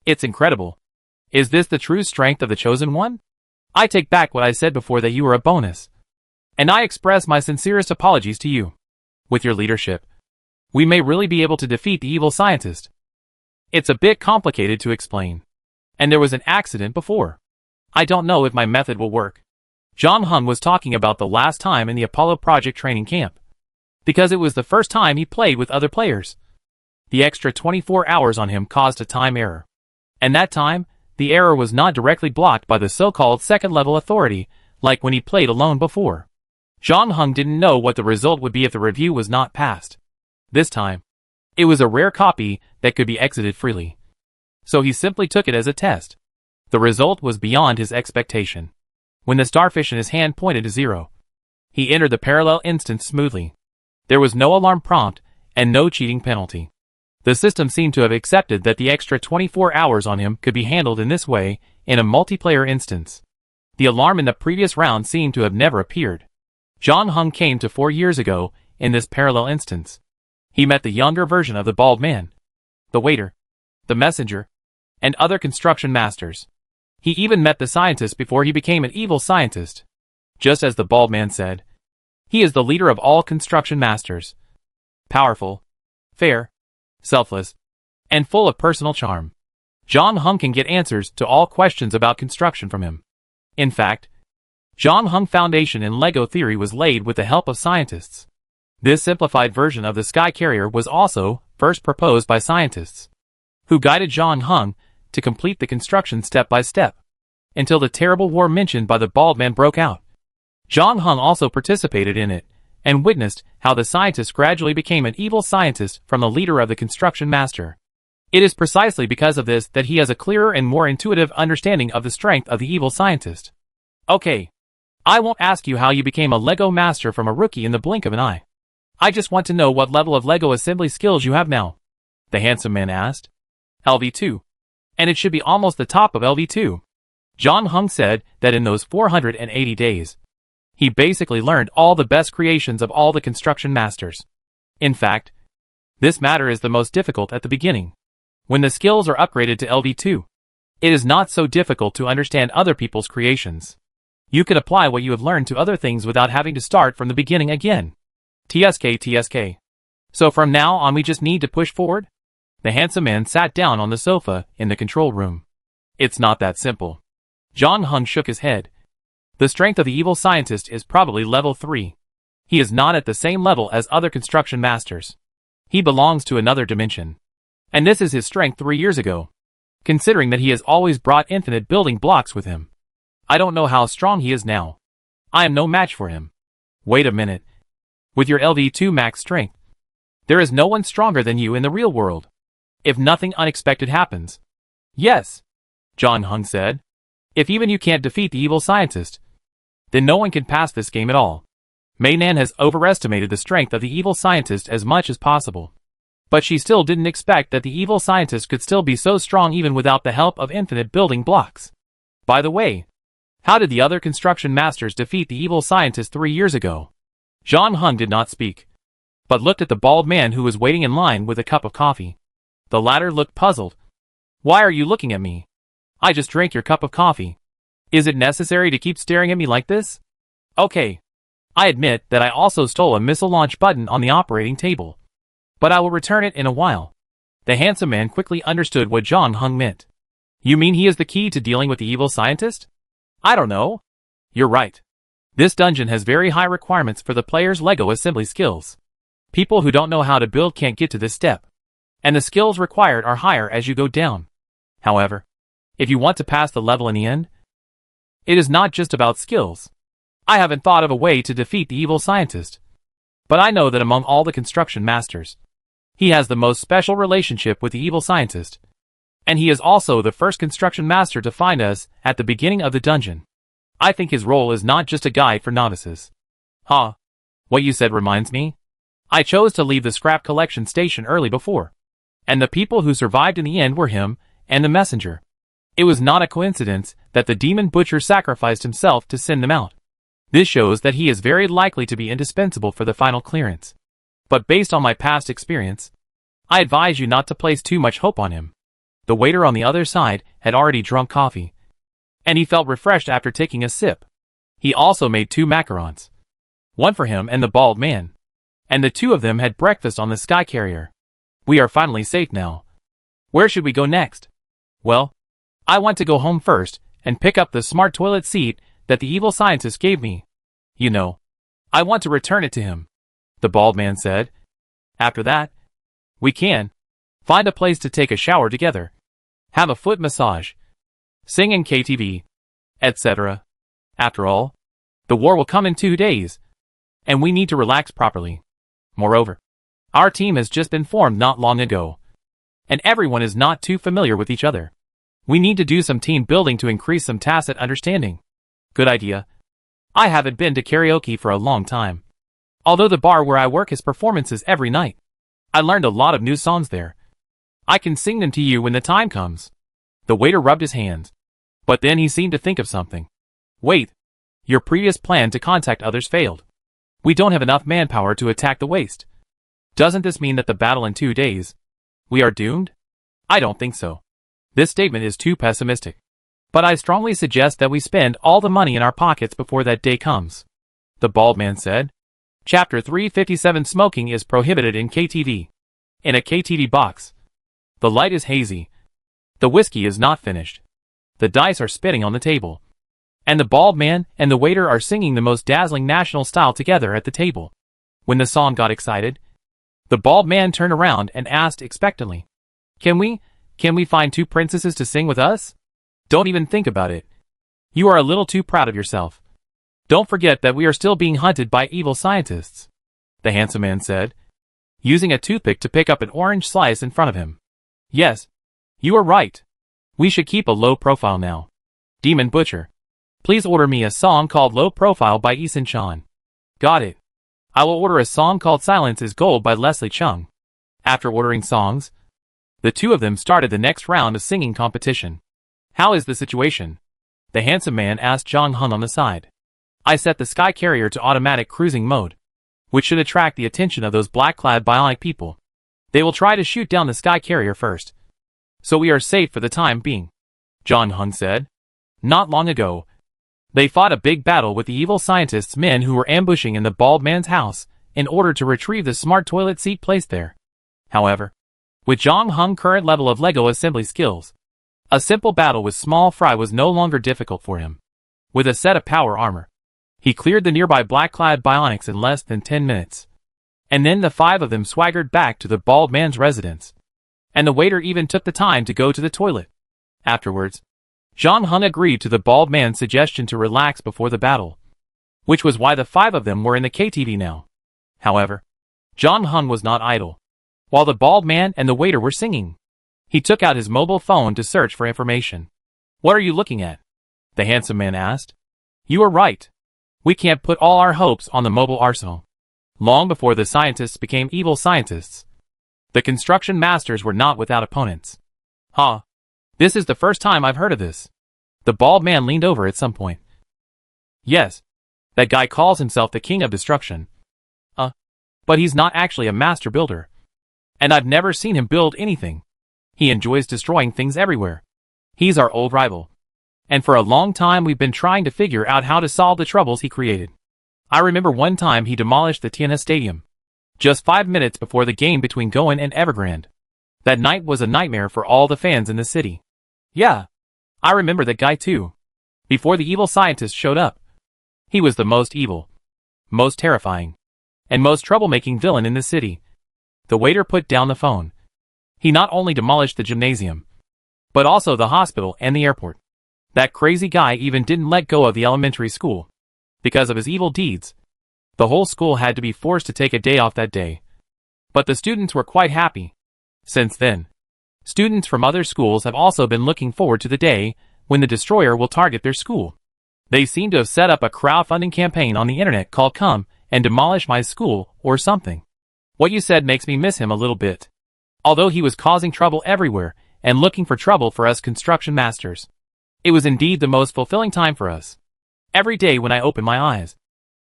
It's incredible. Is this the true strength of the Chosen One? I take back what I said before that you were a bonus. And I express my sincerest apologies to you. With your leadership, we may really be able to defeat the evil scientist. It's a bit complicated to explain. And there was an accident before. I don't know if my method will work. Zhang Heng was talking about the last time in the Apollo Project training camp. Because it was the first time he played with other players. The extra 24 hours on him caused a time error. And that time, the error was not directly blocked by the so-called second-level authority, like when he played alone before. Zhang Heng didn't know what the result would be if the review was not passed. This time, it was a rare copy that could be exited freely. So he simply took it as a test. The result was beyond his expectation. When the starfish in his hand pointed to 0, he entered the parallel instance smoothly. There was no alarm prompt and no cheating penalty. The system seemed to have accepted that the extra 24 hours on him could be handled in this way in a multiplayer instance. The alarm in the previous round seemed to have never appeared. Zhang Heng came to 4 years ago in this parallel instance. He met the younger version of the bald man, the waiter, the messenger, and other construction masters. He even met the scientist before he became an evil scientist. Just as the bald man said, he is the leader of all construction masters. Powerful, fair, selfless, and full of personal charm. Zhang Heng can get answers to all questions about construction from him. In fact, Zhang Heng foundation in LEGO theory was laid with the help of scientists. This simplified version of the sky carrier was also first proposed by scientists, who guided Zhang Heng to complete the construction step by step, until the terrible war mentioned by the bald man broke out. Zhang Heng also participated in it, and witnessed how the scientist gradually became an evil scientist from the leader of the construction master. It is precisely because of this that he has a clearer and more intuitive understanding of the strength of the evil scientist. Okay, I won't ask you how you became a LEGO master from a rookie in the blink of an eye. I just want to know what level of LEGO assembly skills you have now, the handsome man asked. LV2. And it should be almost the top of LV2. Zhang Heng said that in those 480 days, he basically learned all the best creations of all the construction masters. In fact, this matter is the most difficult at the beginning. When the skills are upgraded to LV2, it is not so difficult to understand other people's creations. You can apply what you have learned to other things without having to start from the beginning again. TSK. So from now on we just need to push forward? The handsome man sat down on the sofa in the control room. It's not that simple. Zhang Heng shook his head. The strength of the evil scientist is probably level 3. He is not at the same level as other construction masters. He belongs to another dimension. And this is his strength 3 years ago. Considering that he has always brought infinite building blocks with him, I don't know how strong he is now. I am no match for him. Wait a minute. With your LV2 max strength, there is no one stronger than you in the real world. If nothing unexpected happens. Yes, Zhang Heng said. If even you can't defeat the evil scientist, then no one can pass this game at all. Mei Nan has overestimated the strength of the evil scientist as much as possible. But she still didn't expect that the evil scientist could still be so strong even without the help of infinite building blocks. By the way, how did the other construction masters defeat the evil scientist 3 years ago? Zhang Heng did not speak, but looked at the bald man who was waiting in line with a cup of coffee. The latter looked puzzled. Why are you looking at me? I just drank your cup of coffee. Is it necessary to keep staring at me like this? Okay. I admit that I also stole a missile launch button on the operating table. But I will return it in a while. The handsome man quickly understood what Zhang Heng meant. You mean he is the key to dealing with the evil scientist? I don't know. You're right. This dungeon has very high requirements for the player's LEGO assembly skills. People who don't know how to build can't get to this step. And the skills required are higher as you go down. However, if you want to pass the level in the end, it is not just about skills. I haven't thought of a way to defeat the evil scientist. But I know that among all the construction masters, he has the most special relationship with the evil scientist. And he is also the first construction master to find us at the beginning of the dungeon. I think his role is not just a guide for novices. Huh. What you said reminds me. I chose to leave the scrap collection station early before. And the people who survived in the end were him and the messenger. It was not a coincidence that the demon butcher sacrificed himself to send them out. This shows that he is very likely to be indispensable for the final clearance. But based on my past experience, I advise you not to place too much hope on him. The waiter on the other side had already drunk coffee, and he felt refreshed after taking a sip. He also made 2 macarons. One for him and the bald man. And the 2 of them had breakfast on the sky carrier. We are finally safe now. Where should we go next? Well, I want to go home first and pick up the smart toilet seat that the evil scientist gave me. You know, I want to return it to him, the bald man said. After that, we can. find a place to take a shower together, have a foot massage, sing in KTV, etc. After all, the war will come in 2 days, and we need to relax properly. Moreover, our team has just been formed not long ago, and everyone is not too familiar with each other. We need to do some team building to increase some tacit understanding. Good idea. I haven't been to karaoke for a long time. Although the bar where I work has performances every night, I learned a lot of new songs there. I can sing them to you when the time comes. The waiter rubbed his hands, but then he seemed to think of something. Wait, your previous plan to contact others failed. We don't have enough manpower to attack the waste. Doesn't this mean that the battle in 2 days, we are doomed? I don't think so. This statement is too pessimistic. But I strongly suggest that we spend all the money in our pockets before that day comes. The bald man said. Chapter 357 Smoking is prohibited in KTV. In a KTV box. The light is hazy. The whiskey is not finished. The dice are spinning on the table. And the bald man and the waiter are singing the most dazzling national style together at the table. When the song got excited, the bald man turned around and asked expectantly, Can we find 2 princesses to sing with us? Don't even think about it. You are a little too proud of yourself. Don't forget that we are still being hunted by evil scientists, the handsome man said, using a toothpick to pick up an orange slice in front of him. Yes, you are right. We should keep a low profile now. Demon Butcher, please order me a song called Low Profile by Eason Chan. Got it. I will order a song called Silence is Gold by Leslie Chung. After ordering songs, the two of them started the next round of singing competition. How is the situation? The handsome man asked Jong Hung on the side. I set the sky carrier to automatic cruising mode, which should attract the attention of those black-clad bionic people. They will try to shoot down the sky carrier first, so we are safe for the time being, Jong Hung said. Not long ago, they fought a big battle with the evil scientists' men who were ambushing in the bald man's house in order to retrieve the smart toilet seat placed there. However, with Jong Hung's current level of Lego assembly skills, a simple battle with small fry was no longer difficult for him. With a set of power armor, he cleared the nearby black-clad bionics in less than 10 minutes. And then the 5 of them swaggered back to the bald man's residence. And the waiter even took the time to go to the toilet. Afterwards, Jong Hung agreed to the bald man's suggestion to relax before the battle, which was why the 5 of them were in the KTV now. However, Jong Hung was not idle. While the bald man and the waiter were singing, he took out his mobile phone to search for information. What are you looking at? The handsome man asked. You are right. We can't put all our hopes on the mobile arsenal. Long before the scientists became evil scientists, the construction masters were not without opponents. Huh. This is the first time I've heard of this. The bald man leaned over at some point. Yes. That guy calls himself the king of destruction. But he's not actually a master builder. And I've never seen him build anything. He enjoys destroying things everywhere. He's our old rival. And for a long time we've been trying to figure out how to solve the troubles he created. I remember one time he demolished the Tiana Stadium, just 5 minutes before the game between Goen and Evergrande. That night was a nightmare for all the fans in the city. Yeah, I remember that guy too. Before the evil scientist showed up. He was the most evil, most terrifying, and most troublemaking villain in the city. The waiter put down the phone. He not only demolished the gymnasium, but also the hospital and the airport. That crazy guy even didn't let go of the elementary school. Because of his evil deeds, the whole school had to be forced to take a day off that day. But the students were quite happy. Since then, students from other schools have also been looking forward to the day when the destroyer will target their school. They seem to have set up a crowdfunding campaign on the internet called Come and Demolish My School or something. What you said makes me miss him a little bit. Although he was causing trouble everywhere and looking for trouble for us construction masters. It was indeed the most fulfilling time for us. Every day when I opened my eyes,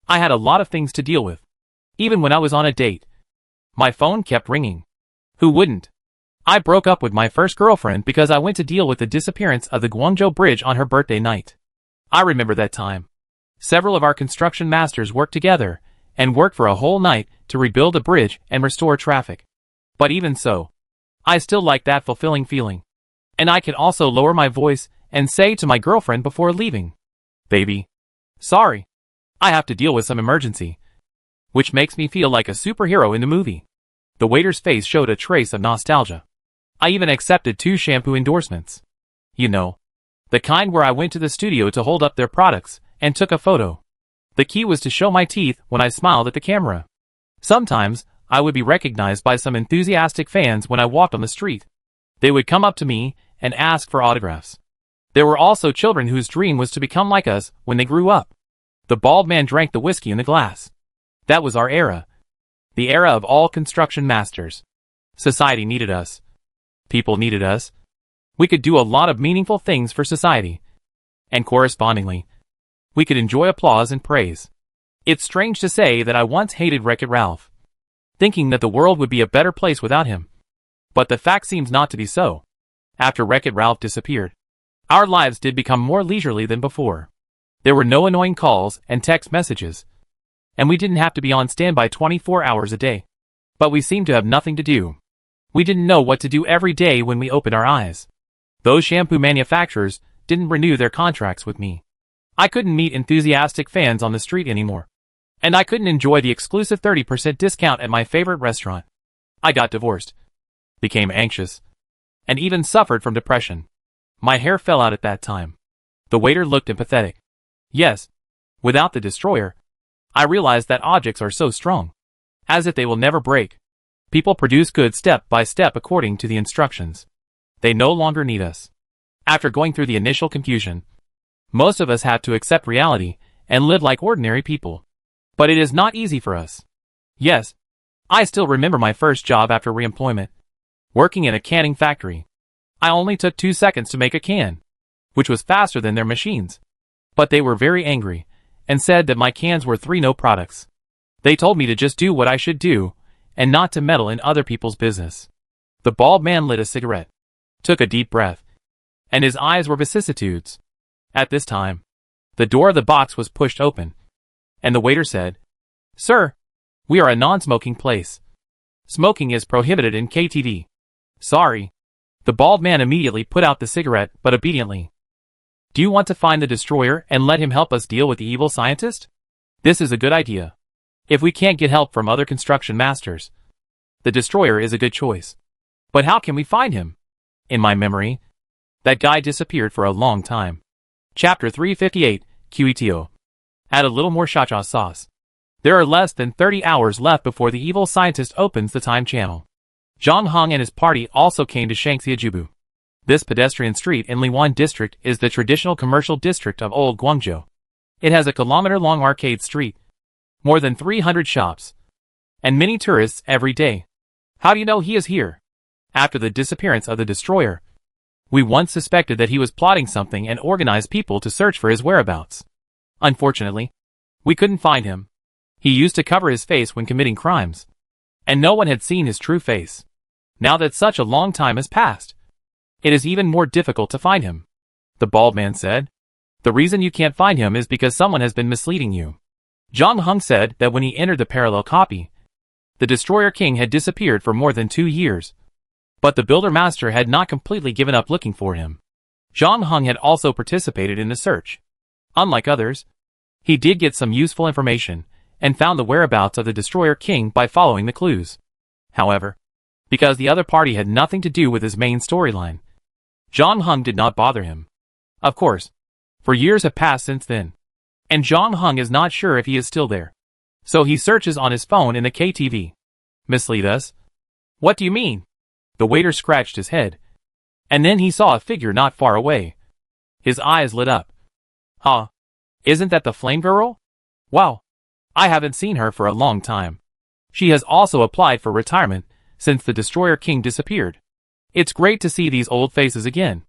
I had a lot of things to deal with. Even when I was on a date, my phone kept ringing. Who wouldn't? I broke up with my first girlfriend because I went to deal with the disappearance of the Guangzhou Bridge on her birthday night. I remember that time. Several of our construction masters worked together and worked for a whole night to rebuild the bridge and restore traffic. But even so, I still like that fulfilling feeling. And I can also lower my voice and say to my girlfriend before leaving, Baby, sorry, I have to deal with some emergency. Which makes me feel like a superhero in the movie. The waiter's face showed a trace of nostalgia. I even accepted 2 shampoo endorsements. You know, the kind where I went to the studio to hold up their products and took a photo. The key was to show my teeth when I smiled at the camera. Sometimes, I would be recognized by some enthusiastic fans when I walked on the street. They would come up to me and ask for autographs. There were also children whose dream was to become like us when they grew up. The bald man drank the whiskey in the glass. That was our era. The era of all construction masters. Society needed us. People needed us. We could do a lot of meaningful things for society. And correspondingly, we could enjoy applause and praise. It's strange to say that I once hated Wreck-It Ralph, thinking that the world would be a better place without him. But the fact seems not to be so. After Wreck-It Ralph disappeared, our lives did become more leisurely than before. There were no annoying calls and text messages, and we didn't have to be on standby 24 hours a day. But we seemed to have nothing to do. We didn't know what to do every day when we opened our eyes. Those shampoo manufacturers didn't renew their contracts with me. I couldn't meet enthusiastic fans on the street anymore. And I couldn't enjoy the exclusive 30% discount at my favorite restaurant. I got divorced, became anxious, and even suffered from depression. My hair fell out at that time. The waiter looked empathetic. Yes, without the destroyer, I realized that objects are so strong, as if they will never break. People produce goods step by step according to the instructions. They no longer need us. After going through the initial confusion, most of us have to accept reality and live like ordinary people. But it is not easy for us. Yes, I still remember my first job after reemployment, working in a canning factory. I only took 2 seconds to make a can, which was faster than their machines. But they were very angry, and said that my cans were 3 no products. They told me to just do what I should do, and not to meddle in other people's business. The bald man lit a cigarette, took a deep breath, and his eyes were vicissitudes. At this time, the door of the box was pushed open, and the waiter said, "Sir, we are a non-smoking place. Smoking is prohibited in KTV." "Sorry." The bald man immediately put out the cigarette, but obediently. "Do you want to find the destroyer and let him help us deal with the evil scientist? This is a good idea. If we can't get help from other construction masters, the destroyer is a good choice. But how can we find him? In my memory, that guy disappeared for a long time." Chapter 358, QETO. Add a little more cha-cha sauce. There are less than 30 hours left before the evil scientist opens the time channel. Zhang Heng and his party also came to Shangxiajubu. This pedestrian street in Liwan district is the traditional commercial district of Old Guangzhou. It has a kilometer-long arcade street, more than 300 shops, and many tourists every day. How do you know he is here? After the disappearance of the destroyer, we once suspected that he was plotting something and organized people to search for his whereabouts. Unfortunately, we couldn't find him. He used to cover his face when committing crimes, and no one had seen his true face. Now that such a long time has passed, it is even more difficult to find him. The bald man said, "The reason you can't find him is because someone has been misleading you." Zhang Heng said that when he entered the parallel copy, the Destroyer King had disappeared for more than 2 years. But the Builder Master had not completely given up looking for him. Zhang Heng had also participated in the search. Unlike others, he did get some useful information, and found the whereabouts of the Destroyer King by following the clues. However, because the other party had nothing to do with his main storyline, Zhang Heng did not bother him. Of course, for years have passed since then, and Zhang Heng is not sure if he is still there. So he searches on his phone in the KTV. Mislead us? What do you mean? The waiter scratched his head, and then he saw a figure not far away. His eyes lit up. Huh? Isn't that the flame girl? Wow. I haven't seen her for a long time. She has also applied for retirement since the Destroyer King disappeared. It's great to see these old faces again.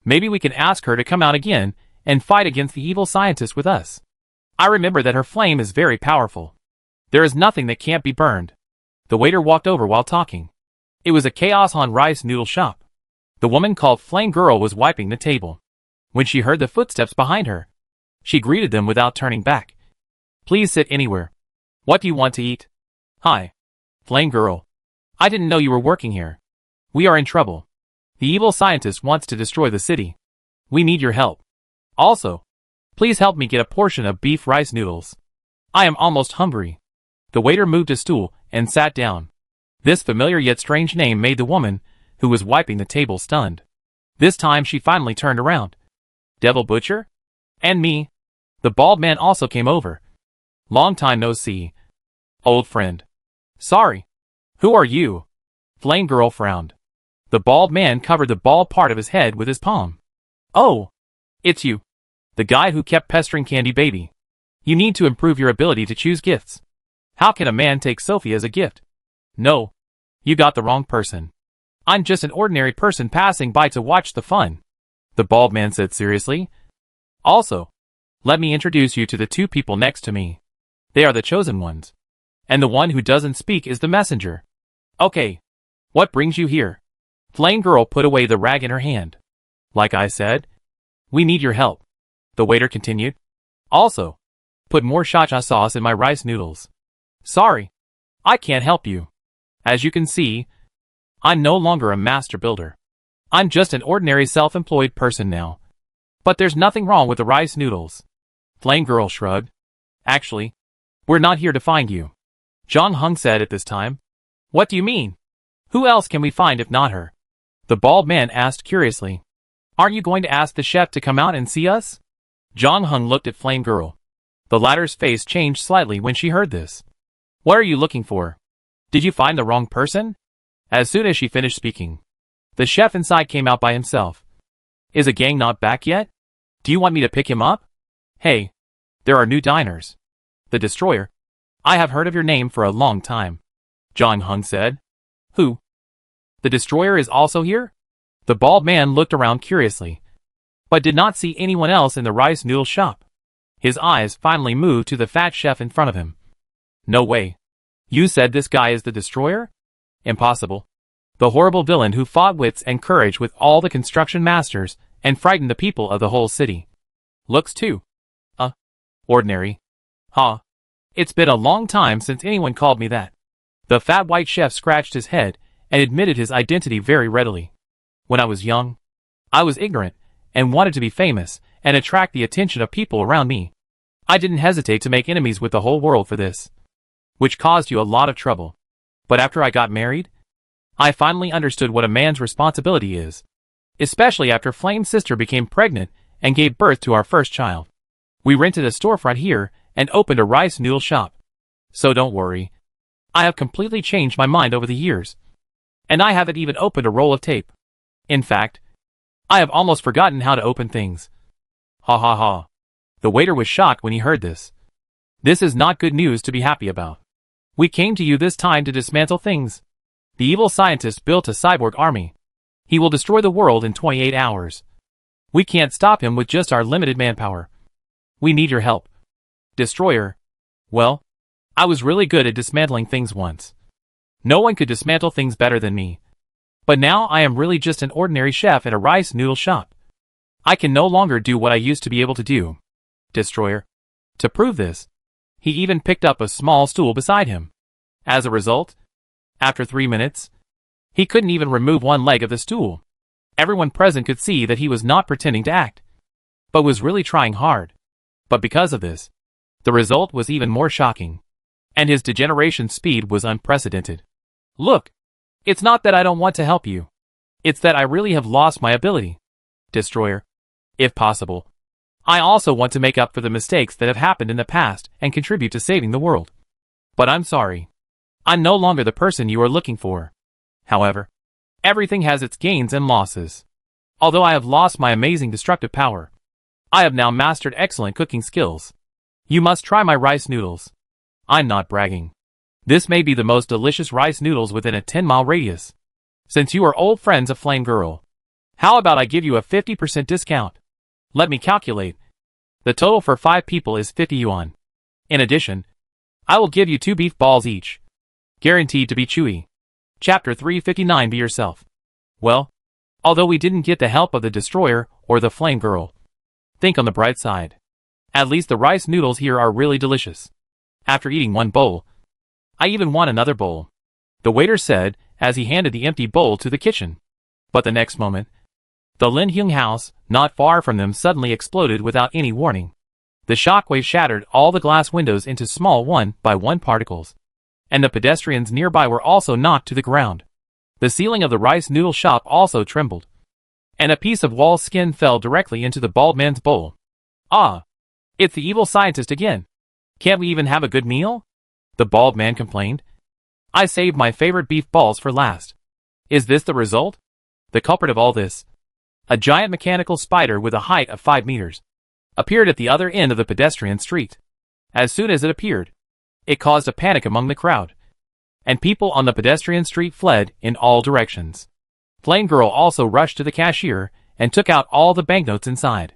Maybe we can ask her to come out again and fight against the evil scientist with us. I remember that her flame is very powerful. There is nothing that can't be burned. The waiter walked over while talking. It was a Chaos Han rice noodle shop. The woman called Flame Girl was wiping the table. When she heard the footsteps behind her, she greeted them without turning back. "Please sit anywhere. What do you want to eat?" "Hi, Flame Girl. I didn't know you were working here. We are in trouble. The evil scientist wants to destroy the city. We need your help. Also, please help me get a portion of beef rice noodles. I am almost hungry." The waiter moved a stool and sat down. This familiar yet strange name made the woman who was wiping the table stunned. This time she finally turned around. Devil Butcher? And me. The bald man also came over. Long time no see. Old friend. Sorry. Who are you? Flame Girl frowned. The bald man covered the bald part of his head with his palm. Oh. It's you. The guy who kept pestering Candy Baby. You need to improve your ability to choose gifts. How can a man take Sophie as a gift? No. You got the wrong person. I'm just an ordinary person passing by to watch the fun. The bald man said seriously. Also, let me introduce you to the two people next to me. They are the chosen ones. And the one who doesn't speak is the messenger. Okay. What brings you here? Flame Girl put away the rag in her hand. Like I said, we need your help. The waiter continued. Also, put more sriracha sauce in my rice noodles. Sorry, I can't help you. As you can see, I'm no longer a master builder. I'm just an ordinary self-employed person now. But there's nothing wrong with the rice noodles. Flame Girl shrugged. Actually, we're not here to find you. Zhang Heng said at this time. What do you mean? Who else can we find if not her? The bald man asked curiously. Aren't you going to ask the chef to come out and see us? Zhang Heng looked at Flame Girl. The latter's face changed slightly when she heard this. What are you looking for? Did you find the wrong person? As soon as she finished speaking, the chef inside came out by himself. Is a gang not back yet? Do you want me to pick him up? Hey, there are new diners. The Destroyer. I have heard of your name for a long time. Zhang Heng said. Who? The Destroyer is also here? The bald man looked around curiously, but did not see anyone else in the rice noodle shop. His eyes finally moved to the fat chef in front of him. No way. You said this guy is the Destroyer? Impossible. The horrible villain who fought wits and courage with all the construction masters and frightened the people of the whole city. Looks too. Ordinary. Huh. It's been a long time since anyone called me that. The fat white chef scratched his head and admitted his identity very readily. When I was young, I was ignorant and wanted to be famous and attract the attention of people around me. I didn't hesitate to make enemies with the whole world for this, which caused you a lot of trouble. But after I got married, I finally understood what a man's responsibility is, especially after Flame's sister became pregnant and gave birth to our first child. We rented a storefront here and opened a rice noodle shop. So don't worry. I have completely changed my mind over the years. And I haven't even opened a roll of tape. In fact, I have almost forgotten how to open things. Ha ha ha. The waiter was shocked when he heard this. This is not good news to be happy about. We came to you this time to dismantle things. The evil scientist built a cyborg army. He will destroy the world in 28 hours. We can't stop him with just our limited manpower. We need your help. Destroyer. Well, I was really good at dismantling things once. No one could dismantle things better than me. But now I am really just an ordinary chef at a rice noodle shop. I can no longer do what I used to be able to do. Destroyer. To prove this, he even picked up a small stool beside him. As a result, after 3 minutes, he couldn't even remove one leg of the stool. Everyone present could see that he was not pretending to act, but was really trying hard. But because of this, the result was even more shocking, and his degeneration speed was unprecedented. Look, it's not that I don't want to help you. It's that I really have lost my ability. Destroyer. If possible, I also want to make up for the mistakes that have happened in the past and contribute to saving the world. But I'm sorry. I'm no longer the person you are looking for. However, everything has its gains and losses. Although I have lost my amazing destructive power, I have now mastered excellent cooking skills. You must try my rice noodles. I'm not bragging. This may be the most delicious rice noodles within a 10-mile radius. Since you are old friends of Flame Girl, how about I give you a 50% discount? Let me calculate. The total for 5 people is 50 yuan. In addition, I will give you 2 beef balls each. Guaranteed to be chewy. Chapter 359. Be yourself. Well, although we didn't get the help of the Destroyer or the Flame Girl, think on the bright side. At least the rice noodles here are really delicious. After eating 1 bowl, I even want another bowl, the waiter said as he handed the empty bowl to the kitchen. But the next moment, the Lin Hyung house, not far from them, suddenly exploded without any warning. The shockwave shattered all the glass windows into small one-by-one particles, and the pedestrians nearby were also knocked to the ground. The ceiling of the rice noodle shop also trembled, and a piece of wall skin fell directly into the bald man's bowl. Ah! It's the evil scientist again. Can't we even have a good meal? The bald man complained. I saved my favorite beef balls for last. Is this the result? The culprit of all this, a giant mechanical spider with a height of 5 meters, appeared at the other end of the pedestrian street. As soon as it appeared, it caused a panic among the crowd, and people on the pedestrian street fled in all directions. Flame Girl also rushed to the cashier and took out all the banknotes inside.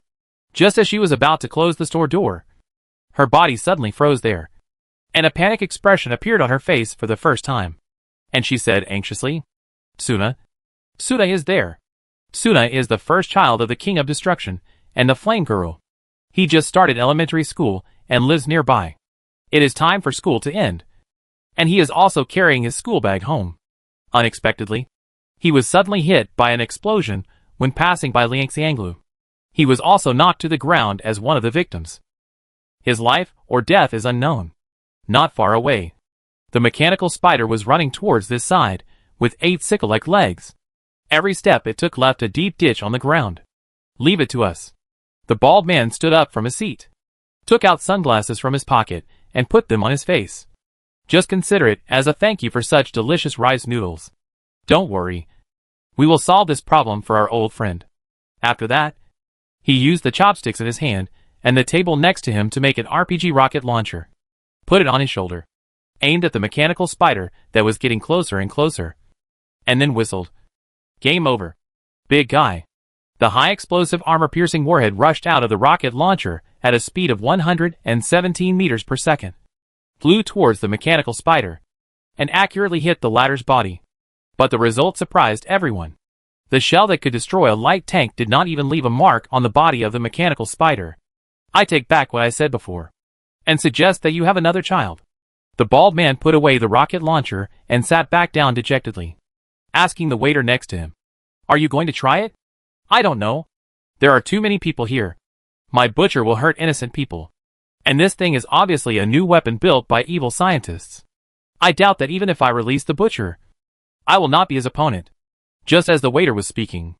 Just as she was about to close the store door, her body suddenly froze there, and a panic expression appeared on her face for the first time. And she said anxiously, Suna is there. Suna is the first child of the King of Destruction and the Flame Girl. He just started elementary school and lives nearby. It is time for school to end, and he is also carrying his school bag home. Unexpectedly, he was suddenly hit by an explosion when passing by Liangxianglu. He was also knocked to the ground as one of the victims. His life or death is unknown. Not far away, the mechanical spider was running towards this side with 8 sickle-like legs. Every step it took left a deep ditch on the ground. Leave it to us. The bald man stood up from his seat, took out sunglasses from his pocket, and put them on his face. Just consider it as a thank you for such delicious rice noodles. Don't worry. We will solve this problem for our old friend. After that, he used the chopsticks in his hand and the table next to him to make an RPG rocket launcher. Put it on his shoulder, aimed at the mechanical spider that was getting closer and closer, and then whistled. Game over, big guy. The high explosive armor-piercing warhead rushed out of the rocket launcher at a speed of 117 meters per second, flew towards the mechanical spider, and accurately hit the latter's body. But the result surprised everyone. The shell that could destroy a light tank did not even leave a mark on the body of the mechanical spider. I take back what I said before, and suggest that you have another child. The bald man put away the rocket launcher and sat back down dejectedly, asking the waiter next to him, Are you going to try it? I don't know. There are too many people here. My butcher will hurt innocent people. And this thing is obviously a new weapon built by evil scientists. I doubt that even if I release the butcher, I will not be his opponent. Just as the waiter was speaking,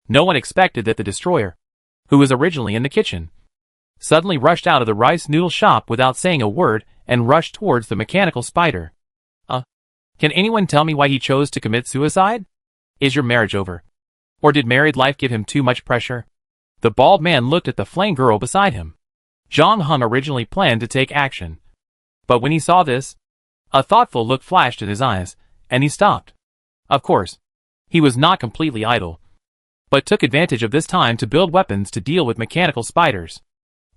no one expected that the destroyer, who was originally in the kitchen, suddenly rushed out of the rice noodle shop without saying a word and rushed towards the mechanical spider. Can anyone tell me why he chose to commit suicide? Is your marriage over? Or did married life give him too much pressure? The bald man looked at the flame girl beside him. Zhang Heng originally planned to take action, but when he saw this, a thoughtful look flashed in his eyes, and he stopped. Of course, he was not completely idle, but took advantage of this time to build weapons to deal with mechanical spiders.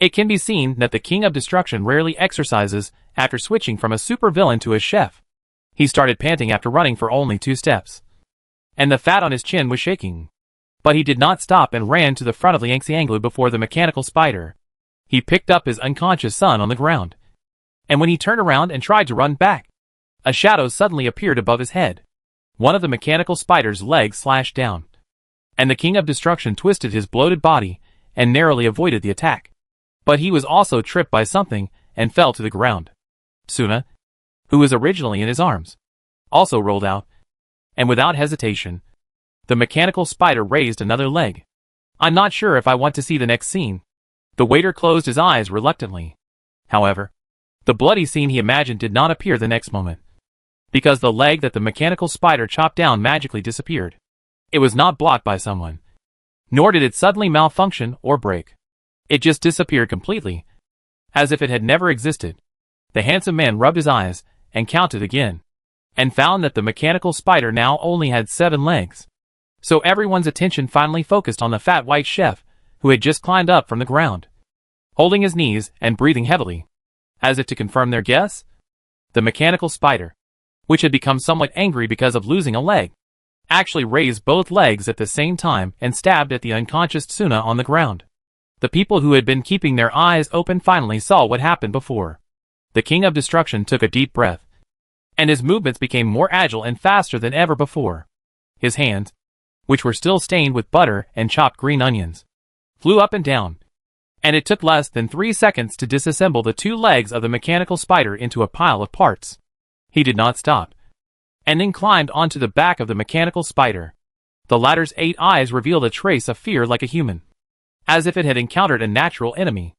It can be seen that the King of Destruction rarely exercises after switching from a supervillain to a chef. He started panting after running for only 2 steps, and the fat on his chin was shaking. But he did not stop and ran to the front of Liangxianglu before the mechanical spider. He picked up his unconscious son on the ground, and when he turned around and tried to run back, a shadow suddenly appeared above his head. One of the mechanical spider's legs slashed down, and the King of Destruction twisted his bloated body and narrowly avoided the attack. But he was also tripped by something and fell to the ground. Suna, who was originally in his arms, also rolled out, and without hesitation, the mechanical spider raised another leg. I'm not sure if I want to see the next scene. The waiter closed his eyes reluctantly. However, the bloody scene he imagined did not appear the next moment, because the leg that the mechanical spider chopped down magically disappeared. It was not blocked by someone, nor did it suddenly malfunction or break. It just disappeared completely, as if it had never existed. The handsome man rubbed his eyes and counted again, and found that the mechanical spider now only had 7 legs. So everyone's attention finally focused on the fat white chef, who had just climbed up from the ground, holding his knees and breathing heavily, as if to confirm their guess. The mechanical spider, which had become somewhat angry because of losing a leg, actually raised both legs at the same time and stabbed at the unconscious Suna on the ground. The people who had been keeping their eyes open finally saw what happened before. The King of Destruction took a deep breath, and his movements became more agile and faster than ever before. His hands, which were still stained with butter and chopped green onions, flew up and down, and it took less than 3 seconds to disassemble the 2 legs of the mechanical spider into a pile of parts. He did not stop. and then climbed onto the back of the mechanical spider. The latter's 8 eyes revealed a trace of fear like a human, as if it had encountered a natural enemy.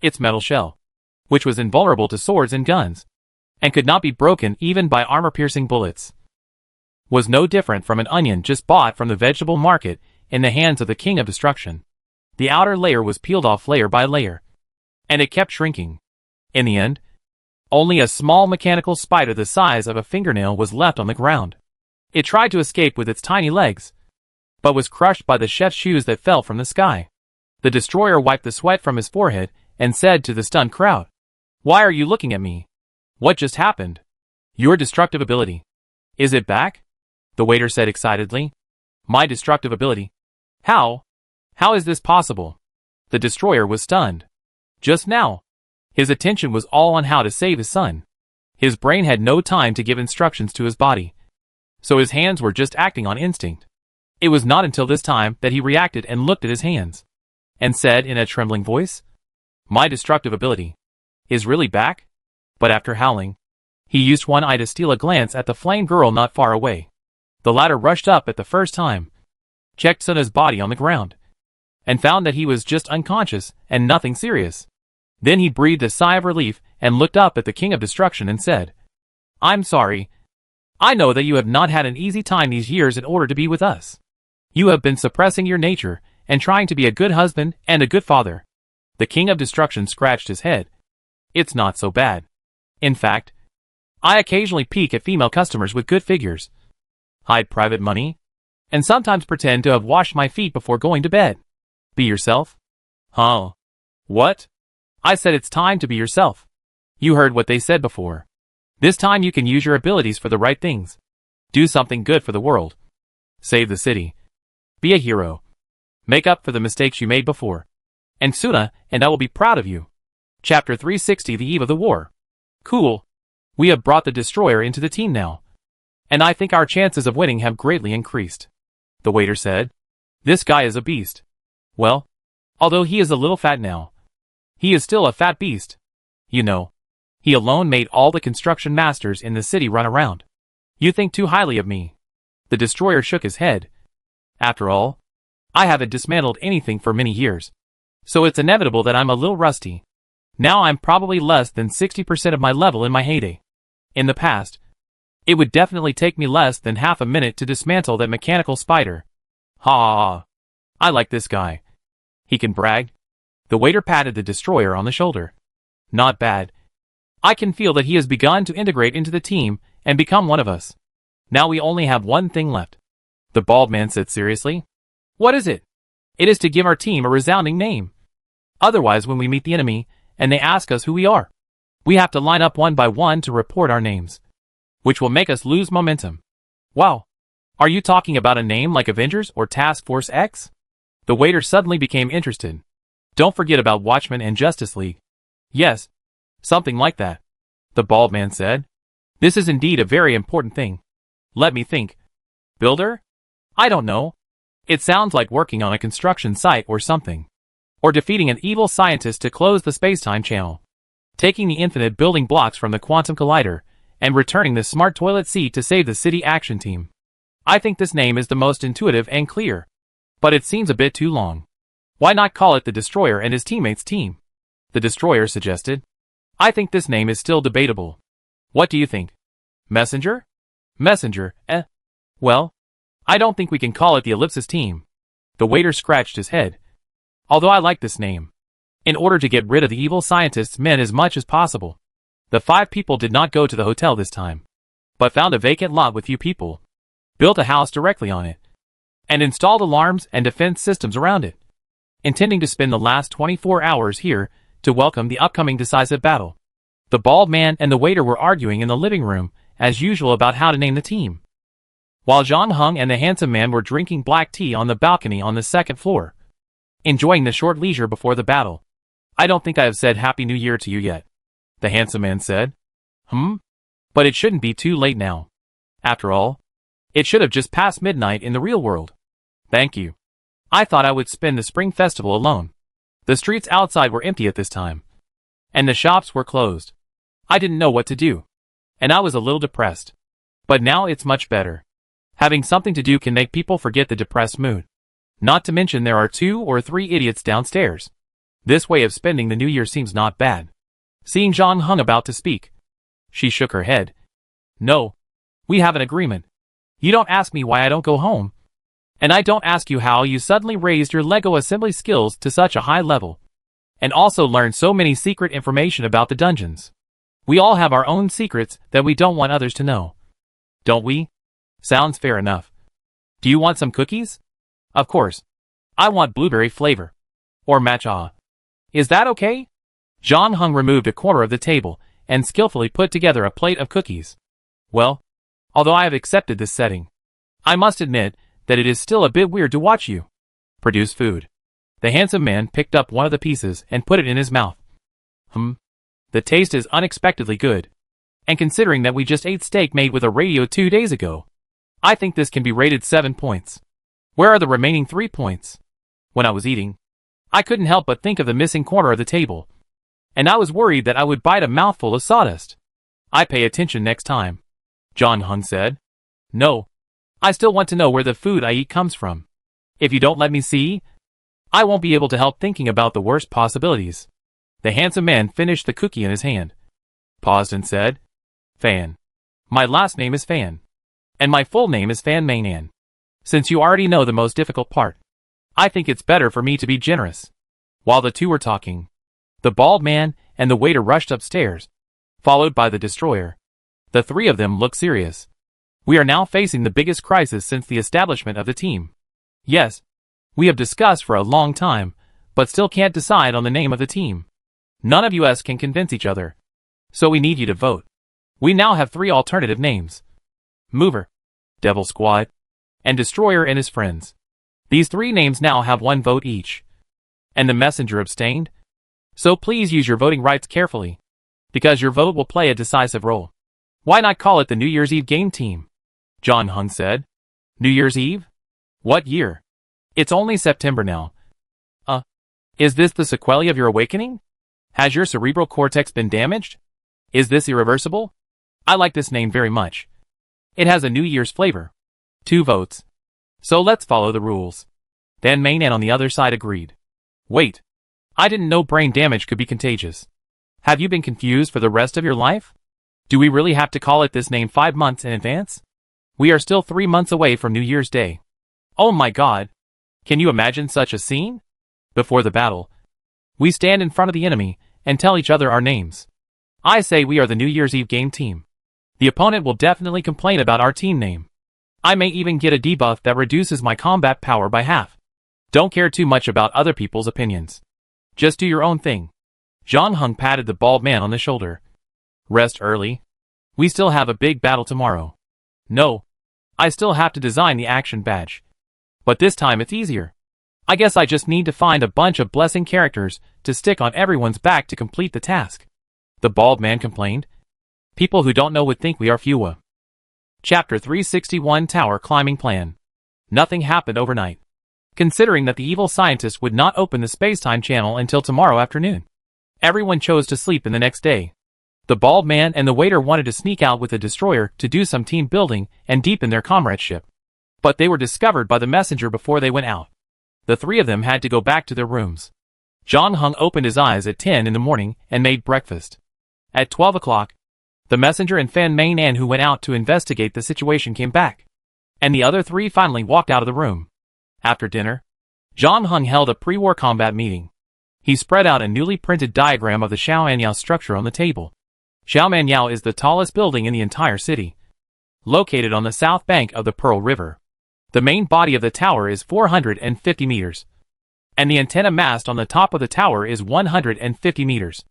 Its metal shell, which was invulnerable to swords and guns, and could not be broken even by armor-piercing bullets, was no different from an onion just bought from the vegetable market in the hands of the King of Destruction. The outer layer was peeled off layer by layer, and it kept shrinking. In the end, only a small mechanical spider the size of a fingernail was left on the ground. It tried to escape with its tiny legs, but was crushed by the chef's shoes that fell from the sky. The destroyer wiped the sweat from his forehead and said to the stunned crowd, "Why are you looking at me? What just happened? Your destructive ability. Is it back?" The waiter said excitedly. "My destructive ability? How? How is this possible?" The destroyer was stunned. Just now, his attention was all on how to save his son. His brain had no time to give instructions to his body, so his hands were just acting on instinct. It was not until this time that he reacted and looked at his hands, and said in a trembling voice, "My destructive ability is really back?" But after howling, he used one eye to steal a glance at the flame girl not far away. The latter rushed up at the first time, checked Suna's body on the ground, and found that he was just unconscious and nothing serious. Then he breathed a sigh of relief and looked up at the King of Destruction and said, "I'm sorry. I know that you have not had an easy time these years in order to be with us. You have been suppressing your nature and trying to be a good husband and a good father." The King of Destruction scratched his head. "It's not so bad. In fact, I occasionally peek at female customers with good figures, hide private money, and sometimes pretend to have washed my feet before going to bed." "Be yourself?" "Huh? What?" "I said it's time to be yourself. You heard what they said before. This time you can use your abilities for the right things. Do something good for the world. Save the city. Be a hero. Make up for the mistakes you made before. And Suna and I will be proud of you." Chapter 360, The Eve of the War. "Cool. We have brought the destroyer into the team now, and I think our chances of winning have greatly increased," the waiter said. "This guy is a beast. Well, although he is a little fat now, he is still a fat beast. You know, he alone made all the construction masters in the city run around. You think too highly of me." The destroyer shook his head. "After all, I haven't dismantled anything for many years, so it's inevitable that I'm a little rusty. Now I'm probably less than 60% of my level in my heyday. In the past, it would definitely take me less than half a minute to dismantle that mechanical spider. Ha! I like this guy. He can brag." The waiter patted the destroyer on the shoulder. "Not bad. I can feel that he has begun to integrate into the team and become one of us. Now we only have one thing left," the bald man said seriously. "What is it?" "It is to give our team a resounding name. Otherwise, when we meet the enemy and they ask us who we are, we have to line up one by one to report our names, which will make us lose momentum." "Wow. Are you talking about a name like Avengers or Task Force X?" The waiter suddenly became interested. "Don't forget about Watchmen and Justice League." "Yes, something like that," the bald man said. "This is indeed a very important thing. Let me think. Builder? I don't know. It sounds like working on a construction site or something. Or defeating an evil scientist to close the space-time channel. Taking the infinite building blocks from the quantum collider and returning the smart toilet seat to save the city action team. I think this name is the most intuitive and clear, but it seems a bit too long. Why not call it the Destroyer and his teammates team?" the Destroyer suggested. "I think this name is still debatable. What do you think? Messenger? Messenger, eh? Well, I don't think we can call it the Ellipsis team." The waiter scratched his head. "Although I like this name. In order to get rid of the evil scientist's men as much as possible." The 5 people did not go to the hotel this time, but found a vacant lot with few people, built a house directly on it, and installed alarms and defense systems around it, intending to spend the last 24 hours here to welcome the upcoming decisive battle. The bald man and the waiter were arguing in the living room, as usual, about how to name the team, while Zhang Heng and the handsome man were drinking black tea on the balcony on the second floor, enjoying the short leisure before the battle. "I don't think I have said Happy New Year to you yet," the handsome man said. But it shouldn't be too late now. After all, it should have just passed midnight in the real world." "Thank you. I thought I would spend the spring festival alone. The streets outside were empty at this time, and the shops were closed. I didn't know what to do, and I was a little depressed. But now it's much better. Having something to do can make people forget the depressed mood. Not to mention there are 2 or 3 idiots downstairs. This way of spending the New Year seems not bad. Seeing John Hung about to speak, she shook her head. No. We have an agreement. You don't ask me why I don't go home. And I don't ask you how you suddenly raised your Lego assembly skills to such a high level. And also learned so many secret information about the dungeons. We all have our own secrets that we don't want others to know. Don't we? Sounds fair enough. Do you want some cookies? Of course. I want blueberry flavor. Or matcha. Is that okay? John Hung removed a corner of the table and skillfully put together a plate of cookies. Well, although I have accepted this setting, I must admit that it is still a bit weird to watch you produce food. The handsome man picked up one of the pieces and put it in his mouth. The taste is unexpectedly good. And considering that we just ate steak made with a radio 2 days ago, I think this can be rated 7 points. Where are the remaining 3 points? When I was eating, I couldn't help but think of the missing corner of the table. And I was worried that I would bite a mouthful of sawdust. I pay attention next time, John Hung said. No. I still want to know where the food I eat comes from. If you don't let me see, I won't be able to help thinking about the worst possibilities. The handsome man finished the cookie in his hand, paused and said, Fan. My last name is Fan. And my full name is Fan Mainan. Since you already know the most difficult part, I think it's better for me to be generous. While the two were talking, the bald man and the waiter rushed upstairs, followed by the destroyer. The 3 of them looked serious. We are now facing the biggest crisis since the establishment of the team. Yes, we have discussed for a long time, but still can't decide on the name of the team. None of us can convince each other. So we need you to vote. We now have 3 alternative names. Mover, Devil Squad, and Destroyer and his friends. These 3 names now have 1 vote each. And the messenger abstained? So please use your voting rights carefully, because your vote will play a decisive role. Why not call it the New Year's Eve game team? John Hung said. New Year's Eve? What year? It's only September now. Is this the sequelae of your awakening? Has your cerebral cortex been damaged? Is this irreversible? I like this name very much. It has a New Year's flavor. 2 votes. So let's follow the rules. Then Mainan on the other side agreed. Wait. I didn't know brain damage could be contagious. Have you been confused for the rest of your life? Do we really have to call it this name 5 months in advance? We are still 3 months away from New Year's Day. Oh my God. Can you imagine such a scene? Before the battle, we stand in front of the enemy and tell each other our names. I say we are the New Year's Eve game team. The opponent will definitely complain about our team name. I may even get a debuff that reduces my combat power by half. Don't care too much about other people's opinions. Just do your own thing. John Hung patted the bald man on the shoulder. Rest early. We still have a big battle tomorrow. No. I still have to design the action badge. But this time it's easier. I guess I just need to find a bunch of blessing characters to stick on everyone's back to complete the task. The bald man complained. People who don't know would think we are fewer. Chapter 361 Tower Climbing Plan. Nothing happened overnight. Considering that the evil scientist would not open the space-time channel until tomorrow afternoon, everyone chose to sleep in the next day. The bald man and the waiter wanted to sneak out with the destroyer to do some team building and deepen their comradeship. But they were discovered by the messenger before they went out. The 3 of them had to go back to their rooms. John Hung opened his eyes at 10 in the morning and made breakfast. At 12 o'clock, the messenger and Fan Mainan who went out to investigate the situation came back. And the other 3 finally walked out of the room. After dinner, John Hung held a pre-war combat meeting. He spread out a newly printed diagram of the Xiaoanyao structure on the table. Xiaoanyao is the tallest building in the entire city, located on the south bank of the Pearl River. The main body of the tower is 450 meters, and the antenna mast on the top of the tower is 150 meters,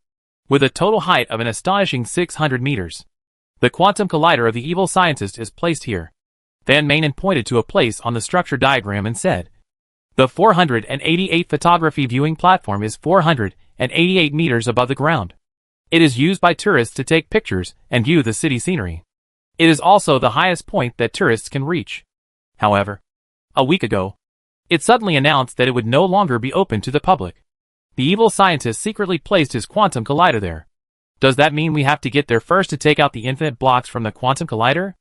with a total height of an astonishing 600 meters. The quantum collider of the evil scientist is placed here. Van Mainan pointed to a place on the structure diagram and said, The 488 photography viewing platform is 488 meters above the ground. It is used by tourists to take pictures and view the city scenery. It is also the highest point that tourists can reach. However, a week ago, it suddenly announced that it would no longer be open to the public. The evil scientist secretly placed his quantum collider there. Does that mean we have to get there first to take out the infinite blocks from the quantum collider?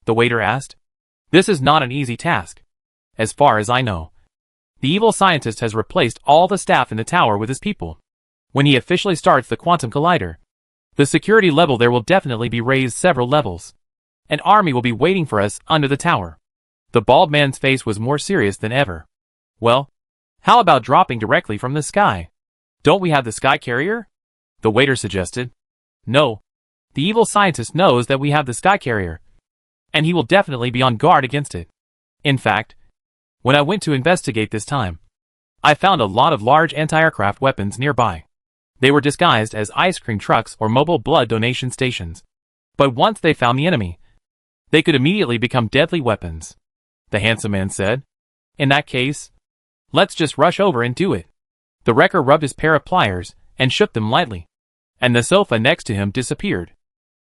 the waiter asked. This is not an easy task. As far as I know, the evil scientist has replaced all the staff in the tower with his people. When he officially starts the quantum collider, the security level there will definitely be raised several levels. An army will be waiting for us under the tower. The bald man's face was more serious than ever. Well, how about dropping directly from the sky? Don't we have the sky carrier? The waiter suggested. No. The evil scientist knows that we have the sky carrier, and he will definitely be on guard against it. In fact, when I went to investigate this time, I found a lot of large anti-aircraft weapons nearby. They were disguised as ice cream trucks or mobile blood donation stations. But once they found the enemy, they could immediately become deadly weapons, the handsome man said. In that case, let's just rush over and do it. The wrecker rubbed his pair of pliers and shook them lightly, and the sofa next to him disappeared.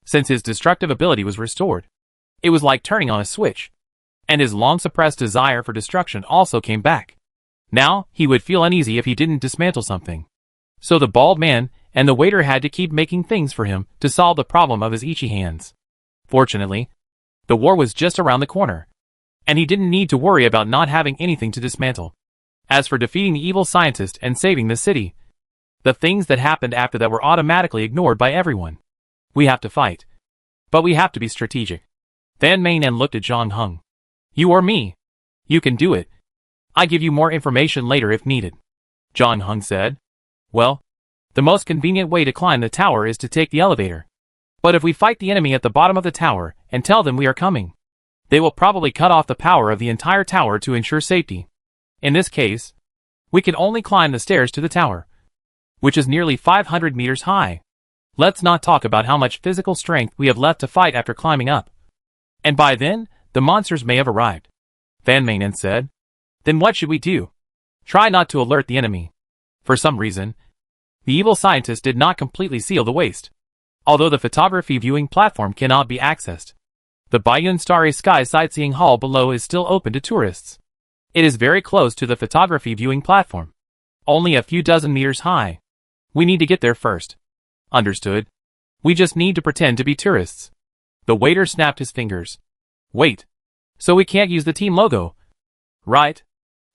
Since his destructive ability was restored, it was like turning on a switch, and his long-suppressed desire for destruction also came back. Now, he would feel uneasy if he didn't dismantle something. So the bald man and the waiter had to keep making things for him to solve the problem of his itchy hands. Fortunately, the war was just around the corner, and he didn't need to worry about not having anything to dismantle. As for defeating the evil scientist and saving the city, the things that happened after that were automatically ignored by everyone. We have to fight, but we have to be strategic. Van Manen looked at Zhang Heng. You or me? You can do it. I give you more information later if needed, Zhang Heng said. Well, the most convenient way to climb the tower is to take the elevator. But if we fight the enemy at the bottom of the tower and tell them we are coming, they will probably cut off the power of the entire tower to ensure safety. In this case, we can only climb the stairs to the tower, which is nearly 500 meters high. Let's not talk about how much physical strength we have left to fight after climbing up. And by then, the monsters may have arrived, Van Manen said. Then what should we do? Try not to alert the enemy. For some reason, the evil scientist did not completely seal the waste. Although the photography viewing platform cannot be accessed, the Bayun Starry Sky sightseeing hall below is still open to tourists. It is very close to the photography viewing platform, only a few dozen meters high. We need to get there first. Understood. We just need to pretend to be tourists. The waiter snapped his fingers. Wait. So we can't use the team logo? Right.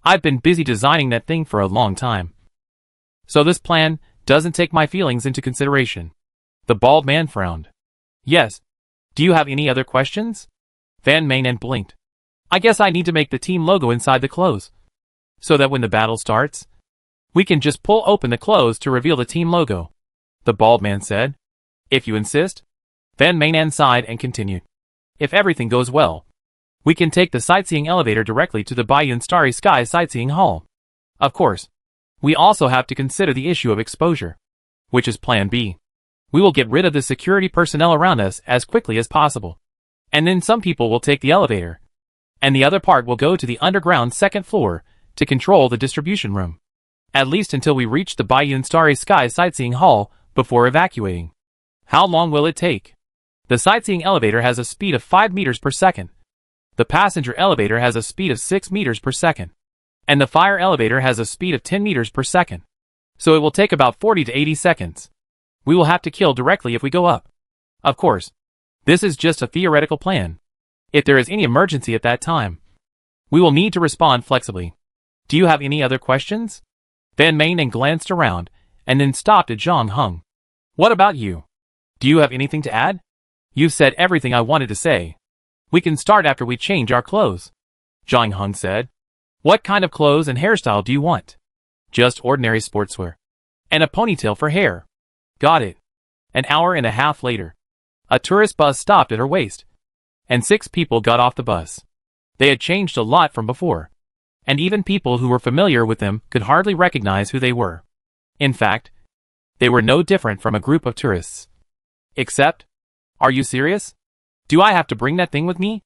I've been busy designing that thing for a long time. So this plan doesn't take my feelings into consideration. The bald man frowned. Yes. Do you have any other questions? Van Manen blinked. I guess I need to make the team logo inside the clothes, so that when the battle starts, we can just pull open the clothes to reveal the team logo, the bald man said. If you insist. Van Manen sighed and continued. If everything goes well, we can take the sightseeing elevator directly to the Bayun Starry Sky sightseeing hall. Of course, we also have to consider the issue of exposure, which is plan B. We will get rid of the security personnel around us as quickly as possible. And then some people will take the elevator, and the other part will go to the underground second floor to control the distribution room. At least until we reach the Bayun Starry Sky sightseeing hall before evacuating. How long will it take? The sightseeing elevator has a speed of 5 meters per second. The passenger elevator has a speed of 6 meters per second. And the fire elevator has a speed of 10 meters per second. So it will take about 40 to 80 seconds. We will have to kill directly if we go up. Of course, this is just a theoretical plan. If there is any emergency at that time, we will need to respond flexibly. Do you have any other questions? Van Manen glanced around, and then stopped at Zhang Heng. What about you? Do you have anything to add? You've said everything I wanted to say. We can start after we change our clothes, Zhang Heng said. What kind of clothes and hairstyle do you want? Just ordinary sportswear. And a ponytail for hair. Got it. An hour and a half later, a tourist bus stopped at her waist, and 6 people got off the bus. They had changed a lot from before, and even people who were familiar with them could hardly recognize who they were. In fact, they were no different from a group of tourists. Except, are you serious? Do I have to bring that thing with me?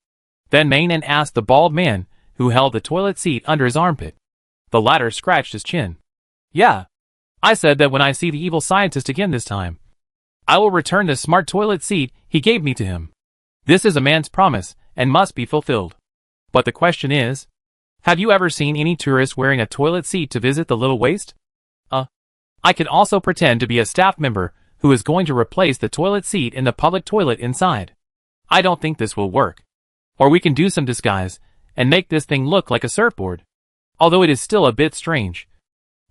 Van Manen asked the bald man, who held the toilet seat under his armpit. The latter scratched his chin. Yeah. I said that when I see the evil scientist again this time, I will return the smart toilet seat he gave me to him. This is a man's promise, and must be fulfilled. But the question is, have you ever seen any tourist wearing a toilet seat to visit the little waste? I can also pretend to be a staff member who is going to replace the toilet seat in the public toilet inside. I don't think this will work. Or we can do some disguise and make this thing look like a surfboard. Although it is still a bit strange.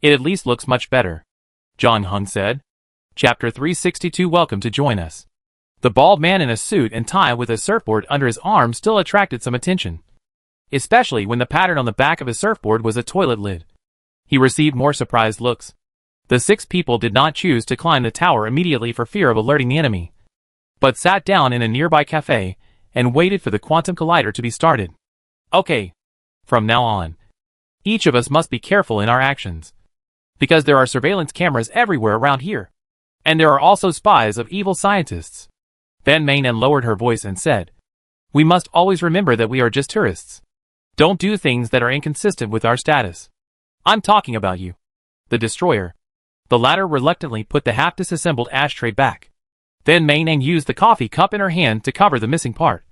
It at least looks much better. John Hung said. Chapter 362. Welcome to join us. The bald man in a suit and tie with a surfboard under his arm still attracted some attention. Especially when the pattern on the back of his surfboard was a toilet lid. He received more surprised looks. The 6 people did not choose to climb the tower immediately for fear of alerting the enemy, but sat down in a nearby cafe and waited for the quantum collider to be started. Okay. From now on, each of us must be careful in our actions. Because there are surveillance cameras everywhere around here. And there are also spies of evil scientists. Van Manen lowered her voice and said, we must always remember that we are just tourists. Don't do things that are inconsistent with our status. I'm talking about you. The destroyer. The latter reluctantly put the half-disassembled ashtray back. Then Manen used the coffee cup in her hand to cover the missing part.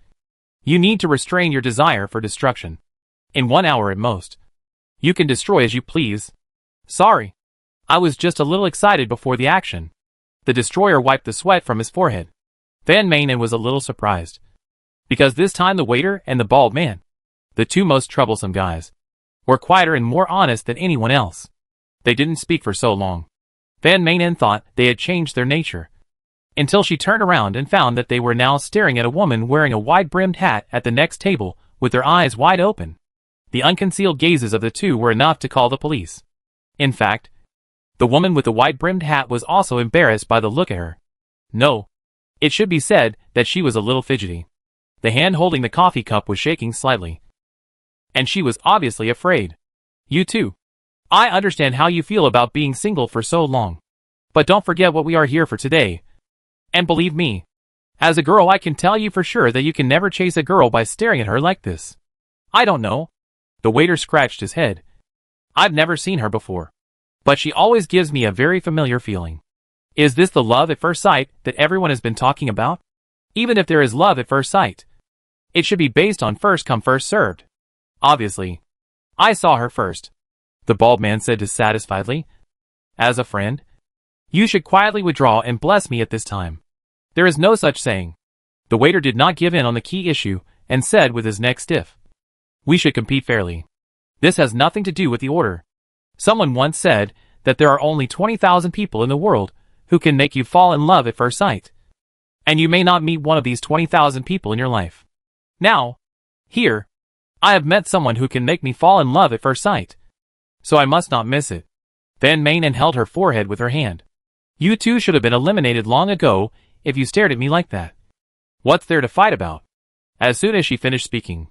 You need to restrain your desire for destruction. In 1 hour at most. You can destroy as you please. Sorry. I was just a little excited before the action. The destroyer wiped the sweat from his forehead. Van Manen was a little surprised. Because this time the waiter and the bald man, the 2 most troublesome guys, were quieter and more honest than anyone else. They didn't speak for so long. Van Manen thought they had changed their nature. Until she turned around and found that they were now staring at a woman wearing a wide-brimmed hat at the next table with their eyes wide open. The unconcealed gazes of the 2 were enough to call the police. In fact, the woman with the wide-brimmed hat was also embarrassed by the look at her. No. It should be said that she was a little fidgety. The hand holding the coffee cup was shaking slightly. And she was obviously afraid. You too. I understand how you feel about being single for so long. But don't forget what we are here for today. And believe me, as a girl I can tell you for sure that you can never chase a girl by staring at her like this. I don't know. The waiter scratched his head. I've never seen her before. But she always gives me a very familiar feeling. Is this the love at first sight that everyone has been talking about? Even if there is love at first sight, it should be based on first come first served. Obviously. I saw her first. The bald man said dissatisfiedly. As a friend, you should quietly withdraw and bless me at this time. There is no such saying. The waiter did not give in on the key issue and said with his neck stiff. We should compete fairly. This has nothing to do with the order. Someone once said that there are only 20,000 people in the world who can make you fall in love at first sight. And you may not meet one of these 20,000 people in your life. Now, here, I have met someone who can make me fall in love at first sight. So I must not miss it. Van Manen held her forehead with her hand. You 2 should have been eliminated long ago if you stared at me like that. What's there to fight about? As soon as she finished speaking,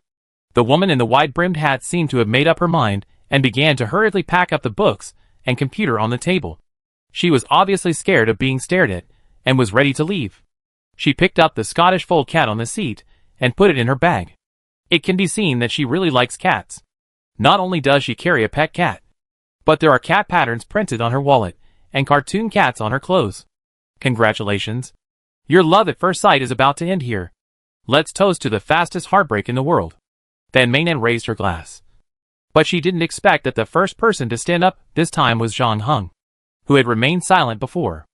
the woman in the wide-brimmed hat seemed to have made up her mind and began to hurriedly pack up the books and computer on the table. She was obviously scared of being stared at and was ready to leave. She picked up the Scottish fold cat on the seat and put it in her bag. It can be seen that she really likes cats. Not only does she carry a pet cat, but there are cat patterns printed on her wallet and cartoon cats on her clothes. Congratulations. Your love at first sight is about to end here. Let's toast to the fastest heartbreak in the world. Van Manen raised her glass. But she didn't expect that the first person to stand up this time was Zhang Hung, who had remained silent before.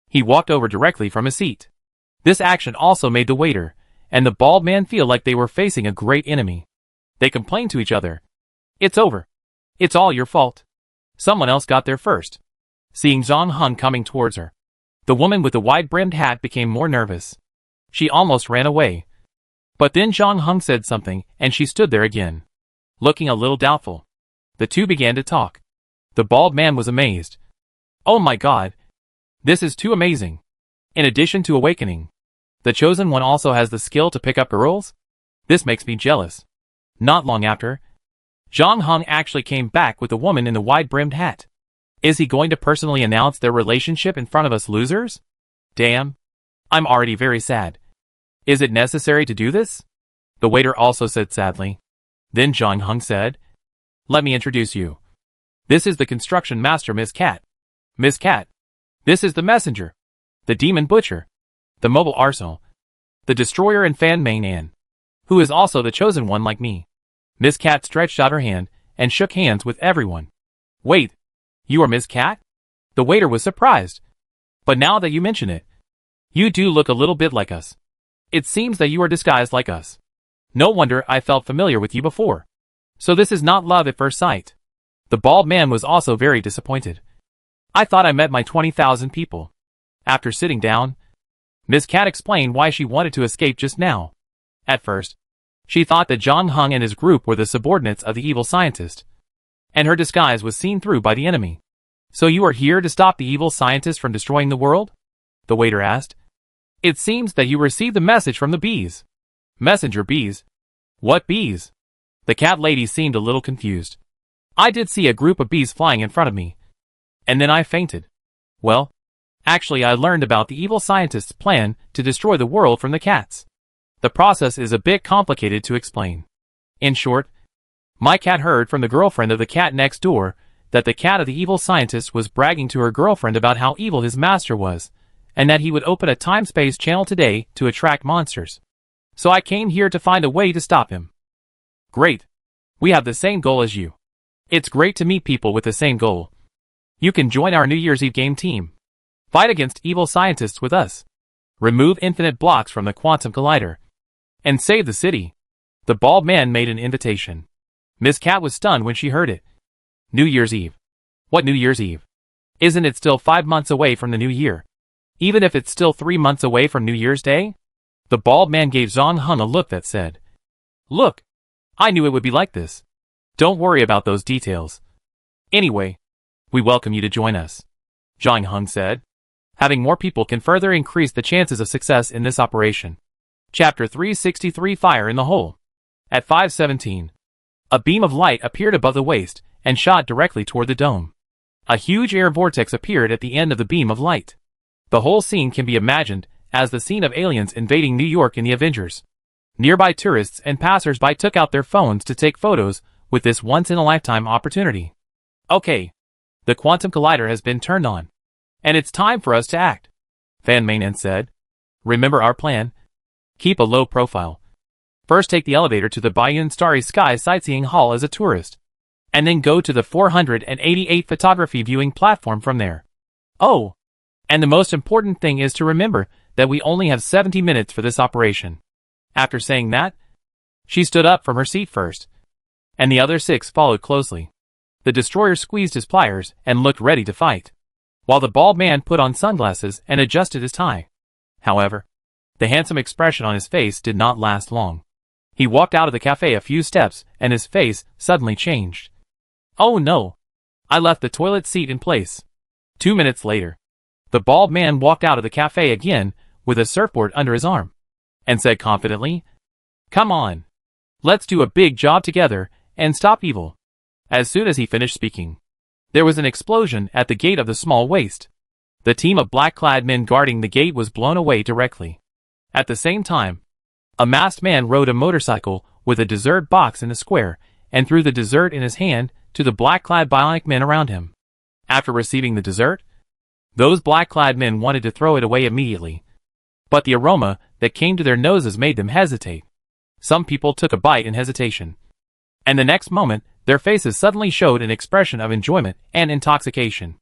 He walked over directly from his seat. This action also made the waiter and the bald man feel like they were facing a great enemy. They complained to each other. It's over. It's all your fault. Someone else got there first. Seeing Zhang Hung coming towards her, the woman with the wide-brimmed hat became more nervous. She almost ran away. But then Zhang Hung said something and she stood there again, looking a little doubtful. The 2 began to talk. The bald man was amazed. Oh my God. This is too amazing. In addition to awakening, the chosen one also has the skill to pick up girls? This makes me jealous. Not long after, Zhang Hung actually came back with the woman in the wide-brimmed hat. Is he going to personally announce their relationship in front of us losers? Damn. I'm already very sad. Is it necessary to do this? The waiter also said sadly. Then Zhang Hung said, let me introduce you. This is the construction master, Miss Cat. Miss Cat. This is the messenger. The demon butcher. The mobile arsehole. The destroyer and Van Manen, who is also the chosen one like me. Miss Cat stretched out her hand and shook hands with everyone. Wait, you are Miss Cat? The waiter was surprised. But now that you mention it, you do look a little bit like us. It seems that you are disguised like us. No wonder I felt familiar with you before. So this is not love at first sight. The bald man was also very disappointed. I thought I met my 20,000 people. After sitting down, Miss Cat explained why she wanted to escape just now. At first, she thought that Zhang Heng and his group were the subordinates of the evil scientist, and her disguise was seen through by the enemy. So you are here to stop the evil scientist from destroying the world? The waiter asked. It seems that you received the message from the bees. Messenger bees? What bees? The cat lady seemed a little confused. I did see a group of bees flying in front of me, and then I fainted. Well, actually I learned about the evil scientist's plan to destroy the world from the cats. The process is a bit complicated to explain. In short, my cat heard from the girlfriend of the cat next door that the cat of the evil scientist was bragging to her girlfriend about how evil his master was, and that he would open a time-space channel today to attract monsters. So I came here to find a way to stop him. Great. We have the same goal as you. It's great to meet people with the same goal. You can join our New Year's Eve game team. Fight against evil scientists with us. Remove infinite blocks from the quantum collider. And save the city. The bald man made an invitation. Miss Cat was stunned when she heard it. New Year's Eve. What New Year's Eve? Isn't it still 5 months away from the new year? Even if it's still 3 months away from New Year's Day? The bald man gave Zhang Heng a look that said, Look, I knew it would be like this. Don't worry about those details. Anyway, we welcome you to join us, Zhang Heng said. Having more people can further increase the chances of success in this operation. Chapter 363 Fire in the Hole. At 5:17, a beam of light appeared above the waist and shot directly toward the dome. A huge air vortex appeared at the end of the beam of light. The whole scene can be imagined as the scene of aliens invading New York in the Avengers. Nearby tourists and passers-by took out their phones to take photos with this once-in-a-lifetime opportunity. Okay, the quantum collider has been turned on, and it's time for us to act, Van Manen said. Remember our plan? Keep a low profile. First take the elevator to the Bayun Starry Sky Sightseeing Hall as a tourist, and then go to the 488 photography viewing platform from there. Oh, and the most important thing is to remember that we only have 70 minutes for this operation. After saying that, she stood up from her seat first, and the other 6 followed closely. The destroyer squeezed his pliers and looked ready to fight, while the bald man put on sunglasses and adjusted his tie. However, the handsome expression on his face did not last long. He walked out of the cafe a few steps and his face suddenly changed. Oh no! I left the toilet seat in place. 2 minutes later, the bald man walked out of the cafe again with a surfboard under his arm, and said confidently, Come on! Let's do a big job together and stop evil. As soon as he finished speaking, there was an explosion at the gate of the small waist. The team of black-clad men guarding the gate was blown away directly. At the same time, a masked man rode a motorcycle with a dessert box in a square and threw the dessert in his hand to the black-clad bionic men around him. After receiving the dessert, those black-clad men wanted to throw it away immediately, but the aroma that came to their noses made them hesitate. Some people took a bite in hesitation, and the next moment their faces suddenly showed an expression of enjoyment and intoxication.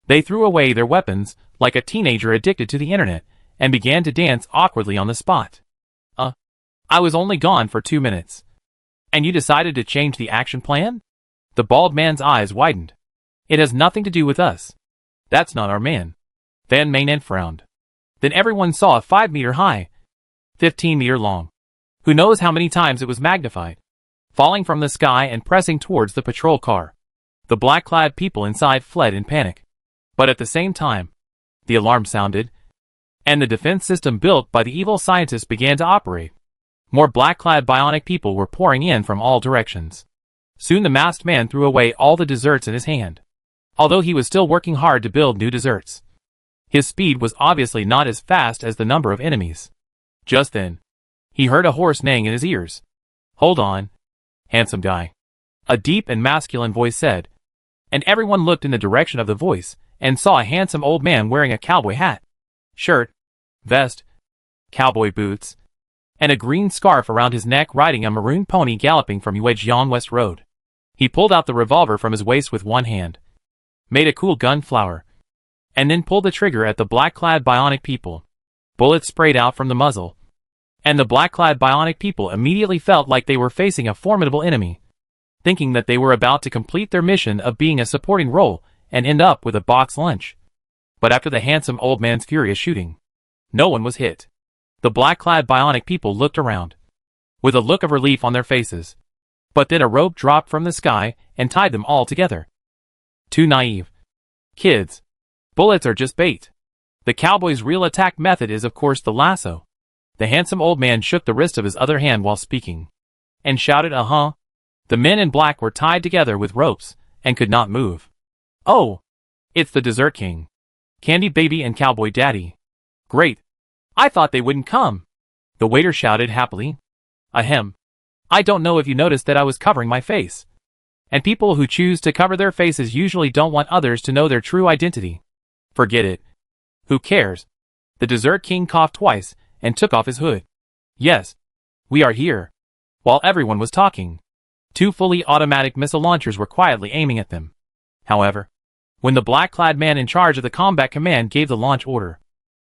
They threw away their weapons like a teenager addicted to the internet and began to dance awkwardly on the spot. I was only gone for 2 minutes. And you decided to change the action plan? The bald man's eyes widened. It has nothing to do with us. That's not our man. Van Manen frowned. Then everyone saw a 5-meter high, 15-meter long. Who knows how many times it was magnified, falling from the sky and pressing towards the patrol car. The black-clad people inside fled in panic. But at the same time, the alarm sounded, and the defense system built by the evil scientists began to operate. More black-clad bionic people were pouring in from all directions. Soon the masked man threw away all the desserts in his hand, although he was still working hard to build new desserts. His speed was obviously not as fast as the number of enemies. Just then, he heard a horse neighing in his ears. Hold on, handsome guy, a deep and masculine voice said, and everyone looked in the direction of the voice and saw a handsome old man wearing a cowboy hat, shirt, vest, cowboy boots, and a green scarf around his neck riding a maroon pony galloping from Yuejiang West Road. He pulled out the revolver from his waist with one hand, made a cool gun flower, and then pulled the trigger at the black-clad bionic people. Bullets sprayed out from the muzzle, and the black-clad bionic people immediately felt like they were facing a formidable enemy, thinking that they were about to complete their mission of being a supporting role and end up with a box lunch. But after the handsome old man's furious shooting, no one was hit. The black-clad bionic people looked around, with a look of relief on their faces. But then a rope dropped from the sky and tied them all together. Too naive. Kids. Bullets are just bait. The cowboy's real attack method is of course the lasso. The handsome old man shook the wrist of his other hand while speaking, and shouted, "Uh-huh." The men in black were tied together with ropes, and could not move. "Oh! It's the Dessert King, Candy Baby and Cowboy Daddy. Great! I thought they wouldn't come." The waiter shouted happily. "Ahem. I don't know if you noticed that I was covering my face. And people who choose to cover their faces usually don't want others to know their true identity. Forget it. Who cares?" The Dessert King coughed twice and took off his hood. "Yes. We are here." While everyone was talking, 2 fully automatic missile launchers were quietly aiming at them. However, when the black-clad man in charge of the combat command gave the launch order,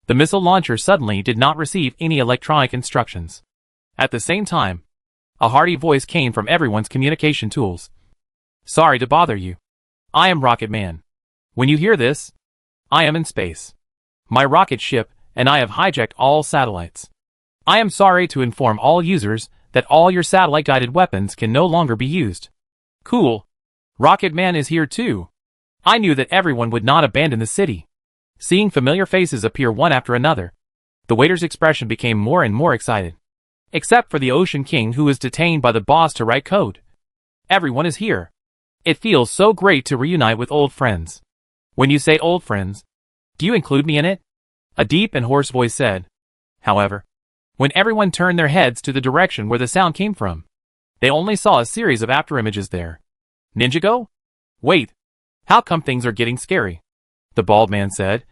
the missile launcher suddenly did not receive any electronic instructions. At the same time, a hearty voice came from everyone's communication tools. "Sorry to bother you. I am Rocket Man. When you hear this, I am in space. My rocket ship and I have hijacked all satellites. I am sorry to inform all users that all your satellite-guided weapons can no longer be used." Cool. Rocket Man is here too. I knew that everyone would not abandon the city. Seeing familiar faces appear one after another, the waiter's expression became more and more excited. Except for the Ocean King, who was detained by the boss to write code. Everyone is here. It feels so great to reunite with old friends. When you say old friends, do you include me in it? A deep and hoarse voice said. However, when everyone turned their heads to the direction where the sound came from, they only saw a series of afterimages there. Ninjago? Wait. How come things are getting scary? The bald man said.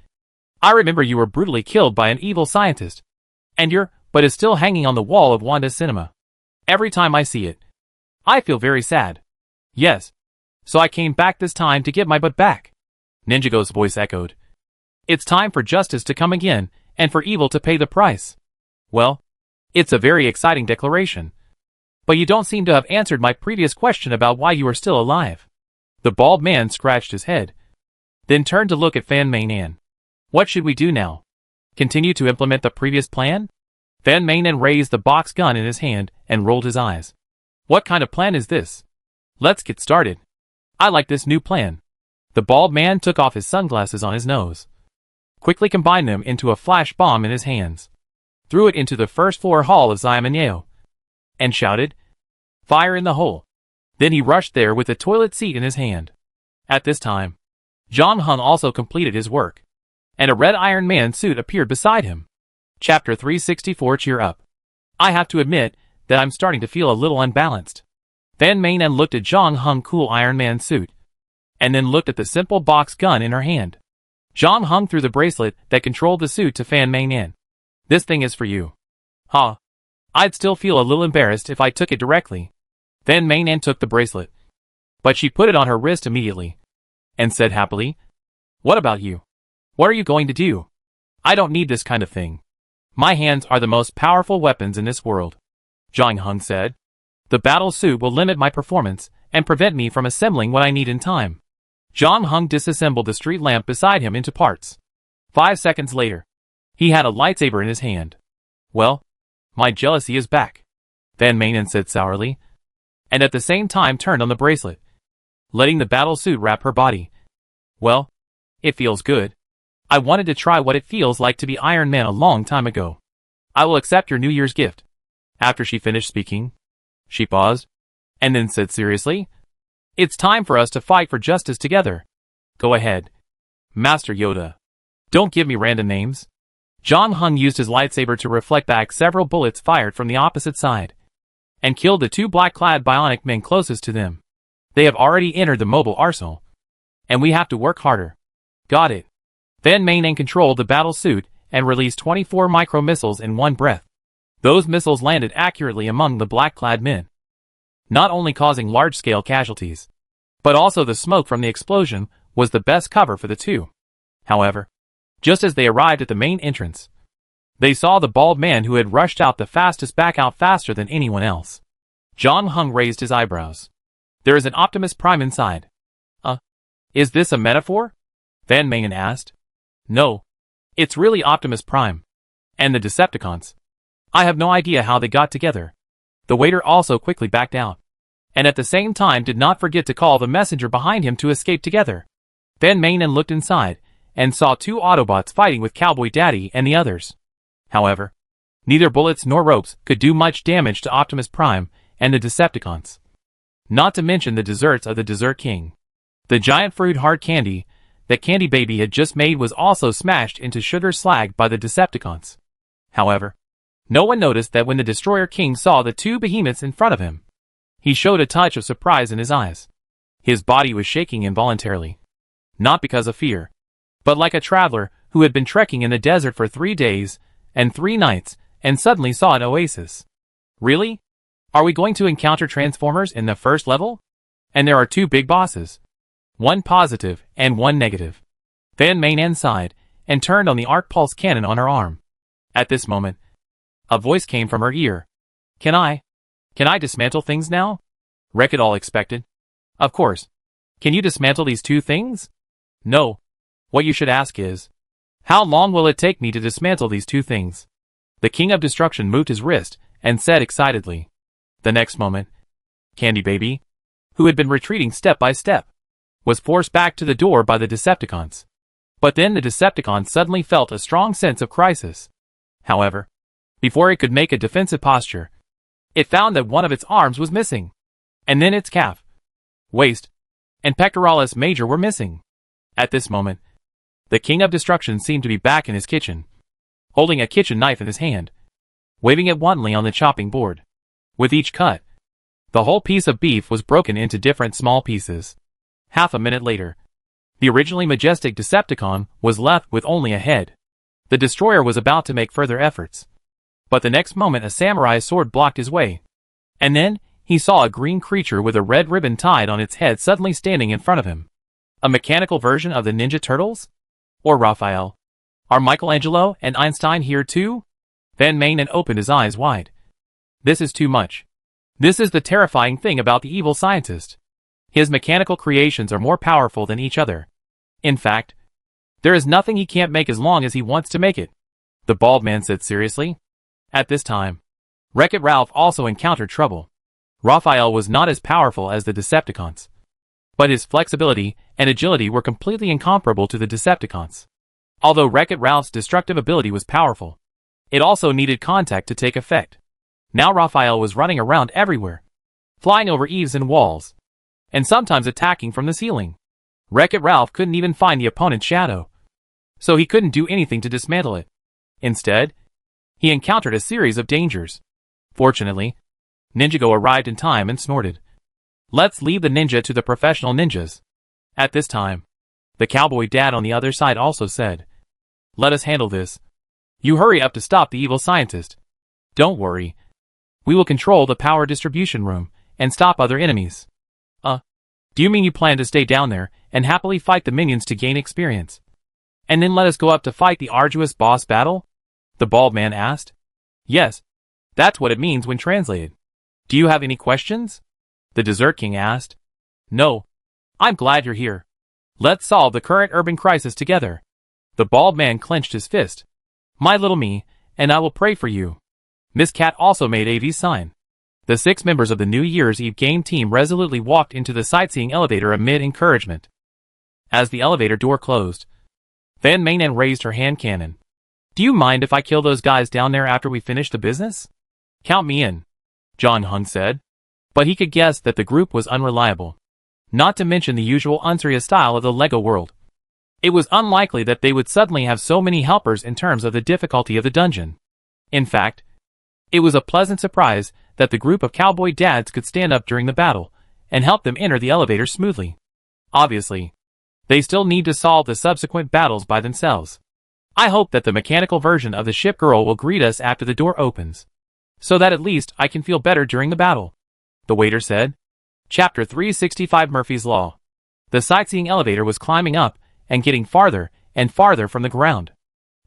I remember you were brutally killed by an evil scientist. And your butt is still hanging on the wall of Wanda's cinema. Every time I see it, I feel very sad. Yes. So I came back this time to get my butt back. Ninjago's voice echoed. It's time for justice to come again, and for evil to pay the price. Well, it's a very exciting declaration. But you don't seem to have answered my previous question about why you are still alive. The bald man scratched his head, then turned to look at Fan Mei-nan. What should we do now? Continue to implement the previous plan? Fan Mei-nan raised the box gun in his hand and rolled his eyes. What kind of plan is this? Let's get started. I like this new plan. The bald man took off his sunglasses on his nose, quickly combined them into a flash bomb in his hands, threw it into the first floor hall of Xiaomineo, and shouted, Fire in the hole. Then he rushed there with a toilet seat in his hand. At this time, Zhang Heng also completed his work, and a red Iron Man suit appeared beside him. Chapter 364 Cheer Up. I have to admit that I'm starting to feel a little unbalanced. Fan Mei-nan looked at Zhang Heng's cool Iron Man suit, and then looked at the simple box gun in her hand. Zhang Heng threw the bracelet that controlled the suit to Fan Mei-nan. This thing is for you. Huh. I'd still feel a little embarrassed if I took it directly. Fan Mei-nan took the bracelet, but she put it on her wrist immediately, and said happily, What about you? What are you going to do? I don't need this kind of thing. My hands are the most powerful weapons in this world. Zhang Heng said. The battle suit will limit my performance and prevent me from assembling what I need in time. Zhang Heng disassembled the street lamp beside him into parts. 5 seconds later, he had a lightsaber in his hand. Well, my jealousy is back, Fan Mei-nan said sourly, and at the same time turned on the bracelet, letting the battle suit wrap her body. Well, it feels good. I wanted to try what it feels like to be Iron Man a long time ago. I will accept your New Year's gift. After she finished speaking, she paused, and then said seriously, It's time for us to fight for justice together. Go ahead, Master Yoda. Don't give me random names. Zhang Heng used his lightsaber to reflect back several bullets fired from the opposite side, and killed the 2 black-clad bionic men closest to them. They have already entered the mobile arsenal, and we have to work harder. Got it. Fan Mei-nan controlled the battle suit and released 24 micro-missiles in one breath. Those missiles landed accurately among the black-clad men, not only causing large-scale casualties, but also the smoke from the explosion was the best cover for the 2. However, just as they arrived at the main entrance, They saw the bald man who had rushed out the fastest back out faster than anyone else. John Hung raised his eyebrows. There is an Optimus Prime inside. Is this a metaphor? Van Manen asked. No. It's really Optimus Prime. And the Decepticons. I have no idea how they got together. The waiter also quickly backed out. And at the same time did not forget to call the messenger behind him to escape together. Van Manen looked inside, and saw two Autobots fighting with Cowboy Daddy and the others. However, neither bullets nor ropes could do much damage to Optimus Prime and the Decepticons. Not to mention the desserts of the Dessert King. The giant fruit hard candy that Candy Baby had just made was also smashed into sugar slag by the Decepticons. However, no one noticed that when the Destroyer King saw the two behemoths in front of him. He showed a touch of surprise in his eyes. His body was shaking involuntarily. Not because of fear, but like a traveler who had been trekking in the desert for 3 days and 3 nights and suddenly saw an oasis. Really? Are we going to encounter Transformers in the first level? And there are 2 big bosses. One positive and one negative. Van Manen sighed and turned on the arc pulse cannon on her arm. At this moment, a voice came from her ear. Can I dismantle things now? Wreck-It-All expected. Of course. Can you dismantle these 2 things? No. What you should ask is, how long will it take me to dismantle these 2 things? The King of Destruction moved his wrist and said excitedly. The next moment, Candy Baby, who had been retreating step by step, was forced back to the door by the Decepticons. But then the Decepticon suddenly felt a strong sense of crisis. However, before it could make a defensive posture, it found that one of its arms was missing. And then its calf, waist, and pectoralis major were missing. At this moment, the King of Destruction seemed to be back in his kitchen, holding a kitchen knife in his hand, waving it wantonly on the chopping board. With each cut, the whole piece of beef was broken into different small pieces. Half a minute later, the originally majestic Decepticon was left with only a head. The Destroyer was about to make further efforts. But the next moment a samurai sword blocked his way. And then, he saw a green creature with a red ribbon tied on its head suddenly standing in front of him. A mechanical version of the Ninja Turtles? Or Raphael? Are Michelangelo and Einstein here too? Van Manen opened his eyes wide. This is too much. This is the terrifying thing about the evil scientist. His mechanical creations are more powerful than each other. In fact, there is nothing he can't make as long as he wants to make it. The bald man said seriously. At this time, Wreck-It Ralph also encountered trouble. Raphael was not as powerful as the Decepticons, but his flexibility and agility were completely incomparable to the Decepticons. Although Wreck-It Ralph's destructive ability was powerful, it also needed contact to take effect. Now Raphael was running around everywhere, flying over eaves and walls, and sometimes attacking from the ceiling. Wreck-It Ralph couldn't even find the opponent's shadow, so he couldn't do anything to dismantle it. Instead, he encountered a series of dangers. Fortunately, Ninjago arrived in time and snorted. Let's leave the ninja to the professional ninjas. At this time, the cowboy dad on the other side also said, let us handle this. You hurry up to stop the evil scientist. Don't worry. We will control the power distribution room and stop other enemies. Do you mean you plan to stay down there and happily fight the minions to gain experience? And then let us go up to fight the arduous boss battle? The bald man asked. Yes, that's what it means when translated. Do you have any questions? The Dessert King asked. No. I'm glad you're here. Let's solve the current urban crisis together. The bald man clenched his fist. My little me, and I will pray for you. Miss Cat also made AV's sign. The 6 members of the New Year's Eve game team resolutely walked into the sightseeing elevator amid encouragement. As the elevator door closed, Van Manen raised her hand cannon. Do you mind if I kill those guys down there after we finish the business? Count me in, John Hung said. But he could guess that the group was unreliable. Not to mention the usual unserious style of the Lego world. It was unlikely that they would suddenly have so many helpers in terms of the difficulty of the dungeon. In fact, it was a pleasant surprise that the group of cowboy dads could stand up during the battle and help them enter the elevator smoothly. Obviously, they still need to solve the subsequent battles by themselves. I hope that the mechanical version of the ship girl will greet us after the door opens, so that at least I can feel better during the battle, the waiter said. Chapter 365 Murphy's Law. The sightseeing elevator was climbing up and getting farther and farther from the ground.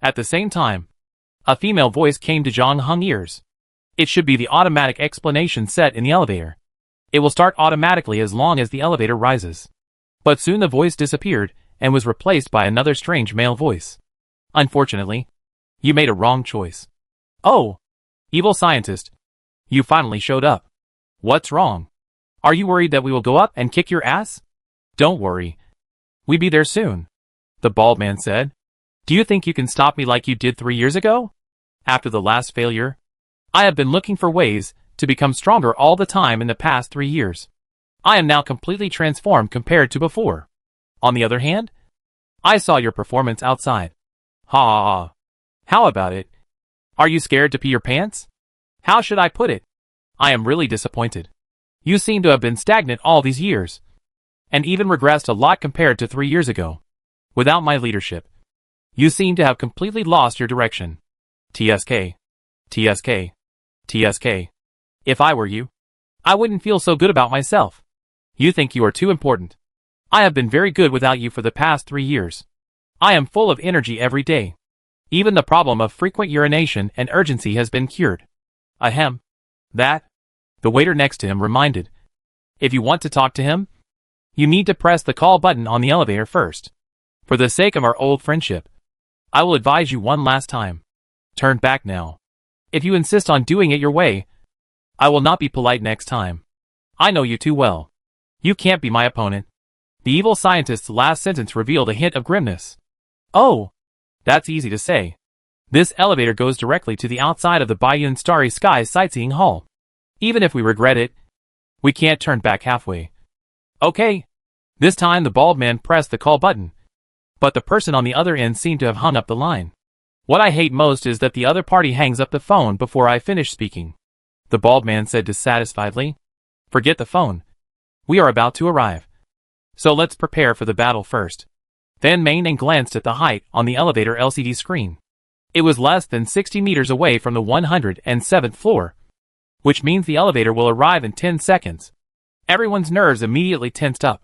At the same time, A female voice came to Zhang Heng's ears. It should be the automatic explanation set in the elevator. It will start automatically as long as the elevator rises. But soon the voice disappeared and was replaced by another strange male voice. Unfortunately, you made a wrong choice. Oh, evil scientist. You finally showed up. What's wrong? Are you worried that we will go up and kick your ass? Don't worry. We'll be there soon, the bald man said. Do you think you can stop me like you did 3 years ago? After the last failure? I have been looking for ways to become stronger all the time in the past 3 years. I am now completely transformed compared to before. On the other hand, I saw your performance outside. Ha ha ha. How about it? Are you scared to pee your pants? How should I put it? I am really disappointed. You seem to have been stagnant all these years, and even regressed a lot compared to 3 years ago. Without my leadership, you seem to have completely lost your direction. TSK. TSK. TSK. If I were you, I wouldn't feel so good about myself. You think you are too important. I have been very good without you for the past 3 years. I am full of energy every day. Even the problem of frequent urination and urgency has been cured. Ahem. That? The waiter next to him reminded. If you want to talk to him, you need to press the call button on the elevator first. For the sake of our old friendship, I will advise you one last time. Turn back now. If you insist on doing it your way, I will not be polite next time. I know you too well. You can't be my opponent. The evil scientist's last sentence revealed a hint of grimness. Oh, that's easy to say. This elevator goes directly to the outside of the Bayun Starry Sky Sightseeing Hall. Even if we regret it, we can't turn back halfway. Okay. This time the bald man pressed the call button, but the person on the other end seemed to have hung up the line. What I hate most is that the other party hangs up the phone before I finish speaking. The bald man said dissatisfiedly. Forget the phone. We are about to arrive. So let's prepare for the battle first. Van Manen glanced at the height on the elevator LCD screen. It was less than 60 meters away from the 107th floor, which means the elevator will arrive in 10 seconds. Everyone's nerves immediately tensed up.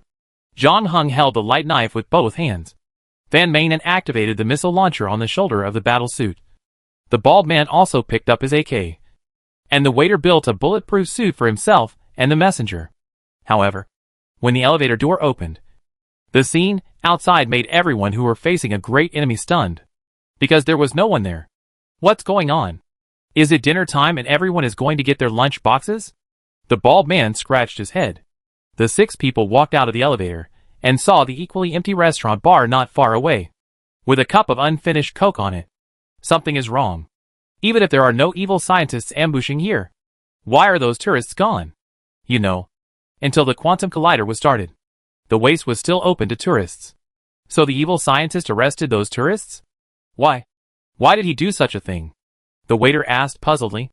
Zhang Heng held the light knife with both hands. Van Manen activated the missile launcher on the shoulder of the battle suit. The bald man also picked up his AK. And the waiter built a bulletproof suit for himself and the messenger. However, when the elevator door opened, the scene outside made everyone who were facing a great enemy stunned. Because there was no one there. What's going on? Is it dinner time and everyone is going to get their lunch boxes? The bald man scratched his head. The 6 people walked out of the elevator and saw the equally empty restaurant bar not far away, with a cup of unfinished Coke on it. Something is wrong. Even if there are no evil scientists ambushing here, why are those tourists gone? You know, until the quantum collider was started, the waste was still open to tourists. So the evil scientist arrested those tourists? Why? Why did he do such a thing? The waiter asked puzzledly.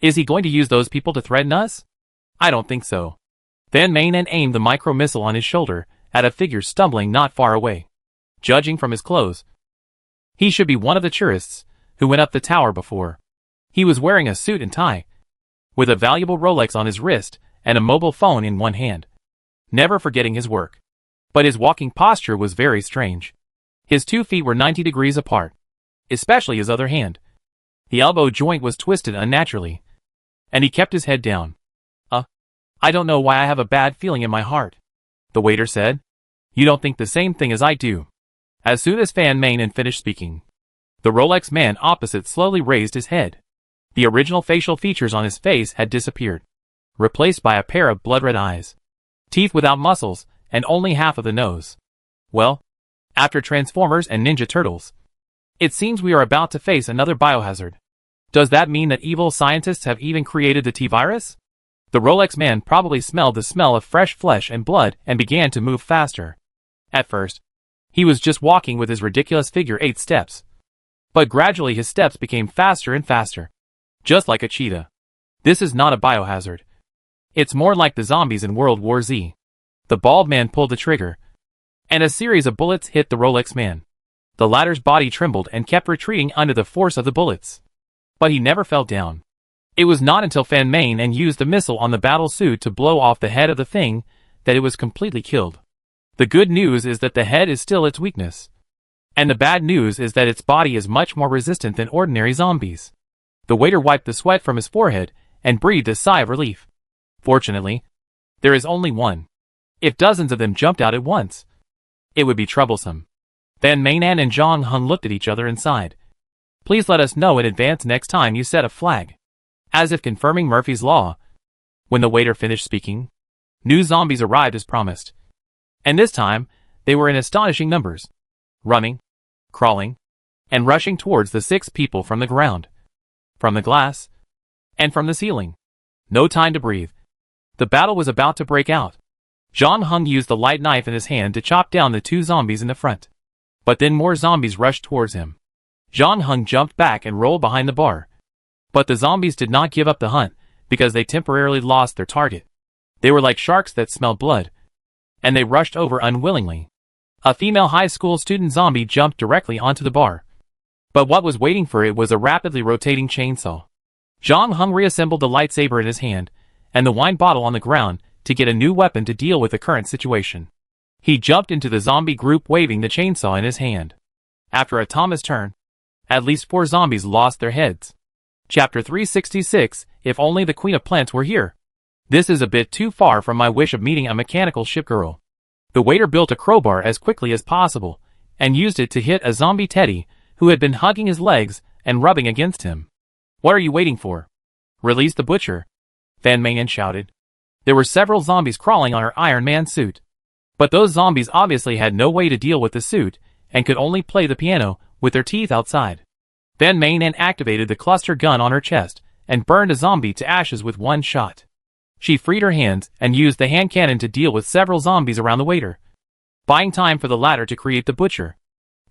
Is he going to use those people to threaten us? I don't think so. Van Manen aimed the micro-missile on his shoulder at a figure stumbling not far away. Judging from his clothes, he should be one of the tourists who went up the tower before. He was wearing a suit and tie, with a valuable Rolex on his wrist and a mobile phone in one hand, never forgetting his work. But his walking posture was very strange. His 2 feet were 90 degrees apart, especially his other hand. The elbow joint was twisted unnaturally, and he kept his head down. I don't know why I have a bad feeling in my heart, the waiter said. You don't think the same thing as I do. As soon as Van Manen finished speaking, the Rolex man opposite slowly raised his head. The original facial features on his face had disappeared, replaced by a pair of blood-red eyes, teeth without muscles, and only half of the nose. Well, after Transformers and Ninja Turtles, it seems we are about to face another biohazard. Does that mean that evil scientists have even created the T-virus? The Rolex man probably smelled the smell of fresh flesh and blood and began to move faster. At first, he was just walking with his ridiculous figure 8 steps. But gradually his steps became faster and faster. Just like a cheetah. This is not a biohazard. It's more like the zombies in World War Z. The bald man pulled the trigger, and a series of bullets hit the Rolex man. The latter's body trembled and kept retreating under the force of the bullets. But he never fell down. It was not until Van Manen used the missile on the battle suit to blow off the head of the thing that it was completely killed. The good news is that the head is still its weakness. And the bad news is that its body is much more resistant than ordinary zombies. The waiter wiped the sweat from his forehead and breathed a sigh of relief. Fortunately, there is only one. If dozens of them jumped out at once, it would be troublesome. Van Mainan and Zhang Heng looked at each other and sighed. Please let us know in advance next time you set a flag. As if confirming Murphy's Law. When the waiter finished speaking, new zombies arrived as promised. And this time, they were in astonishing numbers. Running, crawling, and rushing towards the 6 people from the ground, from the glass, and from the ceiling. No time to breathe. The battle was about to break out. Zhang Heng used the light knife in his hand to chop down the 2 zombies in the front. But then more zombies rushed towards him. Zhang Heng jumped back and rolled behind the bar. But the zombies did not give up the hunt, because they temporarily lost their target. They were like sharks that smelled blood, and they rushed over unwillingly. A female high school student zombie jumped directly onto the bar. But what was waiting for it was a rapidly rotating chainsaw. Zhang Heng reassembled the lightsaber in his hand, and the wine bottle on the ground, to get a new weapon to deal with the current situation. He jumped into the zombie group waving the chainsaw in his hand. After a Thomas turn, at least 4 zombies lost their heads. Chapter 366, If Only the Queen of Plants Were Here. This is a bit too far from my wish of meeting a mechanical ship girl. The waiter built a crowbar as quickly as possible, and used it to hit a zombie Teddy, who had been hugging his legs and rubbing against him. What are you waiting for? Release the butcher, Van Mainan shouted. There were several zombies crawling on her Iron Man suit. But those zombies obviously had no way to deal with the suit, and could only play the piano, with their teeth outside. Van Mainan activated the cluster gun on her chest, and burned a zombie to ashes with one shot. She freed her hands, and used the hand cannon to deal with several zombies around the waiter, buying time for the latter to create the butcher.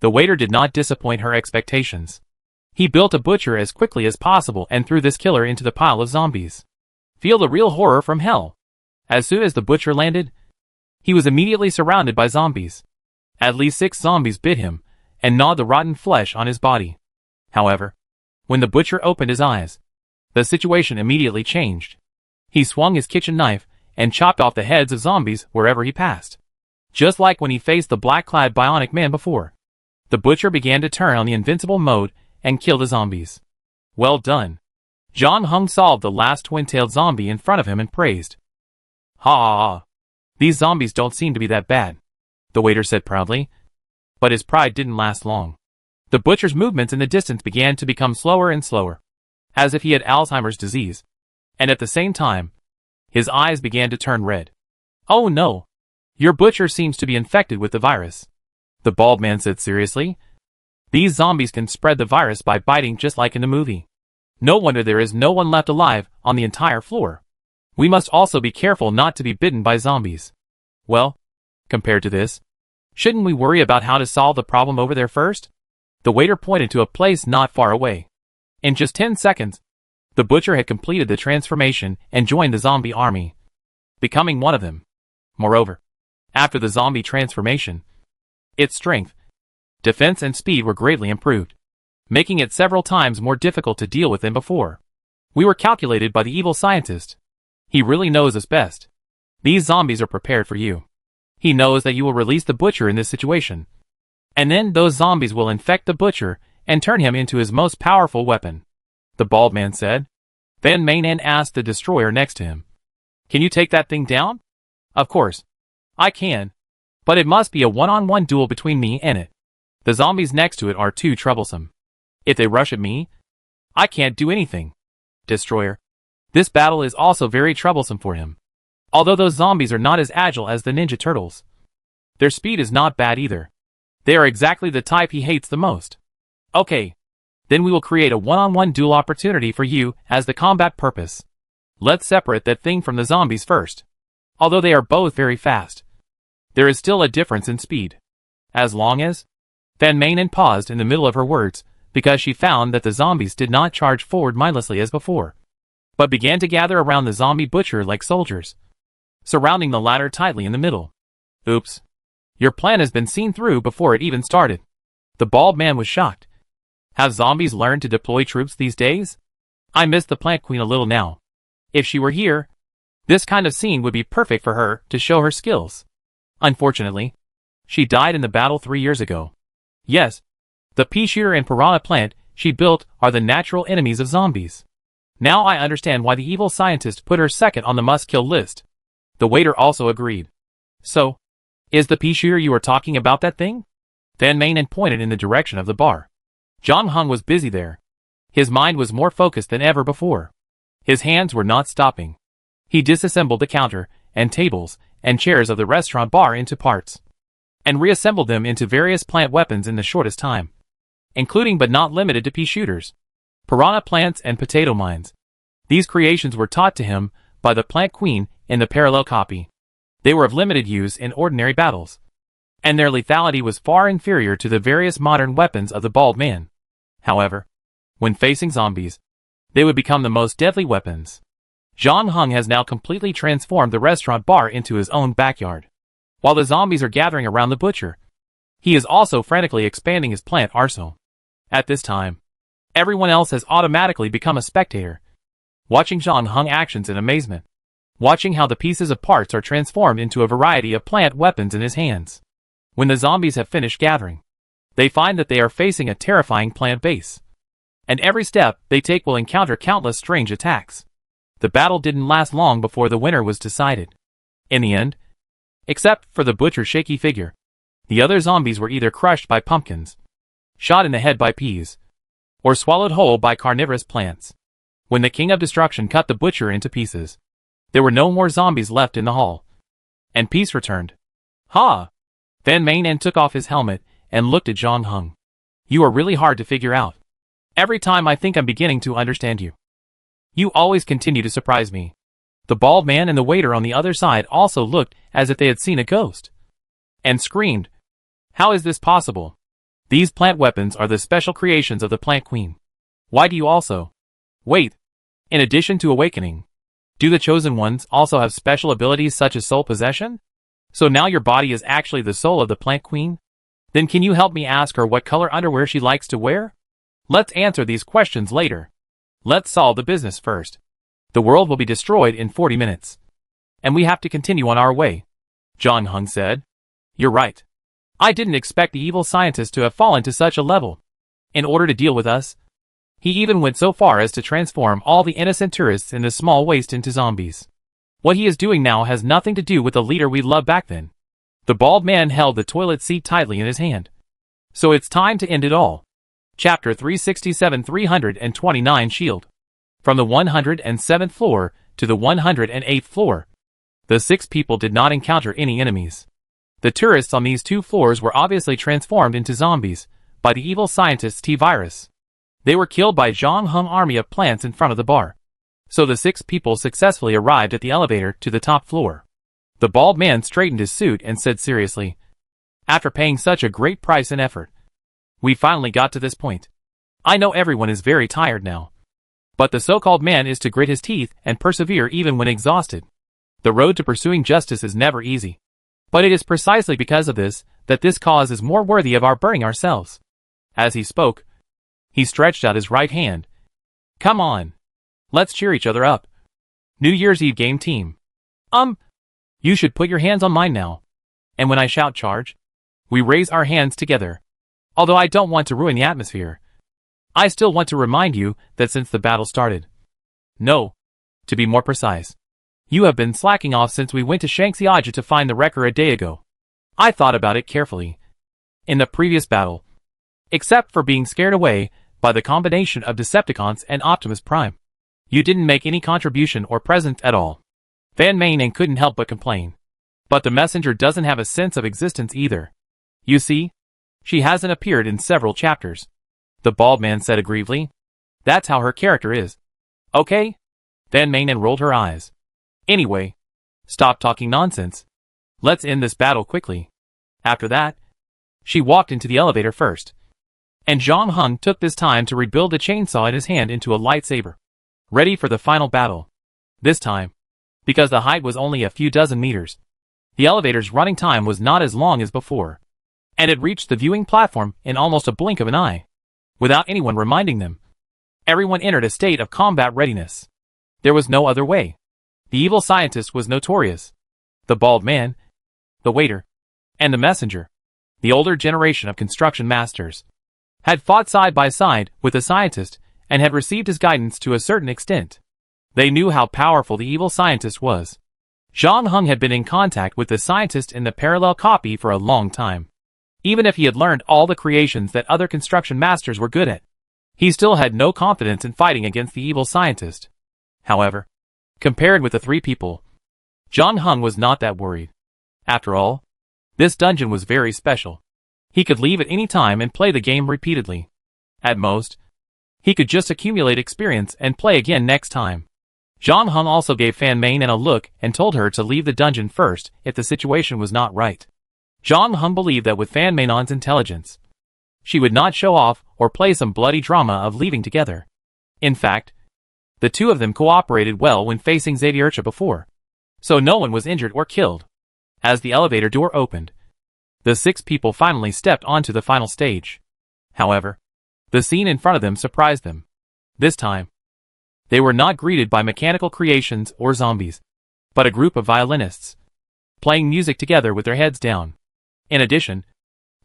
The waiter did not disappoint her expectations. He built a butcher as quickly as possible and threw this killer into the pile of zombies. Feel the real horror from hell. As soon as the butcher landed, he was immediately surrounded by zombies. At least 6 zombies bit him, and gnawed the rotten flesh on his body. However, when the butcher opened his eyes, the situation immediately changed. He swung his kitchen knife, and chopped off the heads of zombies wherever he passed. Just like when he faced the black-clad bionic man before. The butcher began to turn on the invincible mode, and kill the zombies. Well done. Zhang Heng solved the last twin-tailed zombie in front of him and praised. Ha ha ha. These zombies don't seem to be that bad, the waiter said proudly. But his pride didn't last long. The butcher's movements in the distance began to become slower and slower, as if he had Alzheimer's disease. And at the same time, his eyes began to turn red. Oh no! Your butcher seems to be infected with the virus, the bald man said seriously. These zombies can spread the virus by biting just like in the movie. No wonder there is no one left alive on the entire floor. We must also be careful not to be bitten by zombies. Well, compared to this, shouldn't we worry about how to solve the problem over there first? The waiter pointed to a place not far away. In just 10 seconds, the butcher had completed the transformation and joined the zombie army, becoming one of them. Moreover, after the zombie transformation, its strength, defense and speed were greatly improved, making it several times more difficult to deal with than before. We were calculated by the evil scientist. He really knows us best. These zombies are prepared for you. He knows that you will release the butcher in this situation. And then those zombies will infect the butcher and turn him into his most powerful weapon, the bald man said. Van Mainan asked the destroyer next to him. Can you take that thing down? Of course. I can. But it must be a one-on-one duel between me and it. The zombies next to it are too troublesome. If they rush at me, I can't do anything. Destroyer. This battle is also very troublesome for him. Although those zombies are not as agile as the Ninja Turtles, their speed is not bad either. They are exactly the type he hates the most. Okay. Then we will create a one-on-one duel opportunity for you as the combat purpose. Let's separate that thing from the zombies first. Although they are both very fast, there is still a difference in speed. As long as... Van Mainan paused in the middle of her words, because she found that the zombies did not charge forward mindlessly as before, but began to gather around the zombie butcher like soldiers, surrounding the latter tightly in the middle. Oops. Your plan has been seen through before it even started. The bald man was shocked. Have zombies learned to deploy troops these days? I miss the plant queen a little now. If she were here, this kind of scene would be perfect for her to show her skills. Unfortunately, she died in the battle 3 years ago. Yes, the pea shooter and piranha plant she built are the natural enemies of zombies. Now I understand why the evil scientist put her second on the must-kill list. The waiter also agreed. So, is the pea shooter you were talking about that thing? Van Manen pointed in the direction of the bar. John Hung was busy there. His mind was more focused than ever before. His hands were not stopping. He disassembled the counter, and tables, and chairs of the restaurant bar into parts, and reassembled them into various plant weapons in the shortest time, including but not limited to pea shooters, piranha plants and potato mines. These creations were taught to him by the plant queen in the parallel copy. They were of limited use in ordinary battles, and their lethality was far inferior to the various modern weapons of the bald man. However, when facing zombies, they would become the most deadly weapons. John Hung has now completely transformed the restaurant bar into his own backyard. While the zombies are gathering around the butcher, he is also frantically expanding his plant arsenal. At this time, everyone else has automatically become a spectator, watching John Hung actions in amazement, watching how the pieces of parts are transformed into a variety of plant weapons in his hands. When the zombies have finished gathering, they find that they are facing a terrifying plant base, and every step they take will encounter countless strange attacks. The battle didn't last long before the winner was decided. In the end, except for the butcher's shaky figure, the other zombies were either crushed by pumpkins, shot in the head by peas, or swallowed whole by carnivorous plants. When the King of Destruction cut the butcher into pieces, there were no more zombies left in the hall, and peace returned. Ha! Van Manen took off his helmet and looked at John Hung. You are really hard to figure out. Every time I think I'm beginning to understand you, you always continue to surprise me. The bald man and the waiter on the other side also looked as if they had seen a ghost, and screamed, How is this possible? These plant weapons are the special creations of the plant queen. Why do you also? Wait, in addition to awakening, do the chosen ones also have special abilities such as soul possession? So now your body is actually the soul of the plant queen? Then can you help me ask her what color underwear she likes to wear? Let's answer these questions later. Let's solve the business first. The world will be destroyed in 40 minutes, and we have to continue on our way. John Hung said. You're right. I didn't expect the evil scientist to have fallen to such a level. In order to deal with us, he even went so far as to transform all the innocent tourists in the small waste into zombies. What he is doing now has nothing to do with the leader we loved back then. The bald man held the toilet seat tightly in his hand. So it's time to end it all. Chapter 367 329 Shield. From the 107th floor to the 108th floor, the 6 people did not encounter any enemies. The tourists on these 2 floors were obviously transformed into zombies by the evil scientist's T-virus. They were killed by Zhang Hung army of plants in front of the bar. So the 6 people successfully arrived at the elevator to the top floor. The bald man straightened his suit and said seriously, After paying such a great price and effort, we finally got to this point. I know everyone is very tired now, but the so-called man is to grit his teeth and persevere even when exhausted. The road to pursuing justice is never easy, but it is precisely because of this that this cause is more worthy of our burning ourselves. As he spoke, he stretched out his right hand. Come on. Let's cheer each other up. New Year's Eve game team. You should put your hands on mine now. And when I shout charge, we raise our hands together. Although I don't want to ruin the atmosphere, I still want to remind you that since the battle started, no, to be more precise, you have been slacking off since we went to Shanxiaja to find the wrecker a day ago. I thought about it carefully. In the previous battle, except for being scared away by the combination of Decepticons and Optimus Prime, you didn't make any contribution or presence at all. Van Manen couldn't help but complain. But the messenger doesn't have a sense of existence either. You see, she hasn't appeared in several chapters. The bald man said aggrievedly. That's how her character is. Okay? Van Manen rolled her eyes. Anyway, stop talking nonsense. Let's end this battle quickly. After that, she walked into the elevator first, and Zhang Hung took this time to rebuild the chainsaw in his hand into a lightsaber, ready for the final battle. This time, because the height was only a few dozen meters, the elevator's running time was not as long as before, and it reached the viewing platform in almost a blink of an eye, without anyone reminding them. Everyone entered a state of combat readiness. There was no other way. The evil scientist was notorious. The bald man, the waiter, and the messenger the older generation of construction masters, had fought side by side with the scientist and had received his guidance to a certain extent. They knew how powerful the evil scientist was. Zhang Heng had been in contact with the scientist in the parallel copy for a long time. Even if he had learned all the creations that other construction masters were good at, he still had no confidence in fighting against the evil scientist. However, compared with the three people, Zhang Heng was not that worried. After all, this dungeon was very special. He could leave at any time and play the game repeatedly. At most, he could just accumulate experience and play again next time. Zhang Heng also gave Fan Mei a look and told her to leave the dungeon first if the situation was not right. Zhang Heng believed that with Fan Mei's intelligence, she would not show off or play some bloody drama of leaving together. In fact, the two of them cooperated well when facing Xaviercha before, so no one was injured or killed. As the elevator door opened, the 6 people finally stepped onto the final stage. However, the scene in front of them surprised them. This time, they were not greeted by mechanical creations or zombies, but a group of violinists, playing music together with their heads down. In addition,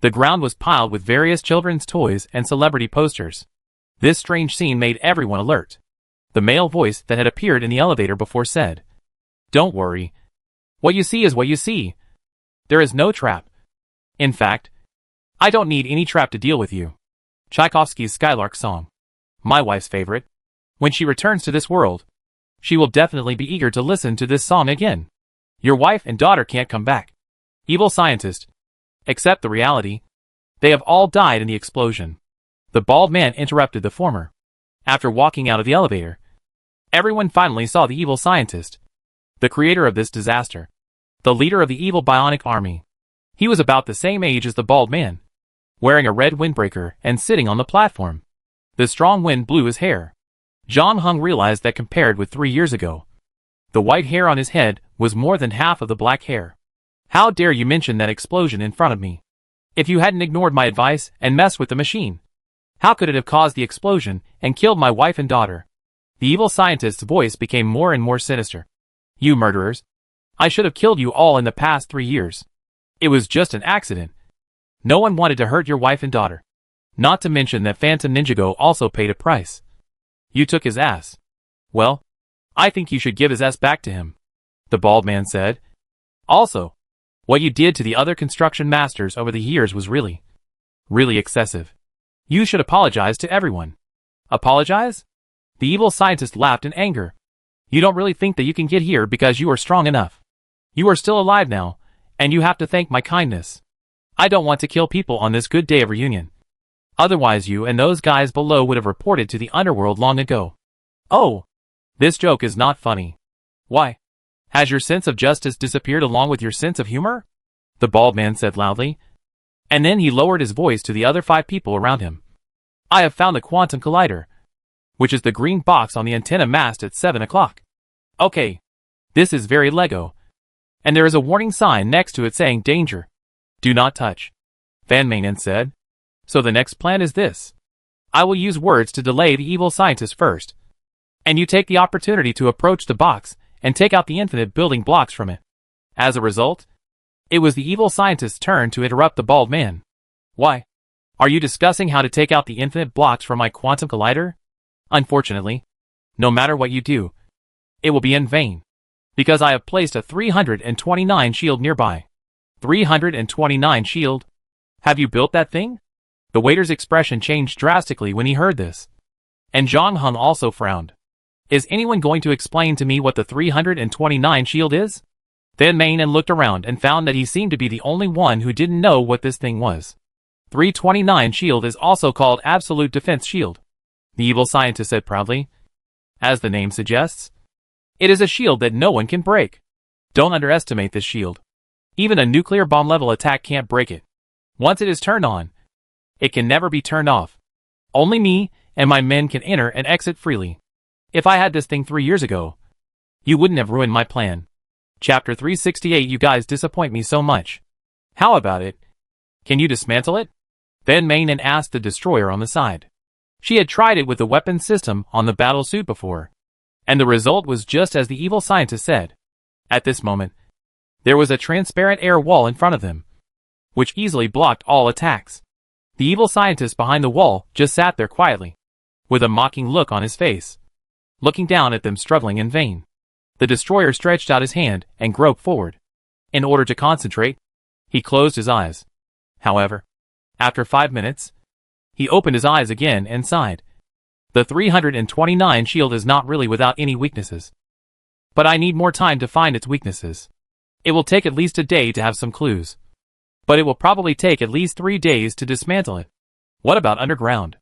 the ground was piled with various children's toys and celebrity posters. This strange scene made everyone alert. The male voice that had appeared in the elevator before said, "Don't worry. What you see is what you see. There is no trap. In fact, I don't need any trap to deal with you." Tchaikovsky's Skylark song. My wife's favorite. When she returns to this world, she will definitely be eager to listen to this song again. Your wife and daughter can't come back. Evil scientist. Accept the reality. They have all died in the explosion. The bald man interrupted the former. After walking out of the elevator, everyone finally saw the evil scientist, the creator of this disaster, the leader of the evil bionic army. He was about the same age as the bald man, wearing a red windbreaker and sitting on the platform. The strong wind blew his hair. Zhang Heng realized that compared with 3 years ago, the white hair on his head was more than half of the black hair. How dare you mention that explosion in front of me? If you hadn't ignored my advice and messed with the machine, how could it have caused the explosion and killed my wife and daughter? The evil scientist's voice became more and more sinister. You murderers! I should have killed you all in the past 3 years. It was just an accident. No one wanted to hurt your wife and daughter. Not to mention that Phantom Ninjago also paid a price. You took his ass. Well, I think you should give his ass back to him, the bald man said. Also, what you did to the other construction masters over the years was really excessive. You should apologize to everyone. Apologize? The evil scientist laughed in anger. You don't really think that you can get here because you are strong enough. You are still alive now, and you have to thank my kindness. I don't want to kill people on this good day of reunion. Otherwise you and those guys below would have reported to the underworld long ago. Oh, this joke is not funny. Why? Has your sense of justice disappeared along with your sense of humor? The bald man said loudly. And then he lowered his voice to the other 5 people around him. I have found the quantum collider, which is the green box on the antenna mast at 7 o'clock. Okay. This is very Lego. And there is a warning sign next to it saying danger. Do not touch. Fan Mei said. So the next plan is this. I will use words to delay the evil scientist first. And you take the opportunity to approach the box and take out the infinite building blocks from it. As a result, it was the evil scientist's turn to interrupt the bald man. Why? Are you discussing how to take out the infinite blocks from my quantum collider? Unfortunately, no matter what you do, it will be in vain. Because I have placed a 329 shield nearby. 329 shield? Have you built that thing? The waiter's expression changed drastically when he heard this. And Zhang Heng also frowned. Is anyone going to explain to me what the 329 shield is? Fan Mei looked around and found that he seemed to be the only one who didn't know what this thing was. 329 shield is also called absolute defense shield, the evil scientist said proudly. As the name suggests, it is a shield that no one can break. Don't underestimate this shield. Even a nuclear bomb level attack can't break it. Once it is turned on, it can never be turned off. Only me and my men can enter and exit freely. If I had this thing 3 years ago, you wouldn't have ruined my plan. Chapter 368. You guys disappoint me so much. How about it? Can you dismantle it? Fan Mei asked the destroyer on the side. She had tried it with the weapon system on the battle suit before, and the result was just as the evil scientist said. At this moment, there was a transparent air wall in front of them. which easily blocked all attacks. The evil scientist behind the wall just sat there quietly, with a mocking look on his face, looking down at them struggling in vain. The destroyer stretched out his hand and groped forward. In order to concentrate, he closed his eyes. However, after 5 minutes, he opened his eyes again and sighed. The 329 shield is not really without any weaknesses. But I need more time to find its weaknesses. It will take at least a day to have some clues. But it will probably take at least 3 days to dismantle it. What about underground?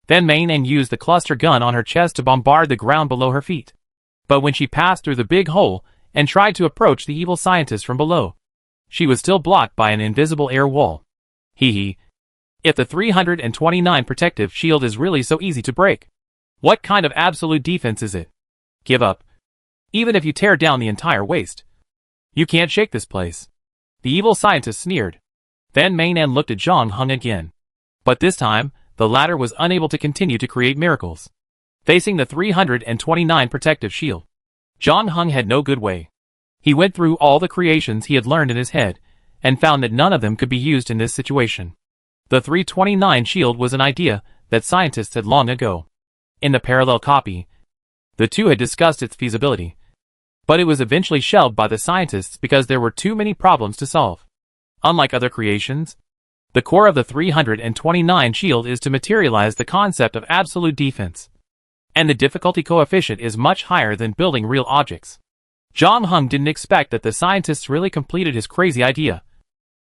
Then Main used the cluster gun on her chest to bombard the ground below her feet. But when she passed through the big hole and tried to approach the evil scientist from below, she was still blocked by an invisible air wall. Hee. If the 329 protective shield is really so easy to break, what kind of absolute defense is it? Give up. Even if you tear down the entire waist, you can't shake this place. The evil scientist sneered. Then Main looked at Zhang Heng again. But this time, the latter was unable to continue to create miracles. Facing the 329 protective shield, Zhang Heng had no good way. He went through all the creations he had learned in his head, and found that none of them could be used in this situation. The 329 shield was an idea that scientists had long ago. In the parallel copy, the two had discussed its feasibility. But it was eventually shelved by the scientists because there were too many problems to solve. Unlike other creations, the core of the 329 shield is to materialize the concept of absolute defense. And the difficulty coefficient is much higher than building real objects. Zhang Heng didn't expect that the scientists really completed his crazy idea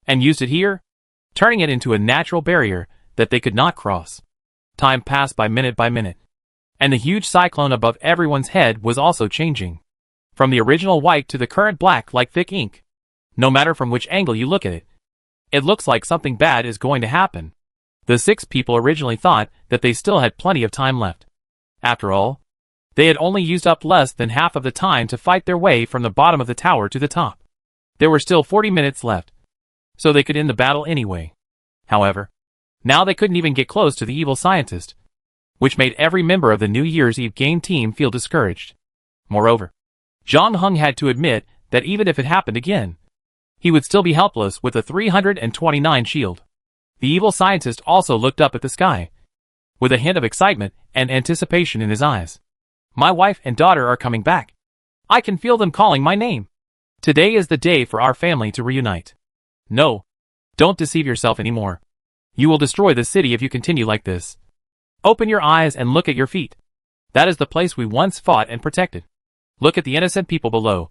and used it here, turning it into a natural barrier that they could not cross. Time passed by minute, and the huge cyclone above everyone's head was also changing. From the original white to the current black like thick ink. No matter from which angle you look at it, it looks like something bad is going to happen. The 6 people originally thought that they still had plenty of time left. After all, they had only used up less than half of the time to fight their way from the bottom of the tower to the top. There were still 40 minutes left, so they could end the battle anyway. However, now they couldn't even get close to the evil scientist, which made every member of the New Year's Eve game team feel discouraged. Moreover, Zhang Heng had to admit that even if it happened again, he would still be helpless with a 329 shield. The evil scientist also looked up at the sky, with a hint of excitement and anticipation in his eyes. My wife and daughter are coming back. I can feel them calling my name. Today is the day for our family to reunite. No, don't deceive yourself anymore. You will destroy the city if you continue like this. Open your eyes and look at your feet. That is the place we once fought and protected. Look at the innocent people below.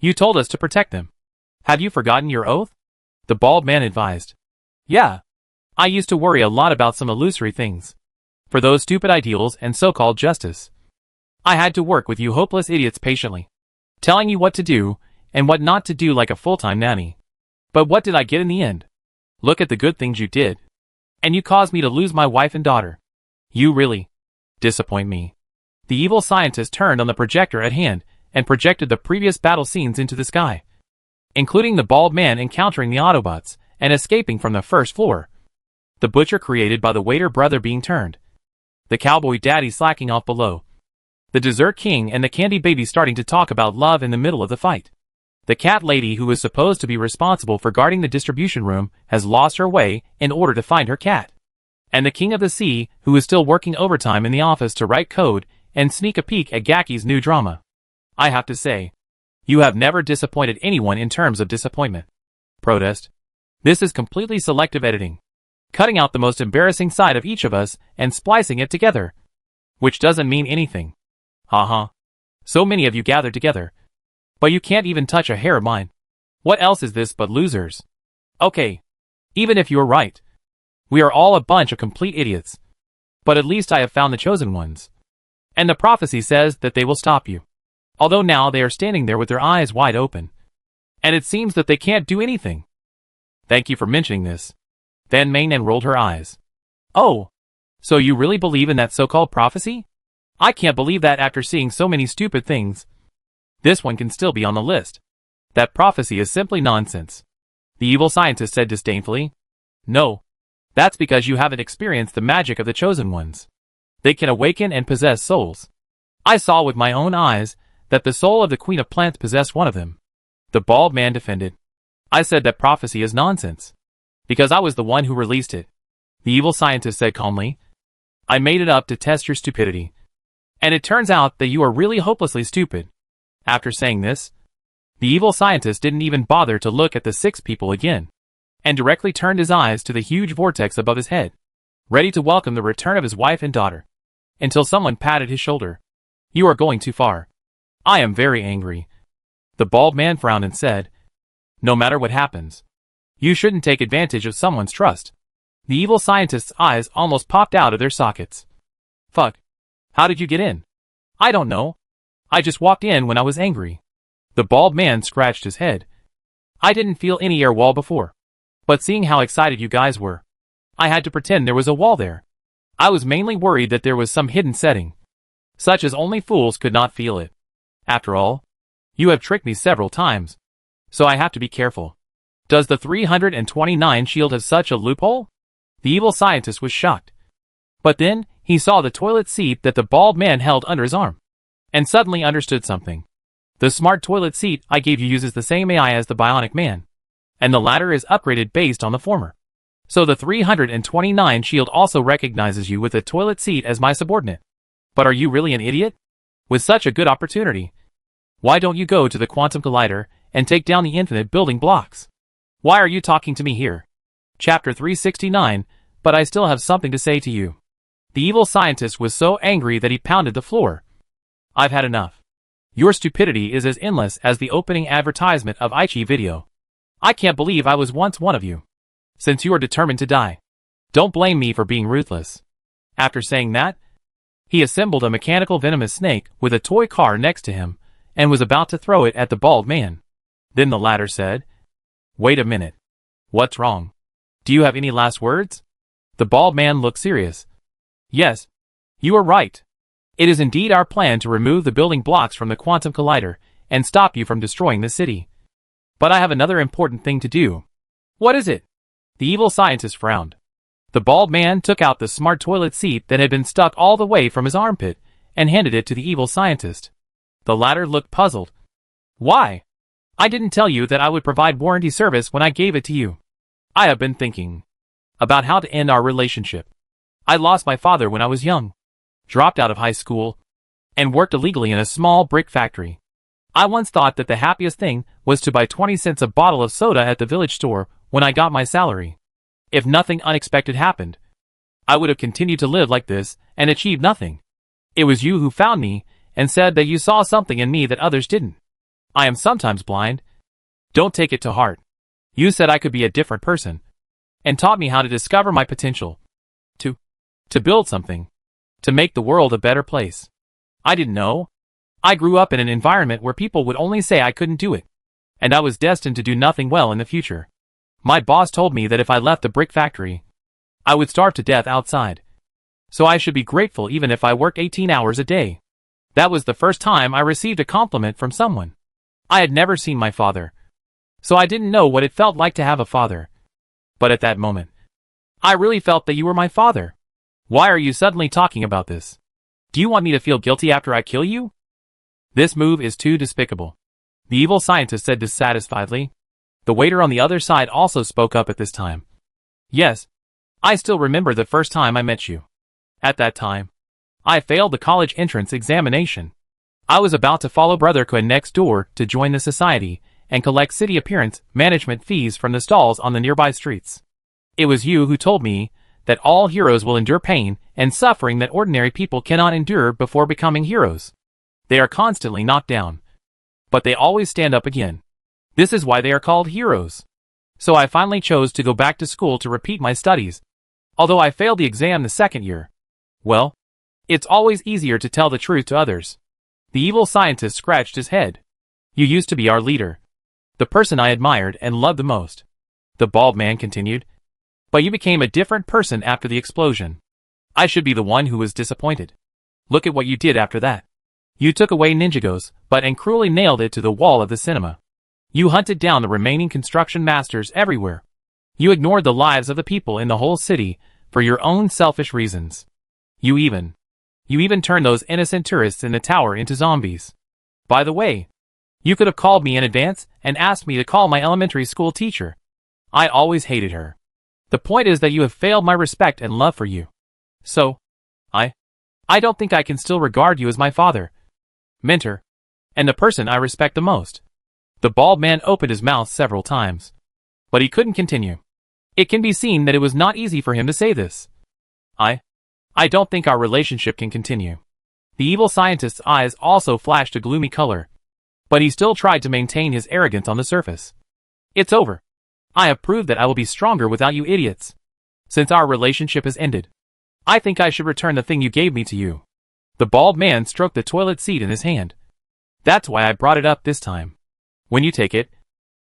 You told us to protect them. Have you forgotten your oath? The bald man advised. Yeah. I used to worry a lot about some illusory things. For those stupid ideals and so-called justice. I had to work with you hopeless idiots patiently, telling you what to do and what not to do like a full-time nanny. But what did I get in the end? Look at the good things you did. And you caused me to lose my wife and daughter. You really disappoint me. The evil scientist turned on the projector at hand and projected the previous battle scenes into the sky, including the bald man encountering the Autobots and escaping from the first floor, the butcher created by the waiter brother being turned, the cowboy daddy slacking off below, the dessert king and the candy baby starting to talk about love in the middle of the fight. The cat lady who was supposed to be responsible for guarding the distribution room has lost her way in order to find her cat. And the king of the sea who is still working overtime in the office to write code and sneak a peek at Gaki's new drama. I have to say, you have never disappointed anyone in terms of disappointment. Protest. This is completely selective editing. Cutting out the most embarrassing side of each of us and splicing it together. Which doesn't mean anything. Haha. So many of you gathered together. But you can't even touch a hair of mine. What else is this but losers? Okay. Even if you're right. We are all a bunch of complete idiots. But at least I have found the chosen ones. And the prophecy says that they will stop you. Although now they are standing there with their eyes wide open. And it seems that they can't do anything. Thank you for mentioning this. Then Main rolled her eyes. Oh. So you really believe in that so-called prophecy? I can't believe that after seeing so many stupid things. This one can still be on the list. That prophecy is simply nonsense. The evil scientist said disdainfully. No. That's because you haven't experienced the magic of the chosen ones. They can awaken and possess souls. I saw with my own eyes that the soul of the Queen of Plants possessed one of them. The bald man defended. I said that prophecy is nonsense. Because I was the one who released it, the evil scientist said calmly. I made it up to test your stupidity. And it turns out that you are really hopelessly stupid. After saying this, the evil scientist didn't even bother to look at the 6 people again, and directly turned his eyes to the huge vortex above his head, ready to welcome the return of his wife and daughter, until someone patted his shoulder. You are going too far. I am very angry. The bald man frowned and said, no matter what happens, you shouldn't take advantage of someone's trust. The evil scientist's eyes almost popped out of their sockets. Fuck. How did you get in? I don't know. I just walked in when I was angry. The bald man scratched his head. I didn't feel any air wall before. But seeing how excited you guys were, I had to pretend there was a wall there. I was mainly worried that there was some hidden setting, such as only fools could not feel it. After all, you have tricked me several times, so I have to be careful. Does the 329 shield have such a loophole? The evil scientist was shocked. But then, he saw the toilet seat that the bald man held under his arm, and suddenly understood something. The smart toilet seat I gave you uses the same AI as the bionic man, and the latter is upgraded based on the former. So the 329 shield also recognizes you with the toilet seat as my subordinate. But are you really an idiot? With such a good opportunity, why don't you go to the quantum collider and take down the infinite building blocks? Why are you talking to me here? Chapter 369, but I still have something to say to you. The evil scientist was so angry that he pounded the floor. I've had enough. Your stupidity is as endless as the opening advertisement of Aichi video. I can't believe I was once one of you. Since you are determined to die, don't blame me for being ruthless. After saying that, he assembled a mechanical venomous snake with a toy car next to him and was about to throw it at the bald man. Then the latter said, wait a minute. What's wrong? Do you have any last words? The bald man looked serious. Yes, you are right. It is indeed our plan to remove the building blocks from the quantum collider and stop you from destroying the city. But I have another important thing to do. What is it? The evil scientist frowned. The bald man took out the smart toilet seat that had been stuck all the way from his armpit and handed it to the evil scientist. The latter looked puzzled. Why? I didn't tell you that I would provide warranty service when I gave it to you. I have been thinking about how to end our relationship. I lost my father when I was young, dropped out of high school, and worked illegally in a small brick factory. I once thought that the happiest thing was to buy 20 cents a bottle of soda at the village store when I got my salary. If nothing unexpected happened, I would have continued to live like this and achieved nothing. It was you who found me and said that you saw something in me that others didn't. I am sometimes blind. Don't take it to heart. You said I could be a different person, and taught me how to discover my potential. To build something. To make the world a better place. I didn't know. I grew up in an environment where people would only say I couldn't do it, and I was destined to do nothing well in the future. My boss told me that if I left the brick factory, I would starve to death outside. So I should be grateful even if I work 18 hours a day. That was the first time I received a compliment from someone. I had never seen my father, so I didn't know what it felt like to have a father. But at that moment, I really felt that you were my father. Why are you suddenly talking about this? Do you want me to feel guilty after I kill you? This move is too despicable. The evil scientist said dissatisfiedly. The waiter on the other side also spoke up at this time. Yes, I still remember the first time I met you. At that time, I failed the college entrance examination. I was about to follow Brother Quinn next door to join the society and collect city appearance management fees from the stalls on the nearby streets. It was you who told me that all heroes will endure pain and suffering that ordinary people cannot endure before becoming heroes. They are constantly knocked down, but they always stand up again. This is why they are called heroes. So I finally chose to go back to school to repeat my studies, although I failed the exam the second year. Well, it's always easier to tell the truth to others. The evil scientist scratched his head. You used to be our leader, the person I admired and loved the most. The bald man continued. But you became a different person after the explosion. I should be the one who was disappointed. Look at what you did after that. You took away Ninjago's butt and cruelly nailed it to the wall of the cinema. You hunted down the remaining construction masters everywhere. You ignored the lives of the people in the whole city for your own selfish reasons. You even turned those innocent tourists in the tower into zombies. By the way, you could have called me in advance and asked me to call my elementary school teacher. I always hated her. The point is that you have failed my respect and love for you. So, I don't think I can still regard you as my father, mentor, and the person I respect the most. The bald man opened his mouth several times, but he couldn't continue. It can be seen that it was not easy for him to say this. I don't think our relationship can continue. The evil scientist's eyes also flashed a gloomy color, but he still tried to maintain his arrogance on the surface. It's over. I have proved that I will be stronger without you idiots. Since our relationship has ended, I think I should return the thing you gave me to you. The bald man stroked the toilet seat in his hand. That's why I brought it up this time. When you take it,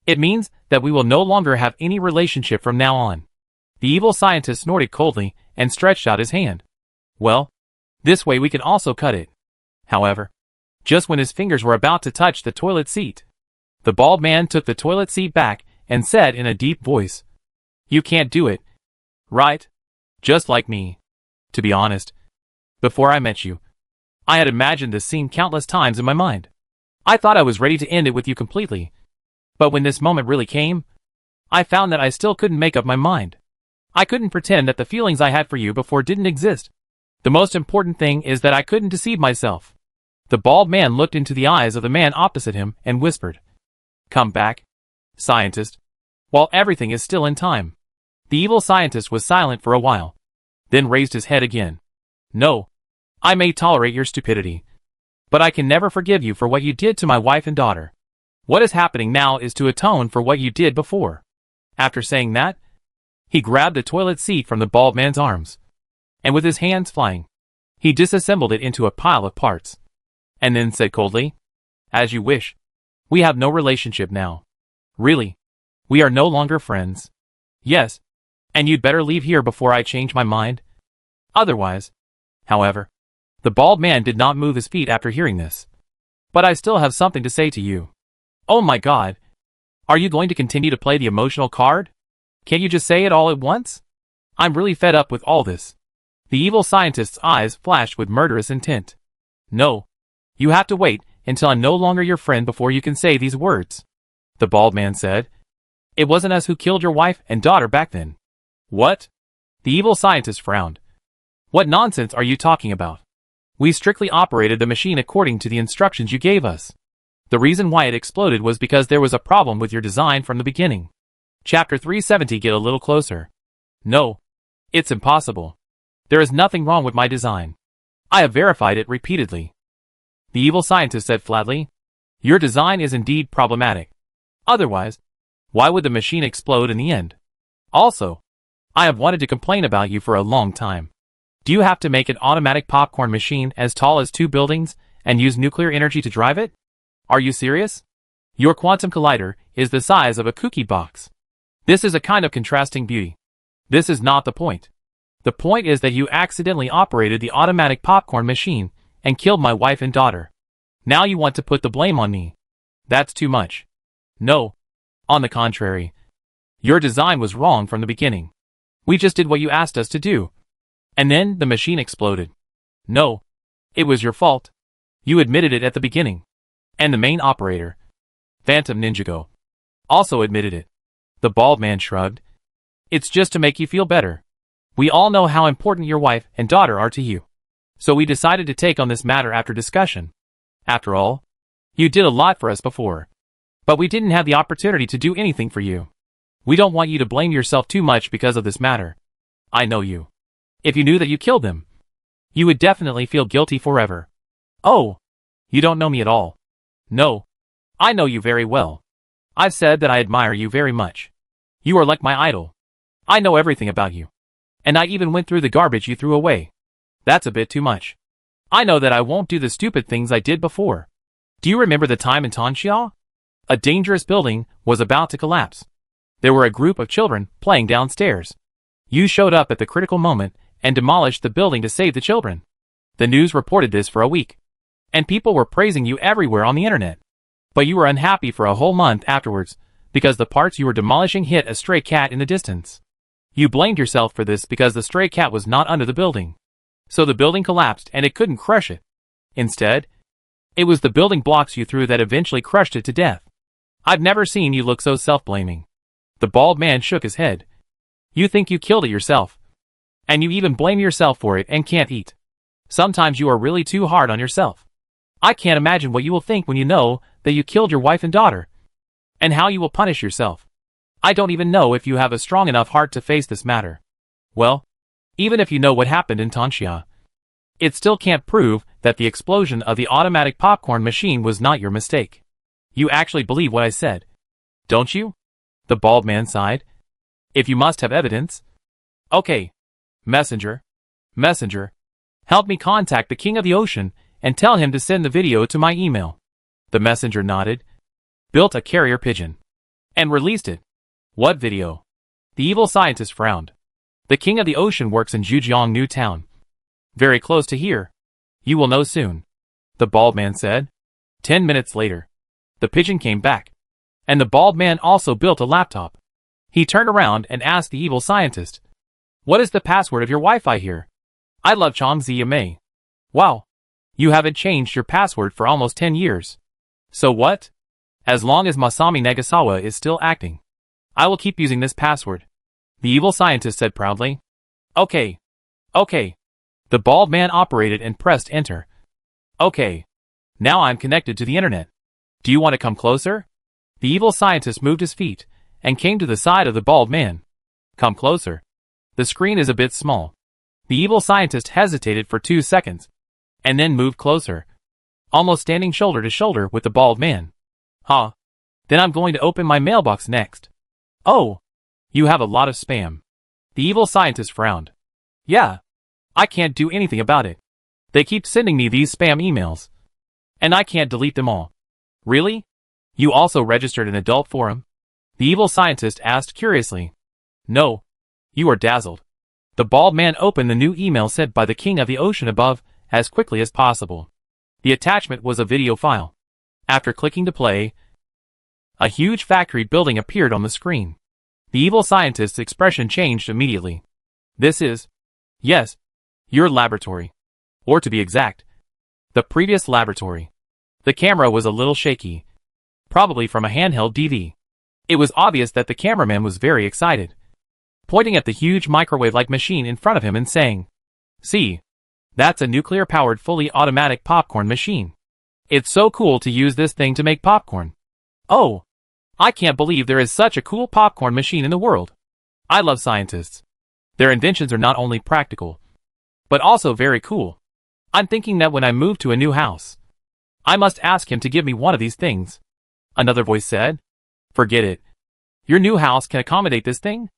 it means that we will no longer have any relationship from now on. The evil scientist snorted coldly and stretched out his hand. Well, this way we can also cut it. However, just when his fingers were about to touch the toilet seat, the bald man took the toilet seat back and said in a deep voice, "You can't do it, right? Just like me. To be honest, before I met you, I had imagined this scene countless times in my mind. I thought I was ready to end it with you completely. But when this moment really came, I found that I still couldn't make up my mind. I couldn't pretend that the feelings I had for you before didn't exist. The most important thing is that I couldn't deceive myself." The bald man looked into the eyes of the man opposite him and whispered, "Come back, scientist, while everything is still in time." The evil scientist was silent for a while, then raised his head again. "No, I may tolerate your stupidity, but I can never forgive you for what you did to my wife and daughter. What is happening now is to atone for what you did before." After saying that, he grabbed the toilet seat from the bald man's arms, and with his hands flying, he disassembled it into a pile of parts, and then said coldly, "As you wish. We have no relationship now. Really, we are no longer friends. Yes, and you'd better leave here before I change my mind. Otherwise." However, the bald man did not move his feet after hearing this. "But I still have something to say to you." "Oh my God. Are you going to continue to play the emotional card? Can't you just say it all at once? I'm really fed up with all this." The evil scientist's eyes flashed with murderous intent. "No. You have to wait until I'm no longer your friend before you can say these words," the bald man said. "It wasn't us who killed your wife and daughter back then." "What?" The evil scientist frowned. "What nonsense are you talking about? We strictly operated the machine according to the instructions you gave us. The reason why it exploded was because there was a problem with your design from the beginning." Chapter 370. Get a little closer. "No. It's impossible. There is nothing wrong with my design. I have verified it repeatedly," the evil scientist said flatly. "Your design is indeed problematic. Otherwise, why would the machine explode in the end? Also, I have wanted to complain about you for a long time. Do you have to make an automatic popcorn machine as tall as 2 buildings and use nuclear energy to drive it? Are you serious? Your quantum collider is the size of a cookie box. This is a kind of contrasting beauty. This is not the point. The point is that you accidentally operated the automatic popcorn machine and killed my wife and daughter. Now you want to put the blame on me. That's too much. No. On the contrary. Your design was wrong from the beginning. We just did what you asked us to do. And then the machine exploded. No. It was your fault. You admitted it at the beginning. And the main operator, Phantom Ninjago, also admitted it." The bald man shrugged. "It's just to make you feel better. We all know how important your wife and daughter are to you. So we decided to take on this matter after discussion. After all, you did a lot for us before. But we didn't have the opportunity to do anything for you. We don't want you to blame yourself too much because of this matter. I know you. If you knew that you killed them, you would definitely feel guilty forever." "Oh, you don't know me at all." "No, I know you very well. I've said that I admire you very much. You are like my idol. I know everything about you. And I even went through the garbage you threw away. That's a bit too much. I know that I won't do the stupid things I did before. Do you remember the time in Tanxia? A dangerous building was about to collapse. There were a group of children playing downstairs. You showed up at the critical moment and demolished the building to save the children. The news reported this for a week. And people were praising you everywhere on the internet. But you were unhappy for a whole month afterwards because the parts you were demolishing hit a stray cat in the distance. You blamed yourself for this because the stray cat was not under the building. So the building collapsed and it couldn't crush it. Instead, it was the building blocks you threw that eventually crushed it to death. I've never seen you look so self-blaming. The bald man shook his head. You think you killed it yourself. And you even blame yourself for it and can't eat. Sometimes you are really too hard on yourself. I can't imagine what you will think when you know that you killed your wife and daughter. And how you will punish yourself. I don't even know if you have a strong enough heart to face this matter. Well, even if you know what happened in Tanxia, it still can't prove that the explosion of the automatic popcorn machine was not your mistake. You actually believe what I said, don't you? The bald man sighed. If you must have evidence. Okay. Messenger. Help me contact the King of the Ocean and tell him to send the video to my email. The messenger nodded, built a carrier pigeon, and released it. What video? The evil scientist frowned. The King of the Ocean works in Zhujiang New Town. Very close to here. You will know soon. The bald man said. 10 minutes later, the pigeon came back, and the bald man also built a laptop. He turned around and asked the evil scientist, "What is the password of your Wi-Fi here?" "I love Changziyame." "Wow. You haven't changed your password for almost 10 years. So what? As long as Masami Nagasawa is still acting, I will keep using this password," the evil scientist said proudly. Okay. The bald man operated and pressed enter. Okay. Now I'm connected to the internet. Do you want to come closer? The evil scientist moved his feet and came to the side of the bald man. Come closer. The screen is a bit small. The evil scientist hesitated for 2 seconds, and then moved closer, almost standing shoulder to shoulder with the bald man. Huh. Then I'm going to open my mailbox next. Oh. You have a lot of spam. The evil scientist frowned. Yeah. I can't do anything about it. They keep sending me these spam emails, and I can't delete them all. Really? You also registered an adult forum? The evil scientist asked curiously. No. You are dazzled. The bald man opened the new email sent by the King of the Ocean above as quickly as possible. The attachment was a video file. After clicking to play, a huge factory building appeared on the screen. The evil scientist's expression changed immediately. This is, yes, your laboratory. Or to be exact, the previous laboratory. The camera was a little shaky, probably from a handheld DV. It was obvious that the cameraman was very excited, pointing at the huge microwave-like machine in front of him and saying, "See, that's a nuclear-powered fully automatic popcorn machine. It's so cool to use this thing to make popcorn. Oh, I can't believe there is such a cool popcorn machine in the world. I love scientists. Their inventions are not only practical, but also very cool. I'm thinking that when I move to a new house, I must ask him to give me one of these things." Another voice said, "Forget it. Your new house can accommodate this thing?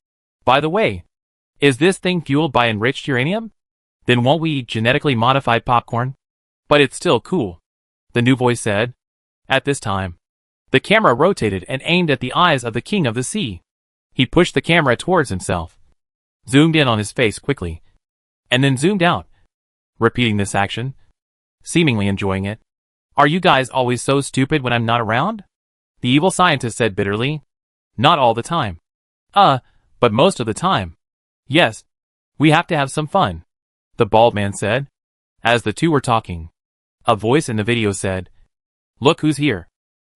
By the way, is this thing fueled by enriched uranium? Then won't we eat genetically modified popcorn? But it's still cool," the new voice said. At this time, the camera rotated and aimed at the eyes of the King of the Sea. He pushed the camera towards himself, zoomed in on his face quickly, and then zoomed out, repeating this action, seemingly enjoying it. "Are you guys always so stupid when I'm not around?" the evil scientist said bitterly. "Not all the time. But most of the time. Yes, we have to have some fun," the bald man said. As the two were talking, a voice in the video said, "Look who's here.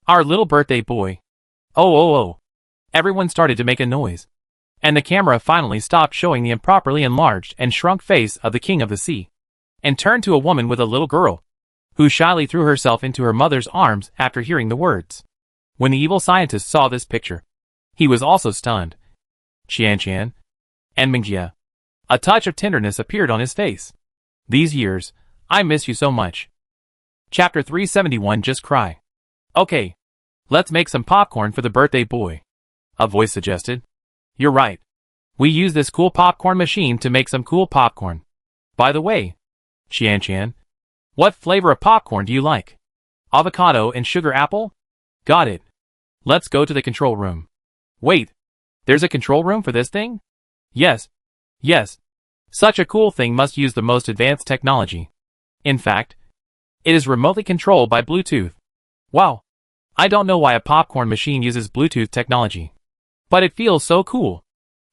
Our little birthday boy." Oh. Everyone started to make a noise, and the camera finally stopped showing the improperly enlarged and shrunk face of the King of the Sea, and turned to a woman with a little girl, who shyly threw herself into her mother's arms after hearing the words. When the evil scientist saw this picture, he was also stunned. Qian and Mingjie. A touch of tenderness appeared on his face. "These years, I miss you so much." Chapter 371. Just cry. "Okay. Let's make some popcorn for the birthday boy," a voice suggested. "You're right. We use this cool popcorn machine to make some cool popcorn. By the way, Qian, what flavor of popcorn do you like? Avocado and sugar apple? Got it. Let's go to the control room." "Wait. There's a control room for this thing?" Yes. Such a cool thing must use the most advanced technology. In fact, it is remotely controlled by Bluetooth. Wow. I don't know why a popcorn machine uses Bluetooth technology, but it feels so cool."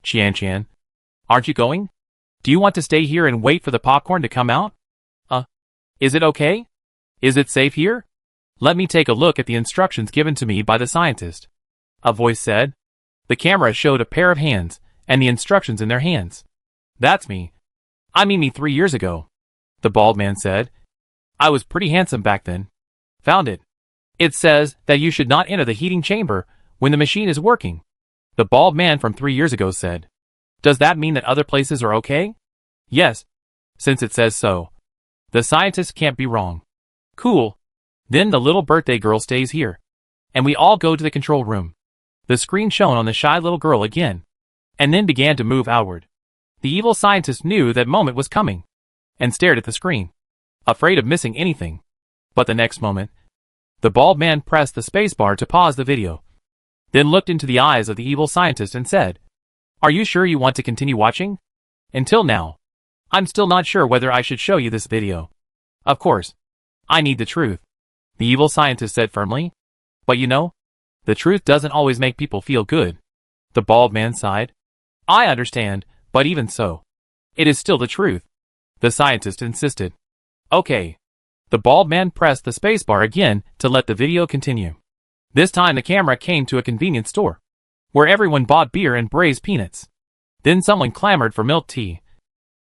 Qian, aren't you going? Do you want to stay here and wait for the popcorn to come out? Is it okay? Is it safe here? Let me take a look at the instructions given to me by the scientist," a voice said. The camera showed a pair of hands, and the instructions in their hands. That's me. I mean me 3 years ago, the bald man said. I was pretty handsome back then. Found it. It says that you should not enter the heating chamber when the machine is working, the bald man from 3 years ago said. Does that mean that other places are okay? Yes, since it says so. The scientist can't be wrong. Cool. Then the little birthday girl stays here, and we all go to the control room. The screen shone on the shy little girl again, and then began to move outward. The evil scientist knew that moment was coming, and stared at the screen, afraid of missing anything. But the next moment, the bald man pressed the spacebar to pause the video, then looked into the eyes of the evil scientist and said, "Are you sure you want to continue watching? Until now, I'm still not sure whether I should show you this video. Of course, I need the truth," the evil scientist said firmly. "But you know, the truth doesn't always make people feel good," the bald man sighed. "I understand, but even so, it is still the truth," the scientist insisted. "Okay." The bald man pressed the spacebar again to let the video continue. This time the camera came to a convenience store, where everyone bought beer and braised peanuts. Then someone clamored for milk tea.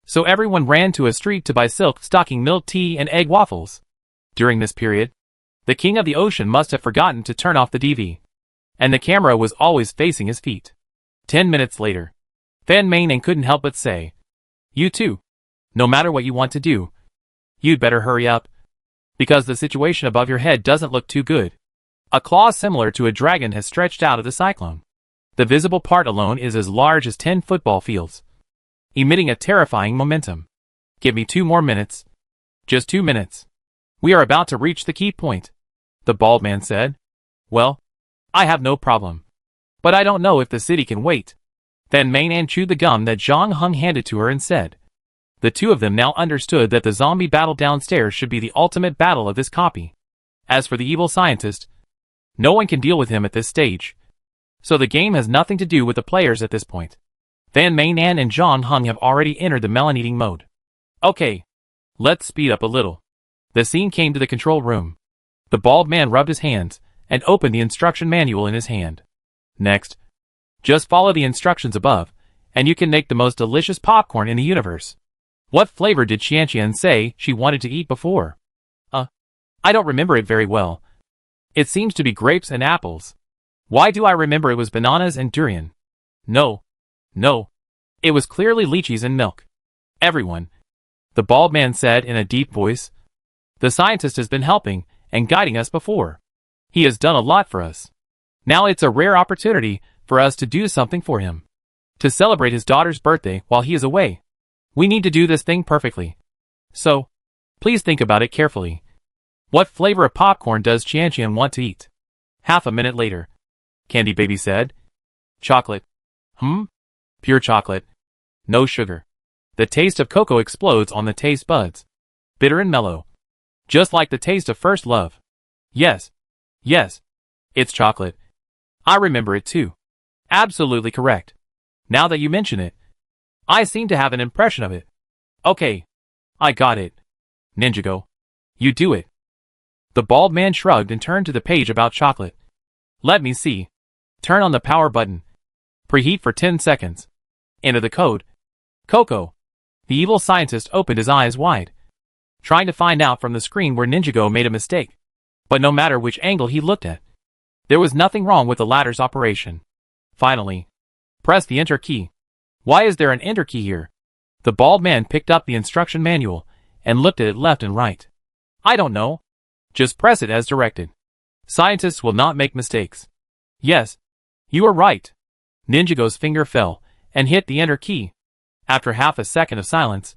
So everyone ran to a street to buy silk stocking milk tea and egg waffles. During this period, the king of the ocean must have forgotten to turn off the DV, and the camera was always facing his feet. 10 minutes later, Van Manen couldn't help but say, "You too. No matter what you want to do, you'd better hurry up, because the situation above your head doesn't look too good." A claw similar to a dragon has stretched out of the cyclone. The visible part alone is as large as 10 football fields, emitting a terrifying momentum. "Give me 2 more minutes. Just 2 minutes. We are about to reach the key point," the bald man said. "Well, I have no problem. But I don't know if the city can wait." Van Manen chewed the gum that Zhang Heng handed to her and said. The two of them now understood that the zombie battle downstairs should be the ultimate battle of this copy. As for the evil scientist, no one can deal with him at this stage, so the game has nothing to do with the players at this point. Van Manen and Zhang Heng have already entered the melon-eating mode. Okay, let's speed up a little. The scene came to the control room. The bald man rubbed his hands and opened the instruction manual in his hand. Next, just follow the instructions above, and you can make the most delicious popcorn in the universe. What flavor did Qianqian say she wanted to eat before? I don't remember it very well. It seems to be grapes and apples. Why do I remember it was bananas and durian? No. It was clearly lychees and milk. Everyone, the bald man said in a deep voice. The scientist has been helping and guiding us before. He has done a lot for us. Now it's a rare opportunity for us to do something for him. To celebrate his daughter's birthday while he is away. We need to do this thing perfectly. So, please think about it carefully. What flavor of popcorn does Qianqian want to eat? Half a minute later, Candy Baby said. Chocolate. Pure chocolate. No sugar. The taste of cocoa explodes on the taste buds. Bitter and mellow. Just like the taste of first love. Yes. It's chocolate. I remember it too. Absolutely correct. Now that you mention it, I seem to have an impression of it. Okay. I got it. Ninjago. You do it. The bald man shrugged and turned to the page about chocolate. Let me see. Turn on the power button. Preheat for 10 seconds. Enter the code. Cocoa. The evil scientist opened his eyes wide, trying to find out from the screen where Ninjago made a mistake. But no matter which angle he looked at, there was nothing wrong with the latter's operation. Finally, press the enter key. Why is there an enter key here? The bald man picked up the instruction manual and looked at it left and right. I don't know. Just press it as directed. Scientists will not make mistakes. Yes, you are right. Ninjago's finger fell and hit the enter key. After half a second of silence,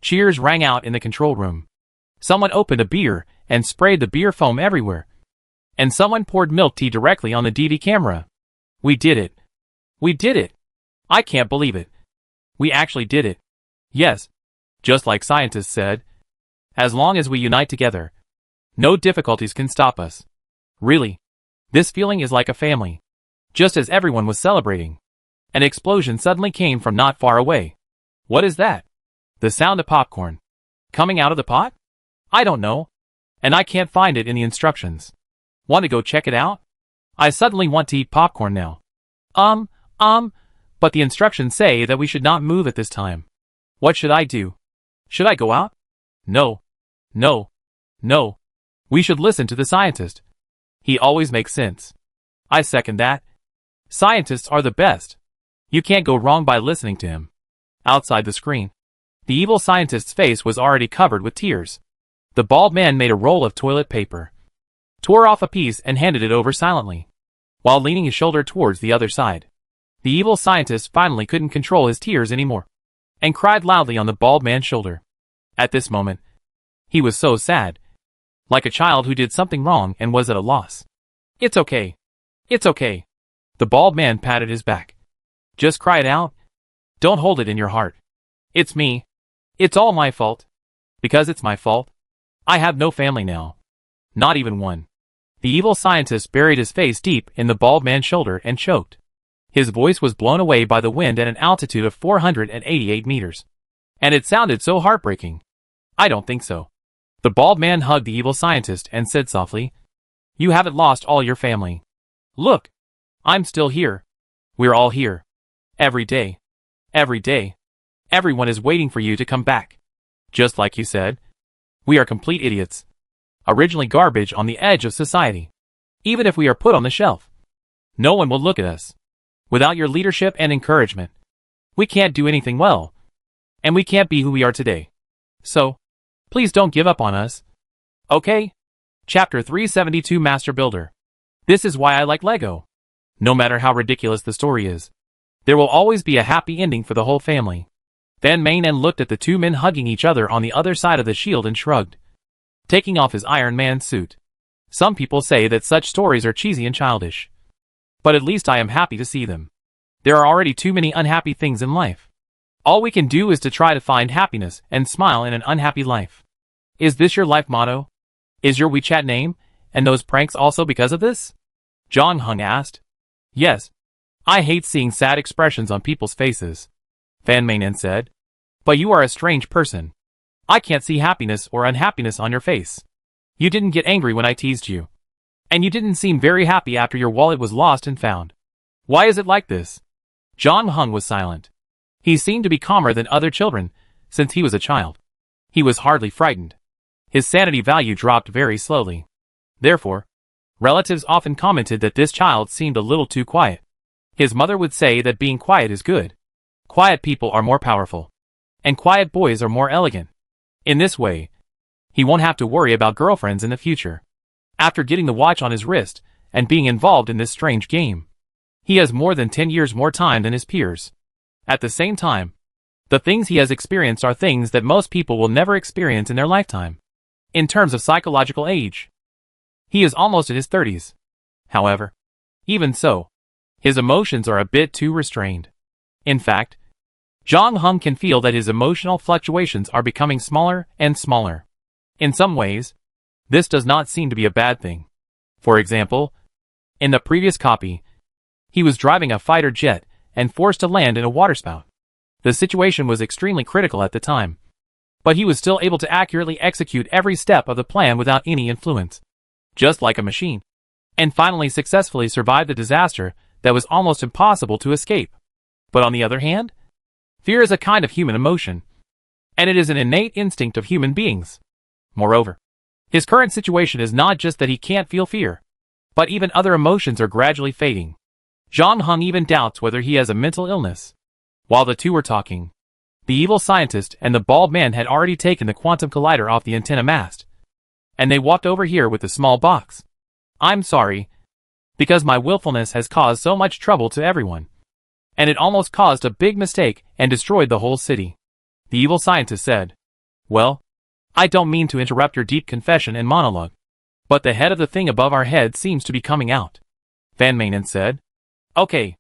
cheers rang out in the control room. Someone opened a beer and sprayed the beer foam everywhere. And someone poured milk tea directly on the DV camera. We did it. We did it. I can't believe it. We actually did it. Yes. Just like scientists said. As long as we unite together, no difficulties can stop us. Really. This feeling is like a family. Just as everyone was celebrating, an explosion suddenly came from not far away. What is that? The sound of popcorn. Coming out of the pot? I don't know. And I can't find it in the instructions. Want to go check it out? I suddenly want to eat popcorn now. But the instructions say that we should not move at this time. What should I do? Should I go out? No. No. No. We should listen to the scientist. He always makes sense. I second that. Scientists are the best. You can't go wrong by listening to him. Outside the screen, the evil scientist's face was already covered with tears. The bald man made a roll of toilet paper, tore off a piece and handed it over silently, while leaning his shoulder towards the other side. The evil scientist finally couldn't control his tears anymore, and cried loudly on the bald man's shoulder. At this moment, he was so sad, like a child who did something wrong and was at a loss. It's okay. It's okay. The bald man patted his back. Just cry it out. Don't hold it in your heart. It's me. It's all my fault. Because it's my fault, I have no family now. Not even one. The evil scientist buried his face deep in the bald man's shoulder and choked. His voice was blown away by the wind at an altitude of 488 meters. And it sounded so heartbreaking. I don't think so. The bald man hugged the evil scientist and said softly, "You haven't lost all your family. Look, I'm still here. We're all here. Every day. Every day. Everyone is waiting for you to come back. Just like you said. We are complete idiots. Originally garbage on the edge of society. Even if we are put on the shelf, no one will look at us. Without your leadership and encouragement, we can't do anything well. And we can't be who we are today. So, please don't give up on us. Okay?" Chapter 372 Master Builder. This is why I like Lego. No matter how ridiculous the story is, there will always be a happy ending for the whole family. Van Manen looked at the two men hugging each other on the other side of the shield and shrugged, taking off his Iron Man suit. Some people say that such stories are cheesy and childish. But at least I am happy to see them. There are already too many unhappy things in life. All we can do is to try to find happiness and smile in an unhappy life. Is this your life motto? Is your WeChat name, and those pranks also because of this? John Hung asked. Yes. I hate seeing sad expressions on people's faces, Van Manen said. But you are a strange person. I can't see happiness or unhappiness on your face. You didn't get angry when I teased you. And you didn't seem very happy after your wallet was lost and found. Why is it like this? John Hung was silent. He seemed to be calmer than other children, since he was a child. He was hardly frightened. His sanity value dropped very slowly. Therefore, relatives often commented that this child seemed a little too quiet. His mother would say that being quiet is good. Quiet people are more powerful. And quiet boys are more elegant. In this way, he won't have to worry about girlfriends in the future. After getting the watch on his wrist, and being involved in this strange game, he has more than 10 years more time than his peers. At the same time, the things he has experienced are things that most people will never experience in their lifetime. In terms of psychological age, he is almost in his 30s. However, even so, his emotions are a bit too restrained. In fact, John Hung can feel that his emotional fluctuations are becoming smaller and smaller. In some ways, this does not seem to be a bad thing. For example, in the previous copy, he was driving a fighter jet and forced to land in a waterspout. The situation was extremely critical at the time, but he was still able to accurately execute every step of the plan without any influence, just like a machine, and finally successfully survived the disaster that was almost impossible to escape. But on the other hand, fear is a kind of human emotion, and it is an innate instinct of human beings. Moreover, his current situation is not just that he can't feel fear, but even other emotions are gradually fading. John Hung even doubts whether he has a mental illness. While the two were talking, the evil scientist and the bald man had already taken the quantum collider off the antenna mast, and they walked over here with the small box. I'm sorry, because my willfulness has caused so much trouble to everyone, and it almost caused a big mistake and destroyed the whole city, the evil scientist said. Well, I don't mean to interrupt your deep confession and monologue, but the head of the thing above our head seems to be coming out, Van Manen said. Okay,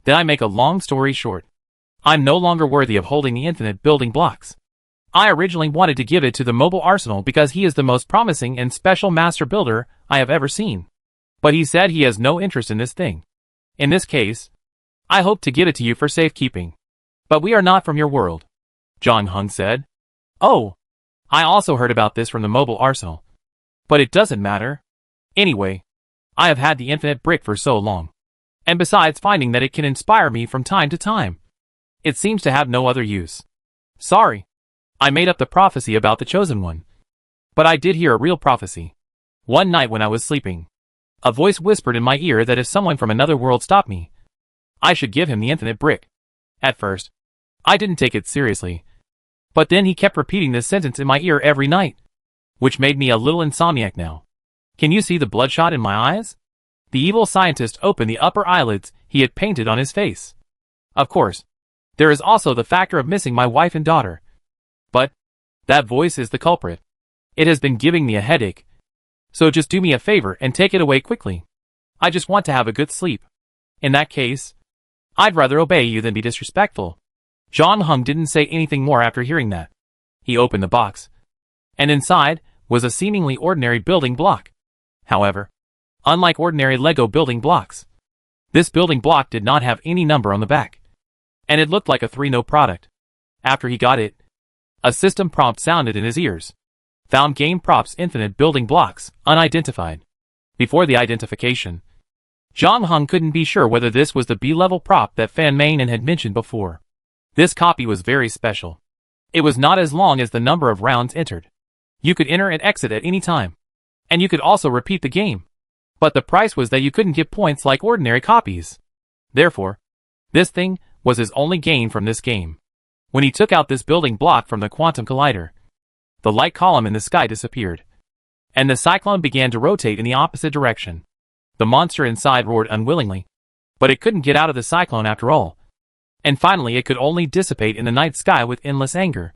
then I make a long story short. I'm no longer worthy of holding the infinite building blocks. I originally wanted to give it to the mobile arsenal because he is the most promising and special master builder I have ever seen. But he said he has no interest in this thing. In this case, I hope to give it to you for safekeeping. But we are not from your world, John Hung said. Oh, I also heard about this from the mobile arsenal. But it doesn't matter. Anyway, I have had the infinite brick for so long. And besides finding that it can inspire me from time to time, it seems to have no other use. Sorry, I made up the prophecy about the chosen one. But I did hear a real prophecy. One night when I was sleeping, a voice whispered in my ear that if someone from another world stopped me, I should give him the infinite brick. At first, I didn't take it seriously. But then he kept repeating this sentence in my ear every night, which made me a little insomniac now. Can you see the bloodshot in my eyes? The evil scientist opened the upper eyelids he had painted on his face. Of course, there is also the factor of missing my wife and daughter. But that voice is the culprit. It has been giving me a headache. So just do me a favor and take it away quickly. I just want to have a good sleep. In that case, I'd rather obey you than be disrespectful. John Hung didn't say anything more after hearing that. He opened the box, and inside was a seemingly ordinary building block. However, unlike ordinary Lego building blocks, this building block did not have any number on the back, and it looked like a 3-no product. After he got it, a system prompt sounded in his ears. Found game props infinite building blocks, unidentified. Before the identification, John Hung couldn't be sure whether this was the B-level prop that Fan Mainen had mentioned before. This copy was very special. It was not as long as the number of rounds entered. You could enter and exit at any time, and you could also repeat the game. But the price was that you couldn't get points like ordinary copies. Therefore, this thing was his only gain from this game. When he took out this building block from the quantum collider, the light column in the sky disappeared, and the cyclone began to rotate in the opposite direction. The monster inside roared unwillingly, but it couldn't get out of the cyclone after all. And finally it could only dissipate in the night sky with endless anger.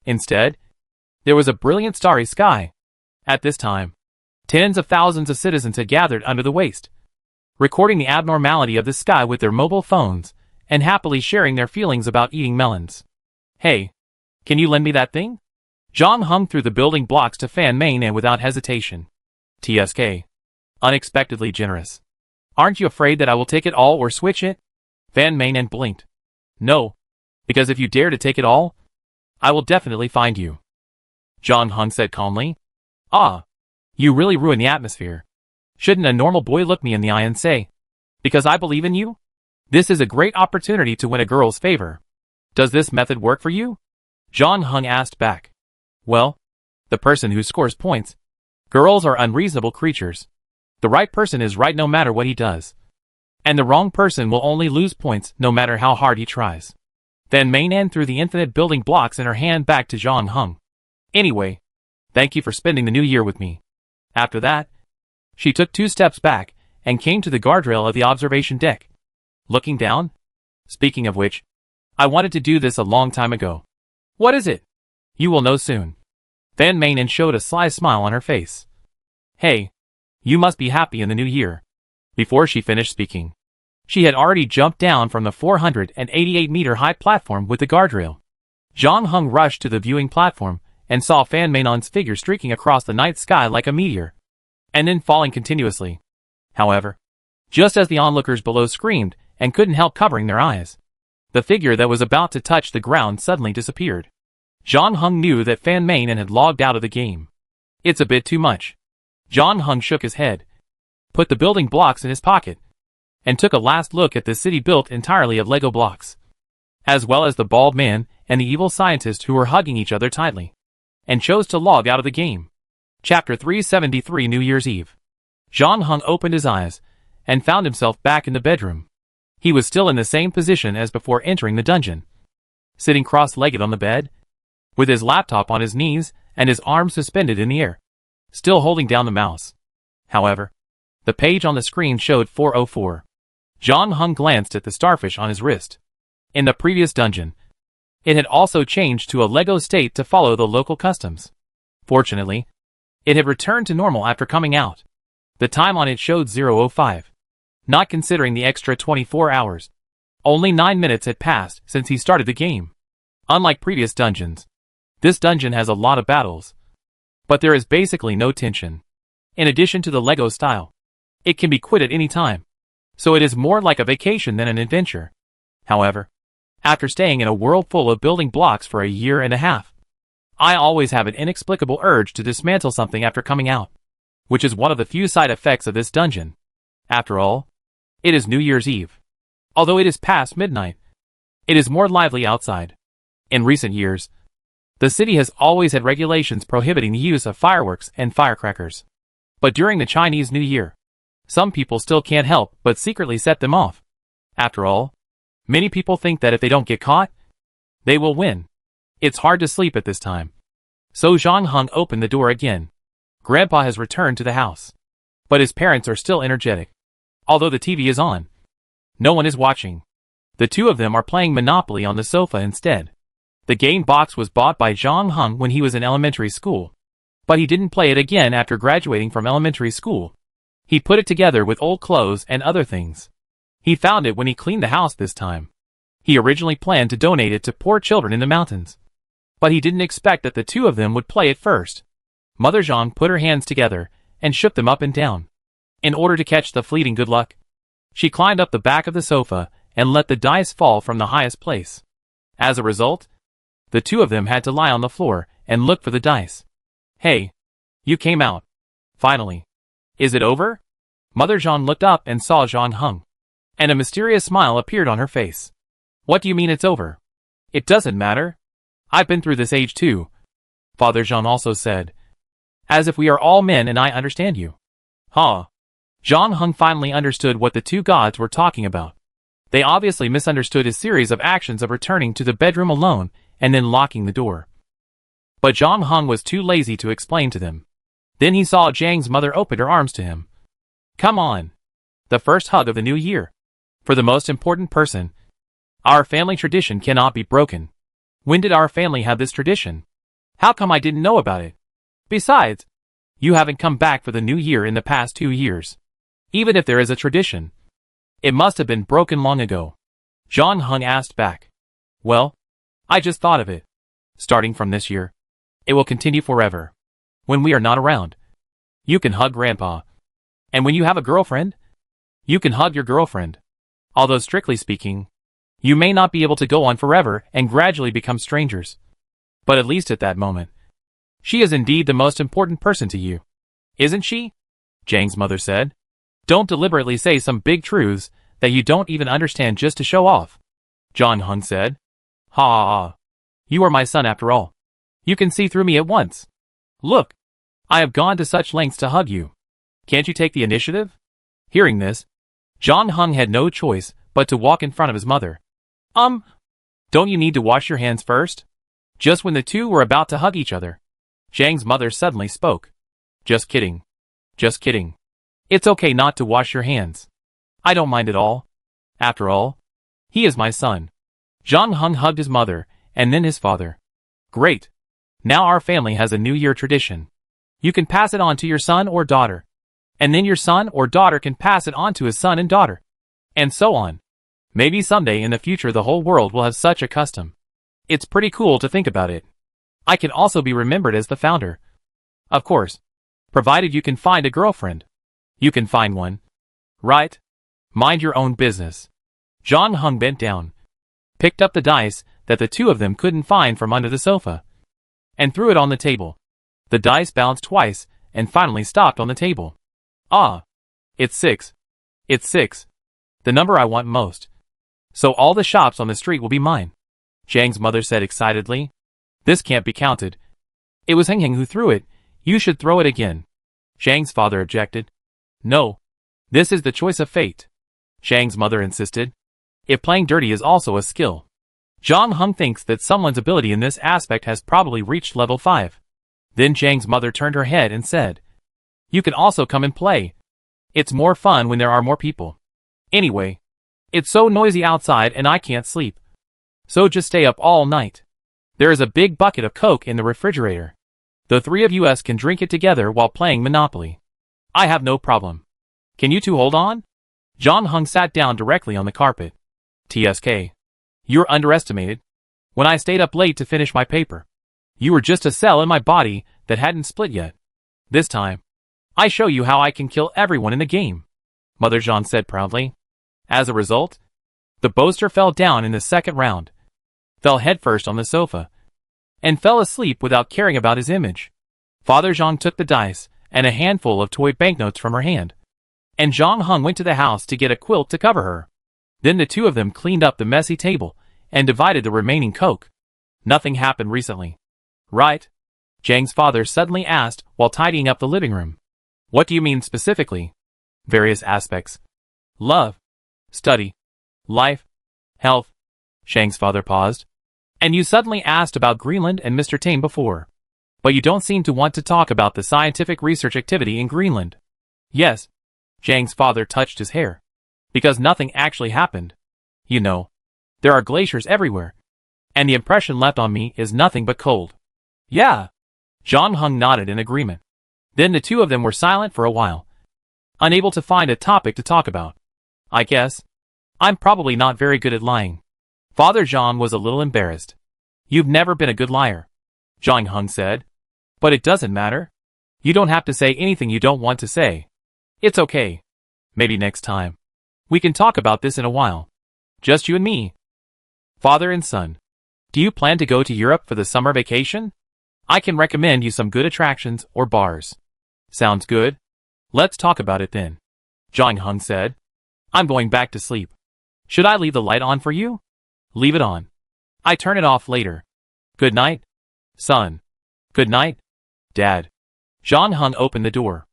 Instead, there was a brilliant starry sky. At this time, tens of thousands of citizens had gathered under the waste, recording the abnormality of the sky with their mobile phones, and happily sharing their feelings about eating melons. Hey, can you lend me that thing? John Hung threw the building blocks to Fan Mainen without hesitation. TSK. Unexpectedly generous. Aren't you afraid that I will take it all or switch it? Fan Mainen blinked. No, because if you dare to take it all, I will definitely find you. John Hung said calmly. Ah, you really ruin the atmosphere. Shouldn't a normal boy look me in the eye and say, because I believe in you? This is a great opportunity to win a girl's favor. Does this method work for you? John Hung asked back. Well, the person who scores points. Girls are unreasonable creatures. The right person is right no matter what he does. And the wrong person will only lose points no matter how hard he tries. Then Mainen threw the infinite building blocks in her hand back to John Hung. Anyway, thank you for spending the new year with me. After that, she took 2 steps back and came to the guardrail of the observation deck. Looking down? Speaking of which, I wanted to do this a long time ago. What is it? You will know soon. Fan Mainen showed a sly smile on her face. Hey, you must be happy in the new year. Before she finished speaking, she had already jumped down from the 488-meter high platform with the guardrail. John Hung rushed to the viewing platform and saw Fan Mainen's figure streaking across the night sky like a meteor, and then falling continuously. However, just as the onlookers below screamed and couldn't help covering their eyes, the figure that was about to touch the ground suddenly disappeared. John Hung knew that Fan Mainen had logged out of the game. It's a bit too much. John Hung shook his head, put the building blocks in his pocket, and took a last look at the city built entirely of Lego blocks, as well as the bald man and the evil scientist who were hugging each other tightly, and chose to log out of the game. Chapter 373 New Year's Eve. John Hung opened his eyes and found himself back in the bedroom. He was still in the same position as before entering the dungeon, sitting cross-legged on the bed, with his laptop on his knees and his arms suspended in the air, still holding down the mouse. However, the page on the screen showed 404. John Hung glanced at the starfish on his wrist. In the previous dungeon, it had also changed to a Lego state to follow the local customs. Fortunately, it had returned to normal after coming out. The time on it showed 0:05. Not considering the extra 24 hours. Only 9 minutes had passed since he started the game. Unlike previous dungeons, this dungeon has a lot of battles, but there is basically no tension. In addition to the Lego style, it can be quit at any time, so it is more like a vacation than an adventure. However, after staying in a world full of building blocks for a year and a half, I always have an inexplicable urge to dismantle something after coming out, which is one of the few side effects of this dungeon. After all, It is New Year's Eve. Although it is past midnight, it is more lively outside. In recent years, the city has always had regulations prohibiting the use of fireworks and firecrackers. But during the Chinese New Year, some people still can't help but secretly set them off. After all, many people think that if they don't get caught, they will win. It's hard to sleep at this time. So Zhang Heng opened the door again. Grandpa has returned to the house. But his parents are still energetic. Although the TV is on, no one is watching. The two of them are playing Monopoly on the sofa instead. The game box was bought by Zhang Heng when he was in elementary school. But he didn't play it again after graduating from elementary school. He put it together with old clothes and other things. He found it when he cleaned the house this time. He originally planned to donate it to poor children in the mountains. But he didn't expect that the two of them would play it first. Mother Zhang put her hands together and shook them up and down. In order to catch the fleeting good luck, she climbed up the back of the sofa and let the dice fall from the highest place. As a result, the two of them had to lie on the floor and look for the dice. Hey, you came out. Finally. Is it over? Mother Zhang looked up and saw Zhang Heng. And a mysterious smile appeared on her face. What do you mean it's over? It doesn't matter. I've been through this age too. Father Zhang also said. As if we are all men and I understand you. Huh. Zhang Heng finally understood what the two gods were talking about. They obviously misunderstood his series of actions of returning to the bedroom alone and then locking the door. But Zhang Heng was too lazy to explain to them. Then he saw Zhang's mother open her arms to him. Come on. The first hug of the new year. For the most important person. Our family tradition cannot be broken. When did our family have this tradition? How come I didn't know about it? Besides, you haven't come back for the new year in the past 2 years. Even if there is a tradition, it must have been broken long ago. Zhang Heng asked back. Well, I just thought of it. Starting from this year, it will continue forever. When we are not around, you can hug Grandpa. And when you have a girlfriend, you can hug your girlfriend. Although strictly speaking, you may not be able to go on forever and gradually become strangers. But at least at that moment, she is indeed the most important person to you. Isn't she? Zhang's mother said. Don't deliberately say some big truths that you don't even understand just to show off. Zhang Heng said. Ha ha ha. You are my son after all. You can see through me at once. Look, I have gone to such lengths to hug you. Can't you take the initiative? Hearing this, Zhang Heng had no choice but to walk in front of his mother. Don't you need to wash your hands first? Just when the two were about to hug each other, Zhang's mother suddenly spoke. Just kidding. Just kidding. It's okay not to wash your hands. I don't mind at all. After all, he is my son. Zhang Heng hugged his mother, and then his father. Great. Now our family has a New Year tradition. You can pass it on to your son or daughter. And then your son or daughter can pass it on to his son and daughter. And so on. Maybe someday in the future the whole world will have such a custom. It's pretty cool to think about it. I can also be remembered as the founder. Of course. Provided you can find a girlfriend. You can find one. Right? Mind your own business. Zhang Heng bent down, picked up the dice that the two of them couldn't find from under the sofa, and threw it on the table. The dice bounced twice and finally stopped on the table. Ah! It's 6. It's 6. The number I want most. So all the shops on the street will be mine. Zhang's mother said excitedly. This can't be counted. It was Heng Heng who threw it. You should throw it again. Zhang's father objected. No. This is the choice of fate. Zhang's mother insisted. If playing dirty is also a skill. Zhang Heng thinks that someone's ability in this aspect has probably reached level 5. Then Zhang's mother turned her head and said. You can also come and play. It's more fun when there are more people. Anyway, it's so noisy outside and I can't sleep. So just stay up all night. There is a big bucket of Coke in the refrigerator. The three of us can drink it together while playing Monopoly. I have no problem. Can you two hold on? Zhang Heng sat down directly on the carpet. TSK. You're underestimated. When I stayed up late to finish my paper, you were just a cell in my body that hadn't split yet. This time, I show you how I can kill everyone in the game. Mother Zhang said proudly. As a result, the boaster fell down in the second round, fell headfirst on the sofa, and fell asleep without caring about his image. Father Zhang took the dice and a handful of toy banknotes from her hand, and Zhang Heng went to the house to get a quilt to cover her. Then the two of them cleaned up the messy table and divided the remaining coke. Nothing happened recently, right? Zhang's father suddenly asked while tidying up the living room. What do you mean specifically? Various aspects. Love, study, life, health. Zhang's father paused. And you suddenly asked about Greenland and Mr. Tame before. But you don't seem to want to talk about the scientific research activity in Greenland. Yes. Zhang's father touched his hair. Because nothing actually happened. You know, there are glaciers everywhere. And the impression left on me is nothing but cold. Yeah. Zhang Heng nodded in agreement. Then the two of them were silent for a while, unable to find a topic to talk about. I guess I'm probably not very good at lying. Father Zhang was a little embarrassed. You've never been a good liar, Zhang Heng said. But it doesn't matter. You don't have to say anything you don't want to say. It's okay. Maybe next time. We can talk about this in a while. Just you and me. Father and son. Do you plan to go to Europe for the summer vacation? I can recommend you some good attractions or bars. Sounds good. Let's talk about it then, Zhang Heng said. I'm going back to sleep. Should I leave the light on for you? Leave it on. I turn it off later. Good night, son. Good night, Dad. Zhang Heng opened the door.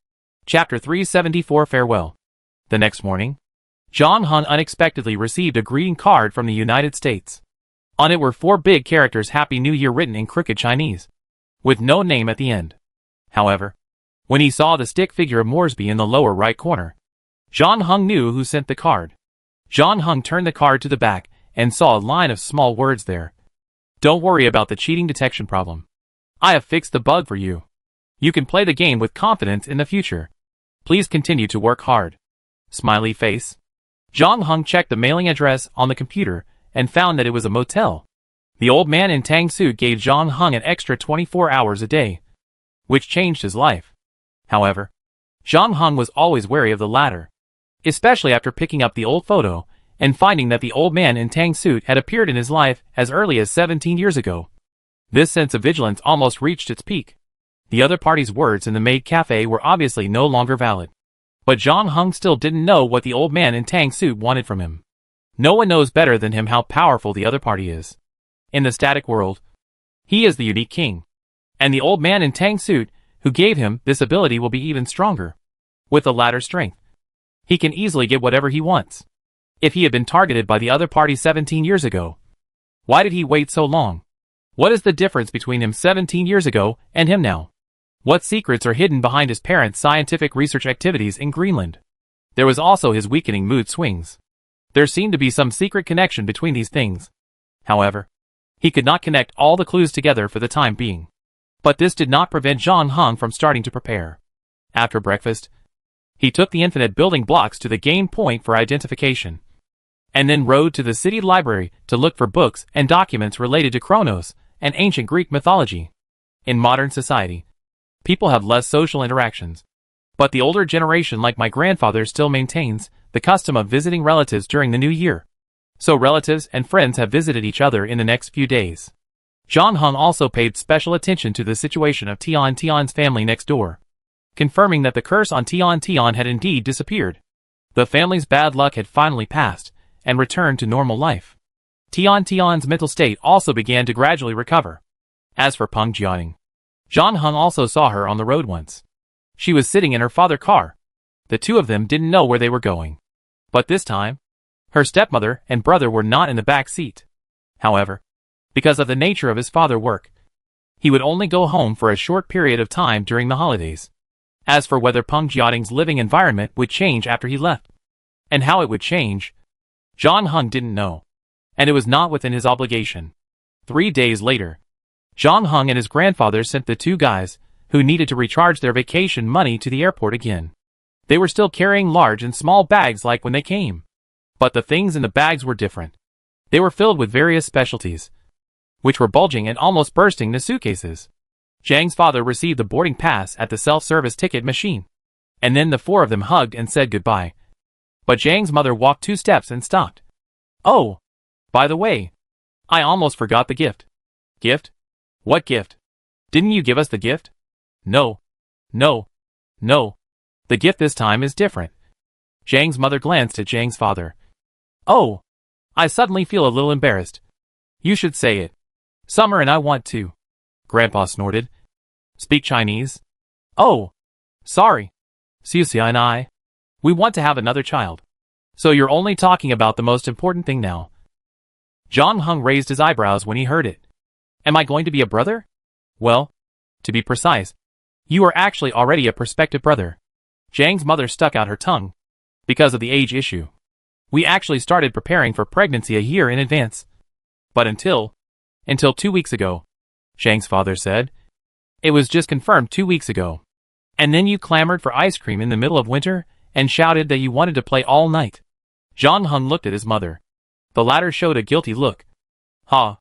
Chapter 374 Farewell. The next morning, Zhang Heng unexpectedly received a greeting card from the United States. On it were 4 big characters Happy New Year written in crooked Chinese, with no name at the end. However, when he saw the stick figure of Moresby in the lower right corner, Zhang Heng knew who sent the card. Zhang Heng turned the card to the back and saw a line of small words there. Don't worry about the cheating detection problem. I have fixed the bug for you. You can play the game with confidence in the future. Please continue to work hard. Smiley face. Zhang Heng checked the mailing address on the computer and found that it was a motel. The old man in tang suit gave Zhang Heng an extra 24 hours a day, which changed his life. However, Zhang Heng was always wary of the latter, especially after picking up the old photo and finding that the old man in tang suit had appeared in his life as early as 17 years ago. This sense of vigilance almost reached its peak. The other party's words in the maid cafe were obviously no longer valid. But Zhang Heng still didn't know what the old man in tang suit wanted from him. No one knows better than him how powerful the other party is. In the static world, he is the unique king. And the old man in tang suit, who gave him this ability, will be even stronger. With the latter strength, he can easily get whatever he wants. If he had been targeted by the other party 17 years ago, why did he wait so long? What is the difference between him 17 years ago and him now? What secrets are hidden behind his parents' scientific research activities in Greenland? There was also his weakening mood swings. There seemed to be some secret connection between these things. However, he could not connect all the clues together for the time being. But this did not prevent Zhang Heng from starting to prepare. After breakfast, he took the infinite building blocks to the game point for identification, and then rode to the city library to look for books and documents related to Kronos and ancient Greek mythology. In modern society, people have less social interactions, but the older generation like my grandfather still maintains the custom of visiting relatives during the new year. So relatives and friends have visited each other in the next few days. Zhang Heng also paid special attention to the situation of Tian's family next door, confirming that the curse on Tian had indeed disappeared. The family's bad luck had finally passed and returned to normal life. Tian's mental state also began to gradually recover. As for Peng Jianing, Zhang Heng also saw her on the road once. She was sitting in her father's car. The two of them didn't know where they were going. But this time, her stepmother and brother were not in the back seat. However, because of the nature of his father's work, he would only go home for a short period of time during the holidays. As for whether Peng Jiating's living environment would change after he left, and how it would change, Zhang Heng didn't know, and it was not within his obligation. 3 days later, Zhang Heng and his grandfather sent the two guys, who needed to recharge their vacation money, to the airport again. They were still carrying large and small bags like when they came. But the things in the bags were different. They were filled with various specialties, which were bulging and almost bursting the suitcases. Zhang's father received the boarding pass at the self-service ticket machine, and then the four of them hugged and said goodbye. But Zhang's mother walked 2 steps and stopped. Oh, by the way, I almost forgot the gift. Gift? What gift? Didn't you give us the gift? No. The gift this time is different. Zhang's mother glanced at Zhang's father. Oh, I suddenly feel a little embarrassed. You should say it. Summer and I want to. Grandpa snorted. Speak Chinese? Oh, sorry. Xuxia and I. We want to have another child. So you're only talking about the most important thing now. Zhang Heng raised his eyebrows when he heard it. Am I going to be a brother? Well, to be precise, you are actually already a prospective brother. Zhang's mother stuck out her tongue. Because of the age issue. We actually started preparing for pregnancy a year in advance. But until 2 weeks ago, Zhang's father said. It was just confirmed 2 weeks ago. And then you clamored for ice cream in the middle of winter and shouted that you wanted to play all night. Zhang Heng looked at his mother. The latter showed a guilty look. Ha.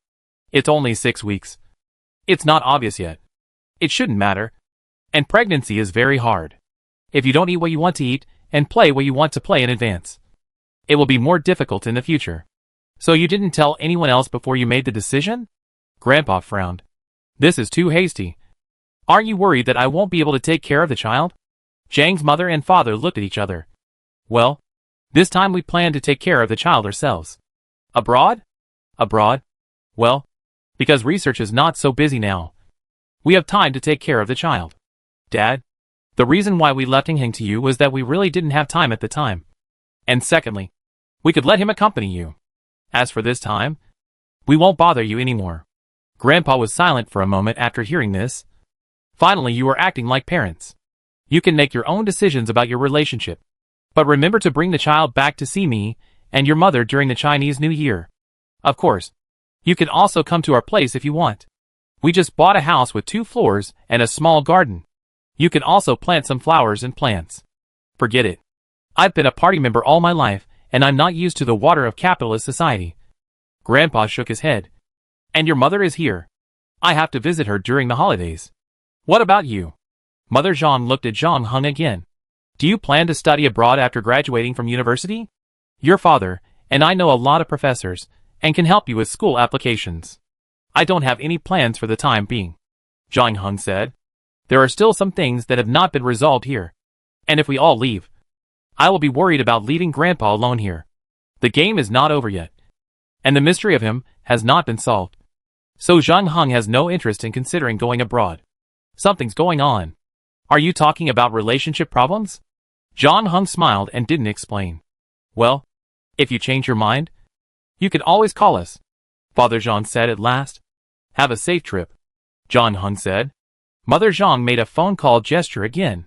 It's only 6 weeks. It's not obvious yet. It shouldn't matter. And pregnancy is very hard. If you don't eat what you want to eat and play what you want to play in advance, it will be more difficult in the future. So you didn't tell anyone else before you made the decision? Grandpa frowned. This is too hasty. Aren't you worried that I won't be able to take care of the child? Zhang's mother and father looked at each other. Well, this time we plan to take care of the child ourselves. Abroad? Abroad? Well, because research is not so busy now. We have time to take care of the child. Dad, the reason why we left Heng to you was that we really didn't have time at the time. And secondly, we could let him accompany you. As for this time, we won't bother you anymore. Grandpa was silent for a moment after hearing this. Finally, you are acting like parents. You can make your own decisions about your relationship. But remember to bring the child back to see me and your mother during the Chinese New Year. Of course, you can also come to our place if you want. We just bought a house with 2 floors and a small garden. You can also plant some flowers and plants. Forget it. I've been a party member all my life, and I'm not used to the water of capitalist society. Grandpa shook his head. And your mother is here. I have to visit her during the holidays. What about you? Mother Zhang looked at Zhang Heng again. Do you plan to study abroad after graduating from university? Your father, and I know a lot of professors, and can help you with school applications. I don't have any plans for the time being. Zhang Heng said. There are still some things that have not been resolved here. And if we all leave, I will be worried about leaving Grandpa alone here. The game is not over yet. And the mystery of him has not been solved. So Zhang Heng has no interest in considering going abroad. Something's going on. Are you talking about relationship problems? Zhang Heng smiled and didn't explain. Well, if you change your mind, you can always call us. Father Zhang said at last. Have a safe trip. Zhang Heng said. Mother Zhang made a phone call gesture again.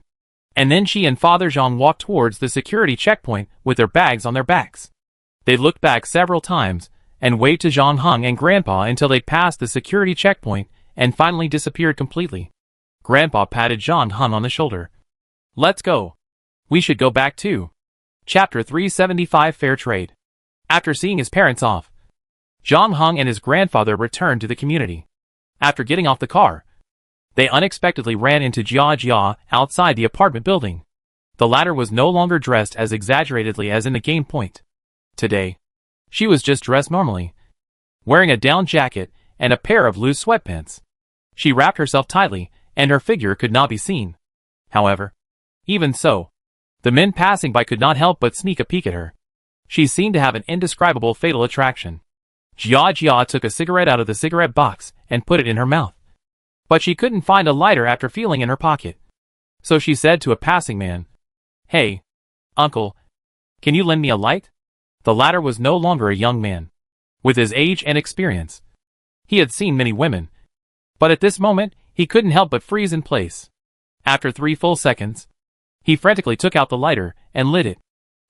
And then she and Father Zhang walked towards the security checkpoint with their bags on their backs. They looked back several times and waved to Zhang Heng and Grandpa until they passed the security checkpoint and finally disappeared completely. Grandpa patted Zhang Heng on the shoulder. Let's go. We should go back too. Chapter 375 Fair Trade. After seeing his parents off, Zhang Heng and his grandfather returned to the community. After getting off the car, they unexpectedly ran into Jia Jia outside the apartment building. The latter was no longer dressed as exaggeratedly as in the game point. Today, she was just dressed normally, wearing a down jacket and a pair of loose sweatpants. She wrapped herself tightly, and her figure could not be seen. However, even so, the men passing by could not help but sneak a peek at her. She seemed to have an indescribable fatal attraction. Jia Jia took a cigarette out of the cigarette box and put it in her mouth. But she couldn't find a lighter after feeling in her pocket. So she said to a passing man, Hey, uncle, can you lend me a light? The latter was no longer a young man. With his age and experience, he had seen many women. But at this moment, he couldn't help but freeze in place. After 3 full seconds, he frantically took out the lighter and lit it.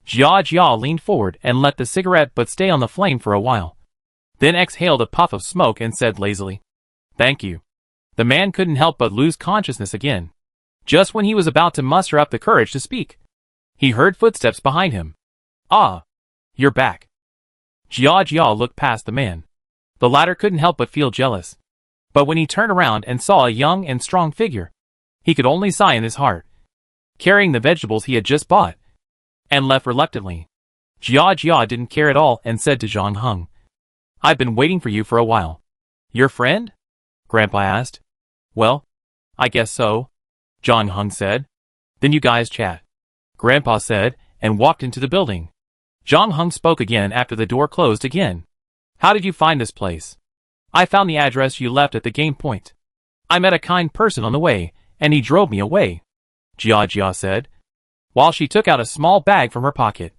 Jia Jia leaned forward and let the cigarette but stay on the flame for a while. Then exhaled a puff of smoke and said lazily, Thank you. The man couldn't help but lose consciousness again. Just when he was about to muster up the courage to speak, he heard footsteps behind him. Ah, you're back. Jia Jia looked past the man. The latter couldn't help but feel jealous. But when he turned around and saw a young and strong figure, he could only sigh in his heart. Carrying the vegetables he had just bought, and left reluctantly. Jia Jia didn't care at all and said to Zhang Heng, I've been waiting for you for a while. Your friend? Grandpa asked. Well, I guess so, Zhang Heng said. Then you guys chat. Grandpa said, and walked into the building. Zhang Heng spoke again after the door closed again. How did you find this place? I found the address you left at the game point. I met a kind person on the way, and he drove me away, Jia said, while she took out a small bag from her pocket.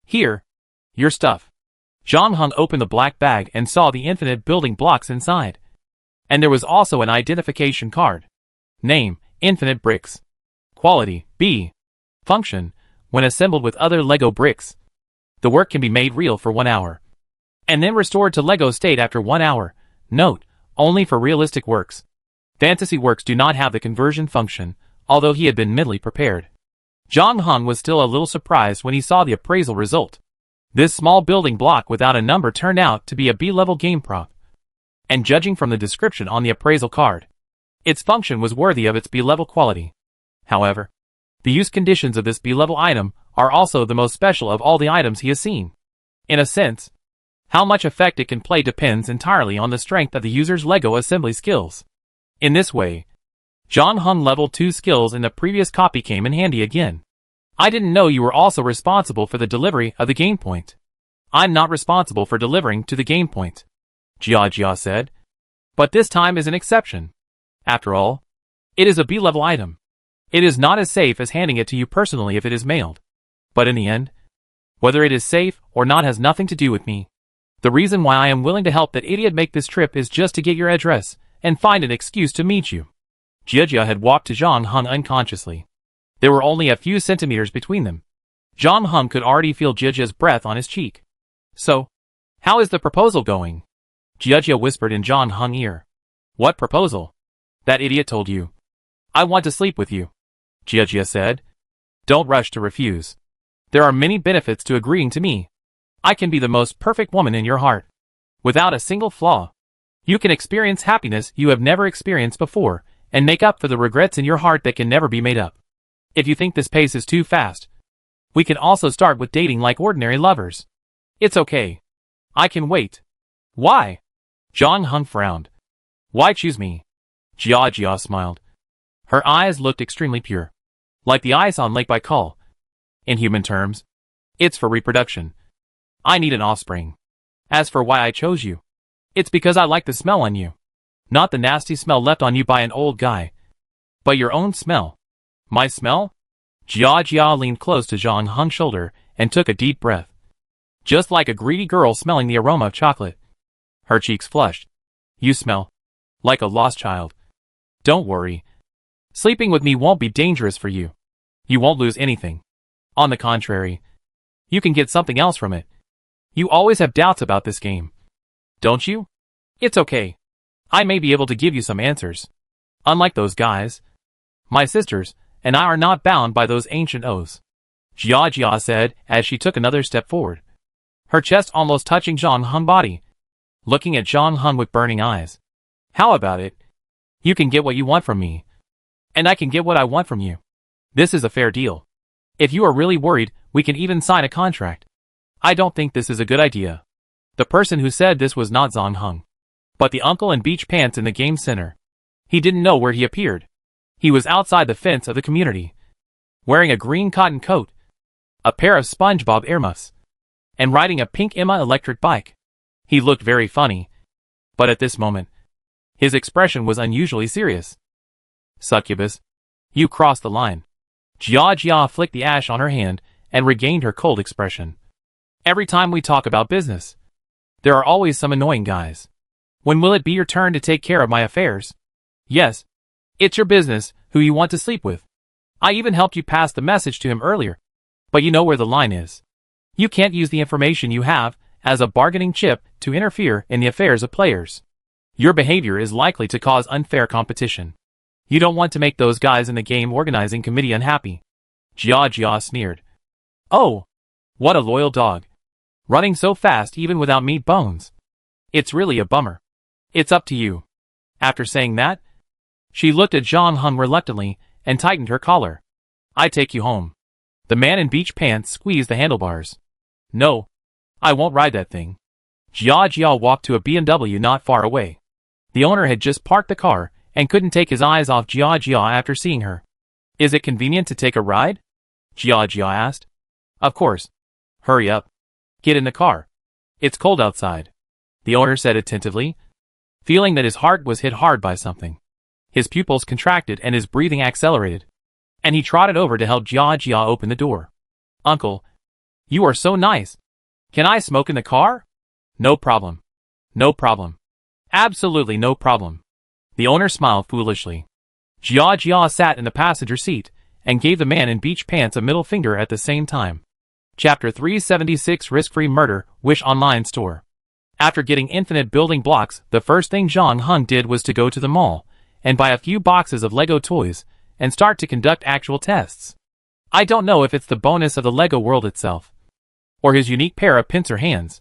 Here. Your stuff. Zhang Heng opened the black bag and saw the infinite building blocks inside. And there was also an identification card. Name, Infinite Bricks. Quality, B. Function, when assembled with other Lego bricks. The work can be made real for 1 hour. And then restored to Lego state after 1 hour. Note, only for realistic works. Fantasy works do not have the conversion function, although he had been mentally prepared. Zhang Heng was still a little surprised when he saw the appraisal result. This small building block without a number turned out to be a B-level game prop. And judging from the description on the appraisal card, its function was worthy of its B-level quality. However, the use conditions of this B-level item are also the most special of all the items he has seen. In a sense, how much effect it can play depends entirely on the strength of the user's Lego assembly skills. In this way, Zhang Heng level 2 skills in the previous copy came in handy again. I didn't know you were also responsible for the delivery of the game point. I'm not responsible for delivering to the game point, Jia said. But this time is an exception. After all, it is a B-level item. It is not as safe as handing it to you personally if it is mailed. But in the end, whether it is safe or not has nothing to do with me. The reason why I am willing to help that idiot make this trip is just to get your address and find an excuse to meet you. Jia had walked to Zhang Heng unconsciously. There were only a few centimeters between them. Zhang Heng could already feel Jia's breath on his cheek. So, how is the proposal going? Jia whispered in Zhang Heng's ear. What proposal? That idiot told you. I want to sleep with you, Jia said. Don't rush to refuse. There are many benefits to agreeing to me. I can be the most perfect woman in your heart. Without a single flaw. You can experience happiness you have never experienced before, and make up for the regrets in your heart that can never be made up. If you think this pace is too fast, we can also start with dating like ordinary lovers. It's okay. I can wait. Why? Zhang Heng frowned. Why choose me? Jia smiled. Her eyes looked extremely pure. Like the ice on Lake Baikal. In human terms, it's for reproduction. I need an offspring. As for why I chose you, it's because I like the smell on you. Not the nasty smell left on you by an old guy, but your own smell. My smell? Jia leaned close to Zhang Heng's shoulder and took a deep breath. Just like a greedy girl smelling the aroma of chocolate. Her cheeks flushed. You smell like a lost child. Don't worry. Sleeping with me won't be dangerous for you. You won't lose anything. On the contrary, you can get something else from it. You always have doubts about this game. Don't you? It's okay. I may be able to give you some answers. Unlike those guys, my sisters and I are not bound by those ancient oaths, Jia said as she took another step forward, her chest almost touching Zhang Heng's body, looking at Zhang Heng with burning eyes. How about it? You can get what you want from me, and I can get what I want from you. This is a fair deal. If you are really worried, we can even sign a contract. I don't think this is a good idea. The person who said this was not Zhang Heng, but the uncle in beach pants in the game center. He didn't know where he appeared. He was outside the fence of the community, wearing a green cotton coat, a pair of SpongeBob earmuffs, and riding a pink Emma electric bike. He looked very funny, but at this moment, his expression was unusually serious. Succubus, you crossed the line. Jia flicked the ash on her hand and regained her cold expression. Every time we talk about business, there are always some annoying guys. When will it be your turn to take care of my affairs? Yes, it's your business who you want to sleep with. I even helped you pass the message to him earlier. But you know where the line is. You can't use the information you have as a bargaining chip to interfere in the affairs of players. Your behavior is likely to cause unfair competition. You don't want to make those guys in the game organizing committee unhappy. Jia sneered. Oh, what a loyal dog. Running so fast even without meat bones. It's really a bummer. It's up to you. After saying that, she looked at Zhang Heng reluctantly and tightened her collar. I take you home. The man in beach pants squeezed the handlebars. No, I won't ride that thing. Jia walked to a BMW not far away. The owner had just parked the car and couldn't take his eyes off Jia after seeing her. Is it convenient to take a ride? Jia asked. Of course. Hurry up. Get in the car. It's cold outside, the owner said attentively, feeling that his heart was hit hard by something. His pupils contracted and his breathing accelerated, and he trotted over to help Jia open the door. Uncle, you are so nice. Can I smoke in the car? No problem. No problem. Absolutely no problem. The owner smiled foolishly. Jia sat in the passenger seat and gave the man in beach pants a middle finger at the same time. Chapter 376 Risk-Free Murder, Wish Online Store. After getting infinite building blocks, the first thing Zhang Heng did was to go to the mall and buy a few boxes of Lego toys and start to conduct actual tests. I don't know if it's the bonus of the Lego world itself, or his unique pair of pincer hands.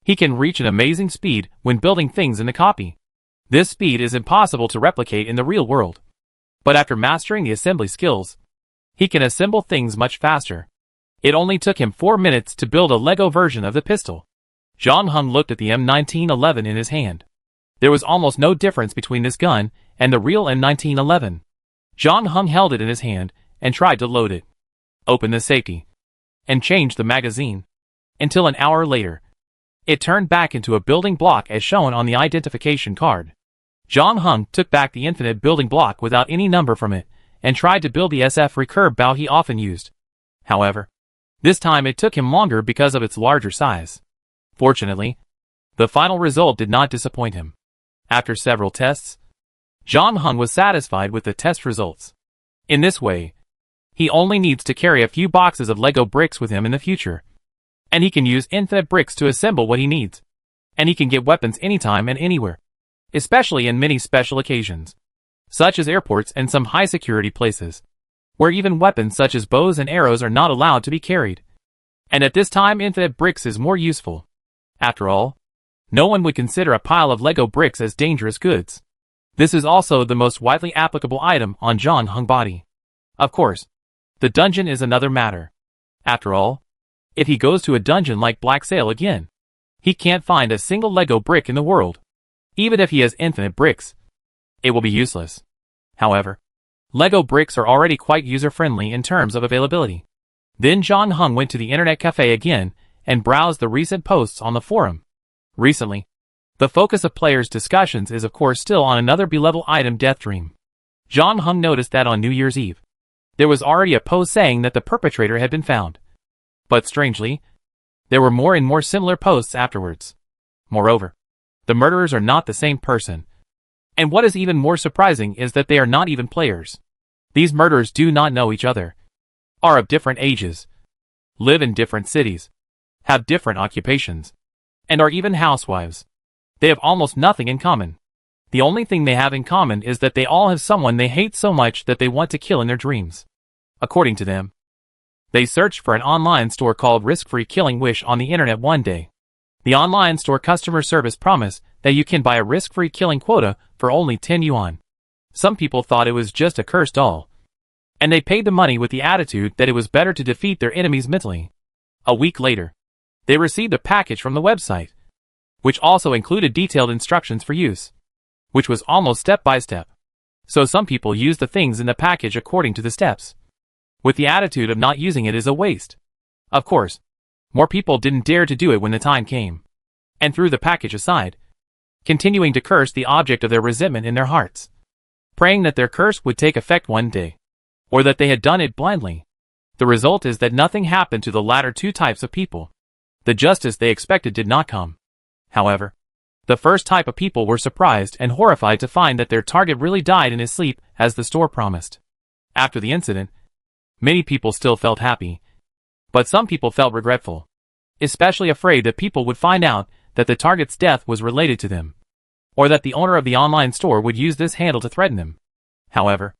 He can reach an amazing speed when building things in the copy. This speed is impossible to replicate in the real world. But after mastering the assembly skills, he can assemble things much faster. It only took him 4 minutes to build a Lego version of the pistol. Zhang Heng looked at the M1911 in his hand. There was almost no difference between this gun and the real M1911. Zhang Heng held it in his hand and tried to load it, open the safety, and change the magazine. Until an hour later, it turned back into a building block as shown on the identification card. Zhang Heng took back the infinite building block without any number from it and tried to build the SF recurve bow he often used. However, this time it took him longer because of its larger size. Fortunately, the final result did not disappoint him. After several tests, Zhang Heng was satisfied with the test results. In this way, he only needs to carry a few boxes of Lego bricks with him in the future, and he can use infinite bricks to assemble what he needs. And he can get weapons anytime and anywhere, especially in many special occasions, such as airports and some high-security places, where even weapons such as bows and arrows are not allowed to be carried. And at this time infinite bricks is more useful. After all, no one would consider a pile of Lego bricks as dangerous goods. This is also the most widely applicable item on Zhang Heng's body. Of course, the dungeon is another matter. After all, if he goes to a dungeon like Black Sail again, he can't find a single Lego brick in the world. Even if he has infinite bricks, it will be useless. However, Lego bricks are already quite user-friendly in terms of availability. Then Zhang Heng went to the internet cafe again and browsed the recent posts on the forum. Recently, the focus of players' discussions is of course still on another B-level item, Death Dream. Zhang Heng noticed that on New Year's Eve, there was already a post saying that the perpetrator had been found. But strangely, there were more and more similar posts afterwards. Moreover, the murderers are not the same person. And what is even more surprising is that they are not even players. These murderers do not know each other, are of different ages, live in different cities, have different occupations, and are even housewives. They have almost nothing in common. The only thing they have in common is that they all have someone they hate so much that they want to kill in their dreams. According to them, they searched for an online store called Risk-Free Killing Wish on the internet one day. The online store customer service promised that you can buy a risk-free killing quota for only 10 yuan. Some people thought it was just a cursed doll, and they paid the money with the attitude that it was better to defeat their enemies mentally. A week later, they received a package from the website, which also included detailed instructions for use, which was almost step by step. So some people used the things in the package according to the steps, with the attitude of not using it is a waste. Of course, more people didn't dare to do it when the time came, and threw the package aside, continuing to curse the object of their resentment in their hearts, praying that their curse would take effect one day, or that they had done it blindly. The result is that nothing happened to the latter two types of people. The justice they expected did not come. However, the first type of people were surprised and horrified to find that their target really died in his sleep, as the store promised. After the incident, many people still felt happy, but some people felt regretful, especially afraid that people would find out that the target's death was related to them, or that the owner of the online store would use this handle to threaten them. However,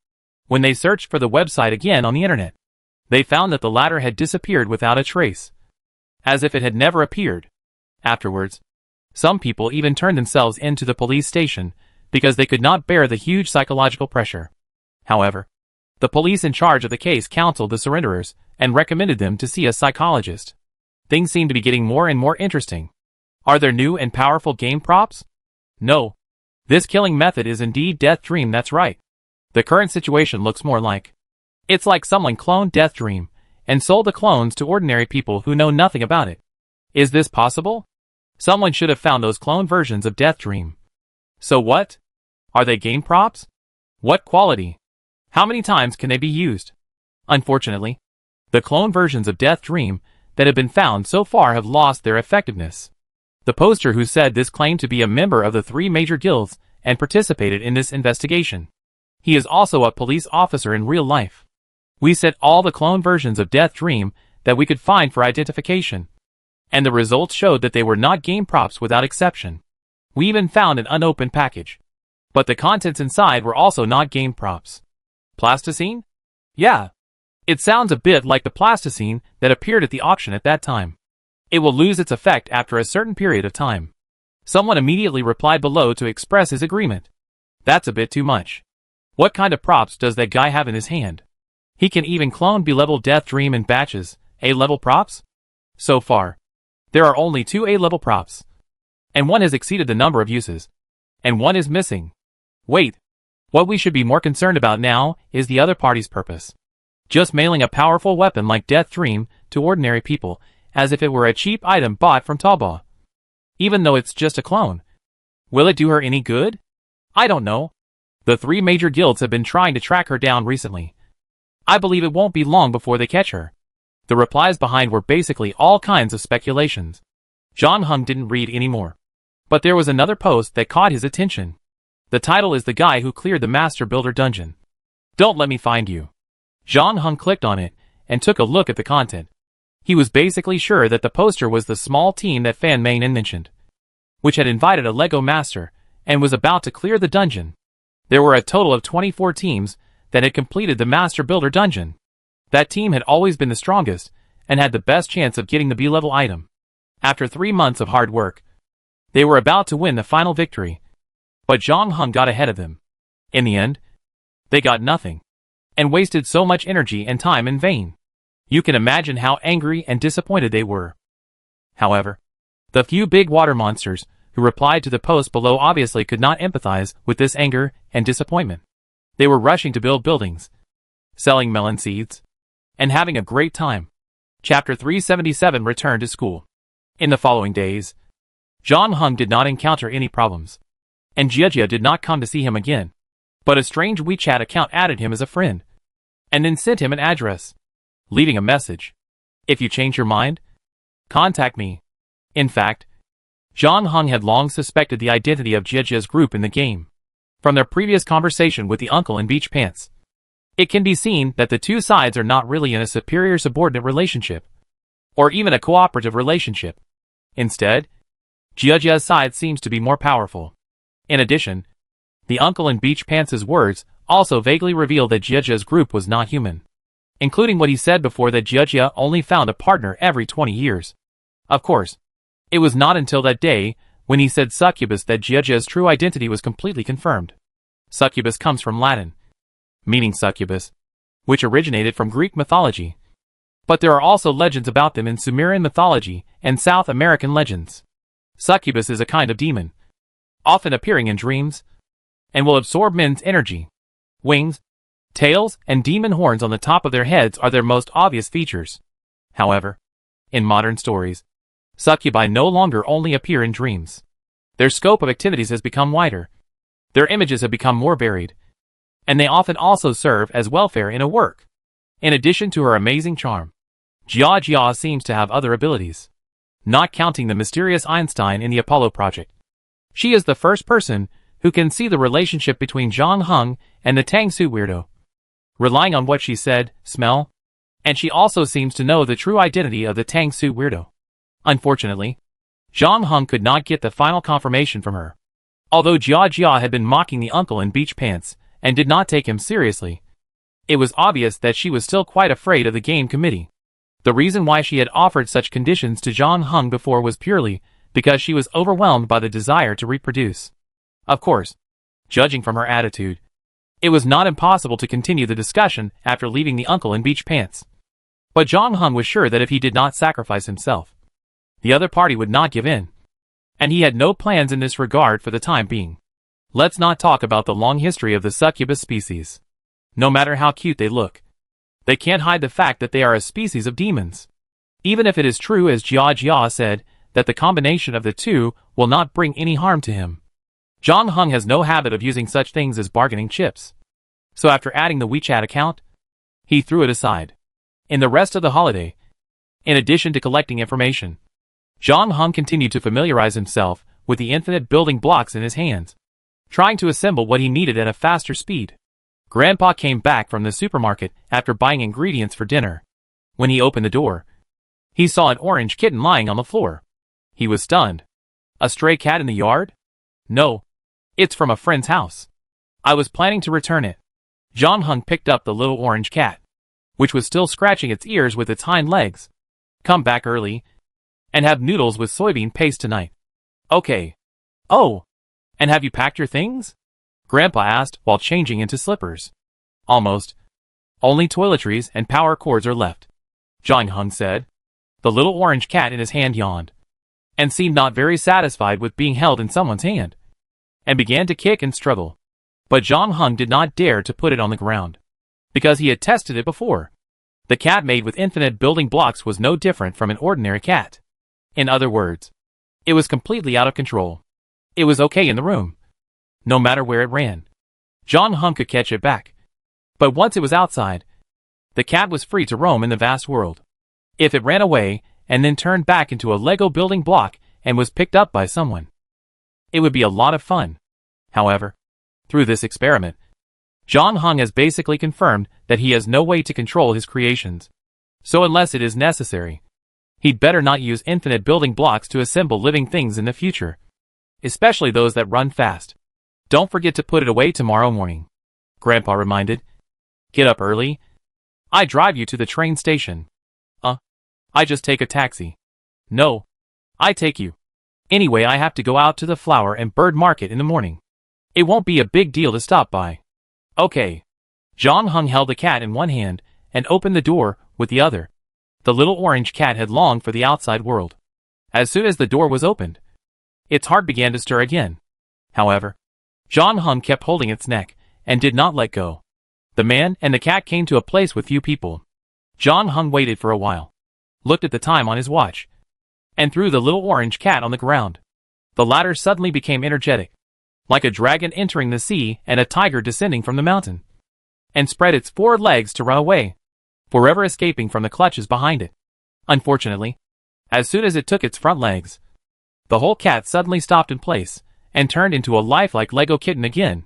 when they searched for the website again on the internet, they found that the latter had disappeared without a trace, as if it had never appeared. Afterwards, some people even turned themselves into the police station because they could not bear the huge psychological pressure. However, the police in charge of the case counseled the surrenderers and recommended them to see a psychologist. Things seem to be getting more and more interesting. Are there new and powerful game props? No. This killing method is indeed Death Dream, that's right. The current situation looks more like, it's like someone cloned Death Dream and sold the clones to ordinary people who know nothing about it. Is this possible? Someone should have found those clone versions of Death Dream. So what? Are they game props? What quality? How many times can they be used? Unfortunately, the clone versions of Death Dream that have been found so far have lost their effectiveness. The poster who said this claimed to be a member of the 3 major guilds and participated in this investigation. He is also a police officer in real life. We set all the clone versions of Death Dream that we could find for identification, and the results showed that they were not game props without exception. We even found an unopened package. But the contents inside were also not game props. Plasticine? Yeah. It sounds a bit like the plasticine that appeared at the auction at that time. It will lose its effect after a certain period of time. Someone immediately replied below to express his agreement. That's a bit too much. What kind of props does that guy have in his hand? He can even clone B-level Death Dream in batches. A-level props? So far, there are only 2 A-level props. And one has exceeded the number of uses. And one is missing. Wait. What we should be more concerned about now is the other party's purpose. Just mailing a powerful weapon like Death Dream to ordinary people as if it were a cheap item bought from Taobao. Even though it's just a clone. Will it do her any good? I don't know. The 3 major guilds have been trying to track her down recently. I believe it won't be long before they catch her. The replies behind were basically all kinds of speculations. John Hung didn't read anymore. But there was another post that caught his attention. The title is "The Guy Who Cleared the Master Builder Dungeon." Don't let me find you. John Hung clicked on it and took a look at the content. He was basically sure that the poster was the small team that Fan Mainen mentioned, which had invited a Lego master and was about to clear the dungeon. There were a total of 24 teams that had completed the Master Builder Dungeon. That team had always been the strongest and had the best chance of getting the B-level item. After 3 months of hard work, they were about to win the final victory. But Zhang Heng got ahead of them. In the end, they got nothing, and wasted so much energy and time in vain. You can imagine how angry and disappointed they were. However, the few big water monsters who replied to the post below obviously could not empathize with this anger and disappointment. They were rushing to build buildings, selling melon seeds, and having a great time. Chapter 377 Return to School. In the following days, Zhang Heng did not encounter any problems, and Jia did not come to see him again. But a strange WeChat account added him as a friend, and then sent him an address, leaving a message. If you change your mind, contact me. In fact, Zhang Heng had long suspected the identity of Jiajia's group in the game, from their previous conversation with the uncle in beach pants. It can be seen that the two sides are not really in a superior-subordinate relationship, or even a cooperative relationship. Instead, Jiajia's side seems to be more powerful. In addition, the uncle in beach pants' words also vaguely reveal that Jiajia's group was not human, including what he said before that Jiajia only found a partner every 20 years. Of course, it was not until that day when he said succubus that Jiajia's true identity was completely confirmed. Succubus comes from Latin, meaning succubus, which originated from Greek mythology. But there are also legends about them in Sumerian mythology and South American legends. Succubus is a kind of demon, often appearing in dreams, and will absorb men's energy. Wings, tails, and demon horns on the top of their heads are their most obvious features. However, in modern stories, succubi no longer only appear in dreams. Their scope of activities has become wider. Their images have become more varied, and they often also serve as welfare in a work. In addition to her amazing charm, Jia seems to have other abilities, not counting the mysterious Einstein in the Apollo project. She is the first person who can see the relationship between Zhang Heng and the Tang Su weirdo, relying on what she said, smell, and she also seems to know the true identity of the Tang Su weirdo. Unfortunately, Zhang Heng could not get the final confirmation from her. Although Jia had been mocking the uncle in beach pants and did not take him seriously, it was obvious that she was still quite afraid of the game committee. The reason why she had offered such conditions to Zhang Heng before was purely because she was overwhelmed by the desire to reproduce. Of course, judging from her attitude, it was not impossible to continue the discussion after leaving the uncle in beach pants. But Zhang Heng was sure that if he did not sacrifice himself, the other party would not give in, and he had no plans in this regard for the time being. Let's not talk about the long history of the succubus species. No matter how cute they look, They can't hide the fact that they are a species of demons. Even if it is true, as Jia Jia said, that the combination of the two will not bring any harm to him. Zhang Heng has no habit of using such things as bargaining chips. So after adding the WeChat account, he threw it aside. In the rest of the holiday, in addition to collecting information, Zhang Heng continued to familiarize himself with the infinite building blocks in his hands, trying to assemble what he needed at a faster speed. Grandpa came back from the supermarket after buying ingredients for dinner. When he opened the door, he saw an orange kitten lying on the floor. He was stunned. A stray cat in the yard? No. It's from a friend's house. I was planning to return it. Zhang Heng picked up the little orange cat, which was still scratching its ears with its hind legs. Come back early, and have noodles with soybean paste tonight. Okay. Oh, and have you packed your things? Grandpa asked while changing into slippers. Almost. Only toiletries and power cords are left, Zhang Heng said. The little orange cat in his hand yawned, and seemed not very satisfied with being held in someone's hand, and began to kick and struggle. But Zhang Heng did not dare to put it on the ground, because he had tested it before. The cat made with infinite building blocks was no different from an ordinary cat. In other words, it was completely out of control. It was okay in the room, no matter where it ran. Zhang Heng could catch it back. But once it was outside, the cat was free to roam in the vast world. If it ran away and then turned back into a Lego building block and was picked up by someone, it would be a lot of fun. However, through this experiment, Zhang Heng has basically confirmed that he has no way to control his creations. So unless it is necessary, he'd better not use infinite building blocks to assemble living things in the future, especially those that run fast. Don't forget to put it away tomorrow morning, Grandpa reminded. Get up early. I drive you to the train station. I just take a taxi. No, I take you. Anyway, I have to go out to the flower and bird market in the morning. It won't be a big deal to stop by. Okay. Zhang Heng held the cat in one hand and opened the door with the other. The little orange cat had longed for the outside world. As soon as the door was opened, its heart began to stir again. However, Zhang Heng kept holding its neck and did not let go. The man and the cat came to a place with few people. Zhang Heng waited for a while, looked at the time on his watch, and threw the little orange cat on the ground. The latter suddenly became energetic, like a dragon entering the sea and a tiger descending from the mountain, and spread its 4 legs to run away, forever escaping from the clutches behind it. Unfortunately, as soon as it took its front legs, the whole cat suddenly stopped in place and turned into a lifelike Lego kitten again.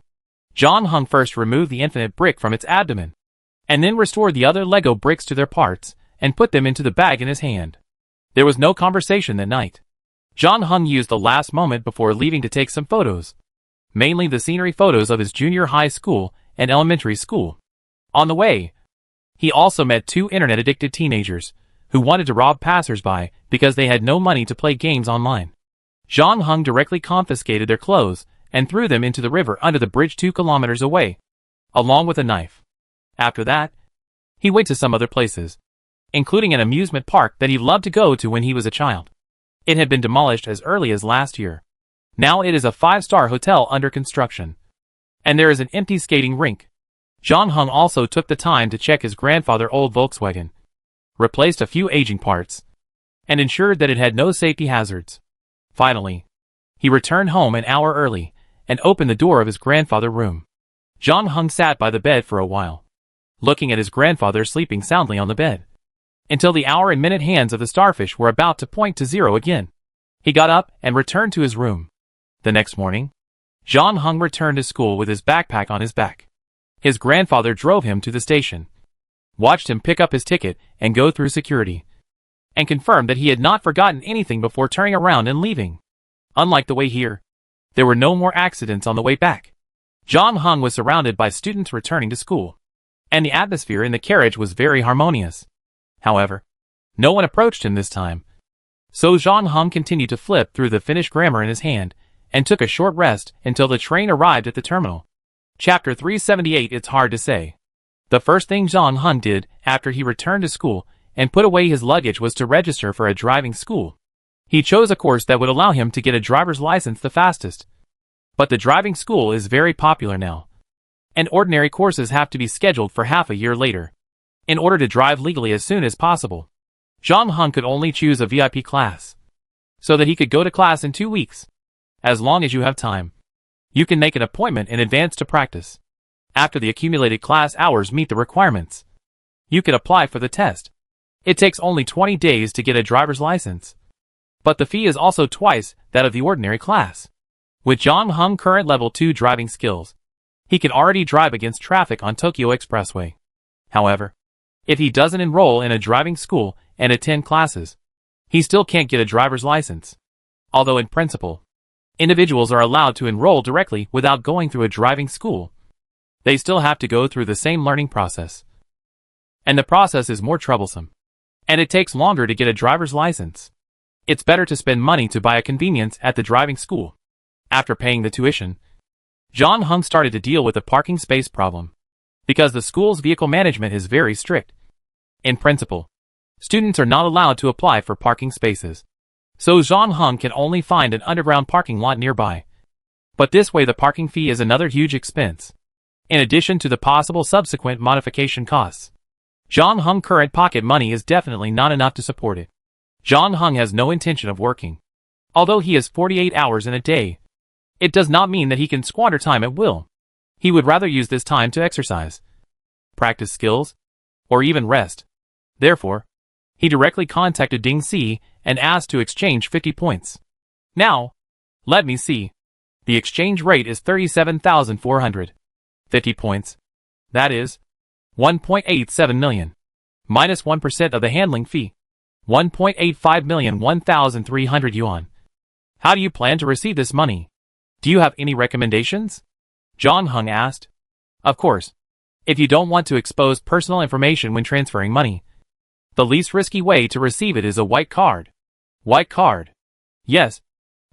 Zhang Heng first removed the infinite brick from its abdomen, and then restored the other Lego bricks to their parts and put them into the bag in his hand. There was no conversation that night. Zhang Heng used the last moment before leaving to take some photos, mainly the scenery photos of his junior high school and elementary school. On the way, he also met 2 internet-addicted teenagers who wanted to rob passersby because they had no money to play games online. Zhang Heng directly confiscated their clothes and threw them into the river under the bridge 2 kilometers away, along with a knife. After that, he went to some other places, including an amusement park that he loved to go to when he was a child. It had been demolished as early as last year. Now it is a 5-star hotel under construction, and there is an empty skating rink. Zhang Heng also took the time to check his grandfather's old Volkswagen, replaced a few aging parts, and ensured that it had no safety hazards. Finally, he returned home an hour early and opened the door of his grandfather's room. Zhang Heng sat by the bed for a while, looking at his grandfather sleeping soundly on the bed, until the hour and minute hands of the starfish were about to point to 0 again. He got up and returned to his room. The next morning, Zhang Heng returned to school with his backpack on his back. His grandfather drove him to the station, watched him pick up his ticket and go through security, and confirmed that he had not forgotten anything before turning around and leaving. Unlike the way here, there were no more accidents on the way back. Zhang Heng was surrounded by students returning to school, and the atmosphere in the carriage was very harmonious. However, no one approached him this time. So Zhang Heng continued to flip through the Finnish grammar in his hand and took a short rest until the train arrived at the terminal. Chapter 378. It's hard to say. The first thing Zhang Heng did after he returned to school and put away his luggage was to register for a driving school. He chose a course that would allow him to get a driver's license the fastest. But the driving school is very popular now, and ordinary courses have to be scheduled for half a year later. In order to drive legally as soon as possible, Zhang Heng could only choose a VIP class, so that he could go to class in 2 weeks. As long as you have time, you can make an appointment in advance to practice. After the accumulated class hours meet the requirements, you can apply for the test. It takes only 20 days to get a driver's license, but the fee is also twice that of the ordinary class. With Zhang Heng's current level 2 driving skills, he can already drive against traffic on Tokyo Expressway. However, if he doesn't enroll in a driving school and attend classes, he still can't get a driver's license. Although in principle, individuals are allowed to enroll directly without going through a driving school, they still have to go through the same learning process. And the process is more troublesome, and it takes longer to get a driver's license. It's better to spend money to buy a convenience at the driving school. After paying the tuition, Zhang Heng started to deal with the parking space problem, because the school's vehicle management is very strict. In principle, students are not allowed to apply for parking spaces, so Zhang Heng can only find an underground parking lot nearby. But this way the parking fee is another huge expense, in addition to the possible subsequent modification costs. Zhang Heng's current pocket money is definitely not enough to support it. Zhang Heng has no intention of working. Although he has 48 hours in a day, it does not mean that he can squander time at will. He would rather use this time to exercise, practice skills, or even rest. Therefore, he directly contacted Ding Si and asked to exchange 50 points. Now, let me see. The exchange rate is 37,450 points. That is 1.87 million. Minus 1% of the handling fee. 1.85 million 1,300 yuan. How do you plan to receive this money? Do you have any recommendations? Zhang Heng asked. Of course. If you don't want to expose personal information when transferring money, the least risky way to receive it is a white card. White card. Yes.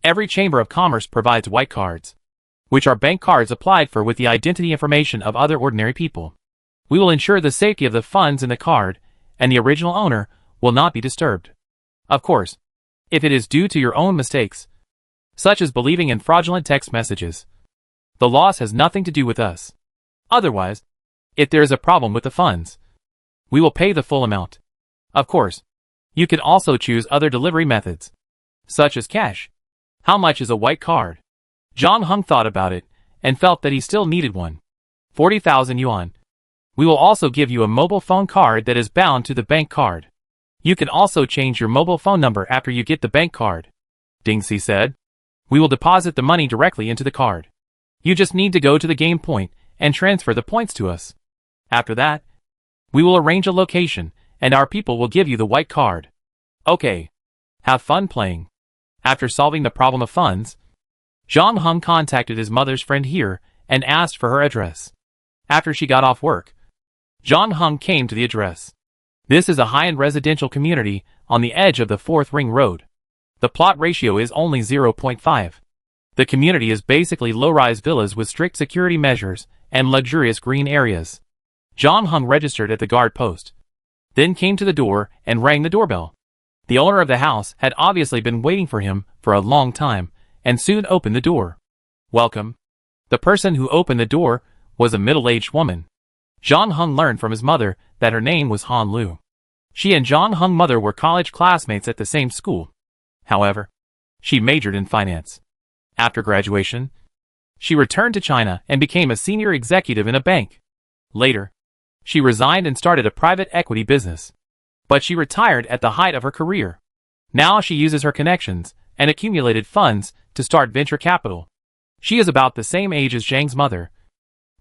Every Chamber of Commerce provides white cards, which are bank cards applied for with the identity information of other ordinary people. We will ensure the safety of the funds in the card, and the original owner will not be disturbed. Of course, if it is due to your own mistakes, such as believing in fraudulent text messages, the loss has nothing to do with us. Otherwise, if there is a problem with the funds, we will pay the full amount. Of course, you can also choose other delivery methods, such as cash. How much is a white card? Zhang Heng thought about it, and felt that he still needed one. 40,000 yuan. We will also give you a mobile phone card that is bound to the bank card. You can also change your mobile phone number after you get the bank card. Ding Si said. We will deposit the money directly into the card. You just need to go to the game point and transfer the points to us. After that, we will arrange a location, and our people will give you the white card. Okay. Have fun playing. After solving the problem of funds, Zhang Heng contacted his mother's friend here and asked for her address. After she got off work, Zhang Heng came to the address. This is a high-end residential community on the edge of the 4th Ring Road. The plot ratio is only 0.5. The community is basically low-rise villas with strict security measures and luxurious green areas. Zhang Heng registered at the guard post, then came to the door and rang the doorbell. The owner of the house had obviously been waiting for him for a long time, and soon opened the door. Welcome. The person who opened the door was a middle-aged woman. Zhang Heng learned from his mother that her name was Han Lu. She and Zhang Heng's mother were college classmates at the same school. However, she majored in finance. After graduation, she returned to China and became a senior executive in a bank. Later, she resigned and started a private equity business. But she retired at the height of her career. Now she uses her connections and accumulated funds to start venture capital. She is about the same age as Zhang's mother,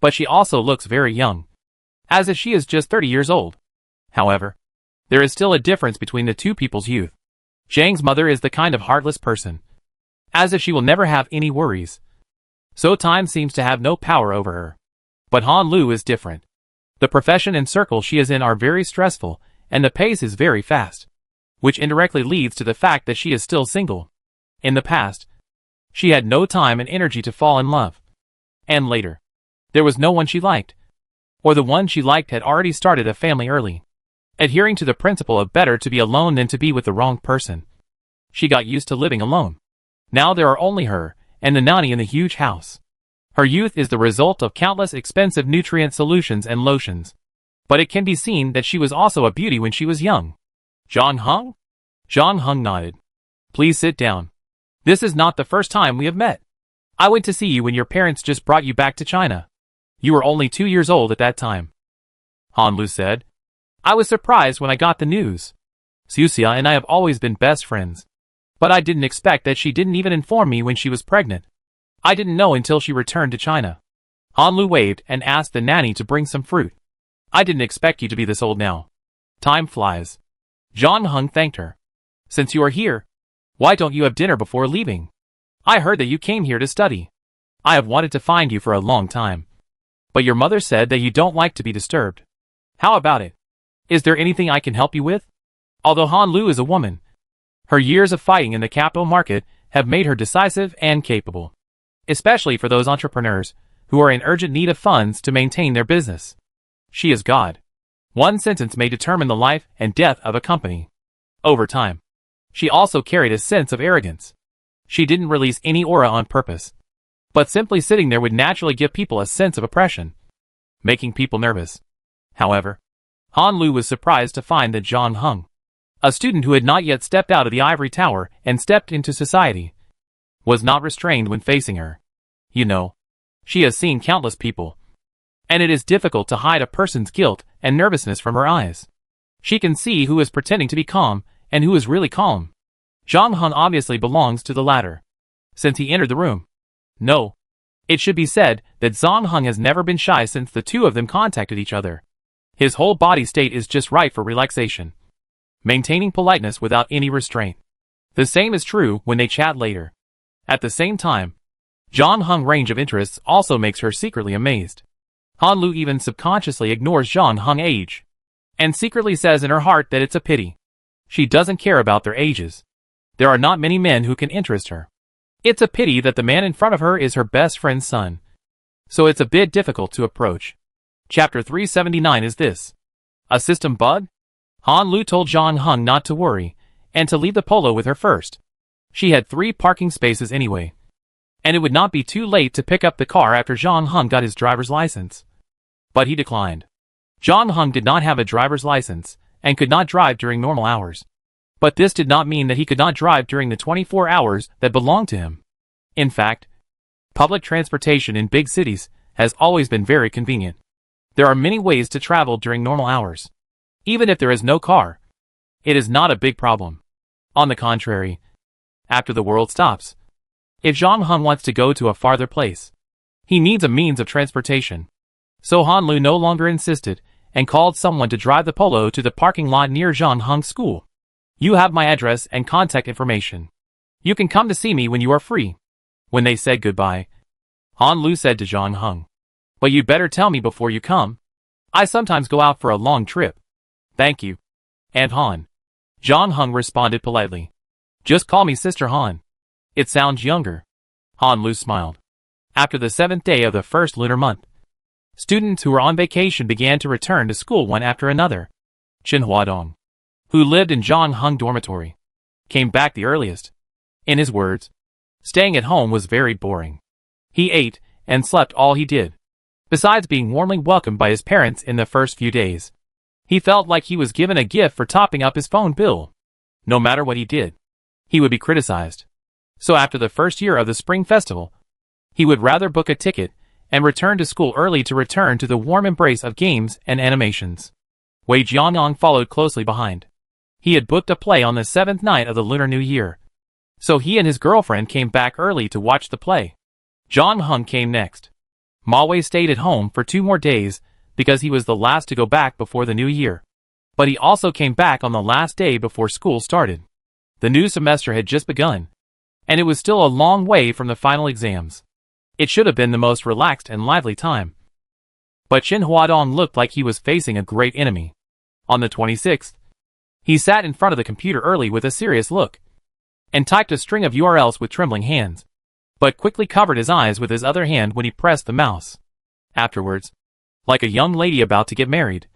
but she also looks very young, as if she is just 30 years old. However, there is still a difference between the two people's youth. Zhang's mother is the kind of heartless person, as if she will never have any worries. So time seems to have no power over her. But Han Lu is different. The profession and circle she is in are very stressful, and the pace is very fast, which indirectly leads to the fact that she is still single. In the past, she had no time and energy to fall in love. And later, there was no one she liked, or the one she liked had already started a family early. Adhering to the principle of better to be alone than to be with the wrong person, she got used to living alone. Now there are only her and the nanny in the huge house. Her youth is the result of countless expensive nutrient solutions and lotions. but it can be seen that she was also a beauty when she was young. John Hung? John Hung nodded. Please sit down. This is not the first time we have met. I went to see you when your parents just brought you back to China. You were only 2 years old at that time. Han Lu said. I was surprised when I got the news. Xuxia and I have always been best friends. But I didn't expect that she didn't even inform me when she was pregnant. I didn't know until she returned to China. Han Lu waved and asked the nanny to bring some fruit. I didn't expect you to be this old now. Time flies. John Hung thanked her. Since you are here, why don't you have dinner before leaving? I heard that you came here to study. I have wanted to find you for a long time. But your mother said that you don't like to be disturbed. How about it? Is there anything I can help you with? Although Han Lu is a woman, her years of fighting in the capital market have made her decisive and capable. Especially for those entrepreneurs who are in urgent need of funds to maintain their business. She is God. One sentence may determine the life and death of a company. Over time, she also carried a sense of arrogance. She didn't release any aura on purpose. But simply sitting there would naturally give people a sense of oppression, making people nervous. However, Han Lu was surprised to find that John Hung, a student who had not yet stepped out of the ivory tower and stepped into society, was not restrained when facing her. You know, she has seen countless people, and it is difficult to hide a person's guilt and nervousness from her eyes. She can see who is pretending to be calm and who is really calm. John Hung obviously belongs to the latter, since he entered the room. No. It should be said that Zhang Hung has never been shy since the two of them contacted each other. His whole body state is just right for relaxation, maintaining politeness without any restraint. The same is true when they chat later. At the same time, John Hung's range of interests also makes her secretly amazed. Han Lu even subconsciously ignores John Hung's age, and secretly says in her heart that it's a pity. She doesn't care about their ages. There are not many men who can interest her. It's a pity that the man in front of her is her best friend's son. So it's a bit difficult to approach. Chapter 379 is this. A system bug? Han Lu told John Hung not to worry, and to leave the polo with her first. She had 3 parking spaces anyway. And it would not be too late to pick up the car after John Hung got his driver's license. But he declined. John Hung did not have a driver's license, and could not drive during normal hours. But this did not mean that he could not drive during the 24 hours that belonged to him. In fact, public transportation in big cities has always been very convenient. There are many ways to travel during normal hours. Even if there is no car, it is not a big problem. On the contrary, after the world stops, if Zhang Hung wants to go to a farther place, he needs a means of transportation. So Han Lu no longer insisted, and called someone to drive the polo to the parking lot near Zhang Hung's school. You have my address and contact information. You can come to see me when you are free. When they said goodbye, Han Lu said to Zhang Hung, but you'd better tell me before you come. I sometimes go out for a long trip. Thank you. And Han. Zhang Hung responded politely. Just call me Sister Han. It sounds younger. Han Lu smiled. After the 7th day of the first lunar month, students who were on vacation began to return to school one after another. Chen Huadong, who lived in Zhang Hung dormitory, came back the earliest. In his words, staying at home was very boring. He ate and slept all he did. Besides being warmly welcomed by his parents in the first few days, he felt like he was given a gift for topping up his phone bill. No matter what he did, he would be criticized. So after the first year of the Spring Festival, he would rather book a ticket and return to school early to return to the warm embrace of games and animations. Wei Jianyang followed closely behind. He had booked a play on the 7th night of the Lunar New Year, so he and his girlfriend came back early to watch the play. Zhang Hung came next. Ma Wei stayed at home for 2 more days because he was the last to go back before the new year. But he also came back on the last day before school started. The new semester had just begun, and it was still a long way from the final exams. It should have been the most relaxed and lively time. But Chen Huadong looked like he was facing a great enemy. On the 26th, he sat in front of the computer early with a serious look, and typed a string of URLs with trembling hands, but quickly covered his eyes with his other hand when he pressed the mouse. Afterwards, like a young lady about to get married,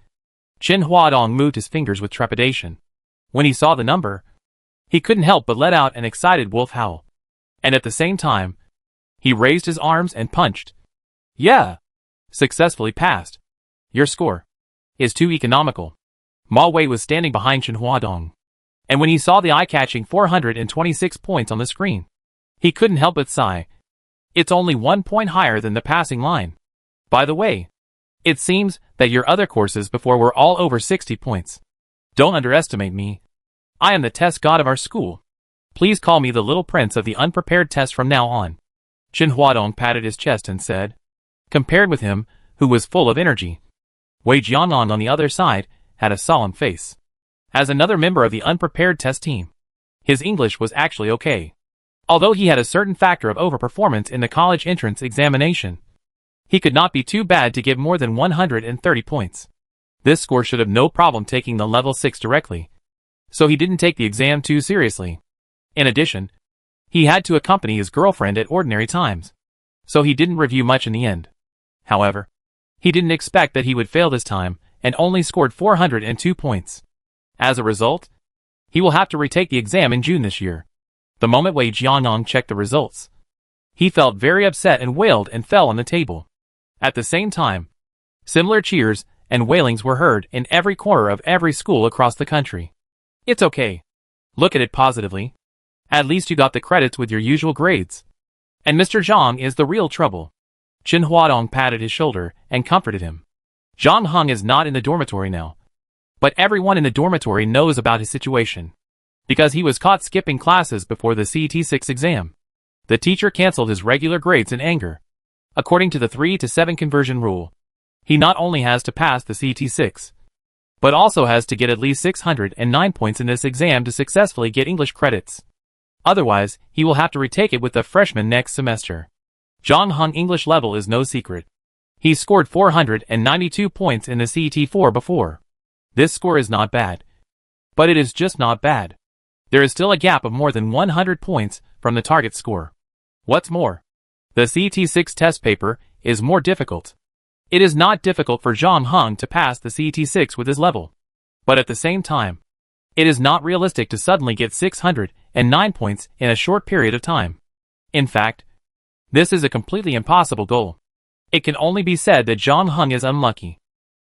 Chen Huadong moved his fingers with trepidation. When he saw the number, he couldn't help but let out an excited wolf howl. And at the same time, he raised his arms and punched. Yeah! Successfully passed. Your score. is too economical. Ma Wei was standing behind Chen Huadong, and when he saw the eye-catching 426 points on the screen, he couldn't help but sigh. It's only 1 point higher than the passing line. By the way, it seems that your other courses before were all over 60 points. Don't underestimate me. I am the test god of our school. Please call me the little prince of the unprepared test from now on. Chen Huadong patted his chest and said. Compared with him, who was full of energy, Wei Jianlan on the other side had a solemn face. As another member of the unprepared test team, his English was actually okay. Although he had a certain factor of overperformance in the college entrance examination, he could not be too bad to get more than 130 points. This score should have no problem taking the level 6 directly, so he didn't take the exam too seriously. In addition, he had to accompany his girlfriend at ordinary times, so he didn't review much in the end. However, he didn't expect that he would fail this time and only scored 402 points. As a result, he will have to retake the exam in June this year. The moment Wei Jianlang checked the results, he felt very upset and wailed and fell on the table. At the same time, similar cheers and wailings were heard in every corner of every school across the country. It's okay. Look at it positively. At least you got the credits with your usual grades. And Mr. Zhang is the real trouble. Chen Huadong patted his shoulder and comforted him. Zhang Heng is not in the dormitory now, but everyone in the dormitory knows about his situation, because he was caught skipping classes before the CT6 exam. The teacher cancelled his regular grades in anger. According to the 3-to-7 conversion rule, he not only has to pass the CT6, but also has to get at least 609 points in this exam to successfully get English credits. Otherwise, he will have to retake it with the freshman next semester. Zhang Heng English level is no secret. He scored 492 points in the CT4 before. This score is not bad. But it is just not bad. There is still a gap of more than 100 points from the target score. What's more, the CT6 test paper is more difficult. It is not difficult for Zhang Heng to pass the CT6 with his level. But at the same time, it is not realistic to suddenly get 609 points in a short period of time. In fact, this is a completely impossible goal. It can only be said that Zhang Heng is unlucky.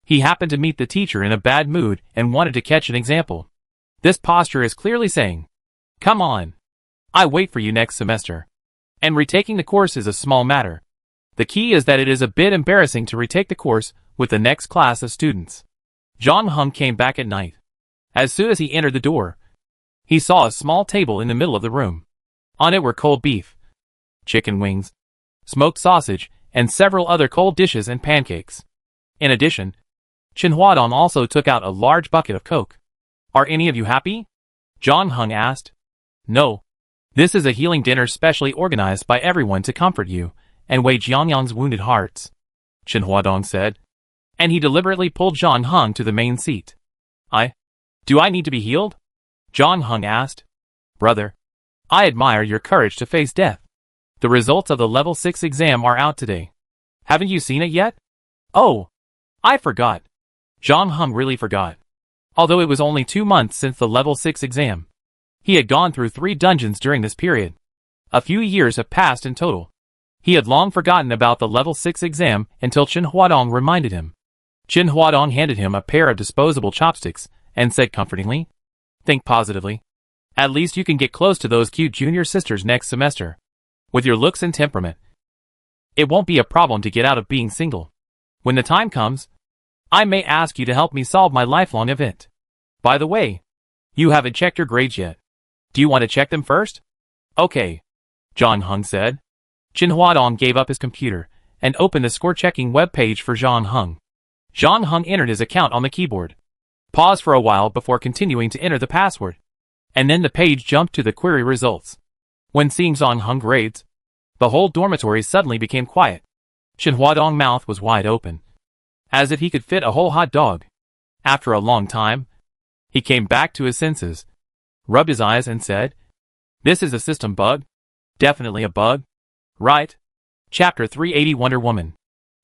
He happened to meet the teacher in a bad mood and wanted to catch an example. This posture is clearly saying, "Come on. I wait for you next semester." And retaking the course is a small matter. The key is that it is a bit embarrassing to retake the course with the next class of students. Zhang Heng came back at night. As soon as he entered the door, he saw a small table in the middle of the room. On it were cold beef, chicken wings, smoked sausage, and several other cold dishes and pancakes. In addition, Chen Huadong also took out a large bucket of Coke. "Are any of you happy?" Zhang Heng asked. "No. This is a healing dinner specially organized by everyone to comfort you and Wei Jiangyang's wounded hearts," Chen Huadong said. And he deliberately pulled Zhang Heng to the main seat. Do I need to be healed?" Zhang Heng asked. "Brother, I admire your courage to face death. The results of the level 6 exam are out today. Haven't you seen it yet?" "Oh, I forgot." Zhang Heng really forgot. Although it was only 2 months since the level 6 exam, he had gone through 3 dungeons during this period. A few years have passed in total. He had long forgotten about the level 6 exam until Chen Huadong reminded him. Chen Huadong handed him a pair of disposable chopsticks and said comfortingly, "Think positively. At least you can get close to those cute junior sisters next semester. With your looks and temperament, it won't be a problem to get out of being single. When the time comes, I may ask you to help me solve my lifelong event. By the way, you haven't checked your grades yet. Do you want to check them first?" "Okay," Zhang Heng said. Chen Huadong gave up his computer and opened the score-checking web page for Zhang Heng. Zhang Heng entered his account on the keyboard, paused for a while before continuing to enter the password, and then the page jumped to the query results. When seeing Zhang Heng grades, the whole dormitory suddenly became quiet. Chen Huadong's mouth was wide open, as if he could fit a whole hot dog. After a long time, he came back to his senses, rubbed his eyes and said, "This is a system bug. Definitely a bug. Right? Chapter 380 Wonder Woman.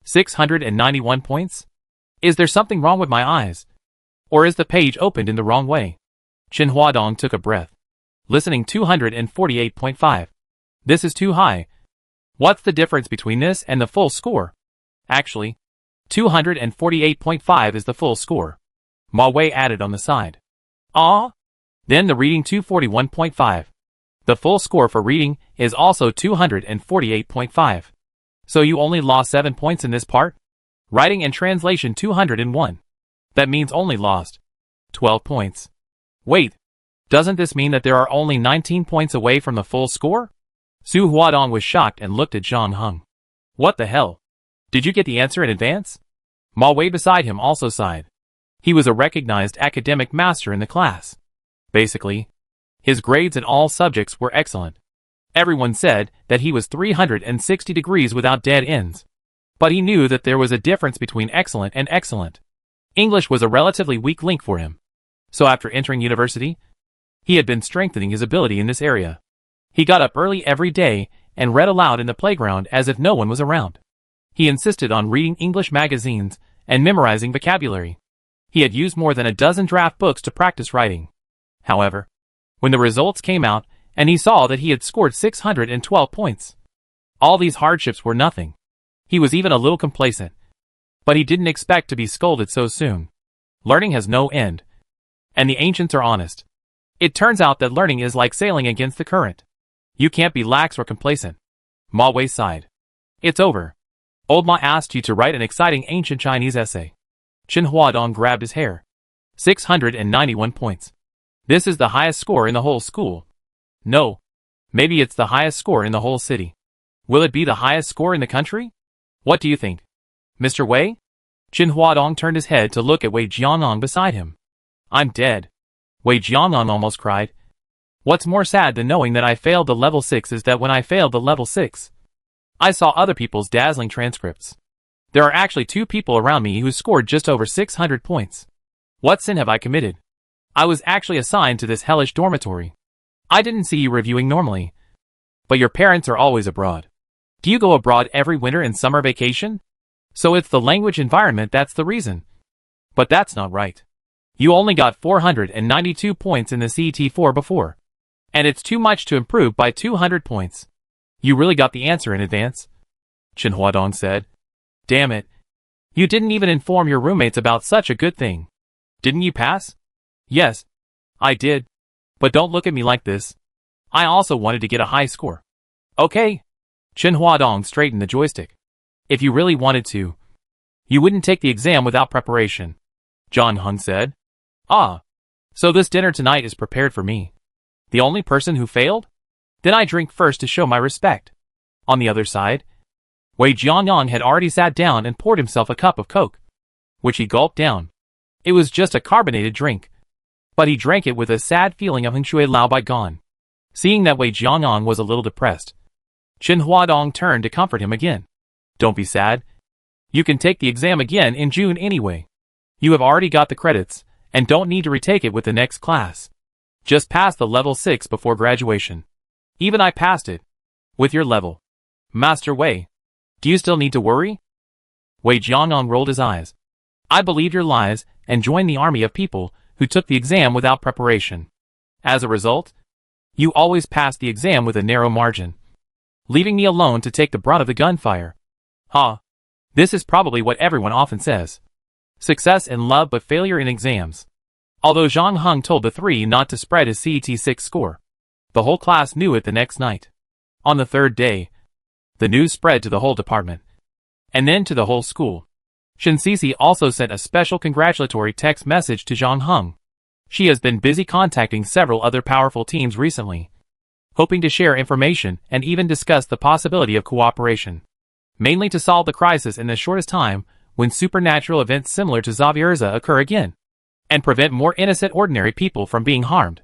691 points? Is there something wrong with my eyes? Or is the page opened in the wrong way?" Chen Huadong took a breath. Listening 248.5. This is too high. What's the difference between this and the full score? Actually, 248.5 is the full score. Ma Wei added on the side. Ah? Then the reading 241.5. The full score for reading is also 248.5. So you only lost 7 points in this part? Writing and translation 201. That means only lost 12 points. Wait, doesn't this mean that there are only 19 points away from the full score? Su Huadong was shocked and looked at Zhang Heng. What the hell? Did you get the answer in advance? Ma Wei beside him also sighed. He was a recognized academic master in the class. Basically, his grades in all subjects were excellent. Everyone said that he was 360 degrees without dead ends. But he knew that there was a difference between excellent and excellent. English was a relatively weak link for him. So after entering university, he had been strengthening his ability in this area. He got up early every day and read aloud in the playground as if no one was around. He insisted on reading English magazines and memorizing vocabulary. He had used more than a dozen draft books to practice writing. However, when the results came out and he saw that he had scored 612 points, all these hardships were nothing. He was even a little complacent. But he didn't expect to be scolded so soon. Learning has no end. And the ancients are honest. It turns out that learning is like sailing against the current. You can't be lax or complacent. Ma Wei sighed. It's over. Old Ma asked you to write an exciting ancient Chinese essay. Chen Huadong grabbed his hair. 691 points. This is the highest score in the whole school. No. Maybe it's the highest score in the whole city. Will it be the highest score in the country? What do you think? Mr. Wei? Chen Huadong turned his head to look at Wei Jiangang beside him. I'm dead. Wei Jiangang almost cried. What's more sad than knowing that I failed the level 6 is that when I failed the level 6, I saw other people's dazzling transcripts. There are actually 2 people around me who scored just over 600 points. What sin have I committed? I was actually assigned to this hellish dormitory. I didn't see you reviewing normally. But your parents are always abroad. Do you go abroad every winter and summer vacation? So it's the language environment that's the reason. But that's not right. You only got 492 points in the CET4 before. And it's too much to improve by 200 points. You really got the answer in advance? Chen Huadong said. Damn it. You didn't even inform your roommates about such a good thing. Didn't you pass? Yes, I did. But don't look at me like this. I also wanted to get a high score. Okay. Chen Huadong straightened the joystick. If you really wanted to, you wouldn't take the exam without preparation. Zhang Heng said. Ah. So this dinner tonight is prepared for me. The only person who failed? Then I drink first to show my respect. On the other side, Wei Jiangang had already sat down and poured himself a cup of Coke, which he gulped down. It was just a carbonated drink, but he drank it with a sad feeling of Hengshui Lao Bai gone. Seeing that Wei Jiangang was a little depressed, Chen Huadong turned to comfort him again. Don't be sad. You can take the exam again in June anyway. You have already got the credits, and don't need to retake it with the next class. Just pass the level 6 before graduation. Even I passed it. With your level. Master Wei. Do you still need to worry? Wei Jiangang rolled his eyes. I believed your lies and joined the army of people who took the exam without preparation. As a result, you always passed the exam with a narrow margin, leaving me alone to take the brunt of the gunfire. Huh. This is probably what everyone often says. Success in love but failure in exams. Although Zhang Heng told the 3 not to spread his CET6 score, the whole class knew it the next night. On the 3rd day, the news spread to the whole department, and then to the whole school. Shen Sisi also sent a special congratulatory text message to Zhang Heng. She has been busy contacting several other powerful teams recently, hoping to share information and even discuss the possibility of cooperation, mainly to solve the crisis in the shortest time when supernatural events similar to Xavierza occur again, and prevent more innocent ordinary people from being harmed.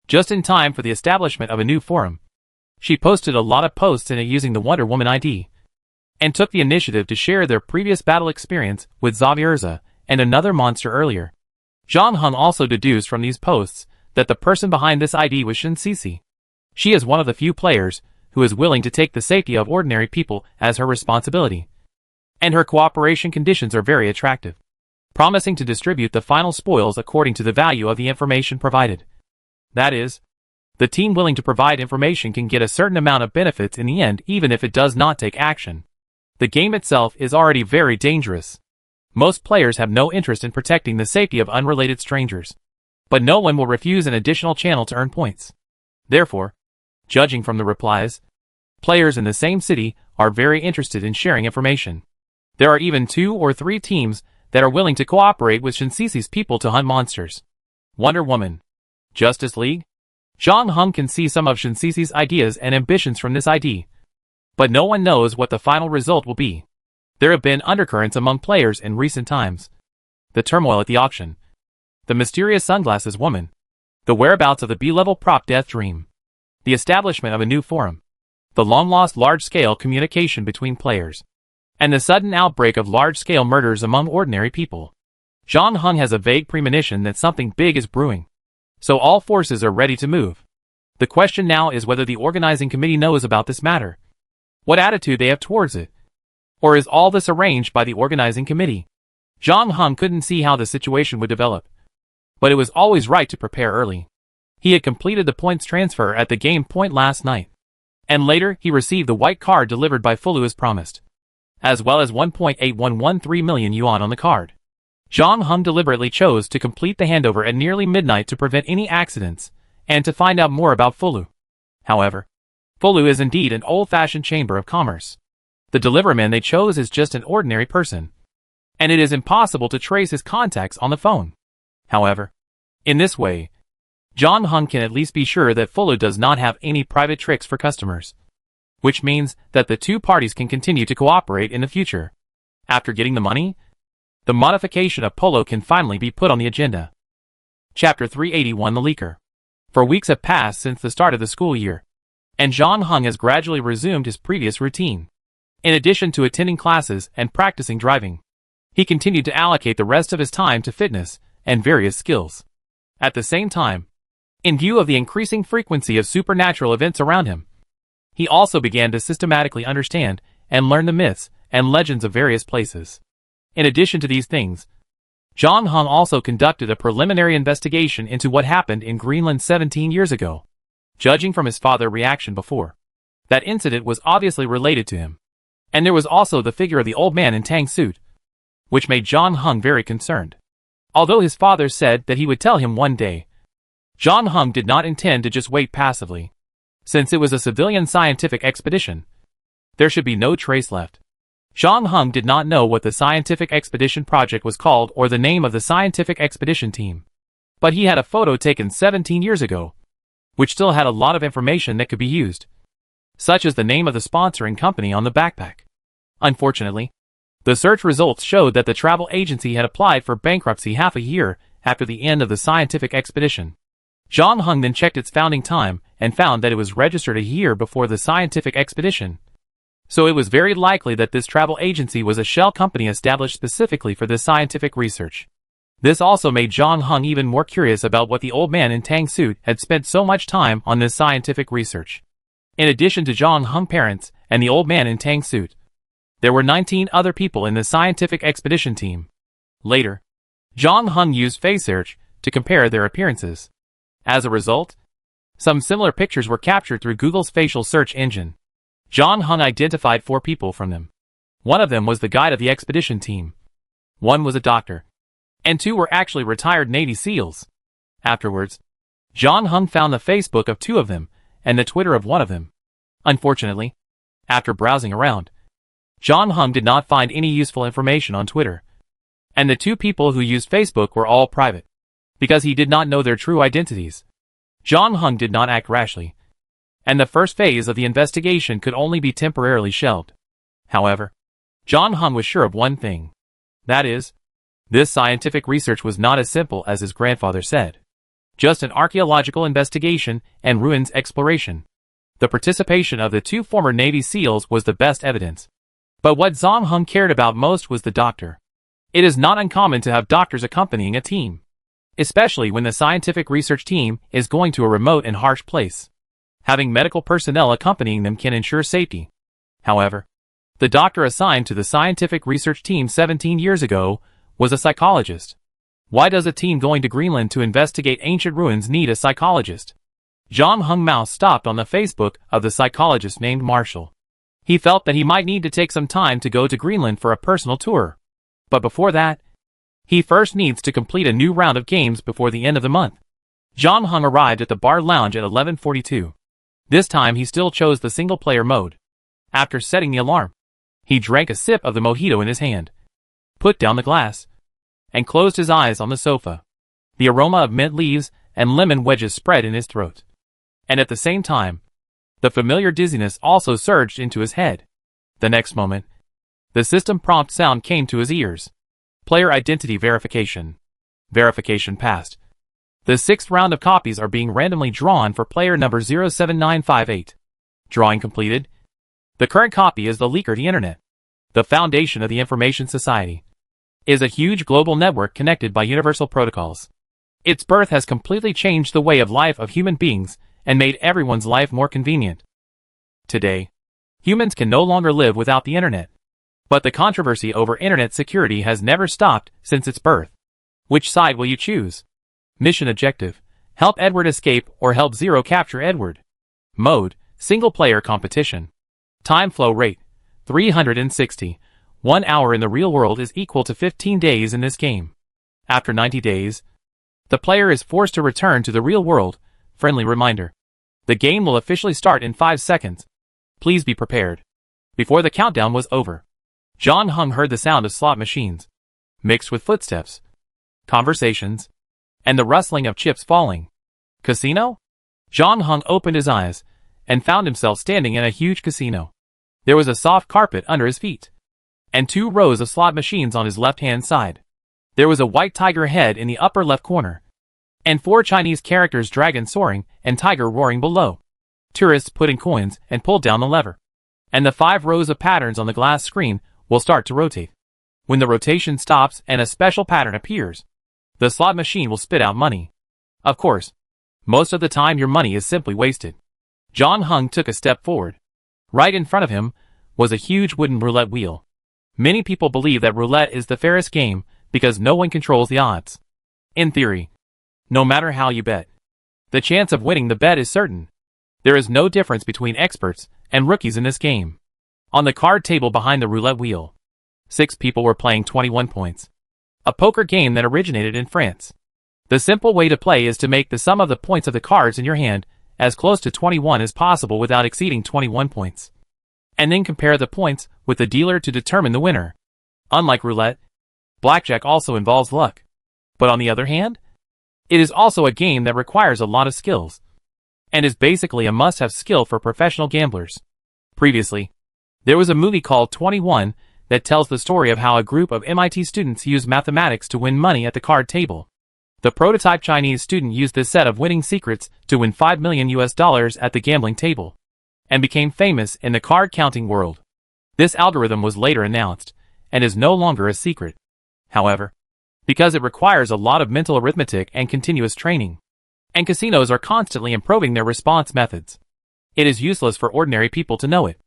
Just in time for the establishment of a new forum, she posted a lot of posts in it using the Wonder Woman ID, and took the initiative to share their previous battle experience with Xavierza and another monster earlier. Zhang Heng also deduced from these posts that the person behind this ID was Shen Sisi. She is one of the few players who is willing to take the safety of ordinary people as her responsibility, and her cooperation conditions are very attractive, promising to distribute the final spoils according to the value of the information provided. That is, the team willing to provide information can get a certain amount of benefits in the end even if it does not take action. The game itself is already very dangerous. Most players have no interest in protecting the safety of unrelated strangers. But no one will refuse an additional channel to earn points. Therefore, judging from the replies, players in the same city are very interested in sharing information. There are even 2 or 3 teams that are willing to cooperate with Shinseisi's people to hunt monsters. Wonder Woman. Justice League? Zhang Heng can see some of Shinseisi's ideas and ambitions from this ID. But no one knows what the final result will be. There have been undercurrents among players in recent times. The turmoil at the auction. The mysterious sunglasses woman. The whereabouts of the B-level prop Death Dream. The establishment of a new forum. The long-lost large-scale communication between players. And the sudden outbreak of large-scale murders among ordinary people. Zhang Heng has a vague premonition that something big is brewing. So all forces are ready to move. The question now is whether the organizing committee knows about this matter. What attitude they have towards it. Or is all this arranged by the organizing committee? Zhang Heng couldn't see how the situation would develop. But it was always right to prepare early. He had completed the points transfer at the game point last night. And later, he received the white card delivered by Fulu as promised. As well as 1.8113 million yuan on the card. Zhang Heng deliberately chose to complete the handover at nearly midnight to prevent any accidents, and to find out more about Fulu. However, Fulu is indeed an old-fashioned chamber of commerce. The deliverman they chose is just an ordinary person. And it is impossible to trace his contacts on the phone. However, in this way, Zhang Heng can at least be sure that Fulu does not have any private tricks for customers. Which means that the 2 parties can continue to cooperate in the future. After getting the money, the modification of Polo can finally be put on the agenda. Chapter 381 The Leaker. For weeks have passed since the start of the school year, and Zhang Heng has gradually resumed his previous routine. In addition to attending classes and practicing driving, he continued to allocate the rest of his time to fitness and various skills. At the same time, in view of the increasing frequency of supernatural events around him, he also began to systematically understand and learn the myths and legends of various places. In addition to these things, Zhang Heng also conducted a preliminary investigation into what happened in Greenland 17 years ago. Judging from his father's reaction before, that incident was obviously related to him. And there was also the figure of the old man in tang suit, which made Zhang Heng very concerned. Although his father said that he would tell him one day, Zhang Heng did not intend to just wait passively. Since it was a civilian scientific expedition, there should be no trace left. Zhang Heng did not know what the scientific expedition project was called or the name of the scientific expedition team. But he had a photo taken 17 years ago, which still had a lot of information that could be used, such as the name of the sponsoring company on the backpack. Unfortunately, the search results showed that the travel agency had applied for bankruptcy half a year after the end of the scientific expedition. Zhang Heng then checked its founding time and found that it was registered a year before the scientific expedition. So it was very likely that this travel agency was a shell company established specifically for this scientific research. This also made Zhang Heng even more curious about what the old man in tang suit had spent so much time on this scientific research. In addition to Zhang Heng's parents and the old man in tang suit, there were 19 other people in the scientific expedition team. Later, Zhang Heng used face search to compare their appearances. As a result, some similar pictures were captured through Google's facial search engine. Zhang Heng identified 4 people from them. One of them was the guide of the expedition team. One was a doctor. And 2 were actually retired Navy SEALs. Afterwards, Zhang Heng found the Facebook of 2 of them and the Twitter of one of them. Unfortunately, after browsing around, Zhang Heng did not find any useful information on Twitter. And the 2 people who used Facebook were all private, because he did not know their true identities. Zhang Heng did not act rashly, and the first phase of the investigation could only be temporarily shelved. However, Zhang Heng was sure of one thing. That is, this scientific research was not as simple as his grandfather said. Just an archaeological investigation and ruins exploration. The participation of the 2 former Navy SEALs was the best evidence. But what Zhang Heng cared about most was the doctor. It is not uncommon to have doctors accompanying a team, especially when the scientific research team is going to a remote and harsh place. Having medical personnel accompanying them can ensure safety. However, the doctor assigned to the scientific research team 17 years ago was a psychologist. Why does a team going to Greenland to investigate ancient ruins need a psychologist? Zhang Heng's mouse stopped on the Facebook of the psychologist named Marshall. He felt that he might need to take some time to go to Greenland for a personal tour. But before that, he first needs to complete a new round of games before the end of the month. John Hung arrived at the bar lounge at 11:42. This time he still chose the single-player mode. After setting the alarm, he drank a sip of the mojito in his hand, put down the glass, and closed his eyes on the sofa. The aroma of mint leaves and lemon wedges spread in his throat. And at the same time, the familiar dizziness also surged into his head. The next moment, the system prompt sound came to his ears. Player identity verification. Verification passed. The sixth round of copies are being randomly drawn for player number 07958. Drawing completed. The current copy is the Leaker the Internet. The foundation of the Information Society is a huge global network connected by universal protocols. Its birth has completely changed the way of life of human beings and made everyone's life more convenient. Today, humans can no longer live without the Internet. But the controversy over Internet security has never stopped since its birth. Which side will you choose? Mission objective: help Edward escape or help Zero capture Edward. Mode: single-player competition. Time flow rate: 360. 1 hour in the real world is equal to 15 days in this game. After 90 days, the player is forced to return to the real world. Friendly reminder: the game will officially start in 5 seconds. Please be prepared. Before the countdown was over, John Hung heard the sound of slot machines, mixed with footsteps, conversations, and the rustling of chips falling. Casino? John Hung opened his eyes and found himself standing in a huge casino. There was a soft carpet under his feet, and 2 rows of slot machines on his left-hand side. There was a white tiger head in the upper left corner, and 4 Chinese characters, dragon soaring and tiger roaring below. Tourists put in coins and pulled down the lever, and the 5 rows of patterns on the glass screen will start to rotate. When the rotation stops and a special pattern appears, the slot machine will spit out money. Of course, most of the time your money is simply wasted. John Hung took a step forward. Right in front of him was a huge wooden roulette wheel. Many people believe that roulette is the fairest game because no one controls the odds. In theory, no matter how you bet, the chance of winning the bet is certain. There is no difference between experts and rookies in this game. On the card table behind the roulette wheel, 6 people were playing 21 points. A poker game that originated in France. The simple way to play is to make the sum of the points of the cards in your hand as close to 21 as possible without exceeding 21 points. And then compare the points with the dealer to determine the winner. Unlike roulette, blackjack also involves luck. But on the other hand, it is also a game that requires a lot of skills, and is basically a must-have skill for professional gamblers. Previously, there was a movie called 21 that tells the story of how a group of MIT students used mathematics to win money at the card table. The prototype Chinese student used this set of winning secrets to win $5 million at the gambling table, and became famous in the card counting world. This algorithm was later announced, and is no longer a secret. However, because it requires a lot of mental arithmetic and continuous training, and casinos are constantly improving their response methods, it is useless for ordinary people to know it.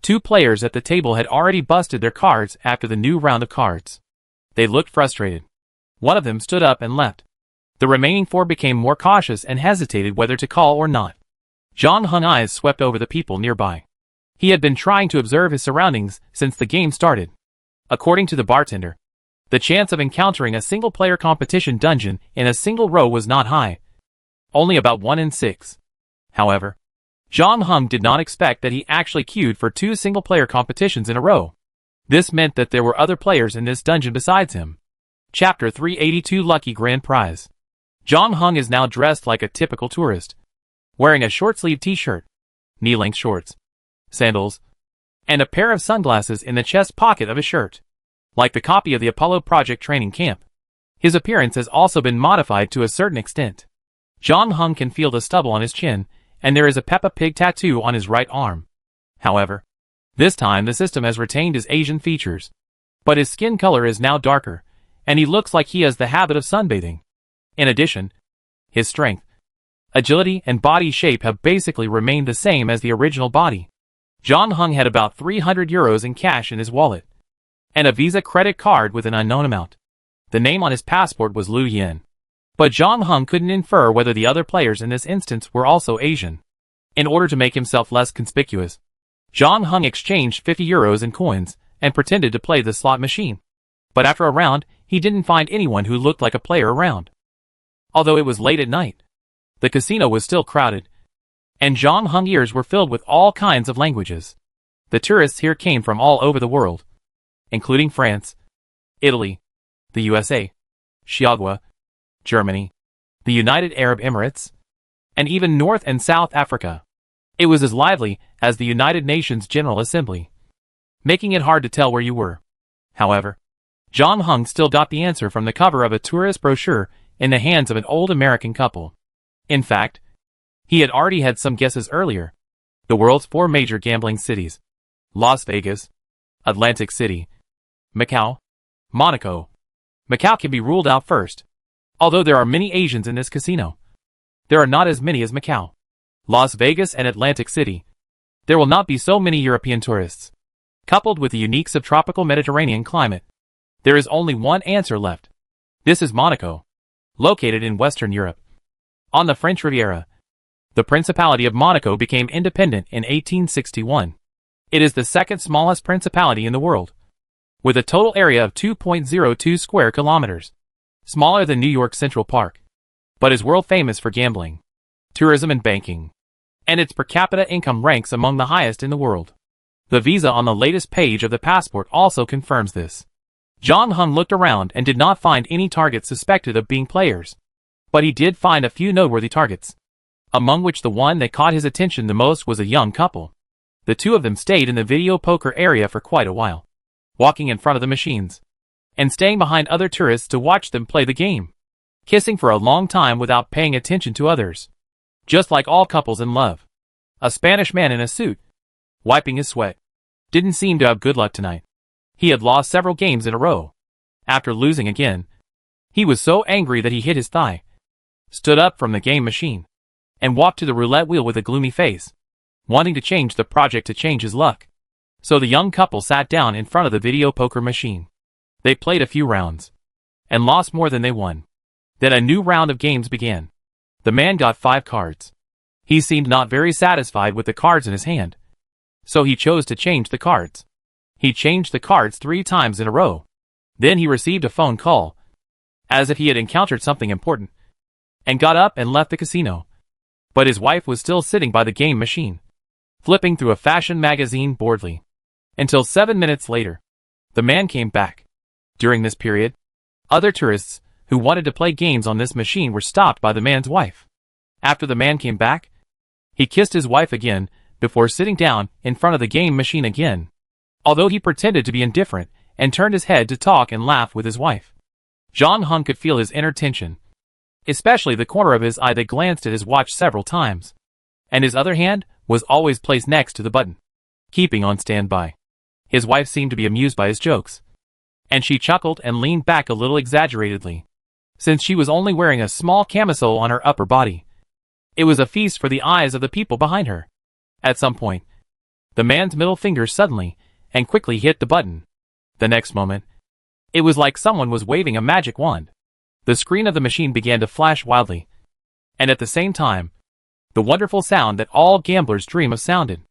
2 players at the table had already busted their cards after the new round of cards. They looked frustrated. One of them stood up and left. The remaining 4 became more cautious and hesitated whether to call or not. John Hung's eyes swept over the people nearby. He had been trying to observe his surroundings since the game started. According to the bartender, the chance of encountering a single-player competition dungeon in a single row was not high, only about 1 in 6. However, John Hung did not expect that he actually queued for 2 single-player competitions in a row. This meant that there were other players in this dungeon besides him. Chapter 382 Lucky Grand Prize. John Hung is now dressed like a typical tourist, wearing a short-sleeved t-shirt, knee-length shorts, sandals, and a pair of sunglasses in the chest pocket of his shirt. Like the copy of the Apollo Project training camp, his appearance has also been modified to a certain extent. John Hung can feel the stubble on his chin, and there is a Peppa Pig tattoo on his right arm. However, this time the system has retained his Asian features, but his skin color is now darker, and he looks like he has the habit of sunbathing. In addition, his strength, agility, and body shape have basically remained the same as the original body. John Hung had about 300 euros in cash in his wallet, and a Visa credit card with an unknown amount. The name on his passport was Liu Yin. But John Hung couldn't infer whether the other players in this instance were also Asian. In order to make himself less conspicuous, John Hung exchanged 50 euros in coins and pretended to play the slot machine. But after a round, he didn't find anyone who looked like a player around. Although it was late at night, the casino was still crowded, and Zhang Heng's ears were filled with all kinds of languages. The tourists here came from all over the world, including France, Italy, the USA, Chihuahua, Germany, the United Arab Emirates, and even North and South Africa. It was as lively as the United Nations General Assembly, making it hard to tell where you were. However, Zhang Heng still got the answer from the cover of a tourist brochure in the hands of an old American couple. In fact, he had already had some guesses earlier. The world's 4 major gambling cities: Las Vegas, Atlantic City, Macau, Monaco. Macau can be ruled out first. Although there are many Asians in this casino, there are not as many as Macau, Las Vegas and Atlantic City. There will not be so many European tourists. Coupled with the unique subtropical Mediterranean climate, there is only one answer left. This is Monaco, located in Western Europe. On the French Riviera, the Principality of Monaco became independent in 1861. It is the second smallest principality in the world, with a total area of 2.02 square kilometers, smaller than New York Central Park, but is world famous for gambling, tourism and banking, and its per capita income ranks among the highest in the world. The visa on the latest page of the passport also confirms this. Zhang Heng looked around and did not find any targets suspected of being players, but he did find a few noteworthy targets, among which the one that caught his attention the most was a young couple. The two of them stayed in the video poker area for quite a while, walking in front of the machines, and staying behind other tourists to watch them play the game, kissing for a long time without paying attention to others. Just like all couples in love. A Spanish man in a suit, wiping his sweat, didn't seem to have good luck tonight. He had lost several games in a row. After losing again, he was so angry that he hit his thigh, stood up from the game machine, and walked to the roulette wheel with a gloomy face, wanting to change the project to change his luck. So the young couple sat down in front of the video poker machine. They played a few rounds, and lost more than they won. Then a new round of games began. The man got 5 cards. He seemed not very satisfied with the cards in his hand, so he chose to change the cards. He changed the cards 3 times in a row. Then he received a phone call, as if he had encountered something important, and got up and left the casino. But his wife was still sitting by the game machine, flipping through a fashion magazine boredly, until 7 minutes later. The man came back. During this period, other tourists who wanted to play games on this machine were stopped by the man's wife. After the man came back, he kissed his wife again before sitting down in front of the game machine again, although he pretended to be indifferent and turned his head to talk and laugh with his wife. Zhang Heng could feel his inner tension, especially the corner of his eye that glanced at his watch several times, and his other hand was always placed next to the button, keeping on standby. His wife seemed to be amused by his jokes, and she chuckled and leaned back a little exaggeratedly, since she was only wearing a small camisole on her upper body. It was a feast for the eyes of the people behind her. At some point, the man's middle finger suddenly and quickly hit the button. The next moment, it was like someone was waving a magic wand. The screen of the machine began to flash wildly, and at the same time, the wonderful sound that all gamblers dream of sounded.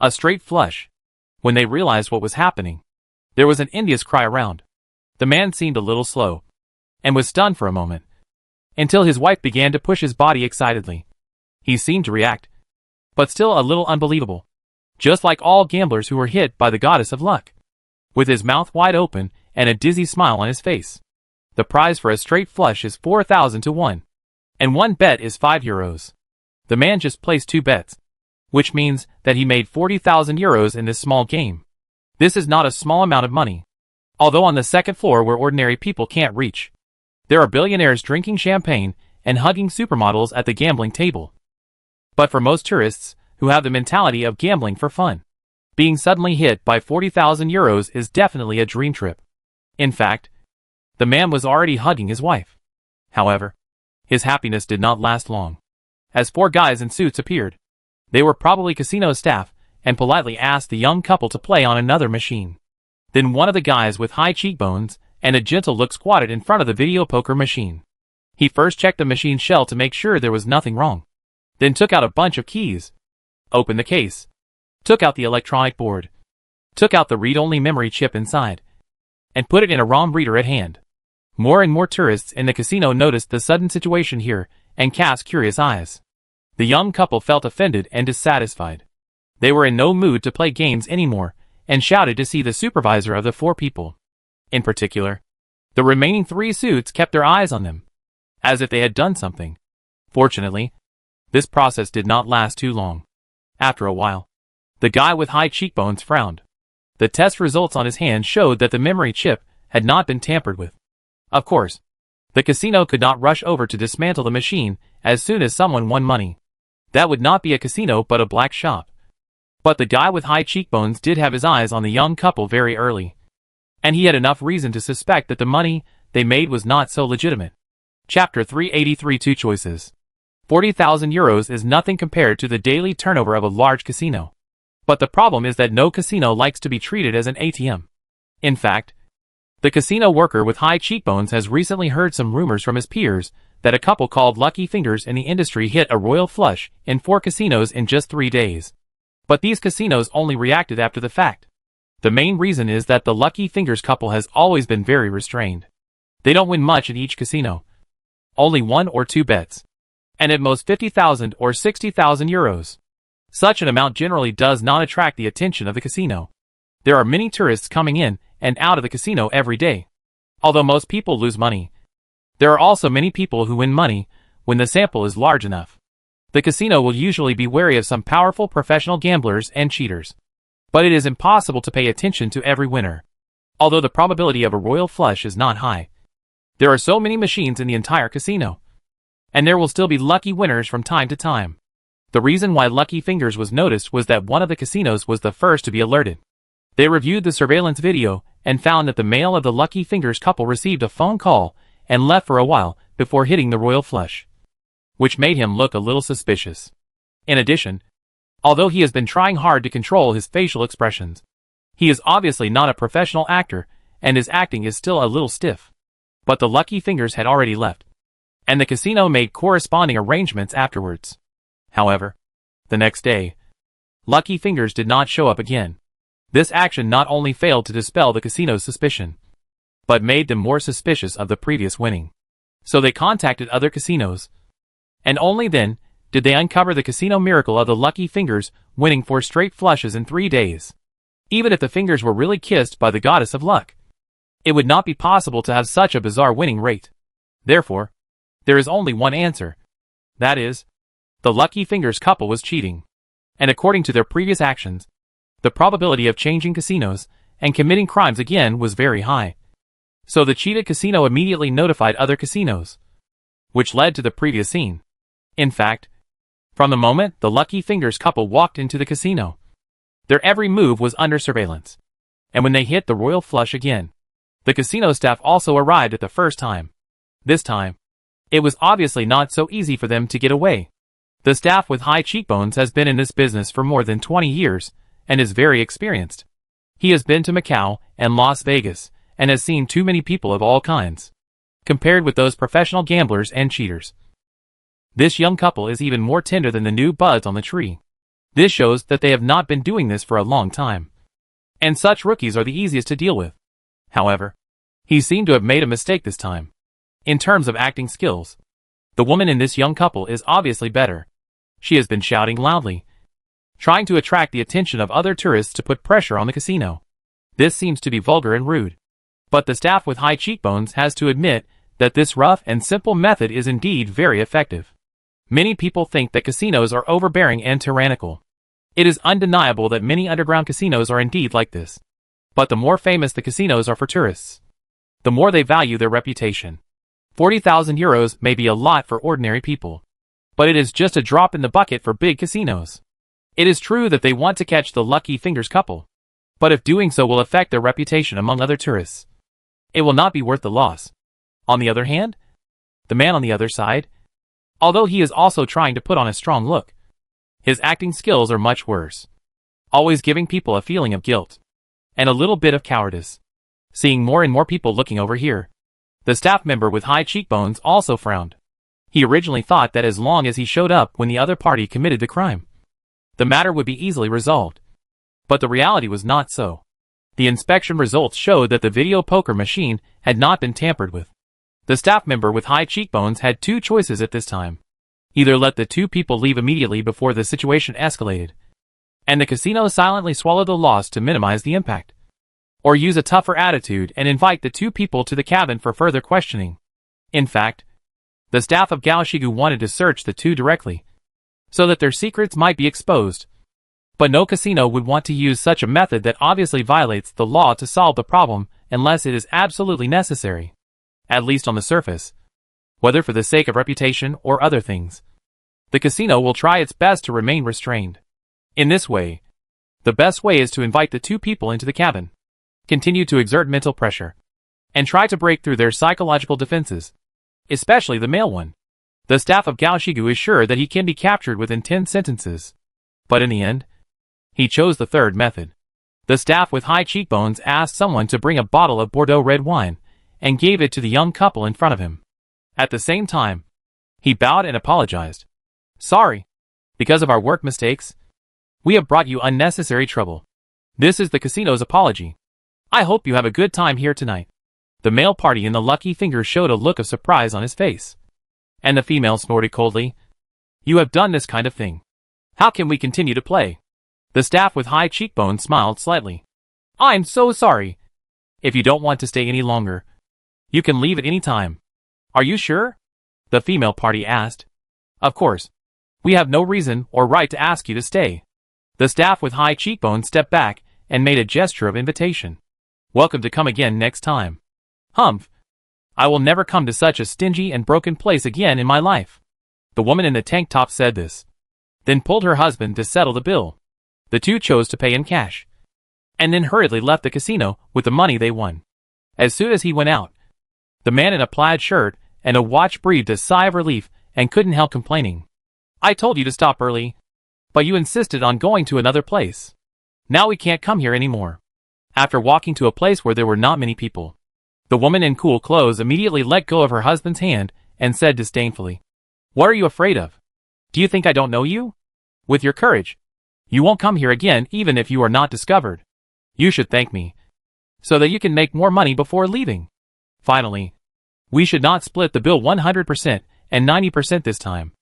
A straight flush. When they realized what was happening, there was an envious cry around. The man seemed a little slow, and was stunned for a moment, until his wife began to push his body excitedly. He seemed to react, but still a little unbelievable, just like all gamblers who were hit by the goddess of luck. With his mouth wide open and a dizzy smile on his face. The prize for a straight flush is 4,000 to 1, and one bet is €5. The man just placed 2 bets, which means that he made 40,000 euros in this small game. This is not a small amount of money, although on the second floor where ordinary people can't reach, there are billionaires drinking champagne and hugging supermodels at the gambling table. But for most tourists, who have the mentality of gambling for fun, being suddenly hit by 40,000 euros is definitely a dream trip. In fact, the man was already hugging his wife. However, his happiness did not last long, as 4 guys in suits appeared. They were probably casino staff, and politely asked the young couple to play on another machine. Then one of the guys with high cheekbones and a gentle look squatted in front of the video poker machine. He first checked the machine's shell to make sure there was nothing wrong, then took out a bunch of keys, opened the case, took out the electronic board, took out the read-only memory chip inside, and put it in a ROM reader at hand. More and more tourists in the casino noticed the sudden situation here and cast curious eyes. The young couple felt offended and dissatisfied. They were in no mood to play games anymore and shouted to see the supervisor of the 4 people. In particular, the remaining 3 suits kept their eyes on them, as if they had done something. Fortunately, this process did not last too long. After a while, the guy with high cheekbones frowned. The test results on his hand showed that the memory chip had not been tampered with. Of course, the casino could not rush over to dismantle the machine as soon as someone won money. That would not be a casino but a black shop. But the guy with high cheekbones did have his eyes on the young couple very early. And he had enough reason to suspect that the money they made was not so legitimate. Chapter 383 Two Choices. 40,000 euros is nothing compared to the daily turnover of a large casino. But the problem is that no casino likes to be treated as an ATM. In fact, the casino worker with high cheekbones has recently heard some rumors from his peers that a couple called Lucky Fingers in the industry hit a royal flush in 4 casinos in just 3 days. But these casinos only reacted after the fact. The main reason is that the Lucky Fingers couple has always been very restrained. They don't win much at each casino. Only 1 or 2 bets. And at most 50,000 or 60,000 euros. Such an amount generally does not attract the attention of the casino. There are many tourists coming in and out of the casino every day. Although most people lose money, there are also many people who win money when the sample is large enough. The casino will usually be wary of some powerful professional gamblers and cheaters. But it is impossible to pay attention to every winner. Although the probability of a royal flush is not high. There are so many machines in the entire casino. And there will still be lucky winners from time to time. The reason why Lucky Fingers was noticed was that one of the casinos was the first to be alerted. They reviewed the surveillance video and found that the male of the Lucky Fingers couple received a phone call and left for a while before hitting the royal flush, which made him look a little suspicious. In addition, although he has been trying hard to control his facial expressions, he is obviously not a professional actor and his acting is still a little stiff. But the Lucky Fingers had already left, and the casino made corresponding arrangements afterwards. However, the next day, Lucky Fingers did not show up again. This action not only failed to dispel the casino's suspicion, but made them more suspicious of the previous winning. So they contacted other casinos, and only then did they uncover the casino miracle of the Lucky Fingers winning 4 straight flushes in 3 days. Even if the fingers were really kissed by the goddess of luck, it would not be possible to have such a bizarre winning rate. Therefore, there is only one answer. That is, the Lucky Fingers couple was cheating. And according to their previous actions, the probability of changing casinos and committing crimes again was very high. So the cheated casino immediately notified other casinos, which led to the previous scene. In fact, from the moment the Lucky Fingers couple walked into the casino, their every move was under surveillance. And when they hit the royal flush again, the casino staff also arrived at the first time. This time, it was obviously not so easy for them to get away. The staff with high cheekbones has been in this business for more than 20 years and is very experienced. He has been to Macau and Las Vegas and has seen too many people of all kinds, compared with those professional gamblers and cheaters. This young couple is even more tender than the new buds on the tree. This shows that they have not been doing this for a long time. And such rookies are the easiest to deal with. However, he seemed to have made a mistake this time. In terms of acting skills, the woman in this young couple is obviously better. She has been shouting loudly, trying to attract the attention of other tourists to put pressure on the casino. This seems to be vulgar and rude. But the staff with high cheekbones has to admit that this rough and simple method is indeed very effective. Many people think that casinos are overbearing and tyrannical. It is undeniable that many underground casinos are indeed like this. But the more famous the casinos are for tourists, the more they value their reputation. 40,000 euros may be a lot for ordinary people, but it is just a drop in the bucket for big casinos. It is true that they want to catch the Lucky Fingers couple, but if doing so will affect their reputation among other tourists, it will not be worth the loss. On the other hand, the man on the other side, although he is also trying to put on a strong look, his acting skills are much worse, always giving people a feeling of guilt and a little bit of cowardice. Seeing more and more people looking over here, the staff member with high cheekbones also frowned. He originally thought that as long as he showed up when the other party committed the crime, the matter would be easily resolved. But the reality was not so. The inspection results showed that the video poker machine had not been tampered with. The staff member with high cheekbones had two choices at this time. Either let the two people leave immediately before the situation escalated, and the casino silently swallow the loss to minimize the impact, or use a tougher attitude and invite the two people to the cabin for further questioning. In fact, the staff of Gaoshigu wanted to search the two directly, so that their secrets might be exposed. But no casino would want to use such a method that obviously violates the law to solve the problem unless it is absolutely necessary, at least on the surface, whether for the sake of reputation or other things. The casino will try its best to remain restrained. In this way, the best way is to invite the two people into the cabin, continue to exert mental pressure, and try to break through their psychological defenses, especially the male one. The staff of Gaoshigu is sure that he can be captured within 10 sentences. But in the end, he chose the third method. The staff with high cheekbones asked someone to bring a bottle of Bordeaux red wine and gave it to the young couple in front of him. At the same time, he bowed and apologized. Sorry. Because of our work mistakes, we have brought you unnecessary trouble. This is the casino's apology. I hope you have a good time here tonight. The male party in the lucky finger showed a look of surprise on his face, and the female snorted coldly. You have done this kind of thing. How can we continue to play? The staff with high cheekbones smiled slightly. I'm so sorry. If you don't want to stay any longer, you can leave at any time. Are you sure? The female party asked. Of course. We have no reason or right to ask you to stay. The staff with high cheekbones stepped back and made a gesture of invitation. Welcome to come again next time. Humph. I will never come to such a stingy and broken place again in my life. The woman in the tank top said this, then pulled her husband to settle the bill. The two chose to pay in cash, and then hurriedly left the casino with the money they won. As soon as he went out, the man in a plaid shirt and a watch breathed a sigh of relief and couldn't help complaining. I told you to stop early, but you insisted on going to another place. Now we can't come here anymore. After walking to a place where there were not many people, the woman in cool clothes immediately let go of her husband's hand and said disdainfully, What are you afraid of? Do you think I don't know you? With your courage, you won't come here again even if you are not discovered. You should thank me, so that you can make more money before leaving. Finally, we should not split the bill 100% and 90% this time.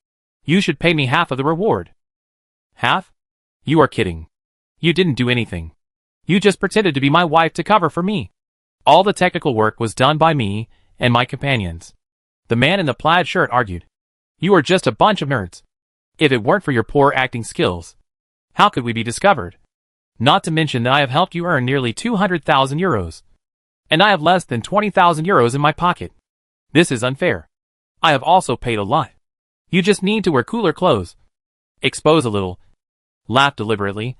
You should pay me half of the reward. Half? You are kidding. You didn't do anything. You just pretended to be my wife to cover for me. All the technical work was done by me and my companions. The man in the plaid shirt argued. You are just a bunch of nerds. If it weren't for your poor acting skills, how could we be discovered? Not to mention that I have helped you earn nearly 200,000 euros. And I have less than 20,000 euros in my pocket. This is unfair. I have also paid a lot. You just need to wear cooler clothes, expose a little, laugh deliberately,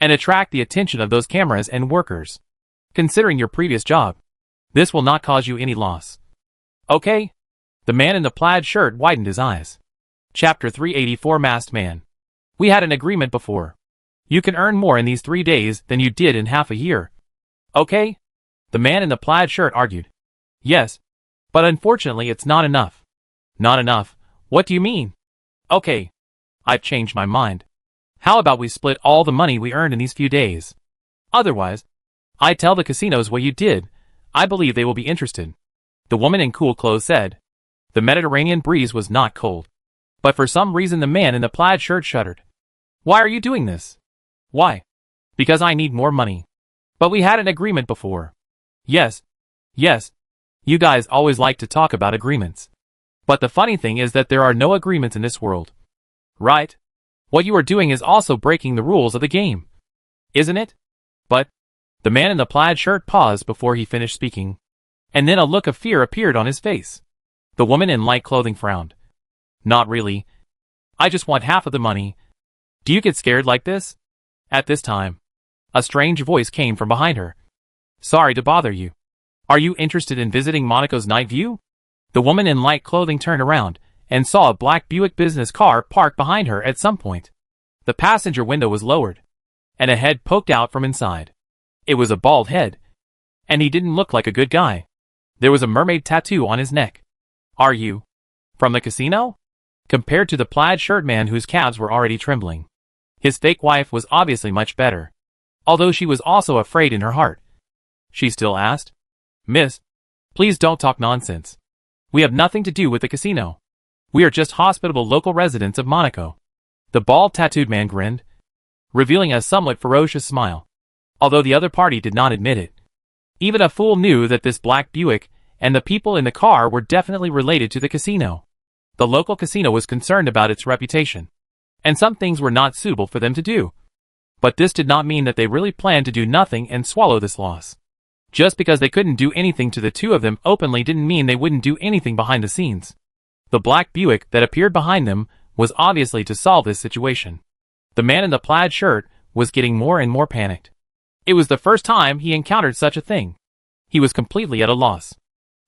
and attract the attention of those cameras and workers. Considering your previous job, this will not cause you any loss. Okay? The man in the plaid shirt widened his eyes. Chapter 384 Masked Man. We had an agreement before. You can earn more in these 3 days than you did in half a year. Okay? The man in the plaid shirt argued. Yes, but unfortunately it's not enough. Not enough? What do you mean? Okay. I've changed my mind. How about we split all the money we earned in these few days? Otherwise, I tell the casinos what you did. I believe they will be interested. The woman in cool clothes said. The Mediterranean breeze was not cold, but for some reason the man in the plaid shirt shuddered. Why are you doing this? Why? Because I need more money. But we had an agreement before. Yes. Yes. You guys always like to talk about agreements. But the funny thing is that there are no agreements in this world. Right? What you are doing is also breaking the rules of the game. Isn't it? But the man in the plaid shirt paused before he finished speaking, and then a look of fear appeared on his face. The woman in light clothing frowned. Not really. I just want half of the money. Do you get scared like this? At this time, a strange voice came from behind her. Sorry to bother you. Are you interested in visiting Monaco's night view? The woman in light clothing turned around and saw a black Buick business car parked behind her at some point. The passenger window was lowered, and a head poked out from inside. It was a bald head, and he didn't look like a good guy. There was a mermaid tattoo on his neck. Are you from the casino? Compared to the plaid shirt man whose calves were already trembling, his fake wife was obviously much better, although she was also afraid in her heart. she still asked. Miss, please don't talk nonsense. We have nothing to do with the casino. We are just hospitable local residents of Monaco. The bald tattooed man grinned, revealing a somewhat ferocious smile, although the other party did not admit it. Even a fool knew that this black Buick and the people in the car were definitely related to the casino. The local casino was concerned about its reputation, and some things were not suitable for them to do. But this did not mean that they really planned to do nothing and swallow this loss. Just because they couldn't do anything to the two of them openly didn't mean they wouldn't do anything behind the scenes. The black Buick that appeared behind them was obviously to solve this situation. The man in the plaid shirt was getting more and more panicked. It was the first time he encountered such a thing. He was completely at a loss.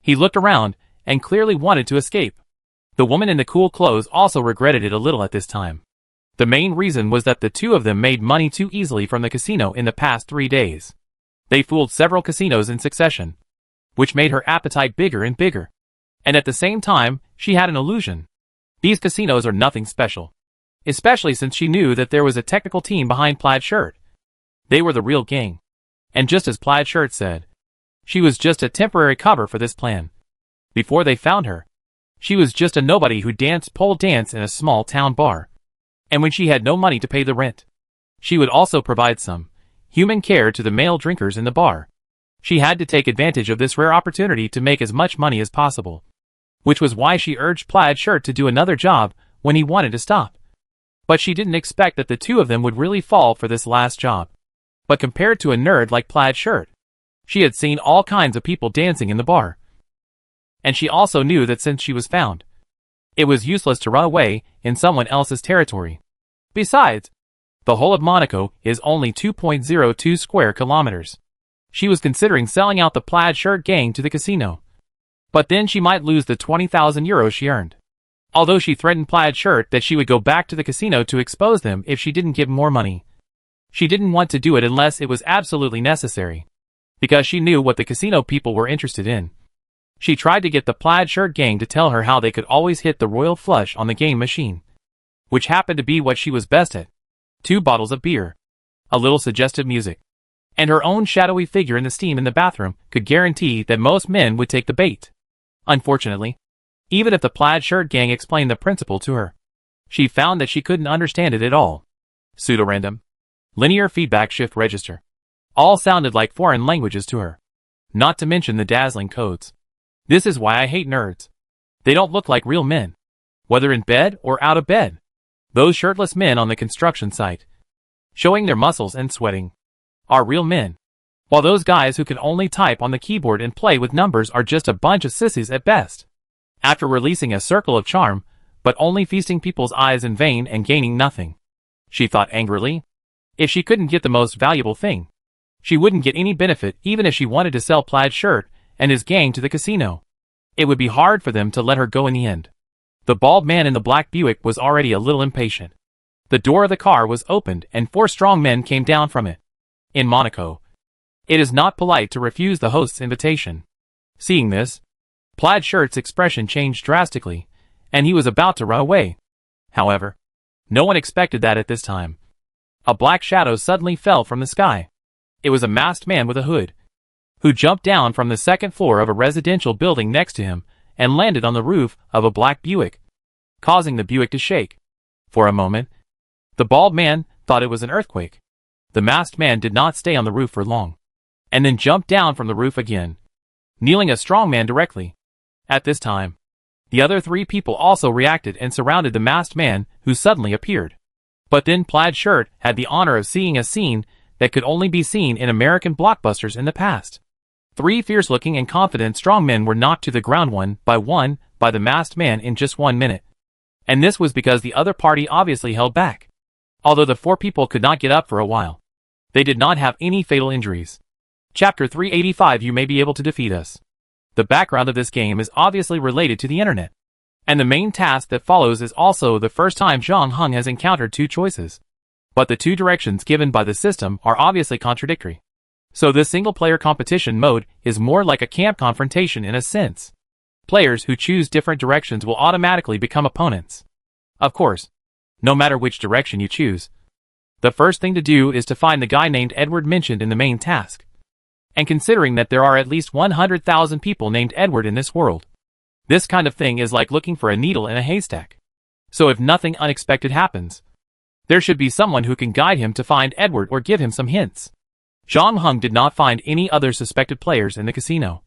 He looked around and clearly wanted to escape. The woman in the cool clothes also regretted it a little at this time. The main reason was that the two of them made money too easily from the casino in the past 3 days. They fooled several casinos in succession, which made her appetite bigger and bigger. And at the same time, she had an illusion. These casinos are nothing special, especially since she knew that there was a technical team behind Plaid Shirt. They were the real gang. And just as Plaid Shirt said, she was just a temporary cover for this plan. Before they found her, she was just a nobody who danced pole dance in a small town bar. And when she had no money to pay the rent, she would also provide some human care to the male drinkers in the bar. She had to take advantage of this rare opportunity to make as much money as possible, which was why she urged Plaid Shirt to do another job when he wanted to stop. But she didn't expect that the two of them would really fall for this last job. But compared to a nerd like Plaid Shirt, she had seen all kinds of people dancing in the bar. And she also knew that since she was found, it was useless to run away in someone else's territory. Besides, the whole of Monaco is only 2.02 square kilometers. She was considering selling out the Plaid Shirt gang to the casino. But then she might lose the 20,000 euros she earned. Although she threatened Plaid Shirt that she would go back to the casino to expose them if she didn't give more money. She didn't want to do it unless it was absolutely necessary, because she knew what the casino people were interested in. She tried to get the Plaid Shirt gang to tell her how they could always hit the royal flush on the game machine, which happened to be what she was best at. 2 bottles of beer, a little suggestive music, and her own shadowy figure in the steam in the bathroom could guarantee that most men would take the bait. Unfortunately, even if the Plaid Shirt gang explained the principle to her, she found that she couldn't understand it at all. Pseudo-random, linear feedback shift register, all sounded like foreign languages to her, not to mention the dazzling codes. This is why I hate nerds. They don't look like real men, whether in bed or out of bed. Those shirtless men on the construction site, showing their muscles and sweating, are real men, while those guys who can only type on the keyboard and play with numbers are just a bunch of sissies at best. After releasing a circle of charm, but only feasting people's eyes in vain and gaining nothing, she thought angrily. If she couldn't get the most valuable thing, she wouldn't get any benefit even if she wanted to sell Plaid Shirt and his gang to the casino. It would be hard for them to let her go in the end. The bald man in the black Buick was already a little impatient. The door of the car was opened and 4 strong men came down from it. In Monaco, it is not polite to refuse the host's invitation. Seeing this, Plaid Shirt's expression changed drastically, and he was about to run away. However, no one expected that at this time. A black shadow suddenly fell from the sky. It was a masked man with a hood, who jumped down from the 2nd floor of a residential building next to him and landed on the roof of a black Buick, causing the Buick to shake. For a moment, the bald man thought it was an earthquake. The masked man did not stay on the roof for long, and then jumped down from the roof again, kneeling a strong man directly. At this time, the other 3 people also reacted and surrounded the masked man who suddenly appeared. But then Plaid Shirt had the honor of seeing a scene that could only be seen in American blockbusters in the past. 3 fierce-looking and confident strong men were knocked to the ground one by the masked man in just 1 minute. And this was because the other party obviously held back. Although the 4 people could not get up for a while, they did not have any fatal injuries. Chapter 385. You may be able to defeat us. The background of this game is obviously related to the internet, and the main task that follows is also the first time Zhang Heng has encountered 2 choices. But the 2 directions given by the system are obviously contradictory. So this single-player competition mode is more like a camp confrontation in a sense. Players who choose different directions will automatically become opponents. Of course, no matter which direction you choose, the first thing to do is to find the guy named Edward mentioned in the main task. And considering that there are at least 100,000 people named Edward in this world, this kind of thing is like looking for a needle in a haystack. So if nothing unexpected happens, there should be someone who can guide him to find Edward or give him some hints. Zhang Heng did not find any other suspected players in the casino,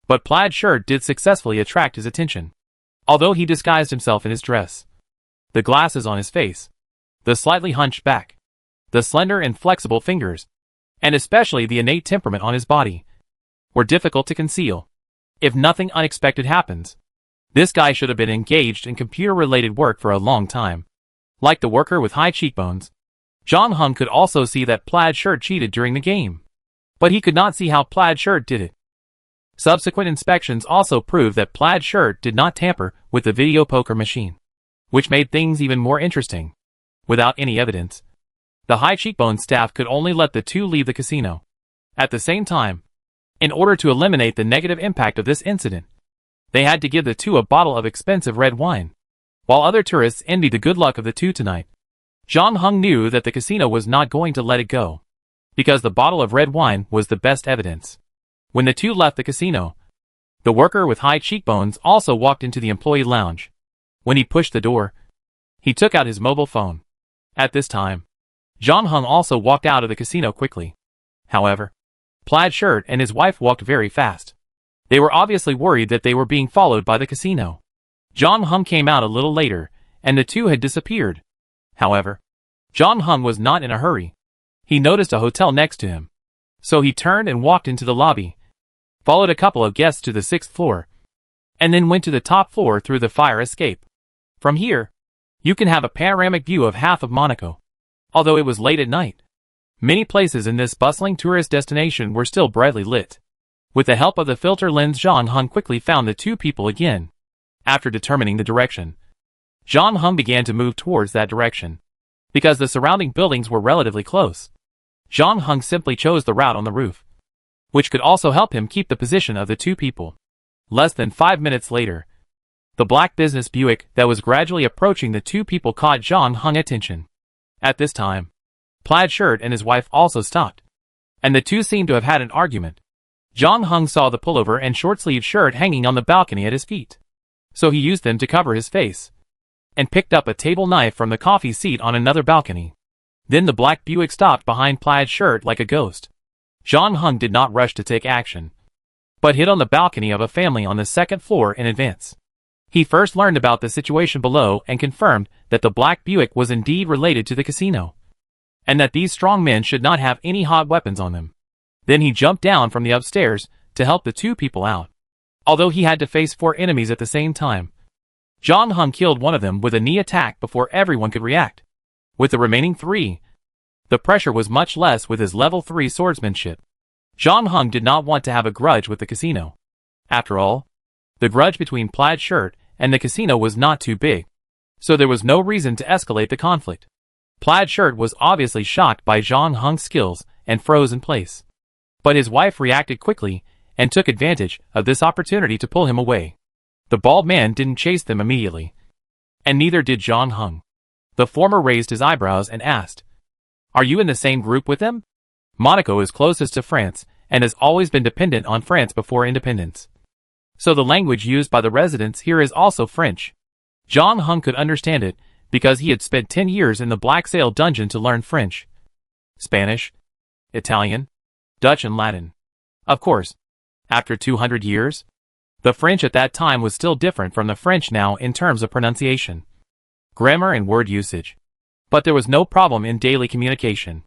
but Plaid Shirt did successfully attract his attention. Although he disguised himself in his dress, the glasses on his face, the slightly hunched back, the slender and flexible fingers, and especially the innate temperament on his body, were difficult to conceal. If nothing unexpected happens, this guy should have been engaged in computer-related work for a long time. Like the worker with high cheekbones, Zhang Heng could also see that Plaid Shirt cheated during the game, but he could not see how Plaid Shirt did it. Subsequent inspections also proved that Plaid Shirt did not tamper with the video poker machine, which made things even more interesting. Without any evidence, the high cheekbone staff could only let the two leave the casino. At the same time, in order to eliminate the negative impact of this incident, they had to give the two a bottle of expensive red wine. While other tourists envied the good luck of the two tonight, Zhang Heng knew that the casino was not going to let it go, because the bottle of red wine was the best evidence. When the two left the casino, the worker with high cheekbones also walked into the employee lounge. When he pushed the door, he took out his mobile phone. At this time, Zhang Heng also walked out of the casino quickly. However, Plaid Shirt and his wife walked very fast. They were obviously worried that they were being followed by the casino. Zhang Heng came out a little later, and the two had disappeared. However, Zhang Heng was not in a hurry. He noticed a hotel next to him, so he turned and walked into the lobby, followed a couple of guests to the 6th floor, and then went to the top floor through the fire escape. From here, you can have a panoramic view of half of Monaco. Although it was late at night, many places in this bustling tourist destination were still brightly lit. With the help of the filter lens, Zhang Heng quickly found the two people again. After determining the direction, Zhang Heng began to move towards that direction. Because the surrounding buildings were relatively close, Zhang Heng simply chose the route on the roof, which could also help him keep the position of the two people. Less than 5 minutes later, the black business Buick that was gradually approaching the two people caught Zhang Heng's attention. At this time, Plaid Shirt and his wife also stopped, and the two seemed to have had an argument. Zhang Heng saw the pullover and short-sleeved shirt hanging on the balcony at his feet, so he used them to cover his face, and picked up a table knife from the coffee seat on another balcony. Then the black Buick stopped behind Plaid Shirt like a ghost. Zhang Heng did not rush to take action, but hid on the balcony of a family on the 2nd floor in advance. He first learned about the situation below and confirmed that the black Buick was indeed related to the casino, and that these strong men should not have any hot weapons on them. Then he jumped down from the upstairs to help the two people out. Although he had to face 4 enemies at the same time, Zhang Heng killed one of them with a knee attack before everyone could react. With the remaining 3, the pressure was much less with his level 3 swordsmanship. Zhang Heng did not want to have a grudge with the casino. After all, the grudge between Plaid Shirt and the casino was not too big, so there was no reason to escalate the conflict. Plaid Shirt was obviously shocked by Zhang Heng's skills and froze in place. But his wife reacted quickly and took advantage of this opportunity to pull him away. The bald man didn't chase them immediately, and neither did Zhang Heng. The former raised his eyebrows and asked, "Are you in the same group with them?" Monaco is closest to France and has always been dependent on France before independence, so the language used by the residents here is also French. Zhang Heng could understand it because he had spent 10 years in the Black Sail dungeon to learn French, Spanish, Italian, Dutch and Latin. Of course, after 200 years, the French at that time was still different from the French now in terms of pronunciation, grammar and word usage. But there was no problem in daily communication.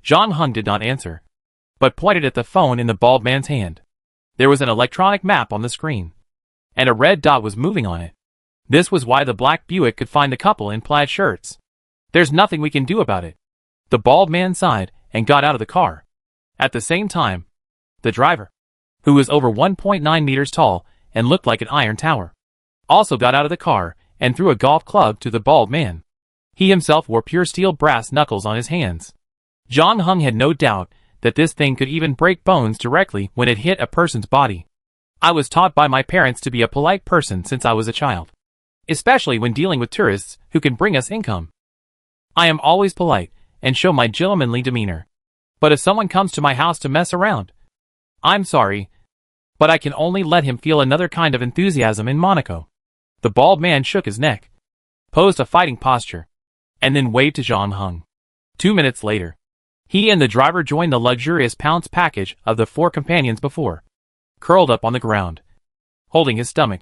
Zhang Heng did not answer, but pointed at the phone in the bald man's hand. There was an electronic map on the screen, and a red dot was moving on it. This was why the black Buick could find the couple in plaid shirts. "There's nothing we can do about it." The bald man sighed and got out of the car. At the same time, the driver, who was over 1.9 meters tall and looked like an iron tower, also got out of the car and threw a golf club to the bald man. He himself wore pure steel brass knuckles on his hands. Zhang Heng had no doubt that this thing could even break bones directly when it hit a person's body. "I was taught by my parents to be a polite person since I was a child, especially when dealing with tourists who can bring us income. I am always polite and show my gentlemanly demeanor. But if someone comes to my house to mess around, I'm sorry, but I can only let him feel another kind of enthusiasm in Monaco. The bald man shook his neck, posed a fighting posture, and then waved to John Hung. 2 minutes later, he and the driver joined the luxurious pounce package of the 4 companions before, curled up on the ground, holding his stomach,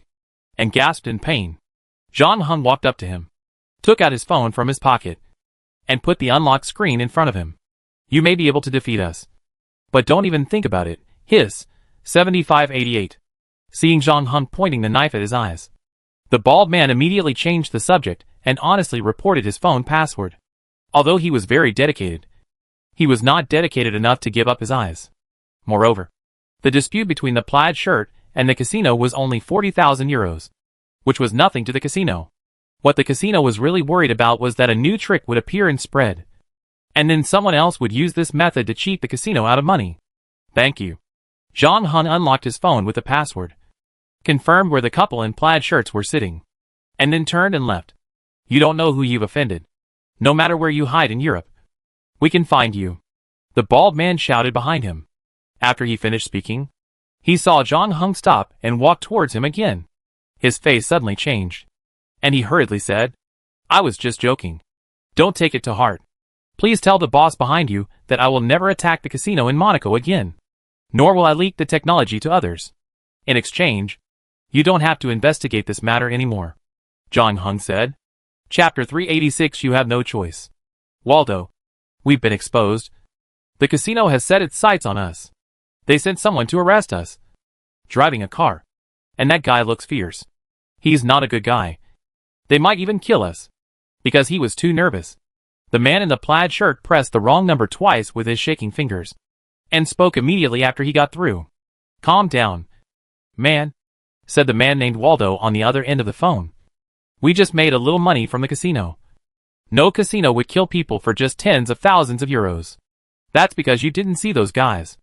and gasped in pain. John Hung walked up to him, took out his phone from his pocket, and put the unlocked screen in front of him. You may be able to defeat us, but don't even think about it, hiss, 7588. Seeing John Hung pointing the knife at his eyes, the bald man immediately changed the subject and honestly reported his phone password. Although he was very dedicated, he was not dedicated enough to give up his eyes. Moreover, the dispute between the plaid shirt and the casino was only 40,000 euros, which was nothing to the casino. What the casino was really worried about was that a new trick would appear and spread, and then someone else would use this method to cheat the casino out of money. Thank you. John Hung unlocked his phone with the password, confirmed where the couple in plaid shirts were sitting, and then turned and left. You don't know who you've offended. No matter where you hide in Europe, we can find you. The bald man shouted behind him. After he finished speaking, he saw John Hung stop and walk towards him again. His face suddenly changed, and he hurriedly said, I was just joking. Don't take it to heart. Please tell the boss behind you that I will never attack the casino in Monaco again, nor will I leak the technology to others. In exchange, you don't have to investigate this matter anymore. John Hung said. Chapter 386. You have no choice. Waldo, we've been exposed. The casino has set its sights on us. They sent someone to arrest us, driving a car, and that guy looks fierce. He's not a good guy. They might even kill us, because he was too nervous. The man in the plaid shirt pressed the wrong number twice with his shaking fingers, and spoke immediately after he got through. Calm down, man, said the man named Waldo on the other end of the phone. We just made a little money from the casino. No casino would kill people for just tens of thousands of euros. That's because you didn't see those guys.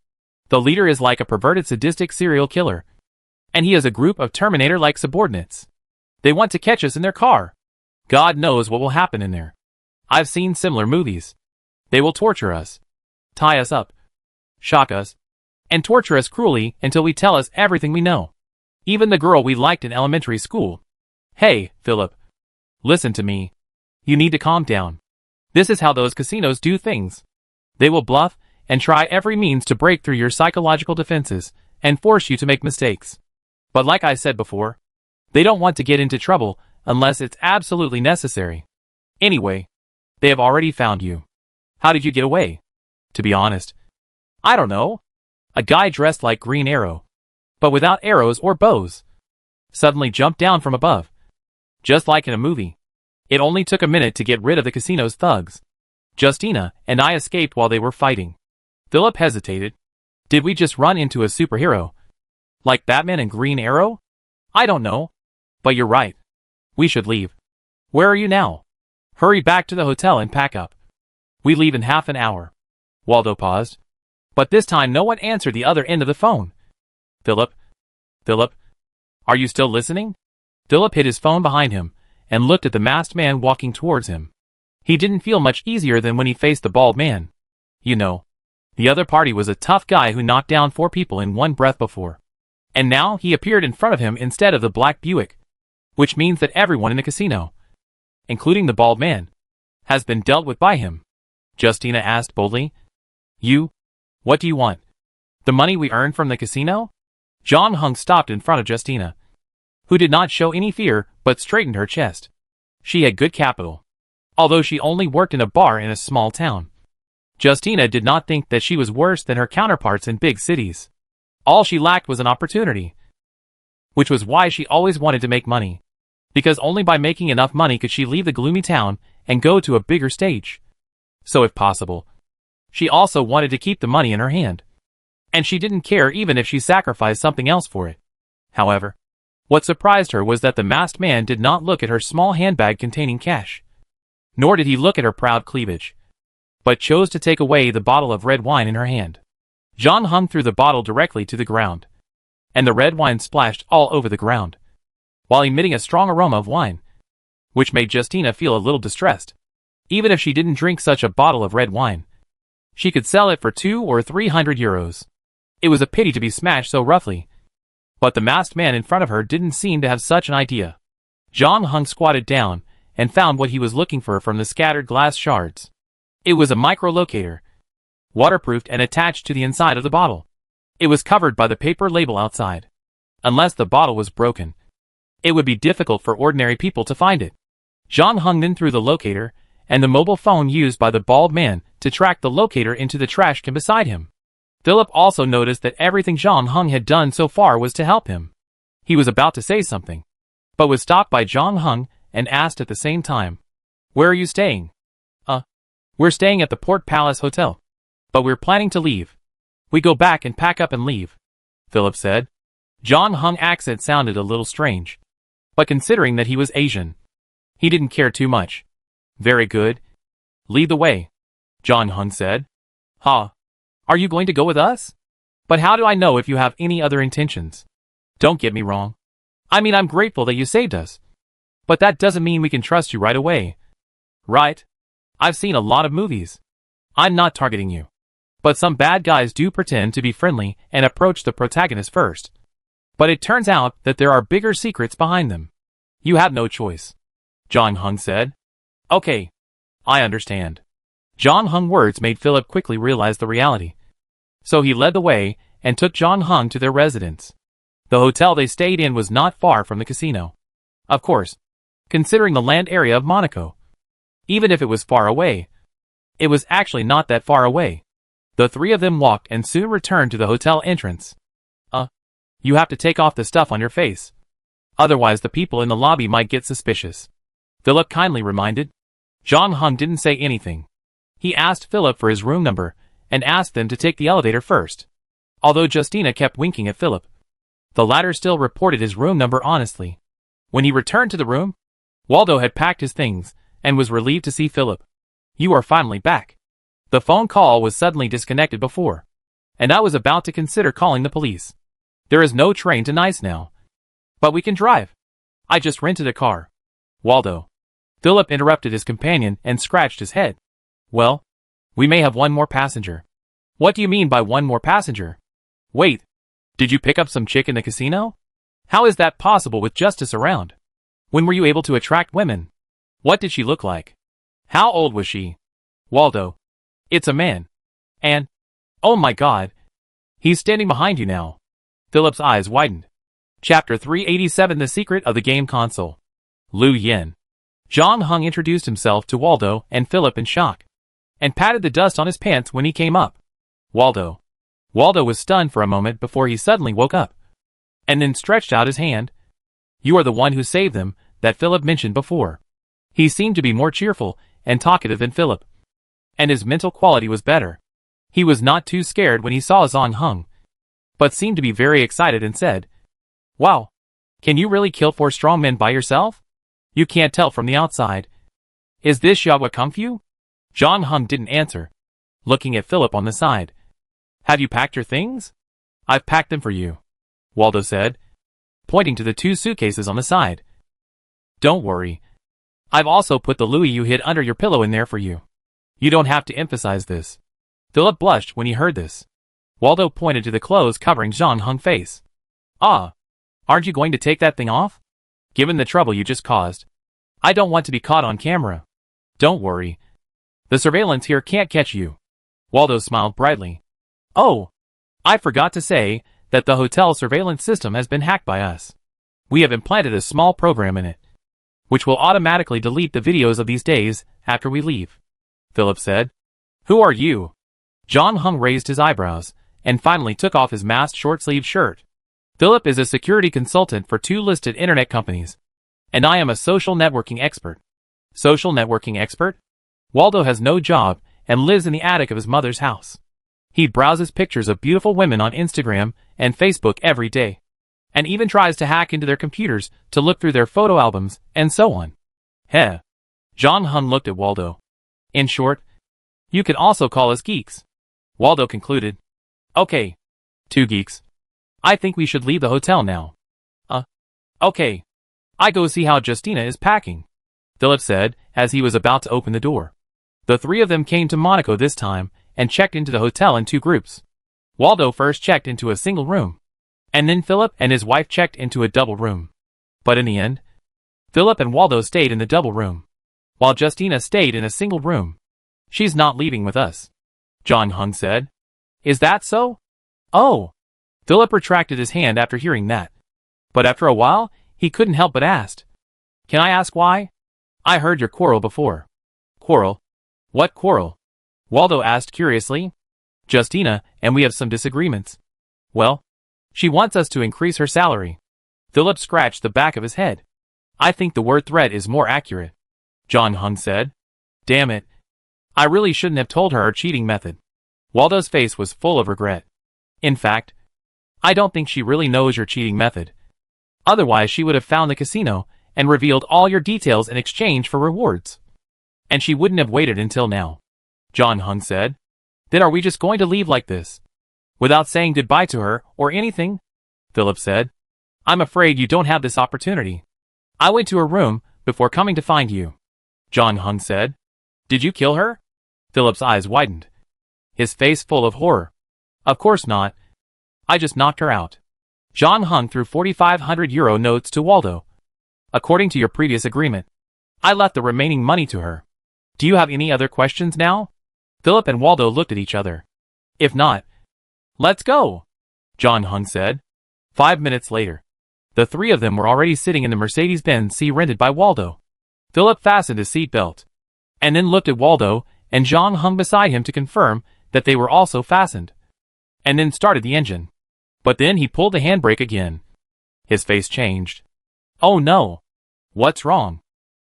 The leader is like a perverted sadistic serial killer, and he has a group of Terminator-like subordinates. They want to catch us in their car. God knows what will happen in there. I've seen similar movies. They will torture us, tie us up, shock us, and torture us cruelly until we tell us everything we know. Even the girl we liked in elementary school. Hey, Philip. Listen to me. You need to calm down. This is how those casinos do things. They will bluff and try every means to break through your psychological defenses and force you to make mistakes. But like I said before, they don't want to get into trouble unless it's absolutely necessary. Anyway, they have already found you. How did you get away? To be honest, I don't know. A guy dressed like Green Arrow, but without arrows or bows, suddenly jumped down from above. Just like in a movie. It only took a minute to get rid of the casino's thugs. Justina and I escaped while they were fighting. Philip hesitated. Did we just run into a superhero? Like Batman and Green Arrow? I don't know. But you're right. We should leave. Where are you now? Hurry back to the hotel and pack up. We leave in half an hour. Waldo paused. But this time no one answered the other end of the phone. Philip? Philip? Are you still listening? Philip hid his phone behind him and looked at the masked man walking towards him. He didn't feel much easier than when he faced the bald man. You know, the other party was a tough guy who knocked down 4 people in one breath before. And now he appeared in front of him instead of the black Buick, which means that everyone in the casino, including the bald man, has been dealt with by him. Justina asked boldly. You? What do you want? The money we earned from the casino? John Hung stopped in front of Justina, who did not show any fear but straightened her chest. She had good capital, although she only worked in a bar in a small town. Justina did not think that she was worse than her counterparts in big cities. All she lacked was an opportunity, which was why she always wanted to make money, because only by making enough money could she leave the gloomy town and go to a bigger stage. So if possible, she also wanted to keep the money in her hand, and she didn't care even if she sacrificed something else for it. However, what surprised her was that the masked man did not look at her small handbag containing cash, nor did he look at her proud cleavage, but chose to take away the bottle of red wine in her hand. John Hung threw the bottle directly to the ground, and the red wine splashed all over the ground, while emitting a strong aroma of wine, which made Justina feel a little distressed. Even if she didn't drink such a bottle of red wine, she could sell it for 200 or 300 euros. It was a pity to be smashed so roughly. But the masked man in front of her didn't seem to have such an idea. Zhang Heng squatted down and found what he was looking for from the scattered glass shards. It was a microlocator, waterproofed and attached to the inside of the bottle. It was covered by the paper label outside. Unless the bottle was broken, it would be difficult for ordinary people to find it. Zhang Heng then threw the locator and the mobile phone used by the bald man to track the locator into the trash can beside him. Philip also noticed that everything Zhang Heng had done so far was to help him. He was about to say something, but was stopped by Zhang Heng and asked at the same time, "Where are you staying?" We're staying at the Port Palace Hotel. But we're planning to leave. We go back and pack up and leave," Philip said. Zhang Heng's accent sounded a little strange. But considering that he was Asian, he didn't care too much. "Very good. Lead the way," Zhang Heng said. "Huh? Are you going to go with us? But how do I know if you have any other intentions? Don't get me wrong. I mean, I'm grateful that you saved us. But that doesn't mean we can trust you right away. Right? I've seen a lot of movies. I'm not targeting you. But some bad guys do pretend to be friendly and approach the protagonist first. But it turns out that there are bigger secrets behind them. You have no choice," Zhang Heng said. "Okay. I understand." Zhang Heng's words made Philip quickly realize the reality. So he led the way and took Zhang Heng to their residence. The hotel they stayed in was not far from the casino. Of course, considering the land area of Monaco. Even if it was far away, it was actually not that far away. The three of them walked and soon returned to the hotel entrance. You have to take off the stuff on your face. Otherwise the people in the lobby might get suspicious," Philip kindly reminded. Zhang Heng didn't say anything. He asked Philip for his room number and asked them to take the elevator first. Although Justina kept winking at Philip, the latter still reported his room number honestly. When he returned to the room, Waldo had packed his things and was relieved to see Philip. "You are finally back." The phone call was suddenly disconnected before, and I was about to consider calling the police. "There is no train to Nice now. But we can drive. I just rented a car." "Waldo." Philip interrupted his companion and scratched his head. "Well, we may have one more passenger." "What do you mean by one more passenger? Wait, did you pick up some chick in the casino? How is that possible with justice around? When were you able to attract women? What did she look like? How old was she?" "Waldo, it's a man. And, oh my God, he's standing behind you now." Philip's eyes widened. Chapter 387: The Secret of the Game Console. Lu Yin. Zhang Heng introduced himself to Waldo and Philip in shock, and patted the dust on his pants when he came up. Waldo. Waldo was stunned for a moment before he suddenly woke up, and then stretched out his hand. "You are the one who saved them, that Philip mentioned before." He seemed to be more cheerful and talkative than Philip, and his mental quality was better. He was not too scared when he saw Zhang Heng, but seemed to be very excited and said, "Wow, can you really kill 4 strong men by yourself? You can't tell from the outside. Is this Yagua Kung Fu?" Zhang Heng didn't answer, looking at Philip on the side. "Have you packed your things?" "I've packed them for you," Waldo said, pointing to the 2 suitcases on the side. "Don't worry. I've also put the louis you hid under your pillow in there for you. You don't have to emphasize this." Philip blushed when he heard this. Waldo pointed to the clothes covering Zhang Heng's face. Aren't you going to take that thing off? Given the trouble you just caused, I don't want to be caught on camera." "Don't worry. The surveillance here can't catch you." Waldo smiled brightly. "Oh, I forgot to say that the hotel surveillance system has been hacked by us. We have implanted a small program in it, which will automatically delete the videos of these days after we leave," Philip said. "Who are you?" Zhang Heng raised his eyebrows and finally took off his masked short-sleeved shirt. "Philip is a security consultant for 2 listed internet companies, and I am a social networking expert." "Social networking expert?" Waldo has no job and lives in the attic of his mother's house. He browses pictures of beautiful women on Instagram and Facebook every day, and even tries to hack into their computers to look through their photo albums and so on. Heh. Zhang Heng looked at Waldo. "In short, you can also call us geeks," Waldo concluded. "Okay. 2 geeks. I think we should leave the hotel now." Okay. I go see how Justina is packing," Philip said as he was about to open the door. The 3 of them came to Monaco this time and checked into the hotel in 2 groups. Waldo first checked into a single room, and then Philip and his wife checked into a double room. But in the end, Philip and Waldo stayed in the double room, while Justina stayed in a single room. "She's not leaving with us," John Hung said. "Is that so?" "Oh." Philip retracted his hand after hearing that. But after a while, he couldn't help but ask, "Can I ask why? I heard your quarrel before." "Quarrel? What quarrel?" Waldo asked curiously. "Justina and we have some disagreements." "Well, she wants us to increase her salary." Philip scratched the back of his head. "I think the word threat is more accurate," John Hung said. "Damn it. I really shouldn't have told her our cheating method." Waldo's face was full of regret. "In fact, I don't think she really knows your cheating method. Otherwise she would have found the casino and revealed all your details in exchange for rewards. And she wouldn't have waited until now," John Hung said. "Then are we just going to leave like this, without saying goodbye to her or anything?" Philip said. "I'm afraid you don't have this opportunity. I went to her room before coming to find you," John Hung said. "Did you kill her?" Philip's eyes widened, his face full of horror. "Of course not. I just knocked her out." John Hung threw 4,500 euro notes to Waldo. "According to your previous agreement, I left the remaining money to her. Do you have any other questions now?" Philip and Waldo looked at each other. "If not, let's go," John Hung said. 5 minutes later, the three of them were already sitting in the Mercedes-Benz C rented by Waldo. Philip fastened his seatbelt, and then looked at Waldo and John Hung beside him to confirm that they were also fastened, and then started the engine. But then he pulled the handbrake again. His face changed. "Oh no. What's wrong?"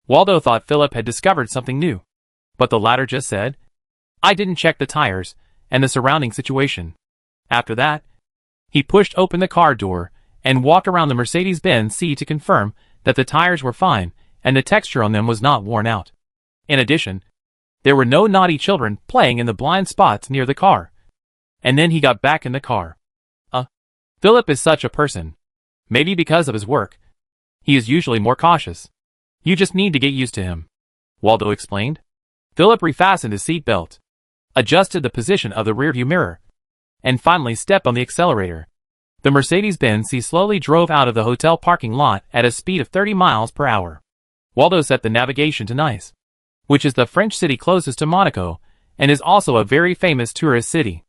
Waldo thought Philip had discovered something new, but the latter just said, "I didn't check the tires and the surrounding situation." After that, he pushed open the car door and walked around the Mercedes-Benz C to confirm that the tires were fine and the texture on them was not worn out. In addition, there were no naughty children playing in the blind spots near the car. And then he got back in the car. Philip is such a person. Maybe because of his work. He is usually more cautious. You just need to get used to him," Waldo explained. Philip refastened his seatbelt, adjusted the position of the rearview mirror, and finally stepped on the accelerator. The Mercedes-Benz C slowly drove out of the hotel parking lot at a speed of 30 miles per hour. Waldo set the navigation to Nice, which is the French city closest to Monaco, and is also a very famous tourist city.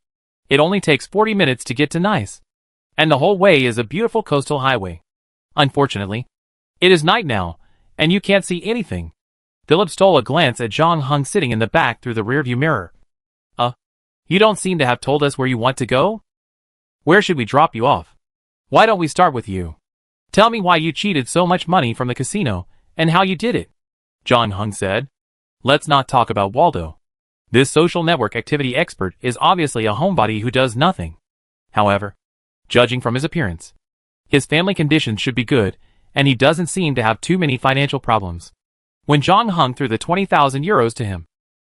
It only takes 40 minutes to get to Nice, and the whole way is a beautiful coastal highway. Unfortunately, it is night now, and you can't see anything. Philip stole a glance at John Hung sitting in the back through the rearview mirror. You don't seem to have told us where you want to go? Where should we drop you off? Why don't we start with you? Tell me why you cheated so much money from the casino, and how you did it," John Hung said. "Let's not talk about Waldo. This social network activity expert is obviously a homebody who does nothing. However, judging from his appearance, his family conditions should be good, and he doesn't seem to have too many financial problems." When John Hung threw the 20,000 euros to him,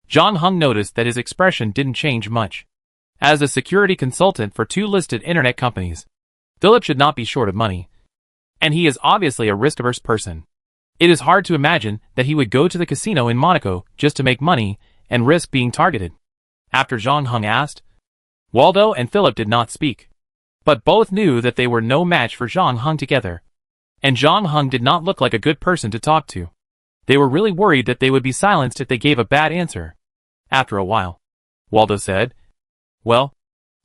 John Hung noticed that his expression didn't change much. As a security consultant for 2 listed internet companies, Philip should not be short of money. And he is obviously a risk-averse person. It is hard to imagine that he would go to the casino in Monaco just to make money and risk being targeted. After John Hung asked, Waldo and Philip did not speak. But both knew that they were no match for John Hung together. And John Hung did not look like a good person to talk to. They were really worried that they would be silenced if they gave a bad answer. After a while, Waldo said, "Well,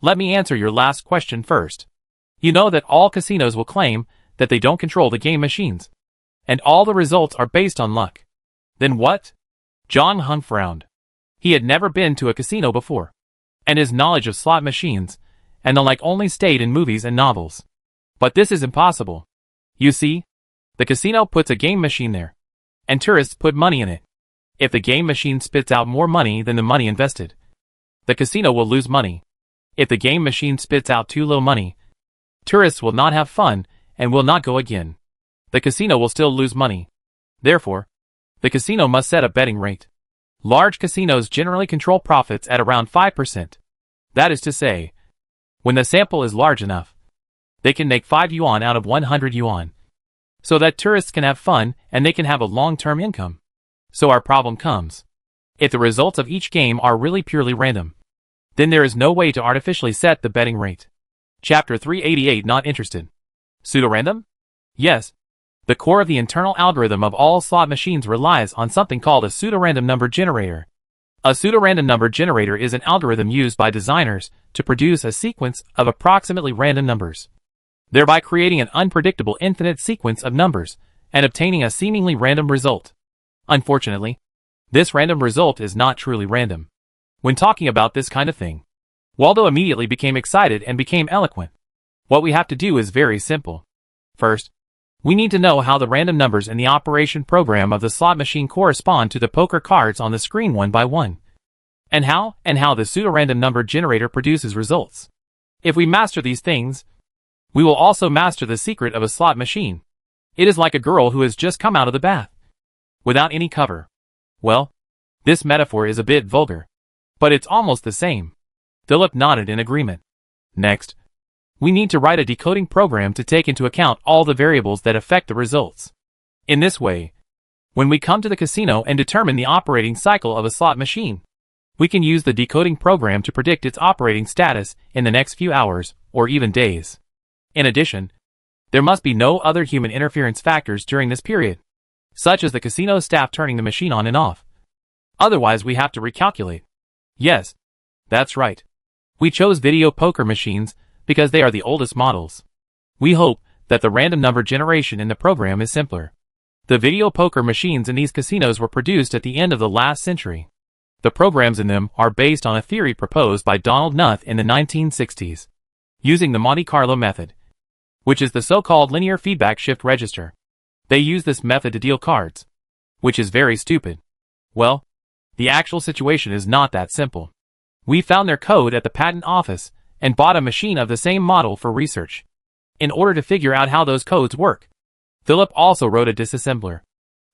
let me answer your last question first. You know that all casinos will claim that they don't control the game machines, and all the results are based on luck. Then what?" John Hung frowned. He had never been to a casino before, and his knowledge of slot machines and the like only stayed in movies and novels. But this is impossible. You see, the casino puts a game machine there, and tourists put money in it. If the game machine spits out more money than the money invested, the casino will lose money. If the game machine spits out too little money, tourists will not have fun and will not go again. The casino will still lose money. Therefore, the casino must set a betting rate. Large casinos generally control profits at around 5%. That is to say, when the sample is large enough, they can make 5 yuan out of 100 yuan, so that tourists can have fun and they can have a long-term income. So our problem comes. If the results of each game are really purely random, then there is no way to artificially set the betting rate. Chapter 388 Not interested. Pseudorandom? Yes. The core of the internal algorithm of all slot machines relies on something called a pseudorandom number generator. A pseudorandom number generator is an algorithm used by designers to produce a sequence of approximately random numbers, thereby creating an unpredictable infinite sequence of numbers and obtaining a seemingly random result. Unfortunately, this random result is not truly random. When talking about this kind of thing, Waldo immediately became excited and became eloquent. What we have to do is very simple. First, we need to know how the random numbers in the operation program of the slot machine correspond to the poker cards on the screen one by one, and how the pseudorandom number generator produces results. If we master these things, we will also master the secret of a slot machine. It is like a girl who has just come out of the bath without any cover. Well, this metaphor is a bit vulgar, but it's almost the same. Philip nodded in agreement. Next, we need to write a decoding program to take into account all the variables that affect the results. In this way, when we come to the casino and determine the operating cycle of a slot machine, we can use the decoding program to predict its operating status in the next few hours or even days. In addition, there must be no other human interference factors during this period, such as the casino staff turning the machine on and off. Otherwise, we have to recalculate. Yes, that's right. We chose video poker machines because they are the oldest models. We hope that the random number generation in the program is simpler. The video poker machines in these casinos were produced at the end of the last century. The programs in them are based on a theory proposed by Donald Knuth in the 1960s, using the Monte Carlo method, which is the so-called linear feedback shift register. They use this method to deal cards, which is very stupid. Well, the actual situation is not that simple. We found their code at the patent office and bought a machine of the same model for research. In order to figure out how those codes work, Philip also wrote a disassembler.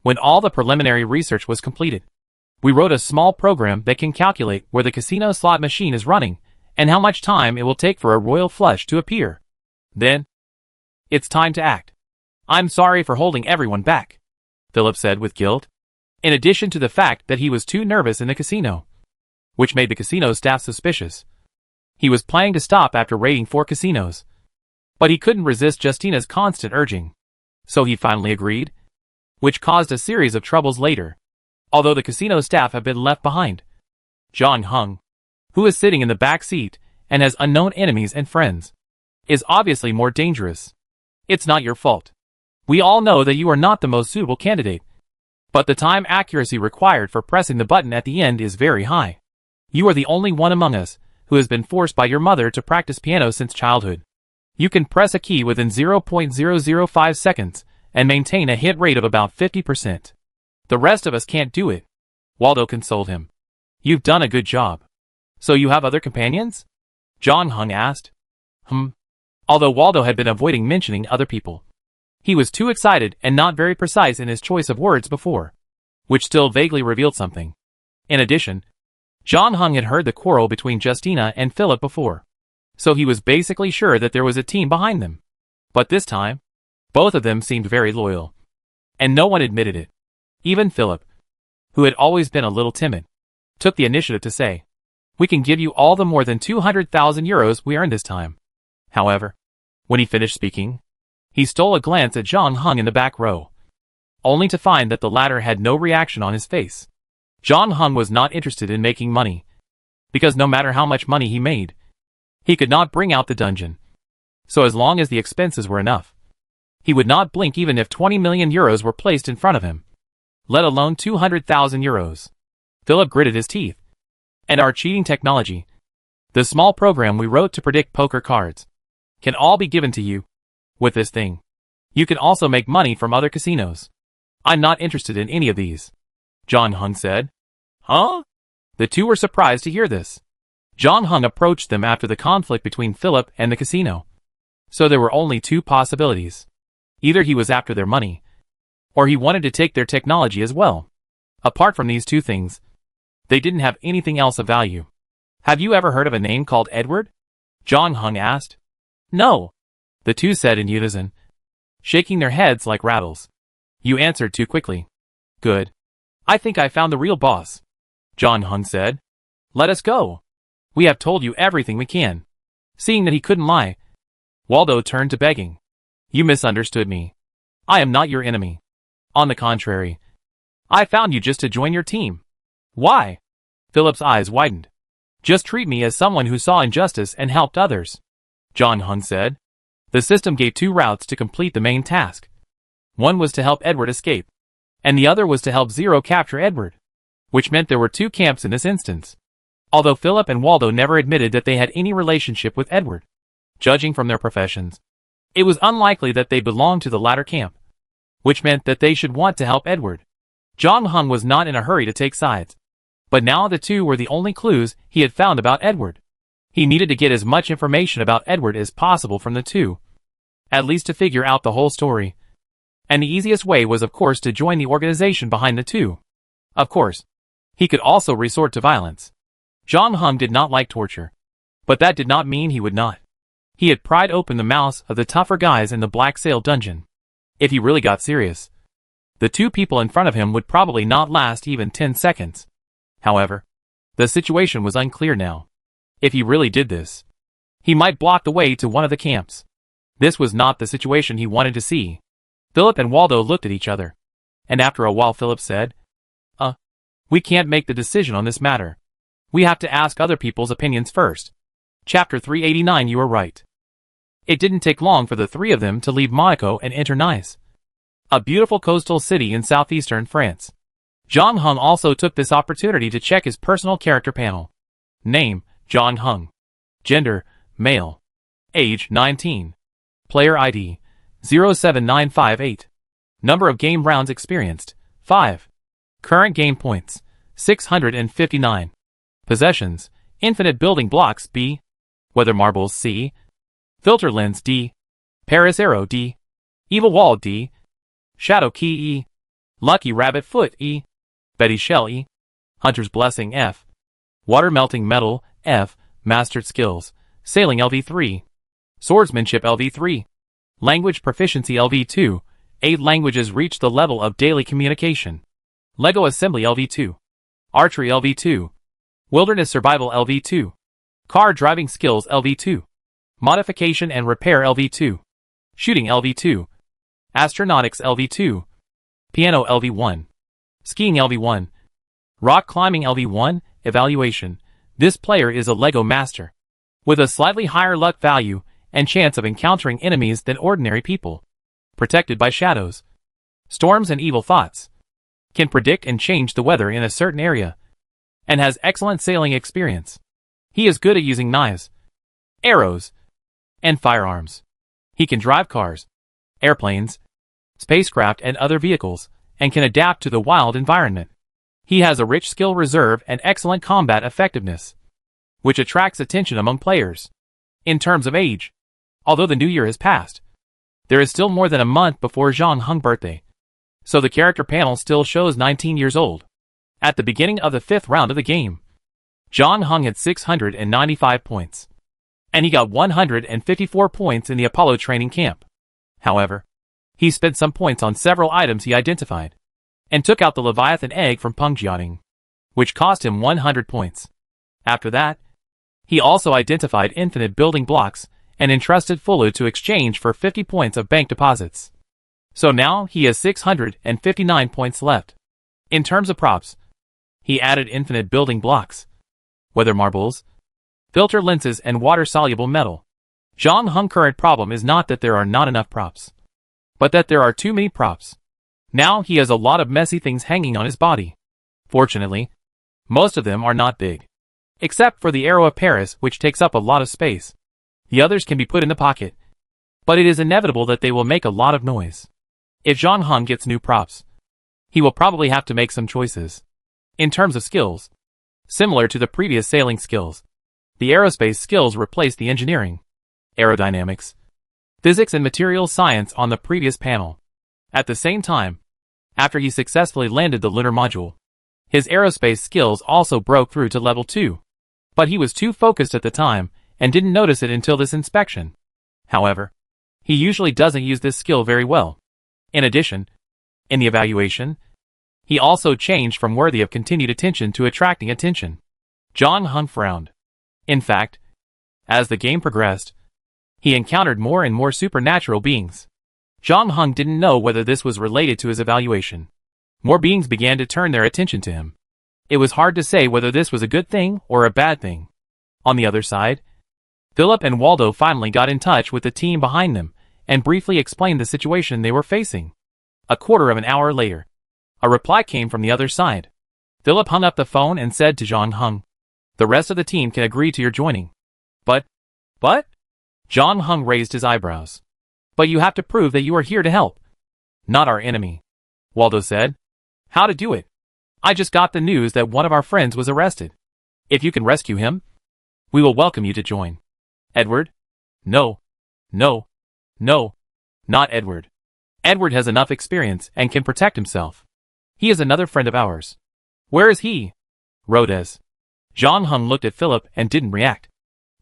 When all the preliminary research was completed, we wrote a small program that can calculate where the casino slot machine is running and how much time it will take for a royal flush to appear. Then, it's time to act. I'm sorry for holding everyone back, Philip said with guilt, in addition to the fact that he was too nervous in the casino, which made the casino staff suspicious. He was planning to stop after raiding 4 casinos, but he couldn't resist Justina's constant urging, so he finally agreed, which caused a series of troubles later. Although the casino staff have been left behind, John Hung, who is sitting in the back seat and has unknown enemies and friends, is obviously more dangerous. It's not your fault. We all know that you are not the most suitable candidate, but the time accuracy required for pressing the button at the end is very high. You are the only one among us who has been forced by your mother to practice piano since childhood. You can press a key within 0.005 seconds and maintain a hit rate of about 50%. The rest of us can't do it. Waldo consoled him. You've done a good job. So you have other companions? John Hung asked. Although Waldo had been avoiding mentioning other people, he was too excited and not very precise in his choice of words before, which still vaguely revealed something. In addition, John Hung had heard the quarrel between Justina and Philip before, so he was basically sure that there was a team behind them. But this time, both of them seemed very loyal, and no one admitted it. Even Philip, who had always been a little timid, took the initiative to say, "We can give you all the more than 200,000 euros we earned this time." However, when he finished speaking, he stole a glance at John Hung in the back row, only to find that the latter had no reaction on his face. John Hung was not interested in making money, because no matter how much money he made, he could not bring out the dungeon. So as long as the expenses were enough, he would not blink even if 20 million euros were placed in front of him, let alone 200,000 euros. Philip gritted his teeth. And our cheating technology, the small program we wrote to predict poker cards, can all be given to you. With this thing, you can also make money from other casinos. I'm not interested in any of these, John Hung said. Huh? The two were surprised to hear this. John Hung approached them after the conflict between Philip and the casino. So there were only 2 possibilities. Either he was after their money, or he wanted to take their technology as well. Apart from these 2 things, they didn't have anything else of value. Have you ever heard of a name called Edward? John Hung asked. No, the 2 said in unison, shaking their heads like rattles. You answered too quickly. Good. I think I found the real boss, John Hung said. Let us go. We have told you everything we can. Seeing that he couldn't lie, Waldo turned to begging. You misunderstood me. I am not your enemy. On the contrary, I found you just to join your team. Why? Philip's eyes widened. Just treat me as someone who saw injustice and helped others, John Hung said. The system gave 2 routes to complete the main task. One was to help Edward escape, and the other was to help Zero capture Edward, which meant there were 2 camps in this instance. Although Philip and Waldo never admitted that they had any relationship with Edward, judging from their professions, it was unlikely that they belonged to the latter camp, which meant that they should want to help Edward. John Hung was not in a hurry to take sides, but now the 2 were the only clues he had found about Edward. He needed to get as much information about Edward as possible from the 2, at least to figure out the whole story. And the easiest way was of course to join the organization behind the 2. Of course, he could also resort to violence. John Hung did not like torture, but that did not mean he would not. He had pried open the mouths of the tougher guys in the Black Sail dungeon. If he really got serious, the 2 people in front of him would probably not last even 10 seconds. However, the situation was unclear now. If he really did this, he might block the way to one of the camps. This was not the situation he wanted to see. Philip and Waldo looked at each other, and after a while Philip said, we can't make the decision on this matter. We have to ask other people's opinions first. Chapter 389. You were right. It didn't take long for the 3 of them to leave Monaco and enter Nice, a beautiful coastal city in southeastern France. John Hung also took this opportunity to check his personal character panel. Name, John Hung. Gender, male. Age, 19. Player ID, 07958. Number of game rounds experienced, 5. Current game points, 659. Possessions, infinite building blocks B. Weather marbles C. Filter lens D. Paris arrow D. Evil wall D. Shadow key E. Lucky rabbit foot E. Betty shell E. Hunter's blessing F. Water melting metal F. Mastered skills, sailing LV3. Swordsmanship LV3. Language proficiency LV2. 8 languages reach the level of daily communication. Lego assembly LV2. Archery LV2. Wilderness survival LV2. Car driving skills LV2. Modification and repair LV2. Shooting LV2. Astronautics LV2. Piano LV1. Skiing LV1. Rock climbing LV1. Evaluation. This player is a Lego master, with a slightly higher luck value and chance of encountering enemies than ordinary people. Protected by shadows, storms and evil thoughts. Can predict and change the weather in a certain area, and has excellent sailing experience. He is good at using knives, arrows, and firearms. He can drive cars, airplanes, spacecraft and other vehicles, and can adapt to the wild environment. He has a rich skill reserve and excellent combat effectiveness, which attracts attention among players. In terms of age, although the new year has passed, there is still more than a month before John Hung's birthday, so the character panel still shows 19 years old. At the beginning of the 5th round of the game, John Hung had 695 points, and he got 154 points in the Apollo training camp. However, he spent some points on several items he identified, and took out the Leviathan egg from Pungjotting, which cost him 100 points. After that, he also identified infinite building blocks and entrusted Fulu to exchange for 50 points of bank deposits. So now he has 659 points left. In terms of props, he added infinite building blocks, weather marbles, filter lenses and water-soluble metal. John Hung's current problem is not that there are not enough props, but that there are too many props. Now he has a lot of messy things hanging on his body. Fortunately, most of them are not big, except for the arrow of Paris, which takes up a lot of space. The others can be put in the pocket, but it is inevitable that they will make a lot of noise. If John Hung gets new props, he will probably have to make some choices. In terms of skills, similar to the previous sailing skills, the aerospace skills replace the engineering, aerodynamics, physics and materials science on the previous panel. At the same time, after he successfully landed the lunar module, his aerospace skills also broke through to level 2. But he was too focused at the time and didn't notice it until this inspection. However, he usually doesn't use this skill very well. In addition, in the evaluation, he also changed from worthy of continued attention to attracting attention. John Hung frowned. In fact, as the game progressed, he encountered more and more supernatural beings. Zhang Heng didn't know whether this was related to his evaluation. More beings began to turn their attention to him. It was hard to say whether this was a good thing or a bad thing. On the other side, Philip and Waldo finally got in touch with the team behind them and briefly explained the situation they were facing. A quarter of an hour later, a reply came from the other side. Philip hung up the phone and said to Zhang Heng, "The rest of the team can agree to your joining." But? Zhang Heng raised his eyebrows. "But you have to prove that you are here to help. Not our enemy," Waldo said. "How to do it? I just got the news that one of our friends was arrested. If you can rescue him, we will welcome you to join." "Edward?" No, not Edward. Edward has enough experience and can protect himself. He is another friend of ours." "Where is he?" "Rodez." Zhang Heng looked at Philip and didn't react.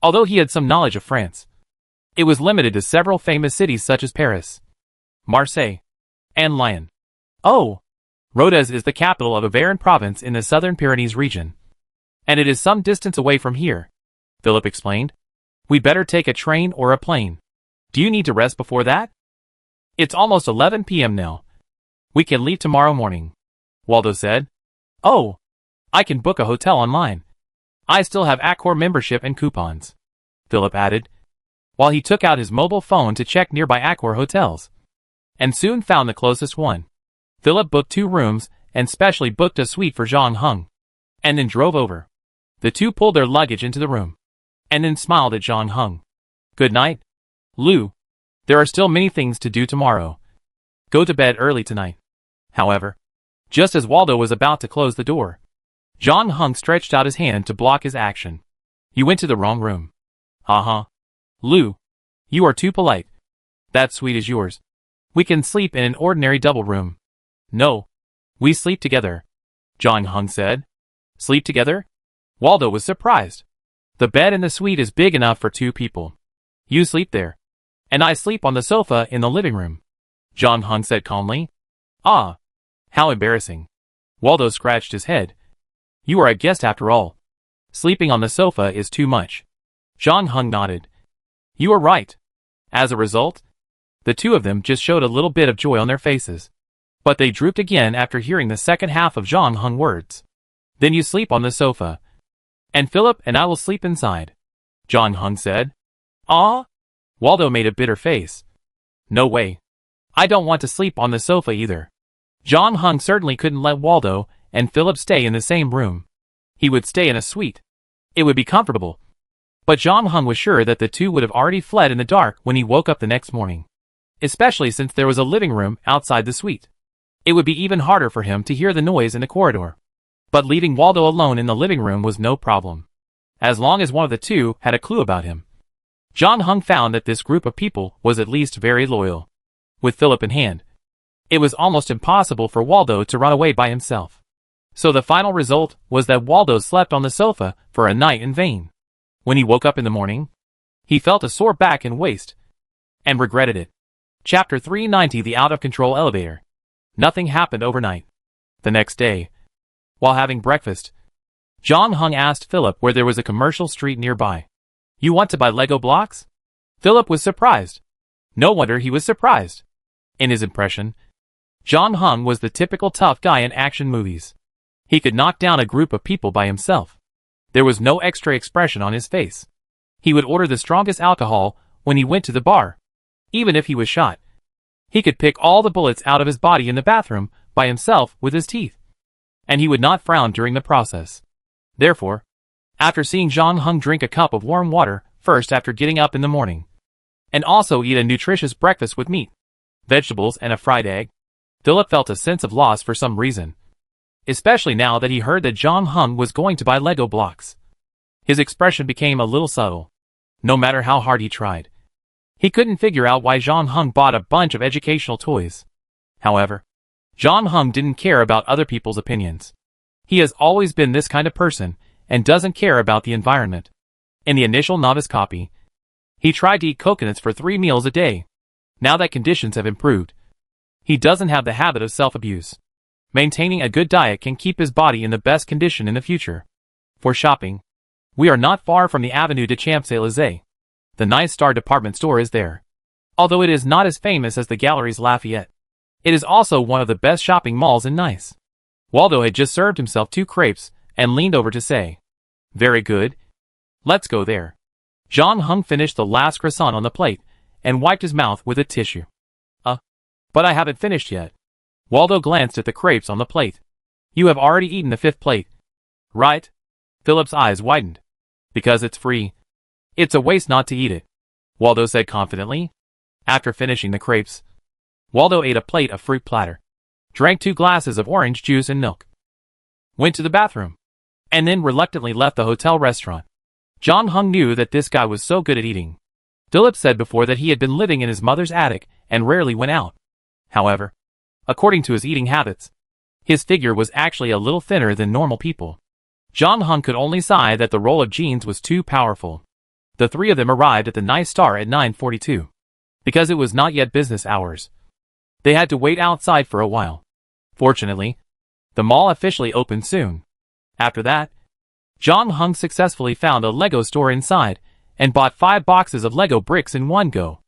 Although he had some knowledge of France, it was limited to several famous cities such as Paris, Marseille, and Lyon. "Oh, Rodez is the capital of a barren province in the southern Pyrenees region, and it is some distance away from here," Philip explained. "We'd better take a train or a plane. Do you need to rest before that?" "It's almost 11 p.m. now. We can leave tomorrow morning," Waldo said. "Oh, I can book a hotel online. I still have Accor membership and coupons," Philip added, while he took out his mobile phone to check nearby Accor hotels, and soon found the closest one. Philip booked 2 rooms and specially booked a suite for Zhang Heng, and then drove over. The two pulled their luggage into the room, and then smiled at Zhang Heng. "Good night, Lou. There are still many things to do tomorrow. Go to bed early tonight." However, just as Waldo was about to close the door, Zhang Heng stretched out his hand to block his action. "You went to the wrong room." Lou, you are too polite. That suite is yours. We can sleep in an ordinary double room." "No, we sleep together," Zhang Heng said. "Sleep together?" Waldo was surprised. "The bed in the suite is big enough for 2 people. You sleep there, and I sleep on the sofa in the living room," Zhang Heng said calmly. "Ah, how embarrassing." Waldo scratched his head. "You are a guest after all. Sleeping on the sofa is too much." Zhang Heng nodded. "You are right." As a result, the two of them just showed a little bit of joy on their faces. But they drooped again after hearing the second half of Zhang Heng's words. "Then you sleep on the sofa, and Philip and I will sleep inside," Zhang Heng said. "Ah?" Waldo made a bitter face. "No way. I don't want to sleep on the sofa either." Zhang Heng certainly couldn't let Waldo and Philip stay in the same room. He would stay in a suite. It would be comfortable. But Zhang Heng was sure that the two would have already fled in the dark when he woke up the next morning, especially since there was a living room outside the suite. It would be even harder for him to hear the noise in the corridor. But leaving Waldo alone in the living room was no problem, as long as one of the two had a clue about him. Zhang Heng found that this group of people was at least very loyal. With Philip in hand, it was almost impossible for Waldo to run away by himself. So the final result was that Waldo slept on the sofa for a night in vain. When he woke up in the morning, he felt a sore back and waist, and regretted it. Chapter 390: The Out of Control Elevator. Nothing happened overnight. The next day, while having breakfast, Zhang Heng asked Philip where there was a commercial street nearby. "You want to buy Lego blocks?" Philip was surprised. No wonder he was surprised. In his impression, Zhang Heng was the typical tough guy in action movies. He could knock down a group of people by himself. There was no extra expression on his face. He would order the strongest alcohol when he went to the bar. Even if he was shot, he could pick all the bullets out of his body in the bathroom by himself with his teeth. And he would not frown during the process. Therefore, after seeing Zhang Heng drink a cup of warm water first after getting up in the morning, and also eat a nutritious breakfast with meat, vegetables and a fried egg, Philip felt a sense of loss for some reason. Especially now that he heard that Zhang Heng was going to buy Lego blocks. His expression became a little subtle. No matter how hard he tried, he couldn't figure out why Zhang Heng bought a bunch of educational toys. However, Zhang Heng didn't care about other people's opinions. He has always been this kind of person and doesn't care about the environment. In the initial novice copy, he tried to eat coconuts for 3 meals a day. Now that conditions have improved, he doesn't have the habit of self-abuse. Maintaining a good diet can keep his body in the best condition in the future. For shopping, We are not far from the Avenue de Champs-Élysées. The Nice Star department store is there. Although it is not as famous as the Galeries Lafayette, it is also one of the best shopping malls in Nice. Waldo had just served himself 2 crepes and leaned over to say, "Very good. Let's go there." Jean-Hung finished the last croissant on the plate and wiped his mouth with a tissue. But I haven't finished yet." Waldo glanced at the crepes on the plate. "You have already eaten the 5th plate, right?" Philip's eyes widened. "Because it's free. It's a waste not to eat it," Waldo said confidently. After finishing the crepes, Waldo ate a plate of fruit platter, drank 2 glasses of orange juice and milk, went to the bathroom, and then reluctantly left the hotel restaurant. Jean-Hung knew that this guy was so good at eating. Philip said before that he had been living in his mother's attic and rarely went out. However, according to his eating habits, his figure was actually a little thinner than normal people. Jean-Hung could only sigh that the roll of jeans was too powerful. The 3 of them arrived at the Nice Star at 9:42. Because it was not yet business hours, they had to wait outside for a while. Fortunately, the mall officially opened soon. After that, Jean-Hung successfully found a Lego store inside and bought 5 boxes of Lego bricks in one go,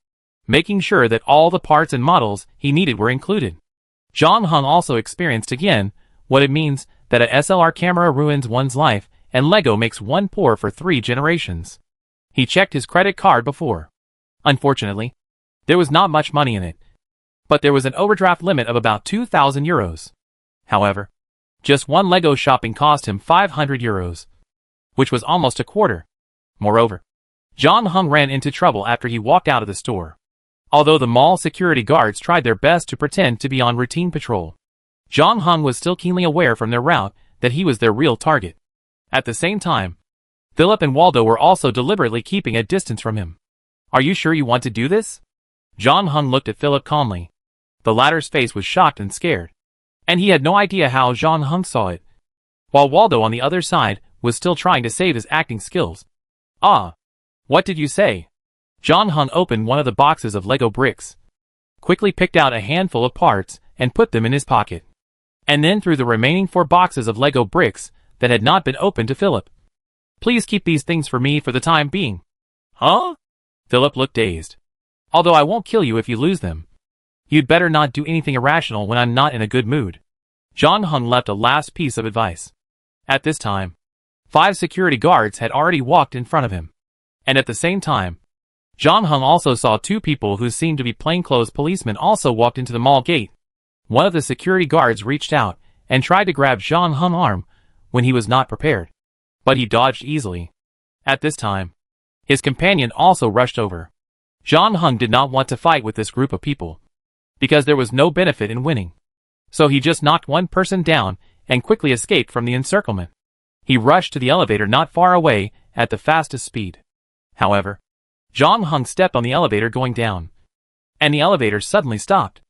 making sure that all the parts and models he needed were included. Jean-Hung also experienced again what it means that a SLR camera ruins one's life and Lego makes one poor for 3 generations. He checked his credit card before. Unfortunately, there was not much money in it, but there was an overdraft limit of about 2,000 euros. However, just one Lego shopping cost him 500 euros, which was almost a quarter. Moreover, Jean-Hung ran into trouble after he walked out of the store. Although the mall security guards tried their best to pretend to be on routine patrol, Jean-Hung was still keenly aware from their route that he was their real target. At the same time, Philip and Waldo were also deliberately keeping a distance from him. "Are you sure you want to do this?" Jean-Hung looked at Philip calmly. The latter's face was shocked and scared, and he had no idea how Jean-Hung saw it, while Waldo on the other side was still trying to save his acting skills. "Ah, what did you say?" Jean-Hung opened one of the boxes of Lego bricks, quickly picked out a handful of parts and put them in his pocket, and then threw the remaining 4 boxes of Lego bricks that had not been opened to Philip. "Please keep these things for me for the time being." "Huh?" Philip looked dazed. "Although I won't kill you if you lose them, you'd better not do anything irrational when I'm not in a good mood." Jean-Hung left a last piece of advice. At this time, 5 security guards had already walked in front of him, and at the same time, Jean-Hung also saw 2 people who seemed to be plainclothes policemen also walked into the mall gate. One of the security guards reached out and tried to grab Jean-Hung's arm when he was not prepared, but he dodged easily. At this time, his companion also rushed over. Jean-Hung did not want to fight with this group of people, because there was no benefit in winning. So he just knocked one person down and quickly escaped from the encirclement. He rushed to the elevator not far away at the fastest speed. However, Jean-Hung stepped on the elevator going down, and the elevator suddenly stopped.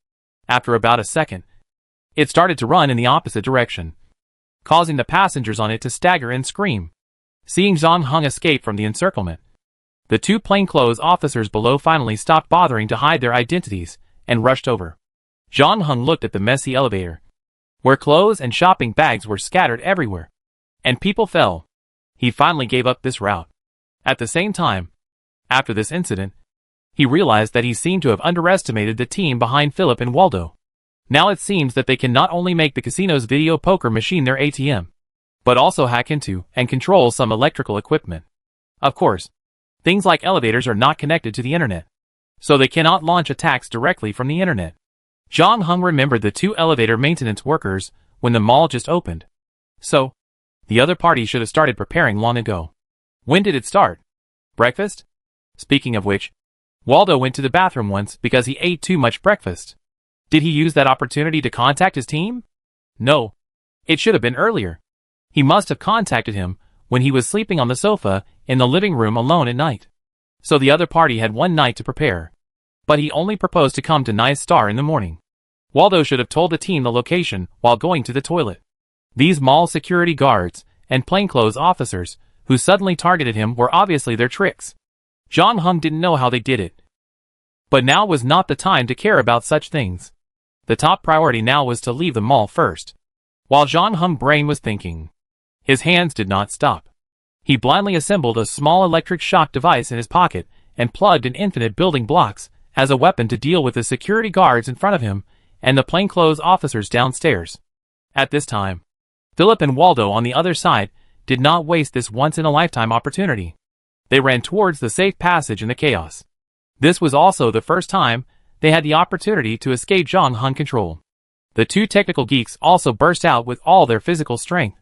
After about a second, it started to run in the opposite direction, causing the passengers on it to stagger and scream. Seeing Jean-Hung escape from the encirclement, the 2 plainclothes officers below finally stopped bothering to hide their identities and rushed over. Jean-Hung looked at the messy elevator, where clothes and shopping bags were scattered everywhere, and people fell. He finally gave up this route. At the same time, after this incident, he realized that he seemed to have underestimated the team behind Philip and Waldo. Now it seems that they can not only make the casino's video poker machine their ATM, but also hack into and control some electrical equipment. Of course, things like elevators are not connected to the internet, so they cannot launch attacks directly from the internet. Jean-Hung remembered the 2 elevator maintenance workers when the mall just opened. So, the other party should have started preparing long ago. When did it start? Breakfast? Speaking of which, Waldo went to the bathroom once because he ate too much breakfast. Did he use that opportunity to contact his team? No. It should have been earlier. He must have contacted him when he was sleeping on the sofa in the living room alone at night. So the other party had one night to prepare. But he only proposed to come to Nice Star in the morning. Waldo should have told the team the location while going to the toilet. These mall security guards and plainclothes officers who suddenly targeted him were obviously their tricks. Jean-Hung didn't know how they did it. But now was not the time to care about such things. The top priority now was to leave the mall first. While Jean-Hung's brain was thinking, his hands did not stop. He blindly assembled a small electric shock device in his pocket and plugged in infinite building blocks as a weapon to deal with the security guards in front of him and the plainclothes officers downstairs. At this time, Philip and Waldo on the other side did not waste this once-in-a-lifetime opportunity. They ran towards the safe passage in the chaos. This was also the first time they had the opportunity to escape Zhang Hun control. The two technical geeks also burst out with all their physical strength.